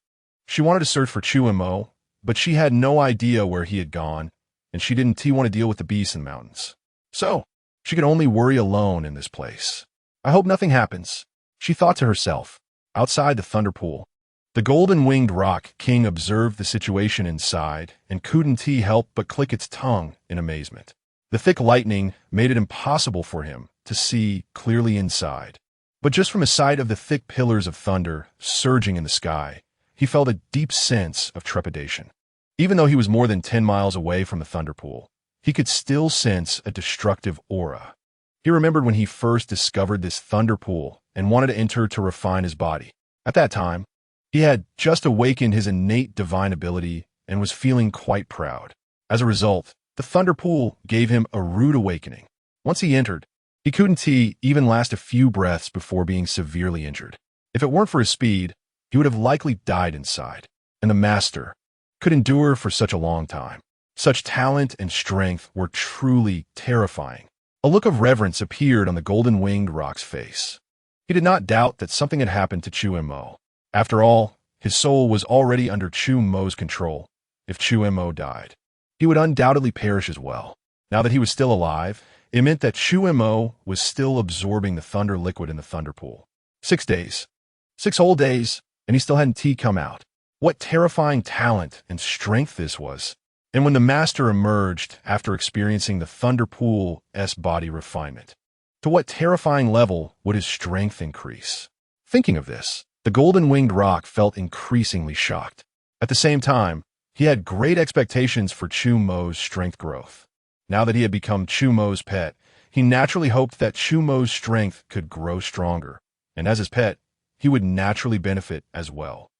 She wanted to search for Chu Mo, but she had no idea where he had gone, and she didn't want to deal with the beasts in the mountains. So, she could only worry alone in this place. I hope nothing happens, she thought to herself. Outside the thunder pool, the golden-winged Rock King observed the situation inside and couldn't help but click its tongue in amazement. The thick lightning made it impossible for him to see clearly inside. But just from a sight of the thick pillars of thunder surging in the sky, he felt a deep sense of trepidation. Even though he was more than 10 miles away from the thunder pool, he could still sense a destructive aura. He remembered when he first discovered this thunder pool and wanted to enter to refine his body. At that time, he had just awakened his innate divine ability and was feeling quite proud. As a result, the thunder pool gave him a rude awakening. Once he entered, he couldn't even last a few breaths before being severely injured. If it weren't for his speed, he would have likely died inside, and the master could endure for such a long time. Such talent and strength were truly terrifying. A look of reverence appeared on the golden-winged Rock's face. He did not doubt that something had happened to Chu Mo. After all, his soul was already under Chu Mo's control. If Chu Mo died, he would undoubtedly perish as well. Now that he was still alive, it meant that Chu Mo was still absorbing the thunder liquid in the thunder pool. 6 days. 6 whole days, and he still hadn't come out. What terrifying talent and strength this was. And when the master emerged after experiencing the thunder pool's body refinement, to what terrifying level would his strength increase? Thinking of this, the golden-winged Rock felt increasingly shocked. At the same time, he had great expectations for Chu Mo's strength growth. Now that he had become Chu Mo's pet, he naturally hoped that Chu Mo's strength could grow stronger, and as his pet, he would naturally benefit as well.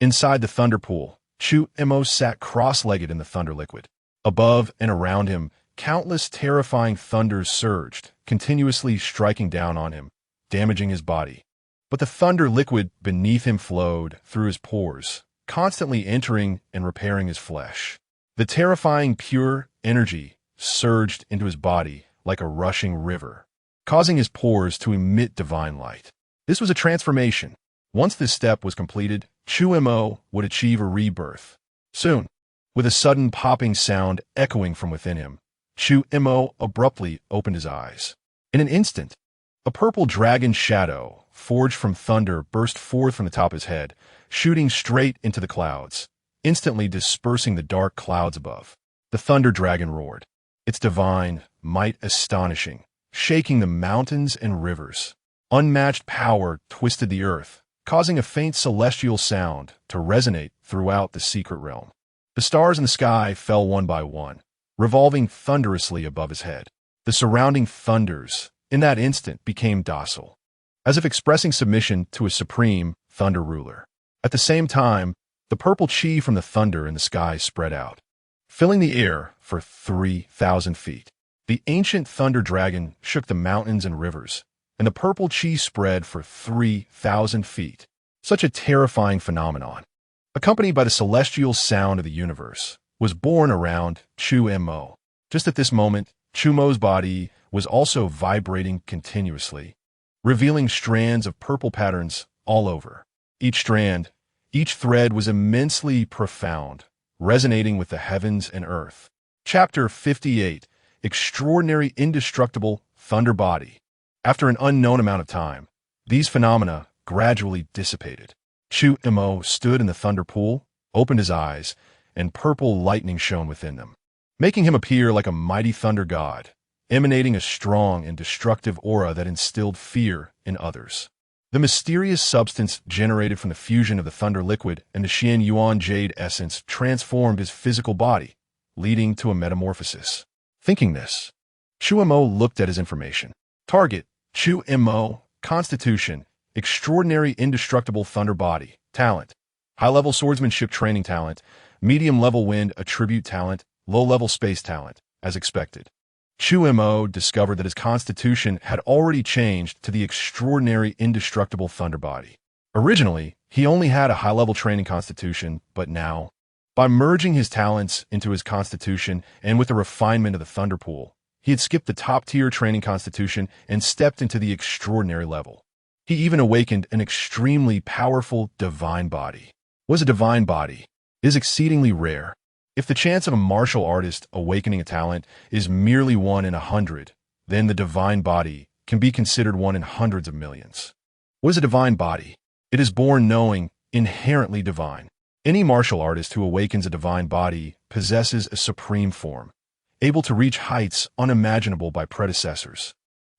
Inside the thunder pool, Chu Mo sat cross-legged in the thunder liquid. Above and around him, countless terrifying thunders surged, continuously striking down on him, damaging his body. But the thunder liquid beneath him flowed through his pores, constantly entering and repairing his flesh. The terrifying pure energy surged into his body like a rushing river, causing his pores to emit divine light. This was a transformation. Once this step was completed, Chu Mo would achieve a rebirth. Soon, with a sudden popping sound echoing from within him, Chu Mo abruptly opened his eyes. In an instant, a purple dragon shadow, forged from thunder, burst forth from the top of his head, shooting straight into the clouds, instantly dispersing the dark clouds above. The thunder dragon roared, its divine might astonishing, shaking the mountains and rivers. Unmatched power twisted the earth, causing a faint celestial sound to resonate throughout the secret realm. The stars in the sky fell one by one, revolving thunderously above his head. The surrounding thunders, in that instant, became docile, as if expressing submission to a supreme thunder ruler. At the same time, the purple chi from the thunder in the sky spread out, filling the air for 3,000 feet. The ancient thunder dragon shook the mountains and rivers, and the purple chi spread for 3,000 feet. Such a terrifying phenomenon, accompanied by the celestial sound of the universe, was born around Chu Mo. Just at this moment, Chu Mo's body was also vibrating continuously, revealing strands of purple patterns all over. Each strand, each thread was immensely profound, resonating with the heavens and earth. Chapter 58. extraordinary indestructible thunder body. After an unknown amount of time, these phenomena gradually dissipated. Chu Mo stood in the thunder pool, opened his eyes, and purple lightning shone within them, making him appear like a mighty thunder god, emanating a strong and destructive aura that instilled fear in others. The mysterious substance generated from the fusion of the thunder liquid and the Xian Yuan jade essence transformed his physical body, leading to a metamorphosis. Thinking this, Chu Mo looked at his information. Target: Chu Mo, Constitution, extraordinary indestructible thunder body, talent, high-level swordsmanship training talent, medium-level wind attribute talent, low-level space talent, as expected. Chu Mo discovered that his constitution had already changed to the extraordinary indestructible thunder body. Originally, he only had a high-level training constitution, but now, by merging his talents into his constitution and with the refinement of the thunder pool, he had skipped the top-tier training constitution and stepped into the extraordinary level. He even awakened an extremely powerful divine body. Was a divine body is exceedingly rare. If the chance of a martial artist awakening a talent is merely 1 in 100, then the divine body can be considered 1 in hundreds of millions. What is a divine body? It is born knowing, inherently divine. Any martial artist who awakens a divine body possesses a supreme form, able to reach heights unimaginable by predecessors.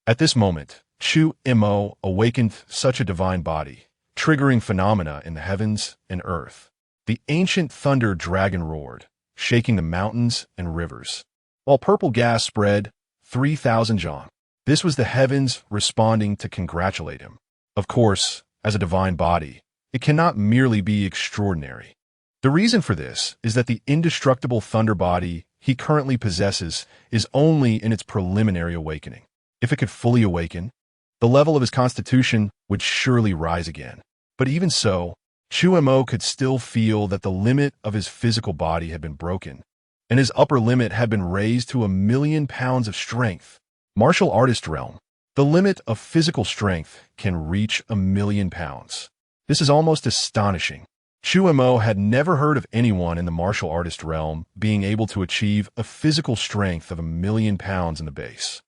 At this moment, Chu Mo awakened such a divine body, triggering phenomena in the heavens and earth. The ancient thunder dragon roared, shaking the mountains and rivers, while purple gas spread 3,000 jong. This was the heavens responding to congratulate him. Of course, as a divine body, it cannot merely be extraordinary. The reason for this is that the indestructible thunder body he currently possesses is only in its preliminary awakening. If it could fully awaken, the level of his constitution would surely rise again. But even so, Chu Mo could still feel that the limit of his physical body had been broken, and his upper limit had been raised to 1,000,000 pounds of strength. Martial artist realm. The limit of physical strength can reach 1,000,000 pounds. This is almost astonishing. Chu Mo had never heard of anyone in the martial artist realm being able to achieve a physical strength of 1,000,000 pounds in the base.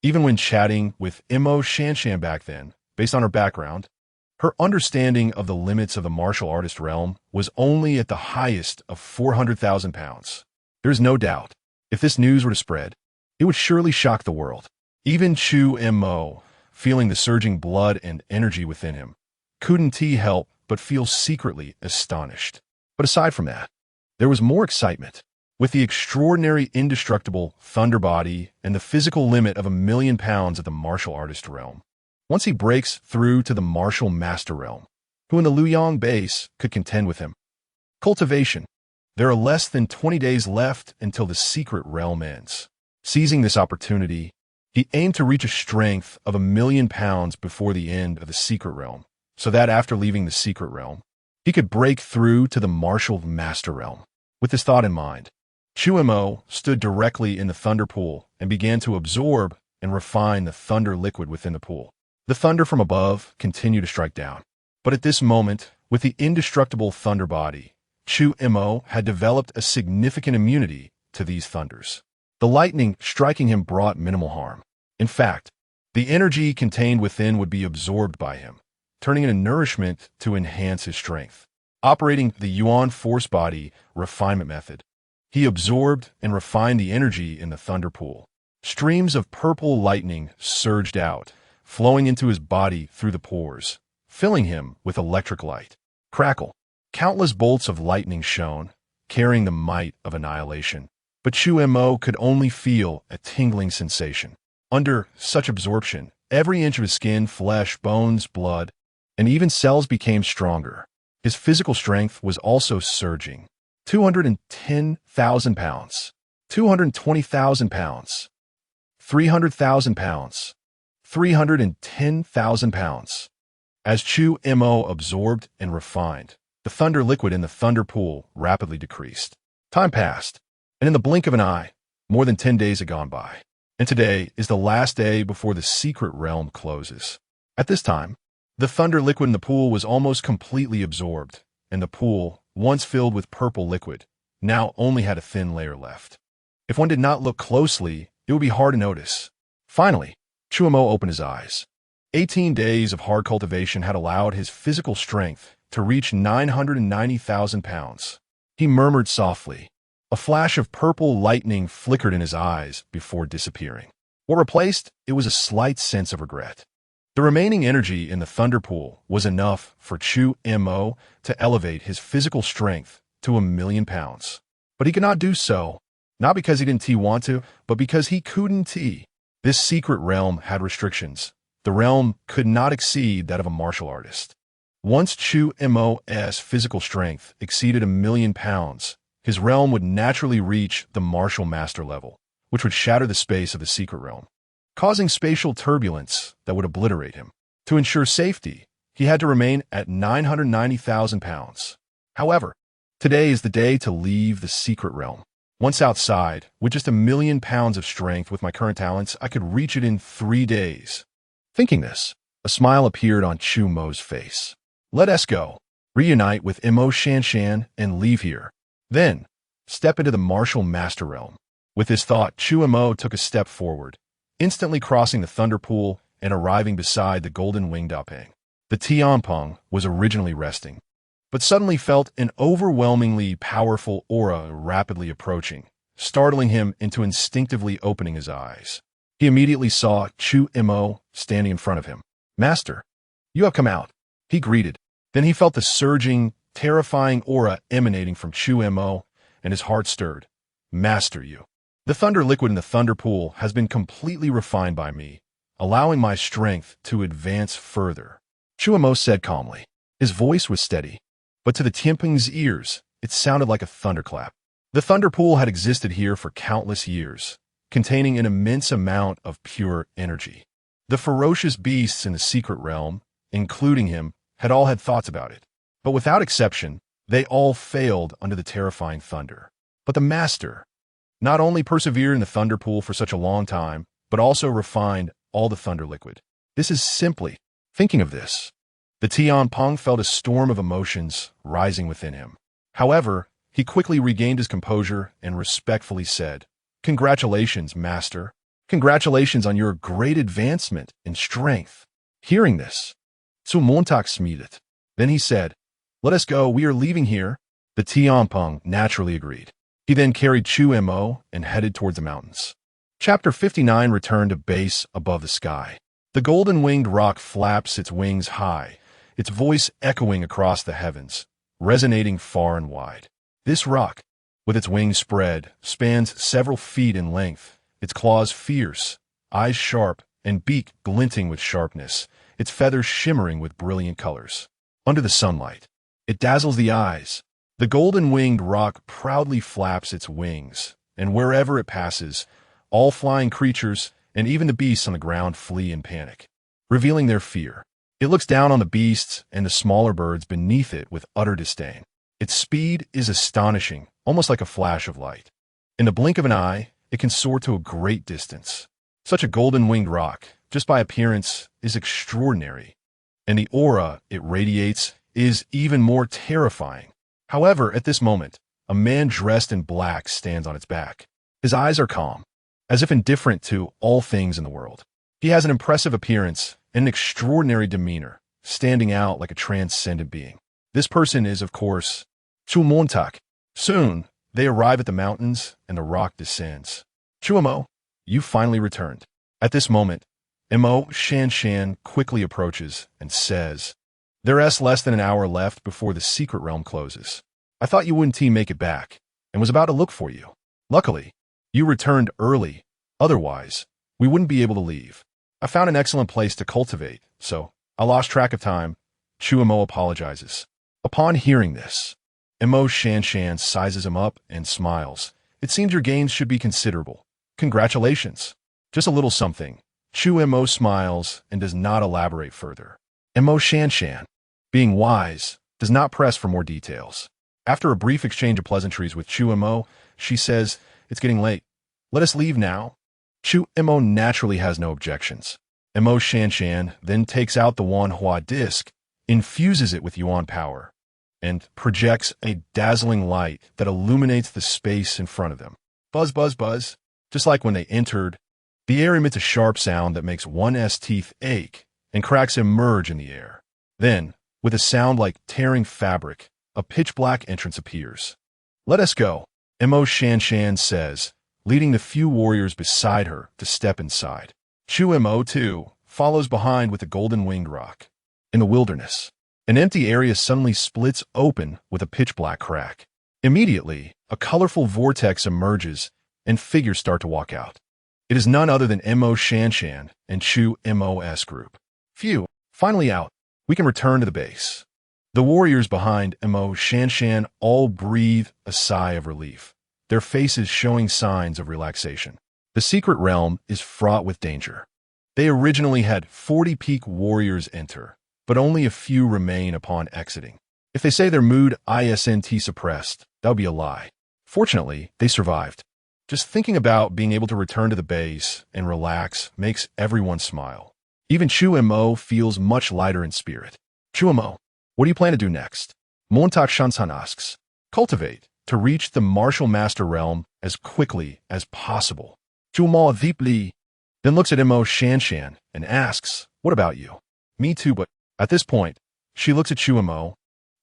Even when chatting with Mo Shanshan back then, based on her background, her understanding of the limits of the martial artist realm was only at the highest of 400,000 pounds. There is no doubt, if this news were to spread, it would surely shock the world. Even Chu Mo, feeling the surging blood and energy within him, couldn't help but feel secretly astonished. But aside from that, there was more excitement. With the extraordinary indestructible thunder body and the physical limit of 1,000,000 pounds of the martial artist realm, once he breaks through to the martial master realm, who in the Luoyang base could contend with him. Cultivation. There are less than 20 days left until the secret realm ends. Seizing this opportunity, he aimed to reach a strength of 1,000,000 pounds before the end of the secret realm, so that after leaving the secret realm, he could break through to the martial master realm. With this thought in mind, Chu Mo stood directly in the thunder pool and began to absorb and refine the thunder liquid within the pool. The thunder from above continued to strike down. But at this moment, with the indestructible thunder body, Chu Mo had developed a significant immunity to these thunders. The lightning striking him brought minimal harm. In fact, the energy contained within would be absorbed by him, turning into nourishment to enhance his strength. Operating the Yuan force body refinement method, he absorbed and refined the energy in the thunder pool. Streams of purple lightning surged out, flowing into his body through the pores, filling him with electric light. Crackle. Countless bolts of lightning shone, carrying the might of annihilation. But Chu Mo could only feel a tingling sensation. Under such absorption, every inch of his skin, flesh, bones, blood, and even cells became stronger. His physical strength was also surging. 210,000 pounds, 220,000 pounds, 300,000 pounds, 310,000 pounds. As Chu Mo absorbed and refined, the thunder liquid in the thunder pool rapidly decreased. Time passed, and in the blink of an eye, more than 10 days had gone by. And today is the last day before the secret realm closes. At this time, the thunder liquid in the pool was almost completely absorbed, and the pool, once filled with purple liquid, now only had a thin layer left. If one did not look closely, it would be hard to notice. Finally, Chu Mo opened his eyes. 18 days of hard cultivation had allowed his physical strength to reach 990,000 pounds. He murmured softly. A flash of purple lightning flickered in his eyes before disappearing. What replaced it was a slight sense of regret. The remaining energy in the thunder pool was enough for Chu Mo to elevate his physical strength to 1,000,000 pounds. But he could not do so, not because he didn't want to, but because he couldn't. This secret realm had restrictions. The realm could not exceed that of a martial artist. Once Chu Mo's physical strength exceeded 1,000,000 pounds, his realm would naturally reach the martial master level, which would shatter the space of the secret realm, causing spatial turbulence that would obliterate him. To ensure safety, he had to remain at 990,000 pounds. However, today is the day to leave the secret realm. Once outside, with just 1,000,000 pounds of strength with my current talents, I could reach it in 3 days. Thinking this, a smile appeared on Chu Mo's face. Let us go, reunite with Mo Shanshan, and leave here. Then, step into the martial master realm. With this thought, Chu Mo took a step forward, instantly crossing the thunder pool and arriving beside the golden-winged Dapeng. The Tianpeng was originally resting, but suddenly felt an overwhelmingly powerful aura rapidly approaching, startling him into instinctively opening his eyes. He immediately saw Chu Mo standing in front of him. Master, you have come out, he greeted. Then he felt the surging, terrifying aura emanating from Chu Mo, and his heart stirred. Master, you. The thunder liquid in the thunder pool has been completely refined by me, allowing my strength to advance further. Chu Mo said calmly. His voice was steady, but to the Tianpeng's ears, it sounded like a thunderclap. The thunder pool had existed here for countless years, containing an immense amount of pure energy. The ferocious beasts in the secret realm, including him, had all had thoughts about it. But without exception, they all failed under the terrifying thunder. But the master not only persevered in the thunder pool for such a long time, but also refined all the thunder liquid. This is simply thinking of this. The Tianpeng felt a storm of emotions rising within him. However, he quickly regained his composure and respectfully said, Congratulations, master. Congratulations on your great advancement in strength. Hearing this, Chu Montak smiled. Then he said, Let us go, we are leaving here. The Tianpeng naturally agreed. He then carried Chu Mo and headed towards the mountains. Chapter 59 returned to base above the sky. The golden-winged rock flaps its wings high, its voice echoing across the heavens, resonating far and wide. This rock, with its wings spread, spans several feet in length, its claws fierce, eyes sharp, and beak glinting with sharpness, its feathers shimmering with brilliant colors. Under the sunlight, it dazzles the eyes. The golden-winged rock proudly flaps its wings, and wherever it passes, all flying creatures and even the beasts on the ground flee in panic, revealing their fear. It looks down on the beasts and the smaller birds beneath it with utter disdain. Its speed is astonishing, almost like a flash of light. In the blink of an eye, it can soar to a great distance. Such a golden-winged rock, just by appearance, is extraordinary, and the aura it radiates is even more terrifying. However, at this moment, a man dressed in black stands on its back. His eyes are calm, as if indifferent to all things in the world. He has an impressive appearance and an extraordinary demeanor, standing out like a transcendent being. This person is, of course, Chu Montak. Soon, they arrive at the mountains, and the rock descends. Chu Mo, you finally returned. At this moment, Mo Shanshan quickly approaches and says, There is less than an hour left before the secret realm closes. I thought you wouldn't make it back, and was about to look for you. Luckily, you returned early. Otherwise, we wouldn't be able to leave. I found an excellent place to cultivate, so I lost track of time. Chu Mo apologizes. Upon hearing this, Mo Shanshan sizes him up and smiles. It seems your gains should be considerable. Congratulations. Just a little something. Chu Mo smiles and does not elaborate further. Mo Shanshan, being wise, does not press for more details. After a brief exchange of pleasantries with Chu Mo, she says, It's getting late. Let us leave now. Chu Mo naturally has no objections. Mo Shanshan then takes out the Wanhua disc, infuses it with Yuan power, and projects a dazzling light that illuminates the space in front of them. Buzz, buzz, buzz. Just like when they entered, the air emits a sharp sound that makes one's teeth ache, and cracks emerge in the air. Then, with a sound like tearing fabric, a pitch-black entrance appears. "Let us go," Mo Shanshan says, leading the few warriors beside her to step inside. Chu Mo, too, follows behind with a golden-winged rock. In the wilderness, an empty area suddenly splits open with a pitch-black crack. Immediately, a colorful vortex emerges, and figures start to walk out. It is none other than Mo Shanshan and Chu Mo's group. Phew, finally out. We can return to the base. The warriors behind Mo Shanshan all breathe a sigh of relief, their faces showing signs of relaxation. The secret realm is fraught with danger. They originally had 40 peak warriors enter, but only a few remain upon exiting. If they say their mood isn't suppressed, that would be a lie. Fortunately, they survived. Just thinking about being able to return to the base and relax makes everyone smile. Even Chu Mo feels much lighter in spirit. Chu Mo, what do you plan to do next? Montak Shansan asks. Cultivate to reach the martial master realm as quickly as possible. Chu Mo deeply then looks at Mo Shanshan and asks, what about you? Me too, but at this point, she looks at Chu Mo,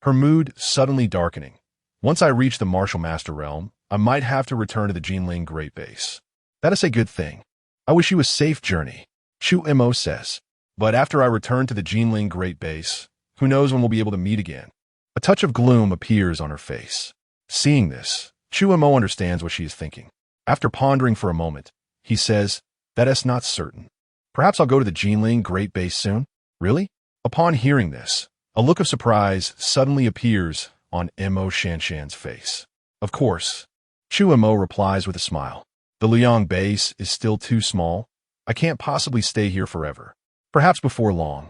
her mood suddenly darkening. Once I reach the martial master realm, I might have to return to the Jinling Great Base. That is a good thing. I wish you a safe journey, Chu Mo says. But after I return to the Jinling Great Base, who knows when we'll be able to meet again? A touch of gloom appears on her face. Seeing this, Chu Mo understands what she is thinking. After pondering for a moment, he says, that is not certain. Perhaps I'll go to the Jinling Great Base soon? Really? Upon hearing this, a look of surprise suddenly appears on Mo Shanshan's face. Of course, Chu Mo replies with a smile. The Liang base is still too small. I can't possibly stay here forever. Perhaps before long,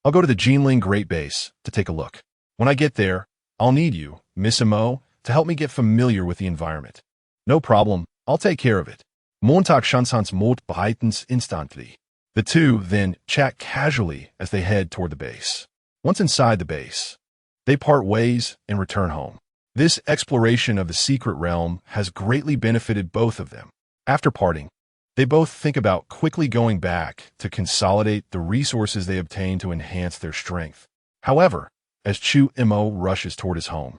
I'll go to the Jinling Great Base to take a look. When I get there, I'll need you, Miss Mo, to help me get familiar with the environment. No problem, I'll take care of it. Montag Shansan's Mot beheitens instantly. The two then chat casually as they head toward the base. Once inside the base, they part ways and return home. This exploration of the secret realm has greatly benefited both of them. After parting, they both think about quickly going back to consolidate the resources they obtained to enhance their strength. However, as Chu Mo rushes toward his home,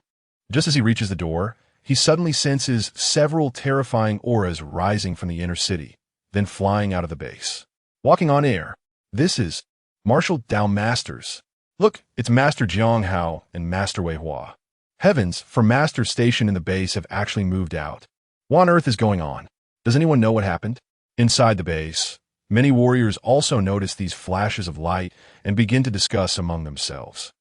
just as he reaches the door, he suddenly senses several terrifying auras rising from the inner city, then flying out of the base. Walking on air, this is Martial Dao Masters. Look, it's Master Jiang Hao and Master Wei Hua. Heavens, for Masters stationed in the base have actually moved out. What on earth is going on? Does anyone know what happened? Inside the base, many warriors also notice these flashes of light and begin to discuss among themselves.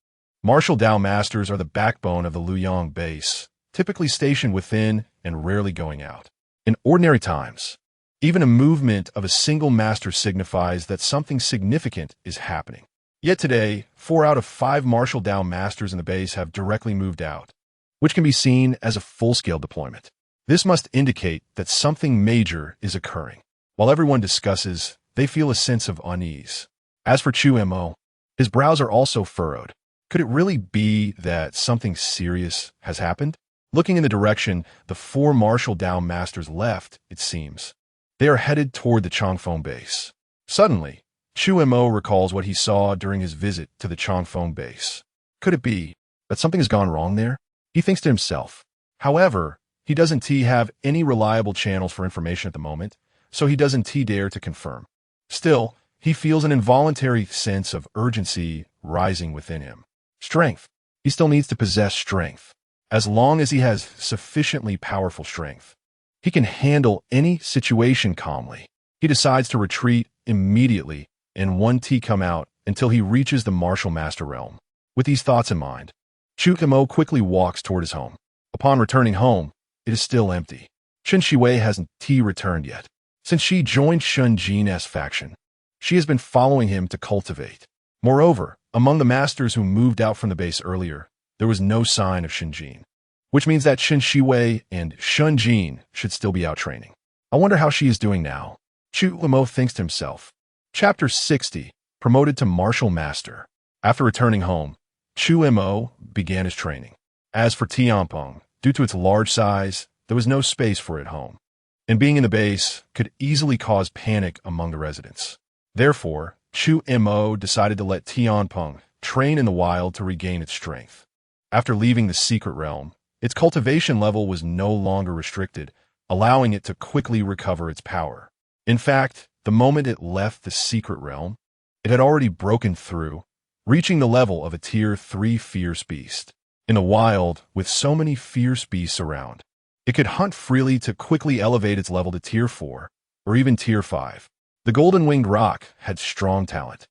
Martial Dao Masters are the backbone of the Luyang base, typically stationed within and rarely going out. In ordinary times, even a movement of a single master signifies that something significant is happening. Yet today, 4 out of 5 Martial Dao Masters in the base have directly moved out, which can be seen as a full-scale deployment. This must indicate that something major is occurring. While everyone discusses, they feel a sense of unease. As for Chu Mo, his brows are also furrowed. Could it really be that something serious has happened? Looking in the direction the 4 Martial Dao Masters left, it seems. They are headed toward the Changfeng base. Suddenly, Chu Mo recalls what he saw during his visit to the Changfeng base. Could it be that something has gone wrong there? He thinks to himself. However, he doesn't have any reliable channels for information at the moment, so he doesn't dare to confirm. Still, he feels an involuntary sense of urgency rising within him. Strength. He still needs to possess strength. As long as he has sufficiently powerful strength, he can handle any situation calmly. He decides to retreat immediately and come out until he reaches the martial master realm. With these thoughts in mind, Chu Mo quickly walks toward his home. Upon returning home, it is still empty. Shen Shiwei hasn't returned yet. Since she joined Shun Jin's faction, she has been following him to cultivate. Moreover, among the masters who moved out from the base earlier, there was no sign of Shen Jin, which means that Shen Shiwei and Shun Jin should still be out training. I wonder how she is doing now. Chu Mo thinks to himself. Chapter 60, Promoted to Martial Master. After returning home, Chu Mo began his training. As for Tianpeng, due to its large size, there was no space for it at home. and being in the base could easily cause panic among the residents. Therefore, Chu Mo decided to let Tianpeng train in the wild to regain its strength. After leaving the secret realm, its cultivation level was no longer restricted, allowing it to quickly recover its power. In fact, the moment it left the secret realm, it had already broken through, reaching the level of a Tier 3 fierce beast. In the wild, with so many fierce beasts around, it could hunt freely to quickly elevate its level to Tier 4, or even Tier 5. The golden-winged roc had strong talent,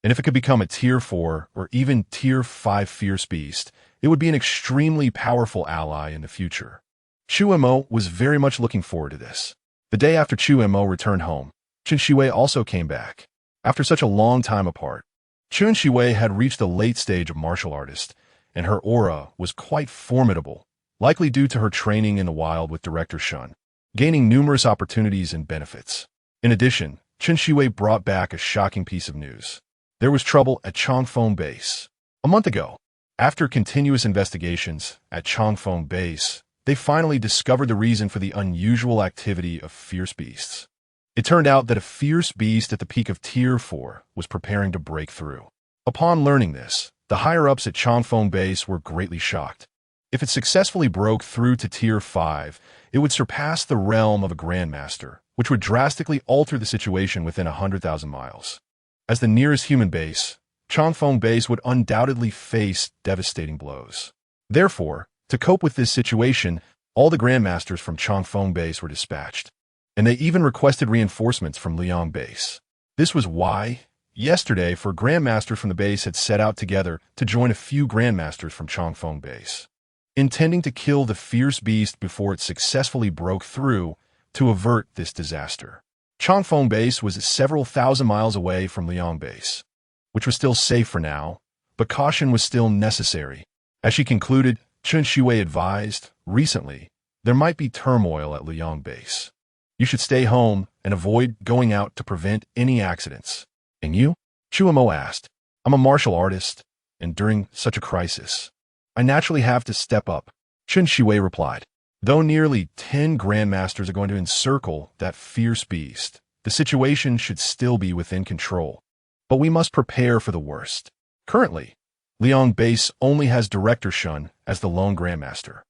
and if it could become a Tier 4 or even Tier 5 fierce beast, it would be an extremely powerful ally in the future. Chu Mo was very much looking forward to this. The day after Chu Mo returned home, Chen Shiwei also came back. After such a long time apart, Chen Shiwei had reached the late stage of martial artist, and her aura was quite formidable, likely due to her training in the wild with Director Shun, gaining numerous opportunities and benefits. In addition, Chen Shiwei brought back a shocking piece of news. There was trouble at Changfeng Base. A month ago, after continuous investigations at Changfeng Base, they finally discovered the reason for the unusual activity of fierce beasts. It turned out that a fierce beast at the peak of Tier 4 was preparing to break through. Upon learning this, the higher-ups at Changfeng Base were greatly shocked. If it successfully broke through to Tier 5, it would surpass the realm of a Grandmaster, which would drastically alter the situation within 100,000 miles. As the nearest human base, Changfeng Base would undoubtedly face devastating blows. Therefore, to cope with this situation, all the Grandmasters from Changfeng Base were dispatched, and they even requested reinforcements from Liang Base. This was why, yesterday, four Grandmasters from the base had set out together to join a few Grandmasters from Changfeng Base, intending to kill the fierce beast before it successfully broke through to avert this disaster. Changfeng Base was several thousand miles away from Liang Base, which was still safe for now, but caution was still necessary. As she concluded, Chen Shiwei advised, recently, there might be turmoil at Liang Base. You should stay home and avoid going out to prevent any accidents. And you? Chu Mo asked. I'm a martial artist, and during such a crisis, I naturally have to step up. Chen Shiwei replied. Though nearly 10 Grandmasters are going to encircle that fierce beast, the situation should still be within control. But we must prepare for the worst. Currently, Liang Base only has Director Shun as the lone Grandmaster.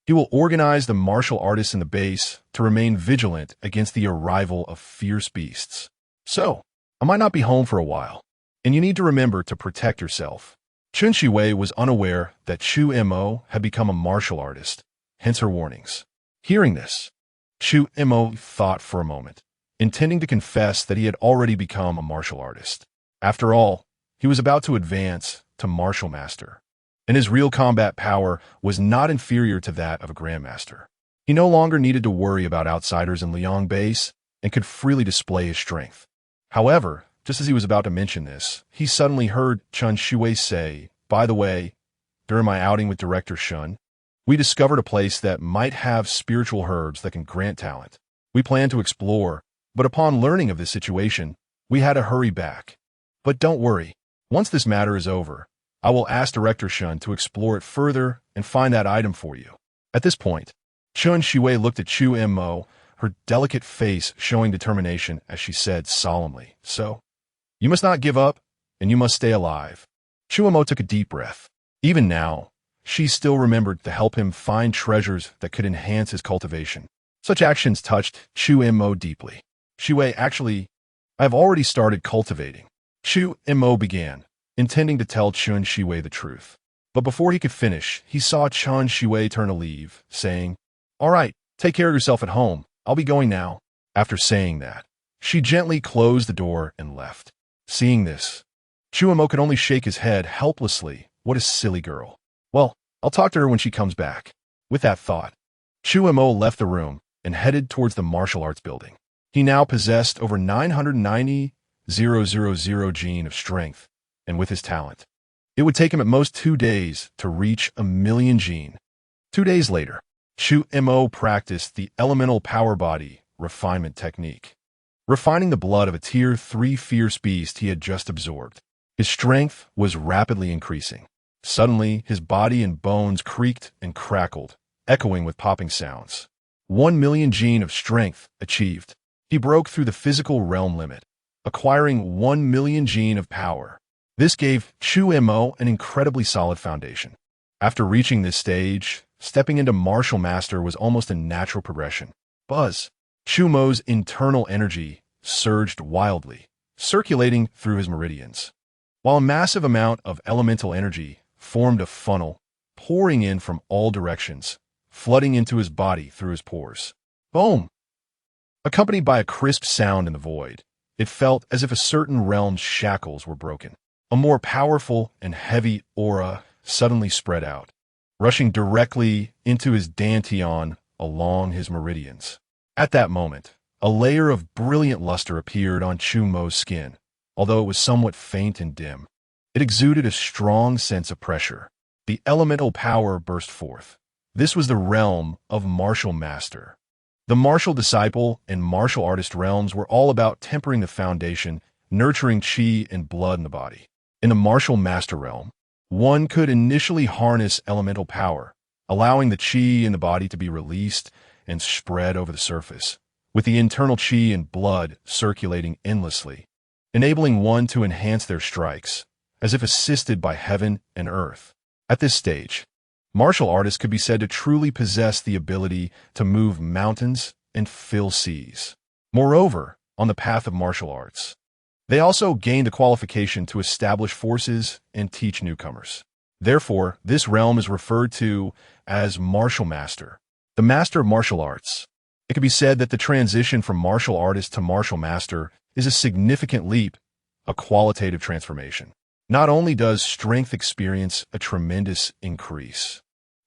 He will organize the martial artists in the base to remain vigilant against the arrival of fierce beasts. So, I might not be home for a while, and you need to remember to protect yourself. Chen Shiwei was unaware that Chu Mo had become a martial artist, hence her warnings. Hearing this, Chu Mo thought for a moment, intending to confess that he had already become a martial artist. After all, he was about to advance to Martial Master, and his real combat power was not inferior to that of a Grandmaster. He no longer needed to worry about outsiders in Liang Base and could freely display his strength. However, just as he was about to mention this, he suddenly heard Chen Shiwei say, by the way, during my outing with Director Shun, we discovered a place that might have spiritual herbs that can grant talent. We planned to explore, but upon learning of this situation, we had to hurry back. But don't worry, once this matter is over, I will ask Director Shun to explore it further and find that item for you. At this point, Chen Shiwei looked at Chu Mo, her delicate face showing determination as she said solemnly, so, you must not give up, and you must stay alive. Chu Mo took a deep breath. Even now, she still remembered to help him find treasures that could enhance his cultivation. Such actions touched Chu Mo deeply. Shiwei, actually, I have already started cultivating. Chu Mo began, intending to tell Chen Shiwei the truth. But before he could finish, he saw Chen Shiwei turn to leave, saying, all right, take care of yourself at home. I'll be going now. After saying that, she gently closed the door and left. Seeing this, Chu Mo could only shake his head helplessly. What a silly girl. Well, I'll talk to her when she comes back. With that thought, Chu Mo left the room and headed towards the martial arts building. He now possessed over 990,000 gene of strength, and with his talent, it would take him at most 2 days to reach 1,000,000 gene. 2 days later, Chu Mo practiced the elemental power body refinement technique, refining the blood of a Tier 3 fierce beast he had just absorbed. His strength was rapidly increasing. Suddenly, his body and bones creaked and crackled, echoing with popping sounds. 1 million gene of strength achieved. He broke through the physical realm limit, acquiring 1 million gene of power. This gave Chu Mo an incredibly solid foundation. After reaching this stage, stepping into Martial Master was almost a natural progression. Buzz. Chu Mo's internal energy surged wildly, circulating through his meridians, while a massive amount of elemental energy formed a funnel, pouring in from all directions, flooding into his body through his pores. Boom! Accompanied by a crisp sound in the void, it felt as if a certain realm's shackles were broken. A more powerful and heavy aura suddenly spread out, rushing directly into his dantian along his meridians. At that moment, a layer of brilliant luster appeared on Chu Mo's skin, although it was somewhat faint and dim. It exuded a strong sense of pressure. The elemental power burst forth. This was the realm of Martial Master. The martial disciple and martial artist realms were all about tempering the foundation, nurturing chi and blood in the body. In the Martial Master realm, one could initially harness elemental power, allowing the chi in the body to be released and spread over the surface, with the internal chi and blood circulating endlessly, enabling one to enhance their strikes, as if assisted by heaven and earth. At this stage, martial artists could be said to truly possess the ability to move mountains and fill seas. Moreover, on the path of martial arts, they also gained the qualification to establish forces and teach newcomers. Therefore, this realm is referred to as Martial Master, the Master of Martial Arts. It could be said that the transition from martial artist to martial master is a significant leap, a qualitative transformation. Not only does strength experience a tremendous increase,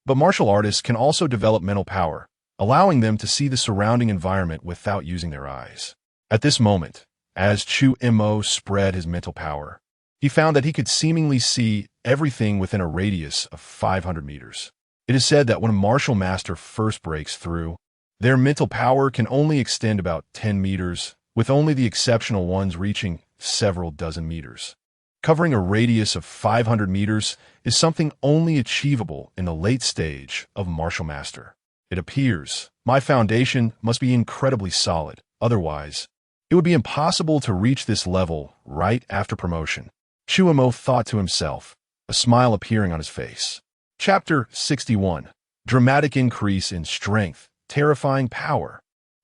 but martial artists can also develop mental power, allowing them to see the surrounding environment without using their eyes. At this moment, as Chu Mo spread his mental power, he found that he could seemingly see everything within a radius of 500 meters. It is said that when a martial master first breaks through, their mental power can only extend about 10 meters, with only the exceptional ones reaching several dozen meters. Covering a radius of 500 meters is something only achievable in the late stage of Martial Master. It appears my foundation must be incredibly solid, otherwise, it would be impossible to reach this level right after promotion. Chu Mo thought to himself, a smile appearing on his face. Chapter 61. Dramatic increase in strength, terrifying power.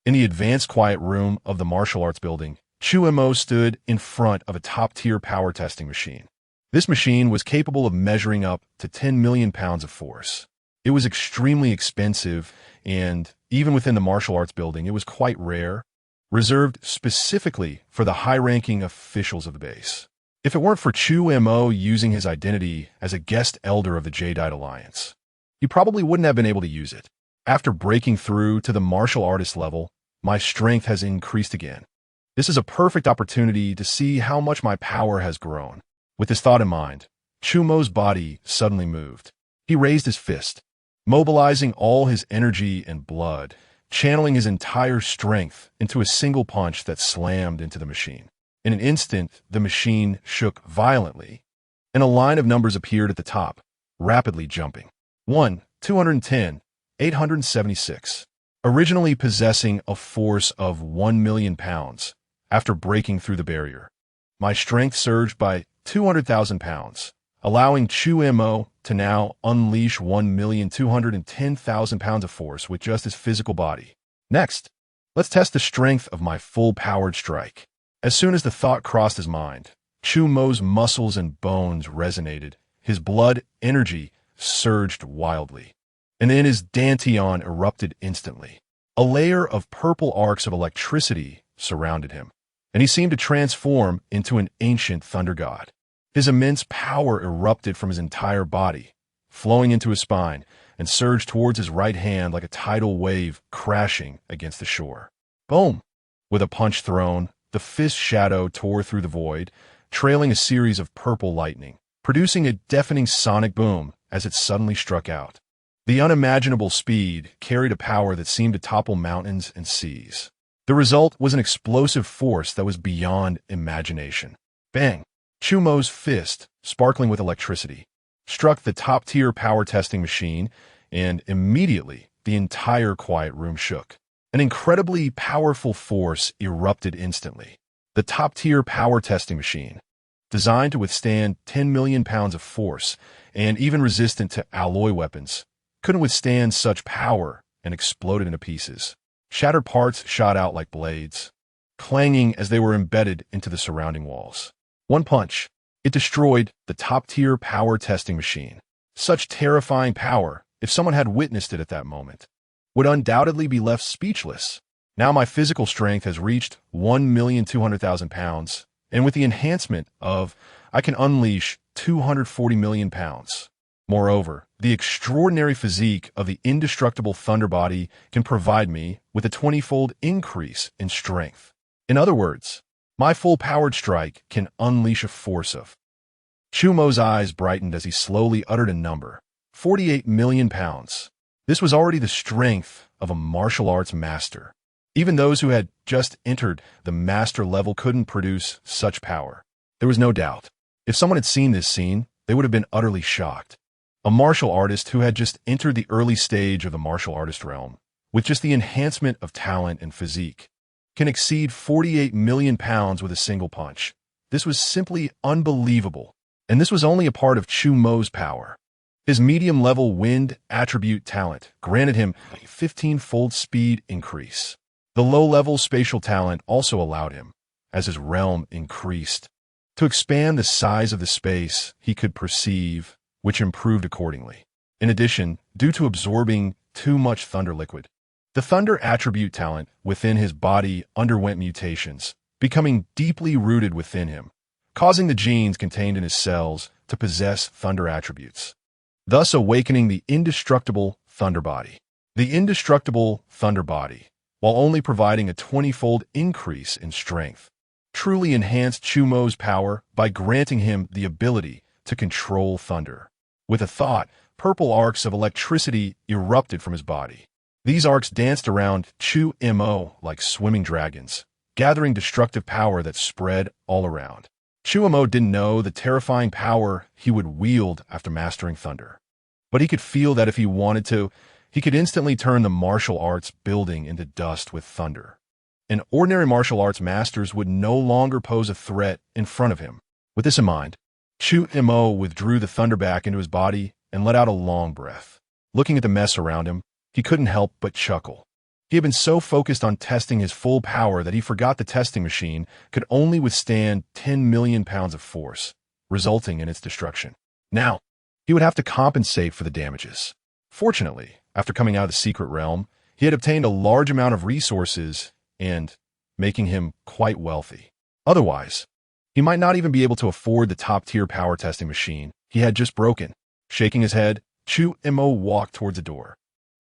In the advanced quiet room of the martial arts building, Chu Mo stood in front of a top-tier power testing machine. This machine was capable of measuring up to 10 million pounds of force. It was extremely expensive, and even within the martial arts building, it was quite rare, reserved specifically for the high-ranking officials of the base. If it weren't for Chu Mo using his identity as a guest elder of the Jadeite Alliance, he probably wouldn't have been able to use it. After breaking through to the martial artist level, my strength has increased again. This is a perfect opportunity to see how much my power has grown. With this thought in mind, Chu Mo's body suddenly moved. He raised his fist, mobilizing all his energy and blood, channeling his entire strength into a single punch that slammed into the machine. In an instant, the machine shook violently, and a line of numbers appeared at the top, rapidly jumping. 1, 210, 876. Originally possessing a force of 1 million pounds, after breaking through the barrier, my strength surged by 200,000 pounds, allowing Chu Mo to now unleash 1,210,000 pounds of force with just his physical body. Next, let's test the strength of my full-powered strike. As soon as the thought crossed his mind, Chu Mo's muscles and bones resonated, his blood energy surged wildly, and then his dantian erupted instantly. A layer of purple arcs of electricity surrounded him, and he seemed to transform into an ancient thunder god. His immense power erupted from his entire body, flowing into his spine, and surged towards his right hand like a tidal wave crashing against the shore. Boom! With a punch thrown, the fist shadow tore through the void, trailing a series of purple lightning, producing a deafening sonic boom as it suddenly struck out. The unimaginable speed carried a power that seemed to topple mountains and seas. The result was an explosive force that was beyond imagination. Bang! Chu Mo's fist, sparkling with electricity, struck the top-tier power testing machine, and immediately the entire quiet room shook. An incredibly powerful force erupted instantly. The top-tier power testing machine, designed to withstand 10 million pounds of force and even resistant to alloy weapons, couldn't withstand such power and exploded into pieces. Shattered parts shot out like blades, clanging as they were embedded into the surrounding walls. One punch, it destroyed the top-tier power testing machine. Such terrifying power, if someone had witnessed it at that moment, would undoubtedly be left speechless. Now my physical strength has reached 1,200,000 pounds, and with the enhancement of, I can unleash 240 million pounds. Moreover, the extraordinary physique of the indestructible Thunder Body can provide me with a 20-fold increase in strength. In other words, my full-powered strike can unleash a force of. Chu Mo's eyes brightened as he slowly uttered a number. 48 million pounds. This was already the strength of a martial arts master. Even those who had just entered the master level couldn't produce such power. There was no doubt. If someone had seen this scene, they would have been utterly shocked. A martial artist who had just entered the early stage of the martial artist realm, with just the enhancement of talent and physique, can exceed 48 million pounds with a single punch. This was simply unbelievable. And this was only a part of Chu Mo's power. His medium-level wind attribute talent granted him a 15-fold speed increase. The low-level spatial talent also allowed him, as his realm increased, to expand the size of the space he could perceive, which improved accordingly. In addition, due to absorbing too much thunder liquid, the thunder attribute talent within his body underwent mutations, becoming deeply rooted within him, causing the genes contained in his cells to possess thunder attributes, thus awakening the indestructible Thunder Body. The indestructible Thunder Body, while only providing a 20-fold increase in strength, truly enhanced Chu Mo's power by granting him the ability to control thunder. With a thought, purple arcs of electricity erupted from his body. These arcs danced around Chu Mo like swimming dragons, gathering destructive power that spread all around. Chu Mo didn't know the terrifying power he would wield after mastering thunder. But he could feel that if he wanted to, he could instantly turn the martial arts building into dust with thunder. And ordinary martial arts masters would no longer pose a threat in front of him. With this in mind, Chu Mo withdrew the thunder back into his body and let out a long breath. Looking at the mess around him, he couldn't help but chuckle. He had been so focused on testing his full power that he forgot the testing machine could only withstand 10 million pounds of force, resulting in its destruction. Now, he would have to compensate for the damages. Fortunately, after coming out of the secret realm, he had obtained a large amount of resources and making him quite wealthy. Otherwise, he might not even be able to afford the top-tier power testing machine he had just broken. Shaking his head, Chu Mo walked towards the door.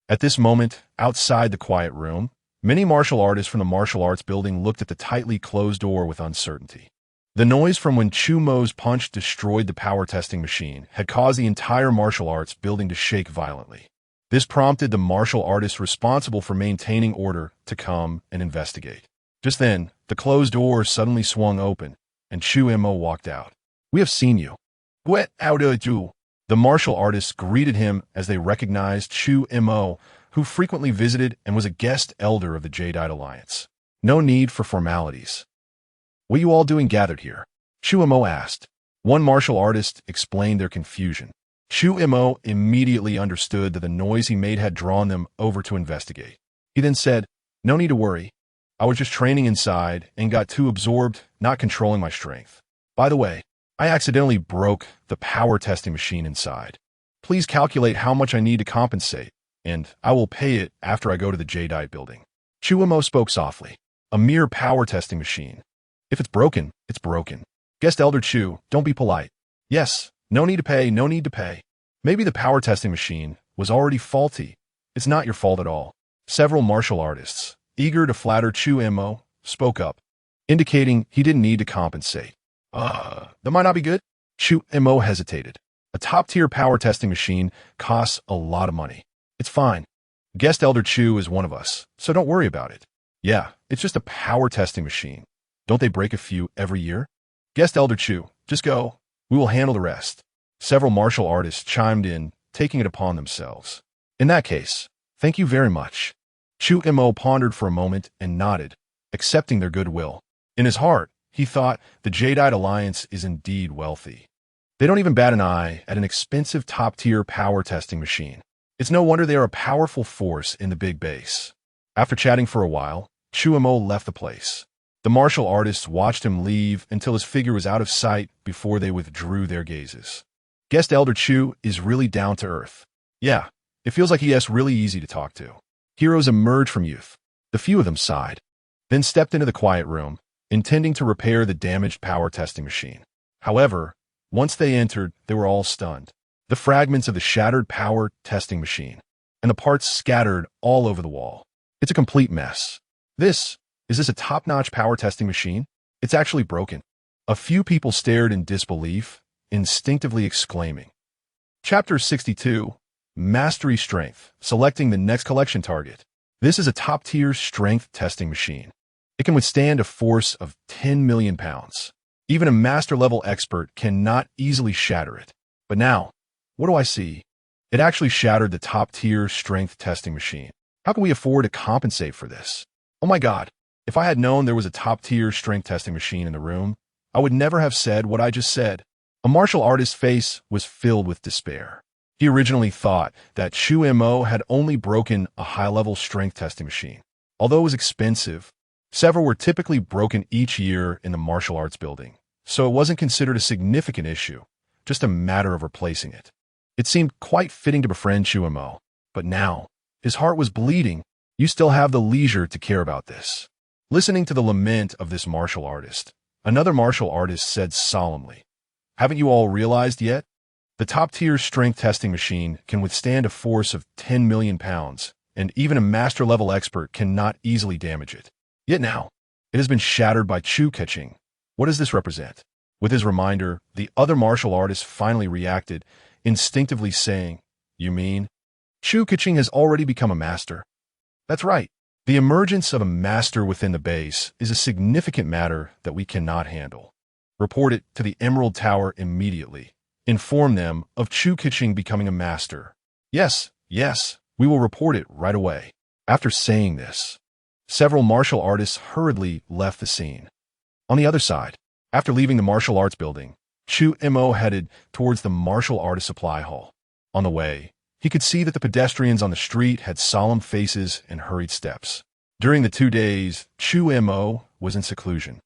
At this moment, outside the quiet room, many martial artists from the martial arts building looked at the tightly closed door with uncertainty. The noise from when Chu Mo's punch destroyed the power testing machine had caused the entire martial arts building to shake violently. This prompted the martial artists responsible for maintaining order to come and investigate. Just then, the closed door suddenly swung open, and Chu Mo walked out. "We have seen you." "Get out of you." The martial artists greeted him as they recognized Chu Mo, who frequently visited and was a guest elder of the Jadeite Alliance. "No need for formalities. What are you all doing gathered here?" Chu Mo asked. One martial artist explained their confusion. Chu Mo immediately understood that the noise he made had drawn them over to investigate. He then said, "No need to worry. I was just training inside and got too absorbed, not controlling my strength. By the way, I accidentally broke the power testing machine inside. Please calculate how much I need to compensate, and I will pay it after I go to the Jadeite building." Chu Mo spoke softly. "A mere power testing machine. If it's broken, it's broken. Guest Elder Chu, don't be polite. Yes, no need to pay, no need to pay. Maybe the power testing machine was already faulty. It's not your fault at all." Several martial artists, eager to flatter Chu Mo, spoke up, indicating he didn't need to compensate. That might not be good." Chu Mo hesitated. "A top-tier power testing machine costs a lot of money. It's fine. Guest Elder Chu is one of us, so don't worry about it." "Yeah, it's just a power testing machine. Don't they break a few every year?" "Guest Elder Chu, just go. We will handle the rest." Several martial artists chimed in, taking it upon themselves. "In that case, Thank you very much. Chu Mo pondered for a moment and nodded, accepting their goodwill. In his heart, he thought the Jadeite Alliance is indeed wealthy. They don't even bat an eye at an expensive top-tier power testing machine. It's no wonder they are a powerful force in the big base. After chatting for a while, Chu Mo left the place. The martial artists watched him leave until his figure was out of sight before they withdrew their gazes. Guest Elder Chu is really down to earth. Yeah, it feels like he is really easy to talk to. Heroes emerged from youth. The few of them sighed, then stepped into the quiet room, intending to repair the damaged power testing machine. However, once they entered, they were all stunned. The fragments of the shattered power testing machine, and the parts scattered all over the wall. It's a complete mess. Is this a top-notch power testing machine? It's actually broken. A few people stared in disbelief, instinctively exclaiming. Chapter 62, Mastery Strength, selecting the next collection target. This is a top-tier strength testing machine. It can withstand a force of 10 million pounds. Even a master-level expert cannot easily shatter it. But now, what do I see? It actually shattered the top-tier strength testing machine. How can we afford to compensate for this? Oh my God, if I had known there was a top-tier strength testing machine in the room, I would never have said what I just said. A martial artist's face was filled with despair. He originally thought that Chu Mo had only broken a high-level strength testing machine. Although it was expensive, several were typically broken each year in the martial arts building, so it wasn't considered a significant issue, just a matter of replacing it. It seemed quite fitting to befriend Chu Mo, but now, his heart was bleeding. You still have the leisure to care about this. Listening to the lament of this martial artist, another martial artist said solemnly, "Haven't you all realized yet? The top-tier strength testing machine can withstand a force of 10 million pounds, and even a master-level expert cannot easily damage it. Yet now, it has been shattered by Chu Mo. What does this represent?" With his reminder, the other martial artist finally reacted, instinctively saying, "You mean? Chu Mo has already become a master." That's right. The emergence of a master within the base is a significant matter that we cannot handle. Report it to the Emerald Tower immediately. Inform them of Chu Mo becoming a master. Yes, we will report it right away. After saying this, several martial artists hurriedly left the scene. On the other side, after leaving the martial arts building, Chu Mo headed towards the martial artist supply hall. On the way, he could see that the pedestrians on the street had solemn faces and hurried steps. During the 2 days, Chu Mo was in seclusion.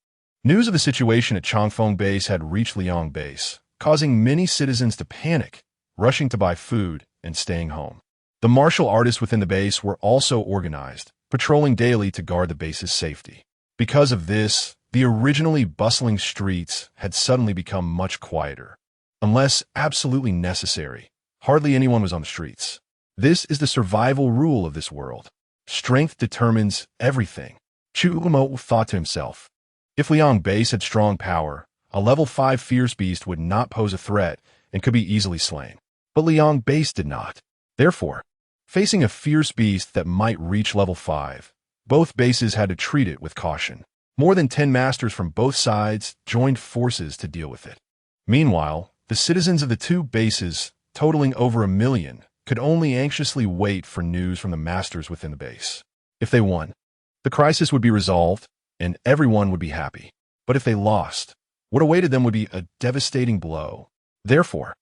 News of the situation at Changfeng Base had reached Liang Base, causing many citizens to panic, rushing to buy food and staying home. The martial artists within the base were also organized, patrolling daily to guard the base's safety. Because of this, the originally bustling streets had suddenly become much quieter. Unless absolutely necessary, hardly anyone was on the streets. This is the survival rule of this world. Strength determines everything. Chu Mo thought to himself. If Liang Base had strong power, a level 5 fierce beast would not pose a threat and could be easily slain. But Liang Base did not. Therefore, facing a fierce beast that might reach level 5, both bases had to treat it with caution. More than 10 masters from both sides joined forces to deal with it. Meanwhile, the citizens of the two bases, totaling over 1 million, could only anxiously wait for news from the masters within the base. If they won, the crisis would be resolved, and everyone would be happy. But if they lost, what awaited them would be a devastating blow. Therefore,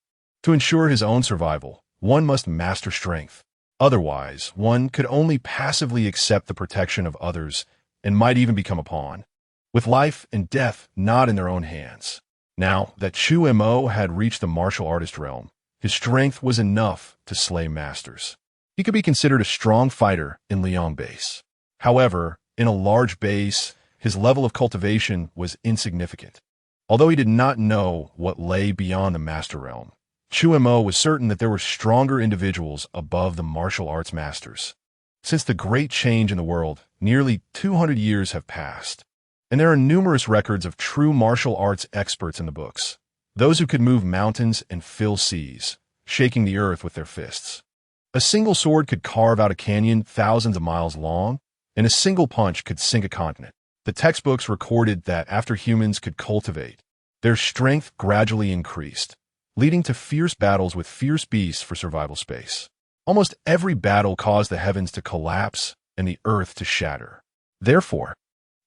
to ensure his own survival, one must master strength. Otherwise, one could only passively accept the protection of others and might even become a pawn, with life and death not in their own hands. Now that Chu Mo had reached the martial artist realm, his strength was enough to slay masters. He could be considered a strong fighter in Liang Base. However, in a large base, his level of cultivation was insignificant. Although he did not know what lay beyond the master realm, Chu Mo was certain that there were stronger individuals above the martial arts masters. Since the great change in the world, nearly 200 years have passed, and there are numerous records of true martial arts experts in the books, those who could move mountains and fill seas, shaking the earth with their fists. A single sword could carve out a canyon thousands of miles long, and a single punch could sink a continent. The textbooks recorded that after humans could cultivate, their strength gradually increased, leading to fierce battles with fierce beasts for survival space. Almost every battle caused the heavens to collapse and the earth to shatter. Therefore,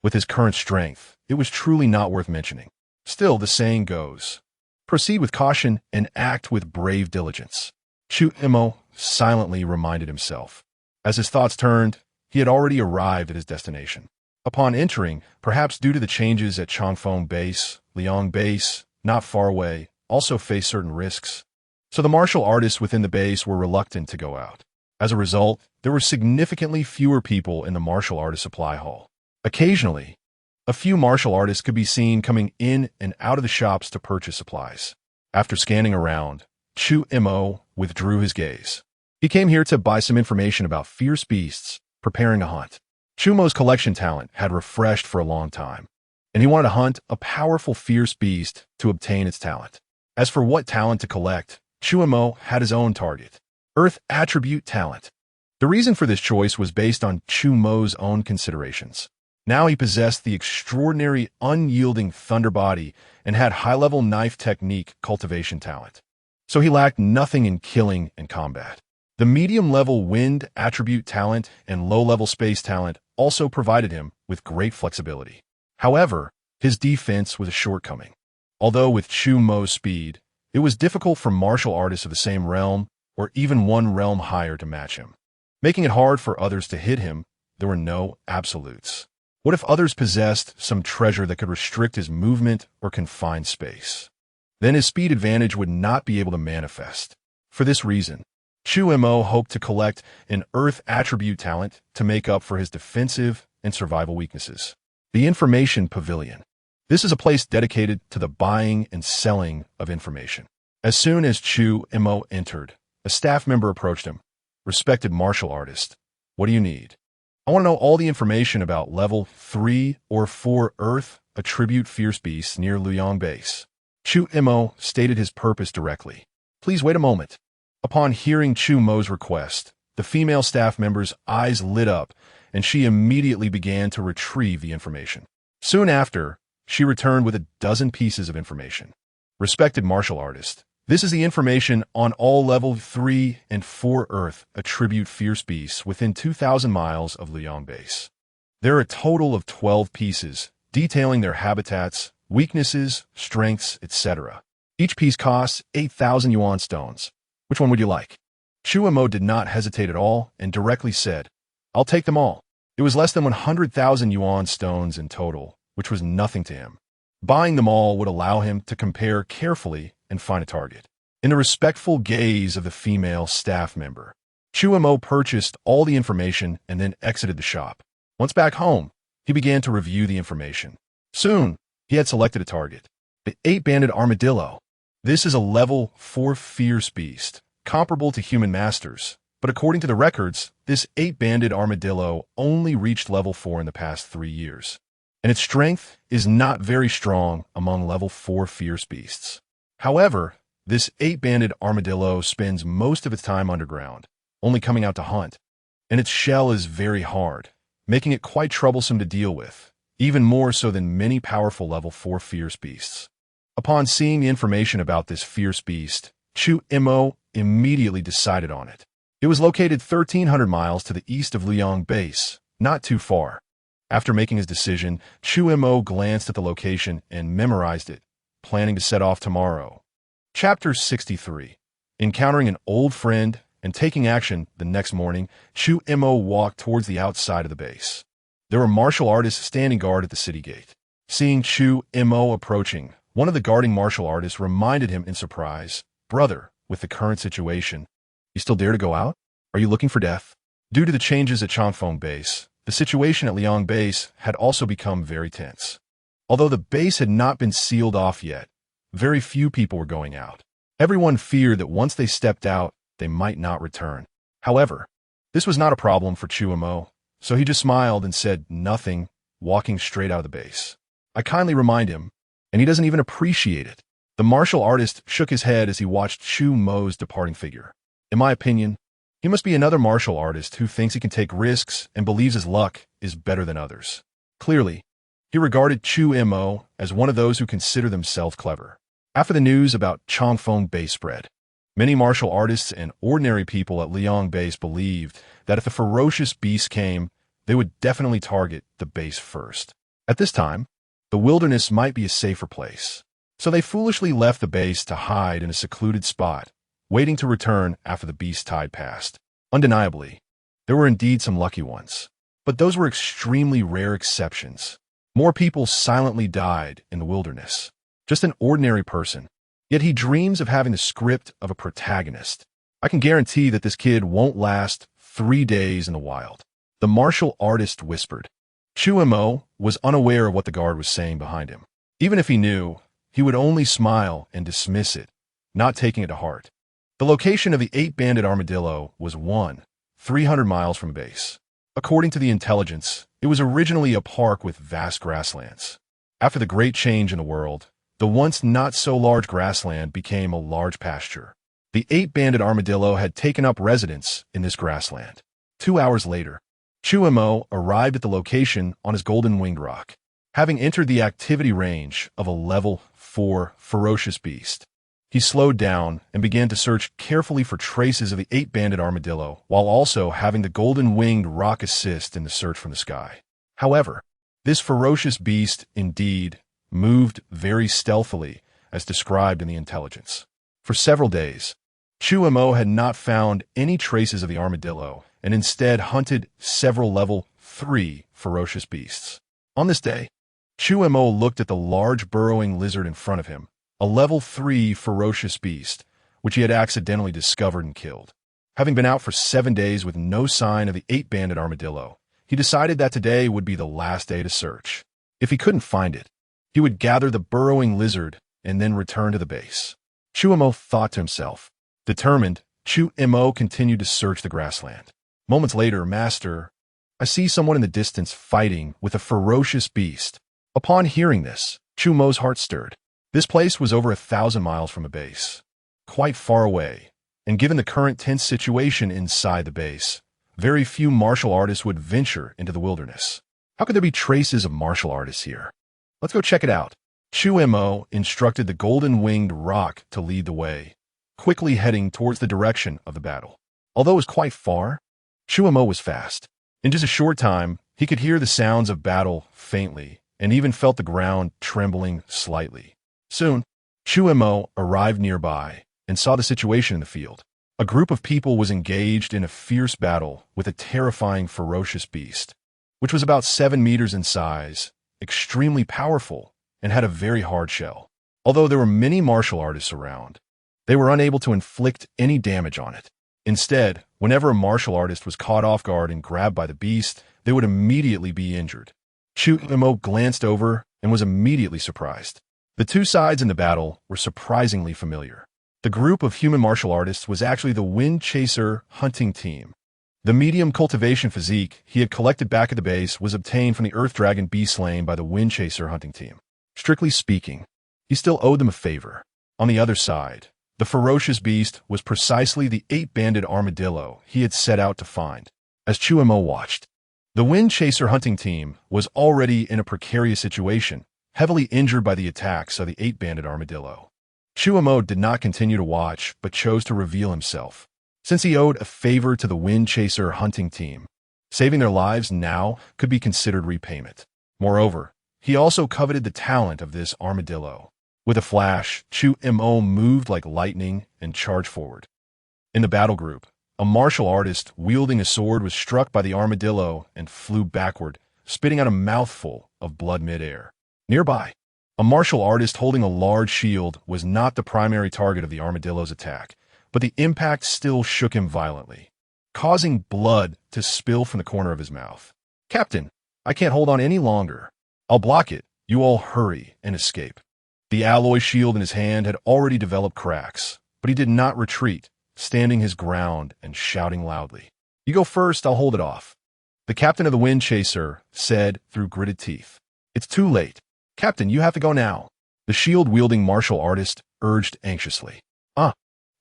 with his current strength, it was truly not worth mentioning. Still, the saying goes, proceed with caution and act with brave diligence. Chu Mo silently reminded himself. As his thoughts turned, he had already arrived at his destination. Upon entering, perhaps due to the changes at Changfeng Base, Liang Base, not far away, also faced certain risks. So the martial artists within the base were reluctant to go out. As a result, there were significantly fewer people in the martial artist supply hall. Occasionally, a few martial artists could be seen coming in and out of the shops to purchase supplies. After scanning around, Chu Mo withdrew his gaze. He came here to buy some information about fierce beasts, preparing a hunt. Chu Mo's collection talent had refreshed for a long time, and he wanted to hunt a powerful fierce beast to obtain its talent. As for what talent to collect, Chu Mo had his own target, Earth Attribute Talent. The reason for this choice was based on Chu Mo's own considerations. Now he possessed the extraordinary unyielding thunder body and had high-level knife technique cultivation talent. So he lacked nothing in killing and combat. The medium-level wind attribute talent and low-level space talent also provided him with great flexibility. However, his defense was a shortcoming. Although with Chu Mo's speed, it was difficult for martial artists of the same realm or even one realm higher to match him. Making it hard for others to hit him, there were no absolutes. What if others possessed some treasure that could restrict his movement or confine space? Then his speed advantage would not be able to manifest. For this reason, Chu Mo hoped to collect an Earth Attribute talent to make up for his defensive and survival weaknesses. The Information Pavilion. This is a place dedicated to the buying and selling of information. As soon as Chu Mo entered, a staff member approached him. Respected martial artist, what do you need? I want to know all the information about level 3 or 4 Earth Attribute Fierce Beasts near Liang Base. Chu Mo stated his purpose directly. Please wait a moment. Upon hearing Chu Mo's request, the female staff member's eyes lit up, and she immediately began to retrieve the information. Soon after, she returned with a dozen pieces of information. Respected martial artist, this is the information on all level 3 and 4 Earth Attribute Fierce Beasts within 2,000 miles of Liang Base. There are a total of 12 pieces, detailing their habitats, weaknesses, strengths, etc. Each piece costs 8,000 yuan stones. Which one would you like? Chu Mo did not hesitate at all and directly said, I'll take them all. It was less than 100,000 yuan stones in total, which was nothing to him. Buying them all would allow him to compare carefully and find a target. In the respectful gaze of the female staff member, Chu Mo purchased all the information and then exited the shop. Once back home, he began to review the information. Soon, he had selected a target, the 8-banded armadillo. This is a level 4 fierce beast, comparable to human masters, but according to the records, this 8-banded armadillo only reached level 4 in the past 3 years, and its strength is not very strong among level 4 fierce beasts. However, this 8-banded armadillo spends most of its time underground, only coming out to hunt, and its shell is very hard, making it quite troublesome to deal with, even more so than many powerful level 4 fierce beasts. Upon seeing the information about this fierce beast, Chu Mo immediately decided on it. It was located 1,300 miles to the east of Liang Base, not too far. After making his decision, Chu Mo glanced at the location and memorized it, planning to set off tomorrow. Chapter 63. Encountering an old friend and taking action the next morning, Chu Mo walked towards the outside of the base. There were martial artists standing guard at the city gate. Seeing Chu Mo approaching, one of the guarding martial artists reminded him in surprise, Brother, with the current situation, you still dare to go out? Are you looking for death? Due to the changes at Changfeng Base, the situation at Liang Base had also become very tense. Although the base had not been sealed off yet, very few people were going out. Everyone feared that once they stepped out, they might not return. However, this was not a problem for Chu Mo, so he just smiled and said nothing, walking straight out of the base. I kindly remind him, and he doesn't even appreciate it. The martial artist shook his head as he watched Chu Mo's departing figure. In my opinion, he must be another martial artist who thinks he can take risks and believes his luck is better than others. Clearly, he regarded Chu Mo as one of those who consider themselves clever. After the news about Changfeng Base spread, Many martial artists and ordinary people at Liang Base believed that if the ferocious beast came, they would definitely target the base first. At this time, the wilderness might be a safer place, so they foolishly left the base to hide in a secluded spot, waiting to return after the beast tide passed. Undeniably, there were indeed some lucky ones, but those were extremely rare exceptions. More people silently died in the wilderness. Just an ordinary person, yet he dreams of having the script of a protagonist. I can guarantee that this kid won't last 3 days in the wild. The martial artist whispered. Chu Mo was unaware of what the guard was saying behind him. Even if he knew, he would only smile and dismiss it, not taking it to heart. The location of the 8-banded armadillo was 300 miles from base. According to the intelligence, it was originally a park with vast grasslands. After the great change in the world, the once not-so-large grassland became a large pasture. The 8-banded armadillo had taken up residence in this grassland. 2 hours later, Chu Mo arrived at the location on his golden-winged rock, having entered the activity range of a level 4 ferocious beast. He slowed down and began to search carefully for traces of the 8-banded armadillo, while also having the golden-winged rock assist in the search from the sky. However, this ferocious beast indeed moved very stealthily, as described in the intelligence. For several days, Chu Mo had not found any traces of the armadillo, and instead hunted several level 3 ferocious beasts. On this day, Chu Mo looked at the large burrowing lizard in front of him, a level 3 ferocious beast, which he had accidentally discovered and killed. Having been out for 7 days with no sign of the 8-banded armadillo, he decided that today would be the last day to search. If he couldn't find it, he would gather the burrowing lizard and then return to the base. Chu Mo thought to himself. Determined, Chu Mo continued to search the grassland. Moments later, Master, I see someone in the distance fighting with a ferocious beast. Upon hearing this, Chu Mo's heart stirred. This place was over 1,000 miles from a base, quite far away, and given the current tense situation inside the base, very few martial artists would venture into the wilderness. How could there be traces of martial artists here? Let's go check it out. Chu Mo instructed the golden-winged rock to lead the way, quickly heading towards the direction of the battle. Although it was quite far, Chu Mo was fast. In just a short time, he could hear the sounds of battle faintly, and even felt the ground trembling slightly. Soon, Chu Mo arrived nearby and saw the situation in the field. A group of people was engaged in a fierce battle with a terrifying ferocious beast, which was about 7 meters in size, extremely powerful, and had a very hard shell. Although there were many martial artists around, they were unable to inflict any damage on it. Instead, whenever a martial artist was caught off guard and grabbed by the beast, they would immediately be injured. Chu Mo glanced over and was immediately surprised. The two sides in the battle were surprisingly familiar. The group of human martial artists was actually the Wind Chaser hunting team. The medium cultivation physique he had collected back at the base was obtained from the Earth Dragon beast slain by the Wind Chaser hunting team. Strictly speaking, he still owed them a favor. On the other side, the ferocious beast was precisely the 8-banded armadillo he had set out to find. As Chu Mo watched, the Wind Chaser hunting team was already in a precarious situation, heavily injured by the attacks of the 8-banded armadillo. Chu Mo did not continue to watch, but chose to reveal himself. Since he owed a favor to the Wind Chaser hunting team, saving their lives now could be considered repayment. Moreover, he also coveted the talent of this armadillo. With a flash, Chu Mo moved like lightning and charged forward. In the battle group, a martial artist wielding a sword was struck by the armadillo and flew backward, spitting out a mouthful of blood mid-air. Nearby, a martial artist holding a large shield was not the primary target of the armadillo's attack, but the impact still shook him violently, causing blood to spill from the corner of his mouth. Captain, I can't hold on any longer. I'll block it. You all hurry and escape. The alloy shield in his hand had already developed cracks, but he did not retreat, standing his ground and shouting loudly. You go first, I'll hold it off. The captain of the Wind Chaser said through gritted teeth. It's too late. Captain, you have to go now. The shield-wielding martial artist urged anxiously.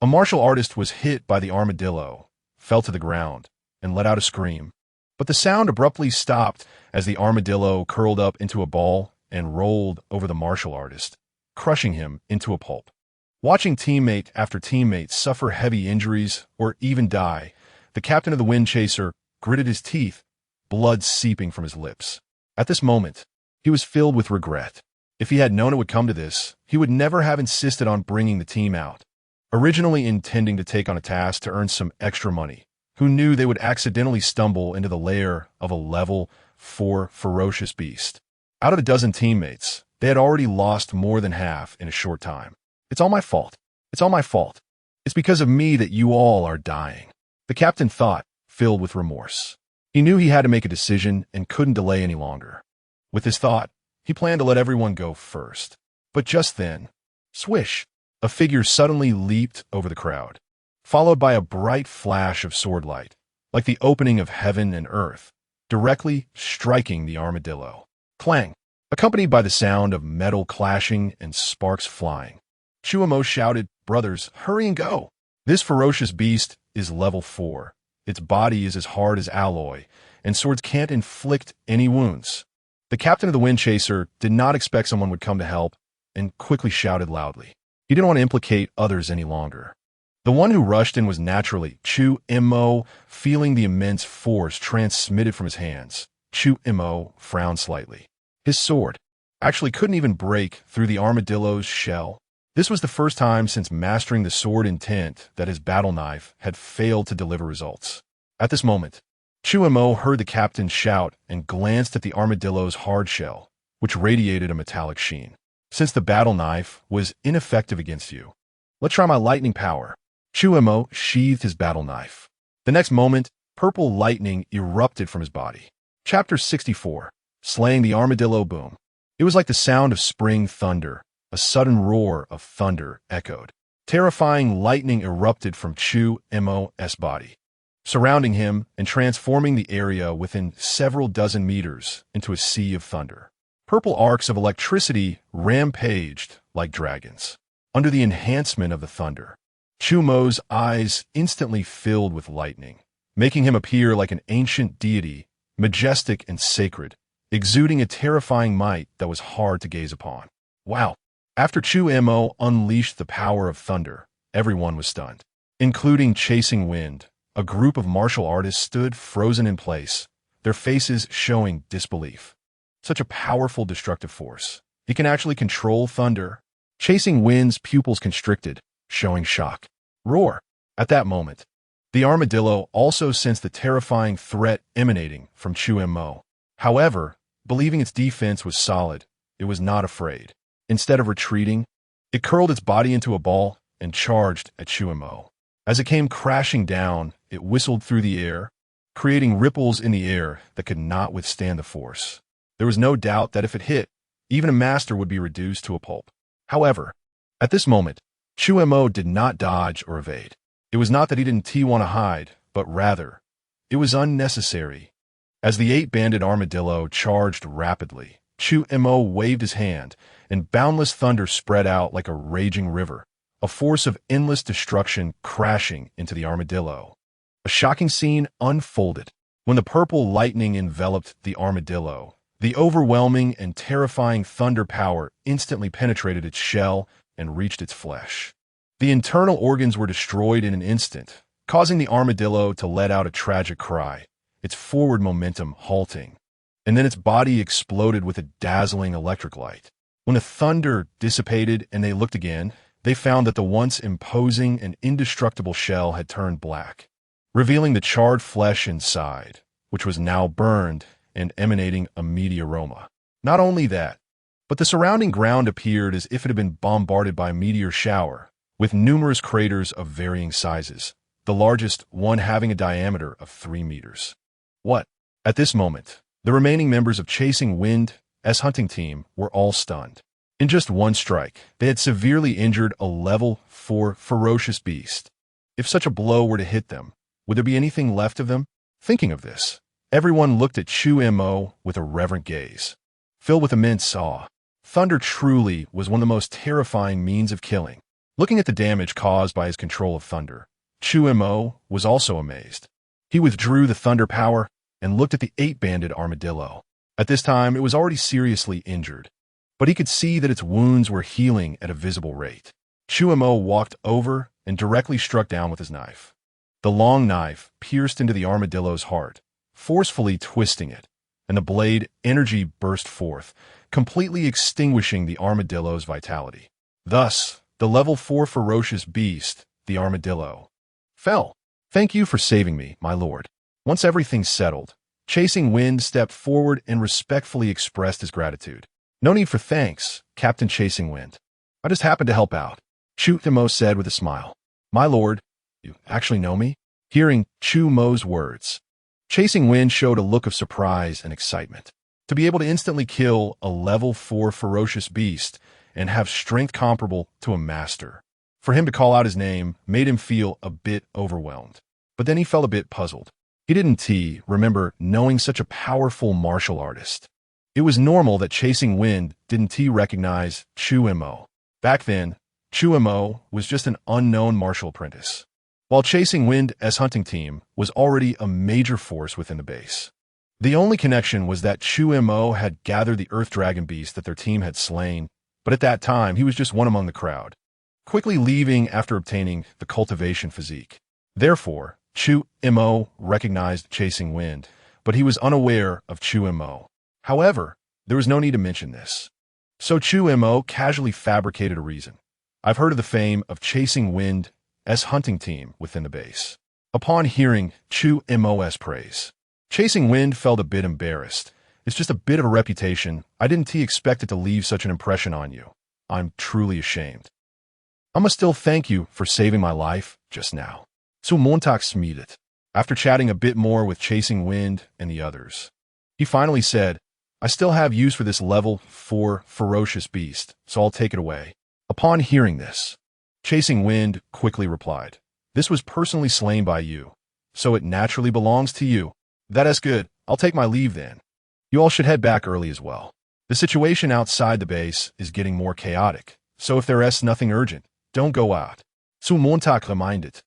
A martial artist was hit by the armadillo, fell to the ground, and let out a scream. But the sound abruptly stopped as the armadillo curled up into a ball and rolled over the martial artist, crushing him into a pulp. Watching teammate after teammate suffer heavy injuries or even die, the captain of the Wind Chaser gritted his teeth, blood seeping from his lips. At this moment, he was filled with regret. If he had known it would come to this, he would never have insisted on bringing the team out. Originally intending to take on a task to earn some extra money, who knew they would accidentally stumble into the lair of a level 4 ferocious beast. Out of a dozen teammates, they had already lost more than half in a short time. It's all my fault. It's all my fault. It's because of me that you all are dying. The captain thought, filled with remorse. He knew he had to make a decision and couldn't delay any longer. With this thought, he planned to let everyone go first. But just then, swish, a figure suddenly leaped over the crowd, followed by a bright flash of swordlight, like the opening of heaven and earth, directly striking the armadillo. Clang, accompanied by the sound of metal clashing and sparks flying. Chu Mo shouted, "Brothers, hurry and go! This ferocious beast is level 4. Its body is as hard as alloy, and swords can't inflict any wounds." The captain of the Wind Chaser did not expect someone would come to help and quickly shouted loudly. He didn't want to implicate others any longer. The one who rushed in was naturally Chu Mo, feeling the immense force transmitted from his hands. Chu Mo frowned slightly. His sword actually couldn't even break through the armadillo's shell. This was the first time since mastering the sword intent that his battle knife had failed to deliver results. At this moment, Chu Mo heard the captain shout and glanced at the armadillo's hard shell, which radiated a metallic sheen. "Since the battle knife was ineffective against you, let's try my lightning power." Chu Mo sheathed his battle knife. The next moment, purple lightning erupted from his body. Chapter 64. Slaying the Armadillo Boom. It was like the sound of spring thunder. A sudden roar of thunder echoed. Terrifying lightning erupted from Chu Mo's body, surrounding him and transforming the area within several dozen meters into a sea of thunder. Purple arcs of electricity rampaged like dragons. Under the enhancement of the thunder, Chu Mo's eyes instantly filled with lightning, making him appear like an ancient deity, majestic and sacred, exuding a terrifying might that was hard to gaze upon. Wow! After Chu Mo unleashed the power of thunder, everyone was stunned, including Chasing Wind. A group of martial artists stood frozen in place, their faces showing disbelief. Such a powerful destructive force. He can actually control thunder. Chasing Wind's pupils constricted, showing shock. Roar! At that moment, the armadillo also sensed the terrifying threat emanating from Chu Mo. However, believing its defense was solid, it was not afraid. Instead of retreating, it curled its body into a ball and charged at Chu Mo. As it came crashing down, it whistled through the air, creating ripples in the air that could not withstand the force. There was no doubt that if it hit, even a master would be reduced to a pulp. However, at this moment, Chu Mo did not dodge or evade. It was not that he didn't want to hide, but rather, it was unnecessary. As the 8-banded armadillo charged rapidly, Chu Mo waved his hand, and boundless thunder spread out like a raging river, a force of endless destruction crashing into the armadillo. A shocking scene unfolded. When the purple lightning enveloped the armadillo, the overwhelming and terrifying thunder power instantly penetrated its shell and reached its flesh. The internal organs were destroyed in an instant, causing the armadillo to let out a tragic cry, its forward momentum halting. And then its body exploded with a dazzling electric light. When the thunder dissipated and they looked again, they found that the once imposing and indestructible shell had turned black, revealing the charred flesh inside, which was now burned and emanating a meaty aroma. Not only that, but the surrounding ground appeared as if it had been bombarded by a meteor shower, with numerous craters of varying sizes, the largest one having a diameter of 3 meters. What? At this moment, the remaining members of Chasing Wind's hunting team were all stunned. In just one strike, they had severely injured a level 4 ferocious beast. If such a blow were to hit them, would there be anything left of them? Thinking of this, everyone looked at Chu Mo with a reverent gaze, filled with immense awe. Thunder truly was one of the most terrifying means of killing. Looking at the damage caused by his control of thunder, Chu Mo was also amazed. He withdrew the thunder power and looked at the 8-banded armadillo. At this time, it was already seriously injured, but he could see that its wounds were healing at a visible rate. Chu Mo walked over and directly struck down with his knife. The long knife pierced into the armadillo's heart, forcefully twisting it, and the blade energy burst forth, completely extinguishing the armadillo's vitality. Thus, the level 4 ferocious beast, the armadillo, fell. Thank you for saving me, my lord. Once everything settled, Chasing Wind stepped forward and respectfully expressed his gratitude. No need for thanks, Captain Chasing Wind. I just happened to help out, Chu Mo said with a smile. My lord, you actually know me? Hearing Chu Mo's words, Chasing Wind showed a look of surprise and excitement. To be able to instantly kill a level 4 ferocious beast and have strength comparable to a master. For him to call out his name made him feel a bit overwhelmed. But then he felt a bit puzzled. He didn't remember knowing such a powerful martial artist. It was normal that Chasing Wind didn't recognize Chu Mo. Back then, Chu Mo was just an unknown martial apprentice, while Chasing Wind's hunting team was already a major force within the base. The only connection was that Chu Mo had gathered the Earth Dragon beast that their team had slain, but at that time he was just one among the crowd, quickly leaving after obtaining the cultivation physique. Therefore, Chu Mo recognized Chasing Wind, but he was unaware of Chu Mo. However, there was no need to mention this. So Chu Mo casually fabricated a reason. I've heard of the fame of Chasing Wind's hunting team within the base. Upon hearing Chu Mo's praise, Chasing Wind felt a bit embarrassed. It's just a bit of a reputation. I didn't expect it to leave such an impression on you. I'm truly ashamed. I must still thank you for saving my life just now. So Montauk smeeded. After chatting a bit more with Chasing Wind and the others, he finally said, I still have use for this level 4 ferocious beast, so I'll take it away. Upon hearing this, Chasing Wind quickly replied, this was personally slain by you, so it naturally belongs to you. That is good. I'll take my leave then. You all should head back early as well. The situation outside the base is getting more chaotic, so if there is nothing urgent, don't go out. So Montauk reminded,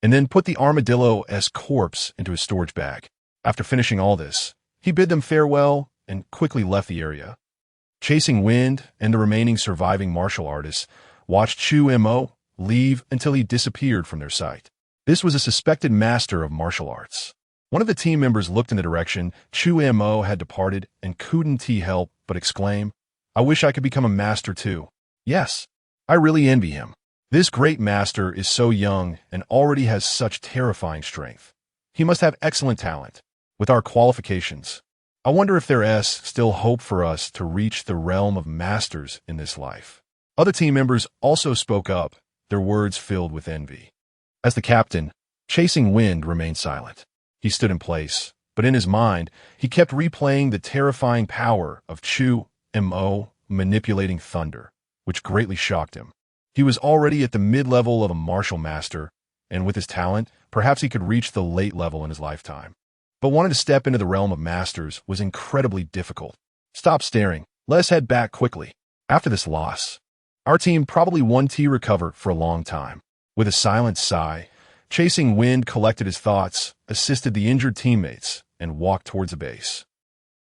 and then put the armadillo's corpse into his storage bag. After finishing all this, he bid them farewell and quickly left the area. Chasing Wind and the remaining surviving martial artists watched Chu Mo leave until he disappeared from their sight. This was a suspected master of martial arts. One of the team members looked in the direction Chu Mo had departed and couldn't help but exclaim, I wish I could become a master too. Yes, I really envy him. This great master is so young and already has such terrifying strength. He must have excellent talent. With our qualifications, I wonder if there is still hope for us to reach the realm of masters in this life. Other team members also spoke up, their words filled with envy. As the captain, Chasing Wind remained silent. He stood in place, but in his mind, he kept replaying the terrifying power of Chu Mo manipulating thunder, which greatly shocked him. He was already at the mid-level of a martial master, and with his talent, perhaps he could reach the late level in his lifetime. But wanting to step into the realm of masters was incredibly difficult. Stop staring. Let's head back quickly. After this loss, our team probably won't recover for a long time. With a silent sigh, Chasing Wind collected his thoughts, assisted the injured teammates, and walked towards the base.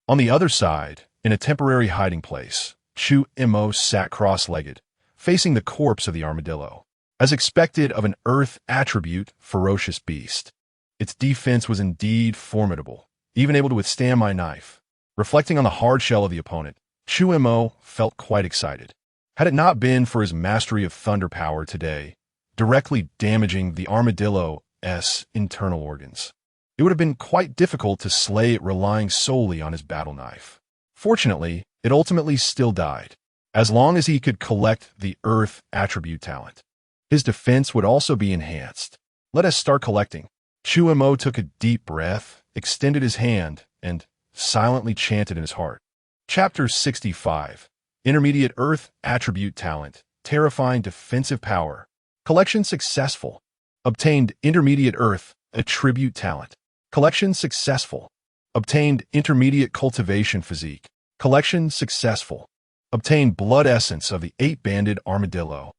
On the other side, in a temporary hiding place, Chu Mo sat cross-legged, facing the corpse of the armadillo. As expected of an earth attribute ferocious beast, its defense was indeed formidable, even able to withstand my knife. Reflecting on the hard shell of the opponent, Chu Mo felt quite excited. Had it not been for his mastery of thunder power today, directly damaging the armadillo's internal organs, it would have been quite difficult to slay it relying solely on his battle knife. Fortunately, it ultimately still died. As long as he could collect the earth attribute talent, his defense would also be enhanced. Let us start collecting. Chu Mo took a deep breath, extended his hand, and silently chanted in his heart. Chapter 65. Intermediate Earth Attribute Talent. Terrifying Defensive Power. Collection successful. Obtained Intermediate Earth Attribute Talent. Collection successful. Obtained Intermediate Cultivation Physique. Collection successful. Obtained Blood Essence of the 8-banded Armadillo.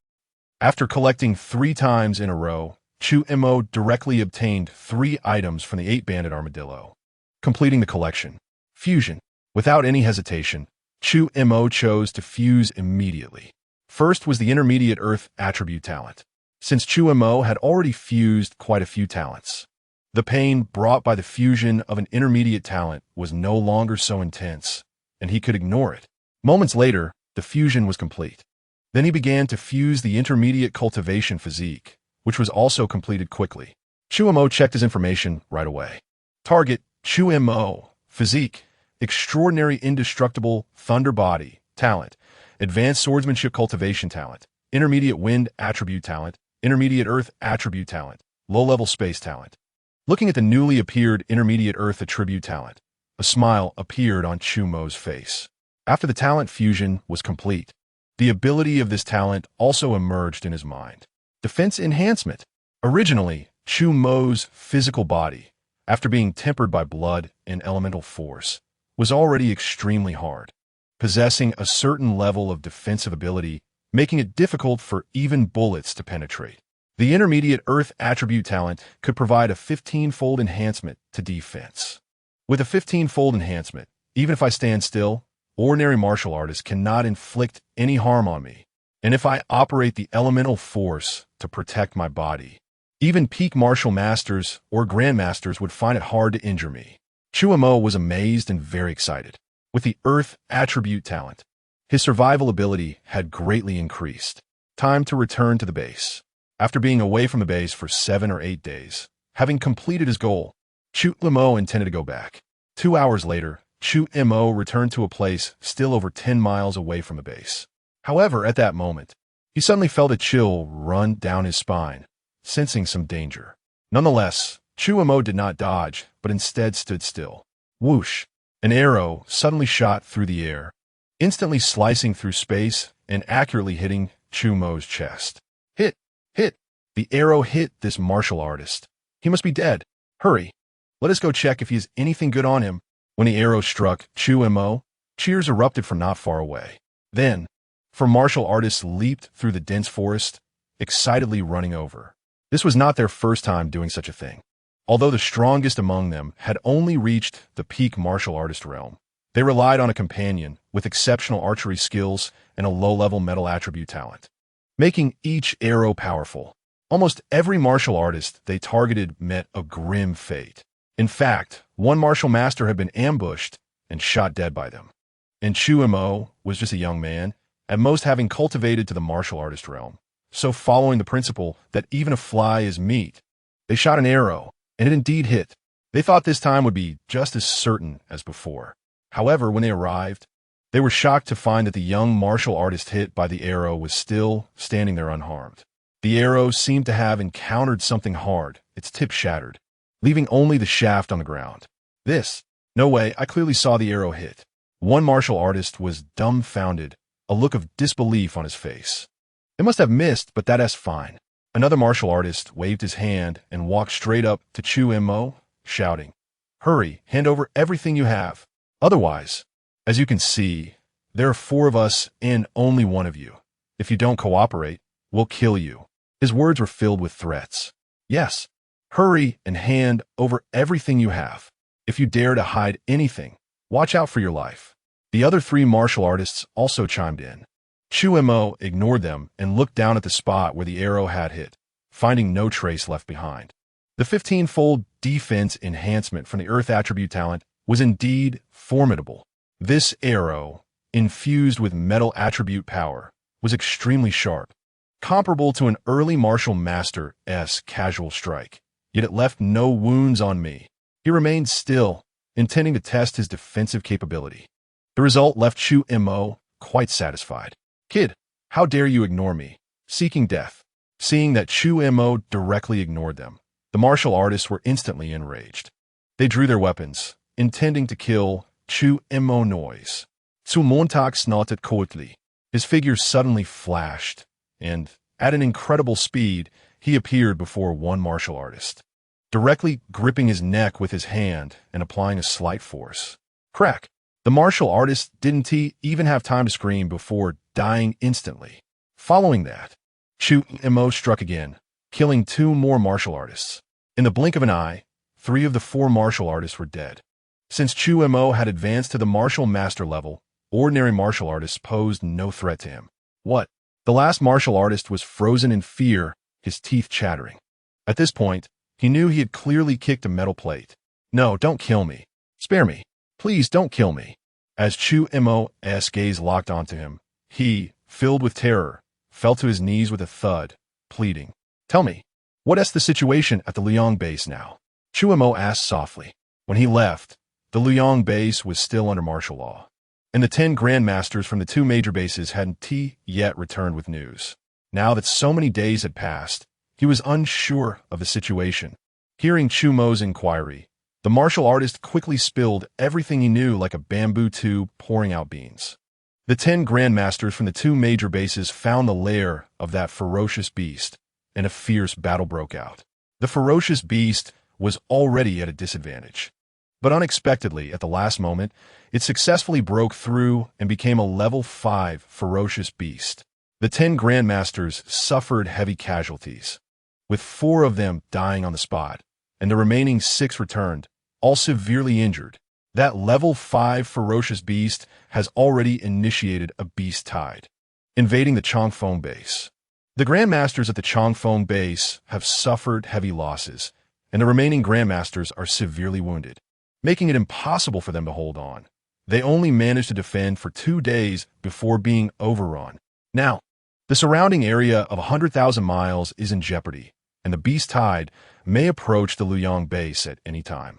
After collecting 3 times in a row, Chu Mo directly obtained 3 items from the 8-banded Armadillo. Completing the collection. Fusion. Without any hesitation, Chu Mo chose to fuse immediately. First was the intermediate earth attribute talent. Since Chu Mo had already fused quite a few talents, the pain brought by the fusion of an intermediate talent was no longer so intense, and he could ignore it. Moments later, the fusion was complete. Then he began to fuse the intermediate cultivation physique, which was also completed quickly. Chu Mo checked his information right away. Target, Chu Mo, physique, extraordinary indestructible thunder body, talent, advanced swordsmanship cultivation talent, intermediate wind attribute talent, intermediate earth attribute talent, low-level space talent. Looking at the newly appeared intermediate earth attribute talent, a smile appeared on Chu Mo's face. After the talent fusion was complete, the ability of this talent also emerged in his mind. Defense enhancement. Originally, Chu Mo's physical body, after being tempered by blood and elemental force, was already extremely hard, possessing a certain level of defensive ability, making it difficult for even bullets to penetrate. The intermediate earth attribute talent could provide a 15-fold enhancement to defense. With a 15-fold enhancement, even if I stand still, ordinary martial artists cannot inflict any harm on me. And if I operate the elemental force to protect my body, even peak martial masters or grandmasters would find it hard to injure me. Chu Mo was amazed and very excited. With the earth attribute talent, his survival ability had greatly increased. Time to return to the base. After being away from the base for 7 or 8 days, having completed his goal, Chu Mo intended to go back. 2 hours later, Chu Mo returned to a place still over 10 miles away from the base. However, at that moment, he suddenly felt a chill run down his spine, sensing some danger. Nonetheless, Chu Mo did not dodge, but instead stood still. Whoosh! An arrow suddenly shot through the air, instantly slicing through space and accurately hitting Chu Mo's chest. Hit! Hit! The arrow hit this martial artist. He must be dead. Hurry! Let us go check if he has anything good on him. When the arrow struck Chu Mo, cheers erupted from not far away. Then, four martial artists leaped through the dense forest, excitedly running over. This was not their first time doing such a thing. Although the strongest among them had only reached the peak martial artist realm, they relied on a companion with exceptional archery skills and a low-level metal attribute talent, making each arrow powerful. Almost every martial artist they targeted met a grim fate. In fact, one martial master had been ambushed and shot dead by them. And Chu Mo was just a young man, at most having cultivated to the martial artist realm. So following the principle that even a fly is meat, they shot an arrow, and it indeed hit. They thought this time would be just as certain as before. However, when they arrived, they were shocked to find that the young martial artist hit by the arrow was still standing there unharmed. The arrow seemed to have encountered something hard, its tip shattered, leaving only the shaft on the ground. No way, I clearly saw the arrow hit. One martial artist was dumbfounded, a look of disbelief on his face. They must have missed, but that's fine. Another martial artist waved his hand and walked straight up to Chu Mo, shouting, "Hurry, hand over everything you have. Otherwise, as you can see, there are 4 of us and only one of you. If you don't cooperate, we'll kill you." His words were filled with threats. Yes, hurry and hand over everything you have. If you dare to hide anything, watch out for your life. The other 3 martial artists also chimed in. Chu Mo ignored them and looked down at the spot where the arrow had hit, finding no trace left behind. The 15-fold defense enhancement from the earth attribute talent was indeed formidable. This arrow, infused with metal attribute power, was extremely sharp, comparable to an early martial master's casual strike. Yet it left no wounds on me. He remained still, intending to test his defensive capability. The result left Chu Mo quite satisfied. "Kid, how dare you ignore me?" Seeking death. Seeing that Chu Mo directly ignored them, the martial artists were instantly enraged. They drew their weapons, intending to kill Chu Mo noise. Chu Montak snorted coldly. His figure suddenly flashed, and, at an incredible speed, he appeared before one martial artist, directly gripping his neck with his hand and applying a slight force. Crack! The martial artist didn't even have time to scream before dying instantly. Following that, Chu Mo struck again, killing 2 more martial artists. In the blink of an eye, 3 of the 4 martial artists were dead. Since Chu Mo had advanced to the martial master level, ordinary martial artists posed no threat to him. What? The last martial artist was frozen in fear, his teeth chattering. At this point, he knew he had clearly kicked a metal plate. No, don't kill me. Spare me. Please don't kill me. As Chu Mo's gaze locked onto him, he, filled with terror, fell to his knees with a thud, pleading. Tell me, what is the situation at the Liang base now? Chu Mo asked softly. When he left, the Liang base was still under martial law, and the 10 grandmasters from the 2 major bases hadn't yet returned with news. Now that so many days had passed, he was unsure of the situation. Hearing Chu Mo's inquiry, the martial artist quickly spilled everything he knew like a bamboo tube pouring out beans. The 10 grandmasters from the 2 major bases found the lair of that ferocious beast, and a fierce battle broke out. The ferocious beast was already at a disadvantage. But unexpectedly, at the last moment, it successfully broke through and became a level 5 ferocious beast. The 10 grandmasters suffered heavy casualties, with 4 of them dying on the spot, and the remaining 6 returned, all severely injured. That level 5 ferocious beast has already initiated a beast tide, invading the Changfeng base. The grandmasters at the Changfeng base have suffered heavy losses, and the remaining grandmasters are severely wounded, making it impossible for them to hold on. They only managed to defend for 2 days before being overrun. Now, the surrounding area of 100,000 miles is in jeopardy, and the beast tide may approach the Liang base at any time,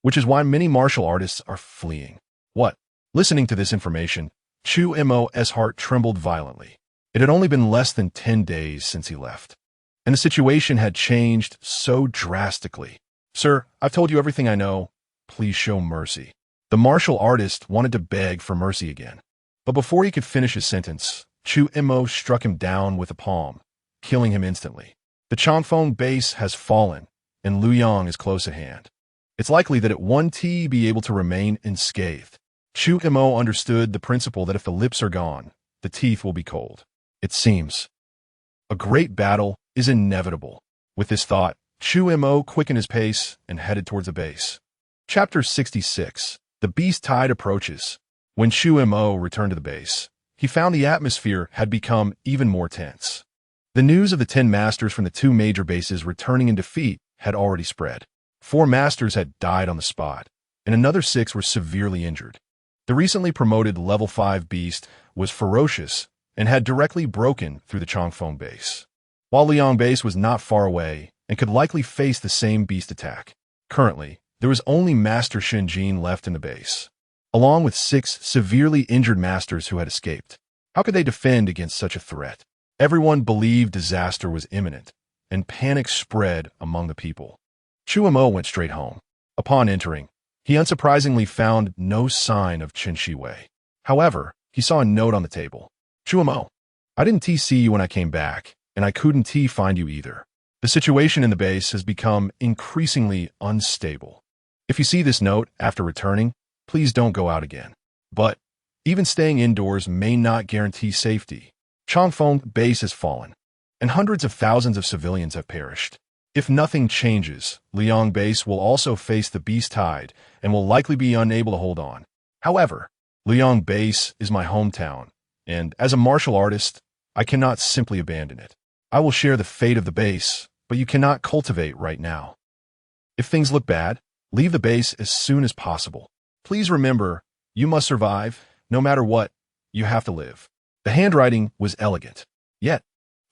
which is why many martial artists are fleeing. What? Listening to this information, Chu Mo's heart trembled violently. It had only been less than 10 days since he left, and the situation had changed so drastically. Sir, I've told you everything I know. Please show mercy. The martial artist wanted to beg for mercy again. But before he could finish his sentence, Chu Mo struck him down with a palm, killing him instantly. The Changfeng base has fallen, and Liang is close at hand. It's likely that it won't be able to remain unscathed. Chu Mo understood the principle that if the lips are gone, the teeth will be cold. It seems a great battle is inevitable. With this thought, Chu Mo quickened his pace and headed towards the base. Chapter 66. The Beast Tide Approaches. When Chu Mo returned to the base, he found the atmosphere had become even more tense. The news of the 10 masters from the 2 major bases returning in defeat had already spread. 4 masters had died on the spot, and another 6 were severely injured. The recently promoted level 5 beast was ferocious and had directly broken through the Changfeng base, while Liang base was not far away and could likely face the same beast attack. Currently, there was only Master Shinjin left in the base, along with 6 severely injured masters who had escaped. How could they defend against such a threat? Everyone believed disaster was imminent, and panic spread among the people. Chu Mo went straight home. Upon entering, he unsurprisingly found no sign of Chen Shiwei. However, he saw a note on the table. Chu Mo, I didn't see you when I came back, and I couldn't find you either. The situation in the base has become increasingly unstable. If you see this note after returning, please don't go out again. But even staying indoors may not guarantee safety. Changfeng base has fallen, and hundreds of thousands of civilians have perished. If nothing changes, Liang base will also face the beast tide and will likely be unable to hold on. However, Liang base is my hometown, and as a martial artist, I cannot simply abandon it. I will share the fate of the base, but you cannot cultivate right now. If things look bad, leave the base as soon as possible. Please remember, you must survive. No matter what, you have to live. The handwriting was elegant. Yet,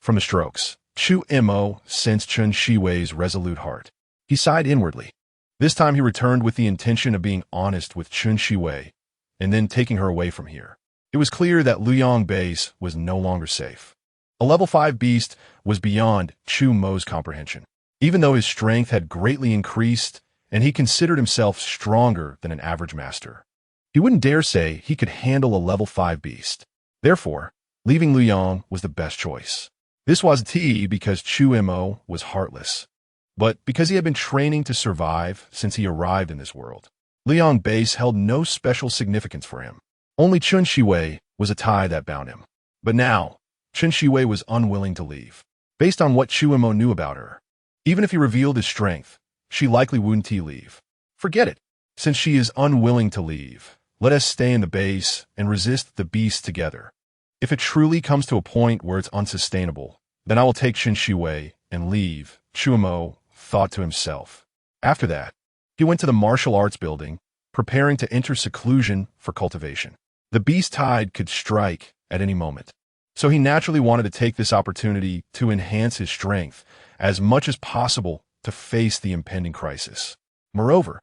from the strokes, Chu Mo sensed Chen Shiwei's resolute heart. He sighed inwardly. This time he returned with the intention of being honest with Chen Shiwei and then taking her away from here. It was clear that Liang base was no longer safe. A level 5 beast was beyond Chu Mo's comprehension. Even though his strength had greatly increased and he considered himself stronger than an average master, he wouldn't dare say he could handle a level 5 beast. Therefore, leaving Liang was the best choice. This was because Chu Mo was heartless, but because he had been training to survive since he arrived in this world. Liang base held no special significance for him. Only Chen Shiwei was a tie that bound him. But now, Chen Shiwei was unwilling to leave. Based on what Chu Mo knew about her, even if he revealed his strength, she likely wouldn't leave. Forget it. Since she is unwilling to leave, let us stay in the base and resist the beast together. If it truly comes to a point where it's unsustainable, then I will take Shinshiwei and leave, Chu Mo thought to himself. After that, he went to the martial arts building, preparing to enter seclusion for cultivation. The beast tide could strike at any moment, so he naturally wanted to take this opportunity to enhance his strength as much as possible to face the impending crisis. Moreover,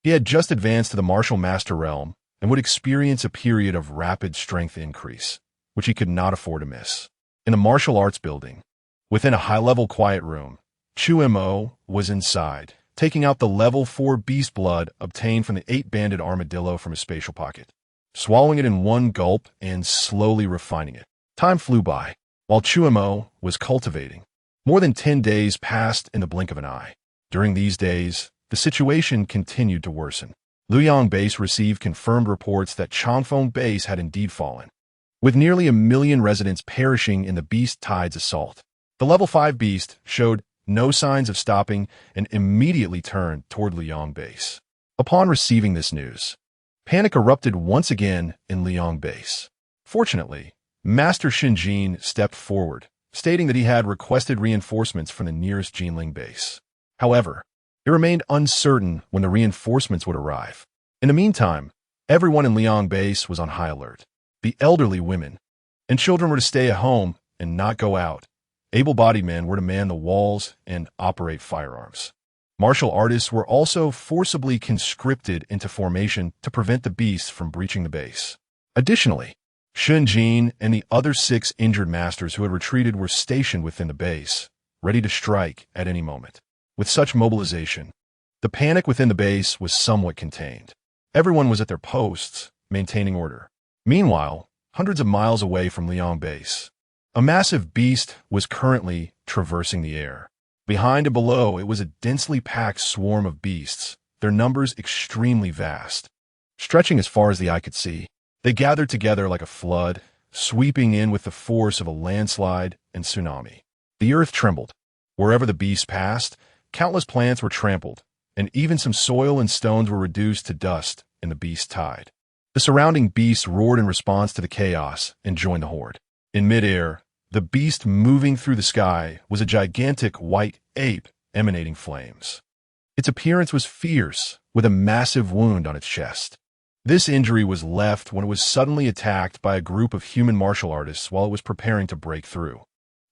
he had just advanced to the martial master realm and would experience a period of rapid strength increase, which he could not afford to miss. In the martial arts building, within a high-level quiet room, Chu Mo was inside, taking out the level 4 beast blood obtained from the 8-banded armadillo from his spatial pocket, swallowing it in one gulp and slowly refining it. Time flew by, while Chu Mo was cultivating. More than 10 days passed in the blink of an eye. During these days, the situation continued to worsen. Luoyang Base received confirmed reports that Changfeng Base had indeed fallen, with nearly 1 million residents perishing in the beast tide's assault. The level 5 beast showed no signs of stopping and immediately turned toward Luoyang Base. Upon receiving this news, panic erupted once again in Luoyang Base. Fortunately, Master Shinjin stepped forward, stating that he had requested reinforcements from the nearest Jinling base. However, it remained uncertain when the reinforcements would arrive. In the meantime, everyone in Luoyang Base was on high alert. The elderly women and children were to stay at home and not go out. Able-bodied men were to man the walls and operate firearms. Martial artists were also forcibly conscripted into formation to prevent the beasts from breaching the base. Additionally, Shun Jin and the other 6 injured masters who had retreated were stationed within the base, ready to strike at any moment. With such mobilization, the panic within the base was somewhat contained. Everyone was at their posts, maintaining order. Meanwhile, hundreds of miles away from Luoyang Base, a massive beast was currently traversing the air. Behind and below, it was a densely packed swarm of beasts, their numbers extremely vast. Stretching as far as the eye could see, they gathered together like a flood, sweeping in with the force of a landslide and tsunami. The earth trembled. Wherever the beast passed, countless plants were trampled, and even some soil and stones were reduced to dust in the beast tide. The surrounding beasts roared in response to the chaos and joined the horde. In midair, the beast moving through the sky was a gigantic white ape emanating flames. Its appearance was fierce, with a massive wound on its chest. This injury was left when it was suddenly attacked by a group of human martial artists while it was preparing to break through.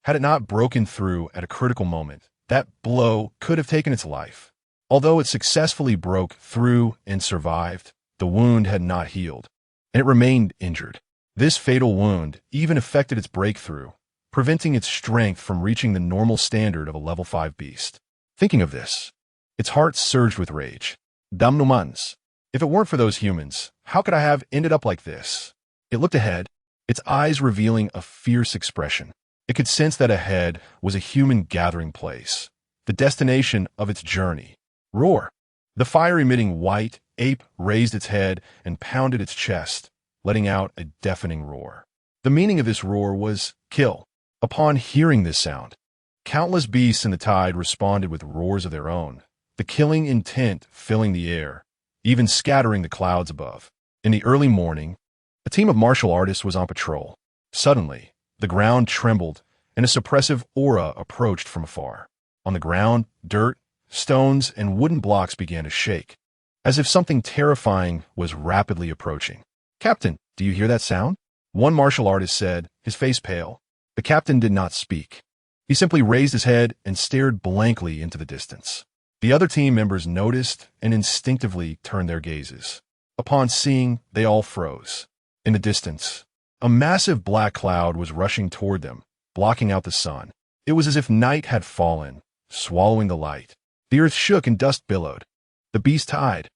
Had it not broken through at a critical moment, that blow could have taken its life. Although it successfully broke through and survived, the wound had not healed, and it remained injured. This fatal wound even affected its breakthrough, preventing its strength from reaching the normal standard of a level 5 beast. Thinking of this, its heart surged with rage. Damnumans. If it weren't for those humans, how could I have ended up like this? It looked ahead, its eyes revealing a fierce expression. It could sense that ahead was a human gathering place, the destination of its journey. Roar! The fire-emitting white ape raised its head and pounded its chest, letting out a deafening roar. The meaning of this roar was kill. Upon hearing this sound, countless beasts in the tide responded with roars of their own, the killing intent filling the air, even scattering the clouds above. In the early morning, a team of martial artists was on patrol. Suddenly, the ground trembled, and a suppressive aura approached from afar. On the ground, dirt, stones, and wooden blocks began to shake, as if something terrifying was rapidly approaching. "Captain, do you hear that sound?" One martial artist said, his face pale. The captain did not speak. He simply raised his head and stared blankly into the distance. The other team members noticed and instinctively turned their gazes. Upon seeing, they all froze. In the distance, a massive black cloud was rushing toward them, blocking out the sun. It was as if night had fallen, swallowing the light. The earth shook and dust billowed. The beast tide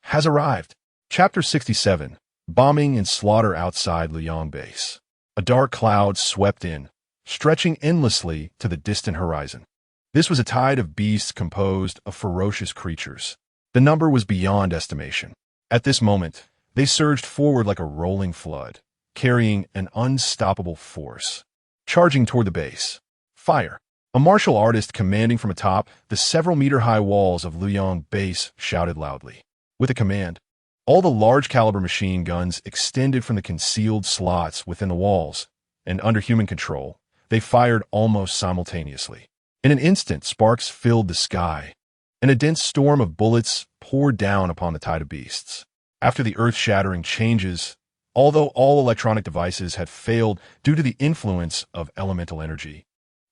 has arrived. Chapter 67. Bombing and slaughter outside Luoyang Base. A dark cloud swept in, stretching endlessly to the distant horizon. This was a tide of beasts composed of ferocious creatures. The number was beyond estimation. At this moment, they surged forward like a rolling flood, carrying an unstoppable force. Charging toward the base. Fire! A martial artist commanding from atop the several-meter-high walls of Luoyang Base shouted loudly. With a command, all the large-caliber machine guns extended from the concealed slots within the walls, and under human control, they fired almost simultaneously. In an instant, sparks filled the sky, and a dense storm of bullets poured down upon the tide of beasts. After the earth-shattering changes, although all electronic devices had failed due to the influence of elemental energy,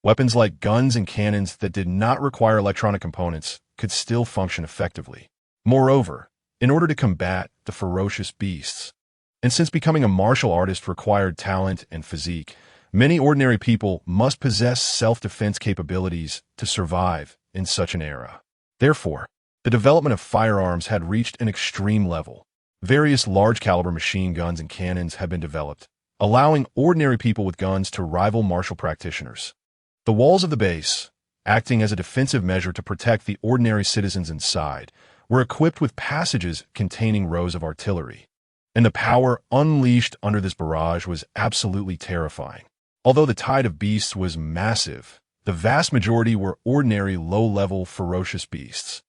weapons like guns and cannons that did not require electronic components could still function effectively. Moreover, in order to combat the ferocious beasts, and since becoming a martial artist required talent and physique, many ordinary people must possess self-defense capabilities to survive in such an era. Therefore, the development of firearms had reached an extreme level. Various large-caliber machine guns and cannons had been developed, allowing ordinary people with guns to rival martial practitioners. The walls of the base, acting as a defensive measure to protect the ordinary citizens inside, were equipped with passages containing rows of artillery, and the power unleashed under this barrage was absolutely terrifying. Although the tide of beasts was massive, the vast majority were ordinary low-level ferocious beasts,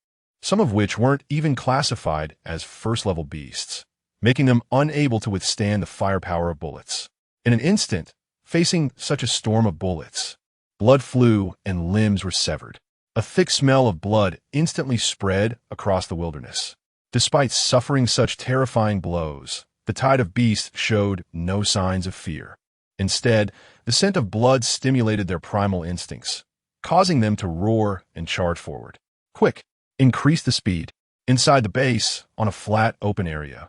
some of which weren't even classified as first-level beasts, making them unable to withstand the firepower of bullets. In an instant, facing such a storm of bullets, blood flew and limbs were severed. A thick smell of blood instantly spread across the wilderness. Despite suffering such terrifying blows, the tide of beasts showed no signs of fear. Instead, the scent of blood stimulated their primal instincts, causing them to roar and charge forward. Quick! Increase the speed. Inside the base, on a flat, open area,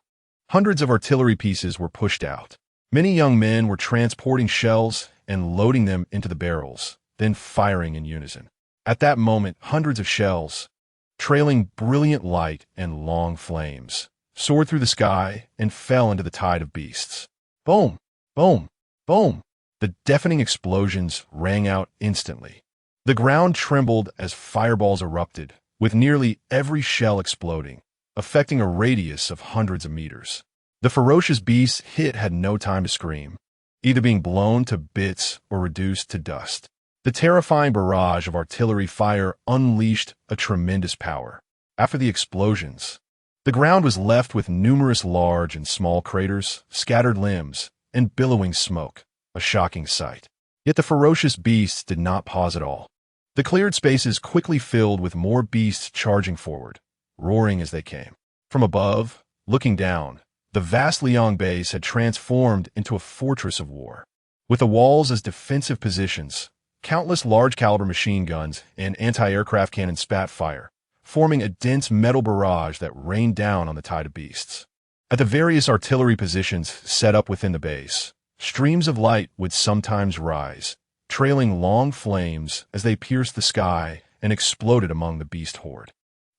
hundreds of artillery pieces were pushed out. Many young men were transporting shells and loading them into the barrels, then firing in unison. At that moment, hundreds of shells, trailing brilliant light and long flames, soared through the sky and fell into the tide of beasts. Boom! Boom! Boom! The deafening explosions rang out instantly. The ground trembled as fireballs erupted, with nearly every shell exploding, affecting a radius of hundreds of meters. The ferocious beasts hit had no time to scream, either being blown to bits or reduced to dust. The terrifying barrage of artillery fire unleashed a tremendous power. After the explosions, the ground was left with numerous large and small craters, scattered limbs, and billowing smoke, a shocking sight. Yet the ferocious beasts did not pause at all. The cleared spaces quickly filled with more beasts charging forward, roaring as they came. From above, looking down, the vast Liang base had transformed into a fortress of war. With the walls as defensive positions, countless large-caliber machine guns and anti-aircraft cannons spat fire, forming a dense metal barrage that rained down on the tide of beasts. At the various artillery positions set up within the base, streams of light would sometimes rise, trailing long flames as they pierced the sky and exploded among the beast horde.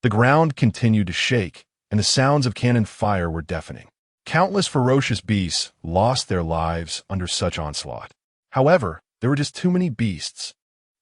The ground continued to shake, and the sounds of cannon fire were deafening. Countless ferocious beasts lost their lives under such onslaught. However, there were just too many beasts.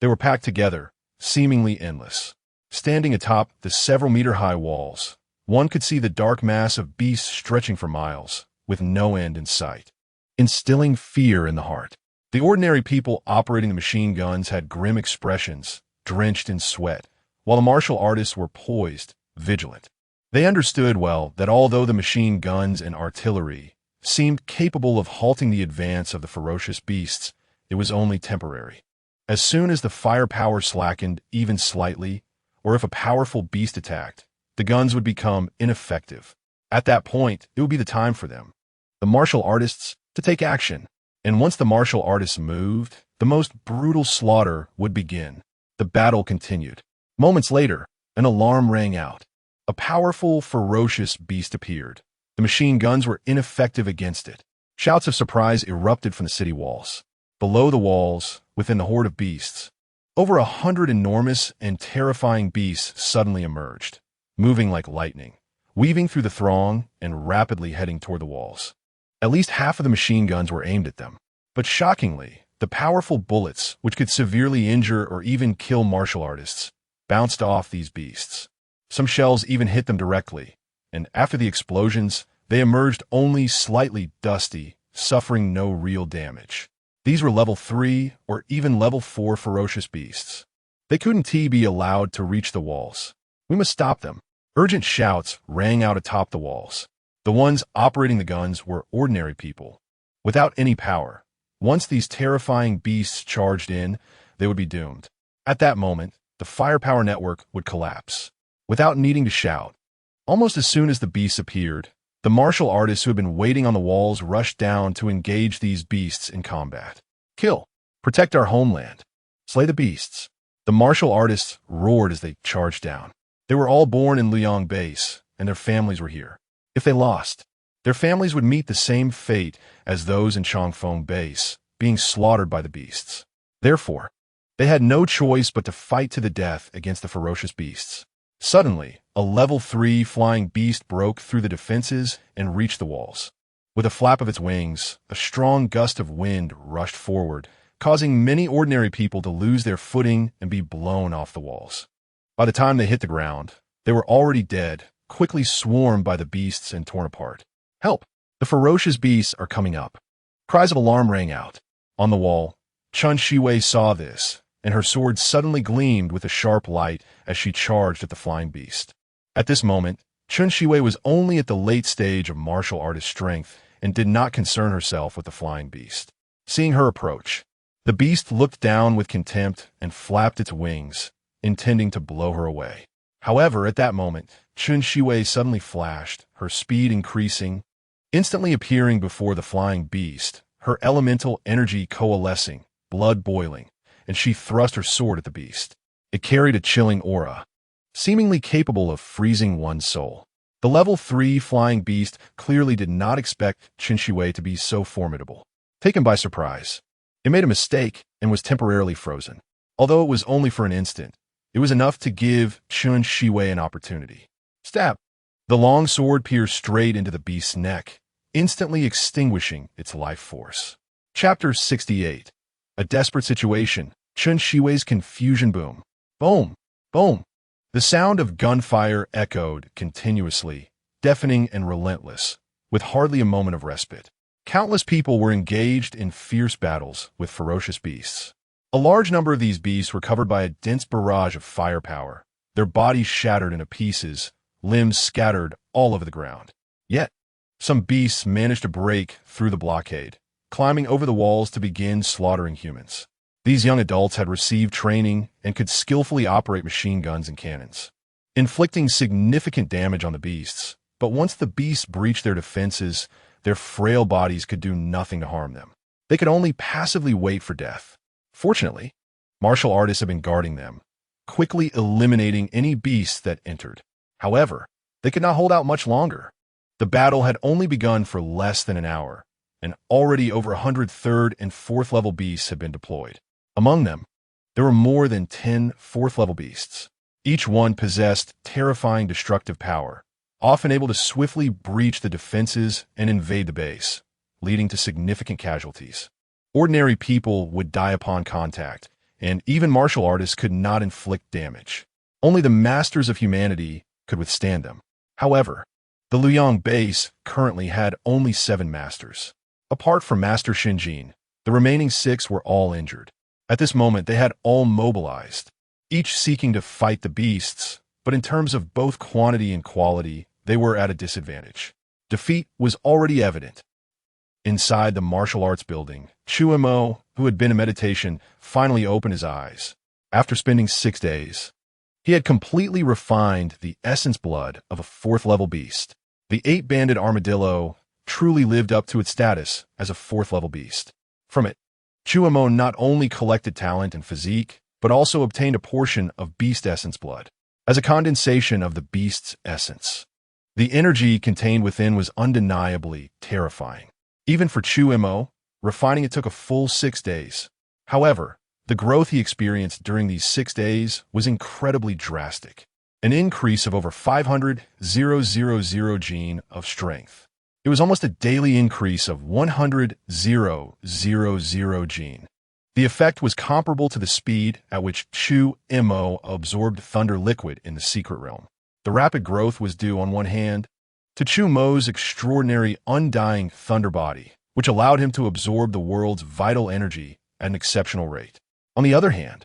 They were packed together, seemingly endless. Standing atop the several-meter-high walls, one could see the dark mass of beasts stretching for miles, with no end in sight, instilling fear in the heart. The ordinary people operating the machine guns had grim expressions, drenched in sweat, while the martial artists were poised, vigilant. They understood well that although the machine guns and artillery seemed capable of halting the advance of the ferocious beasts, it was only temporary. As soon as the firepower slackened even slightly, or if a powerful beast attacked, the guns would become ineffective. At that point, it would be the time for them, the martial artists, to take action. And once the martial artists moved, the most brutal slaughter would begin. The battle continued. Moments later, an alarm rang out. A powerful, ferocious beast appeared. The machine guns were ineffective against it. Shouts of surprise erupted from the city walls. Below the walls, within the horde of beasts, over 100 enormous and terrifying beasts suddenly emerged, moving like lightning, weaving through the throng and rapidly heading toward the walls. At least half of the machine guns were aimed at them. But shockingly, the powerful bullets, which could severely injure or even kill martial artists, bounced off these beasts. Some shells even hit them directly, and after the explosions, they emerged only slightly dusty, suffering no real damage. These were level 3 or even level 4 ferocious beasts. They couldn't be allowed to reach the walls. We must stop them. Urgent shouts rang out atop the walls. The ones operating the guns were ordinary people, without any power, Once these terrifying beasts charged in, they would be doomed. At that moment, the firepower network would collapse. Without needing to shout, almost as soon as the beasts appeared, the martial artists who had been waiting on the walls rushed down to engage these beasts in combat. Kill. Protect our homeland. Slay the beasts. The martial artists roared as they charged down. They were all born in Liang Base, and their families were here. If they lost, their families would meet the same fate as those in Changfeng Base, being slaughtered by the beasts. Therefore, they had no choice but to fight to the death against the ferocious beasts. Suddenly, a level 3 flying beast broke through the defenses and reached the walls. With a flap of its wings, a strong gust of wind rushed forward, causing many ordinary people to lose their footing and be blown off the walls. By the time they hit the ground, they were already dead, quickly swarmed by the beasts and torn apart. Help! The ferocious beasts are coming up. Cries of alarm rang out. On the wall, Chun Shiwei saw this, and her sword suddenly gleamed with a sharp light as she charged at the flying beast. At this moment, Chun Shiwei was only at the late stage of martial artist strength and did not concern herself with the flying beast. Seeing her approach, the beast looked down with contempt and flapped its wings, intending to blow her away. However, at that moment, Chun Shiwei suddenly flashed, her speed increasing, instantly appearing before the flying beast, her elemental energy coalescing, blood boiling, and she thrust her sword at the beast. It carried a chilling aura, seemingly capable of freezing one's soul. The level 3 flying beast clearly did not expect Chun Shiwei to be so formidable. Taken by surprise, it made a mistake and was temporarily frozen. Although it was only for an instant, it was enough to give Chun Shiwei an opportunity. Stab! The long sword pierced straight into the beast's neck, instantly extinguishing its life force. Chapter 68. A desperate situation. Chun Shiwei's confusion boom. Boom! Boom! The sound of gunfire echoed continuously, deafening and relentless, with hardly a moment of respite. Countless people were engaged in fierce battles with ferocious beasts. A large number of these beasts were covered by a dense barrage of firepower, their bodies shattered into pieces, limbs scattered all over the ground. Yet, some beasts managed to break through the blockade, climbing over the walls to begin slaughtering humans. These young adults had received training and could skillfully operate machine guns and cannons, inflicting significant damage on the beasts. But once the beasts breached their defenses, their frail bodies could do nothing to harm them. They could only passively wait for death. Fortunately, martial artists had been guarding them, quickly eliminating any beasts that entered. However, they could not hold out much longer. The battle had only begun for less than an hour, and already over 100 third and fourth level beasts had been deployed. Among them, there were more than 10 fourth level beasts. Each one possessed terrifying destructive power, often able to swiftly breach the defenses and invade the base, leading to significant casualties. Ordinary people would die upon contact, and even martial artists could not inflict damage. Only the masters of humanity could withstand them. However, the Liang base currently had only 7 masters. Apart from Master Shinjin, the remaining 6 were all injured. At this moment, they had all mobilized, each seeking to fight the beasts, but in terms of both quantity and quality, they were at a disadvantage. Defeat was already evident. Inside the martial arts building, Chu Mo, who had been in meditation, finally opened his eyes. After spending 6 days, he had completely refined the essence blood of a 4th level beast. The 8-banded armadillo truly lived up to its status as a 4th level beast. From it, Chu Mo not only collected talent and physique, but also obtained a portion of beast essence blood, as a condensation of the beast's essence. The energy contained within was undeniably terrifying. Even for Chu Mo, refining it took a full 6 days. However, the growth he experienced during these 6 days was incredibly drastic, an increase of over 500,000 gene of strength. It was almost a daily increase of 100,000 gene. The effect was comparable to the speed at which Chu Mo absorbed thunder liquid in the secret realm. The rapid growth was due, on one hand, to Chu Mo's extraordinary undying thunder body, which allowed him to absorb the world's vital energy at an exceptional rate. On the other hand,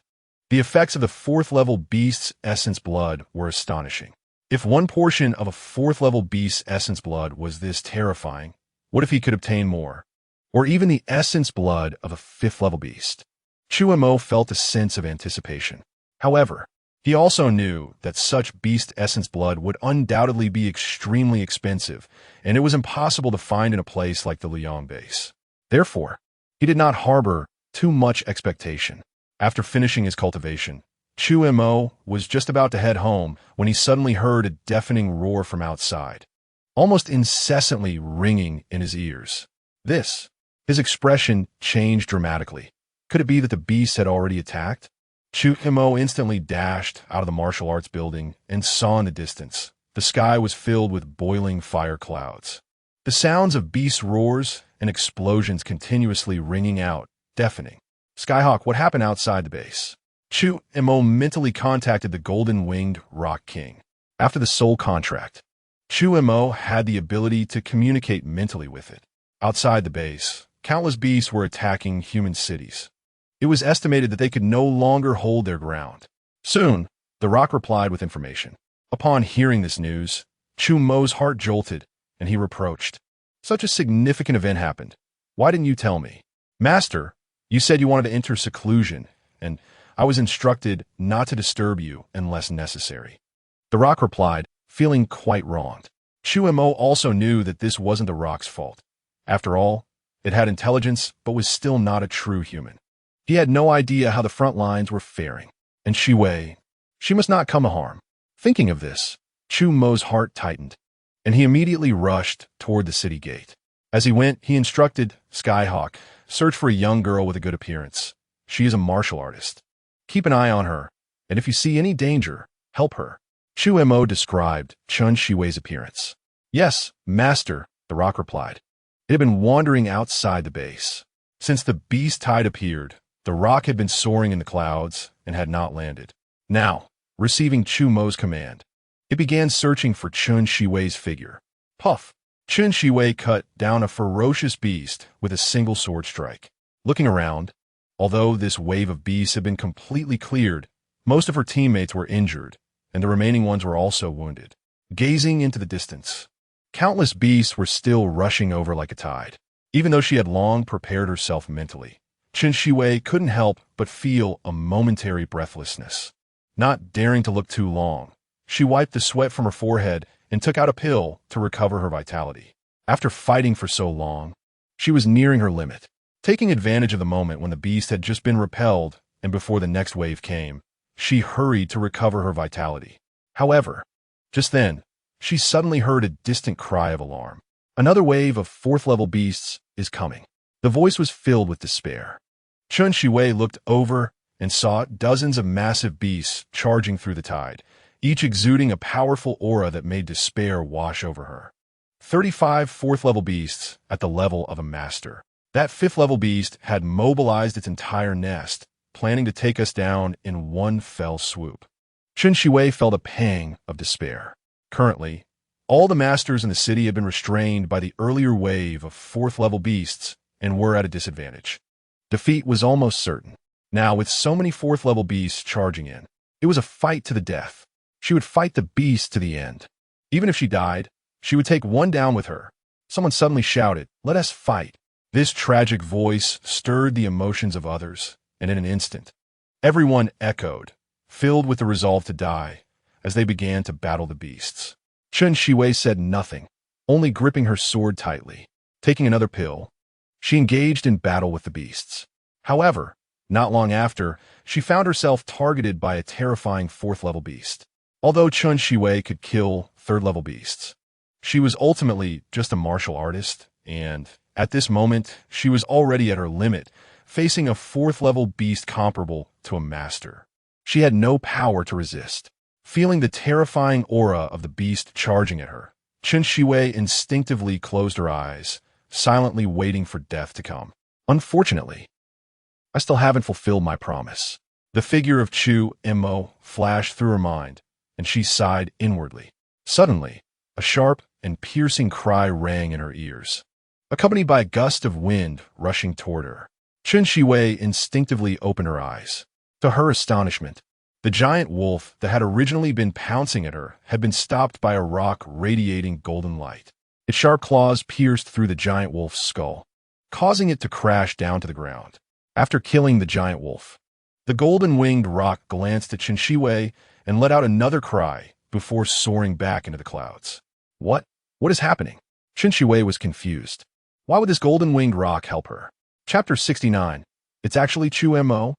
the effects of the 4th level beast's essence blood were astonishing. If one portion of a 4th level beast's essence blood was this terrifying, what if he could obtain more? or even the essence blood of a fifth-level beast. Chu Mo felt a sense of anticipation. However, he also knew that such beast essence blood would undoubtedly be extremely expensive, and it was impossible to find in a place like the Liang base. Therefore, he did not harbor too much expectation. After finishing his cultivation, Chu Mo was just about to head home when he suddenly heard a deafening roar from outside, almost incessantly ringing in his ears. His expression changed dramatically. Could it be that the beast had already attacked? Chu Mo instantly dashed out of the martial arts building and saw in the distance. The sky was filled with boiling fire clouds. The sounds of beast roars and explosions continuously ringing out, deafening. Skyhawk, what happened outside the base? Chu Mo mentally contacted the golden-winged Rock King. After the soul contract, Chu Mo had the ability to communicate mentally with it. Outside the base, countless beasts were attacking human cities. It was estimated that they could no longer hold their ground. Soon, the rock replied with information. Upon hearing this news, Chu Mo's heart jolted, and he reproached. Such a significant event happened. Why didn't you tell me? Master, you said you wanted to enter seclusion, and I was instructed not to disturb you unless necessary. The rock replied, feeling quite wronged. Chu Mo also knew that this wasn't the rock's fault. After all, it had intelligence but was still not a true human. He had no idea how the front lines were faring. And Shi-Wei, she must not come to harm. Thinking of this, Chu Mo's heart tightened, and he immediately rushed toward the city gate. As he went, he instructed Skyhawk, search for a young girl with a good appearance. She is a martial artist. Keep an eye on her, and if you see any danger, help her. Chu Mo described Chun Shi-Wei's appearance. Yes, master, the rock replied. It had been wandering outside the base. Since the beast tide appeared, the rock had been soaring in the clouds and had not landed. Now, receiving Chu Mo's command, it began searching for Chun Shi-Wei's figure. Puff! Chun Shi-Wei cut down a ferocious beast with a single sword strike. Looking around, although this wave of beasts had been completely cleared, most of her teammates were injured, and the remaining ones were also wounded. Gazing into the distance, countless beasts were still rushing over like a tide. Even though she had long prepared herself mentally, Chun Shi-Wei couldn't help but feel a momentary breathlessness. Not daring to look too long, she wiped the sweat from her forehead and took out a pill to recover her vitality. After fighting for so long, she was nearing her limit. Taking advantage of the moment when the beast had just been repelled and before the next wave came, she hurried to recover her vitality. However, just then, she suddenly heard a distant cry of alarm. Another wave of fourth-level beasts is coming. The voice was filled with despair. Chun Shi-Wei looked over and saw dozens of massive beasts charging through the tide, each exuding a powerful aura that made despair wash over her. 35 fourth-level beasts at the level of a master. That fifth-level beast had mobilized its entire nest, planning to take us down in one fell swoop. Chun Shi-Wei felt a pang of despair. Currently, all the masters in the city had been restrained by the earlier wave of fourth-level beasts and were at a disadvantage. Defeat was almost certain. Now, with so many fourth-level beasts charging in, it was a fight to the death. She would fight the beast to the end. Even if she died, she would take one down with her. Someone suddenly shouted, "Let us fight." This tragic voice stirred the emotions of others, and in an instant, everyone echoed, filled with the resolve to die, as they began to battle the beasts. Chun Shi-Wei said nothing, only gripping her sword tightly. Taking another pill, she engaged in battle with the beasts. However, not long after, she found herself targeted by a terrifying fourth-level beast. Although Chun Shi-Wei could kill third-level beasts, she was ultimately just a martial artist, and at this moment, she was already at her limit, facing a fourth-level beast comparable to a master. She had no power to resist. Feeling the terrifying aura of the beast charging at her, Chun Shi-Wei instinctively closed her eyes, silently waiting for death to come. Unfortunately, I still haven't fulfilled my promise. The figure of Chu Mo flashed through her mind, and she sighed inwardly. Suddenly, a sharp and piercing cry rang in her ears, accompanied by a gust of wind rushing toward her. Chun Shi-Wei instinctively opened her eyes. To her astonishment, the giant wolf that had originally been pouncing at her had been stopped by a rock radiating golden light. Its sharp claws pierced through the giant wolf's skull. causing it to crash down to the ground. After killing the giant wolf, the golden-winged roc glanced at Qin and let out another cry before soaring back into the clouds. What? What is happening? Qin was confused. Why would this golden-winged roc help her? Chapter 69. It's actually Chu Mo.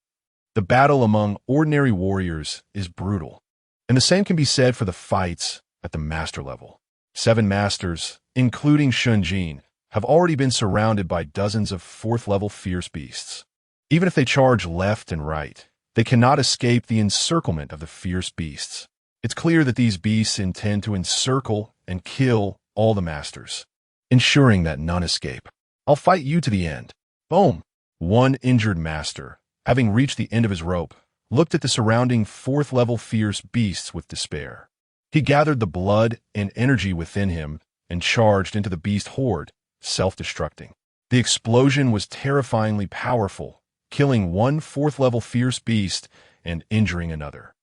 The battle among ordinary warriors is brutal, and the same can be said for the fights at the master level. 7 masters, including Shun, have already been surrounded by dozens of 4th-level fierce beasts. Even if they charge left and right, they cannot escape the encirclement of the fierce beasts. It's clear that these beasts intend to encircle and kill all the masters, ensuring that none escape. I'll fight you to the end. Boom! One injured master, having reached the end of his rope, looked at the surrounding 4th-level fierce beasts with despair. He gathered the blood and energy within him and charged into the beast horde, self-destructing. The explosion was terrifyingly powerful, killing one 4th-level fierce beast and injuring another.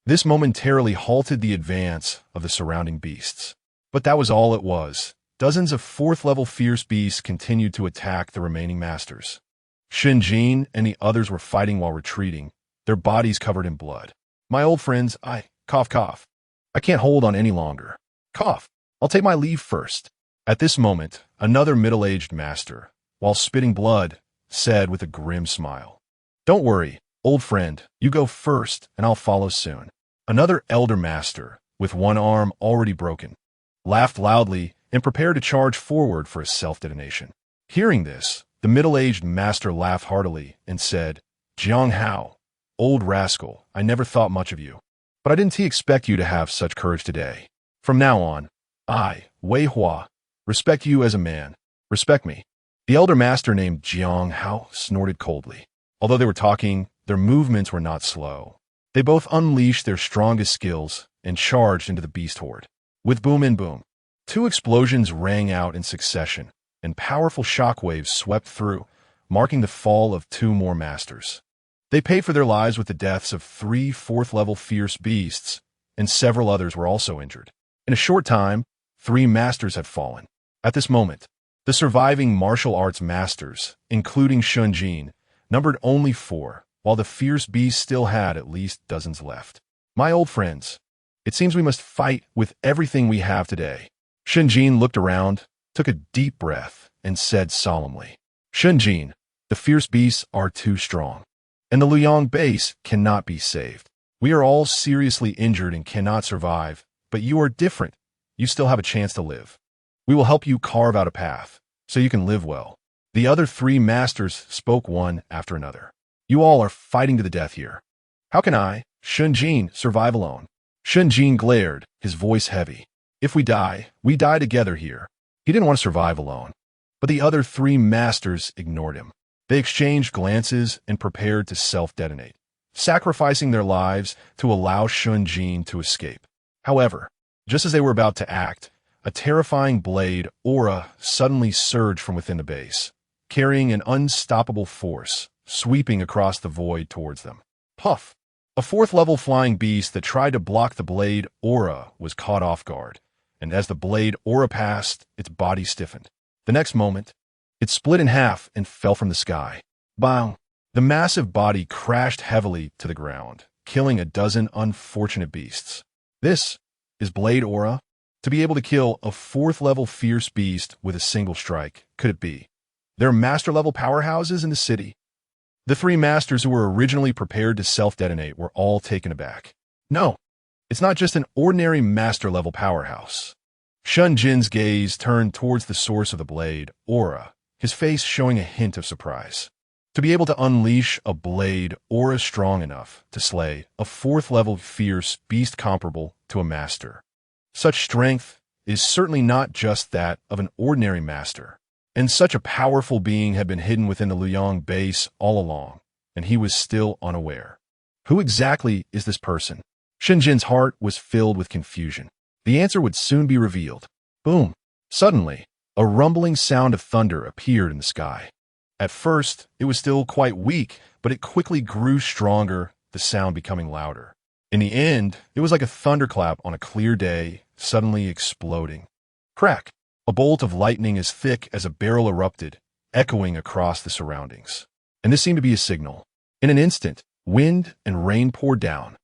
This momentarily halted the advance of the surrounding beasts. But that was all it was. Dozens of 4th-level fierce beasts continued to attack the remaining masters. Shun and the others were fighting while retreating, their bodies covered in blood. My old friends, cough. I can't hold on any longer. Cough. I'll take my leave first. At this moment, another middle-aged master, while spitting blood, said with a grim smile, "Don't worry, old friend, you go first and I'll follow soon." Another elder master, with one arm already broken, laughed loudly and prepared to charge forward for a self-detonation. Hearing this, the middle-aged master laughed heartily and said, "Jiang Hao, old rascal, I never thought much of you. But I didn't expect you to have such courage today. From now on, I, Wei Hua, respect you as a man. Respect me." The elder master named Jiang Hao snorted coldly. Although they were talking, their movements were not slow. They both unleashed their strongest skills and charged into the beast horde. With boom and boom, 2 explosions rang out in succession, and powerful shockwaves swept through, marking the fall of 2 more masters. They paid for their lives with the deaths of 3 4th-level fierce beasts, and several others were also injured. In a short time, 3 masters had fallen. At this moment, the surviving martial arts masters, including Shun, numbered only 4, while the fierce beasts still had at least dozens left. My old friends, it seems we must fight with everything we have today. Shun looked around, took a deep breath, and said solemnly, "Shun, the fierce beasts are too strong, and the Luoyang base cannot be saved. We are all seriously injured and cannot survive, but you are different. You still have a chance to live. We will help you carve out a path, so you can live well." The other 3 masters spoke one after another. "You all are fighting to the death here. How can I, Shun survive alone?" Shun glared, his voice heavy. "If we die together here." He didn't want to survive alone. But the other 3 masters ignored him. They exchanged glances and prepared to self-detonate, sacrificing their lives to allow Shun to escape. However, just as they were about to act, a terrifying blade aura suddenly surged from within the base, carrying an unstoppable force, sweeping across the void towards them. Puff! A 4th-level flying beast that tried to block the blade aura was caught off guard, and as the blade aura passed, its body stiffened. The next moment, it split in half and fell from the sky. Bang! The massive body crashed heavily to the ground, killing a dozen unfortunate beasts. This is blade aura. To be able to kill a 4th-level fierce beast with a single strike, could it be? There are master-level powerhouses in the city. The 3 masters who were originally prepared to self-detonate were all taken aback. No, it's not just an ordinary master-level powerhouse. Shun gaze turned towards the source of the blade aura, his face showing a hint of surprise. To be able to unleash a blade aura strong enough to slay a 4th-level fierce beast comparable to a master. Such strength is certainly not just that of an ordinary master, and such a powerful being had been hidden within the Luoyang base all along, and he was still unaware. Who exactly is this person? Shun heart was filled with confusion. The answer would soon be revealed. Boom! Suddenly, a rumbling sound of thunder appeared in the sky. At first, it was still quite weak, but it quickly grew stronger, the sound becoming louder. In the end, it was like a thunderclap on a clear day, suddenly exploding. Crack! A bolt of lightning as thick as a barrel erupted, echoing across the surroundings. And this seemed to be a signal. In an instant, wind and rain poured down.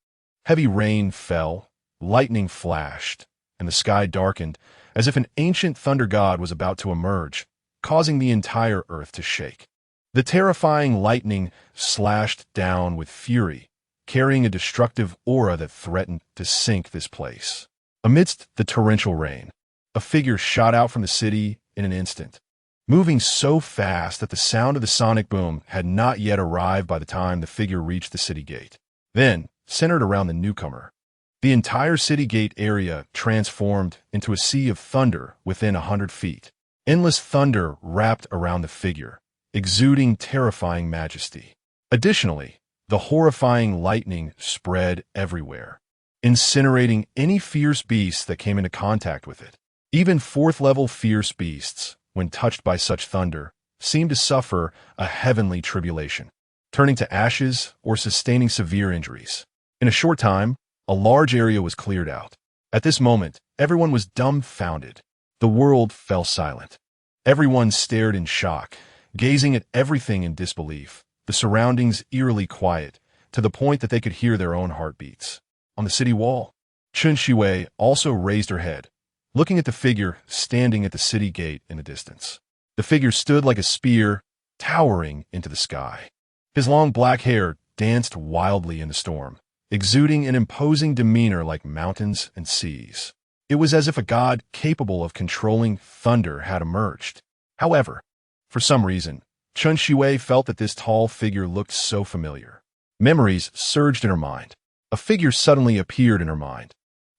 Heavy rain fell, lightning flashed, and the sky darkened as if an ancient thunder god was about to emerge, causing the entire earth to shake. The terrifying lightning slashed down with fury, carrying a destructive aura that threatened to sink this place. Amidst the torrential rain, a figure shot out from the city in an instant, moving so fast that the sound of the sonic boom had not yet arrived by the time the figure reached the city gate. Then, centered around the newcomer, the entire city gate area transformed into a sea of thunder within 100 feet. Endless thunder wrapped around the figure, exuding terrifying majesty. Additionally, the horrifying lightning spread everywhere, incinerating any fierce beasts that came into contact with it. Even fourth-level fierce beasts, when touched by such thunder, seemed to suffer a heavenly tribulation, turning to ashes or sustaining severe injuries. In a short time, a large area was cleared out. At this moment, everyone was dumbfounded. The world fell silent. Everyone stared in shock, gazing at everything in disbelief, the surroundings eerily quiet, to the point that they could hear their own heartbeats. On the city wall, Chun Shiwei also raised her head, looking at the figure standing at the city gate in the distance. The figure stood like a spear, towering into the sky. His long black hair danced wildly in the storm, exuding an imposing demeanor like mountains and seas. It was as if a god capable of controlling thunder had emerged. However, for some reason, Chun Shiwei felt that this tall figure looked so familiar. Memories surged in her mind. A figure suddenly appeared in her mind,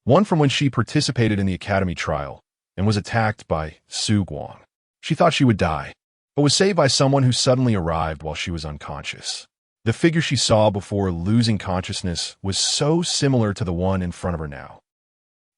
one from when she participated in the academy trial and was attacked by Su Guang. She thought she would die, but was saved by someone who suddenly arrived while she was unconscious. The figure she saw before losing consciousness was so similar to the one in front of her now.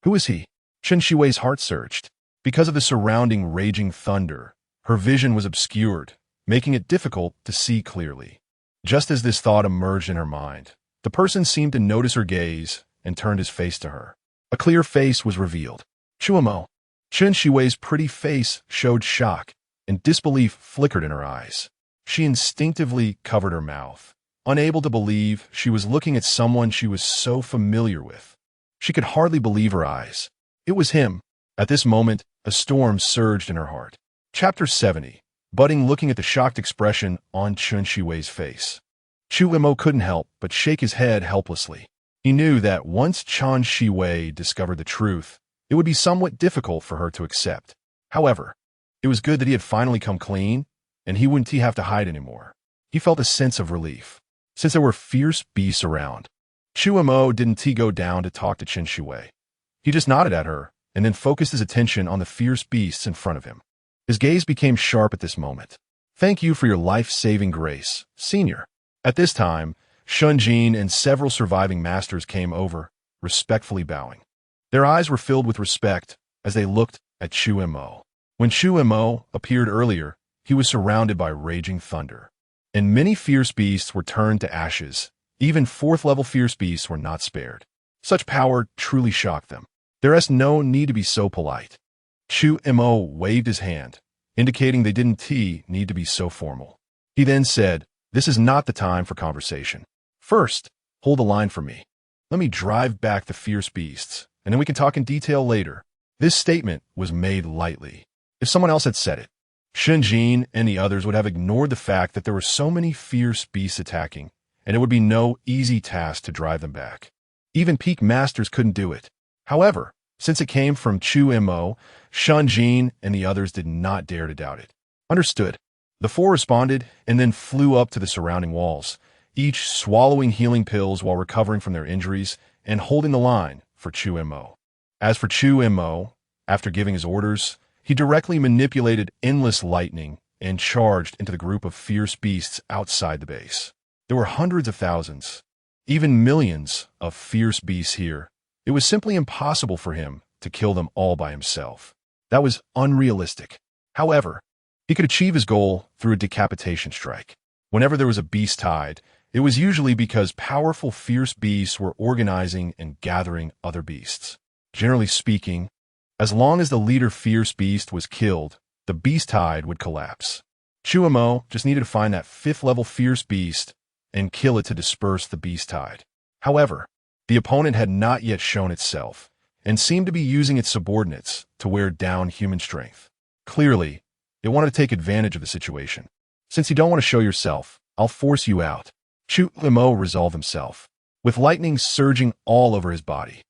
Who is he? Chun Shiwei's heart surged. Because of the surrounding raging thunder, her vision was obscured, making it difficult to see clearly. Just as this thought emerged in her mind, the person seemed to notice her gaze and turned his face to her. A clear face was revealed. Chu Mo. Chun Shiwei's pretty face showed shock, and disbelief flickered in her eyes. She instinctively covered her mouth, unable to believe she was looking at someone she was so familiar with. She could hardly believe her eyes. It was him. At this moment, a storm surged in her heart. Chapter 70. Budding looking at the shocked expression on Chun Shiwei's face. Chu Mo couldn't help but shake his head helplessly. He knew that once Chun Shiwei discovered the truth, it would be somewhat difficult for her to accept. However, it was good that he had finally come clean, and he wouldn't have to hide anymore. He felt a sense of relief, since there were fierce beasts around. Chu Mo didn't go down to talk to Chun Shiwei. He just nodded at her, and then focused his attention on the fierce beasts in front of him. His gaze became sharp at this moment. Thank you for your life-saving grace, Senior. At this time, Shun Jin and several surviving masters came over, respectfully bowing. Their eyes were filled with respect as they looked at Chu Mo. When Chu Mo appeared earlier, he was surrounded by raging thunder, and many fierce beasts were turned to ashes. Even fourth-level fierce beasts were not spared. Such power truly shocked them. There is no need to be so polite. Chu Mo waved his hand, indicating they didn't need to be so formal. He then said, "This is not the time for conversation. First, hold the line for me. Let me drive back the fierce beasts, and then we can talk in detail later." This statement was made lightly. If someone else had said it, Shun Jin and the others would have ignored the fact that there were so many fierce beasts attacking, and it would be no easy task to drive them back. Even peak masters couldn't do it. However, since it came from Chu Mo, Shun Jin and the others did not dare to doubt it. Understood. The four responded and then flew up to the surrounding walls, each swallowing healing pills while recovering from their injuries and holding the line for Chu Mo. As for Chu Mo, after giving his orders, he directly manipulated endless lightning and charged into the group of fierce beasts outside the base. There were hundreds of thousands, even millions of fierce beasts here. It was simply impossible for him to kill them all by himself. That was unrealistic. However, he could achieve his goal through a decapitation strike. Whenever there was a beast tied, it was usually because powerful fierce beasts were organizing and gathering other beasts. Generally speaking, as long as the leader fierce beast was killed, the beast tide would collapse. Chu Mo just needed to find that 5th-level fierce beast and kill it to disperse the beast tide. However, the opponent had not yet shown itself, and seemed to be using its subordinates to wear down human strength. Clearly, it wanted to take advantage of the situation. Since you don't want to show yourself, I'll force you out. Chu Mo resolved himself, with lightning surging all over his body.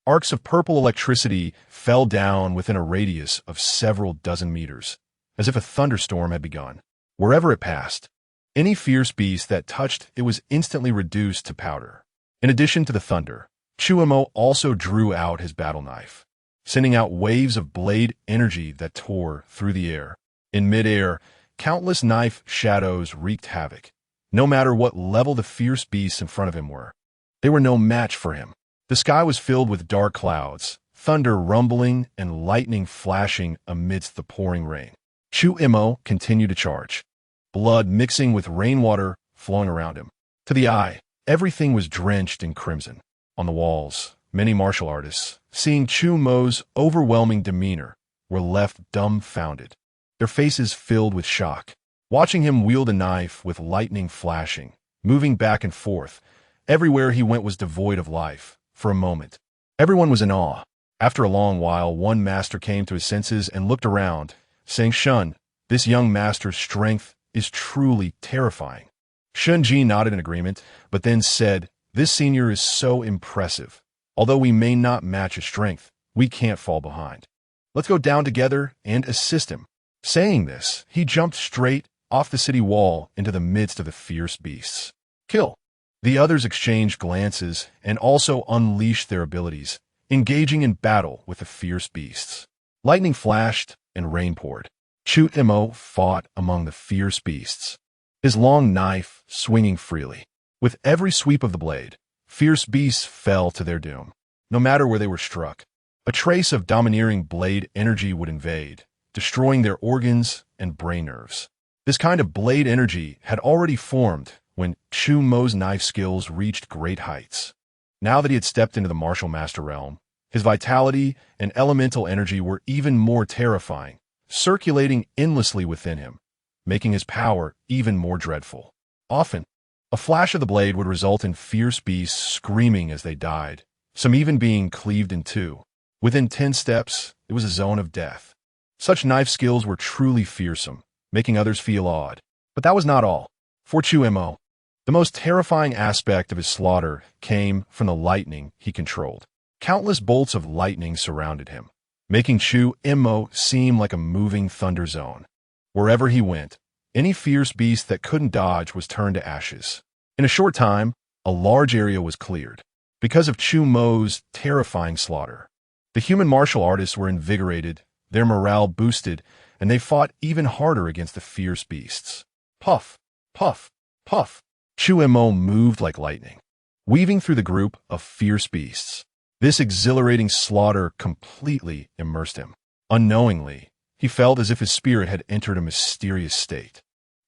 Arcs of purple electricity fell down within a radius of several dozen meters, as if a thunderstorm had begun. Wherever it passed, any fierce beast that touched it was instantly reduced to powder. In addition to the thunder, Chu Mo also drew out his battle knife, sending out waves of blade energy that tore through the air. In midair, countless knife shadows wreaked havoc. No matter what level the fierce beasts in front of him were, they were no match for him. The sky was filled with dark clouds, thunder rumbling and lightning flashing amidst the pouring rain. Chu Mo continued to charge, blood mixing with rainwater flowing around him. To the eye, everything was drenched in crimson. On the walls, many martial artists, seeing Chu Mo's overwhelming demeanor, were left dumbfounded, their faces filled with shock. Watching him wield a knife with lightning flashing, moving back and forth, everywhere he went was devoid of life. For a moment, everyone was in awe. After a long while, one master came to his senses and looked around, saying, "Shun, this young master's strength is truly terrifying." Shun Ji nodded in agreement, but then said, "This senior is so impressive. Although we may not match his strength, we can't fall behind. Let's go down together and assist him." Saying this, he jumped straight off the city wall into the midst of the fierce beasts. Kill! The others exchanged glances and also unleashed their abilities, engaging in battle with the fierce beasts. Lightning flashed and rain poured. Chu Mo fought among the fierce beasts, his long knife swinging freely. With every sweep of the blade, fierce beasts fell to their doom. No matter where they were struck, a trace of domineering blade energy would invade, destroying their organs and brain nerves. This kind of blade energy had already formed when Chu Mo's knife skills reached great heights. Now that he had stepped into the martial master realm, his vitality and elemental energy were even more terrifying, circulating endlessly within him, making his power even more dreadful. Often, a flash of the blade would result in fierce beasts screaming as they died, some even being cleaved in two. Within 10 steps, it was a zone of death. Such knife skills were truly fearsome, making others feel awed. But that was not all. For Chu Mo, the most terrifying aspect of his slaughter came from the lightning he controlled. Countless bolts of lightning surrounded him, making Chu Mo seem like a moving thunder zone. Wherever he went, any fierce beast that couldn't dodge was turned to ashes. In a short time, a large area was cleared. Because of Chu Mo's terrifying slaughter, the human martial artists were invigorated, their morale boosted, and they fought even harder against the fierce beasts. Puff, puff, puff. Chu Mo moved like lightning, weaving through the group of fierce beasts. This exhilarating slaughter completely immersed him. Unknowingly, he felt as if his spirit had entered a mysterious state.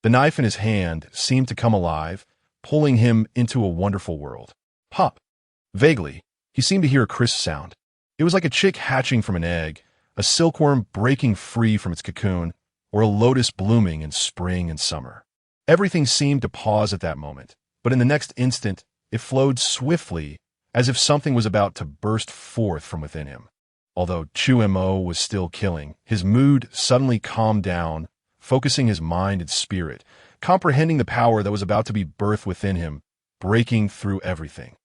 The knife in his hand seemed to come alive, pulling him into a wonderful world. Pop! Vaguely, he seemed to hear a crisp sound. It was like a chick hatching from an egg, a silkworm breaking free from its cocoon, or a lotus blooming in spring and summer. Everything seemed to pause at that moment, but in the next instant, it flowed swiftly, as if something was about to burst forth from within him. Although Chu Mo was still killing, his mood suddenly calmed down, focusing his mind and spirit, comprehending the power that was about to be birthed within him, breaking through everything.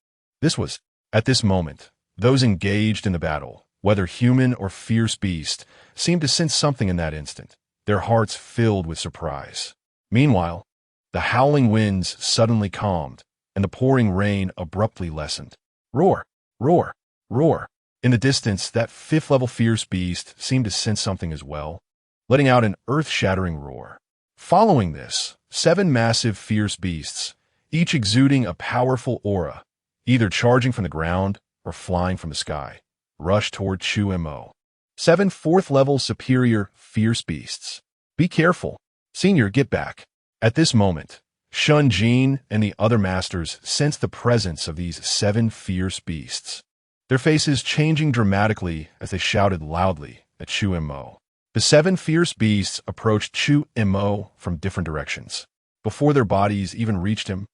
At this moment, those engaged in the battle, whether human or fierce beast, seemed to sense something in that instant, their hearts filled with surprise. Meanwhile, the howling winds suddenly calmed, and the pouring rain abruptly lessened. Roar! Roar! Roar! In the distance, that 5th-level fierce beast seemed to sense something as well, letting out an earth-shattering roar. Following this, 7 massive fierce beasts, each exuding a powerful aura, either charging from the ground or flying from the sky, rushed toward Chu Mo. 7 4th-level superior fierce beasts. Be careful. Senior, get back. At this moment, Shun Jin and the other masters sensed the presence of these 7 fierce beasts, their faces changing dramatically as they shouted loudly at Chu Mo. The 7 fierce beasts approached Chu Mo from different directions. Before their bodies even reached him,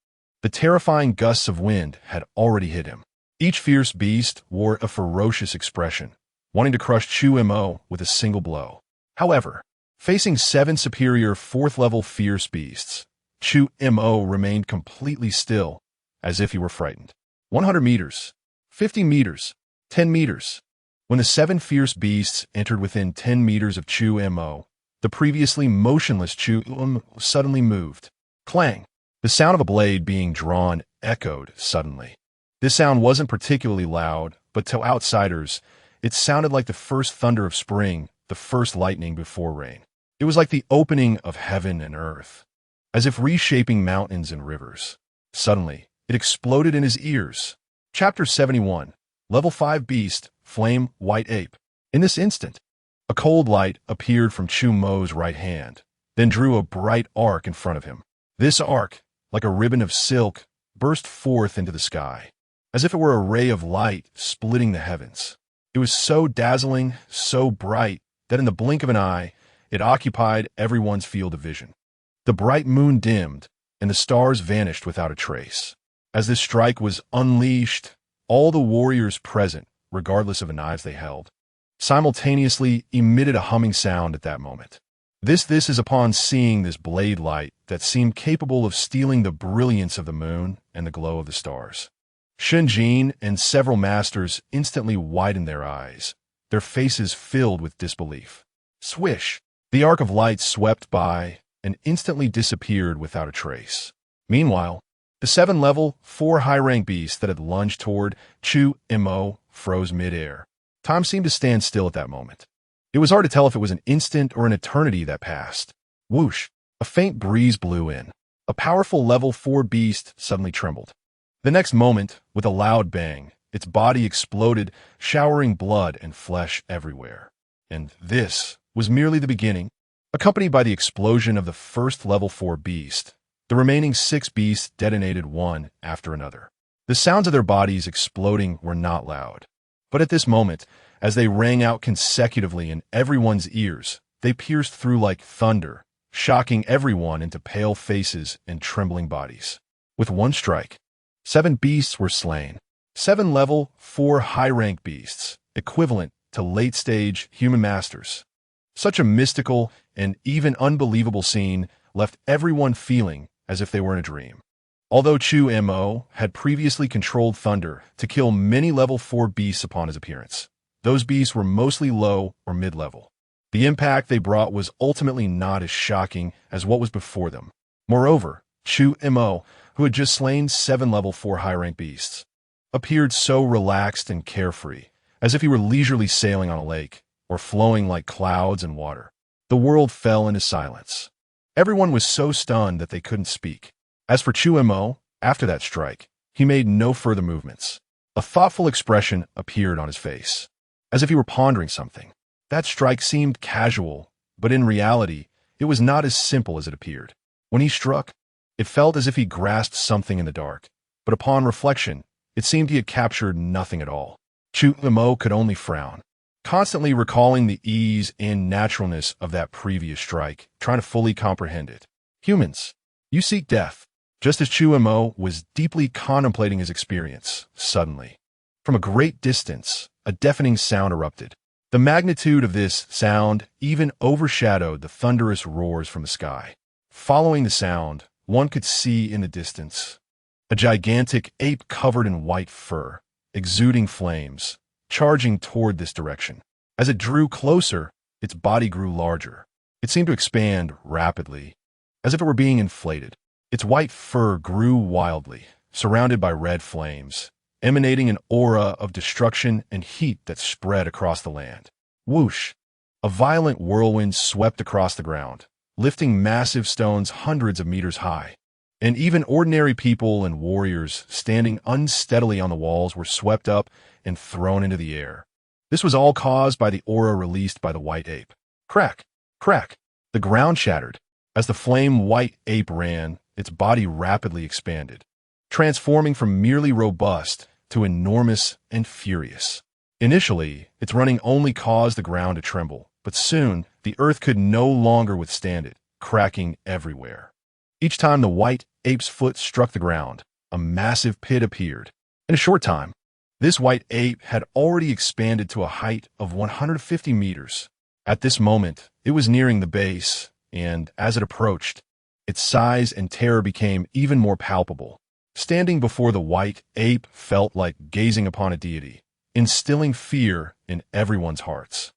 the terrifying gusts of wind had already hit him. Each fierce beast wore a ferocious expression, wanting to crush Chu Mo with a single blow. However, facing 7 superior 4th-level fierce beasts, Chu Mo remained completely still, as if he were frightened. 100 meters, 50 meters, 10 meters. When the 7 fierce beasts entered within 10 meters of Chu Mo, the previously motionless Chu Mo suddenly moved. Clang! The sound of a blade being drawn echoed suddenly. This sound wasn't particularly loud, but to outsiders, it sounded like the first thunder of spring, the first lightning before rain. It was like the opening of heaven and earth, as if reshaping mountains and rivers. Suddenly, it exploded in his ears. Chapter 71, Level 5 Beast, Flame White Ape. In this instant, a cold light appeared from Chu Mo's right hand, then drew a bright arc in front of him. This arc, like a ribbon of silk, burst forth into the sky, as if it were a ray of light splitting the heavens. It was so dazzling, so bright, that in the blink of an eye, it occupied everyone's field of vision. The bright moon dimmed, and the stars vanished without a trace. As this strike was unleashed, all the warriors present, regardless of the knives they held, simultaneously emitted a humming sound at that moment. This is upon seeing this blade light that seemed capable of stealing the brilliance of the moon and the glow of the stars. Shenjin and several masters instantly widened their eyes, their faces filled with disbelief. Swish! The arc of light swept by and instantly disappeared without a trace. Meanwhile, the 7 level, 4 high-rank beasts that had lunged toward Chu Mo froze mid-air. Time seemed to stand still at that moment. It was hard to tell if it was an instant or an eternity that passed. Whoosh! A faint breeze blew in. A powerful level 4 beast suddenly trembled. The next moment, with a loud bang, its body exploded, showering blood and flesh everywhere. And this was merely the beginning. Accompanied by the explosion of the first level 4 beast, the remaining 6 beasts detonated one after another. The sounds of their bodies exploding were not loud. But at this moment, as they rang out consecutively in everyone's ears, they pierced through like thunder, shocking everyone into pale faces and trembling bodies. With one strike, 7 beasts were slain. 7 level 4 high-rank beasts, equivalent to late-stage human masters. Such a mystical and even unbelievable scene left everyone feeling as if they were in a dream. Although Chu Mo had previously controlled thunder to kill many level 4 beasts upon his appearance, those beasts were mostly low or mid-level. The impact they brought was ultimately not as shocking as what was before them. Moreover, Chu Mo, who had just slain 7 level 4 high-rank beasts, appeared so relaxed and carefree, as if he were leisurely sailing on a lake, or flowing like clouds in water. The world fell into silence. Everyone was so stunned that they couldn't speak. As for Chu Mo, after that strike, he made no further movements. A thoughtful expression appeared on his face, as if he were pondering something. That strike seemed casual, but in reality, it was not as simple as it appeared. When he struck, it felt as if he grasped something in the dark, but upon reflection, it seemed he had captured nothing at all. Chu Mo could only frown, constantly recalling the ease and naturalness of that previous strike, trying to fully comprehend it. Humans, you seek death. Just as Chu Mo was deeply contemplating his experience, suddenly, from a great distance, a deafening sound erupted. The magnitude of this sound even overshadowed the thunderous roars from the sky. Following the sound, one could see in the distance a gigantic ape covered in white fur, exuding flames, charging toward this direction. As it drew closer, its body grew larger. It seemed to expand rapidly, as if it were being inflated. Its white fur grew wildly, surrounded by red flames, emanating an aura of destruction and heat that spread across the land. Whoosh! A violent whirlwind swept across the ground, lifting massive stones hundreds of meters high. And even ordinary people and warriors standing unsteadily on the walls were swept up and thrown into the air. This was all caused by the aura released by the white ape. Crack! Crack! The ground shattered. As the flame-white ape ran, its body rapidly expanded, transforming from merely robust to enormous and furious. Initially, its running only caused the ground to tremble, but soon, The earth could no longer withstand it, cracking everywhere. Each time the white ape's foot struck the ground, a massive pit appeared. In a short time, this white ape had already expanded to a height of 150 meters. At this moment, it was nearing the base, and as it approached, its size and terror became even more palpable. Standing before the white ape felt like gazing upon a deity, instilling fear in everyone's hearts.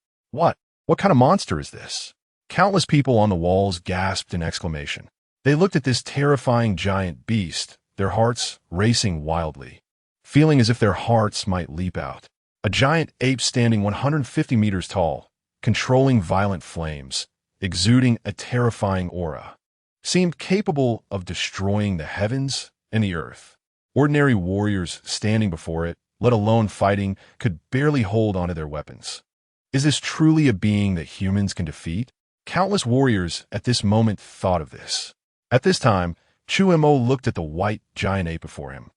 What kind of monster is this? Countless people on the walls gasped in exclamation. They looked at this terrifying giant beast, their hearts racing wildly, feeling as if their hearts might leap out. A giant ape standing 150 meters tall, controlling violent flames, exuding a terrifying aura, seemed capable of destroying the heavens and the earth. Ordinary warriors standing before it, let alone fighting, could barely hold onto their weapons. Is this truly a being that humans can defeat? Countless warriors at this moment thought of this. At this time, Chu Mo looked at the white giant ape before him,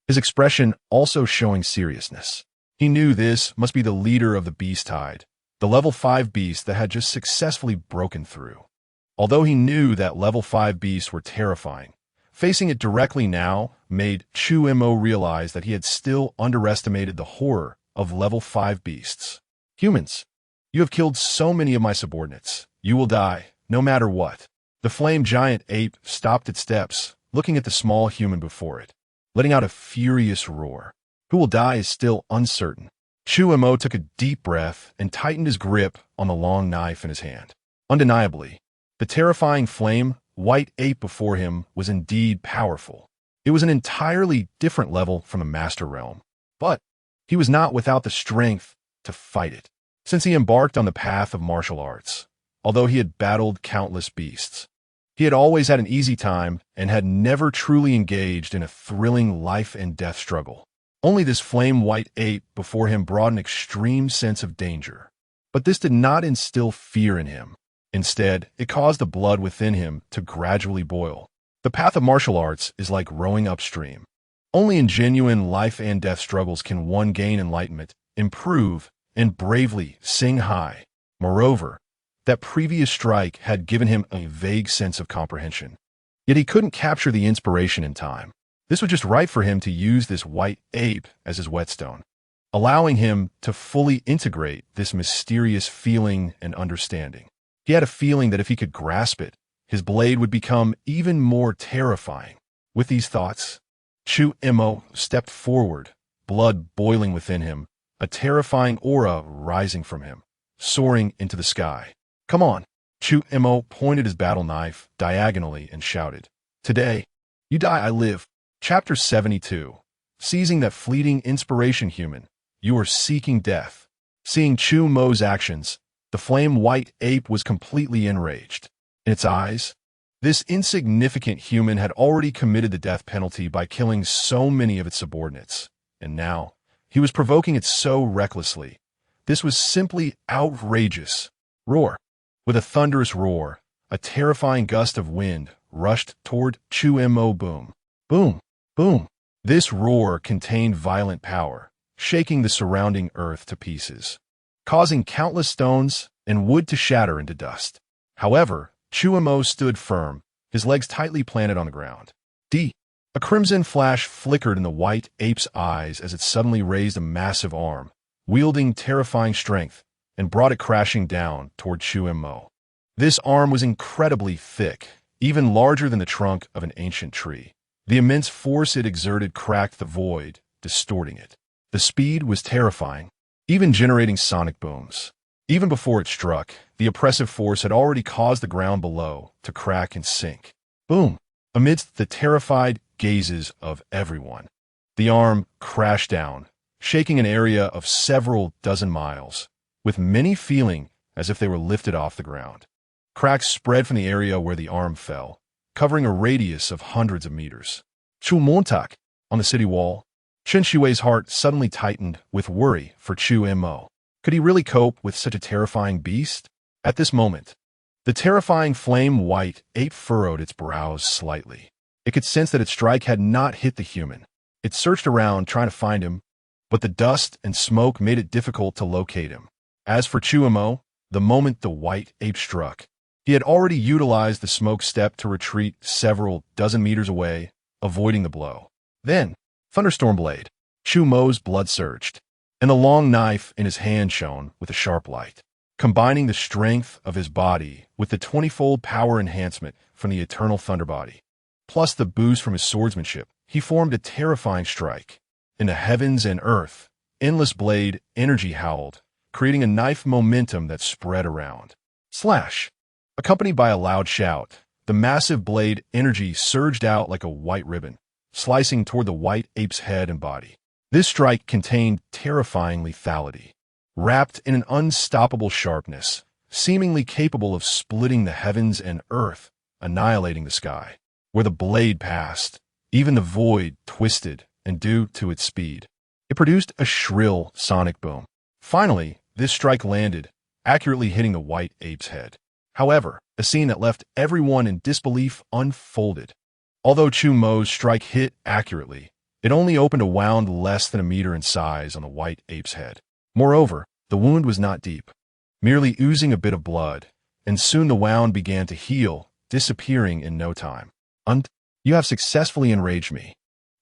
his expression also showing seriousness. He knew this must be the leader of the beast tide, the level 5 beast that had just successfully broken through. Although he knew that level 5 beasts were terrifying, facing it directly now made Chu Mo realize that he had still underestimated the horror of level 5 beasts. Humans, you have killed so many of my subordinates. You will die, no matter what. The flame giant ape stopped its steps, looking at the small human before it, letting out a furious roar. Who will die is still uncertain. Chu Mo took a deep breath and tightened his grip on the long knife in his hand. Undeniably, the terrifying flame white ape before him was indeed powerful. It was an entirely different level from the Master Realm. But he was not without the strength to fight it, since he embarked on the path of martial arts. Although he had battled countless beasts, he had always had an easy time and had never truly engaged in a thrilling life and death struggle. Only this flame white ape before him brought an extreme sense of danger. But this did not instill fear in him. Instead, it caused the blood within him to gradually boil. The path of martial arts is like rowing upstream. Only in genuine life and death struggles can one gain enlightenment, improve, and bravely sing high. Moreover, that previous strike had given him a vague sense of comprehension. Yet he couldn't capture the inspiration in time. This was just right for him to use this white ape as his whetstone, allowing him to fully integrate this mysterious feeling and understanding. He had a feeling that if he could grasp it, his blade would become even more terrifying. With these thoughts, Chu Mo stepped forward, blood boiling within him, a terrifying aura rising from him, soaring into the sky. Come on! Chu Mo pointed his battle knife diagonally and shouted, "Today, you die, I live." Chapter 72. Seizing that fleeting inspiration, human, you are seeking death. Seeing Chu Mo's actions, the flame white ape was completely enraged. In its eyes, this insignificant human had already committed the death penalty by killing so many of its subordinates, and now he was provoking it so recklessly. This was simply outrageous. Roar! With a thunderous roar, a terrifying gust of wind rushed toward Chu Mo. Boom! Boom! Boom! This roar contained violent power, shaking the surrounding earth to pieces, causing countless stones and wood to shatter into dust. However, Chu Mo stood firm, his legs tightly planted on the ground. A crimson flash flickered in the white ape's eyes as it suddenly raised a massive arm, wielding terrifying strength, and brought it crashing down toward Chu Mo. This arm was incredibly thick, even larger than the trunk of an ancient tree. The immense force it exerted cracked the void, distorting it. The speed was terrifying, even generating sonic booms. Even before it struck, the oppressive force had already caused the ground below to crack and sink. Boom! Amidst the terrified gazes of everyone, the arm crashed down, shaking an area of several dozen miles, with many feeling as if they were lifted off the ground. Cracks spread from the area where the arm fell, covering a radius of hundreds of meters. Chu Montak, on the city wall, Chen Shui's heart suddenly tightened with worry for Chu Mo. Could he really cope with such a terrifying beast? At this moment, the terrifying flame white ape furrowed its brows slightly. It could sense that its strike had not hit the human. It searched around trying to find him, but the dust and smoke made it difficult to locate him. As for Chu Mo, the moment the white ape struck. He had already utilized the smoke step to retreat several dozen meters away, avoiding the blow. Then, thunderstorm blade. Chu Mo's blood surged, and the long knife in his hand shone with a sharp light. Combining the strength of his body with the 20-fold power enhancement from the eternal Thunderbody, plus the boost from his swordsmanship, he formed a terrifying strike. In the heavens and earth, endless blade energy howled, creating a knife momentum that spread around. Slash! Accompanied by a loud shout, the massive blade energy surged out like a white ribbon, slicing toward the white ape's head and body. This strike contained terrifying lethality, wrapped in an unstoppable sharpness, seemingly capable of splitting the heavens and earth, annihilating the sky. Where the blade passed, even the void twisted, and due to its speed, it produced a shrill sonic boom. Finally, this strike landed, accurately hitting the white ape's head. However, a scene that left everyone in disbelief unfolded. Although Chu Mo's strike hit accurately, it only opened a wound less than a meter in size on the white ape's head. Moreover, the wound was not deep, merely oozing a bit of blood, and soon the wound began to heal, disappearing in no time. You have successfully enraged me.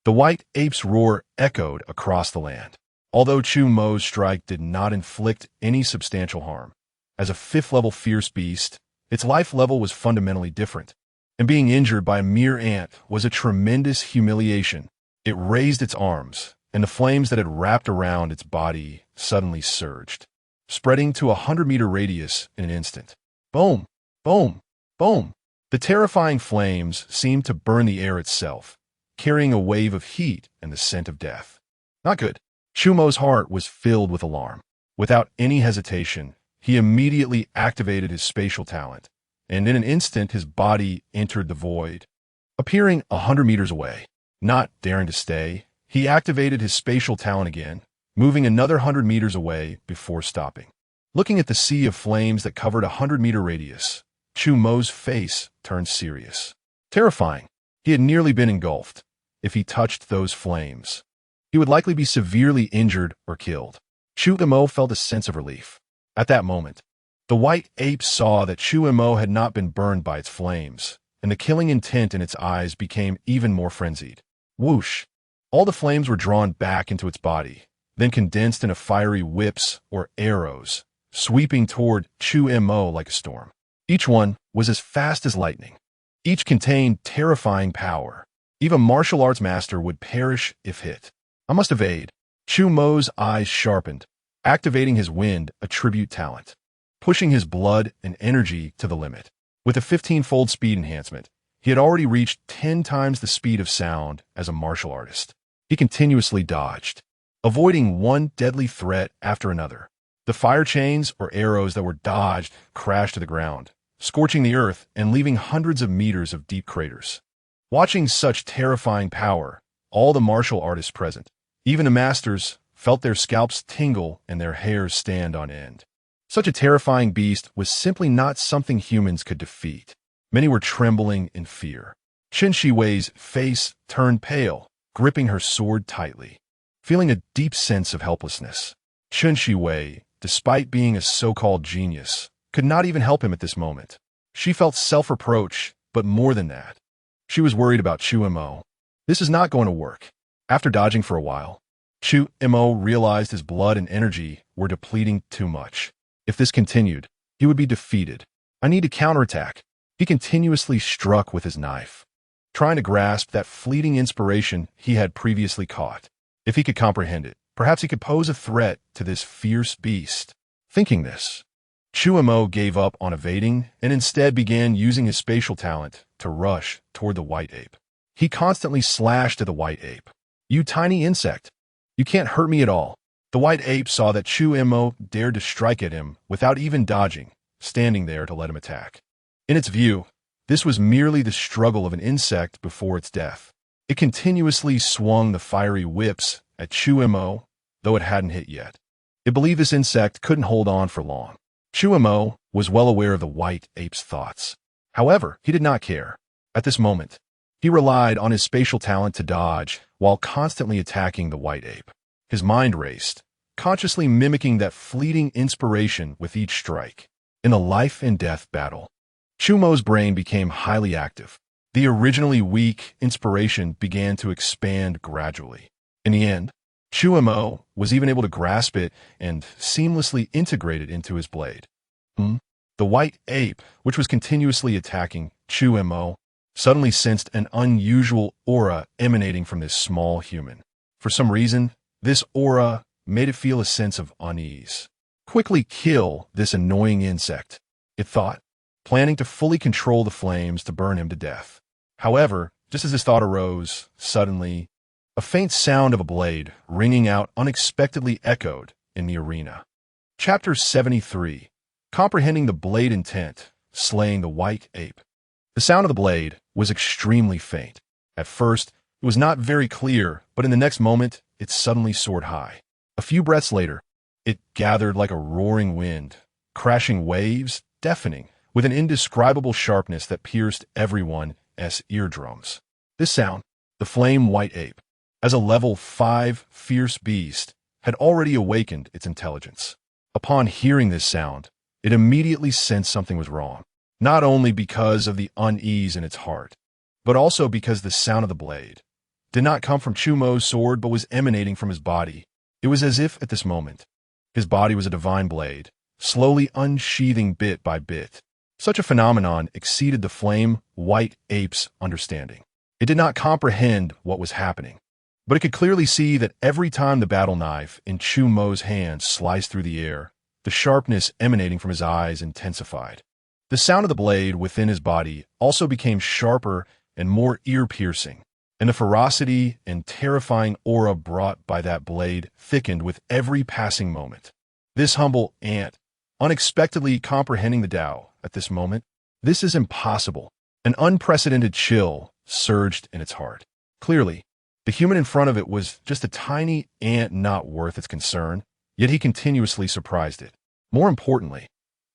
The white ape's roar echoed across the land. Although Chu Mo's strike did not inflict any substantial harm, as a 5th-level fierce beast, its life level was fundamentally different, and being injured by a mere ant was a tremendous humiliation. It raised its arms, and the flames that had wrapped around its body suddenly surged, spreading to a 100-meter radius in an instant. Boom! Boom! Boom! The terrifying flames seemed to burn the air itself, carrying a wave of heat and the scent of death. Not good. Chu Mo's heart was filled with alarm. Without any hesitation, he immediately activated his spatial talent, and in an instant his body entered the void, appearing 100 meters away. Not daring to stay, he activated his spatial talent again, moving another 100 meters away before stopping. Looking at the sea of flames that covered a 100-meter radius, Chu Mo's face turned serious. Terrifying. He had nearly been engulfed. If he touched those flames, he would likely be severely injured or killed. Chu Mo felt a sense of relief. At that moment, the white ape saw that Chu Mo had not been burned by its flames, and the killing intent in its eyes became even more frenzied. Whoosh! All the flames were drawn back into its body, then condensed into fiery whips or arrows, sweeping toward Chu Mo like a storm. Each one was as fast as lightning. Each contained terrifying power. Even a martial arts master would perish if hit. I must evade. Chu Mo's eyes sharpened, activating his wind attribute talent, pushing his blood and energy to the limit. With a 15-fold speed enhancement, he had already reached 10 times the speed of sound as a martial artist. He continuously dodged, avoiding one deadly threat after another. The fire chains or arrows that were dodged crashed to the ground, scorching the earth and leaving hundreds of meters of deep craters. Watching such terrifying power, all the martial artists present, even the masters, felt their scalps tingle and their hairs stand on end. Such a terrifying beast was simply not something humans could defeat. Many were trembling in fear. Chen Shiwei's face turned pale, gripping her sword tightly, feeling a deep sense of helplessness. Chen Shiwei, despite being a so-called genius, could not even help him at this moment. She felt self-reproach, but more than that, she was worried about Chu Mo. This is not going to work. After dodging for a while, Chu Mo realized his blood and energy were depleting too much. If this continued, he would be defeated. I need to counterattack. He continuously struck with his knife, trying to grasp that fleeting inspiration he had previously caught. If he could comprehend it, perhaps he could pose a threat to this fierce beast. Thinking this, Chu Mo gave up on evading and instead began using his spatial talent to rush toward the white ape. He constantly slashed at the white ape. You tiny insect! You can't hurt me at all. The white ape saw that Chu Mo dared to strike at him without even dodging, standing there to let him attack. In its view, this was merely the struggle of an insect before its death. It continuously swung the fiery whips at Chu Mo, though it hadn't hit yet. It believed this insect couldn't hold on for long. Chu Mo was well aware of the white ape's thoughts. However, he did not care. At this moment, he relied on his spatial talent to dodge while constantly attacking the white ape. His mind raced, consciously mimicking that fleeting inspiration with each strike. in a life-and-death battle. Chu Mo's brain became highly active. The originally weak inspiration began to expand gradually. In the end, Chu Mo was even able to grasp it and seamlessly integrate it into his blade. The white ape, which was continuously attacking Chu Mo, suddenly sensed an unusual aura emanating from this small human. For some reason, this aura made it feel a sense of unease. Quickly kill this annoying insect, it thought, planning to fully control the flames to burn him to death. However, just as this thought arose, suddenly, a faint sound of a blade ringing out unexpectedly echoed in the arena. Chapter 73. Comprehending the blade intent, slaying the white ape. The sound of the blade was extremely faint. At first, it was not very clear, but in the next moment, it suddenly soared high. A few breaths later, it gathered like a roaring wind, crashing waves, deafening, with an indescribable sharpness that pierced everyone's eardrums. This sound, the flame white ape, as a level 5 fierce beast, had already awakened its intelligence. Upon hearing this sound, it immediately sensed something was wrong, not only because of the unease in its heart, but also because the sound of the blade did not come from Chu Mo's sword but was emanating from his body. It was as if, at this moment, his body was a divine blade, slowly unsheathing bit by bit. Such a phenomenon exceeded the flame white ape's understanding. It did not comprehend what was happening, but it could clearly see that every time the battle knife in Chu Mo's hand sliced through the air, the sharpness emanating from his eyes intensified. The sound of the blade within his body also became sharper and more ear-piercing, and the ferocity and terrifying aura brought by that blade thickened with every passing moment. This humble ant, unexpectedly comprehending the Tao at this moment, this is impossible. An unprecedented chill surged in its heart. Clearly, the human in front of it was just a tiny ant not worth its concern, yet he continuously surprised it. More importantly,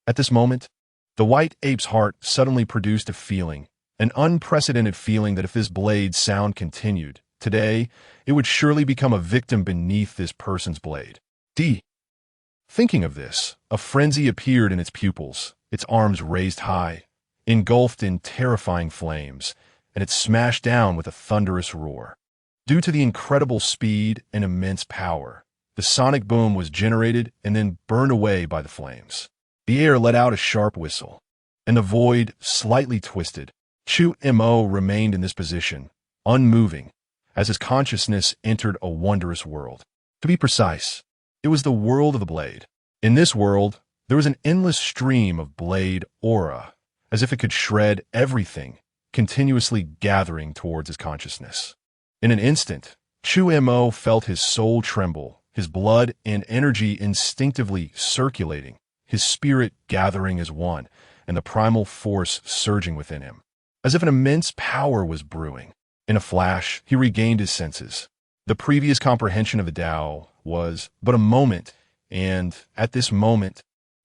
at this moment, the white ape's heart suddenly produced a feeling, an unprecedented feeling that if this blade's sound continued, today, it would surely become a victim beneath this person's blade. Thinking of this, a frenzy appeared in its pupils, its arms raised high, engulfed in terrifying flames, and it smashed down with a thunderous roar. Due to the incredible speed and immense power, the sonic boom was generated and then burned away by the flames. The air let out a sharp whistle, and the void slightly twisted. Chu Mo remained in this position, unmoving, as his consciousness entered a wondrous world. To be precise, it was the world of the blade. In this world, there was an endless stream of blade aura, as if it could shred everything, continuously gathering towards his consciousness. In an instant, Chu Mo felt his soul tremble, his blood and energy instinctively circulating, his spirit gathering as one, and the primal force surging within him, as if an immense power was brewing. In a flash, he regained his senses. The previous comprehension of the Tao was but a moment, and at this moment,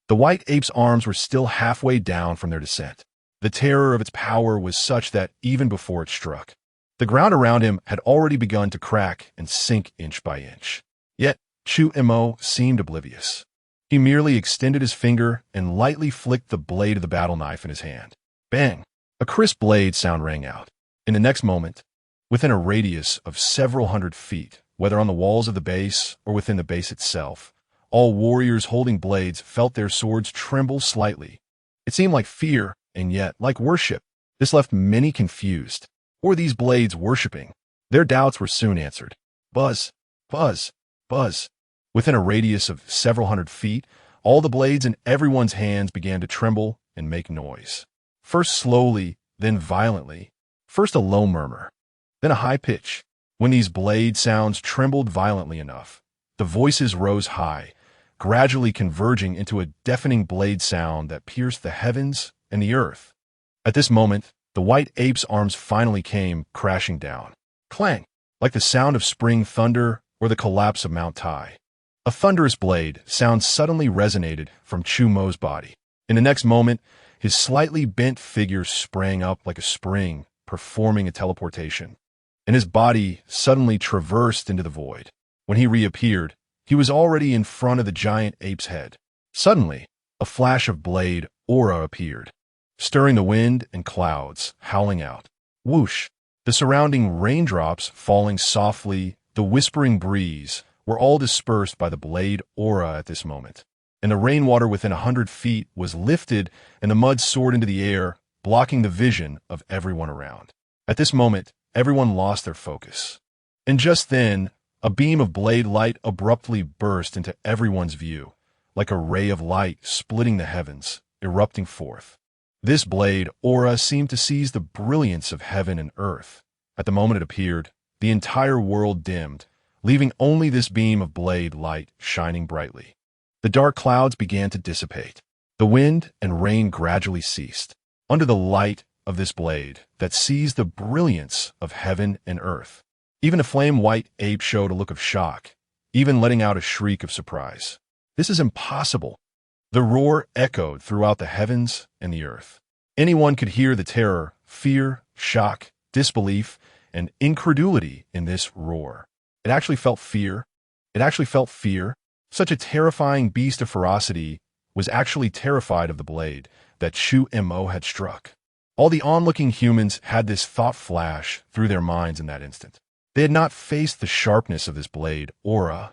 the white ape's arms were still halfway down from their descent. The terror of its power was such that even before it struck, the ground around him had already begun to crack and sink inch by inch. Yet, Chu Mo seemed oblivious. He merely extended his finger and lightly flicked the blade of the battle knife in his hand. Bang! A crisp blade sound rang out. In the next moment, within a radius of several hundred feet, whether on the walls of the base or within the base itself, all warriors holding blades felt their swords tremble slightly. It seemed like fear, and yet like worship. This left many confused. Were these blades worshipping? Their doubts were soon answered. Buzz, buzz, buzz. Within a radius of several hundred feet, all the blades in everyone's hands began to tremble and make noise. First slowly, then violently. First a low murmur, then a high pitch. When these blade sounds trembled violently enough, the voices rose high, gradually converging into a deafening blade sound that pierced the heavens and the earth. At this moment, the white ape's arms finally came crashing down. Clang, like the sound of spring thunder or the collapse of Mount Tai. A thunderous blade sound suddenly resonated from Chu Mo's body. In the next moment, his slightly bent figure sprang up like a spring, performing a teleportation, and his body suddenly traversed into the void. When he reappeared, he was already in front of the giant ape's head. Suddenly, a flash of blade aura appeared, stirring the wind and clouds, howling out. Whoosh! The surrounding raindrops falling softly, the whispering breeze, were all dispersed by the blade aura at this moment. And the rainwater within 100 feet was lifted and the mud soared into the air, blocking the vision of everyone around. At this moment, everyone lost their focus. And just then, a beam of blade light abruptly burst into everyone's view, like a ray of light splitting the heavens, erupting forth. This blade aura seemed to seize the brilliance of heaven and earth. At the moment it appeared, the entire world dimmed, leaving only this beam of blade light shining brightly. The dark clouds began to dissipate. The wind and rain gradually ceased. Under the light of this blade that seized the brilliance of heaven and earth, even a flame-white ape showed a look of shock, even letting out a shriek of surprise. This is impossible. The roar echoed throughout the heavens and the earth. Anyone could hear the terror, fear, shock, disbelief, and incredulity in this roar. It actually felt fear. Such a terrifying beast of ferocity was actually terrified of the blade that Chu Mo had struck. All the onlooking humans had this thought flash through their minds in that instant. They had not faced the sharpness of this blade aura,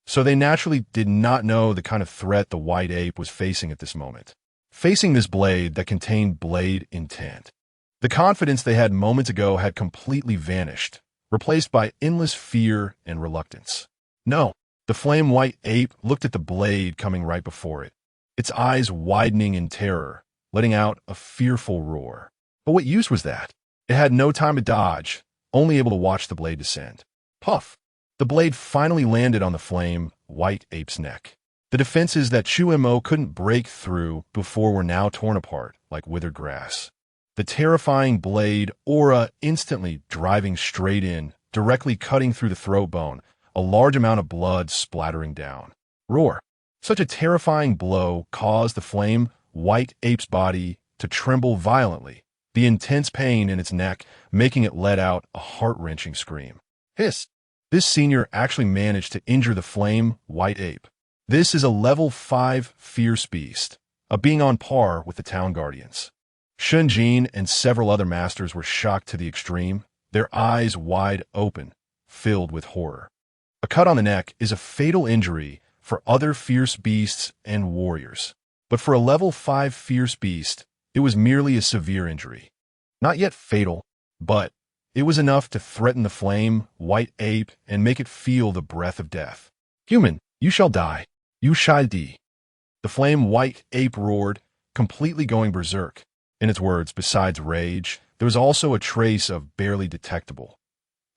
so they naturally did not know the kind of threat the white ape was facing at this moment. Facing this blade that contained blade intent. The confidence they had moments ago had completely vanished, replaced by endless fear and reluctance. No, the flame-white ape looked at the blade coming right before it, its eyes widening in terror, letting out a fearful roar. But what use was that? It had no time to dodge, only able to watch the blade descend. Puff! The blade finally landed on the flame-white ape's neck. The defenses that Chu Mo couldn't break through before were now torn apart like withered grass. The terrifying blade aura instantly driving straight in, directly cutting through the throat bone, a large amount of blood splattering down. Roar! Such a terrifying blow caused the flame-white ape's body to tremble violently, the intense pain in its neck making it let out a heart-wrenching scream. Hiss! This senior actually managed to injure the flame-white ape. This is a level 5 fierce beast, a being on par with the town guardians. Shun Jin and several other masters were shocked to the extreme, their eyes wide open, filled with horror. A cut on the neck is a fatal injury for other fierce beasts and warriors, but for a level 5 fierce beast, it was merely a severe injury. Not yet fatal, but it was enough to threaten the flame-white ape and make it feel the breath of death. Human, you shall die. You shall die. The flame-white ape roared, completely going berserk. In its words, besides rage, there was also a trace of barely detectable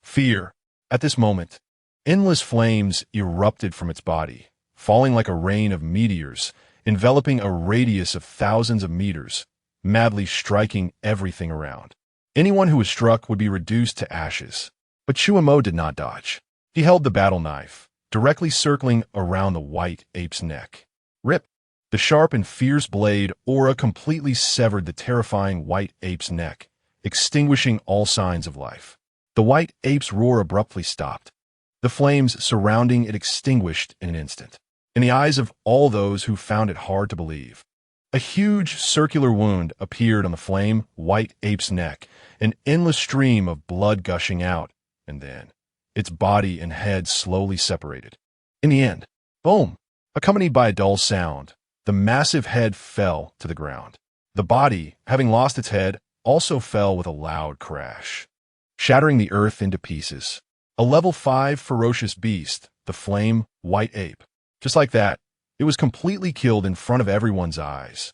fear. At this moment, endless flames erupted from its body, falling like a rain of meteors, enveloping a radius of thousands of meters, madly striking everything around. Anyone who was struck would be reduced to ashes. But Chu Mo did not dodge. He held the battle knife, directly circling around the white ape's neck. Rip! The sharp and fierce blade aura completely severed the terrifying white ape's neck, extinguishing all signs of life. The white ape's roar abruptly stopped. The flames surrounding it extinguished in an instant, in the eyes of all those who found it hard to believe. A huge circular wound appeared on the flame-white ape's neck, an endless stream of blood gushing out, and then its body and head slowly separated. In the end, boom! Accompanied by a dull sound, the massive head fell to the ground. The body, having lost its head, also fell with a loud crash, shattering the earth into pieces. A level 5 ferocious beast, the flame-white ape. Just like that, it was completely killed in front of everyone's eyes.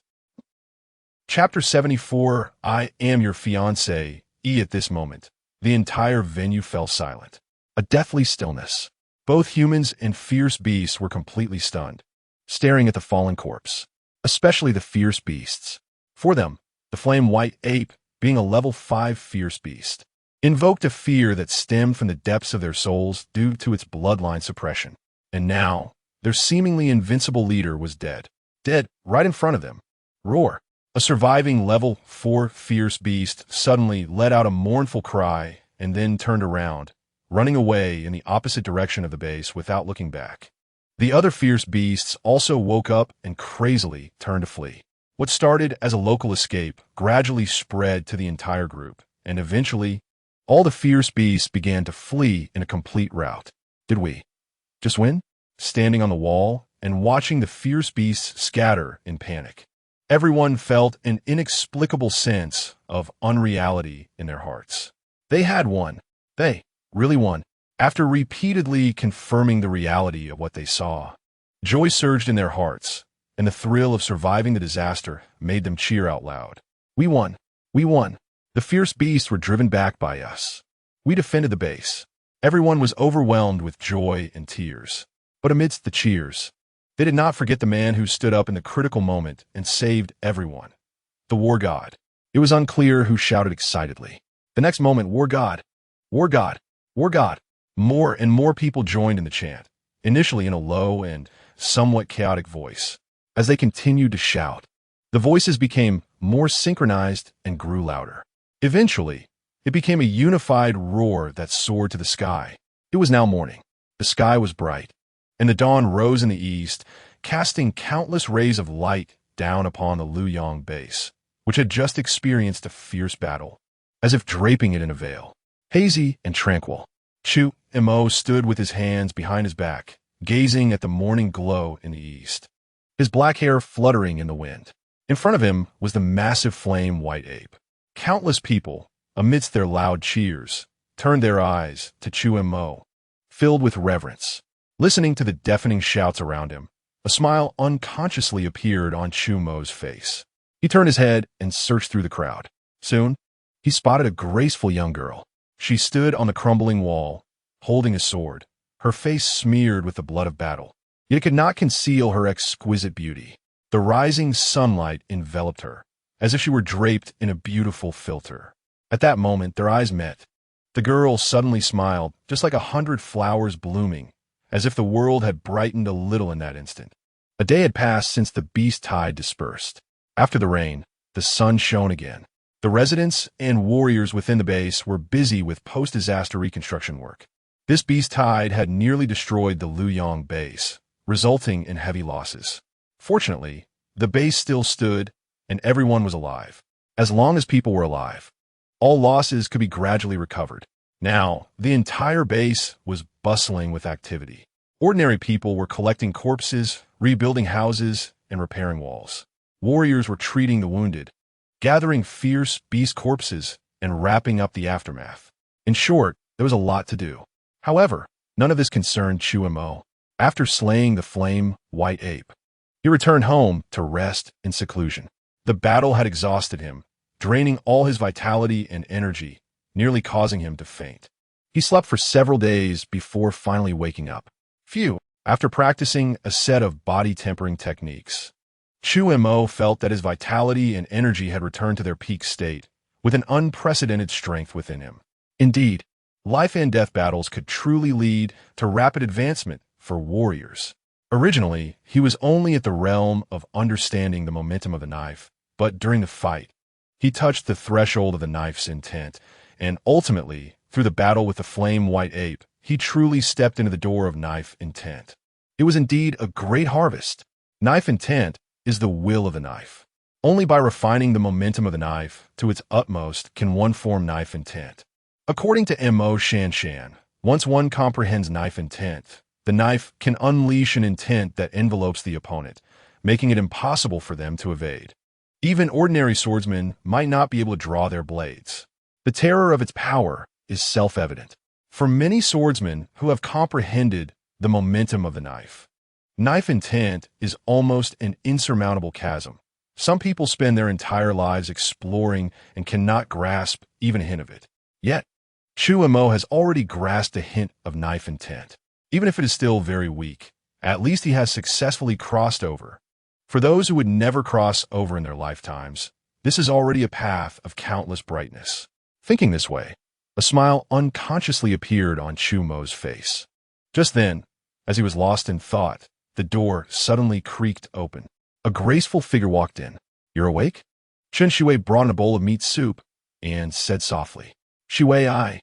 Chapter 74, I Am Your Fiancé. At this moment, the entire venue fell silent. A deathly stillness. Both humans and fierce beasts were completely stunned, staring at the fallen corpse, especially the fierce beasts. For them, the flame-white ape, being a level 5 fierce beast, invoked a fear that stemmed from the depths of their souls due to its bloodline suppression. And now, their seemingly invincible leader was dead. Dead right in front of them. Roar! A surviving level 4 fierce beast suddenly let out a mournful cry and then turned around, running away in the opposite direction of the base without looking back. The other fierce beasts also woke up and crazily turned to flee. What started as a local escape gradually spread to the entire group, and eventually, all the fierce beasts began to flee in a complete rout. Did we just win? Standing on the wall and watching the fierce beasts scatter in panic, everyone felt an inexplicable sense of unreality in their hearts. They had won. They really won. After repeatedly confirming the reality of what they saw, joy surged in their hearts, and the thrill of surviving the disaster made them cheer out loud. We won. We won. The fierce beasts were driven back by us. We defended the base. Everyone was overwhelmed with joy and tears. But amidst the cheers, they did not forget the man who stood up in the critical moment and saved everyone. The war god. It was unclear who shouted excitedly. The next moment, war god, war god, war god. More and more people joined in the chant, initially in a low and somewhat chaotic voice. As they continued to shout, the voices became more synchronized and grew louder. Eventually, it became a unified roar that soared to the sky. It was now morning. The sky was bright, and the dawn rose in the east, casting countless rays of light down upon the Luoyang base, which had just experienced a fierce battle, as if draping it in a veil. Hazy and tranquil, Chu Mo stood with his hands behind his back, gazing at the morning glow in the east, his black hair fluttering in the wind. In front of him was the massive flame white ape. Countless people, amidst their loud cheers, turned their eyes to Chu Mo, filled with reverence. Listening to the deafening shouts around him, a smile unconsciously appeared on Chu Mo's face. He turned his head and searched through the crowd. Soon, he spotted a graceful young girl. She stood on the crumbling wall, holding a sword, her face smeared with the blood of battle. Yet it could not conceal her exquisite beauty. The rising sunlight enveloped her, as if she were draped in a beautiful filter. At that moment, their eyes met. The girl suddenly smiled, just like 100 flowers blooming, as if the world had brightened a little in that instant. A day had passed since the beast tide dispersed. After the rain, the sun shone again. The residents and warriors within the base were busy with post-disaster reconstruction work. This beast tide had nearly destroyed the Luoyang base, resulting in heavy losses. Fortunately, the base still stood, and everyone was alive. As long as people were alive, all losses could be gradually recovered. Now, the entire base was bustling with activity. Ordinary people were collecting corpses, rebuilding houses, and repairing walls. Warriors were treating the wounded, gathering fierce beast corpses, and wrapping up the aftermath. In short, there was a lot to do. However, none of this concerned Chu Mo. After slaying the flame white ape, he returned home to rest in seclusion. The battle had exhausted him, draining all his vitality and energy, nearly causing him to faint. He slept for several days before finally waking up. After practicing a set of body-tempering techniques, Chu Mo felt that his vitality and energy had returned to their peak state, with an unprecedented strength within him. Indeed, life and death battles could truly lead to rapid advancement for warriors. Originally, he was only at the realm of understanding the momentum of the knife, but during the fight, he touched the threshold of the knife's intent, and ultimately, through the battle with the flame white ape, he truly stepped into the door of knife intent. It was indeed a great harvest. Knife intent is the will of the knife. Only by refining the momentum of the knife to its utmost can one form knife intent. According to Mo Shan, once one comprehends knife intent, the knife can unleash an intent that envelopes the opponent, making it impossible for them to evade. Even ordinary swordsmen might not be able to draw their blades. The terror of its power is self-evident. For many swordsmen who have comprehended the momentum of the knife, knife intent is almost an insurmountable chasm. Some people spend their entire lives exploring and cannot grasp even a hint of it. Yet, Chu Mo has already grasped a hint of knife intent. Even if it is still very weak, at least he has successfully crossed over. For those who would never cross over in their lifetimes, this is already a path of countless brightness. Thinking this way, a smile unconsciously appeared on Chu Mo's face. Just then, as he was lost in thought, the door suddenly creaked open. A graceful figure walked in. "You're awake?" Chen Shui brought in a bowl of meat soup and said softly, "Shui, I."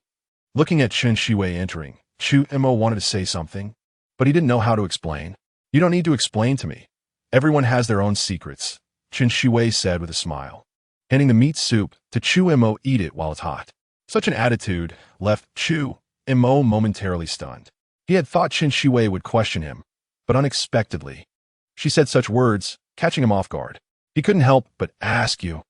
Looking at Chen Shui entering, Chu Mo wanted to say something, but he didn't know how to explain. "You don't need to explain to me. Everyone has their own secrets. Chen Shiwei said with a smile, handing the meat soup to Chu Mo. Eat it while it's hot. Such an attitude left Chu Mo momentarily stunned. He had thought Chen Shiwei would question him, but unexpectedly, she said such words, catching him off guard. He couldn't help but ask, you're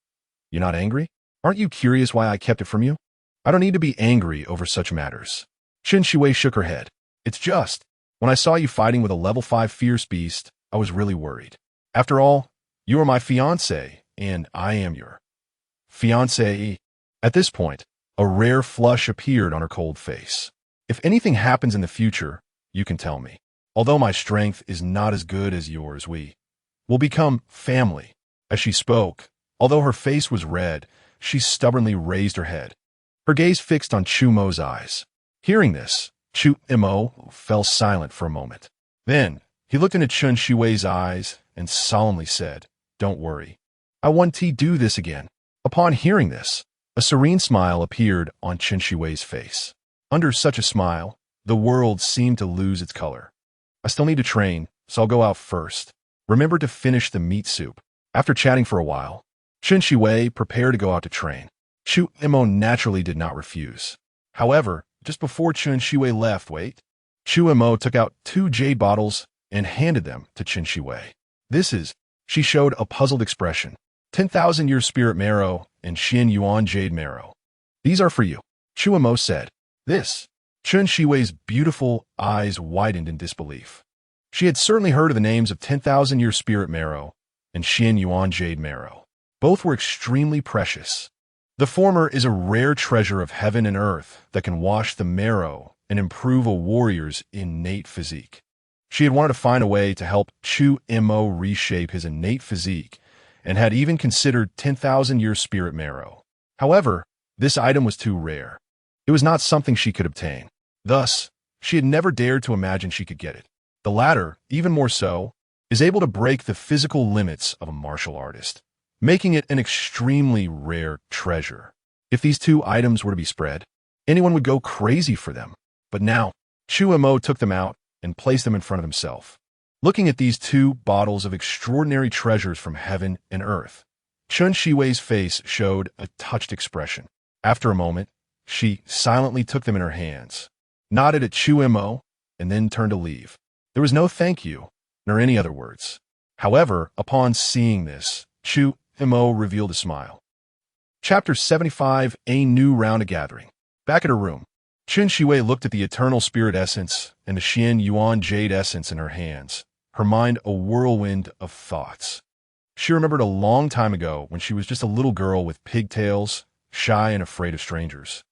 not angry? Aren't you curious why I kept it from you? I don't need to be angry over such matters. Chen Shiwei shook her head. It's just, when I saw you fighting with a level 5 fierce beast, I was really worried. After all, you are my fiancé, and I am your fiancé. At this point, a rare flush appeared on her cold face. If anything happens in the future, you can tell me. Although my strength is not as good as yours, we will become family. As she spoke, although her face was red, she stubbornly raised her head, her gaze fixed on Chu Mo's eyes. Hearing this, Chu Mo fell silent for a moment. Then, he looked into Chen Shiwei's eyes and solemnly said, Don't worry. I want to do this again. Upon hearing this, a serene smile appeared on Chen Shiwei's face. Under such a smile, the world seemed to lose its color. I still need to train, so I'll go out first. Remember to finish the meat soup. After chatting for a while, Chen Shiwei prepared to go out to train. Chu Mo naturally did not refuse. However, just before Chen Shiwei left, Chu Mo took out 2 jade bottles and handed them to Chen Shiwei. She showed a puzzled expression. 10,000-year spirit marrow and Xian Yuan jade marrow. These are for you, Chu Mo said. Chen Shiwei's beautiful eyes widened in disbelief. She had certainly heard of the names of 10,000-year spirit marrow and Xian Yuan jade marrow. Both were extremely precious. The former is a rare treasure of heaven and earth that can wash the marrow and improve a warrior's innate physique. She had wanted to find a way to help Chu Mo reshape his innate physique and had even considered 10,000-year spirit marrow. However, this item was too rare. It was not something she could obtain. Thus, she had never dared to imagine she could get it. The latter, even more so, is able to break the physical limits of a martial artist, making it an extremely rare treasure. If these 2 items were to be spread, anyone would go crazy for them. But now, Chu Mo took them out and placed them in front of himself. Looking at these 2 bottles of extraordinary treasures from heaven and earth, Chen Shiwei's face showed a touched expression. After a moment, she silently took them in her hands, nodded at Chu Mo, and then turned to leave. There was no thank you, nor any other words. However, upon seeing this, Chu Mo revealed a smile. Chapter 75, A New Round of Gathering. Back at her room, Chen Shiwei looked at the eternal spirit essence and the Xian Yuan jade essence in her hands, her mind a whirlwind of thoughts. She remembered a long time ago when she was just a little girl with pigtails, shy and afraid of strangers,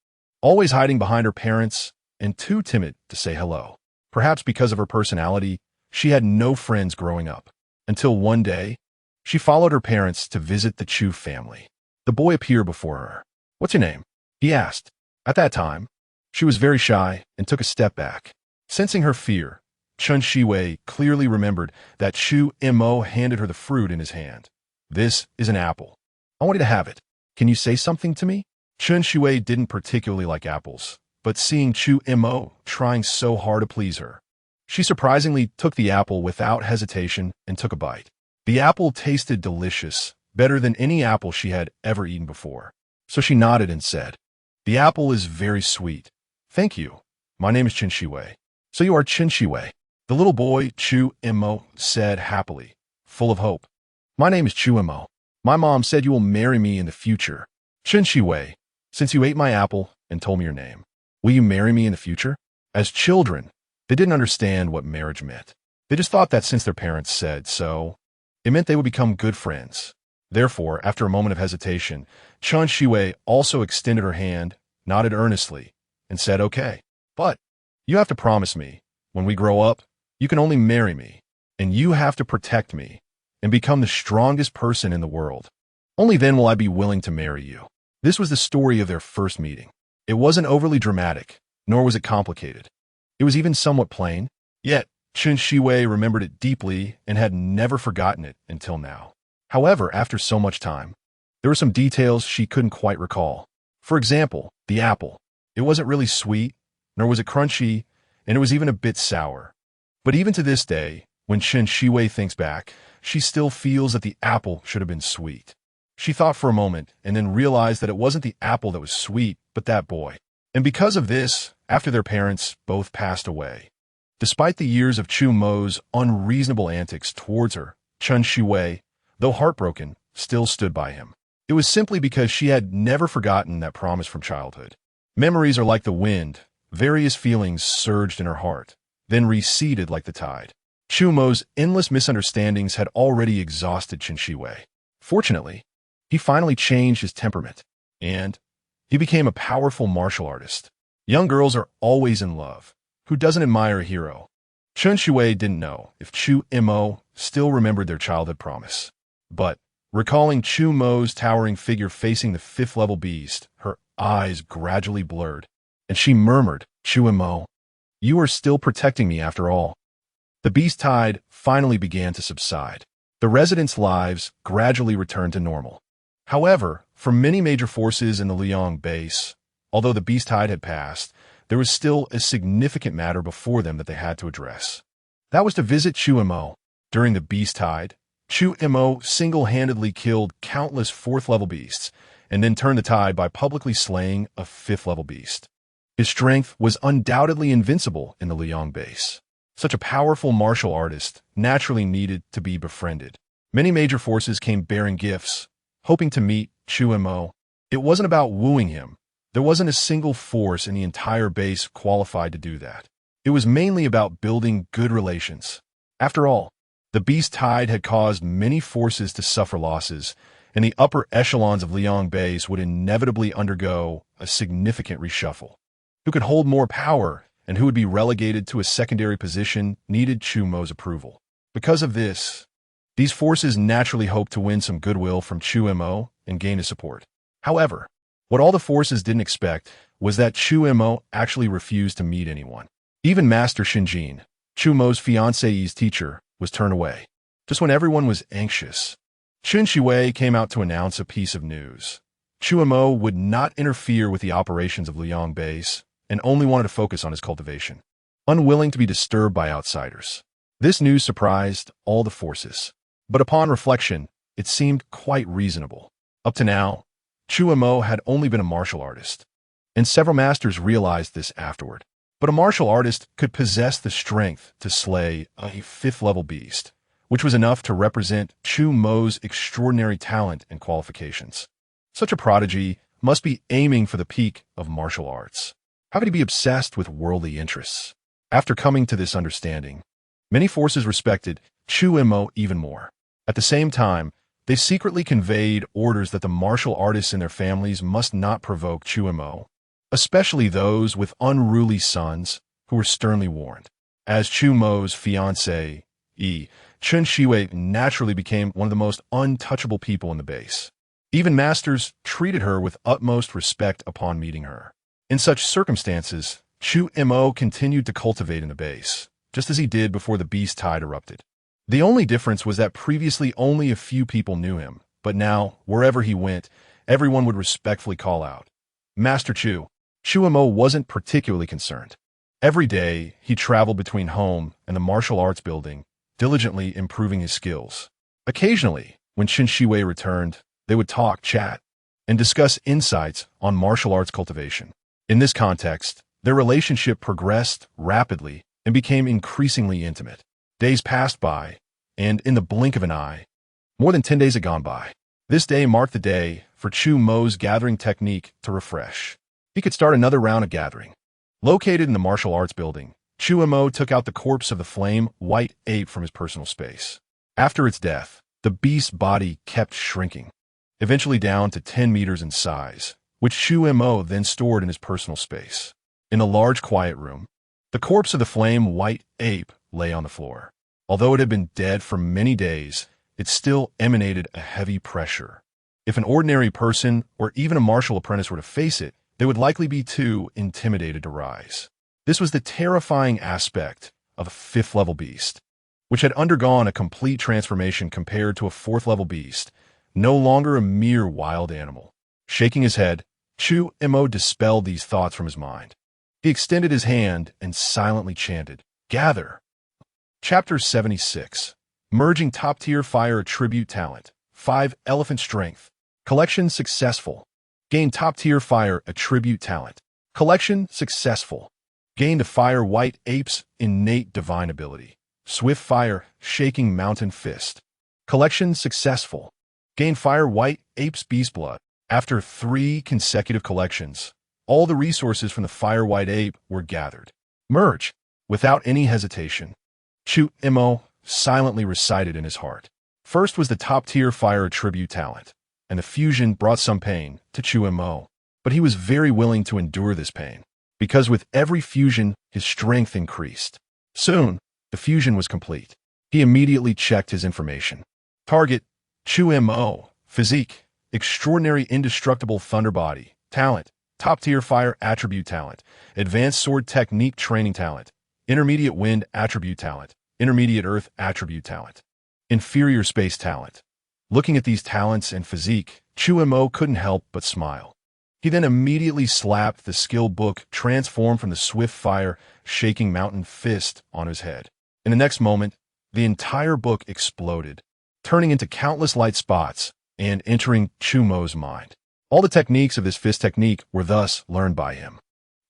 always hiding behind her parents and too timid to say hello. Perhaps because of her personality, she had no friends growing up, until one day, she followed her parents to visit the Chu family. The boy appeared before her. What's your name? He asked. At that time, she was very shy and took a step back. Sensing her fear, Chen Shiwei clearly remembered that Chu Mo handed her the fruit in his hand. This is an apple. I want you to have it. Can you say something to me? Chen Shiwei didn't particularly like apples, but seeing Chu Mo trying so hard to please her, she surprisingly took the apple without hesitation and took a bite. The apple tasted delicious, better than any apple she had ever eaten before. So she nodded and said, The apple is very sweet. Thank you. My name is Chen Shiwei. So you are Chen Shiwei. The little boy, Chu Mo, said happily, full of hope. My name is Chu Mo. My mom said you will marry me in the future. Chen Shiwei, since you ate my apple and told me your name, will you marry me in the future? As children, they didn't understand what marriage meant. They just thought that since their parents said so, it meant they would become good friends. Therefore, after a moment of hesitation, Chen Shiwei also extended her hand, nodded earnestly, and said, Okay, but you have to promise me, when we grow up, you can only marry me, and you have to protect me and become the strongest person in the world. Only then will I be willing to marry you. This was the story of their first meeting. It wasn't overly dramatic, nor was it complicated. It was even somewhat plain, yet Chen Shiwei remembered it deeply and had never forgotten it until now. However, after so much time, there were some details she couldn't quite recall. For example, the apple. It wasn't really sweet, nor was it crunchy, and it was even a bit sour. But even to this day, when Chen Shiwei thinks back, she still feels that the apple should have been sweet. She thought for a moment and then realized that it wasn't the apple that was sweet, but that boy. And because of this, after their parents both passed away. Despite the years of Chu Mo's unreasonable antics towards her, Chen Shiwei, though heartbroken, still stood by him. It was simply because she had never forgotten that promise from childhood. Memories are like the wind. Various feelings surged in her heart, then receded like the tide. Chu Mo's endless misunderstandings had already exhausted Chen Shiwei. Fortunately, he finally changed his temperament, and he became a powerful martial artist. Young girls are always in love. Who doesn't admire a hero? Chen Shiwei didn't know if Chu Mo still remembered their childhood promise. But, recalling Chu Mo's towering figure facing the fifth-level beast, her eyes gradually blurred, and she murmured, "Chu Mo, you are still protecting me after all." The beast tide finally began to subside. The residents' lives gradually returned to normal. However, for many major forces in the Liang base, although the beast tide had passed, there was still a significant matter before them that they had to address. That was to visit Chu Mo. During the beast tide, Chu Mo single-handedly killed countless fourth-level beasts, and then turned the tide by publicly slaying a fifth-level beast. His strength was undoubtedly invincible in the Liang base. Such a powerful martial artist naturally needed to be befriended. Many major forces came bearing gifts, hoping to meet Chu Mo. It wasn't about wooing him. There wasn't a single force in the entire base qualified to do that. It was mainly about building good relations. After all, the beast tide had caused many forces to suffer losses, and the upper echelons of Liang base would inevitably undergo a significant reshuffle. Who could hold more power and who would be relegated to a secondary position needed Chu Mo's approval. Because of this, these forces naturally hoped to win some goodwill from Chu Mo and gain his support. However, what all the forces didn't expect was that Chu Mo actually refused to meet anyone. Even Master Xinjin, Chu Mo's fiancée's teacher, was turned away. Just when everyone was anxious, Chen Shiwei came out to announce a piece of news. Chu Mo would not interfere with the operations of Liang base and only wanted to focus on his cultivation, unwilling to be disturbed by outsiders. This news surprised all the forces, but upon reflection, it seemed quite reasonable. Up to now, Chu Mo had only been a martial artist, and several masters realized this afterward. But a martial artist could possess the strength to slay a fifth-level beast, which was enough to represent Chu Mo's extraordinary talent and qualifications. Such a prodigy must be aiming for the peak of martial arts. How could he be obsessed with worldly interests? After coming to this understanding, many forces respected Chu Mo even more. At the same time, they secretly conveyed orders that the martial artists in their families must not provoke Chu Mo, especially those with unruly sons who were sternly warned. As Chu Mo's fiancée, Chen Shiwei naturally became one of the most untouchable people in the base. Even masters treated her with utmost respect upon meeting her. In such circumstances, Chu Mo continued to cultivate in the base, just as he did before the beast tide erupted. The only difference was that previously only a few people knew him, but now, wherever he went, everyone would respectfully call out, "Master Chu." Chu Mo wasn't particularly concerned. Every day, he traveled between home and the martial arts building, diligently improving his skills. Occasionally, when Chen Shiwei returned, they would talk, chat, and discuss insights on martial arts cultivation. In this context, their relationship progressed rapidly and became increasingly intimate. Days passed by, and in the blink of an eye, more than 10 days had gone by. This day marked the day for Chu Mo's gathering technique to refresh. He could start another round of gathering. Located in the martial arts building, Chu Mo took out the corpse of the flame white ape from his personal space. After its death, the beast's body kept shrinking, eventually down to 10 meters in size, which Chu Mo then stored in his personal space. In a large quiet room, the corpse of the flame white ape lay on the floor. Although it had been dead for many days, it still emanated a heavy pressure. If an ordinary person or even a martial apprentice were to face it, they would likely be too intimidated to rise. This was the terrifying aspect of a fifth-level beast, which had undergone a complete transformation compared to a fourth-level beast, no longer a mere wild animal. Shaking his head, Chu Mo dispelled these thoughts from his mind. He extended his hand and silently chanted, "Gather." Chapter 76. Merging top-tier fire attribute talent. 5. Elephant strength. Collection successful. Gain top-tier fire attribute talent. Collection successful. Gain the fire white ape's innate divine ability. Swift fire, shaking mountain fist. Collection successful. Gain fire white ape's beast blood. After 3 consecutive collections, all the resources from the fire white ape were gathered. Merge. Without any hesitation, Chu Mo silently recited in his heart. First was the top-tier fire attribute talent, and the fusion brought some pain to Chu Mo. But he was very willing to endure this pain, because with every fusion, his strength increased. Soon, the fusion was complete. He immediately checked his information. Target, Chu Mo. Physique, extraordinary indestructible thunder body. Talent, top-tier fire attribute talent. Advanced sword technique training talent. Intermediate wind attribute talent. Intermediate earth attribute talent. Inferior space talent. Looking at these talents and physique, Chu Mo couldn't help but smile. He then immediately slapped the skill book transformed from the swift fire, shaking mountain fist on his head. In the next moment, the entire book exploded, turning into countless light spots and entering Chu Mo's mind. All the techniques of this fist technique were thus learned by him.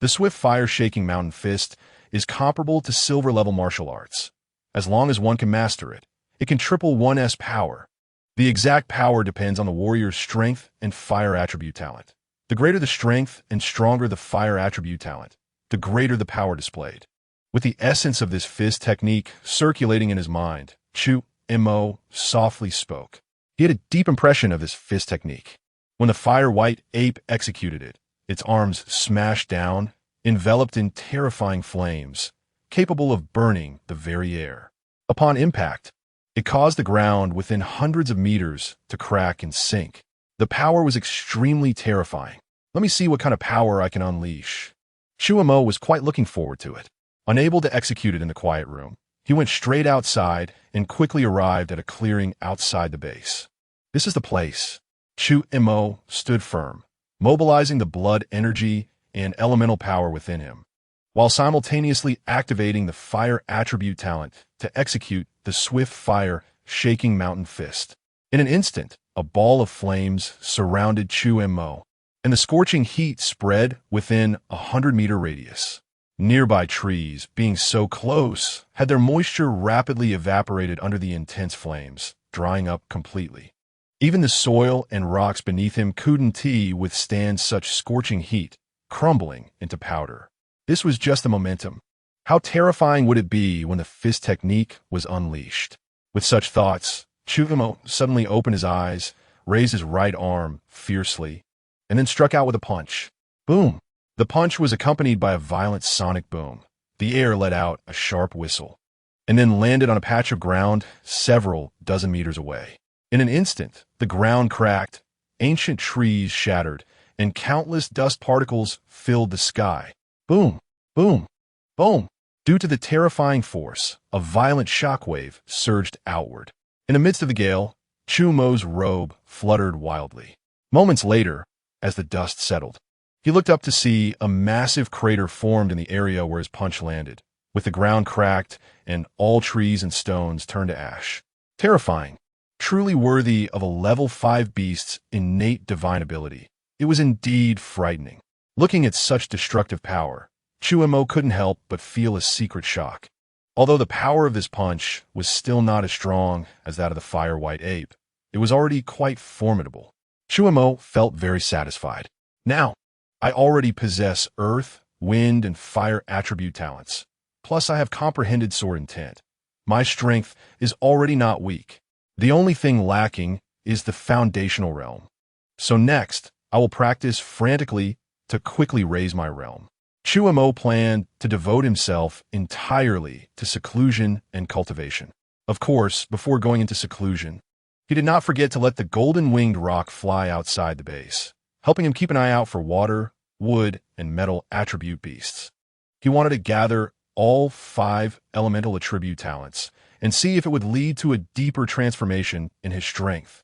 The swift fire shaking mountain fist is comparable to silver-level martial arts. As long as one can master it, it can triple one's power. The exact power depends on the warrior's strength and fire attribute talent. The greater the strength and stronger the fire attribute talent, the greater the power displayed. With the essence of this fist technique circulating in his mind, Chu Mo softly spoke. He had a deep impression of this fist technique. When the fire white ape executed it, its arms smashed down, enveloped in terrifying flames, capable of burning the very air. Upon impact, it caused the ground within hundreds of meters to crack and sink. The power was extremely terrifying. Let me see what kind of power I can unleash. Chu Mo was quite looking forward to it. Unable to execute it in the quiet room, he went straight outside and quickly arrived at a clearing outside the base. This is the place. Chu Mo stood firm, mobilizing the blood energy and elemental power within him, while simultaneously activating the fire attribute talent to execute the swift fire, shaking mountain fist. In an instant, a ball of flames surrounded Chu Mo, and the scorching heat spread within a 100-meter radius. Nearby trees, being so close, had their moisture rapidly evaporated under the intense flames, drying up completely. Even the soil and rocks beneath him couldn't withstand such scorching heat, crumbling into powder. This was just the momentum. How terrifying would it be when the fist technique was unleashed? With such thoughts, Chu Mo suddenly opened his eyes, raised his right arm fiercely, and then struck out with a punch. Boom! The punch was accompanied by a violent sonic boom. The air let out a sharp whistle, and then landed on a patch of ground several dozen meters away. In an instant, the ground cracked, ancient trees shattered, and countless dust particles filled the sky. Boom! Boom! Boom! Due to the terrifying force, a violent shockwave surged outward. In the midst of the gale, Chu Mo's robe fluttered wildly. Moments later, as the dust settled, he looked up to see a massive crater formed in the area where his punch landed, with the ground cracked and all trees and stones turned to ash. Terrifying, truly worthy of a level 5 beast's innate divine ability. It was indeed frightening. Looking at such destructive power, Chu Mo couldn't help but feel a secret shock. Although the power of this punch was still not as strong as that of the fire white ape, it was already quite formidable. Chu Mo felt very satisfied. Now, I already possess earth, wind, and fire attribute talents. Plus, I have comprehended sword intent. My strength is already not weak. The only thing lacking is the foundational realm. So next, I will practice frantically to quickly raise my realm. Chu Mo planned to devote himself entirely to seclusion and cultivation. Of course, before going into seclusion, he did not forget to let the golden-winged rock fly outside the base, helping him keep an eye out for water, wood, and metal attribute beasts. He wanted to gather all 5 elemental attribute talents and see if it would lead to a deeper transformation in his strength.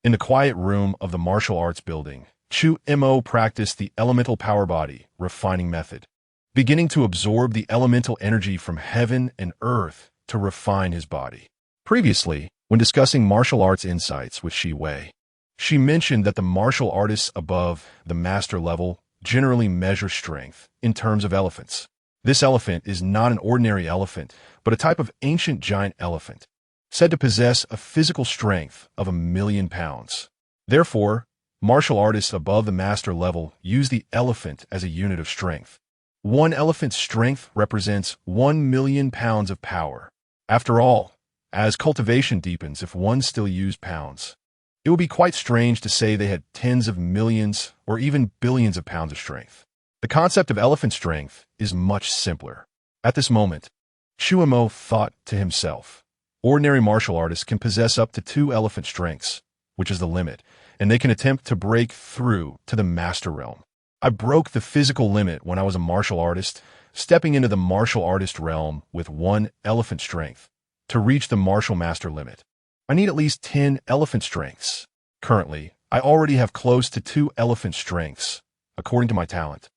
In the quiet room of the martial arts building, Chu Mo practiced the elemental power body refining method, beginning to absorb the elemental energy from heaven and earth to refine his body. Previously, when discussing martial arts insights with Shi Wei, she mentioned that the martial artists above the master level generally measure strength in terms of elephants. This elephant is not an ordinary elephant, but a type of ancient giant elephant, said to possess a physical strength of 1,000,000 pounds. Therefore, martial artists above the master level use the elephant as a unit of strength. One elephant's strength represents 1,000,000 pounds of power. After all, as cultivation deepens, if one still used pounds, it would be quite strange to say they had tens of millions or even billions of pounds of strength. The concept of elephant strength is much simpler. At this moment, Chu Mo thought to himself, ordinary martial artists can possess up to 2 elephant strengths, which is the limit, and they can attempt to break through to the master realm. I broke the physical limit when I was a martial artist, stepping into the martial artist realm with 1 elephant strength. To reach the martial master limit, I need at least 10 elephant strengths. Currently, I already have close to 2 elephant strengths, according to my talent.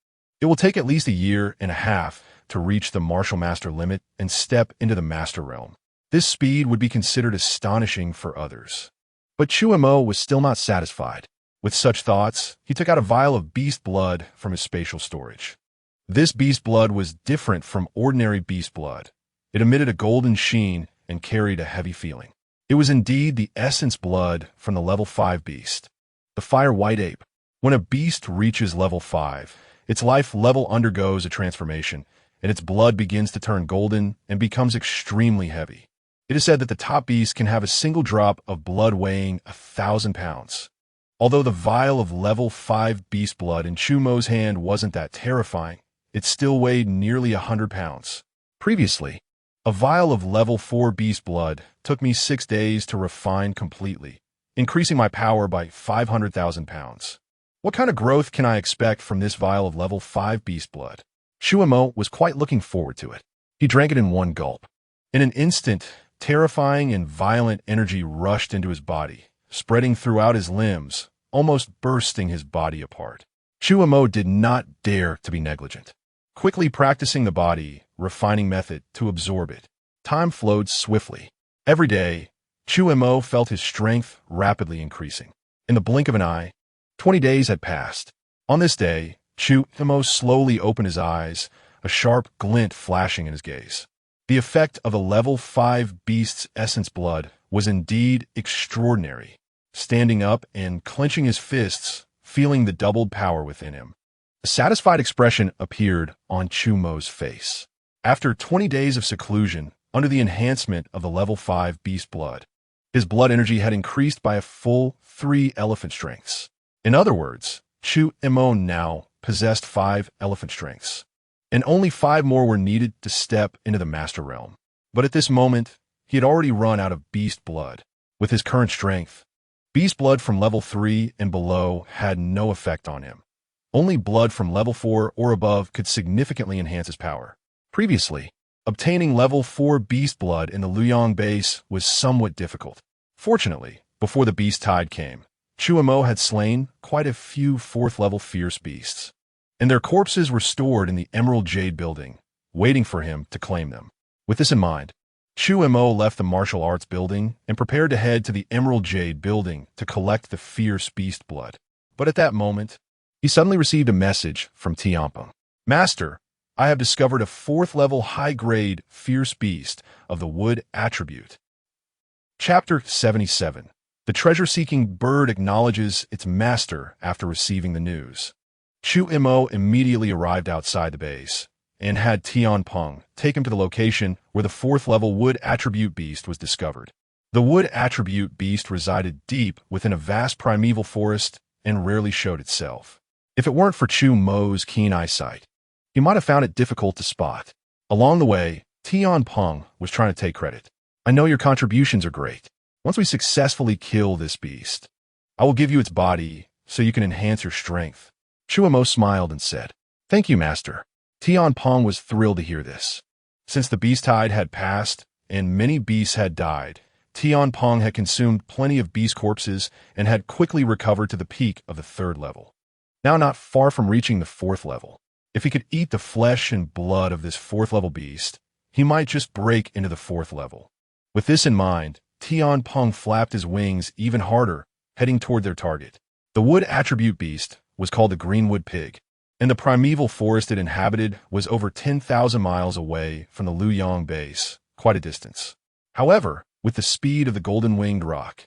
It will take at least 1.5 years to reach the martial master limit and step into the master realm. This speed would be considered astonishing for others. But Chu Mo was still not satisfied. With such thoughts, he took out a vial of beast blood from his spatial storage. This beast blood was different from ordinary beast blood. It emitted a golden sheen and carried a heavy feeling. It was indeed the essence blood from the level 5 beast, the fire white ape. When a beast reaches level 5, its life level undergoes a transformation, and its blood begins to turn golden and becomes extremely heavy. It is said that the top beast can have a single drop of blood weighing 1,000 pounds. Although the vial of level 5 beast blood in Chu Mo's hand wasn't that terrifying, it still weighed nearly 100 pounds. Previously, a vial of level 4 beast blood took me 6 days to refine completely, increasing my power by 500,000 pounds. What kind of growth can I expect from this vial of level 5 beast blood? Chu Mo was quite looking forward to it. He drank it in one gulp. In an instant, terrifying and violent energy rushed into his body, spreading throughout his limbs, almost bursting his body apart. Chu Mo did not dare to be negligent. Quickly practicing the body refining method to absorb it, time flowed swiftly. Every day, Chu Mo felt his strength rapidly increasing. In the blink of an eye, 20 days had passed. On this day, Chu Mo slowly opened his eyes, a sharp glint flashing in his gaze. The effect of the level 5 beast's essence blood was indeed extraordinary. Standing up and clenching his fists, feeling the doubled power within him, a satisfied expression appeared on Chu Mo's face. After 20 days of seclusion under the enhancement of the level 5 beast blood, his blood energy had increased by a full 3 elephant strengths. In other words, Chu Mo now possessed 5 elephant strengths, and only 5 more were needed to step into the master realm. But at this moment, he had already run out of beast blood. With his current strength, beast blood from level 3 and below had no effect on him. Only blood from level 4 or above could significantly enhance his power. Previously, obtaining level 4 beast blood in the Luoyang base was somewhat difficult. Fortunately, before the beast tide came, Chu Mo had slain quite a few 4th level fierce beasts, and their corpses were stored in the Emerald Jade building, waiting for him to claim them. With this in mind, Chu Mo left the martial arts building and prepared to head to the Emerald Jade building to collect the fierce beast blood. But at that moment, he suddenly received a message from Tianpeng. Master, I have discovered a 4th level high-grade fierce beast of the wood attribute. Chapter 77. The treasure-seeking bird acknowledges its master after receiving the news. Chu Mo immediately arrived outside the base and had Tianpeng take him to the location where the 4th level wood attribute beast was discovered. The wood attribute beast resided deep within a vast primeval forest and rarely showed itself. If it weren't for Chu Mo's keen eyesight, he might have found it difficult to spot. Along the way, Tianpeng was trying to take credit. I know your contributions are great. Once we successfully kill this beast, I will give you its body so you can enhance your strength. Chu Mo smiled and said, Thank you, Master. Tianpeng was thrilled to hear this. Since the beast tide had passed and many beasts had died, Tianpeng had consumed plenty of beast corpses and had quickly recovered to the peak of the 3rd level. Now not far from reaching the 4th level, if he could eat the flesh and blood of this 4th level beast, he might just break into the 4th level. With this in mind, Tian Peng flapped his wings even harder, heading toward their target. The wood attribute beast was called the Greenwood Pig, and the primeval forest it inhabited was over 10,000 miles away from the Luyang base, quite a distance. However, with the speed of the golden-winged roc,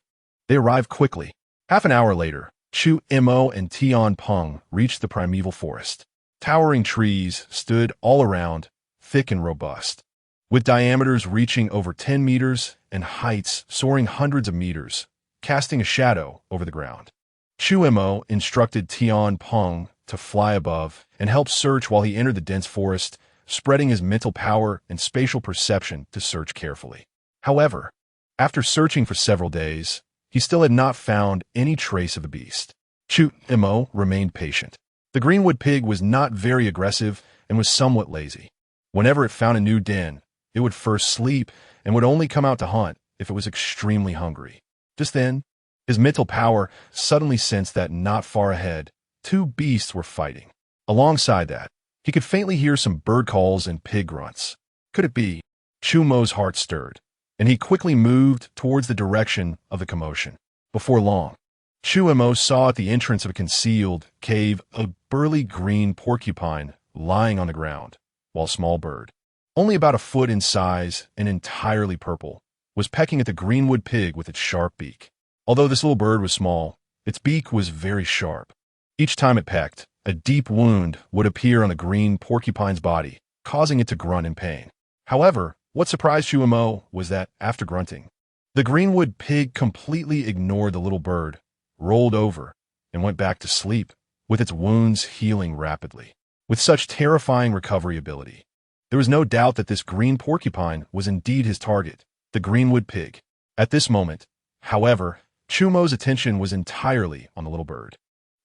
they arrived quickly. Half an hour later, Chu Mo and Tian Peng reached the primeval forest. Towering trees stood all around, thick and robust, with diameters reaching over 10 meters and heights soaring hundreds of meters, casting a shadow over the ground. Chu Mo instructed Tian Peng to fly above and help search while he entered the dense forest, spreading his mental power and spatial perception to search carefully. However, after searching for several days, he still had not found any trace of the beast. Chu Mo remained patient. The Greenwood Pig was not very aggressive and was somewhat lazy. Whenever it found a new den, it would first sleep and would only come out to hunt if it was extremely hungry. Just then, his mental power suddenly sensed that not far ahead, two beasts were fighting. Alongside that, he could faintly hear some bird calls and pig grunts. Could it be? Chu Mo's heart stirred, and he quickly moved towards the direction of the commotion. Before long, Chu Mo saw at the entrance of a concealed cave a burly green porcupine lying on the ground, while a small bird, only about a foot in size and entirely purple, was pecking at the Greenwood Pig with its sharp beak. Although this little bird was small, its beak was very sharp. Each time it pecked, a deep wound would appear on the green porcupine's body, causing it to grunt in pain. However, what surprised Chu Mo was that, after grunting, the Greenwood Pig completely ignored the little bird, rolled over, and went back to sleep, with its wounds healing rapidly. With such terrifying recovery ability, there was no doubt that this green porcupine was indeed his target, the Greenwood Pig. At this moment, however, Chu Mo's attention was entirely on the little bird.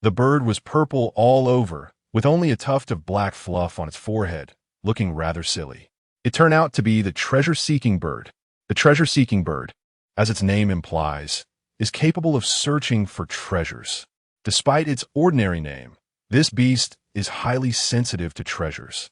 The bird was purple all over, with only a tuft of black fluff on its forehead, looking rather silly. It turned out to be the treasure-seeking bird. The treasure-seeking bird, as its name implies, is capable of searching for treasures. Despite its ordinary name, this beast is highly sensitive to treasures.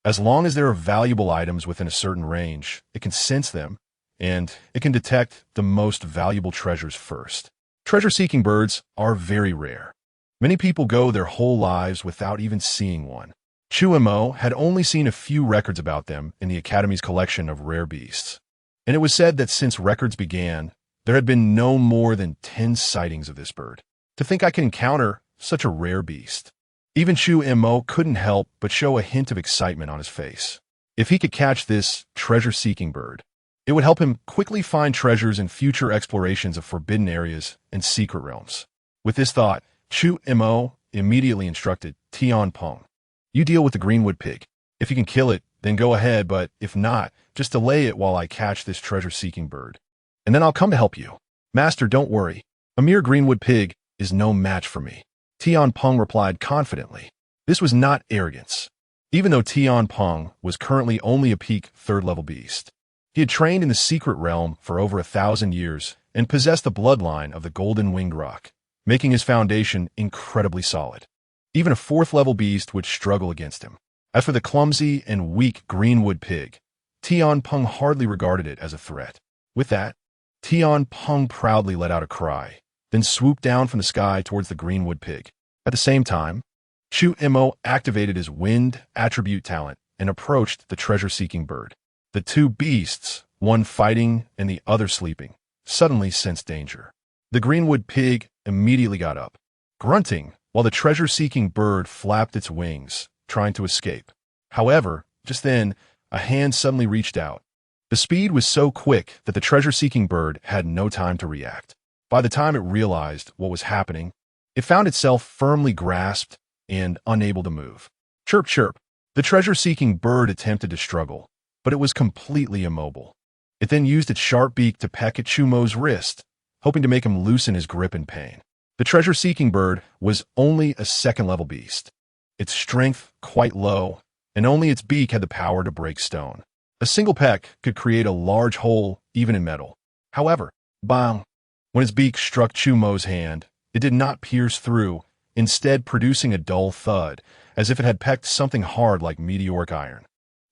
As long as there are valuable items within a certain range, it can sense them, and it can detect the most valuable treasures first. Treasure-seeking birds are very rare. Many people go their whole lives without even seeing one. Chu Mo had only seen a few records about them in the Academy's collection of rare beasts, and it was said that since records began, there had been no more than 10 sightings of this bird. To think I could encounter such a rare beast. Even Chu Mo couldn't help but show a hint of excitement on his face. If he could catch this treasure-seeking bird, it would help him quickly find treasures in future explorations of forbidden areas and secret realms. With this thought, Chu Mo immediately instructed Tian Peng, "You deal with the Greenwood Pig. If you can kill it, then go ahead, but if not, just delay it while I catch this treasure-seeking bird. And then I'll come to help you." "Master, don't worry. A mere Greenwood Pig is no match for me," Tian Peng replied confidently. This was not arrogance. Even though Tian Peng was currently only a peak third-level beast, he had trained in the secret realm for over 1,000 years and possessed the bloodline of the golden-winged roc, making his foundation incredibly solid. Even a fourth-level beast would struggle against him. As for the clumsy and weak Greenwood Pig, Tian Peng hardly regarded it as a threat. With that, Tian Peng proudly let out a cry, then swooped down from the sky towards the Greenwood Pig. At the same time, Chu Mo activated his wind attribute talent and approached the treasure-seeking bird. The two beasts, one fighting and the other sleeping, suddenly sensed danger. The Greenwood Pig immediately got up, grunting, while the treasure-seeking bird flapped its wings, trying to escape. However, just then, a hand suddenly reached out. The speed was so quick that the treasure-seeking bird had no time to react. By the time it realized what was happening, it found itself firmly grasped and unable to move. Chirp, chirp. The treasure-seeking bird attempted to struggle, but it was completely immobile. It then used its sharp beak to peck at Chu Mo's wrist, hoping to make him loosen his grip in pain. The treasure-seeking bird was only a second-level beast, its strength quite low, and only its beak had the power to break stone. A single peck could create a large hole even in metal. However, bang! When its beak struck Chu Mo's hand, it did not pierce through, instead producing a dull thud, as if it had pecked something hard like meteoric iron.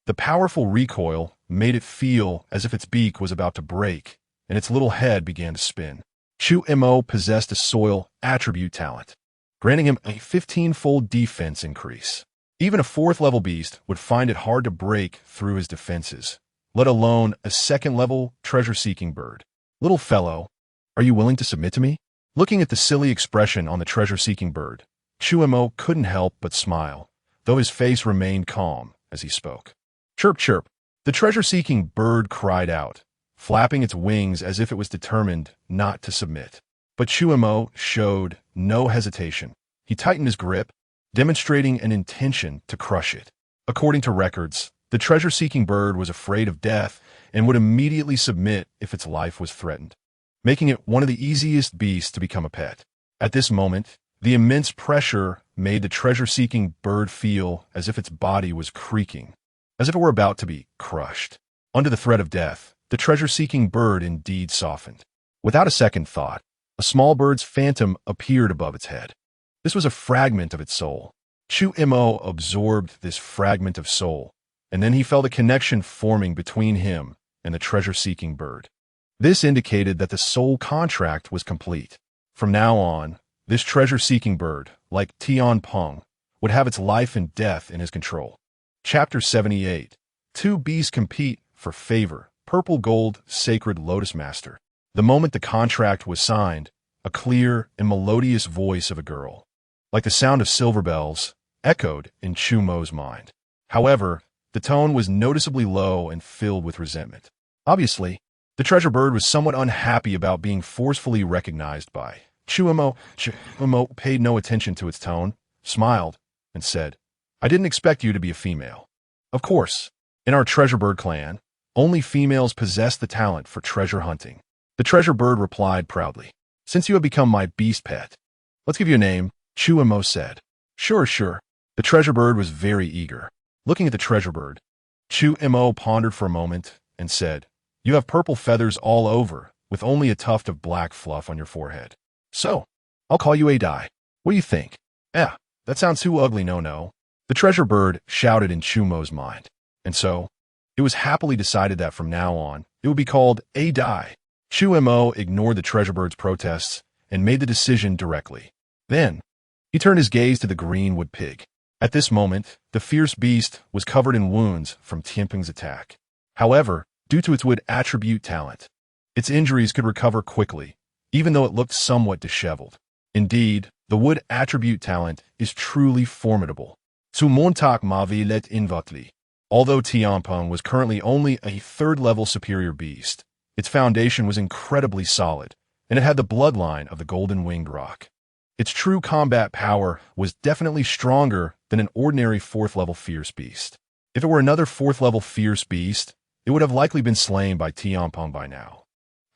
The powerful recoil made it feel as if its beak was about to break, and its little head began to spin. Chu Mo possessed a soil attribute talent, granting him a 15-fold defense increase. Even a 4th-level beast would find it hard to break through his defenses, let alone a 2nd-level treasure-seeking bird. Little fellow, are you willing to submit to me? Looking at the silly expression on the treasure-seeking bird, Chu Mo couldn't help but smile, though his face remained calm as he spoke. Chirp, chirp. The treasure-seeking bird cried out, flapping its wings as if it was determined not to submit. But Chu Mo showed no hesitation. He tightened his grip, demonstrating an intention to crush it. According to records, the treasure-seeking bird was afraid of death and would immediately submit if its life was threatened, making it one of the easiest beasts to become a pet. At this moment, the immense pressure made the treasure-seeking bird feel as if its body was creaking, as if it were about to be crushed. Under the threat of death, the treasure-seeking bird indeed softened. Without a second thought, a small bird's phantom appeared above its head. This was a fragment of its soul. Chu Mo absorbed this fragment of soul, and then he felt a connection forming between him and the treasure-seeking bird. This indicated that the soul contract was complete. From now on, this treasure-seeking bird, like Tian Peng, would have its life and death in his control. Chapter 78. 2 beasts compete for favor. Purple Gold Sacred Lotus Master. The moment the contract was signed, a clear and melodious voice of a girl, like the sound of silver bells, echoed in Chu Mo's mind. However, the tone was noticeably low and filled with resentment. Obviously, the treasure bird was somewhat unhappy about being forcefully recognized by Chu Mo. Chu Mo paid no attention to its tone, smiled, and said, "I didn't expect you to be a female. Of course, in our treasure bird clan, only females possess the talent for treasure hunting." The treasure bird replied proudly, "Since you have become my beast pet, let's give you a name," Chu Mo said. Sure. The treasure bird was very eager. Looking at the treasure bird, Chu Mo pondered for a moment and said, "You have purple feathers all over, with only a tuft of black fluff on your forehead. So, I'll call you A Dai. What do you think?" That sounds too ugly, no. The treasure bird shouted in Chu Mo's mind. And so, it was happily decided that from now on, it would be called A Dai. Chu Mo ignored the treasure bird's protests and made the decision directly. Then, he turned his gaze to the greenwood pig. At this moment, the fierce beast was covered in wounds from Tianping's attack. However, due to its wood attribute talent, its injuries could recover quickly, even though it looked somewhat disheveled. Indeed, the wood attribute talent is truly formidable. Zu Montak Mavi let Invatli. Although Tianpeng was currently only a 3rd-level superior beast, its foundation was incredibly solid, and it had the bloodline of the golden-winged rock. Its true combat power was definitely stronger than an ordinary 4th-level fierce beast. If it were another 4th-level fierce beast, it would have likely been slain by Tianpeng by now.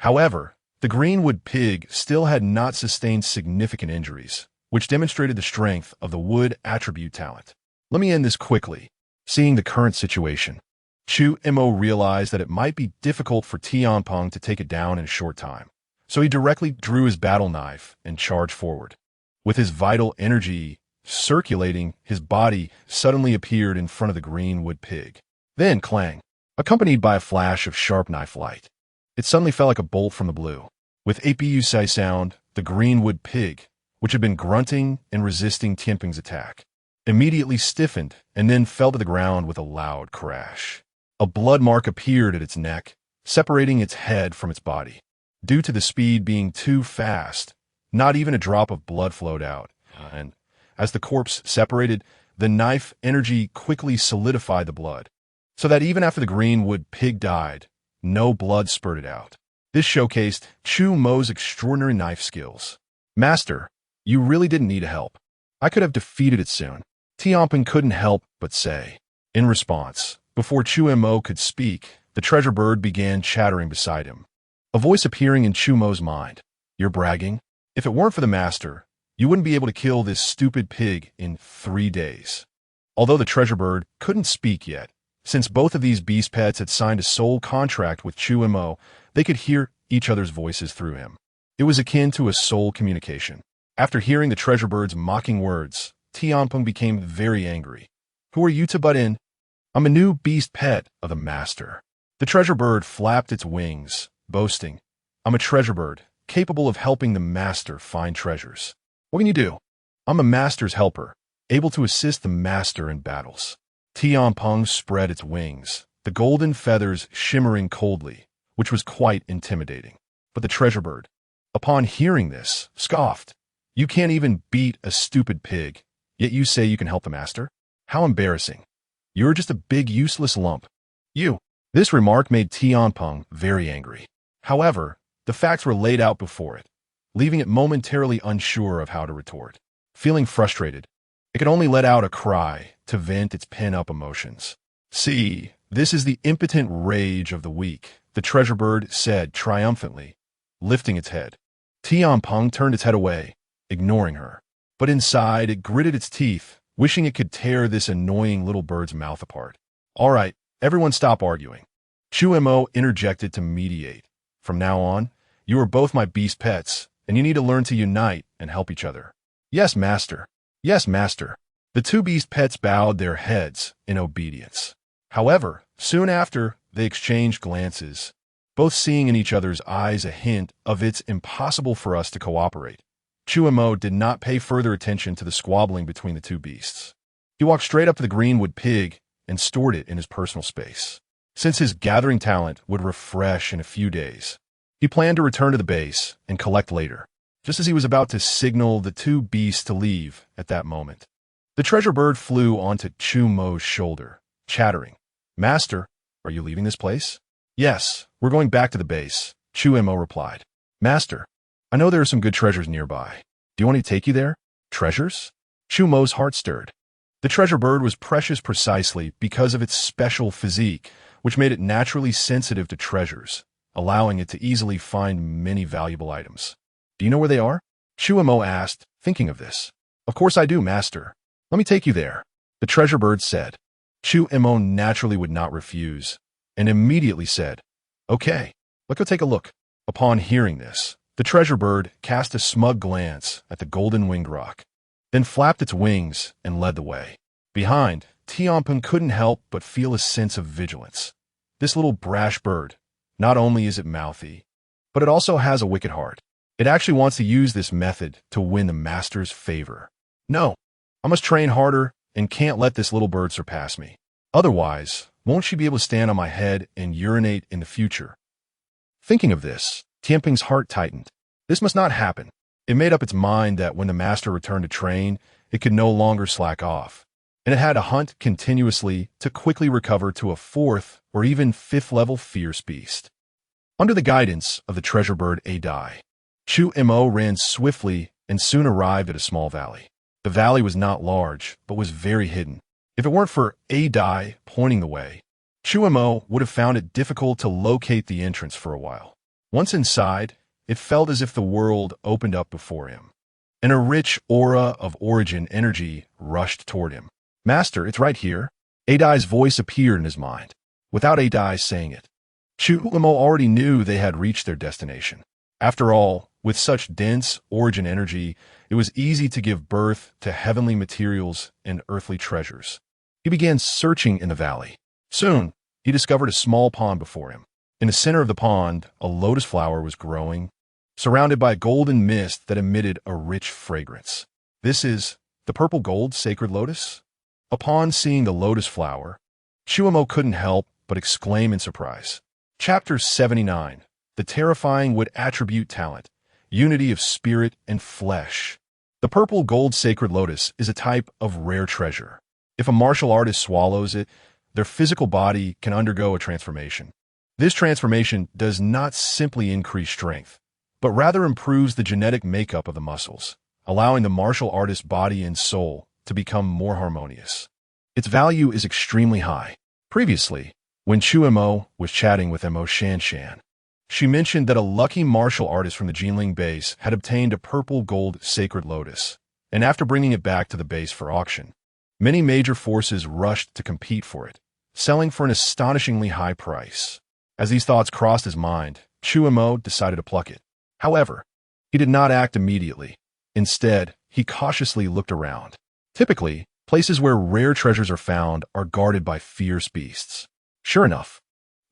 However, the greenwood pig still had not sustained significant injuries, which demonstrated the strength of the wood attribute talent. Let me end this quickly. Seeing the current situation, Chu Mo realized that it might be difficult for Tianpeng to take it down in a short time, so he directly drew his battle knife and charged forward. With his vital energy circulating, his body suddenly appeared in front of the greenwood pig. Then, clang, accompanied by a flash of sharp knife light. It suddenly fell like a bolt from the blue. With a PUSI sound, the greenwood pig, which had been grunting and resisting Tianping's attack, immediately stiffened and then fell to the ground with a loud crash. A blood mark appeared at its neck, separating its head from its body. Due to the speed being too fast, not even a drop of blood flowed out, and as the corpse separated, the knife energy quickly solidified the blood, so that even after the greenwood pig died, no blood spurted out. This showcased Chu Mo's extraordinary knife skills. "Master, you really didn't need help. I could have defeated it soon," Tianping couldn't help but say. In response, before Chu Mo could speak, the treasure bird began chattering beside him. A voice appearing in Chu Mo's mind. "You're bragging? If it weren't for the master, you wouldn't be able to kill this stupid pig in 3 days." Although the treasure bird couldn't speak yet, since both of these beast pets had signed a soul contract with Chu Mo, they could hear each other's voices through him. It was akin to a soul communication. After hearing the treasure bird's mocking words, Tianpeng became very angry. "Who are you to butt in? I'm a new beast pet of the master. The treasure bird flapped its wings, boasting, "I'm a treasure bird, capable of helping the master find treasures. What can you do? I'm a master's helper, able to assist the master in battles." Tian Peng spread its wings, the golden feathers shimmering coldly, which was quite intimidating. But the treasure bird, upon hearing this, scoffed. "You can't even beat a stupid pig, yet you say you can help the master? How embarrassing. You're just a big useless lump. You." This remark made Tian Peng very angry. However, the facts were laid out before it, leaving it momentarily unsure of how to retort. Feeling frustrated, it could only let out a cry to vent its pent-up emotions. "See, this is the impotent rage of the weak," the treasure bird said triumphantly, lifting its head. Tian Peng turned its head away, ignoring her. But inside, it gritted its teeth, wishing it could tear this annoying little bird's mouth apart. "All right, everyone stop arguing." Chu Mo interjected to mediate. "From now on, you are both my beast pets, and you need to learn to unite and help each other." "Yes, master. Yes, master." The two beast pets bowed their heads in obedience. However, soon after, they exchanged glances, both seeing in each other's eyes a hint of "it's impossible for us to cooperate." Chu Mo did not pay further attention to the squabbling between the two beasts. He walked straight up to the greenwood pig and stored it in his personal space. Since his gathering talent would refresh in a few days, he planned to return to the base and collect later. Just as he was about to signal the two beasts to leave at that moment, the treasure bird flew onto Chu Mo's shoulder, chattering. "Master, are you leaving this place?" "Yes, we're going back to the base," Chu Mo replied. "Master, I know there are some good treasures nearby. Do you want me to take you there?" "Treasures?" Chu Mo's heart stirred. The treasure bird was precious precisely because of its special physique, which made it naturally sensitive to treasures, allowing it to easily find many valuable items. "Do you know where they are?" Chu Mo asked, thinking of this. "Of course I do, master. Let me take you there," the treasure bird said. Chu Mo naturally would not refuse, and immediately said, "Okay, let's go take a look." Upon hearing this, the treasure bird cast a smug glance at the golden-winged rock, then flapped its wings and led the way. Behind, Tian Peng couldn't help but feel a sense of vigilance. This little brash bird, not only is it mouthy, but it also has a wicked heart. It actually wants to use this method to win the master's favor. "No, I must train harder and can't let this little bird surpass me. Otherwise, won't she be able to stand on my head and urinate in the future?" Thinking of this, Tian Peng's heart tightened. This must not happen. It made up its mind that when the master returned to train, it could no longer slack off, and it had to hunt continuously to quickly recover to a 4th or even 5th level fierce beast. Under the guidance of the treasure bird Adai, Chu Mo ran swiftly and soon arrived at a small valley. The valley was not large, but was very hidden. If it weren't for Adai pointing the way, Chu Mo would have found it difficult to locate the entrance for a while. Once inside, it felt as if the world opened up before him, and a rich aura of origin energy rushed toward him. "Master, it's right here." Adai's voice appeared in his mind, without Adai saying it. Chu Mo already knew they had reached their destination. After all, with such dense origin energy, it was easy to give birth to heavenly materials and earthly treasures. He began searching in the valley. Soon, he discovered a small pond before him. In the center of the pond, a lotus flower was growing, surrounded by a golden mist that emitted a rich fragrance. "This is the purple gold sacred lotus?" Upon seeing the lotus flower, Chu Mo couldn't help but exclaim in surprise. Chapter 79. The Terrifying Wood Attribute Talent, Unity of Spirit and Flesh. The purple gold sacred lotus is a type of rare treasure. If a martial artist swallows it, their physical body can undergo a transformation. This transformation does not simply increase strength, but rather improves the genetic makeup of the muscles, allowing the martial artist's body and soul to become more harmonious. Its value is extremely high. Previously, when Chu Mo was chatting with Mo Shanshan, she mentioned that a lucky martial artist from the Jinling base had obtained a purple gold sacred lotus, and after bringing it back to the base for auction, many major forces rushed to compete for it, selling for an astonishingly high price. As these thoughts crossed his mind, Chu Mo decided to pluck it. However, he did not act immediately. Instead, he cautiously looked around. Typically, places where rare treasures are found are guarded by fierce beasts. Sure enough,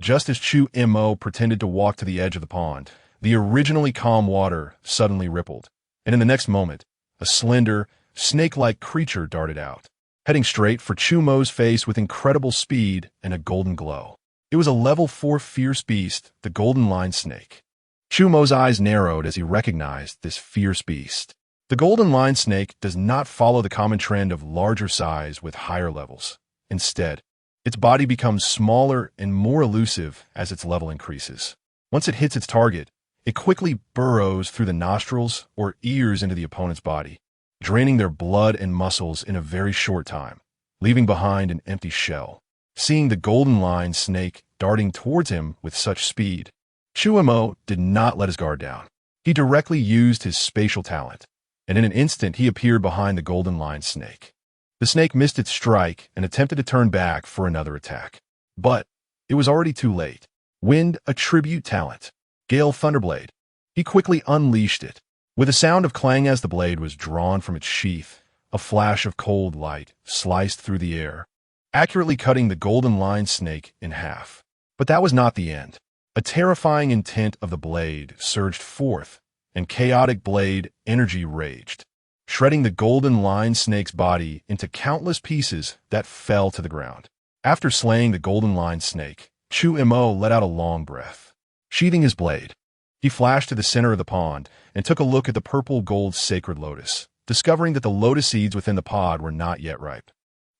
Just as Chu Mo pretended to walk to the edge of the pond, the originally calm water suddenly rippled, and in the next moment, a slender, snake-like creature darted out, heading straight for Chu Mo's face with incredible speed and a golden glow. It was a level 4 fierce beast, the golden line snake. Chu Mo's eyes narrowed as he recognized this fierce beast. The golden line snake does not follow the common trend of larger size with higher levels. Instead, its body becomes smaller and more elusive as its level increases. Once it hits its target, it quickly burrows through the nostrils or ears into the opponent's body, draining their blood and muscles in a very short time, leaving behind an empty shell. Seeing the golden line snake darting towards him with such speed, Chu Mo did not let his guard down. He directly used his spatial talent, and in an instant he appeared behind the golden line snake. The snake missed its strike and attempted to turn back for another attack. But it was already too late. Wind attribute talent. Gale Thunderblade. He quickly unleashed it. With a sound of clang as the blade was drawn from its sheath, a flash of cold light sliced through the air, accurately cutting the golden line snake in half. But that was not the end. A terrifying intent of the blade surged forth, and chaotic blade energy raged, shredding the golden line snake's body into countless pieces that fell to the ground. After slaying the golden line snake, Chu Mo let out a long breath. Sheathing his blade, he flashed to the center of the pond and took a look at the purple gold sacred lotus, discovering that the lotus seeds within the pod were not yet ripe.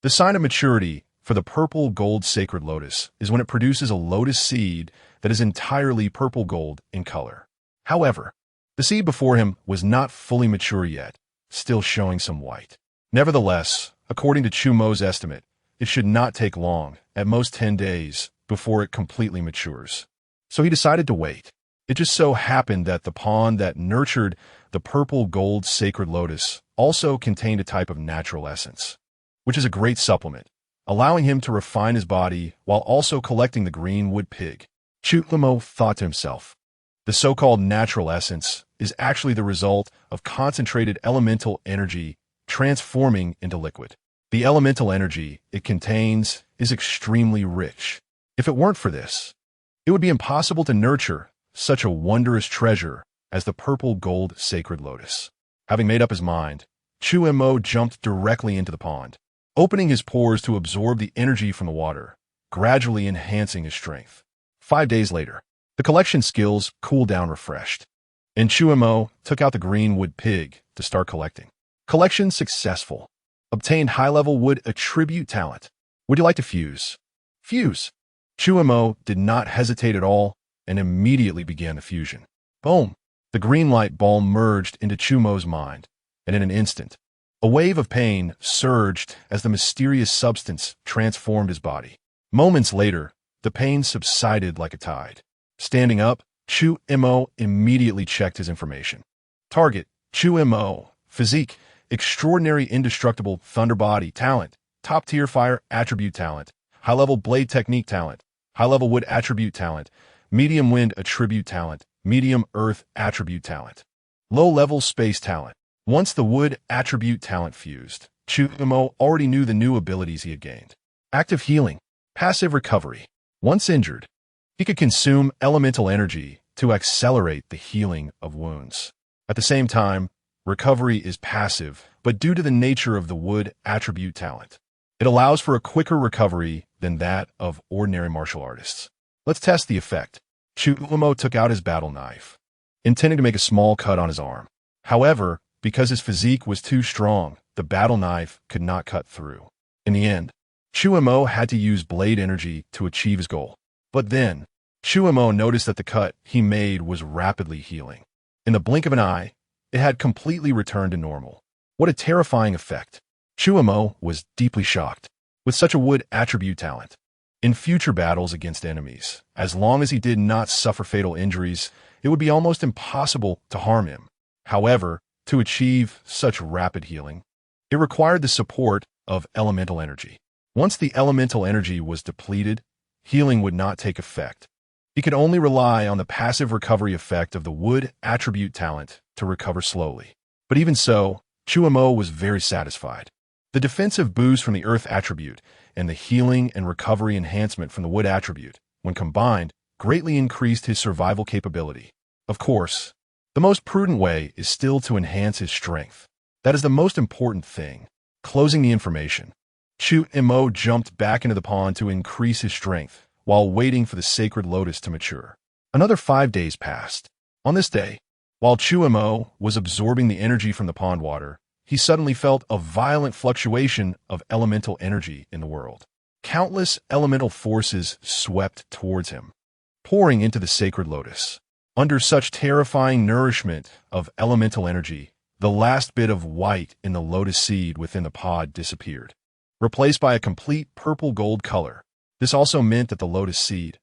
The sign of maturity for the purple gold sacred lotus is when it produces a lotus seed that is entirely purple gold in color. However, the seed before him was not fully mature yet, still showing some white. Nevertheless, according to Chu Mo's estimate, it should not take long, at most 10 days, before it completely matures. So he decided to wait. It just so happened that the pond that nurtured the purple gold sacred lotus also contained a type of natural essence, which is a great supplement, allowing him to refine his body while also collecting the green wood pig. Chu Mo thought to himself, the so-called natural essence is actually the result of concentrated elemental energy transforming into liquid. The elemental energy it contains is extremely rich. If it weren't for this, it would be impossible to nurture such a wondrous treasure as the purple gold sacred lotus. Having made up his mind, Chu Mo jumped directly into the pond, opening his pores to absorb the energy from the water, gradually enhancing his strength. 5 days later, the collection skills cooled down refreshed, and Chu Mo took out the green wood pig to start collecting. Collection successful. Obtained high-level wood attribute talent. Would you like to fuse? Fuse. Chu Mo did not hesitate at all and immediately began the fusion. Boom! The green light ball merged into Chu Mo's mind, and in an instant, a wave of pain surged as the mysterious substance transformed his body. Moments later, the pain subsided like a tide. Standing up, Chu Mo immediately checked his information. Target, Chu Mo. Physique, extraordinary indestructible thunder body talent, top-tier fire attribute talent, high-level blade technique talent, high-level wood attribute talent, medium wind attribute talent, medium earth attribute talent, low-level space talent. Once the wood attribute talent fused, Chu Mo already knew the new abilities he had gained. Active healing, passive recovery. Once injured, he could consume elemental energy to accelerate the healing of wounds. At the same time, recovery is passive, but due to the nature of the wood attribute talent, it allows for a quicker recovery than that of ordinary martial artists. Let's test the effect. Chu Mo took out his battle knife, intending to make a small cut on his arm. However, because his physique was too strong, the battle knife could not cut through. In the end, Chu Mo had to use blade energy to achieve his goal. But then, Chu Mo noticed that the cut he made was rapidly healing. In the blink of an eye, it had completely returned to normal. What a terrifying effect. Chu Mo was deeply shocked. With such a wood attribute talent, in future battles against enemies, as long as he did not suffer fatal injuries, it would be almost impossible to harm him. However, to achieve such rapid healing, it required the support of elemental energy. Once the elemental energy was depleted, healing would not take effect. He could only rely on the passive recovery effect of the wood attribute talent to recover slowly. But even so, Chu Mo was very satisfied. The defensive boost from the earth attribute and the healing and recovery enhancement from the wood attribute when combined, greatly increased his survival capability. Of course, the most prudent way is still to enhance his strength. That is the most important thing. Closing the information. Chu Mo jumped back into the pond to increase his strength, while waiting for the sacred lotus to mature. Another 5 days passed. On this day, while Chu Mo was absorbing the energy from the pond water, he suddenly felt a violent fluctuation of elemental energy in the world. Countless elemental forces swept towards him, pouring into the sacred lotus. Under such terrifying nourishment of elemental energy, the last bit of white in the lotus seed within the pod disappeared, replaced by a complete purple-gold color. This also meant that the lotus seed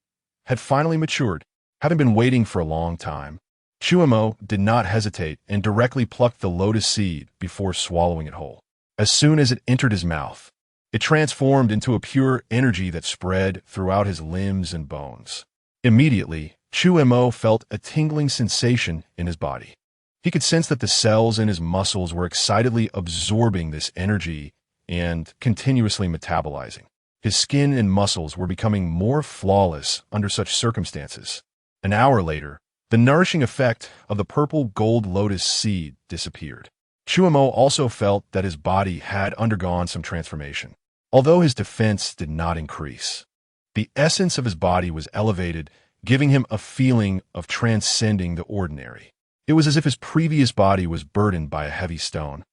had finally matured, having been waiting for a long time. Chu Mo did not hesitate and directly plucked the lotus seed before swallowing it whole. As soon as it entered his mouth, it transformed into a pure energy that spread throughout his limbs and bones. Immediately, Chu Mo felt a tingling sensation in his body. He could sense that the cells in his muscles were excitedly absorbing this energy and continuously metabolizing. His skin and muscles were becoming more flawless under such circumstances. An hour later, the nourishing effect of the purple gold lotus seed disappeared. Chu Mo also felt that his body had undergone some transformation. Although his defense did not increase, the essence of his body was elevated, giving him a feeling of transcending the ordinary. It was as if his previous body was burdened by a heavy stone.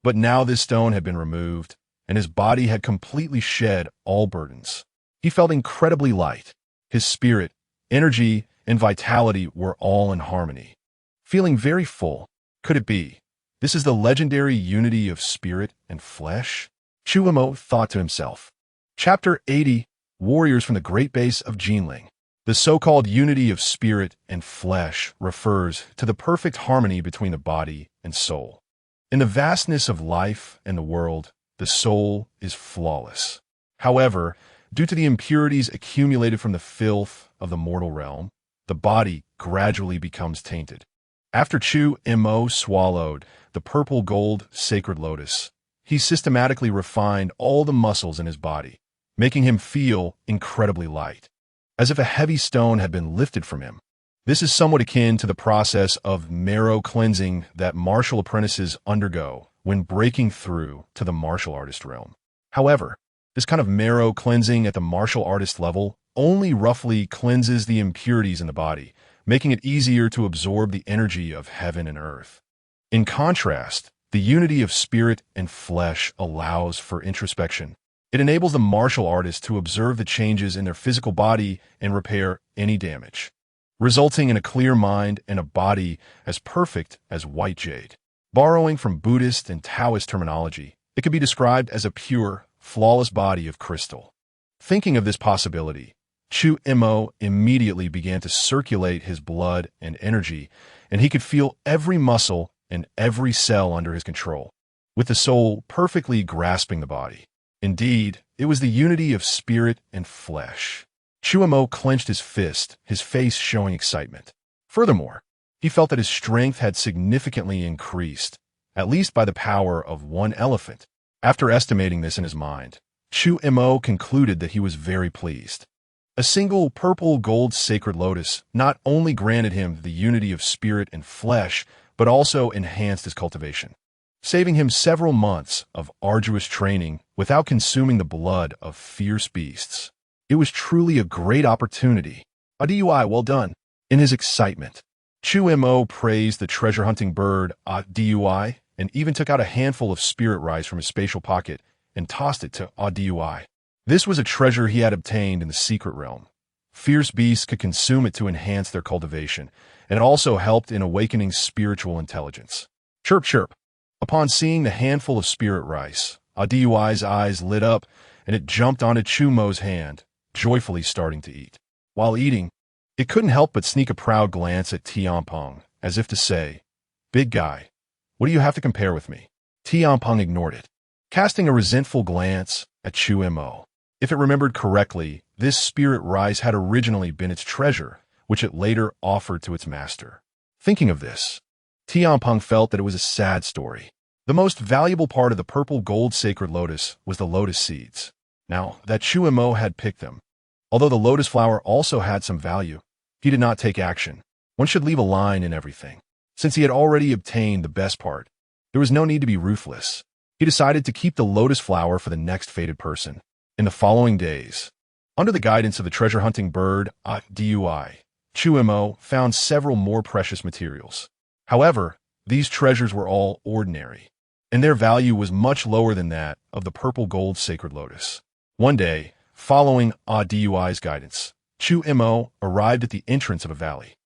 But now this stone had been removed, and his body had completely shed all burdens. He felt incredibly light. His spirit, energy, and vitality were all in harmony. Feeling very full. Could it be? This is the legendary unity of spirit and flesh? Chu Mo thought to himself. Chapter 80, Warriors from the Great Base of Jinling. The so-called unity of spirit and flesh refers to the perfect harmony between the body and soul. In the vastness of life and the world, the soul is flawless. However, due to the impurities accumulated from the filth of the mortal realm, the body gradually becomes tainted. After Chu Mo swallowed the purple gold sacred lotus, he systematically refined all the muscles in his body, making him feel incredibly light, as if a heavy stone had been lifted from him. This is somewhat akin to the process of marrow cleansing that martial apprentices undergo when breaking through to the martial artist realm. However, this kind of marrow cleansing at the martial artist level only roughly cleanses the impurities in the body, making it easier to absorb the energy of heaven and earth. In contrast, the unity of spirit and flesh allows for introspection. It enables the martial artist to observe the changes in their physical body and repair any damage, resulting in a clear mind and a body as perfect as white jade. Borrowing from Buddhist and Taoist terminology, it could be described as a pure, flawless body of crystal. Thinking of this possibility, Chu Mo immediately began to circulate his blood and energy, and he could feel every muscle and every cell under his control, with the soul perfectly grasping the body. Indeed, it was the unity of spirit and flesh. Chu Mo clenched his fist, his face showing excitement. Furthermore, he felt that his strength had significantly increased, at least by the power of one elephant. After estimating this in his mind, Chu Mo concluded that he was very pleased. A single purple gold sacred lotus not only granted him the unity of spirit and flesh, but also enhanced his cultivation, saving him several months of arduous training without consuming the blood of fierce beasts. It was truly a great opportunity. Adui, well done. In his excitement, Chu Mo praised the treasure-hunting bird Adui and even took out a handful of spirit rice from his spatial pocket and tossed it to Adui. This was a treasure he had obtained in the secret realm. Fierce beasts could consume it to enhance their cultivation, and it also helped in awakening spiritual intelligence. Chirp, chirp. Upon seeing the handful of spirit rice, Adui's eyes lit up, and it jumped onto Chu Mo's hand, joyfully starting to eat. While eating, it couldn't help but sneak a proud glance at Tianpeng, as if to say, "Big guy, what do you have to compare with me?" Tianpeng ignored it, casting a resentful glance at Chu Mo. If it remembered correctly, this spirit rice had originally been its treasure, which it later offered to its master. Thinking of this, Tianpeng felt that it was a sad story. The most valuable part of the purple gold sacred lotus was the lotus seeds. Now that Chu Mo had picked them, Although the lotus flower also had some value, he did not take action. One should leave a line in everything. Since he had already obtained the best part, there was no need to be ruthless. He decided to keep the lotus flower for the next fated person. In the following days, under the guidance of the treasure-hunting bird, Dui, Chu Mo found several more precious materials. However, these treasures were all ordinary, and their value was much lower than that of the purple gold sacred lotus. One day, following Dui's guidance, Chu Mo arrived at the entrance of a valley.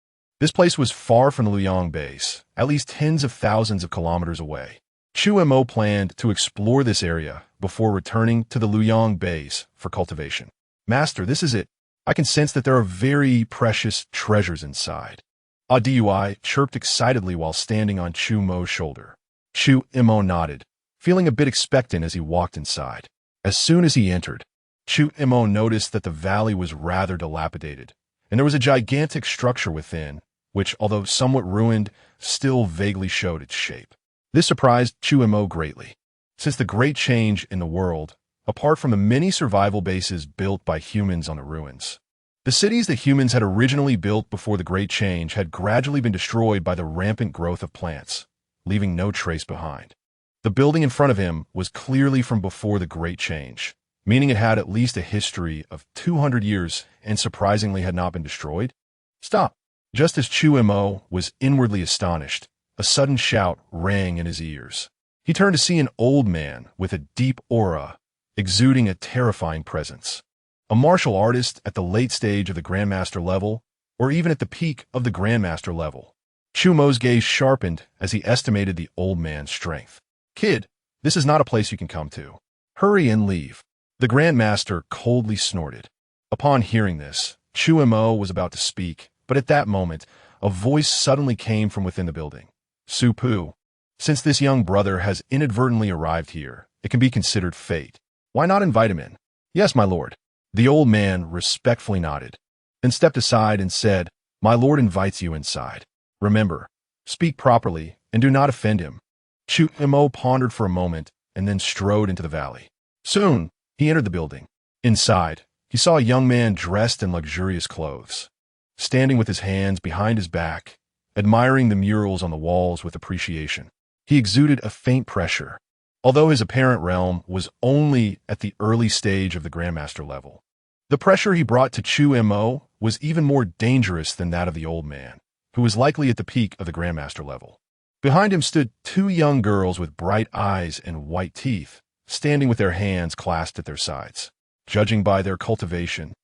This place was far from the Luoyang base, at least tens of thousands of kilometers away. Chu Mo planned to explore this area before returning to the Luoyang base for cultivation. Master, this is it. I can sense that there are very precious treasures inside. Dui chirped excitedly while standing on Chu Mo's shoulder. Chu Mo nodded, feeling a bit expectant as he walked inside. As soon as he entered, Chu Mo noticed that the valley was rather dilapidated, and there was a gigantic structure within, which, although somewhat ruined, still vaguely showed its shape. This surprised Chu Mo greatly. Since the great change in the world, apart from the many survival bases built by humans on the ruins, the cities that humans had originally built before the Great Change had gradually been destroyed by the rampant growth of plants, leaving no trace behind. The building in front of him was clearly from before the Great Change, meaning it had at least a history of 200 years and surprisingly had not been destroyed. Stop! Just as Chu Mo was inwardly astonished, a sudden shout rang in his ears. He turned to see an old man with a deep aura, exuding a terrifying presence. A martial artist at the late stage of the Grandmaster level, or even at the peak of the Grandmaster level. Chu Mo's gaze sharpened as he estimated the old man's strength. Kid, this is not a place you can come to. Hurry and leave. The Grandmaster coldly snorted. Upon hearing this, Chu Mo was about to speak, but at that moment, a voice suddenly came from within the building. Supu, since this young brother has inadvertently arrived here, it can be considered fate. Why not invite him in? Yes, my lord. The old man respectfully nodded, then stepped aside and said, My lord invites you inside. Remember, speak properly and do not offend him. Chu Mo pondered for a moment and then strode into the valley. Soon, he entered the building. Inside, he saw a young man dressed in luxurious clothes, standing with his hands behind his back, admiring the murals on the walls with appreciation. He exuded a faint pressure, although his apparent realm was only at the early stage of the Grandmaster level. The pressure he brought to Chu Mo was even more dangerous than that of the old man, who was likely at the peak of the Grandmaster level. Behind him stood two young girls with bright eyes and white teeth, standing with their hands clasped at their sides. Judging by their cultivation,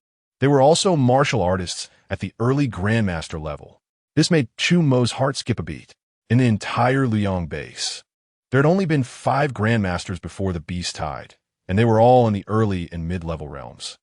they were also martial artists at the early Grandmaster level. This made Chu Mo's heart skip a beat. In the entire Luoyang base, there had only been 5 Grandmasters before the Beast Tide, and they were all in the early and mid-level realms.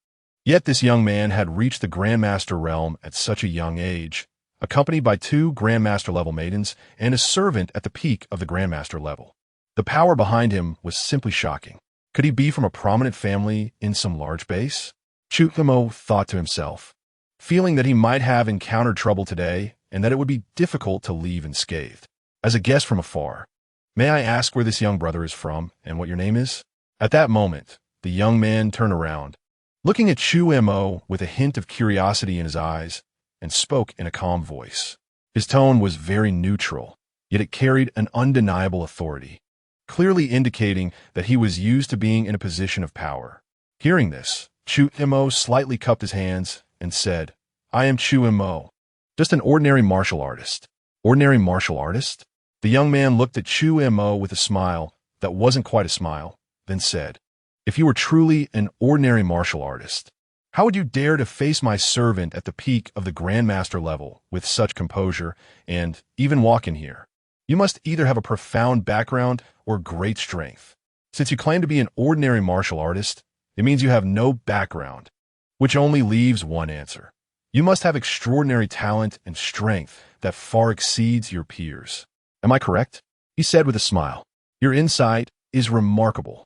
Yet this young man had reached the Grandmaster realm at such a young age, accompanied by 2 Grandmaster-level maidens and a servant at the peak of the Grandmaster level. The power behind him was simply shocking. Could he be from a prominent family in some large base? Chu Mo thought to himself, feeling that he might have encountered trouble today and that it would be difficult to leave unscathed. As a guest from afar, may I ask where this young brother is from and what your name is? At that moment, the young man turned around, looking at Chu Mo with a hint of curiosity in his eyes, and spoke in a calm voice. His tone was very neutral, yet it carried an undeniable authority, clearly indicating that he was used to being in a position of power. Hearing this, Chu Mo slightly cupped his hands and said, I am Chu Mo, just an ordinary martial artist. Ordinary martial artist? The young man looked at Chu Mo with a smile that wasn't quite a smile, then said, If you were truly an ordinary martial artist, how would you dare to face my servant at the peak of the Grandmaster level with such composure and even walk in here? You must either have a profound background or great strength. Since you claim to be an ordinary martial artist, it means you have no background, which only leaves one answer. You must have extraordinary talent and strength that far exceeds your peers. Am I correct? He said with a smile. Your insight is remarkable.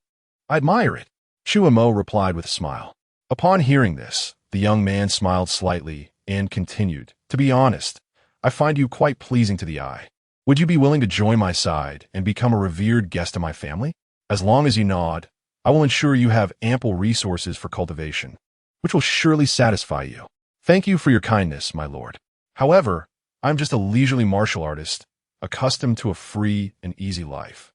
I admire it. Chu Mo replied with a smile. Upon hearing this, the young man smiled slightly and continued, To be honest, I find you quite pleasing to the eye. Would you be willing to join my side and become a revered guest of my family? As long as you nod, I will ensure you have ample resources for cultivation. which will surely satisfy you. Thank you for your kindness, my lord. However, I am just a leisurely martial artist, accustomed to a free and easy life.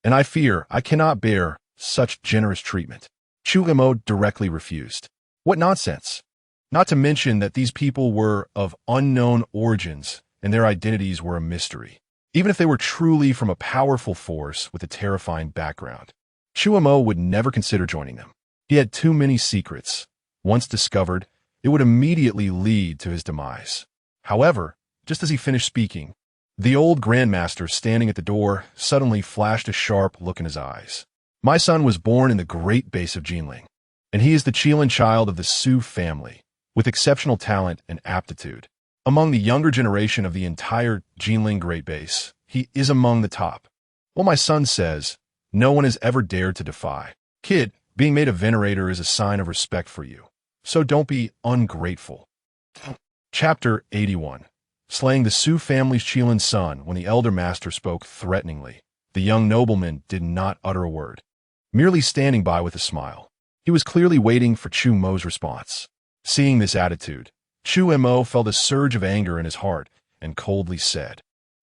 And I fear I cannot bear such generous treatment. Chu Mo directly refused. What nonsense! Not to mention that these people were of unknown origins and their identities were a mystery, even if they were truly from a powerful force with a terrifying background. Chu Mo would never consider joining them. He had too many secrets. Once discovered, it would immediately lead to his demise. However, just as he finished speaking, the old grandmaster standing at the door suddenly flashed a sharp look in his eyes. My son was born in the great base of Jinling, and he is the Qilin child of the Su family, with exceptional talent and aptitude. Among the younger generation of the entire Jinling great base, he is among the top. Well, my son says, no one has ever dared to defy. Kid, being made a venerator is a sign of respect for you, so don't be ungrateful. Chapter 81. Slaying the Su family's Qilin son. When the elder master spoke threateningly, the young nobleman did not utter a word, merely standing by with a smile. He was clearly waiting for Chu Mo's response. Seeing this attitude, Chu Mo felt a surge of anger in his heart and coldly said,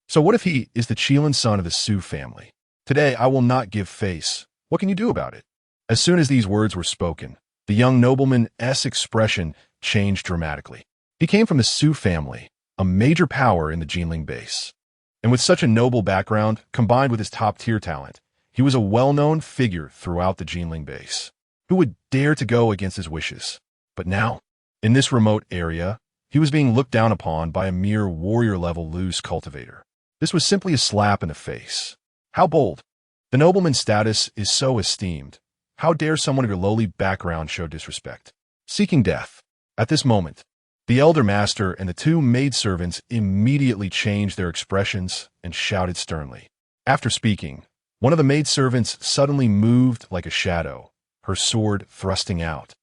"So what if he is the Qilin son of the Su family? Today I will not give face. What can you do about it?" As soon as these words were spoken, the young nobleman's expression changed dramatically. He came from the Su family, a major power in the Jinling base. And with such a noble background, combined with his top-tier talent, he was a well-known figure throughout the Jinling base. Who would dare to go against his wishes? But now, in this remote area, he was being looked down upon by a mere warrior-level loose cultivator. This was simply a slap in the face. How bold! The nobleman's status is so esteemed. How dare someone of your lowly background show disrespect? Seeking death. At this moment, the elder master and the two maidservants immediately changed their expressions and shouted sternly. After speaking, one of the maidservants suddenly moved like a shadow, her sword thrusting out.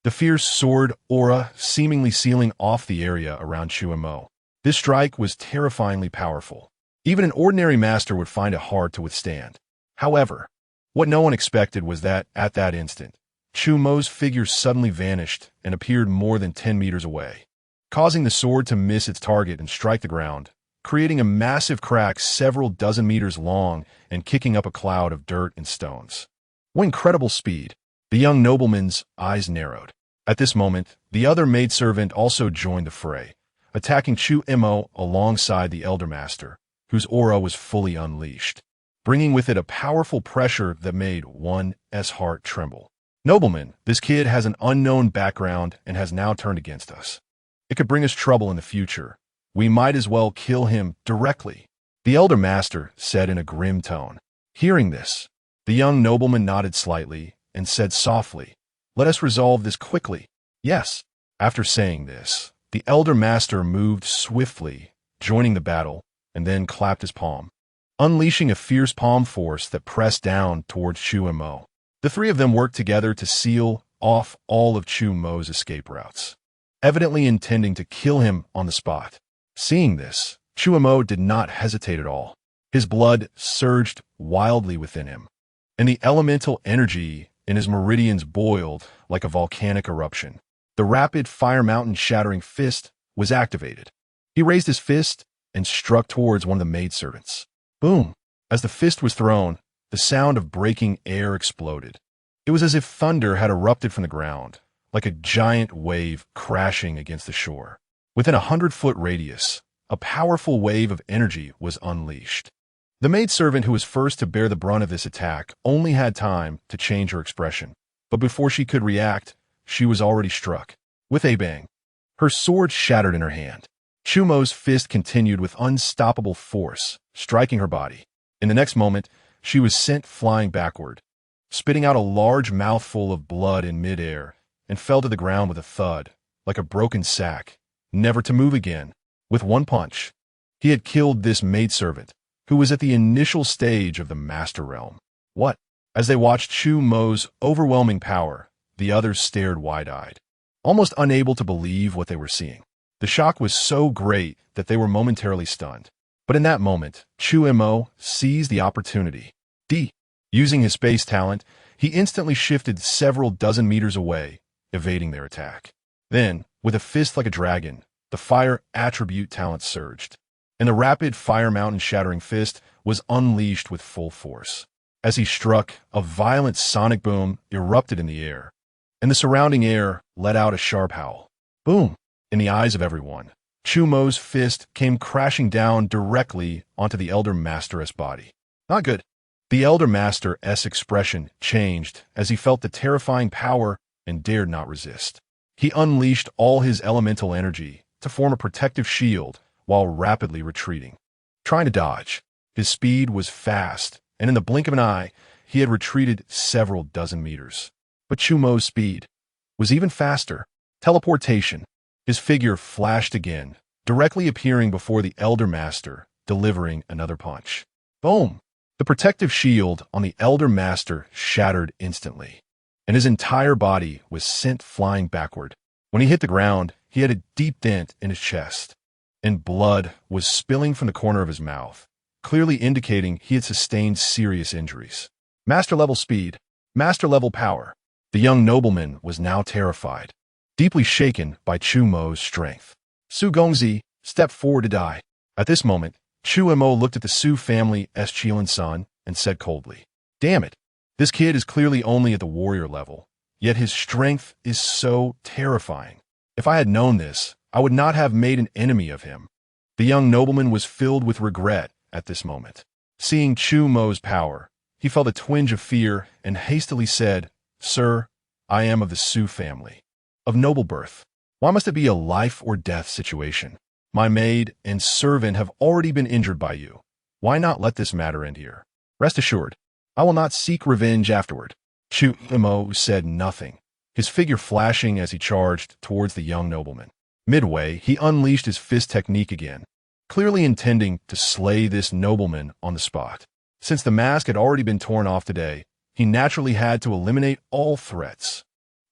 The fierce sword aura seemingly sealing off the area around Chu Mo. This strike was terrifyingly powerful. Even an ordinary master would find it hard to withstand. However, what no one expected was that, at that instant, Chu Mo's figure suddenly vanished and appeared more than 10 meters away, causing the sword to miss its target and strike the ground, creating a massive crack several dozen meters long and kicking up a cloud of dirt and stones. What incredible speed! The young nobleman's eyes narrowed. At this moment, the other maidservant also joined the fray, attacking Chu Mo alongside the elder master, whose aura was fully unleashed, bringing with it a powerful pressure that made one's heart tremble. "Nobleman, this kid has an unknown background and has now turned against us. It could bring us trouble in the future. We might as well kill him directly," the elder master said in a grim tone. Hearing this, the young nobleman nodded slightly and said softly, "Let us resolve this quickly." "Yes." After saying this, the elder master moved swiftly, joining the battle, and then clapped his palm, unleashing a fierce palm force that pressed down towards Chu Mo. The three of them worked together to seal off all of Chu Mo's escape routes, evidently intending to kill him on the spot. Seeing this, Chu Mo did not hesitate at all. His blood surged wildly within him, and the elemental energy in his meridians boiled like a volcanic eruption. The rapid fire mountain shattering fist was activated. He raised his fist and struck towards one of the maidservants. Boom! As the fist was thrown, the sound of breaking air exploded. It was as if thunder had erupted from the ground, like a giant wave crashing against the shore. Within a 100-foot radius, a powerful wave of energy was unleashed. The maidservant who was first to bear the brunt of this attack only had time to change her expression, but before she could react, she was already struck. With a bang, her sword shattered in her hand. Chu Mo's fist continued with unstoppable force, striking her body. In the next moment, she was sent flying backward, spitting out a large mouthful of blood in midair, and fell to the ground with a thud, like a broken sack, never to move again. With one punch, he had killed this maidservant, who was at the initial stage of the Master Realm. What? As they watched Chu Mo's overwhelming power, the others stared wide-eyed, almost unable to believe what they were seeing. The shock was so great that they were momentarily stunned. But in that moment, Chu Mo seized the opportunity. Using his space talent, he instantly shifted several dozen meters away evading their attack. Then, with a fist like a dragon, the fire attribute talent surged, and the rapid fire mountain shattering fist was unleashed with full force. As he struck, a violent sonic boom erupted in the air, and the surrounding air let out a sharp howl. Boom! In the eyes of everyone, Chu Mo's fist came crashing down directly onto the Elder Master's body. Not good. The Elder Master's expression changed as he felt the terrifying power and dared not resist. He unleashed all his elemental energy to form a protective shield while rapidly retreating. Trying to dodge, his speed was fast, and in the blink of an eye, he had retreated several dozen meters. But Chu Mo's speed was even faster. Teleportation. His figure flashed again, directly appearing before the Elder Master, delivering another punch. Boom! The protective shield on the Elder Master shattered instantly, and his entire body was sent flying backward. When he hit the ground, he had a deep dent in his chest, and blood was spilling from the corner of his mouth, clearly indicating he had sustained serious injuries. Master-level speed, master-level power. The young nobleman was now terrified, deeply shaken by Chu Mo's strength. Su Gongzi stepped forward to die. At this moment, Chu Mo looked at the Su family's Qilin son and said coldly, "Damn it, this kid is clearly only at the warrior level, yet his strength is so terrifying. If I had known this, I would not have made an enemy of him." The young nobleman was filled with regret at this moment. Seeing Chu Mo's power, he felt a twinge of fear and hastily said, "Sir, I am of the Su family, of noble birth. Why must it be a life or death situation? My maid and servant have already been injured by you. Why not let this matter end here? Rest assured, I will not seek revenge afterward." Chu Mo said nothing, his figure flashing as he charged towards the young nobleman. Midway, he unleashed his fist technique again, clearly intending to slay this nobleman on the spot. Since the mask had already been torn off today, he naturally had to eliminate all threats.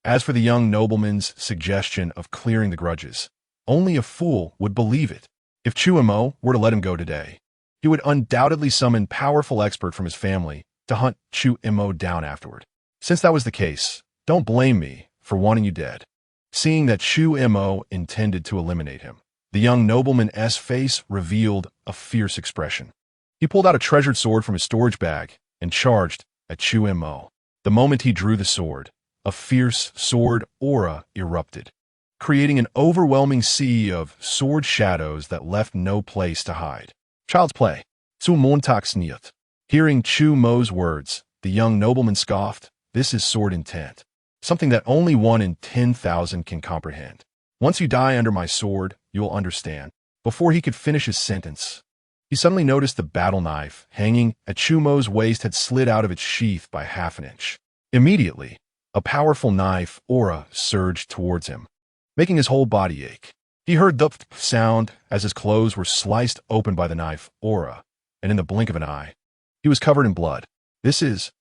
As for the young nobleman's suggestion of clearing the grudges, only a fool would believe it. If Chu Mo were to let him go today, he would undoubtedly summon powerful expert from his family to hunt Chu Mo down afterward. Since that was the case, don't blame me for wanting you dead. Seeing that Chu Mo intended to eliminate him, the young nobleman's face revealed a fierce expression. He pulled out a treasured sword from his storage bag and charged at Chu Mo. The moment he drew the sword, a fierce sword aura erupted, creating an overwhelming sea of sword shadows that left no place to hide. Child's play. Zu Montauk sneert. Hearing Chu Mo's words, the young nobleman scoffed. This is sword intent, something that only 1 in 10,000 can comprehend. Once you die under my sword, you will understand. Before he could finish his sentence, he suddenly noticed the battle knife hanging at Chu Mo's waist had slid out of its sheath by half an inch. Immediately, a powerful knife aura surged towards him, making his whole body ache. He heard the sound as his clothes were sliced open by the knife aura, and in the blink of an eye, he was covered in blood. This is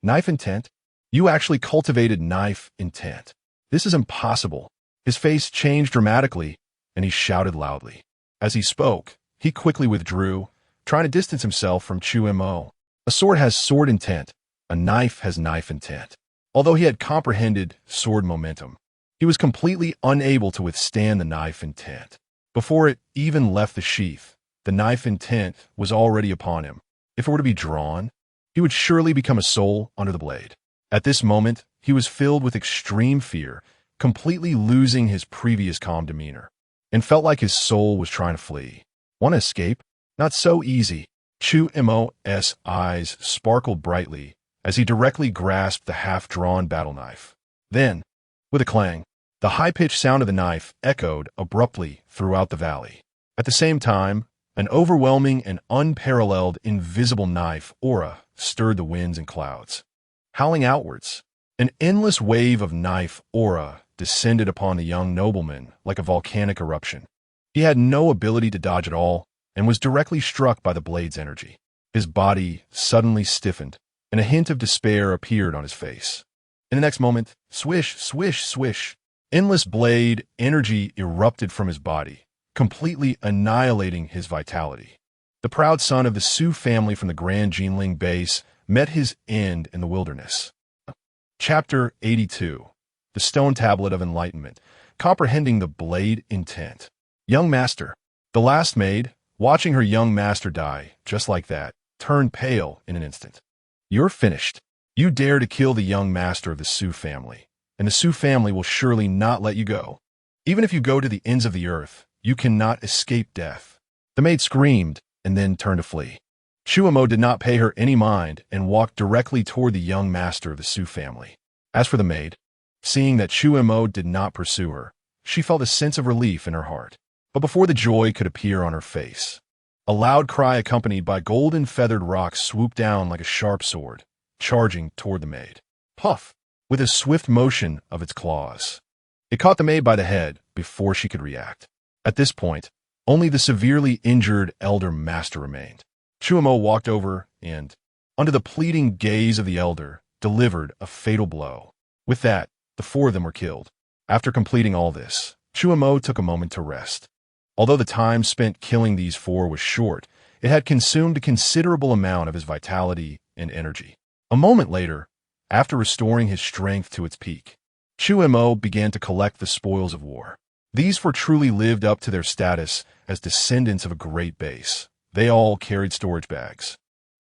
knife intent? You actually cultivated knife intent. This is impossible. His face changed dramatically, and he shouted loudly. As he spoke, he quickly withdrew, trying to distance himself from Chu Mo. A sword has sword intent. A knife has knife intent. Although he had comprehended sword momentum, he was completely unable to withstand the knife intent. Before it even left the sheath, the knife intent was already upon him. If it were to be drawn, he would surely become a soul under the blade. At this moment, he was filled with extreme fear, completely losing his previous calm demeanor, and felt like his soul was trying to flee. Want to escape? Not so easy. Chu Mo's eyes sparkled brightly as he directly grasped the half-drawn battle knife. Then, with a clang, the high-pitched sound of the knife echoed abruptly throughout the valley. At the same time, an overwhelming and unparalleled invisible knife aura stirred the winds and clouds. Howling outwards, an endless wave of knife aura descended upon the young nobleman like a volcanic eruption. He had no ability to dodge at all and was directly struck by the blade's energy. His body suddenly stiffened, and a hint of despair appeared on his face. In the next moment, swish, swish, swish, endless blade energy erupted from his body, completely annihilating his vitality. The proud son of the Su family from the Grand Jinling base met his end in the wilderness. Chapter 82. the stone tablet of enlightenment, comprehending the blade intent. Young master. The last maid, watching her young master die, just like that, turned pale in an instant. You're finished. You dare to kill the young master of the Su family, and the Su family will surely not let you go. Even if you go to the ends of the earth, you cannot escape death. The maid screamed and then turned to flee. Chu Mo did not pay her any mind and walked directly toward the young master of the Su family. As for the maid, seeing that Chu Mo did not pursue her, she felt a sense of relief in her heart. But before the joy could appear on her face, a loud cry accompanied by golden feathered rocks swooped down like a sharp sword, charging toward the maid. Puff! With a swift motion of its claws, it caught the maid by the head before she could react. At this point, only the severely injured elder master remained. Chu Mo walked over and, under the pleading gaze of the elder, delivered a fatal blow. With that, the four of them were killed. After completing all this, Chu Mo took a moment to rest. Although the time spent killing these four was short, it had consumed a considerable amount of his vitality and energy. A moment later, after restoring his strength to its peak, Chu Mo began to collect the spoils of war. These four truly lived up to their status as descendants of a great base. They all carried storage bags,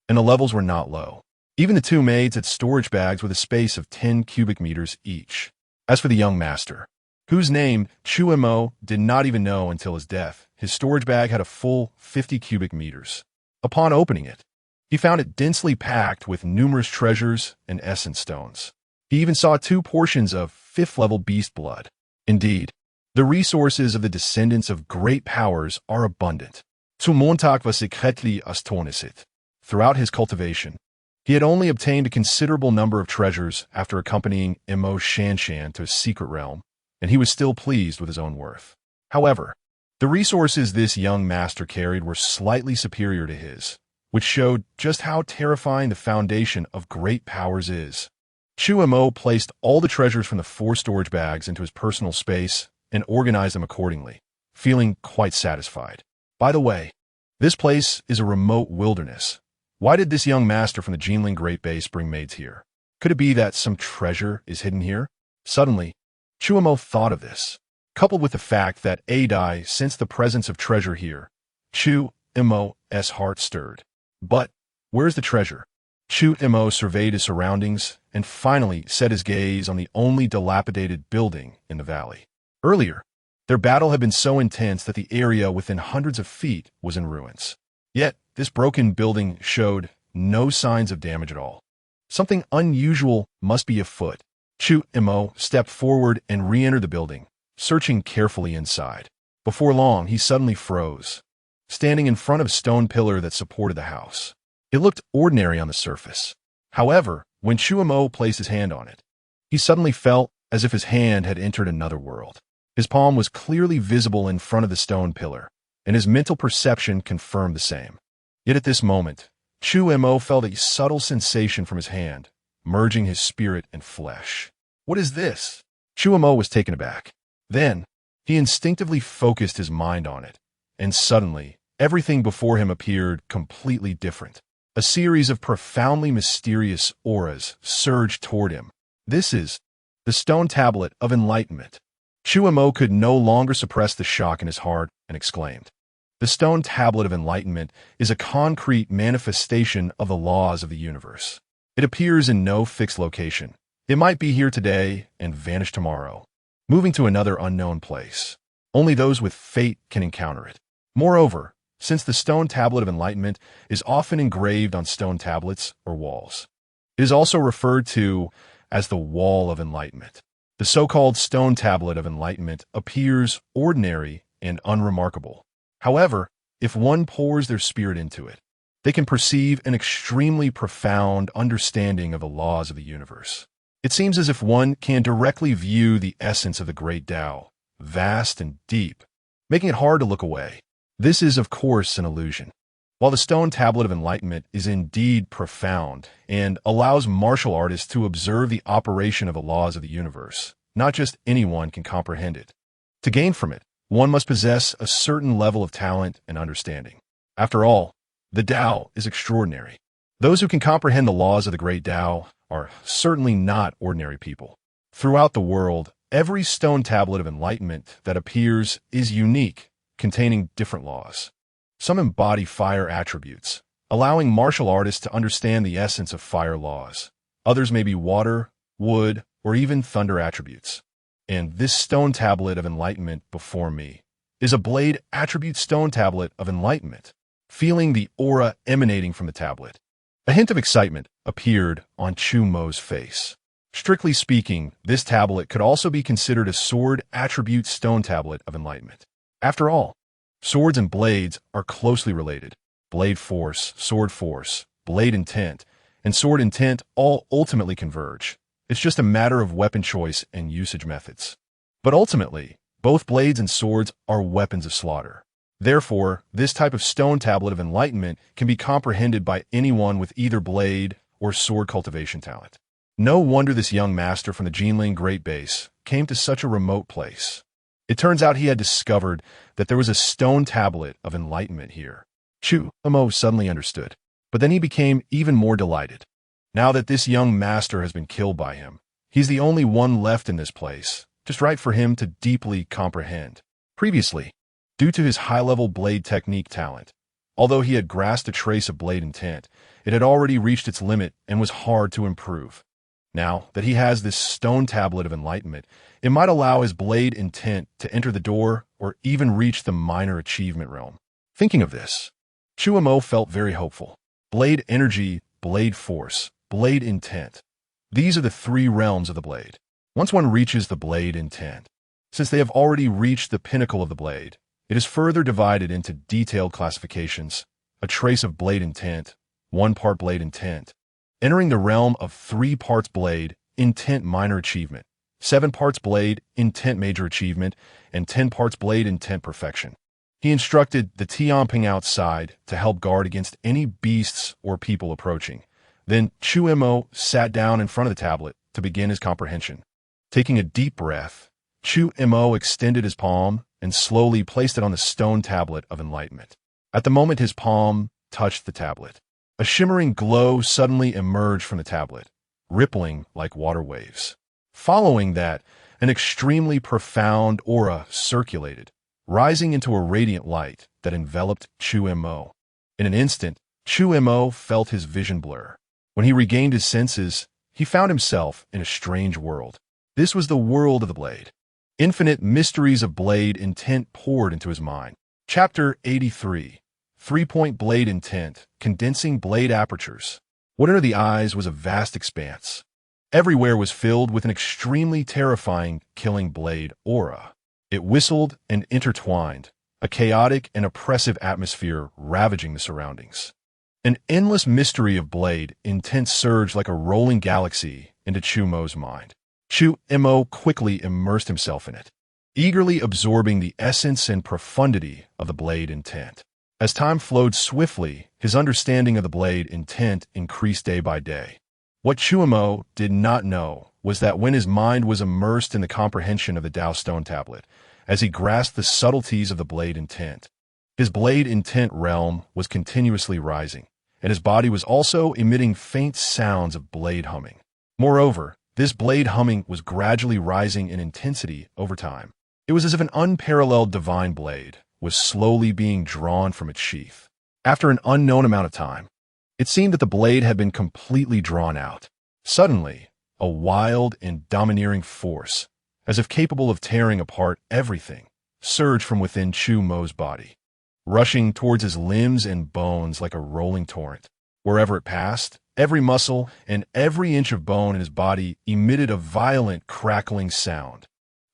and the levels were not low. Even the two maids had storage bags with a space of 10 cubic meters each. As for the young master, whose name Chu Mo did not even know until his death, his storage bag had a full 50 cubic meters. Upon opening it, he found it densely packed with numerous treasures and essence stones. He even saw 2 portions of 5th-level beast blood. Indeed, the resources of the descendants of great powers are abundant. Montak was secretly astonishit. Throughout his cultivation, he had only obtained a considerable number of treasures after accompanying Emo Shanshan to a secret realm, and he was still pleased with his own worth. However, the resources this young master carried were slightly superior to his, which showed just how terrifying the foundation of great powers is. Chu Mo placed all the treasures from the 4 storage bags into his personal space and organized them accordingly, feeling quite satisfied. By the way, this place is a remote wilderness. Why did this young master from the Jinling Great Base bring maids here? Could it be that some treasure is hidden here? Suddenly, Chu Mo thought of this. Coupled with the fact that Adai sensed the presence of treasure here, Chu Mo's heart stirred. But where's the treasure? Chu Mo surveyed his surroundings and finally set his gaze on the only dilapidated building in the valley. Earlier, their battle had been so intense that the area within hundreds of feet was in ruins. Yet, this broken building showed no signs of damage at all. Something unusual must be afoot. Chu Mo stepped forward and re-entered the building, searching carefully inside. Before long, he suddenly froze, standing in front of a stone pillar that supported the house. It looked ordinary on the surface. However, when Chu Mo placed his hand on it, he suddenly felt as if his hand had entered another world. His palm was clearly visible in front of the stone pillar, and his mental perception confirmed the same. Yet at this moment, Chu Mo felt a subtle sensation from his hand, merging his spirit and flesh. What is this? Chu Mo was taken aback. Then, he instinctively focused his mind on it, and suddenly, everything before him appeared completely different. A series of profoundly mysterious auras surged toward him. This is the stone tablet of enlightenment. Chu Mo could no longer suppress the shock in his heart and exclaimed, "The stone tablet of enlightenment is a concrete manifestation of the laws of the universe. It appears in no fixed location. It might be here today and vanish tomorrow, moving to another unknown place. Only those with fate can encounter it. Moreover, since the stone tablet of enlightenment is often engraved on stone tablets or walls, it is also referred to as the wall of enlightenment. The so-called stone tablet of enlightenment appears ordinary and unremarkable. However, if one pours their spirit into it, they can perceive an extremely profound understanding of the laws of the universe. It seems as if one can directly view the essence of the great Tao, vast and deep, making it hard to look away. This is, of course, an illusion. While the stone tablet of enlightenment is indeed profound and allows martial artists to observe the operation of the laws of the universe, not just anyone can comprehend it. To gain from it, one must possess a certain level of talent and understanding. After all, the Tao is extraordinary. Those who can comprehend the laws of the great Tao are certainly not ordinary people. Throughout the world, every stone tablet of enlightenment that appears is unique, containing different laws. Some embody fire attributes, allowing martial artists to understand the essence of fire laws. Others may be water, wood, or even thunder attributes. And this stone tablet of enlightenment before me is a blade attribute stone tablet of enlightenment. Feeling the aura emanating from the tablet, a hint of excitement appeared on Chu Mo's face. Strictly speaking, this tablet could also be considered a sword attribute stone tablet of enlightenment. After all, swords and blades are closely related. Blade force, blade intent, and sword intent all ultimately converge. It's just a matter of weapon choice and usage methods. But ultimately, both blades and swords are weapons of slaughter. Therefore, this type of stone tablet of enlightenment can be comprehended by anyone with either blade or sword cultivation talent. No wonder this young master from the Jinling Great Base came to such a remote place. It turns out he had discovered that there was a stone tablet of enlightenment here. Chu Mo suddenly understood, but then he became even more delighted. Now that this young master has been killed by him, he's the only one left in this place, just right for him to deeply comprehend. Previously, due to his high-level blade technique talent, although he had grasped a trace of blade intent, it had already reached its limit and was hard to improve. Now that he has this stone tablet of enlightenment, it might allow his blade intent to enter the door or even reach the minor achievement realm. Thinking of this, Chu Mo felt very hopeful. Blade energy, blade force, blade intent. These are the three realms of the blade. Once one reaches the blade intent, since they have already reached the pinnacle of the blade, it is further divided into detailed classifications. A trace of blade intent, 1 part blade intent, entering the realm of 3 parts blade, intent minor achievement, 7 parts blade, intent major achievement, and 10 parts blade, intent perfection. He instructed the Tianping outside to help guard against any beasts or people approaching. Then Chu Mo sat down in front of the tablet to begin his comprehension. Taking a deep breath, Chu Mo extended his palm and slowly placed it on the stone tablet of enlightenment. At the moment his palm touched the tablet, a shimmering glow suddenly emerged from the tablet, rippling like water waves. Following that, an extremely profound aura circulated, rising into a radiant light that enveloped Chu Mo. In an instant, Chu Mo felt his vision blur. When he regained his senses, he found himself in a strange world. This was the world of the blade. Infinite mysteries of blade intent poured into his mind. Chapter 83. 3-point blade intent, condensing blade apertures. What under the eyes was a vast expanse. Everywhere was filled with an extremely terrifying, killing blade aura. It whistled and intertwined, a chaotic and oppressive atmosphere ravaging the surroundings. An endless mystery of blade intent surged like a rolling galaxy into Chu Mo's mind. Chu Mo quickly immersed himself in it, eagerly absorbing the essence and profundity of the blade intent. As time flowed swiftly, his understanding of the blade intent increased day by day. What Chu Mo did not know was that when his mind was immersed in the comprehension of the Tao Stone Tablet, as he grasped the subtleties of the blade intent, his blade intent realm was continuously rising, and his body was also emitting faint sounds of blade humming. Moreover, this blade humming was gradually rising in intensity over time. It was as if an unparalleled divine blade was slowly being drawn from its sheath. After an unknown amount of time, it seemed that the blade had been completely drawn out. Suddenly, a wild and domineering force, as if capable of tearing apart everything, surged from within Chu Mo's body, rushing towards his limbs and bones like a rolling torrent. Wherever it passed, every muscle and every inch of bone in his body emitted a violent, crackling sound.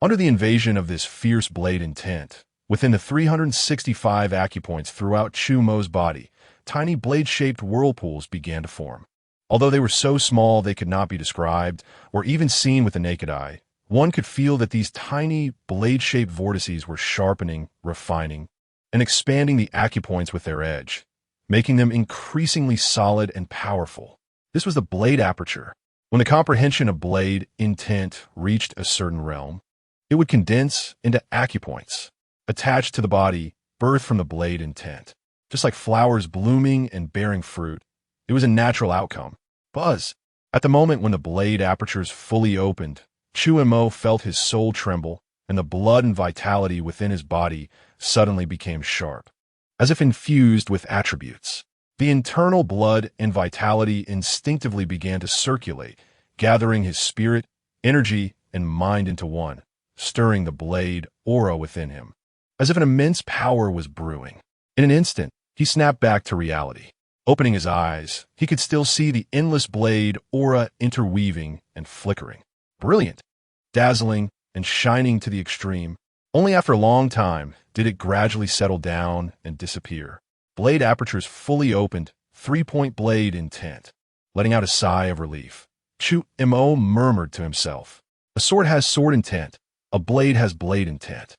Under the invasion of this fierce blade intent, within the 365 acupoints throughout Chu Mo's body, tiny blade-shaped whirlpools began to form. Although they were so small they could not be described or even seen with the naked eye, one could feel that these tiny blade-shaped vortices were sharpening, refining, and expanding the acupoints with their edge, making them increasingly solid and powerful. This was the blade aperture. When the comprehension of blade intent reached a certain realm, it would condense into acupoints, attached to the body, birthed from the blade intent. Just like flowers blooming and bearing fruit, it was a natural outcome. Buzz. At the moment when the blade apertures fully opened, Chu Mo felt his soul tremble, and the blood and vitality within his body suddenly became sharp, as if infused with attributes. The internal blood and vitality instinctively began to circulate, gathering his spirit, energy, and mind into one, stirring the blade aura within him, as if an immense power was brewing. In an instant, he snapped back to reality. Opening his eyes, he could still see the endless blade aura interweaving and flickering. Brilliant, dazzling, and shining to the extreme. Only after a long time did it gradually settle down and disappear. Blade apertures fully opened, three-point blade intent. Letting out a sigh of relief, Chu Mo murmured to himself, "A sword has sword intent, a blade has blade intent."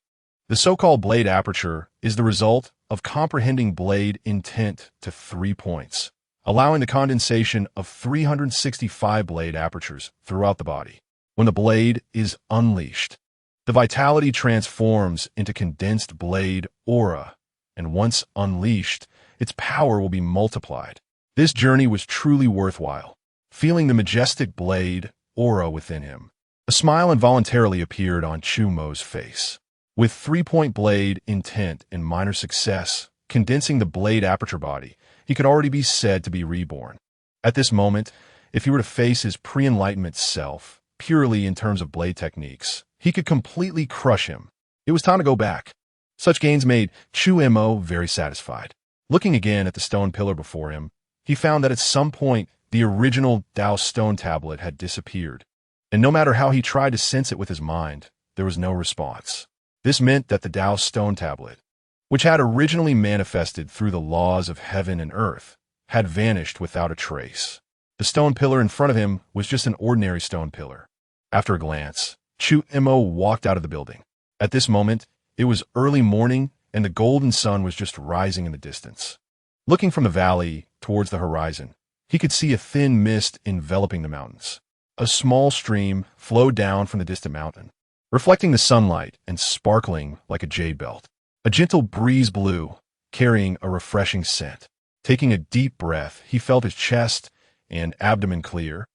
The so-called blade aperture is the result of comprehending blade intent to 3 points, allowing the condensation of 365 blade apertures throughout the body. When the blade is unleashed, the vitality transforms into condensed blade aura, and once unleashed, its power will be multiplied. This journey was truly worthwhile. Feeling the majestic blade aura within him, a smile involuntarily appeared on Chu Mo's face. With 3-point blade intent and minor success, condensing the blade aperture body, he could already be said to be reborn. At this moment, if he were to face his pre-enlightenment self, purely in terms of blade techniques, he could completely crush him. It was time to go back. Such gains made Chu Mo very satisfied. Looking again at the stone pillar before him, he found that at some point the original Tao stone tablet had disappeared, and no matter how he tried to sense it with his mind, there was no response. This meant that the Tao stone tablet, which had originally manifested through the laws of heaven and earth, had vanished without a trace. The stone pillar in front of him was just an ordinary stone pillar. After a glance, Chu Mo walked out of the building. At this moment, it was early morning, and the golden sun was just rising in the distance. Looking from the valley towards the horizon, he could see a thin mist enveloping the mountains. A small stream flowed down from the distant mountain, reflecting the sunlight and sparkling like a jade belt. A gentle breeze blew, carrying a refreshing scent. Taking a deep breath, he felt his chest and abdomen clear,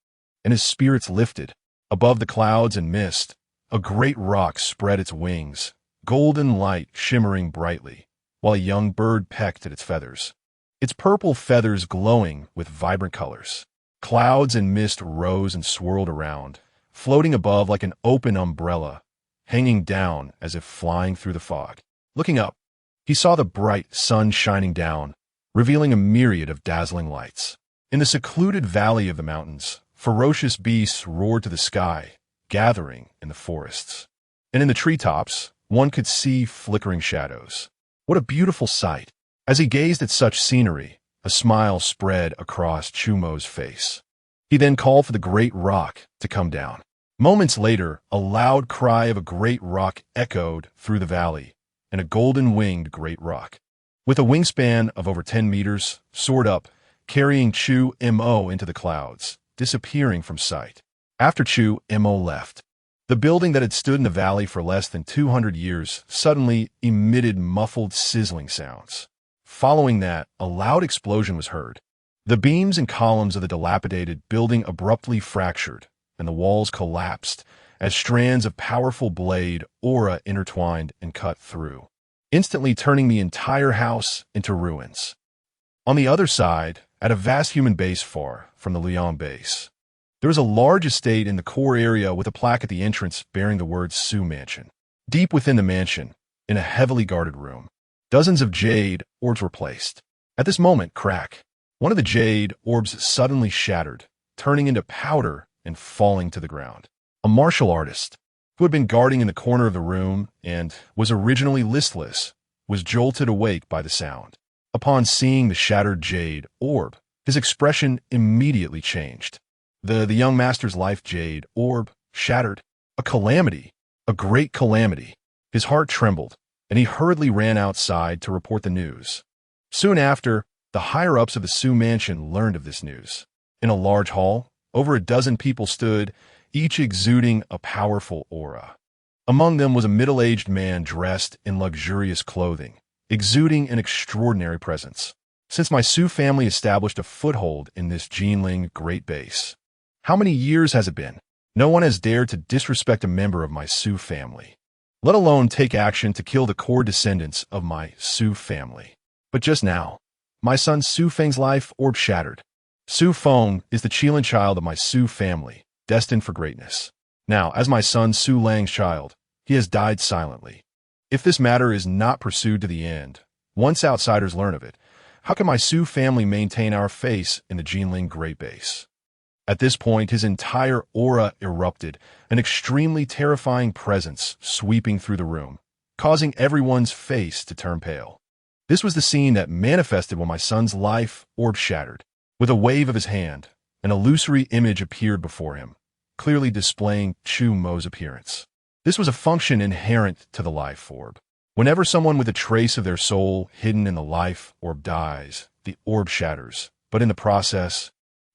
and his spirits lifted. Above the clouds and mist, a great rock spread its wings, golden light shimmering brightly, while a young bird pecked at its feathers, its purple feathers glowing with vibrant colors. Clouds and mist rose and swirled around, floating above like an open umbrella, hanging down as if flying through the fog. Looking up, he saw the bright sun shining down, revealing a myriad of dazzling lights. In the secluded valley of the mountains, ferocious beasts roared to the sky, gathering in the forests. And in the treetops, one could see flickering shadows. What a beautiful sight! As he gazed at such scenery, a smile spread across Chu Mo's face. He then called for the great rock to come down. Moments later, a loud cry of a great rock echoed through the valley, and a golden-winged great rock, with a wingspan of over 10 meters, soared up, carrying Chu Mo into the clouds, disappearing from sight. After Chu Mo left, the building that had stood in the valley for less than 200 years suddenly emitted muffled, sizzling sounds. Following that, a loud explosion was heard. The beams and columns of the dilapidated building abruptly fractured, and the walls collapsed as strands of powerful blade aura intertwined and cut through, instantly turning the entire house into ruins. On the other side, at a vast human base far from the Liang base, there was a large estate in the core area with a plaque at the entrance bearing the words Su Mansion. Deep within the mansion, in a heavily guarded room, dozens of jade orbs were placed. At this moment, crack, one of the jade orbs suddenly shattered, turning into powder and falling to the ground. A martial artist, who had been guarding in the corner of the room and was originally listless, was jolted awake by the sound. Upon seeing the shattered jade orb, his expression immediately changed. The young master's life jade orb shattered. A calamity, a great calamity. His heart trembled, and he hurriedly ran outside to report the news. Soon after, the higher-ups of the Su Mansion learned of this news. In a large hall, over a dozen people stood, each exuding a powerful aura. Among them was a middle-aged man dressed in luxurious clothing, exuding an extraordinary presence. Since my Su family established a foothold in this Jinling Great Base. How many years has it been? No one has dared to disrespect a member of my Su family, let alone take action to kill the core descendants of my Su family. But just now, my son Su Feng's life orb shattered. Su Feng is the Qilin child of my Su family, destined for greatness. Now, as my son Su Lang's child, he has died silently. If this matter is not pursued to the end, once outsiders learn of it, how can my Su family maintain our face in the Jinling Great Base? At this point, his entire aura erupted, an extremely terrifying presence sweeping through the room, causing everyone's face to turn pale. This was the scene that manifested when my son's life orb shattered. With a wave of his hand, an illusory image appeared before him, clearly displaying Chu Mo's appearance. This was a function inherent to the life orb. Whenever someone with a trace of their soul hidden in the life orb dies, the orb shatters, but in the process,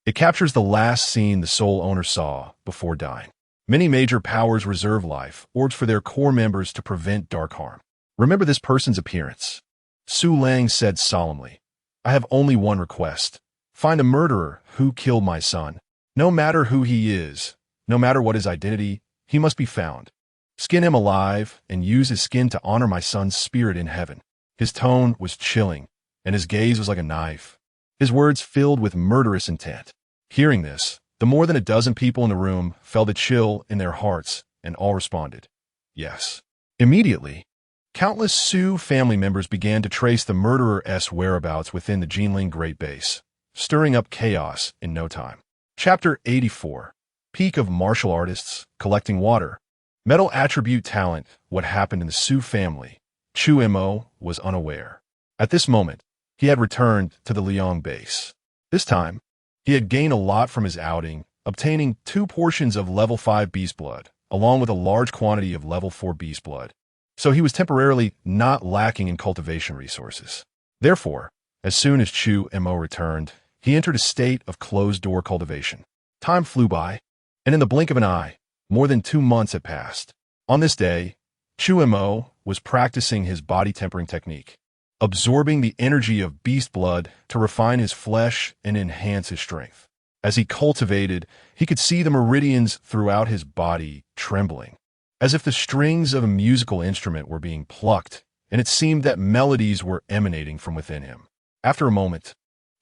it captures the last scene the soul owner saw before dying. Many major powers reserve life orbs for their core members to prevent dark harm. Remember this person's appearance. Su Lang said solemnly, I have only one request. Find a murderer who killed my son. No matter who he is, no matter what his identity, he must be found. Skin him alive and use his skin to honor my son's spirit in heaven. His tone was chilling, and his gaze was like a knife. His words filled with murderous intent. Hearing this, the more than a dozen people in the room felt a chill in their hearts, and all responded, yes. Immediately, countless Su family members began to trace the murderer's whereabouts within the Jinling Great Base, stirring up chaos in no time. Chapter 84. Peak of Martial Artists, Collecting Water. Metal Attribute Talent. What happened in the Su family? Chu Mo was unaware. At this moment, he had returned to the Liang base. This time, he had gained a lot from his outing, obtaining 2 portions of level 5 beast blood, along with a large quantity of level 4 beast blood. So he was temporarily not lacking in cultivation resources. Therefore, as soon as Chu Mo returned, he entered a state of closed-door cultivation. Time flew by, and in the blink of an eye, more than 2 months had passed. On this day, Chu Mo was practicing his body tempering technique, absorbing the energy of beast blood to refine his flesh and enhance his strength. As he cultivated, he could see the meridians throughout his body trembling, as if the strings of a musical instrument were being plucked, and it seemed that melodies were emanating from within him. After a moment,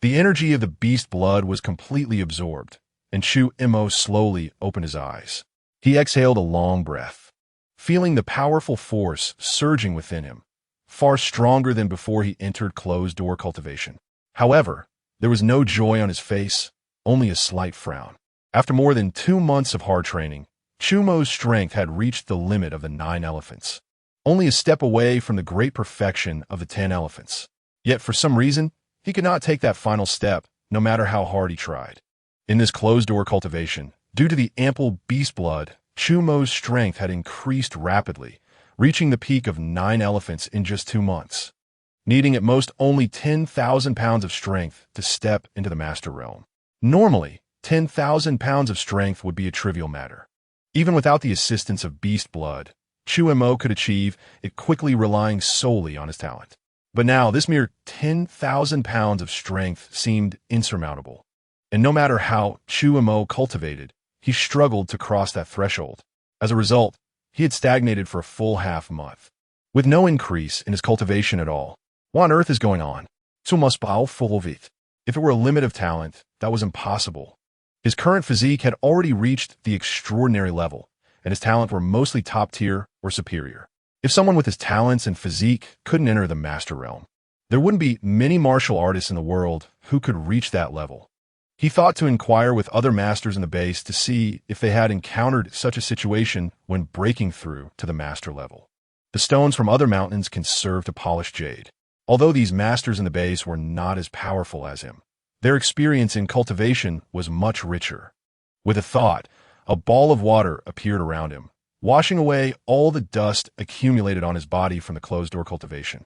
the energy of the beast blood was completely absorbed, and Chu Mo slowly opened his eyes. He exhaled a long breath, feeling the powerful force surging within him, far stronger than before he entered closed-door cultivation. However, there was no joy on his face, only a slight frown. After more than 2 months of hard training, Chu Mo's strength had reached the limit of the 9 elephants, only a step away from the great perfection of the 10 elephants. Yet for some reason, he could not take that final step, no matter how hard he tried. In this closed-door cultivation, due to the ample beast blood, Chu Mo's strength had increased rapidly, reaching the peak of 9 elephants in just 2 months, needing at most only 10,000 pounds of strength to step into the Master Realm. Normally, 10,000 pounds of strength would be a trivial matter. Even without the assistance of beast blood, Chu Mo could achieve it quickly, relying solely on his talent. But now, this mere 10,000 pounds of strength seemed insurmountable. And no matter how Chu Mo cultivated, he struggled to cross that threshold. As a result, he had stagnated for a full half-month, with no increase in his cultivation at all. What on earth is going on? If it were a limit of talent, that was impossible. His current physique had already reached the extraordinary level, and his talents were mostly top-tier or superior. If someone with his talents and physique couldn't enter the Master Realm, there wouldn't be many martial artists in the world who could reach that level. He thought to inquire with other masters in the base to see if they had encountered such a situation when breaking through to the master level. The stones from other mountains can serve to polish jade. Although these masters in the base were not as powerful as him, their experience in cultivation was much richer. With a thought, a ball of water appeared around him, washing away all the dust accumulated on his body from the closed-door cultivation.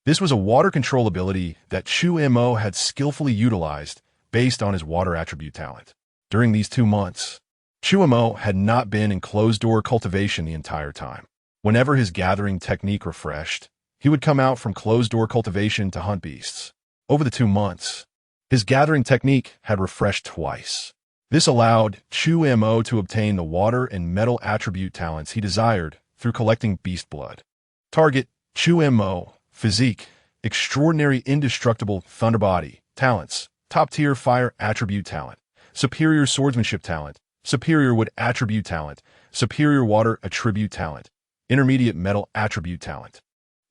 This was a water control ability that Chu Mo had skillfully utilized based on his water attribute talent. During these 2 months, Chu Mo had not been in closed-door cultivation the entire time. Whenever his gathering technique refreshed, he would come out from closed-door cultivation to hunt beasts. Over the 2 months, his gathering technique had refreshed twice. This allowed Chu Mo to obtain the water and metal attribute talents he desired through collecting beast blood. Target: Chu Mo. Physique: extraordinary indestructible thunder body. Talents: top-tier fire attribute talent, superior swordsmanship talent, superior wood attribute talent, superior water attribute talent, intermediate metal attribute talent,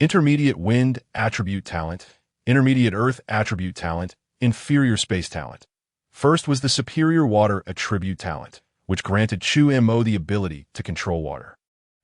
intermediate wind attribute talent, intermediate earth attribute talent, inferior space talent. First was the superior water attribute talent, which granted Chu Mo the ability to control water.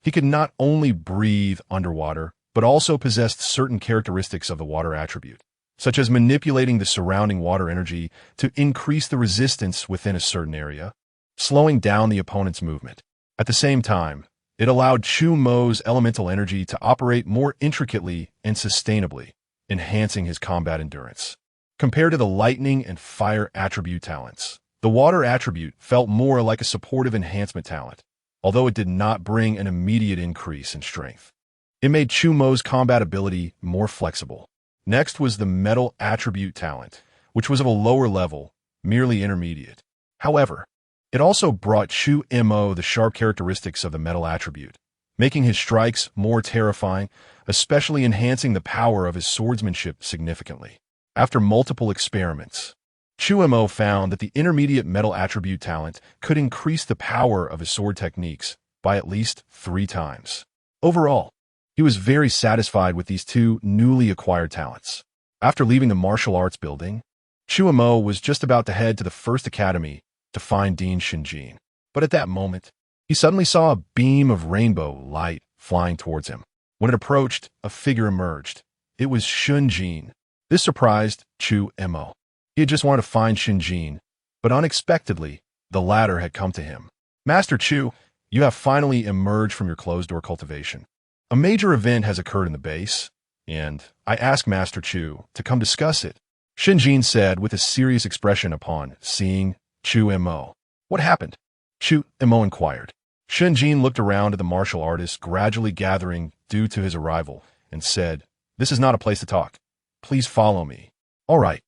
He could not only breathe underwater, but also possessed certain characteristics of the water attribute, such as manipulating the surrounding water energy to increase the resistance within a certain area, slowing down the opponent's movement. At the same time, it allowed Chu Mo's elemental energy to operate more intricately and sustainably, enhancing his combat endurance. Compared to the lightning and fire attribute talents, the water attribute felt more like a supportive enhancement talent, although it did not bring an immediate increase in strength. It made Chu Mo's combat ability more flexible. Next was the metal attribute talent, which was of a lower level, merely intermediate. However, it also brought Chu Mo the sharp characteristics of the metal attribute, making his strikes more terrifying, especially enhancing the power of his swordsmanship significantly. After multiple experiments, Chu Mo found that the intermediate metal attribute talent could increase the power of his sword techniques by at least 3 times. Overall, he was very satisfied with these 2 newly acquired talents. After leaving the martial arts building, Chu Mo was just about to head to the first academy to find Dean Shinjin. But at that moment, he suddenly saw a beam of rainbow light flying towards him. When it approached, a figure emerged. It was Shinjin. This surprised Chu Mo. He had just wanted to find Shinjin, but unexpectedly, the latter had come to him. Master Chu, you have finally emerged from your closed-door cultivation. A major event has occurred in the base, and I asked Master Chu to come discuss it, Shinjin said with a serious expression upon seeing Chu Mo. What happened? Chu Mo inquired. Shinjin looked around at the martial artist gradually gathering due to his arrival and said, "This is not a place to talk. Please follow me." "All right."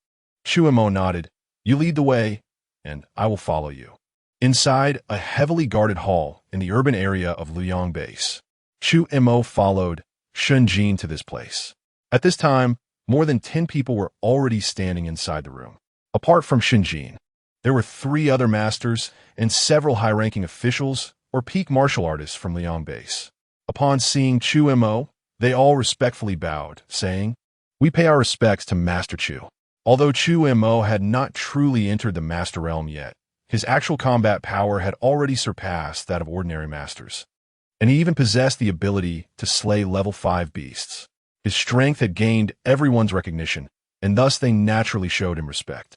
Chu Mo nodded. "You lead the way, and I will follow you." Inside a heavily guarded hall in the urban area of Luoyang Base, Chu Mo followed Shinjin to this place. At this time, more than 10 people were already standing inside the room. Apart from Shinjin, there were 3 other masters and several high-ranking officials or peak martial artists from Luoyang Base. Upon seeing Chu Mo, they all respectfully bowed, saying, "We pay our respects to Master Chu." Although Chu Mo had not truly entered the Master Realm yet, his actual combat power had already surpassed that of ordinary masters, and he even possessed the ability to slay level 5 beasts. His strength had gained everyone's recognition, and thus they naturally showed him respect.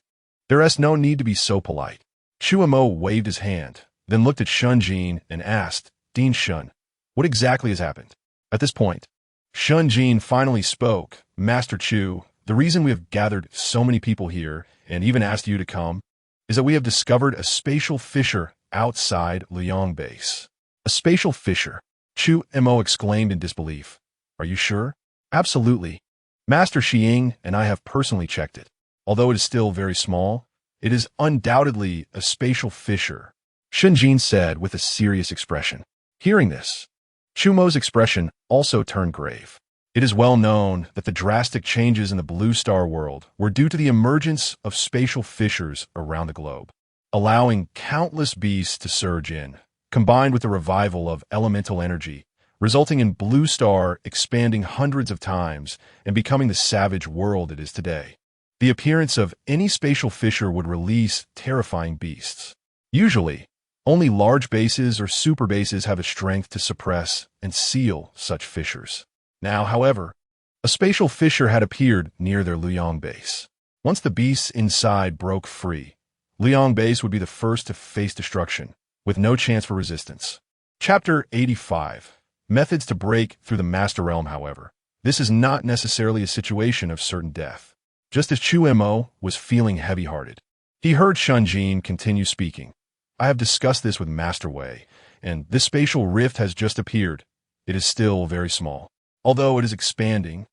There is no need to be so polite. Chu Mo waved his hand, then looked at Shinjin and asked, "Dean Shun, what exactly has happened?" At this point, Shinjin finally spoke. "Master Chu, the reason we have gathered so many people here, and even asked you to come, is that we have discovered a spatial fissure outside Luoyang Base." "A spatial fissure?" Chu Mo exclaimed in disbelief. "Are you sure?" "Absolutely. Master Xiying and I have personally checked it. Although it is still very small, it is undoubtedly a spatial fissure," Shinjin said with a serious expression. Hearing this, Chu Mo's expression also turned grave. It is well known that the drastic changes in the Blue Star world were due to the emergence of spatial fissures around the globe, allowing countless beasts to surge in, combined with the revival of elemental energy, resulting in Blue Star expanding hundreds of times and becoming the savage world it is today. The appearance of any spatial fissure would release terrifying beasts. Usually, only large bases or super bases have the strength to suppress and seal such fissures. Now, however, a spatial fissure had appeared near their Luoyang base. Once the beasts inside broke free, Luoyang base would be the first to face destruction, with no chance for resistance. Chapter 85. Methods to break through the Master Realm, however. This is not necessarily a situation of certain death. Just as Chu Mo was feeling heavy-hearted, he heard Shinjin continue speaking. "I have discussed this with Master Wei, and this spatial rift has just appeared. It is still very small. Although it is expanding,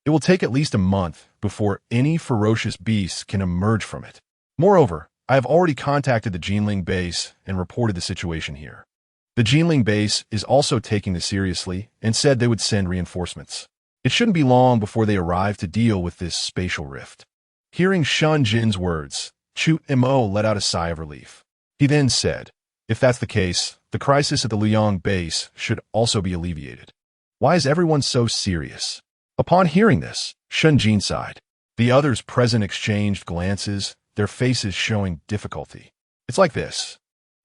it will take at least a month before any ferocious beast can emerge from it. Moreover, I have already contacted the Jinling base and reported the situation here. The Jinling base is also taking this seriously and said they would send reinforcements. It shouldn't be long before they arrive to deal with this spatial rift. Hearing Shun Jin's words, Chu Mo let out a sigh of relief. He then said, if that's the case, the crisis at the Liang base should also be alleviated. Why is everyone so serious? Upon hearing this, Shun Jin sighed. The others present exchanged glances, their faces showing difficulty. It's like this.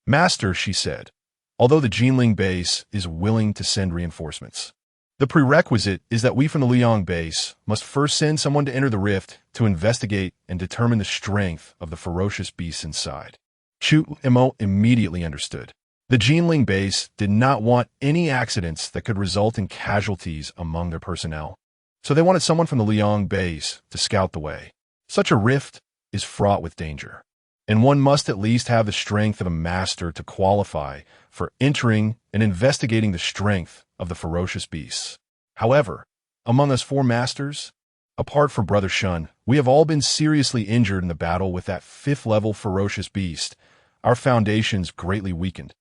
Master, she said, although the Jinling base is willing to send reinforcements, the prerequisite is that we from the Liang base must first send someone to enter the rift to investigate and determine the strength of the ferocious beasts inside. Chu Mo immediately understood. The Jinling base did not want any accidents that could result in casualties among their personnel, so they wanted someone from the Liang base to scout the way. Such a rift is fraught with danger, and one must at least have the strength of a master to qualify for entering and investigating the strength of the ferocious beasts. However, among us 4 masters, apart from Brother Shun, we have all been seriously injured in the battle with that 5th-level ferocious beast. Our foundations greatly weakened,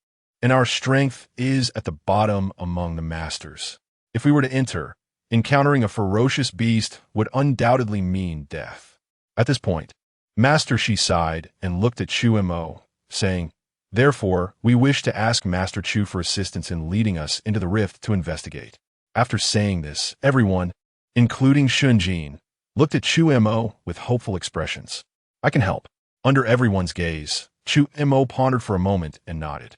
and our strength is at the bottom among the masters. If we were to enter, encountering a ferocious beast would undoubtedly mean death. At this point, Master Shi sighed and looked at Chu Mo, saying, therefore, we wish to ask Master Chu for assistance in leading us into the rift to investigate. After saying this, everyone, including Shun Jin, looked at Chu Mo with hopeful expressions. I can help. Under everyone's gaze, Chu Mo pondered for a moment and nodded.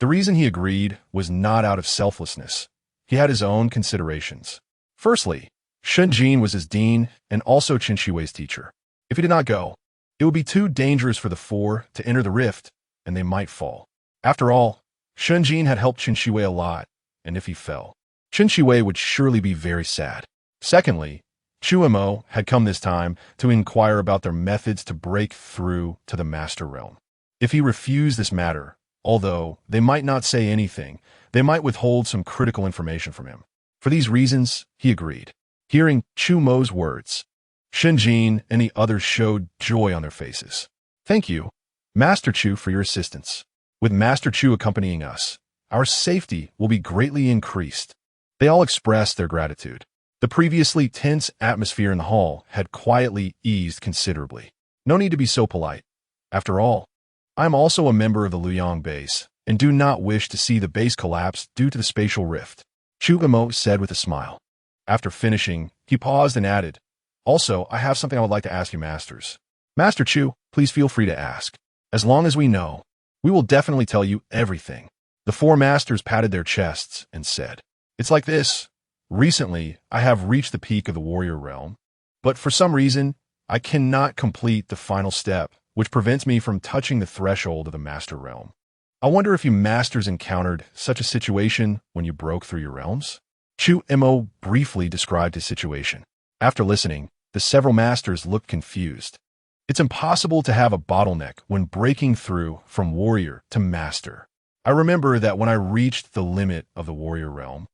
The reason he agreed was not out of selflessness. He had his own considerations. Firstly, Shun Jin was his dean and also Qin Shiwei's teacher. If he did not go, it would be too dangerous for the 4 to enter the rift, and they might fall. After all, Shun Jin had helped Qin Shiwei a lot, and if he fell, Qin Shiwei would surely be very sad. Secondly, Chu Mo had come this time to inquire about their methods to break through to the Master Realm. If he refused this matter, although they might not say anything, they might withhold some critical information from him. For these reasons, he agreed. Hearing Chu Mo's words, Shun Jin and the others showed joy on their faces. Thank you, Master Chu, for your assistance. With Master Chu accompanying us, our safety will be greatly increased. They all expressed their gratitude. The previously tense atmosphere in the hall had quietly eased considerably. No need to be so polite. After all, I am also a member of the Liang base and do not wish to see the base collapse due to the spatial rift, Chu Mo said with a smile. After finishing, he paused and added, also, I have something I would like to ask you, masters. Master Chu, please feel free to ask. As long as we know, we will definitely tell you everything. The 4 masters patted their chests and said, it's like this. Recently, I have reached the peak of the warrior realm, but for some reason, I cannot complete the final step, which prevents me from touching the threshold of the master realm. I wonder if you masters encountered such a situation when you broke through your realms? Chu Mo briefly described his situation. After listening, the several masters looked confused. It's impossible to have a bottleneck when breaking through from warrior to master. I remember that when I reached the limit of the warrior realm,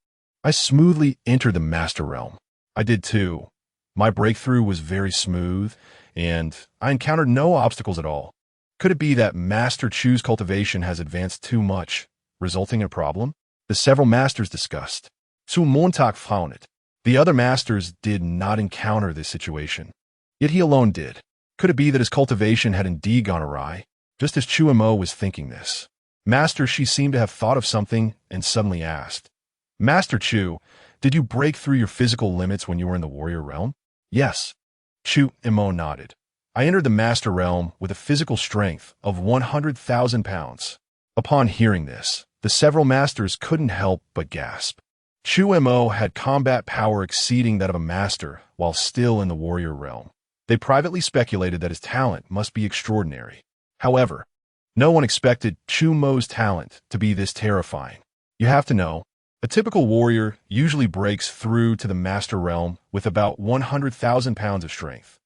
I smoothly entered the master realm. I did too. My breakthrough was very smooth, and I encountered no obstacles at all. Could it be that Master Chu's cultivation has advanced too much, resulting in a problem? The several masters discussed. Su Montauk found it. The other masters did not encounter this situation, yet he alone did. Could it be that his cultivation had indeed gone awry? Just as Chu Mo was thinking this, Master Shi seemed to have thought of something and suddenly asked, Master Chu, did you break through your physical limits when you were in the warrior realm? Yes. Chu Mo nodded. I entered the master realm with a physical strength of 100,000 pounds. Upon hearing this, the several masters couldn't help but gasp. Chu Mo had combat power exceeding that of a master while still in the warrior realm. They privately speculated that his talent must be extraordinary. However, no one expected Chu Mo's talent to be this terrifying. You have to know, a typical warrior usually breaks through to the master realm with about 100,000 pounds of strength.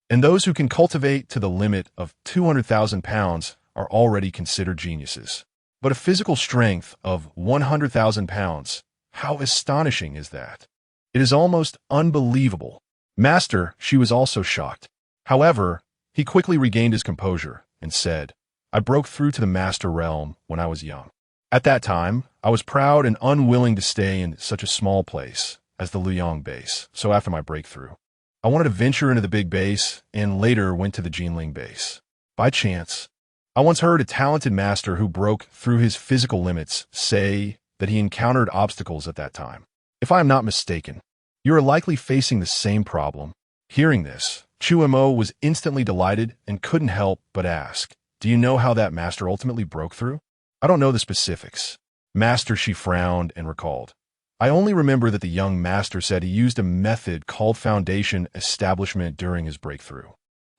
And those who can cultivate to the limit of 200,000 pounds are already considered geniuses. But a physical strength of 100,000 pounds, how astonishing is that? It is almost unbelievable. Master, she was also shocked. However, he quickly regained his composure and said, I broke through to the Master Realm when I was young. At that time, I was proud and unwilling to stay in such a small place as the Luoyang base, so after my breakthrough, I wanted to venture into the big base and later went to the Jinling base. By chance, I once heard a talented master who broke through his physical limits say that he encountered obstacles at that time. If I am not mistaken, you are likely facing the same problem. Hearing this, Chu Mo was instantly delighted and couldn't help but ask, do you know how that master ultimately broke through? I don't know the specifics. Master, she frowned and recalled. I only remember that the young master said he used a method called foundation establishment during his breakthrough.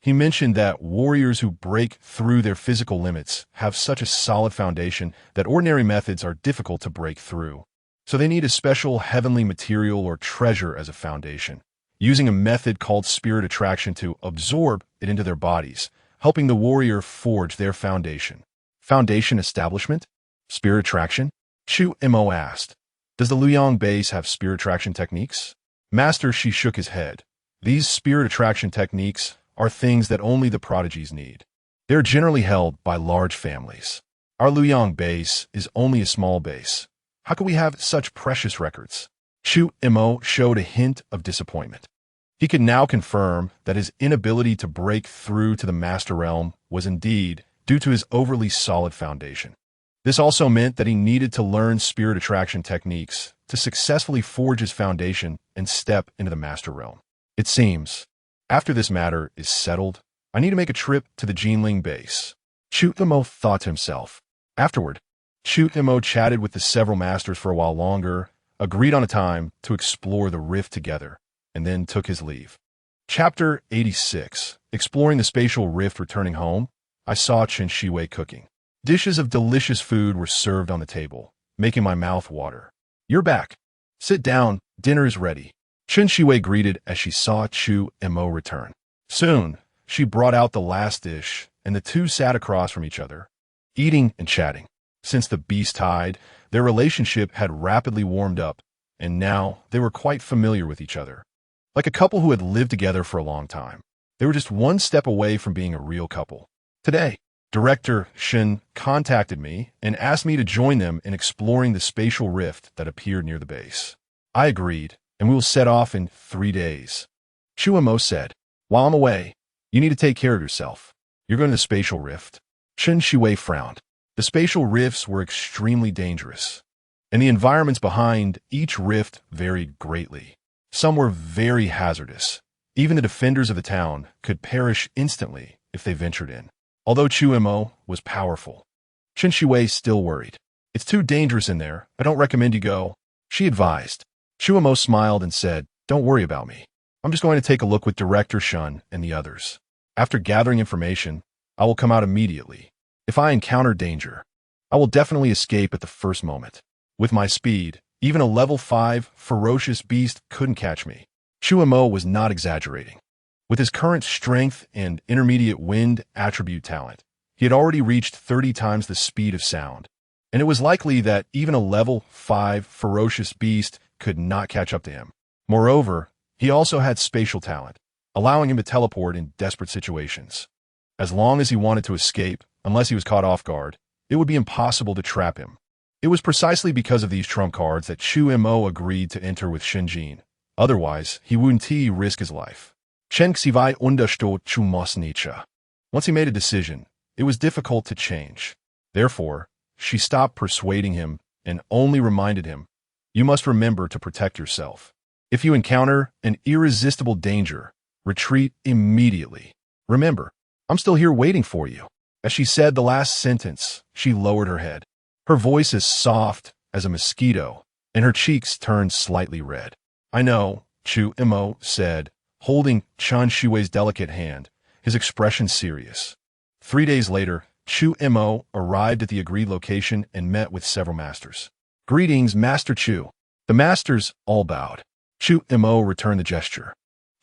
He mentioned that warriors who break through their physical limits have such a solid foundation that ordinary methods are difficult to break through. So they need a special heavenly material or treasure as a foundation, using a method called spirit attraction to absorb it into their bodies, helping the warrior forge their foundation. Foundation establishment? Spirit attraction? Chu Mo asked. Does the Luoyang base have spirit attraction techniques? Master, she shook his head. These spirit attraction techniques are things that only the prodigies need. They're generally held by large families. Our Luoyang base is only a small base. How can we have such precious records? Chu Mo showed a hint of disappointment. He could now confirm that his inability to break through to the Master Realm was indeed due to his overly solid foundation. This also meant that he needed to learn spirit attraction techniques to successfully forge his foundation and step into the Master Realm. It seems, after this matter is settled, I need to make a trip to the Jinling base. Chu Mo thought to himself. Afterward, Chu Mo chatted with the several masters for a while longer, agreed on a time to explore the rift together, and then took his leave. Chapter 86. Exploring the spatial rift. Returning home, I saw Chen Shiwei cooking. Dishes of delicious food were served on the table, making my mouth water. You're back. Sit down, dinner is ready. Chen Shiwei greeted as she saw Chu Mo return. Soon, she brought out the last dish, and the two sat across from each other, eating and chatting. Since the beast tide, their relationship had rapidly warmed up, and now they were quite familiar with each other. Like a couple who had lived together for a long time. They were just one step away from being a real couple. Today, Director Shen contacted me and asked me to join them in exploring the spatial rift that appeared near the base. I agreed, and we will set off in 3 days. Chu Mo said, while I'm away, you need to take care of yourself. You're going to the spatial rift. Chen Shiwei frowned. The spatial rifts were extremely dangerous, and the environments behind each rift varied greatly. Some were very hazardous. Even the defenders of the town could perish instantly if they ventured in. Although Chu Mo was powerful, Chen Shiwei still worried. It's too dangerous in there. I don't recommend you go, she advised. Chu Mo smiled and said, don't worry about me. I'm just going to take a look with Director Shun and the others. After gathering information, I will come out immediately. If I encounter danger, I will definitely escape at the first moment. With my speed, even a level 5 ferocious beast couldn't catch me. Chu Mo was not exaggerating. With his current strength and intermediate wind attribute talent, he had already reached 30 times the speed of sound, and it was likely that even a level 5 ferocious beast could not catch up to him. Moreover, he also had spatial talent, allowing him to teleport in desperate situations. As long as he wanted to escape, unless he was caught off guard, it would be impossible to trap him. It was precisely because of these trump cards that Chu Mo agreed to enter with Shinjin. Otherwise, he wouldn't risk his life. Chen Xivai understood Chu Mo's nature. Once he made a decision, it was difficult to change. Therefore, she stopped persuading him and only reminded him, you must remember to protect yourself. If you encounter an irresistible danger, retreat immediately. Remember, I'm still here waiting for you. As she said the last sentence, she lowered her head. Her voice as soft as a mosquito, and her cheeks turned slightly red. I know, Chu Mo said, holding Chen Shiwei's delicate hand, his expression serious. 3 days later, Chu Mo arrived at the agreed location and met with several masters. Greetings, Master Chu. The masters all bowed. Chu Mo returned the gesture.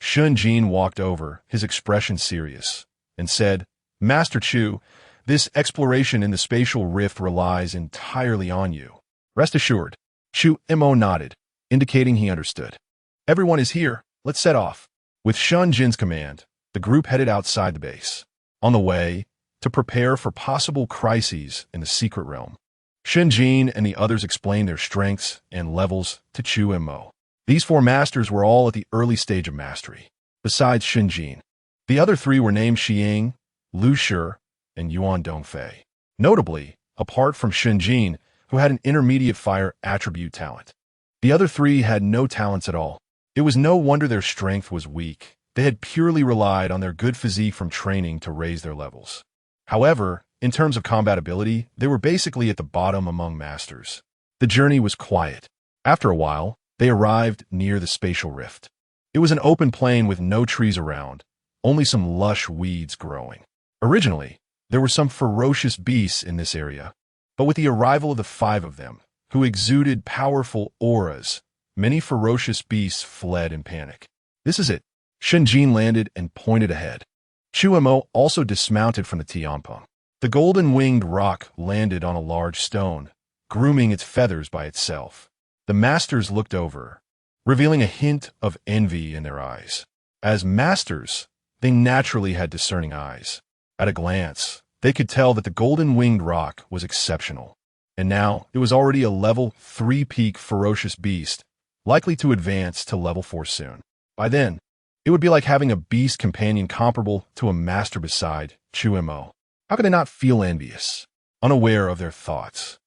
Shun Jin walked over, his expression serious, and said, Master Chu, this exploration in the spatial rift relies entirely on you. Rest assured. Chu Mo nodded, indicating he understood. Everyone is here. Let's set off. With Shun Jin's command, the group headed outside the base. On the way, to prepare for possible crises in the secret realm. Shinjin and the others explained their strengths and levels to Chu Mo. These 4 masters were all at the early stage of mastery. Besides Shinjin, the other 3 were named Xiying, Lu Shi, and Yuan Dongfei. Notably, apart from Shinjin, who had an intermediate fire attribute talent, the other 3 had no talents at all. It was no wonder their strength was weak. They had purely relied on their good physique from training to raise their levels. However, in terms of combat ability, they were basically at the bottom among masters. The journey was quiet. After a while, they arrived near the spatial rift. It was an open plain with no trees around, only some lush weeds growing. Originally, there were some ferocious beasts in this area, but with the arrival of the 5 of them, who exuded powerful auras, many ferocious beasts fled in panic. This is it. Shinjin landed and pointed ahead. Chu Mo also dismounted from the Tianpeng. The golden-winged rock landed on a large stone, grooming its feathers by itself. The masters looked over, revealing a hint of envy in their eyes. As masters, they naturally had discerning eyes. At a glance, they could tell that the golden-winged rock was exceptional. And now, it was already a level 3 peak ferocious beast, likely to advance to level 4 soon. By then, it would be like having a beast companion comparable to a master beside Chu Mo. How could they not feel envious, unaware of their thoughts?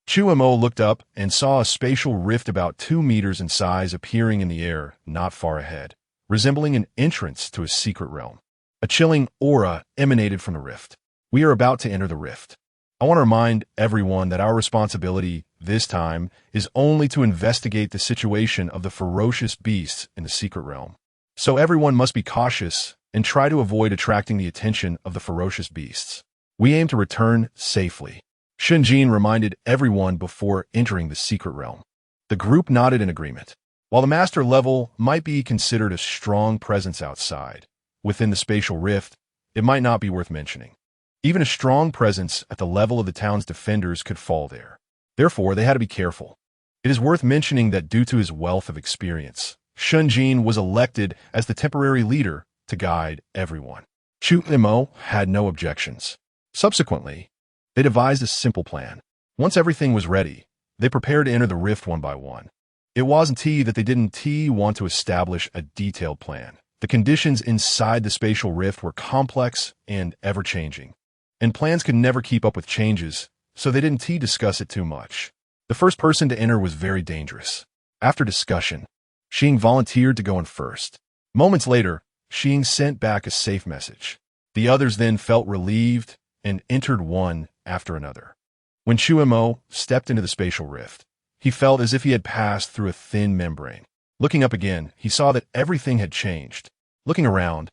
Chu Mo looked up and saw a spatial rift about 2 meters in size appearing in the air not far ahead, resembling an entrance to a secret realm. A chilling aura emanated from the rift. We are about to enter the rift. I want to remind everyone that our responsibility this time is only to investigate the situation of the ferocious beasts in the secret realm. So everyone must be cautious and try to avoid attracting the attention of the ferocious beasts. We aim to return safely. Shinjin reminded everyone before entering the secret realm. The group nodded in agreement. While the master level might be considered a strong presence outside, within the spatial rift, it might not be worth mentioning. Even a strong presence at the level of the town's defenders could fall there. Therefore, they had to be careful. It is worth mentioning that due to his wealth of experience, Shinjin was elected as the temporary leader to guide everyone. Chu Mo had no objections. Subsequently, they devised a simple plan. Once everything was ready, they prepared to enter the rift one by one. It wasn't that they didn't want to establish a detailed plan. The conditions inside the spatial rift were complex and ever-changing, and plans could never keep up with changes, so they didn't discuss it too much. The first person to enter was very dangerous. After discussion, Xing volunteered to go in first. Moments later, Xing sent back a safe message. The others then felt relieved and entered one after another. When Chu Mo stepped into the spatial rift, he felt as if he had passed through a thin membrane. Looking up again, he saw that everything had changed. Looking around,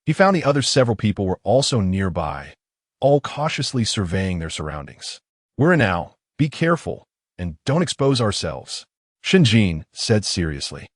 he found the other several people were also nearby, all cautiously surveying their surroundings. We're in now. Be careful, and don't expose ourselves, Shinjin said seriously.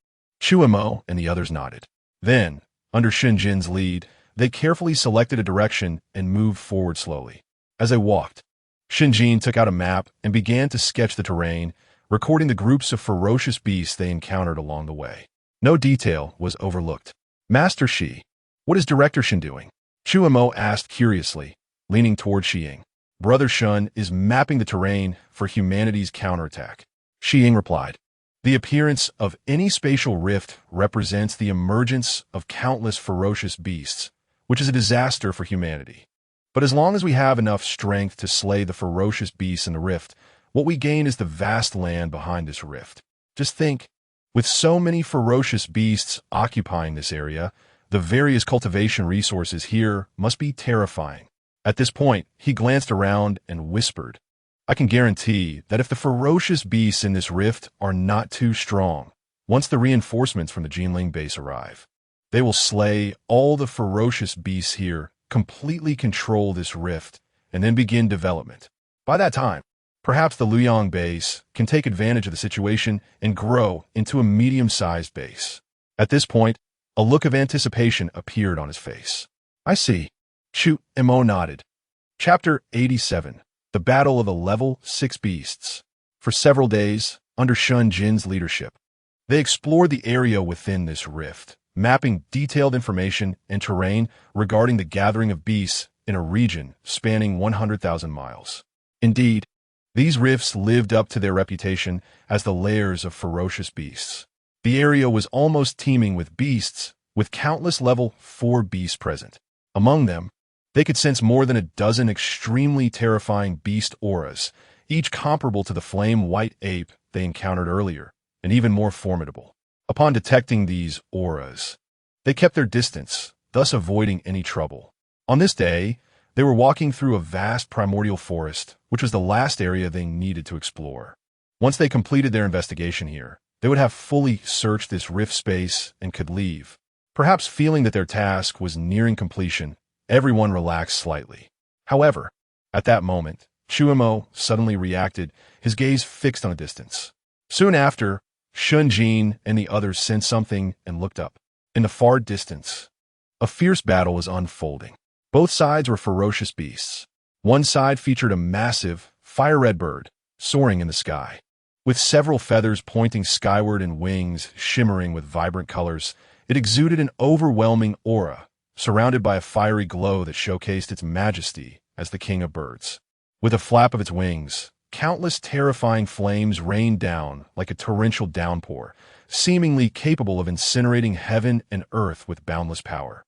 Chu Mo and the others nodded. Then, under Shinjin's lead, they carefully selected a direction and moved forward slowly. As they walked, Shinjin took out a map and began to sketch the terrain, recording the groups of ferocious beasts they encountered along the way. No detail was overlooked. Master Shi, what is Director Shin doing? Chu Mo asked curiously, leaning toward Xiying. Brother Shun is mapping the terrain for humanity's counterattack. Xiying replied. The appearance of any spatial rift represents the emergence of countless ferocious beasts, which is a disaster for humanity. But as long as we have enough strength to slay the ferocious beasts in the rift, what we gain is the vast land behind this rift. Just think, with so many ferocious beasts occupying this area, the various cultivation resources here must be terrifying. At this point, he glanced around and whispered, I can guarantee that if the ferocious beasts in this rift are not too strong, once the reinforcements from the Jinling base arrive, they will slay all the ferocious beasts here, completely control this rift, and then begin development. By that time, perhaps the Luyang base can take advantage of the situation and grow into a medium-sized base. At this point, a look of anticipation appeared on his face. I see. Chu Mo nodded. Chapter 87. The Battle of the Level 6 Beasts. For several days, under Shun Jin's leadership, they explored the area within this rift, mapping detailed information and terrain regarding the gathering of beasts in a region spanning 100,000 miles. Indeed, these rifts lived up to their reputation as the lairs of ferocious beasts. The area was almost teeming with beasts, with countless level 4 beasts present. Among them, they could sense more than a dozen extremely terrifying beast auras, each comparable to the flame-white ape they encountered earlier, and even more formidable. Upon detecting these auras, they kept their distance, thus avoiding any trouble. On this day, they were walking through a vast primordial forest, which was the last area they needed to explore. Once they completed their investigation here, they would have fully searched this rift space and could leave. Perhaps feeling that their task was nearing completion, everyone relaxed slightly. However, at that moment, Chu Mo suddenly reacted, his gaze fixed on a distance. Soon after, Shun and the others sensed something and looked up. In the far distance, a fierce battle was unfolding. Both sides were ferocious beasts. One side featured a massive, fire-red bird, soaring in the sky. With several feathers pointing skyward and wings shimmering with vibrant colors, it exuded an overwhelming aura, surrounded by a fiery glow that showcased its majesty as the king of birds. With a flap of its wings, countless terrifying flames rained down like a torrential downpour, seemingly capable of incinerating heaven and earth with boundless power.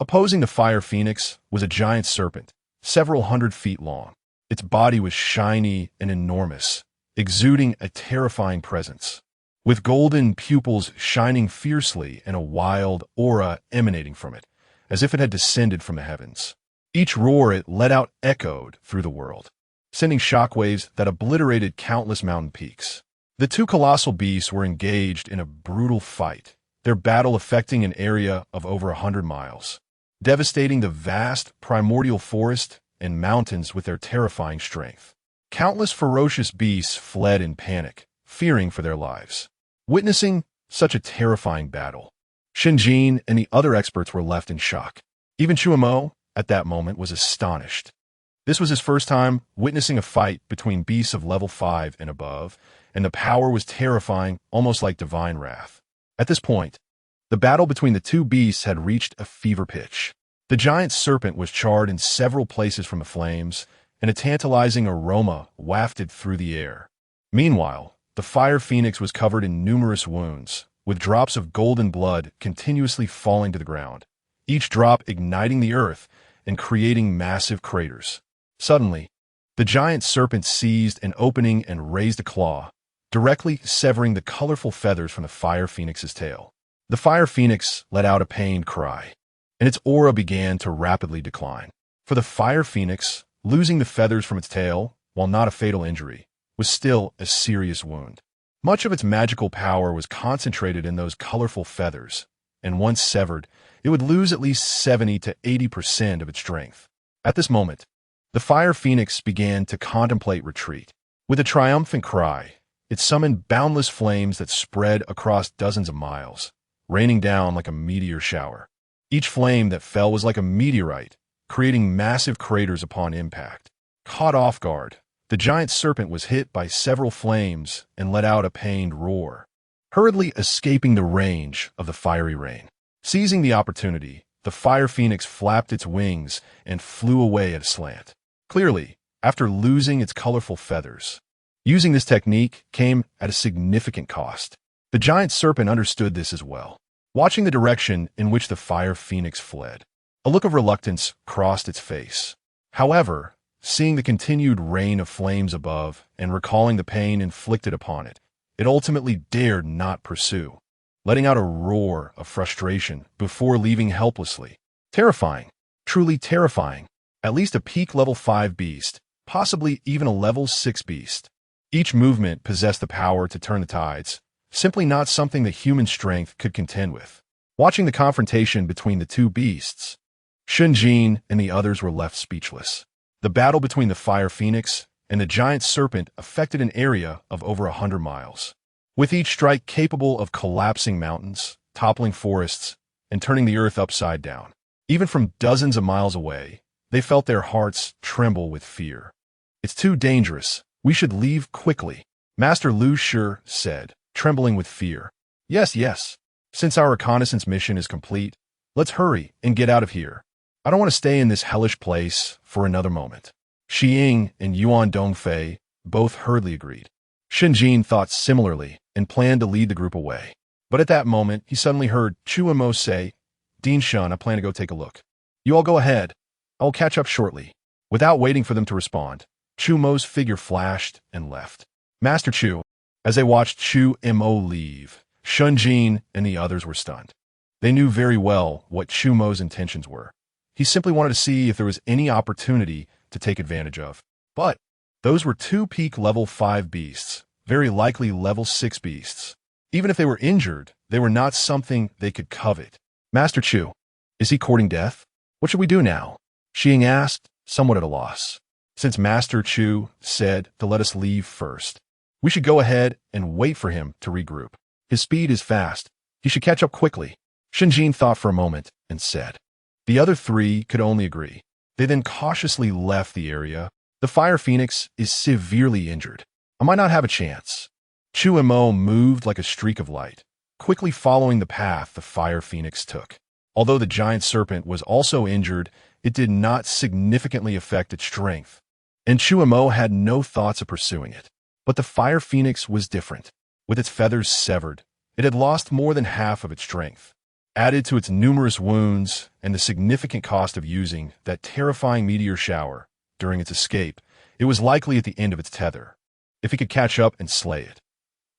Opposing the fire phoenix was a giant serpent, several 100 feet long. Its body was shiny and enormous, exuding a terrifying presence. With golden pupils shining fiercely and a wild aura emanating from it, as if it had descended from the heavens. Each roar it let out echoed through the world, sending shockwaves that obliterated countless mountain peaks. The two colossal beasts were engaged in a brutal fight, their battle affecting an area of over 100 miles, devastating the vast primordial forest and mountains with their terrifying strength. Countless ferocious beasts fled in panic, fearing for their lives. Witnessing such a terrifying battle, Shinjin and the other experts were left in shock. Even Chu Mo, at that moment, was astonished. This was his first time witnessing a fight between beasts of level 5 and above, and the power was terrifying, almost like divine wrath. At this point, the battle between the two beasts had reached a fever pitch. The giant serpent was charred in several places from the flames, and a tantalizing aroma wafted through the air. Meanwhile, the fire phoenix was covered in numerous wounds, with drops of golden blood continuously falling to the ground, each drop igniting the earth and creating massive craters. Suddenly, the giant serpent seized an opening and raised a claw, directly severing the colorful feathers from the fire phoenix's tail. The fire phoenix let out a pained cry, and its aura began to rapidly decline. For the fire phoenix, losing the feathers from its tail, while not a fatal injury, was still a serious wound. Much of its magical power was concentrated in those colorful feathers, and once severed, it would lose at least 70 to 80% of its strength. At this moment, the fire phoenix began to contemplate retreat. With a triumphant cry, it summoned boundless flames that spread across dozens of miles, raining down like a meteor shower. Each flame that fell was like a meteorite, creating massive craters upon impact. Caught off guard, the giant serpent was hit by several flames and let out a pained roar, hurriedly escaping the range of the fiery rain. Seizing the opportunity, the fire phoenix flapped its wings and flew away at a slant, clearly after losing its colorful feathers. Using this technique came at a significant cost. The giant serpent understood this as well. Watching the direction in which the fire phoenix fled, a look of reluctance crossed its face. However, seeing the continued rain of flames above and recalling the pain inflicted upon it, it ultimately dared not pursue, letting out a roar of frustration before leaving helplessly. Terrifying, truly terrifying. At least a peak level 5 beast, possibly even a level 6 beast. Each movement possessed the power to turn the tides, simply not something that human strength could contend with. Watching the confrontation between the two beasts, Shunjin and the others were left speechless. The battle between the fire phoenix and the giant serpent affected an area of over 100 miles, with each strike capable of collapsing mountains, toppling forests, and turning the earth upside down. Even from dozens of miles away, they felt their hearts tremble with fear. "It's too dangerous. We should leave quickly," Master Lu Shi said, trembling with fear. Yes. Since our reconnaissance mission is complete, let's hurry and get out of here. I don't want to stay in this hellish place for another moment. Xi Ying and Yuan Dongfei both hurriedly agreed. Shen Jin thought similarly and planned to lead the group away. But at that moment, he suddenly heard Chu Mo say, "Dean Shun, I plan to go take a look. You all go ahead. I will catch up shortly." Without waiting for them to respond, Chu Mo's figure flashed and left. Master Chu, as they watched Chu Mo leave, Shen Jin and the others were stunned. They knew very well what Chu Mo's intentions were. He simply wanted to see if there was any opportunity to take advantage of. But those were two peak level 5 beasts, very likely level 6 beasts. Even if they were injured, they were not something they could covet. Master Chu, is he courting death? What should we do now? Xi Ying asked, somewhat at a loss. Since Master Chu said to let us leave first, we should go ahead and wait for him to regroup. His speed is fast. He should catch up quickly. Shen Jin thought for a moment and said. The other three could only agree. They then cautiously left the area. The Fire Phoenix is severely injured. I might not have a chance. Chu Mo moved like a streak of light, quickly following the path the Fire Phoenix took. Although the giant serpent was also injured, it did not significantly affect its strength, and Chu Mo had no thoughts of pursuing it. But the Fire Phoenix was different. With its feathers severed, it had lost more than half of its strength. Added to its numerous wounds and the significant cost of using that terrifying meteor shower during its escape, it was likely at the end of its tether. If he could catch up and slay it.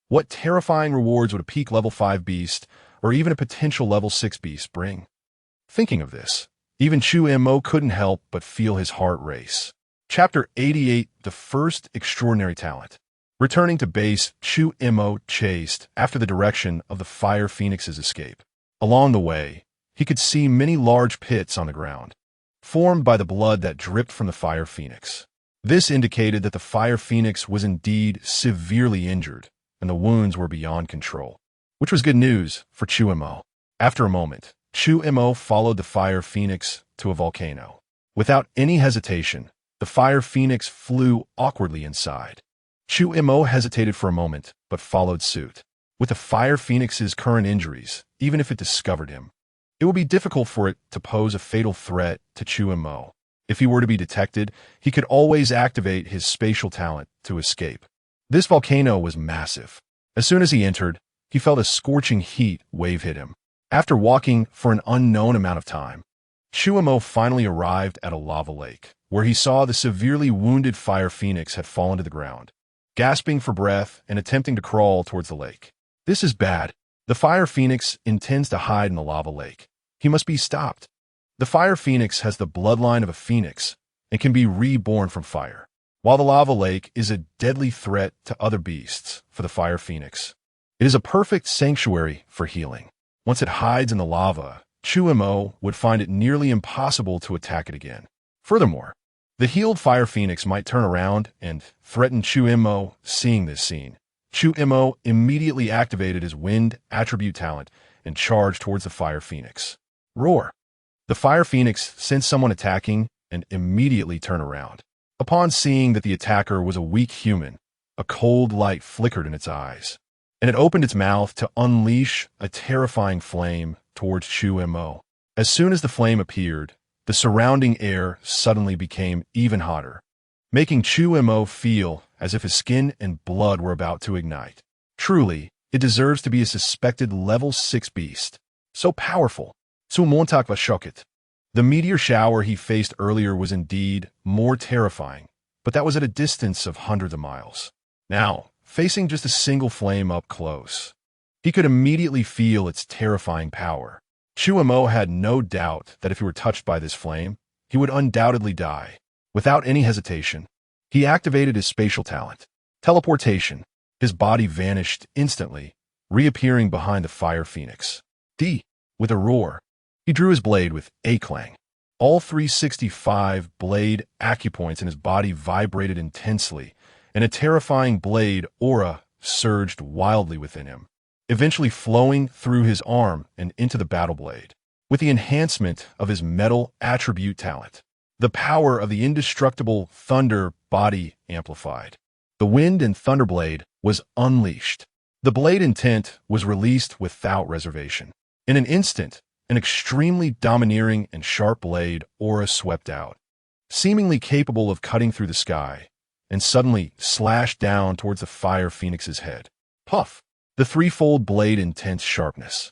What terrifying rewards would a peak level 5 beast or even a potential level 6 beast bring? Thinking of this, even Chu Mo couldn't help but feel his heart race. Chapter 88, The First Extraordinary Talent. Returning to base, Chu Mo chased after the direction of the Fire Phoenix's escape. Along the way, he could see many large pits on the ground, formed by the blood that dripped from the Fire Phoenix. This indicated that the Fire Phoenix was indeed severely injured, and the wounds were beyond control, which was good news for Chu Mo. After a moment, Chu Mo followed the Fire Phoenix to a volcano. Without any hesitation, the Fire Phoenix flew awkwardly inside. Chu Mo hesitated for a moment, but followed suit. With the Fire Phoenix's current injuries, even if it discovered him, it would be difficult for it to pose a fatal threat to Chu Mo. If he were to be detected, he could always activate his spatial talent to escape. This volcano was massive. As soon as he entered, he felt a scorching heat wave hit him. After walking for an unknown amount of time, Chu Mo finally arrived at a lava lake, where he saw the severely wounded Fire Phoenix had fallen to the ground, gasping for breath and attempting to crawl towards the lake. This is bad. The Fire Phoenix intends to hide in the lava lake. He must be stopped. The Fire Phoenix has the bloodline of a phoenix and can be reborn from fire, while the lava lake is a deadly threat to other beasts for the Fire Phoenix. It is a perfect sanctuary for healing. Once it hides in the lava, Chu Mo would find it nearly impossible to attack it again. Furthermore, the healed Fire Phoenix might turn around and threaten Chu Mo. Seeing this scene, Chu Mo immediately activated his wind attribute talent and charged towards the Fire Phoenix. Roar! The Fire Phoenix sensed someone attacking and immediately turned around. Upon seeing that the attacker was a weak human, a cold light flickered in its eyes, and it opened its mouth to unleash a terrifying flame towards Chu Mo. As soon as the flame appeared, the surrounding air suddenly became even hotter, making Chu Mo feel as if his skin and blood were about to ignite. Truly, it deserves to be a suspected level 6 beast. So powerful. So Montak va shocket. The meteor shower he faced earlier was indeed more terrifying, but that was at a distance of hundreds of miles. Now, facing just a single flame up close, he could immediately feel its terrifying power. Chu Mo had no doubt that if he were touched by this flame, he would undoubtedly die. Without any hesitation, he activated his spatial talent. Teleportation. His body vanished instantly, reappearing behind the Fire Phoenix. With a roar, he drew his blade with a clang. All 365 blade acupoints in his body vibrated intensely, and a terrifying blade aura surged wildly within him, eventually flowing through his arm and into the battle blade. With the enhancement of his metal attribute talent, the power of the indestructible thunder body amplified. The wind and thunder blade was unleashed. The blade intent was released without reservation. In an instant, An extremely domineering and sharp blade aura swept out, seemingly capable of cutting through the sky, and suddenly slashed down towards the fire phoenix's head. Puff! The threefold blade intense sharpness,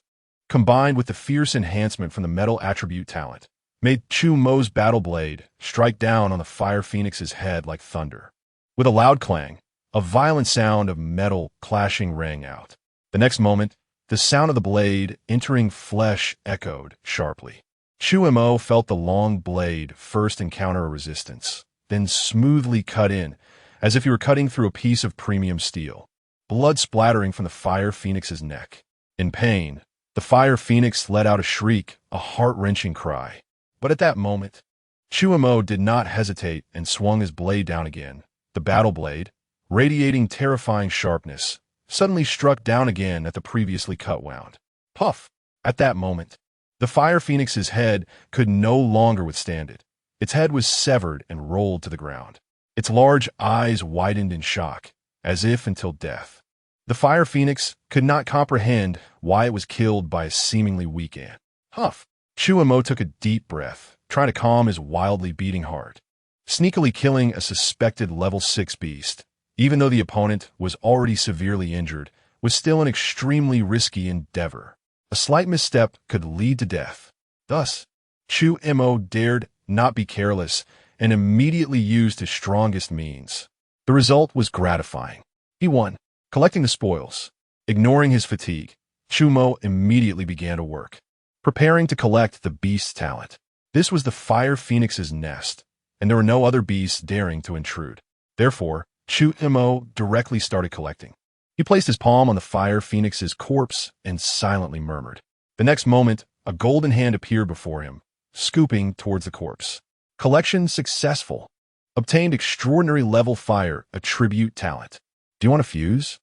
combined with the fierce enhancement from the metal attribute talent, made Chu Mo's battle blade strike down on the fire phoenix's head like thunder. With a loud clang, a violent sound of metal clashing rang out. The next moment, the sound of the blade entering flesh echoed sharply. Chu Mo felt the long blade first encounter a resistance, then smoothly cut in, as if he were cutting through a piece of premium steel, blood splattering from the fire phoenix's neck. In pain, the fire phoenix let out a shriek, a heart-wrenching cry. But at that moment, Chu Mo did not hesitate and swung his blade down again. The battle blade, radiating terrifying sharpness, suddenly struck down again at the previously cut wound. Puff! At that moment, the fire phoenix's head could no longer withstand it. Its head was severed and rolled to the ground. Its large eyes widened in shock, as if until death. The fire phoenix could not comprehend why it was killed by a seemingly weak ant. Huff! Chu Mo took a deep breath, trying to calm his wildly beating heart. Sneakily killing a suspected level 6 beast, even though the opponent was already severely injured, was still an extremely risky endeavor. A slight misstep could lead to death. Thus, Chu Mo dared not be careless and immediately used his strongest means. The result was gratifying. He won, collecting the spoils. Ignoring his fatigue, Chu Mo immediately began to work, preparing to collect the beast's talent. This was the fire phoenix's nest, and there were no other beasts daring to intrude. Therefore, Chu Mo directly started collecting. He placed his palm on the fire phoenix's corpse and silently murmured. The next moment, a golden hand appeared before him, scooping towards the corpse. Collection successful. Obtained extraordinary level fire attribute talent. Do you want to fuse?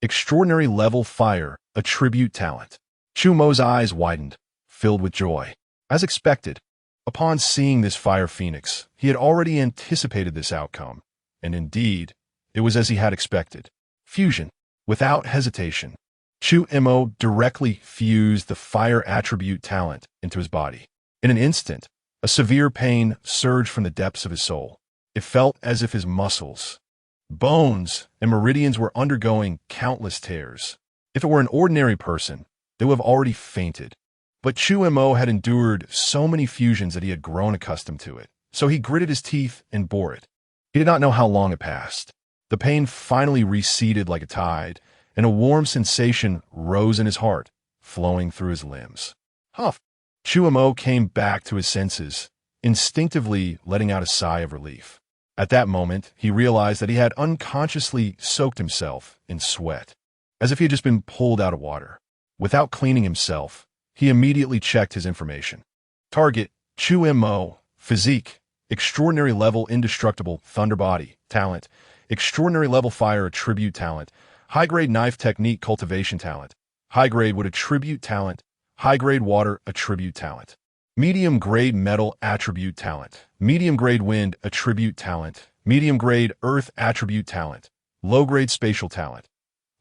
Extraordinary level fire attribute talent. Chu Mo's eyes widened, filled with joy. As expected, upon seeing this fire phoenix, he had already anticipated this outcome, and indeed, it was as he had expected. Fusion. Without hesitation, Chu Mo directly fused the fire attribute talent into his body. In an instant, a severe pain surged from the depths of his soul. It felt as if his muscles, bones, and meridians were undergoing countless tears. If it were an ordinary person, they would have already fainted. But Chu Mo had endured so many fusions that he had grown accustomed to it, so he gritted his teeth and bore it. He did not know how long it passed. The pain finally receded like a tide, and a warm sensation rose in his heart, flowing through his limbs. Huff! Chu Mo came back to his senses, instinctively letting out a sigh of relief. At that moment, he realized that he had unconsciously soaked himself in sweat, as if he had just been pulled out of water. Without cleaning himself, he immediately checked his information. Target, Chu Mo, physique, extraordinary level indestructible thunder body, talent, extraordinary level fire attribute talent, high-grade knife technique cultivation talent, high-grade wood attribute talent, high-grade water attribute talent, medium-grade metal attribute talent, medium-grade wind attribute talent, medium-grade earth attribute talent, low-grade spatial talent.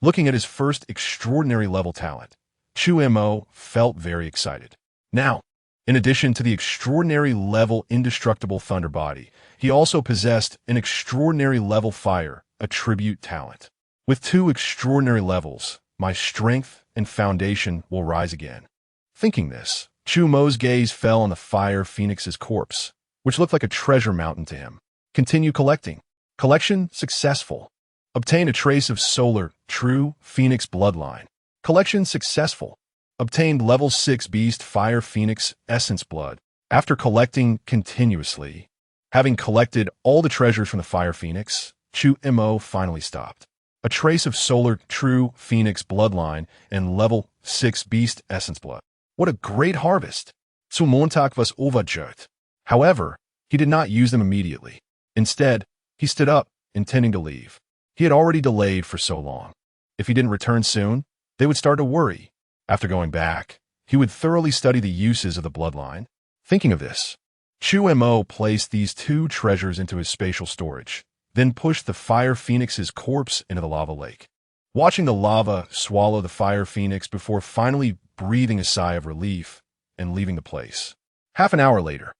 Looking at his first extraordinary level talent, Chu Mo felt very excited. Now, in addition to the extraordinary level indestructible thunder body, he also possessed an extraordinary level fire attribute talent. With 2 extraordinary levels, my strength and foundation will rise again. Thinking this, Chu Mo's gaze fell on the fire phoenix's corpse, which looked like a treasure mountain to him. Continue collecting. Collection successful. Obtain a trace of solar, true phoenix bloodline. Collection successful. Obtained level 6 beast fire phoenix essence blood. After collecting continuously, having collected all the treasures from the fire phoenix, Chu Mo finally stopped. A trace of solar, true phoenix bloodline and level 6 beast essence blood. What a great harvest! Zum Montag was overgert. However, he did not use them immediately. Instead, he stood up, intending to leave. He had already delayed for so long. If he didn't return soon, they would start to worry. After going back, he would thoroughly study the uses of the bloodline. Thinking of this, Chu Mo placed these 2 treasures into his spatial storage, then pushed the fire phoenix's corpse into the lava lake. Watching the lava swallow the fire phoenix before finally breathing a sigh of relief and leaving the place. Half an hour later,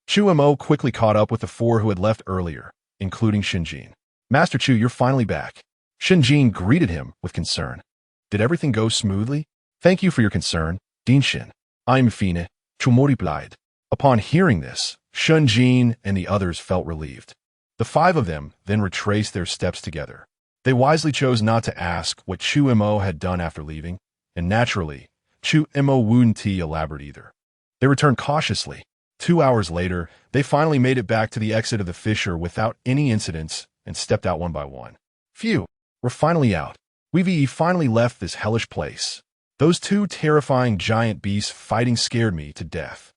Chu Mo quickly caught up with the four who had left earlier, including Shinjin. Master Chu, you're finally back. Shinjin greeted him with concern. Did everything go smoothly? Thank you for your concern, Dinshin. I'm fine, Chu Mo replied. Upon hearing this, Shinjin and the others felt relieved. The five of them then retraced their steps together. They wisely chose not to ask what Chu Mo had done after leaving, and naturally, Chu Mo wouldn't elaborate either. They returned cautiously. 2 hours later, they finally made it back to the exit of the fissure without any incidents and stepped out one by one. Phew, we're finally out. We've finally left this hellish place. Those two terrifying giant beasts fighting scared me to death.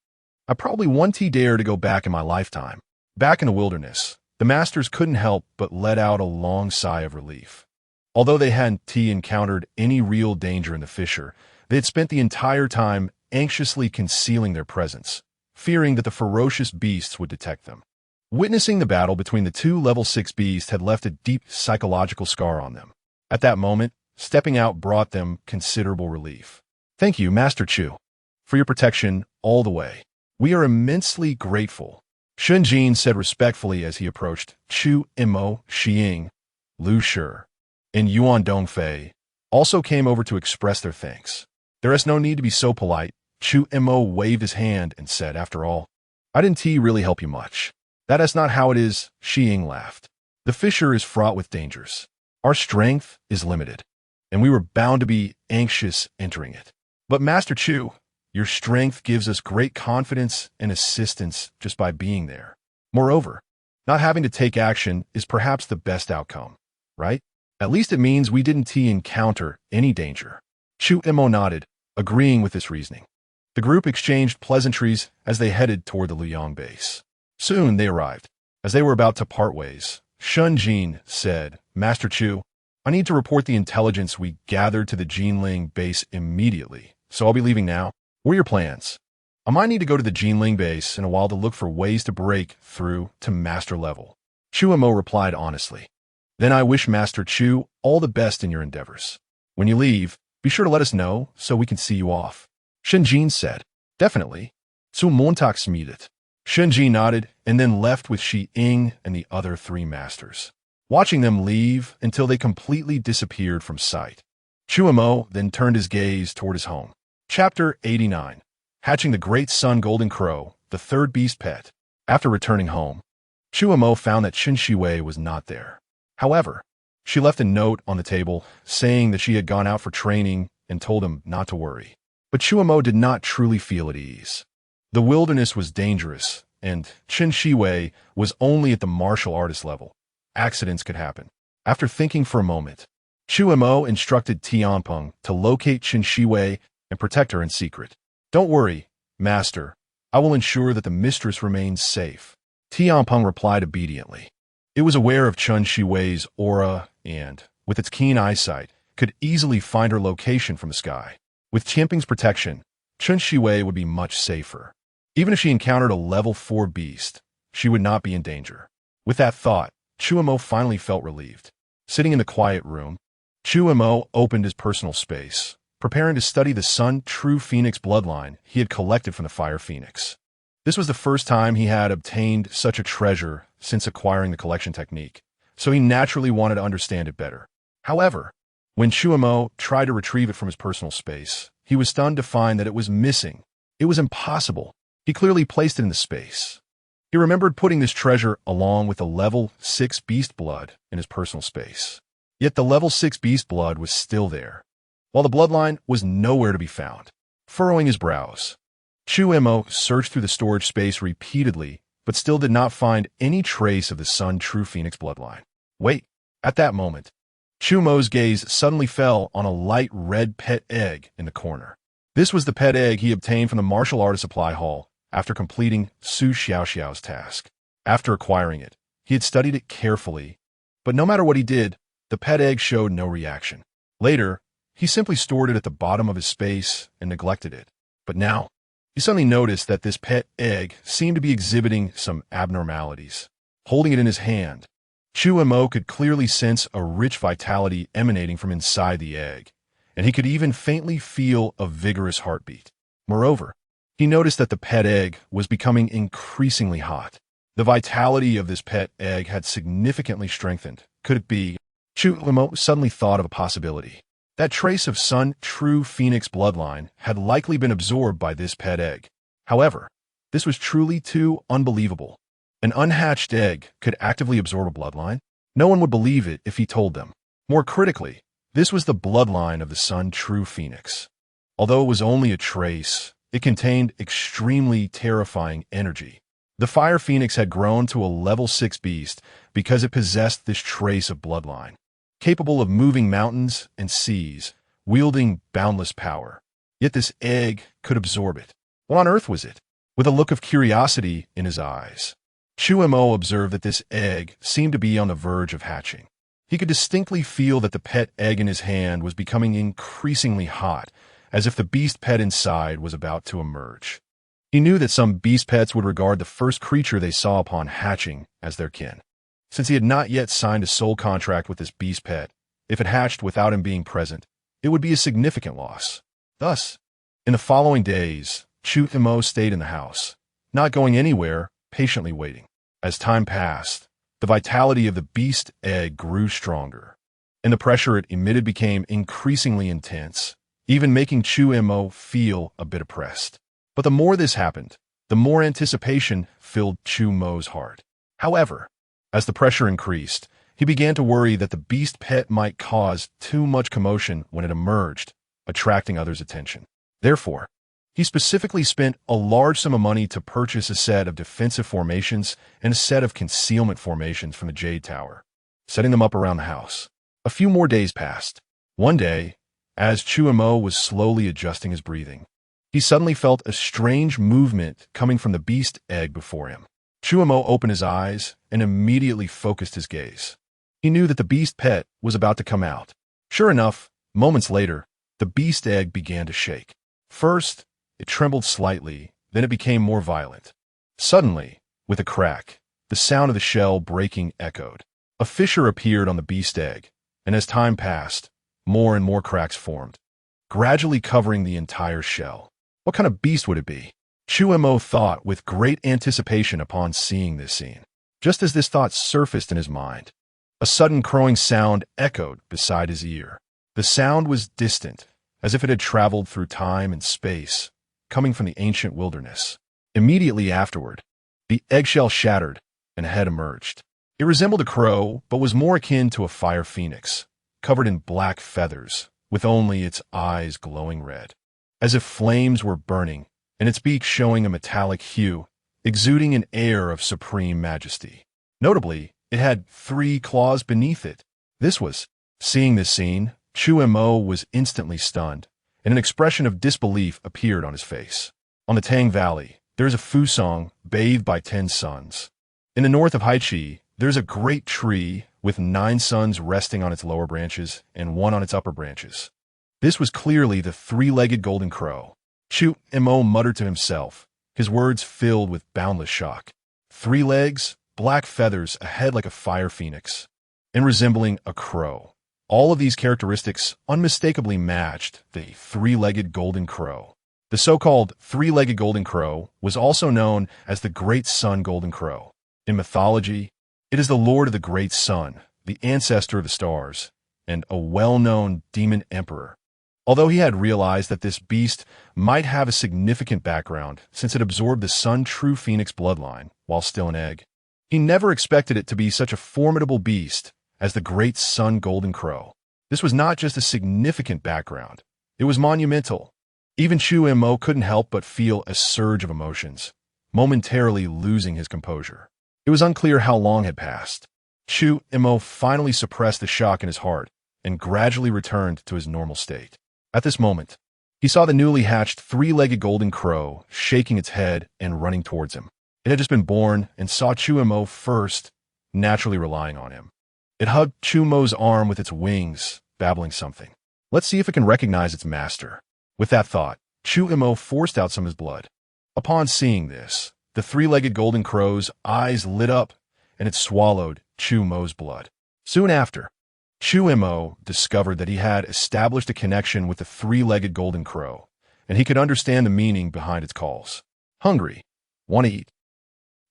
I probably won't dare to go back in my lifetime. Back in the wilderness, the masters couldn't help but let out a long sigh of relief. Although they hadn't encountered any real danger in the fissure, they had spent the entire time anxiously concealing their presence, fearing that the ferocious beasts would detect them. Witnessing the battle between the two level 6 beasts had left a deep psychological scar on them. At that moment, stepping out brought them considerable relief. Thank you, Master Chu, for your protection all the way. We are immensely grateful, Shinjin said respectfully as he approached. Chu Mo, Xiying, Lu Shi, and Yuan Dongfei also came over to express their thanks. There is no need to be so polite. Chu Mo waved his hand and said, after all, I didn't really help you much. That is not how it is, Xiying laughed. The fissure is fraught with dangers. Our strength is limited, and we were bound to be anxious entering it. But Master Chu, your strength gives us great confidence and assistance just by being there. Moreover, not having to take action is perhaps the best outcome, right? At least it means we didn't encounter any danger. Chu Mo nodded, agreeing with this reasoning. The group exchanged pleasantries as they headed toward the Luyang base. Soon they arrived. As they were about to part ways, Shinjin said, Master Chu, I need to report the intelligence we gathered to the Jinling base immediately, so I'll be leaving now. What are your plans? I might need to go to the Jinling base in a while to look for ways to break through to master level. Chu Mo replied honestly. Then I wish Master Chu all the best in your endeavors. When you leave, be sure to let us know so we can see you off. Shinjin said, Definitely. Zu Montag smiedet. Shinjin nodded and then left with Xiying and the other 3 masters, watching them leave until they completely disappeared from sight. Chu Mo then turned his gaze toward his home. Chapter 89. Hatching the Great Sun Golden Crow, the 3rd beast pet. After returning home, Chu Mo found that Qin Shiwei was not there. However, she left a note on the table saying that she had gone out for training and told him not to worry. But Chu Mo did not truly feel at ease. The wilderness was dangerous, and Qin Shiwei was only at the martial artist level. Accidents could happen. After thinking for a moment, Chu Mo instructed Tianpeng to locate Qin Shiwei and protect her in secret. Don't worry, Master. I will ensure that the mistress remains safe. Tianpeng replied obediently. It was aware of Qin Shiwei's aura and, with its keen eyesight, could easily find her location from the sky. With Tianpeng's protection, Qin Shiwei would be much safer. Even if she encountered a level 4 beast, she would not be in danger. With that thought, Chu Mo finally felt relieved. Sitting in the quiet room, Chu Mo opened his personal space, preparing to study the Sun True Phoenix bloodline he had collected from the Fire Phoenix. This was the first time he had obtained such a treasure since acquiring the collection technique, so he naturally wanted to understand it better. However, when Chu Mo tried to retrieve it from his personal space, he was stunned to find that it was missing. It was impossible. He clearly placed it in the space. He remembered putting this treasure along with the level 6 beast blood in his personal space. Yet the level 6 beast blood was still there, while the bloodline was nowhere to be found. Furrowing his brows, Chu Mo searched through the storage space repeatedly, but still did not find any trace of the Sun True Phoenix bloodline. Wait, at that moment, Chu Mo's gaze suddenly fell on a light red pet egg in the corner. This was the pet egg he obtained from the martial artist supply hall after completing Su Xiaoxiao's task. After acquiring it, he had studied it carefully, but no matter what he did, the pet egg showed no reaction. Later, he simply stored it at the bottom of his space and neglected it. But now, he suddenly noticed that this pet egg seemed to be exhibiting some abnormalities. Holding it in his hand, Chu Mo could clearly sense a rich vitality emanating from inside the egg, and he could even faintly feel a vigorous heartbeat. Moreover, He noticed that the pet egg was becoming increasingly hot. The vitality of this pet egg had significantly strengthened. Could it be? Chu Mo suddenly thought of a possibility. That trace of Sun true Phoenix bloodline had likely been absorbed by this pet egg. However, this was truly too unbelievable. An unhatched egg could actively absorb a bloodline? No one would believe it if he told them. More critically, this was the bloodline of the Sun true Phoenix. Although it was only a trace, it contained extremely terrifying energy. The Fire Phoenix had grown to a level 6 beast because it possessed this trace of bloodline, capable of moving mountains and seas, wielding boundless power. Yet this egg could absorb it. What on earth was it? With a look of curiosity in his eyes, Chu Mo observed that this egg seemed to be on the verge of hatching. He could distinctly feel that the pet egg in his hand was becoming increasingly hot, as if the beast pet inside was about to emerge. He knew that some beast pets would regard the first creature they saw upon hatching as their kin. Since he had not yet signed a soul contract with this beast pet, if it hatched without him being present, it would be a significant loss. Thus, in the following days, Chu Mo stayed in the house, not going anywhere, patiently waiting. As time passed, the vitality of the beast egg grew stronger, and the pressure it emitted became increasingly intense, even making Chu Mo feel a bit oppressed. But the more this happened, the more anticipation filled Chu Mo's heart. However, as the pressure increased, he began to worry that the beast pet might cause too much commotion when it emerged, attracting others' attention. Therefore, he specifically spent a large sum of money to purchase a set of defensive formations and a set of concealment formations from the Jade Tower, setting them up around the house. A few more days passed. One day, as Chu Mo was slowly adjusting his breathing, he suddenly felt a strange movement coming from the beast egg before him. Chu Mo opened his eyes and immediately focused his gaze. He knew that the beast pet was about to come out. Sure enough, moments later, the beast egg began to shake. First, it trembled slightly, then it became more violent. Suddenly, with a crack, the sound of the shell breaking echoed. A fissure appeared on the beast egg, and as time passed, more and more cracks formed, gradually covering the entire shell. What kind of beast would it be? Chu Mo thought with great anticipation upon seeing this scene. Just as this thought surfaced in his mind, a sudden crowing sound echoed beside his ear. The sound was distant, as if it had traveled through time and space, coming from the ancient wilderness. Immediately afterward, the eggshell shattered and a head emerged. It resembled a crow, but was more akin to a fire phoenix, covered in black feathers, with only its eyes glowing red, as if flames were burning, and its beak showing a metallic hue, exuding an air of supreme majesty. Notably, it had 3 claws beneath it. Seeing this scene, Chu Mo was instantly stunned, and an expression of disbelief appeared on his face. On the Tang Valley, there is a Fusong bathed by 10 suns. In the north of Haichi, there is a great tree with 9 suns resting on its lower branches and 1 on its upper branches. This was clearly the 3-legged golden crow. Chu Mo muttered to himself, his words filled with boundless shock. 3 legs, black feathers, a head like a fire phoenix, and resembling a crow. All of these characteristics unmistakably matched the 3-legged golden crow. The so-called 3-legged golden crow was also known as the Great Sun Golden Crow. In mythology, it is the lord of the Great Sun, the ancestor of the stars, and a well-known demon emperor. Although he had realized that this beast might have a significant background since it absorbed the Sun True Phoenix bloodline while still an egg, he never expected it to be such a formidable beast as the Great Sun Golden Crow. This was not just a significant background, it was monumental. Even Chu Mo couldn't help but feel a surge of emotions, momentarily losing his composure. It was unclear how long had passed. Chu Mo finally suppressed the shock in his heart and gradually returned to his normal state. At this moment, he saw the newly hatched 3-legged golden crow shaking its head and running towards him. It had just been born and saw Chu Mo first, naturally relying on him. It hugged Chu Mo's arm with its wings, babbling something. Let's see if it can recognize its master. With that thought, Chu Mo forced out some of his blood. Upon seeing this, the 3-legged golden crow's eyes lit up and it swallowed Chu Mo's blood. Soon after, Chu Mo discovered that he had established a connection with the 3-legged golden crow, and he could understand the meaning behind its calls. Hungry. Want to eat.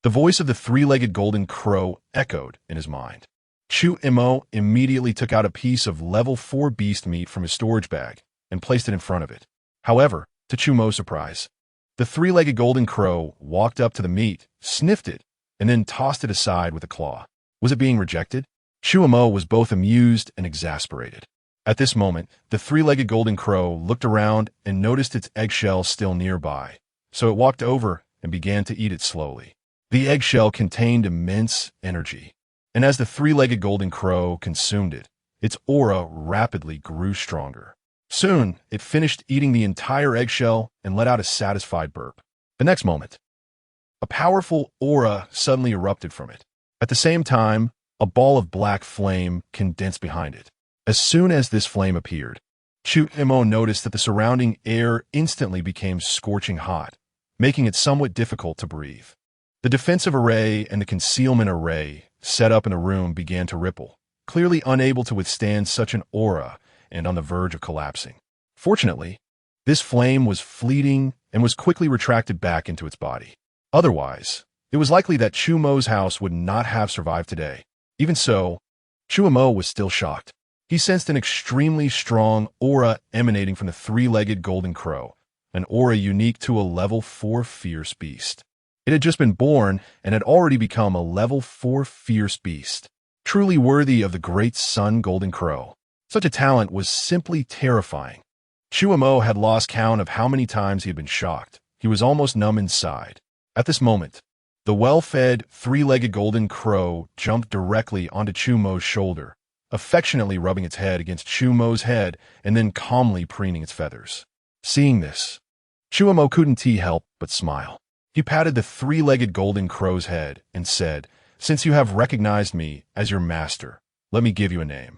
The voice of the three-legged golden crow echoed in his mind. Chu Mo immediately took out a piece of level 4 beast meat from his storage bag and placed it in front of it. However, to Chu Mo's surprise, the three-legged golden crow walked up to the meat, sniffed it, and then tossed it aside with a claw. Was it being rejected? Chu Mo was both amused and exasperated. At this moment, the three-legged golden crow looked around and noticed its eggshell still nearby, so it walked over and began to eat it slowly. The eggshell contained immense energy, and as the three-legged golden crow consumed it, its aura rapidly grew stronger. Soon, it finished eating the entire eggshell and let out a satisfied burp. The next moment, a powerful aura suddenly erupted from it. At the same time, a ball of black flame condensed behind it. As soon as this flame appeared, Chu Mo noticed that the surrounding air instantly became scorching hot, making it somewhat difficult to breathe. The defensive array and the concealment array set up in the room began to ripple, clearly unable to withstand such an aura and on the verge of collapsing. Fortunately, this flame was fleeting and was quickly retracted back into its body. Otherwise, it was likely that Chu Mo's house would not have survived today. Even so, Chu Mo was still shocked. He sensed an extremely strong aura emanating from the three-legged golden crow, an aura unique to a level 4 fierce beast. It had just been born and had already become a level 4 fierce beast, truly worthy of the great sun golden crow. Such a talent was simply terrifying. Chu Mo had lost count of how many times he had been shocked. He was almost numb inside. At this moment, the well-fed, three-legged golden crow jumped directly onto Chu Mo's shoulder, affectionately rubbing its head against Chu Mo's head and then calmly preening its feathers. Seeing this, Chu Mo couldn't help but smile. He patted the three-legged golden crow's head and said, "Since you have recognized me as your master, let me give you a name.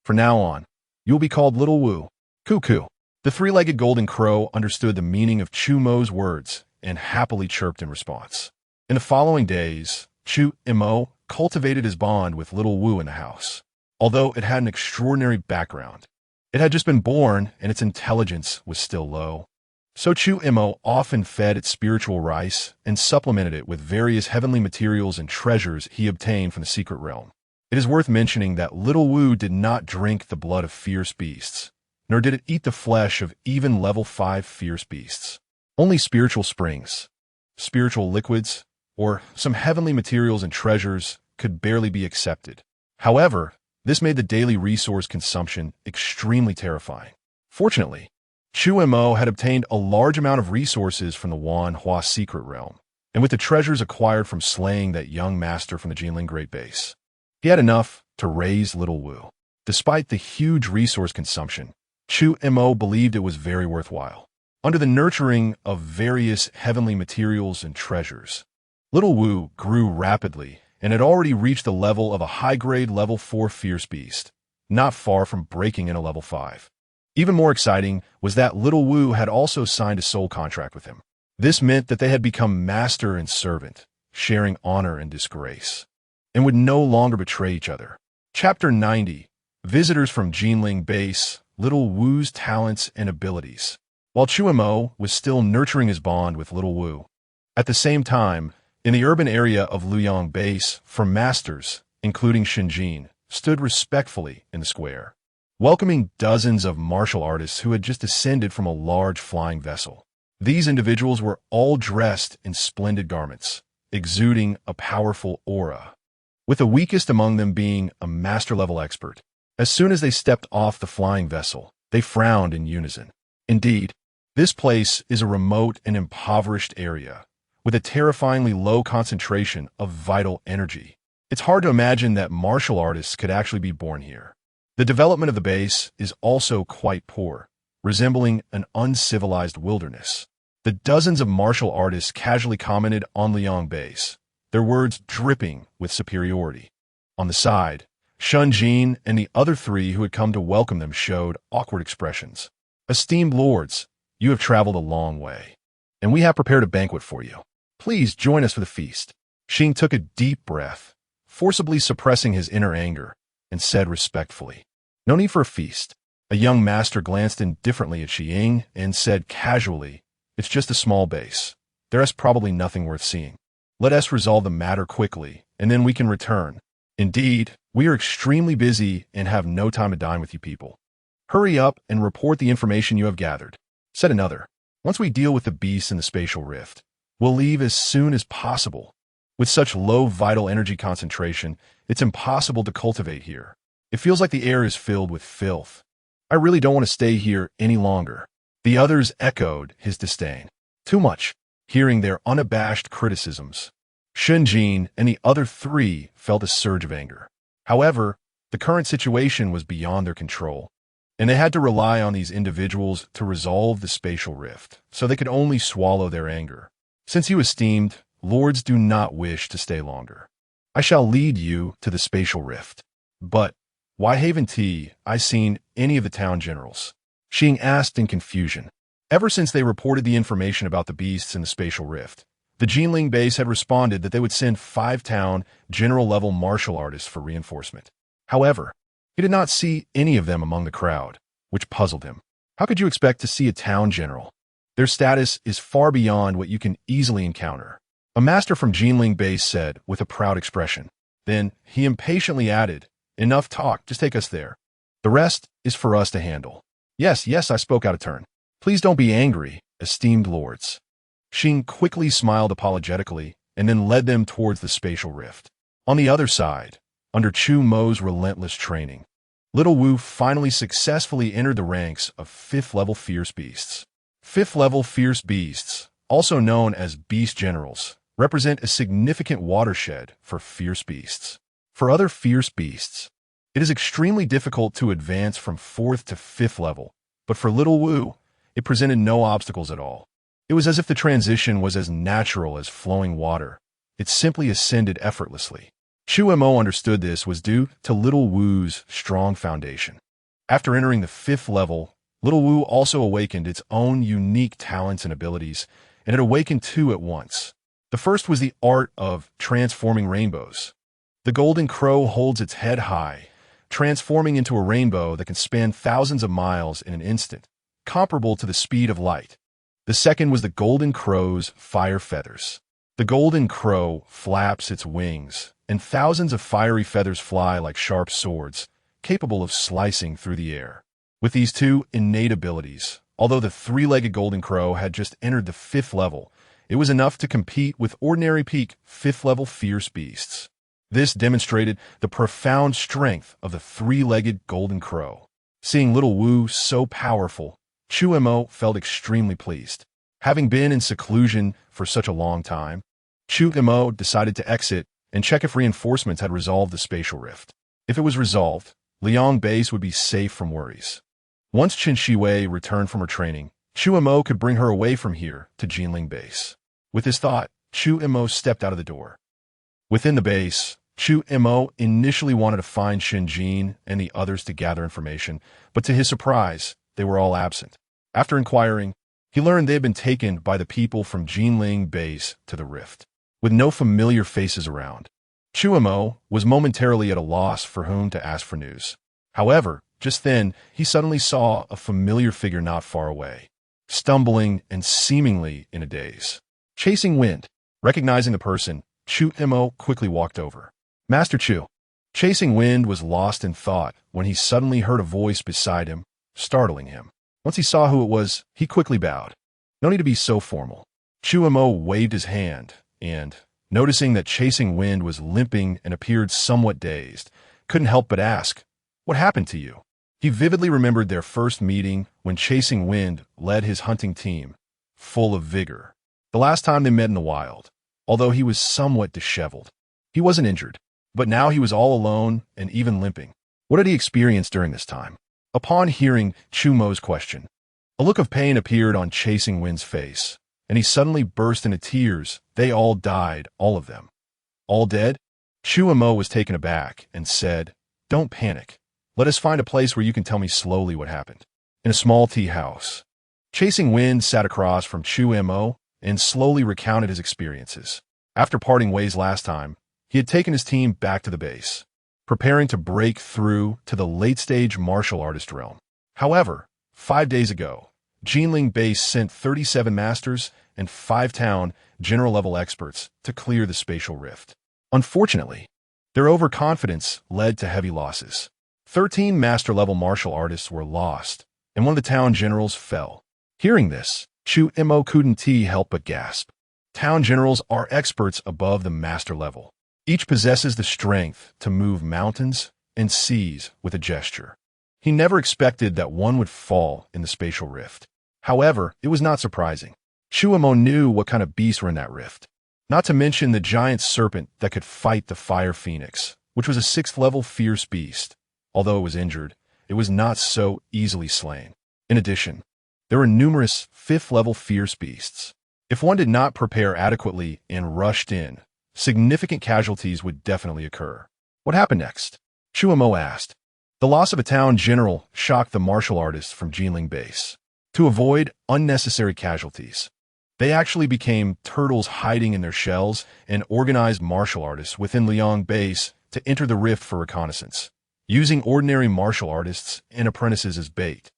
From now on, you will be called Little Wu." Cuckoo. The three-legged golden crow understood the meaning of Chu Mo's words and happily chirped in response. In the following days, Chu Mo cultivated his bond with Little Wu in the house. Although it had an extraordinary background, it had just been born and its intelligence was still low. So Chu Mo often fed it spiritual rice and supplemented it with various heavenly materials and treasures he obtained from the secret realm. It is worth mentioning that Little Wu did not drink the blood of fierce beasts, nor did it eat the flesh of even level 5 fierce beasts. Only spiritual springs, spiritual liquids, or some heavenly materials and treasures could barely be accepted. However, this made the daily resource consumption extremely terrifying. Fortunately, Chu Mo had obtained a large amount of resources from the Wan Hua secret realm, and with the treasures acquired from slaying that young master from the Jinling Great Base, he had enough to raise Little Wu. Despite the huge resource consumption, Chu Mo believed it was very worthwhile. Under the nurturing of various heavenly materials and treasures, Little Wu grew rapidly and had already reached the level of a high-grade level 4 fierce beast, not far from breaking into level 5. Even more exciting was that Little Wu had also signed a soul contract with him. This meant that they had become master and servant, sharing honor and disgrace, and would no longer betray each other. Chapter 90. Visitors from Jinling Base, Little Wu's talents and abilities. While Chu Mo was still nurturing his bond with Little Wu, at the same time, in the urban area of Luyang Base, from masters, including Shinjin, stood respectfully in the square, welcoming dozens of martial artists who had just descended from a large flying vessel. These individuals were all dressed in splendid garments, exuding a powerful aura, with the weakest among them being a master-level expert. As soon as they stepped off the flying vessel, they frowned in unison. Indeed, this place is a remote and impoverished area, with a terrifyingly low concentration of vital energy. It's hard to imagine that martial artists could actually be born here. The development of the base is also quite poor, resembling an uncivilized wilderness. The dozens of martial artists casually commented on Liang Base, their words dripping with superiority. On the side, Shun Jin and the other three who had come to welcome them showed awkward expressions. "Esteemed lords, you have traveled a long way, and we have prepared a banquet for you. Please join us for the feast." Xing took a deep breath, forcibly suppressing his inner anger, and said respectfully, "No need for a feast. A young master glanced indifferently at Xiying and said casually, "It's just a small base. There is probably nothing worth seeing. Let us resolve the matter quickly, and then we can return. Indeed, we are extremely busy and have no time to dine with you people. Hurry up and report the information you have gathered," said another. "Once we deal with the beasts in the spatial rift, we'll leave as soon as possible. With such low vital energy concentration, it's impossible to cultivate here. It feels like the air is filled with filth. I really don't want to stay here any longer." The others echoed his disdain. Too much. Hearing their unabashed criticisms, Shenjin and the other three felt a surge of anger. However, the current situation was beyond their control, and they had to rely on these individuals to resolve the spatial rift, so they could only swallow their anger. "Since you esteemed lords do not wish to stay longer, I shall lead you to the spatial rift. But why haven't I seen any of the town generals?" Xing asked in confusion. Ever since they reported the information about the beasts in the spatial rift, the Jinling base had responded that they would send 5 town general-level martial artists for reinforcement. However, he did not see any of them among the crowd, which puzzled him. How could you expect to see a town general? Their status is far beyond what you can easily encounter. A master from Jinling base said with a proud expression. Then he impatiently added, "Enough talk, just take us there. The rest is for us to handle." Yes, I spoke out of turn. "Please don't be angry, esteemed lords." Xing quickly smiled apologetically and then led them towards the spatial rift. On the other side, under Chu Mo's relentless training, Little Wu finally successfully entered the ranks of 5th-level fierce beasts. 5th-level fierce beasts, also known as beast generals, represent a significant watershed for fierce beasts. For other fierce beasts, it is extremely difficult to advance from 4th to 5th level, but for Little Wu, it presented no obstacles at all. It was as if the transition was as natural as flowing water. It simply ascended effortlessly. Chu Mo understood this was due to Little Wu's strong foundation. After entering the 5th level, Little Wu also awakened its own unique talents and abilities, and it awakened 2 at once. The first was the art of transforming rainbows. The golden crow holds its head high, transforming into a rainbow that can span thousands of miles in an instant, comparable to the speed of light. The second was the golden crow's fire feathers. The golden crow flaps its wings, and thousands of fiery feathers fly like sharp swords, capable of slicing through the air. With these 2 innate abilities, although the 3-legged golden crow had just entered the 5th level, it was enough to compete with ordinary peak 5th-level fierce beasts. This demonstrated the profound strength of the 3-legged golden crow. Seeing Little Wu so powerful, Chu Mo felt extremely pleased. Having been in seclusion for such a long time, Chu Mo decided to exit and check if reinforcements had resolved the spatial rift. If it was resolved, Liang Base would be safe from worries. Once Qin Shiwei returned from her training, Chu Mo could bring her away from here to Jinling Base. With this thought, Chu Mo stepped out of the door. Within the base, Chu Mo initially wanted to find Shenjin and the others to gather information, but to his surprise, they were all absent. After inquiring, he learned they had been taken by the people from Jinling Base to the rift. With no familiar faces around, Chu Mo was momentarily at a loss for whom to ask for news. However, just then, he suddenly saw a familiar figure not far away, stumbling and seemingly in a daze. Chasing wind. Recognizing the person, Chu Mo quickly walked over. "Master Chu." Chasing wind was lost in thought when he suddenly heard a voice beside him, startling him. Once he saw who it was, he quickly bowed. "No need to be so formal." Chu Mo waved his hand, and, noticing that Chasing Wind was limping and appeared somewhat dazed, couldn't help but ask, "What happened to you?" He vividly remembered their first meeting when Chasing Wind led his hunting team, full of vigor. The last time they met in the wild, although he was somewhat disheveled. He wasn't injured, but now he was all alone and even limping. What had he experienced during this time? Upon hearing Chu Mo's question, a look of pain appeared on Chasing Wind's face, and he suddenly burst into tears. They all died, all of them. All dead? Chu Mo was taken aback and said, "Don't panic. Let us find a place where you can tell me slowly what happened." In a small tea house, Chasing Wind sat across from Chu Mo and slowly recounted his experiences. After parting ways last time, he had taken his team back to the base, preparing to break through to the late-stage martial artist realm. However, 5 days ago, Jinling Base sent 37 masters and 5 town general-level experts to clear the spatial rift. Unfortunately, their overconfidence led to heavy losses. 13 master-level martial artists were lost, and one of the town generals fell. Hearing this, Chu Mo couldn't help but gasp. Town generals are experts above the master level. Each possesses the strength to move mountains and seas with a gesture. He never expected that one would fall in the spatial rift. However, it was not surprising. Chu Mo knew what kind of beasts were in that rift. Not to mention the giant serpent that could fight the fire phoenix, which was a 6th-level fierce beast. Although it was injured, it was not so easily slain. In addition, there were numerous 5th-level fierce beasts. If one did not prepare adequately and rushed in, significant casualties would definitely occur. What happened next? Chu Mo asked. The loss of a town general shocked the martial artists from Jinling Base. To avoid unnecessary casualties, they actually became turtles hiding in their shells and organized martial artists within Liang Base to enter the rift for reconnaissance, using ordinary martial artists and apprentices as bait,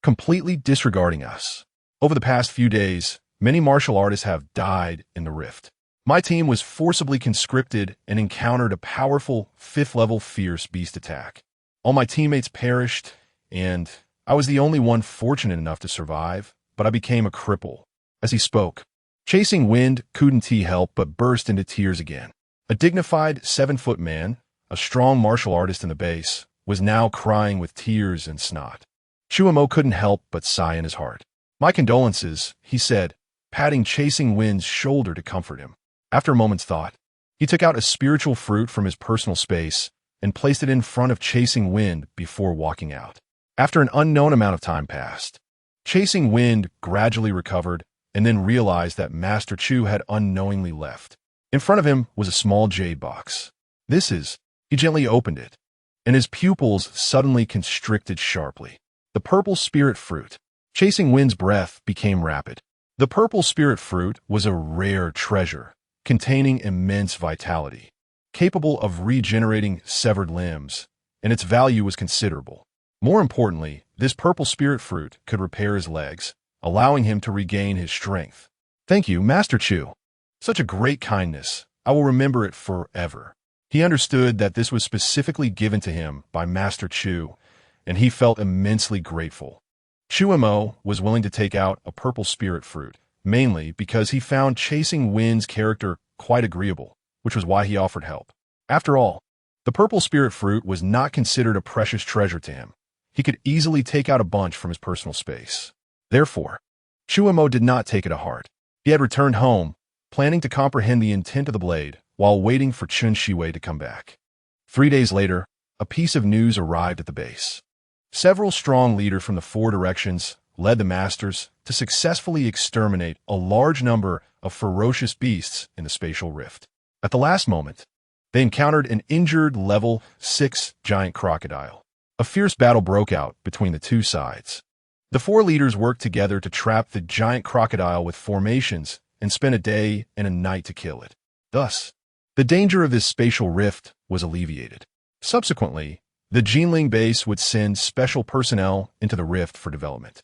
completely disregarding us. Over the past few days, many martial artists have died in the rift. My team was forcibly conscripted and encountered a powerful 5th-level fierce beast attack. All my teammates perished, and I was the only one fortunate enough to survive, but I became a cripple. As he spoke, Chasing Wind couldn't help but burst into tears again. A dignified 7-foot man, a strong martial artist in the base, was now crying with tears and snot. Chu Mo couldn't help but sigh in his heart. My condolences, he said, patting Chasing Wind's shoulder to comfort him. After a moment's thought, he took out a spiritual fruit from his personal space and placed it in front of Chasing Wind before walking out. After an unknown amount of time passed, Chasing Wind gradually recovered and then realized that Master Chu had unknowingly left. In front of him was a small jade box. He gently opened it, and his pupils suddenly constricted sharply. The purple spirit fruit. Chasing Wind's breath became rapid. The purple spirit fruit was a rare treasure, containing immense vitality, capable of regenerating severed limbs, and its value was considerable. More importantly, this purple spirit fruit could repair his legs, allowing him to regain his strength. Thank you, Master Chu. Such a great kindness. I will remember it forever. He understood that this was specifically given to him by Master Chu, and he felt immensely grateful. Chu Mo was willing to take out a purple spirit fruit, mainly because he found Chasing Wind's character quite agreeable, which was why he offered help. After all, the purple spirit fruit was not considered a precious treasure to him. He could easily take out a bunch from his personal space. Therefore, Chu Mo did not take it to heart. He had returned home, planning to comprehend the intent of the blade while waiting for Chun Shiwei to come back. 3 days later, a piece of news arrived at the base. Several strong leaders from the 4 directions led the masters to successfully exterminate a large number of ferocious beasts in the spatial rift. At the last moment, they encountered an injured level 6 giant crocodile. A fierce battle broke out between the two sides. The 4 leaders worked together to trap the giant crocodile with formations and spent a day and a night to kill it. Thus, the danger of this spatial rift was alleviated. Subsequently, the Jinling Base would send special personnel into the rift for development,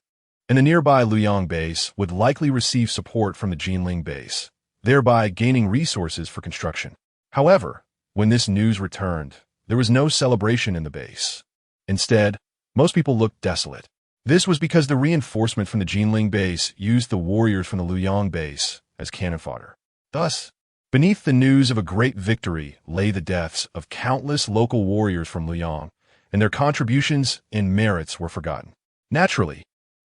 and the nearby Luoyang Base would likely receive support from the Jinling Base, thereby gaining resources for construction. However, when this news returned, there was no celebration in the base. Instead, most people looked desolate. This was because the reinforcement from the Jinling Base used the warriors from the Luoyang Base as cannon fodder. Thus, beneath the news of a great victory lay the deaths of countless local warriors from Luoyang, and their contributions and merits were forgotten. Naturally,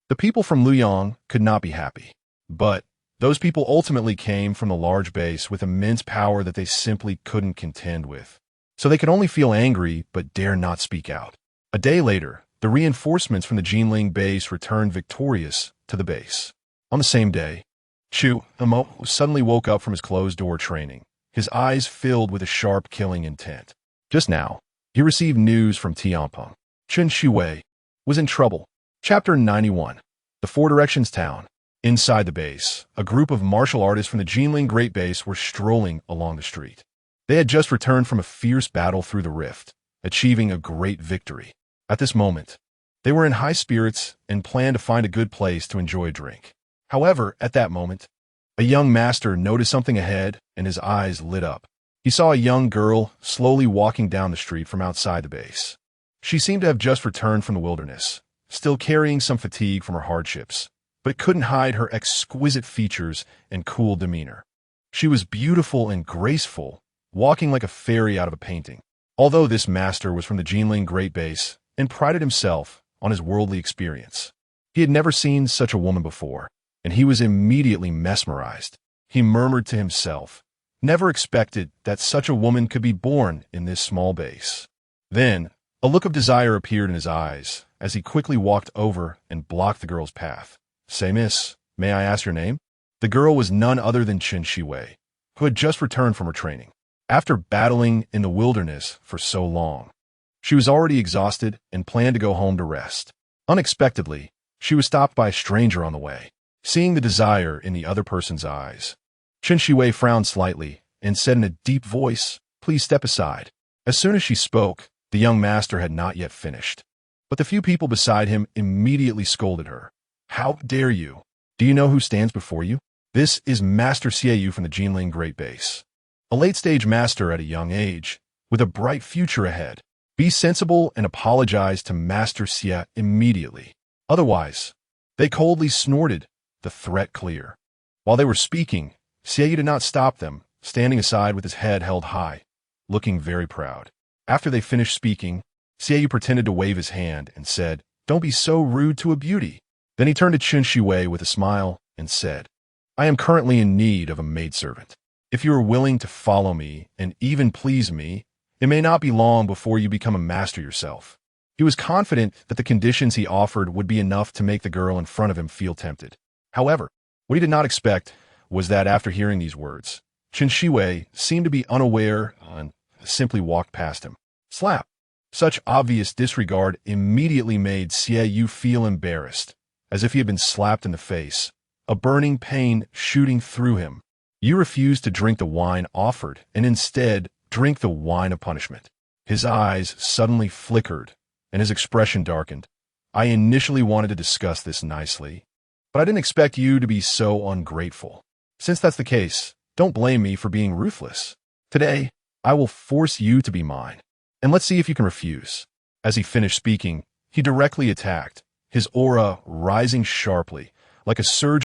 the people from Luoyang could not be happy, but those people ultimately came from the large base with immense power that they simply couldn't contend with. So they could only feel angry but dare not speak out. A day later, the reinforcements from the Jinling Base returned victorious to the base. On the same day, Chu Mo suddenly woke up from his closed-door training, his eyes filled with a sharp killing intent. Just now, he received news from Tianpeng. Chun Shiwei was in trouble. Chapter 91. The 4 Directions Town. Inside the base, a group of martial artists from the Jinling Great Base were strolling along the street. They had just returned from a fierce battle through the rift, achieving a great victory. At this moment, They were in high spirits and planned to find a good place to enjoy a drink. However, at that moment, a young master noticed something ahead and his eyes lit up. He saw a young girl slowly walking down the street from outside the base. She seemed to have just returned from the wilderness, still carrying some fatigue from her hardships, but couldn't hide her exquisite features and cool demeanor. She was beautiful and graceful, walking like a fairy out of a painting. Although this master was from the Jinling Great Base and prided himself on his worldly experience, he had never seen such a woman before, and he was immediately mesmerized. He murmured to himself, never expected that such a woman could be born in this small base. Then, a look of desire appeared in his eyes as he quickly walked over and blocked the girl's path. "Say, miss, may I ask your name?" The girl was none other than Chen Shiwei, who had just returned from her training. After battling in the wilderness for so long, she was already exhausted and planned to go home to rest. Unexpectedly, she was stopped by a stranger on the way. Seeing the desire in the other person's eyes, Chen Shiwei frowned slightly and said in a deep voice, "Please step aside." As soon as she spoke, the young master had not yet finished, but the few people beside him immediately scolded her. "How dare you? Do you know who stands before you? This is Master Xiaoyu from the Jinling Great Base, a late-stage master at a young age, with a bright future ahead. Be sensible and apologize to Master Xia immediately. Otherwise," they coldly snorted, the threat clear. While they were speaking, Xiaoyu did not stop them, standing aside with his head held high, looking very proud. After they finished speaking, Xiaoyu pretended to wave his hand and said, "Don't be so rude to a beauty." Then he turned to Chen Shiwei with a smile and said, "I am currently in need of a maidservant. If you are willing to follow me and even please me, it may not be long before you become a master yourself." He was confident that the conditions he offered would be enough to make the girl in front of him feel tempted. However, what he did not expect was that after hearing these words, Chen Shiwei seemed to be unaware and simply walked past him. Slap! Such obvious disregard immediately made Xiaoyu feel embarrassed, as if he had been slapped in the face, a burning pain shooting through him. "You refused to drink the wine offered, and instead drink the wine of punishment." His eyes suddenly flickered, and his expression darkened. "I initially wanted to discuss this nicely, but I didn't expect you to be so ungrateful. Since that's the case, don't blame me for being ruthless. Today, I will force you to be mine, and let's see if you can refuse." As he finished speaking, he directly attacked, his aura rising sharply, like a surge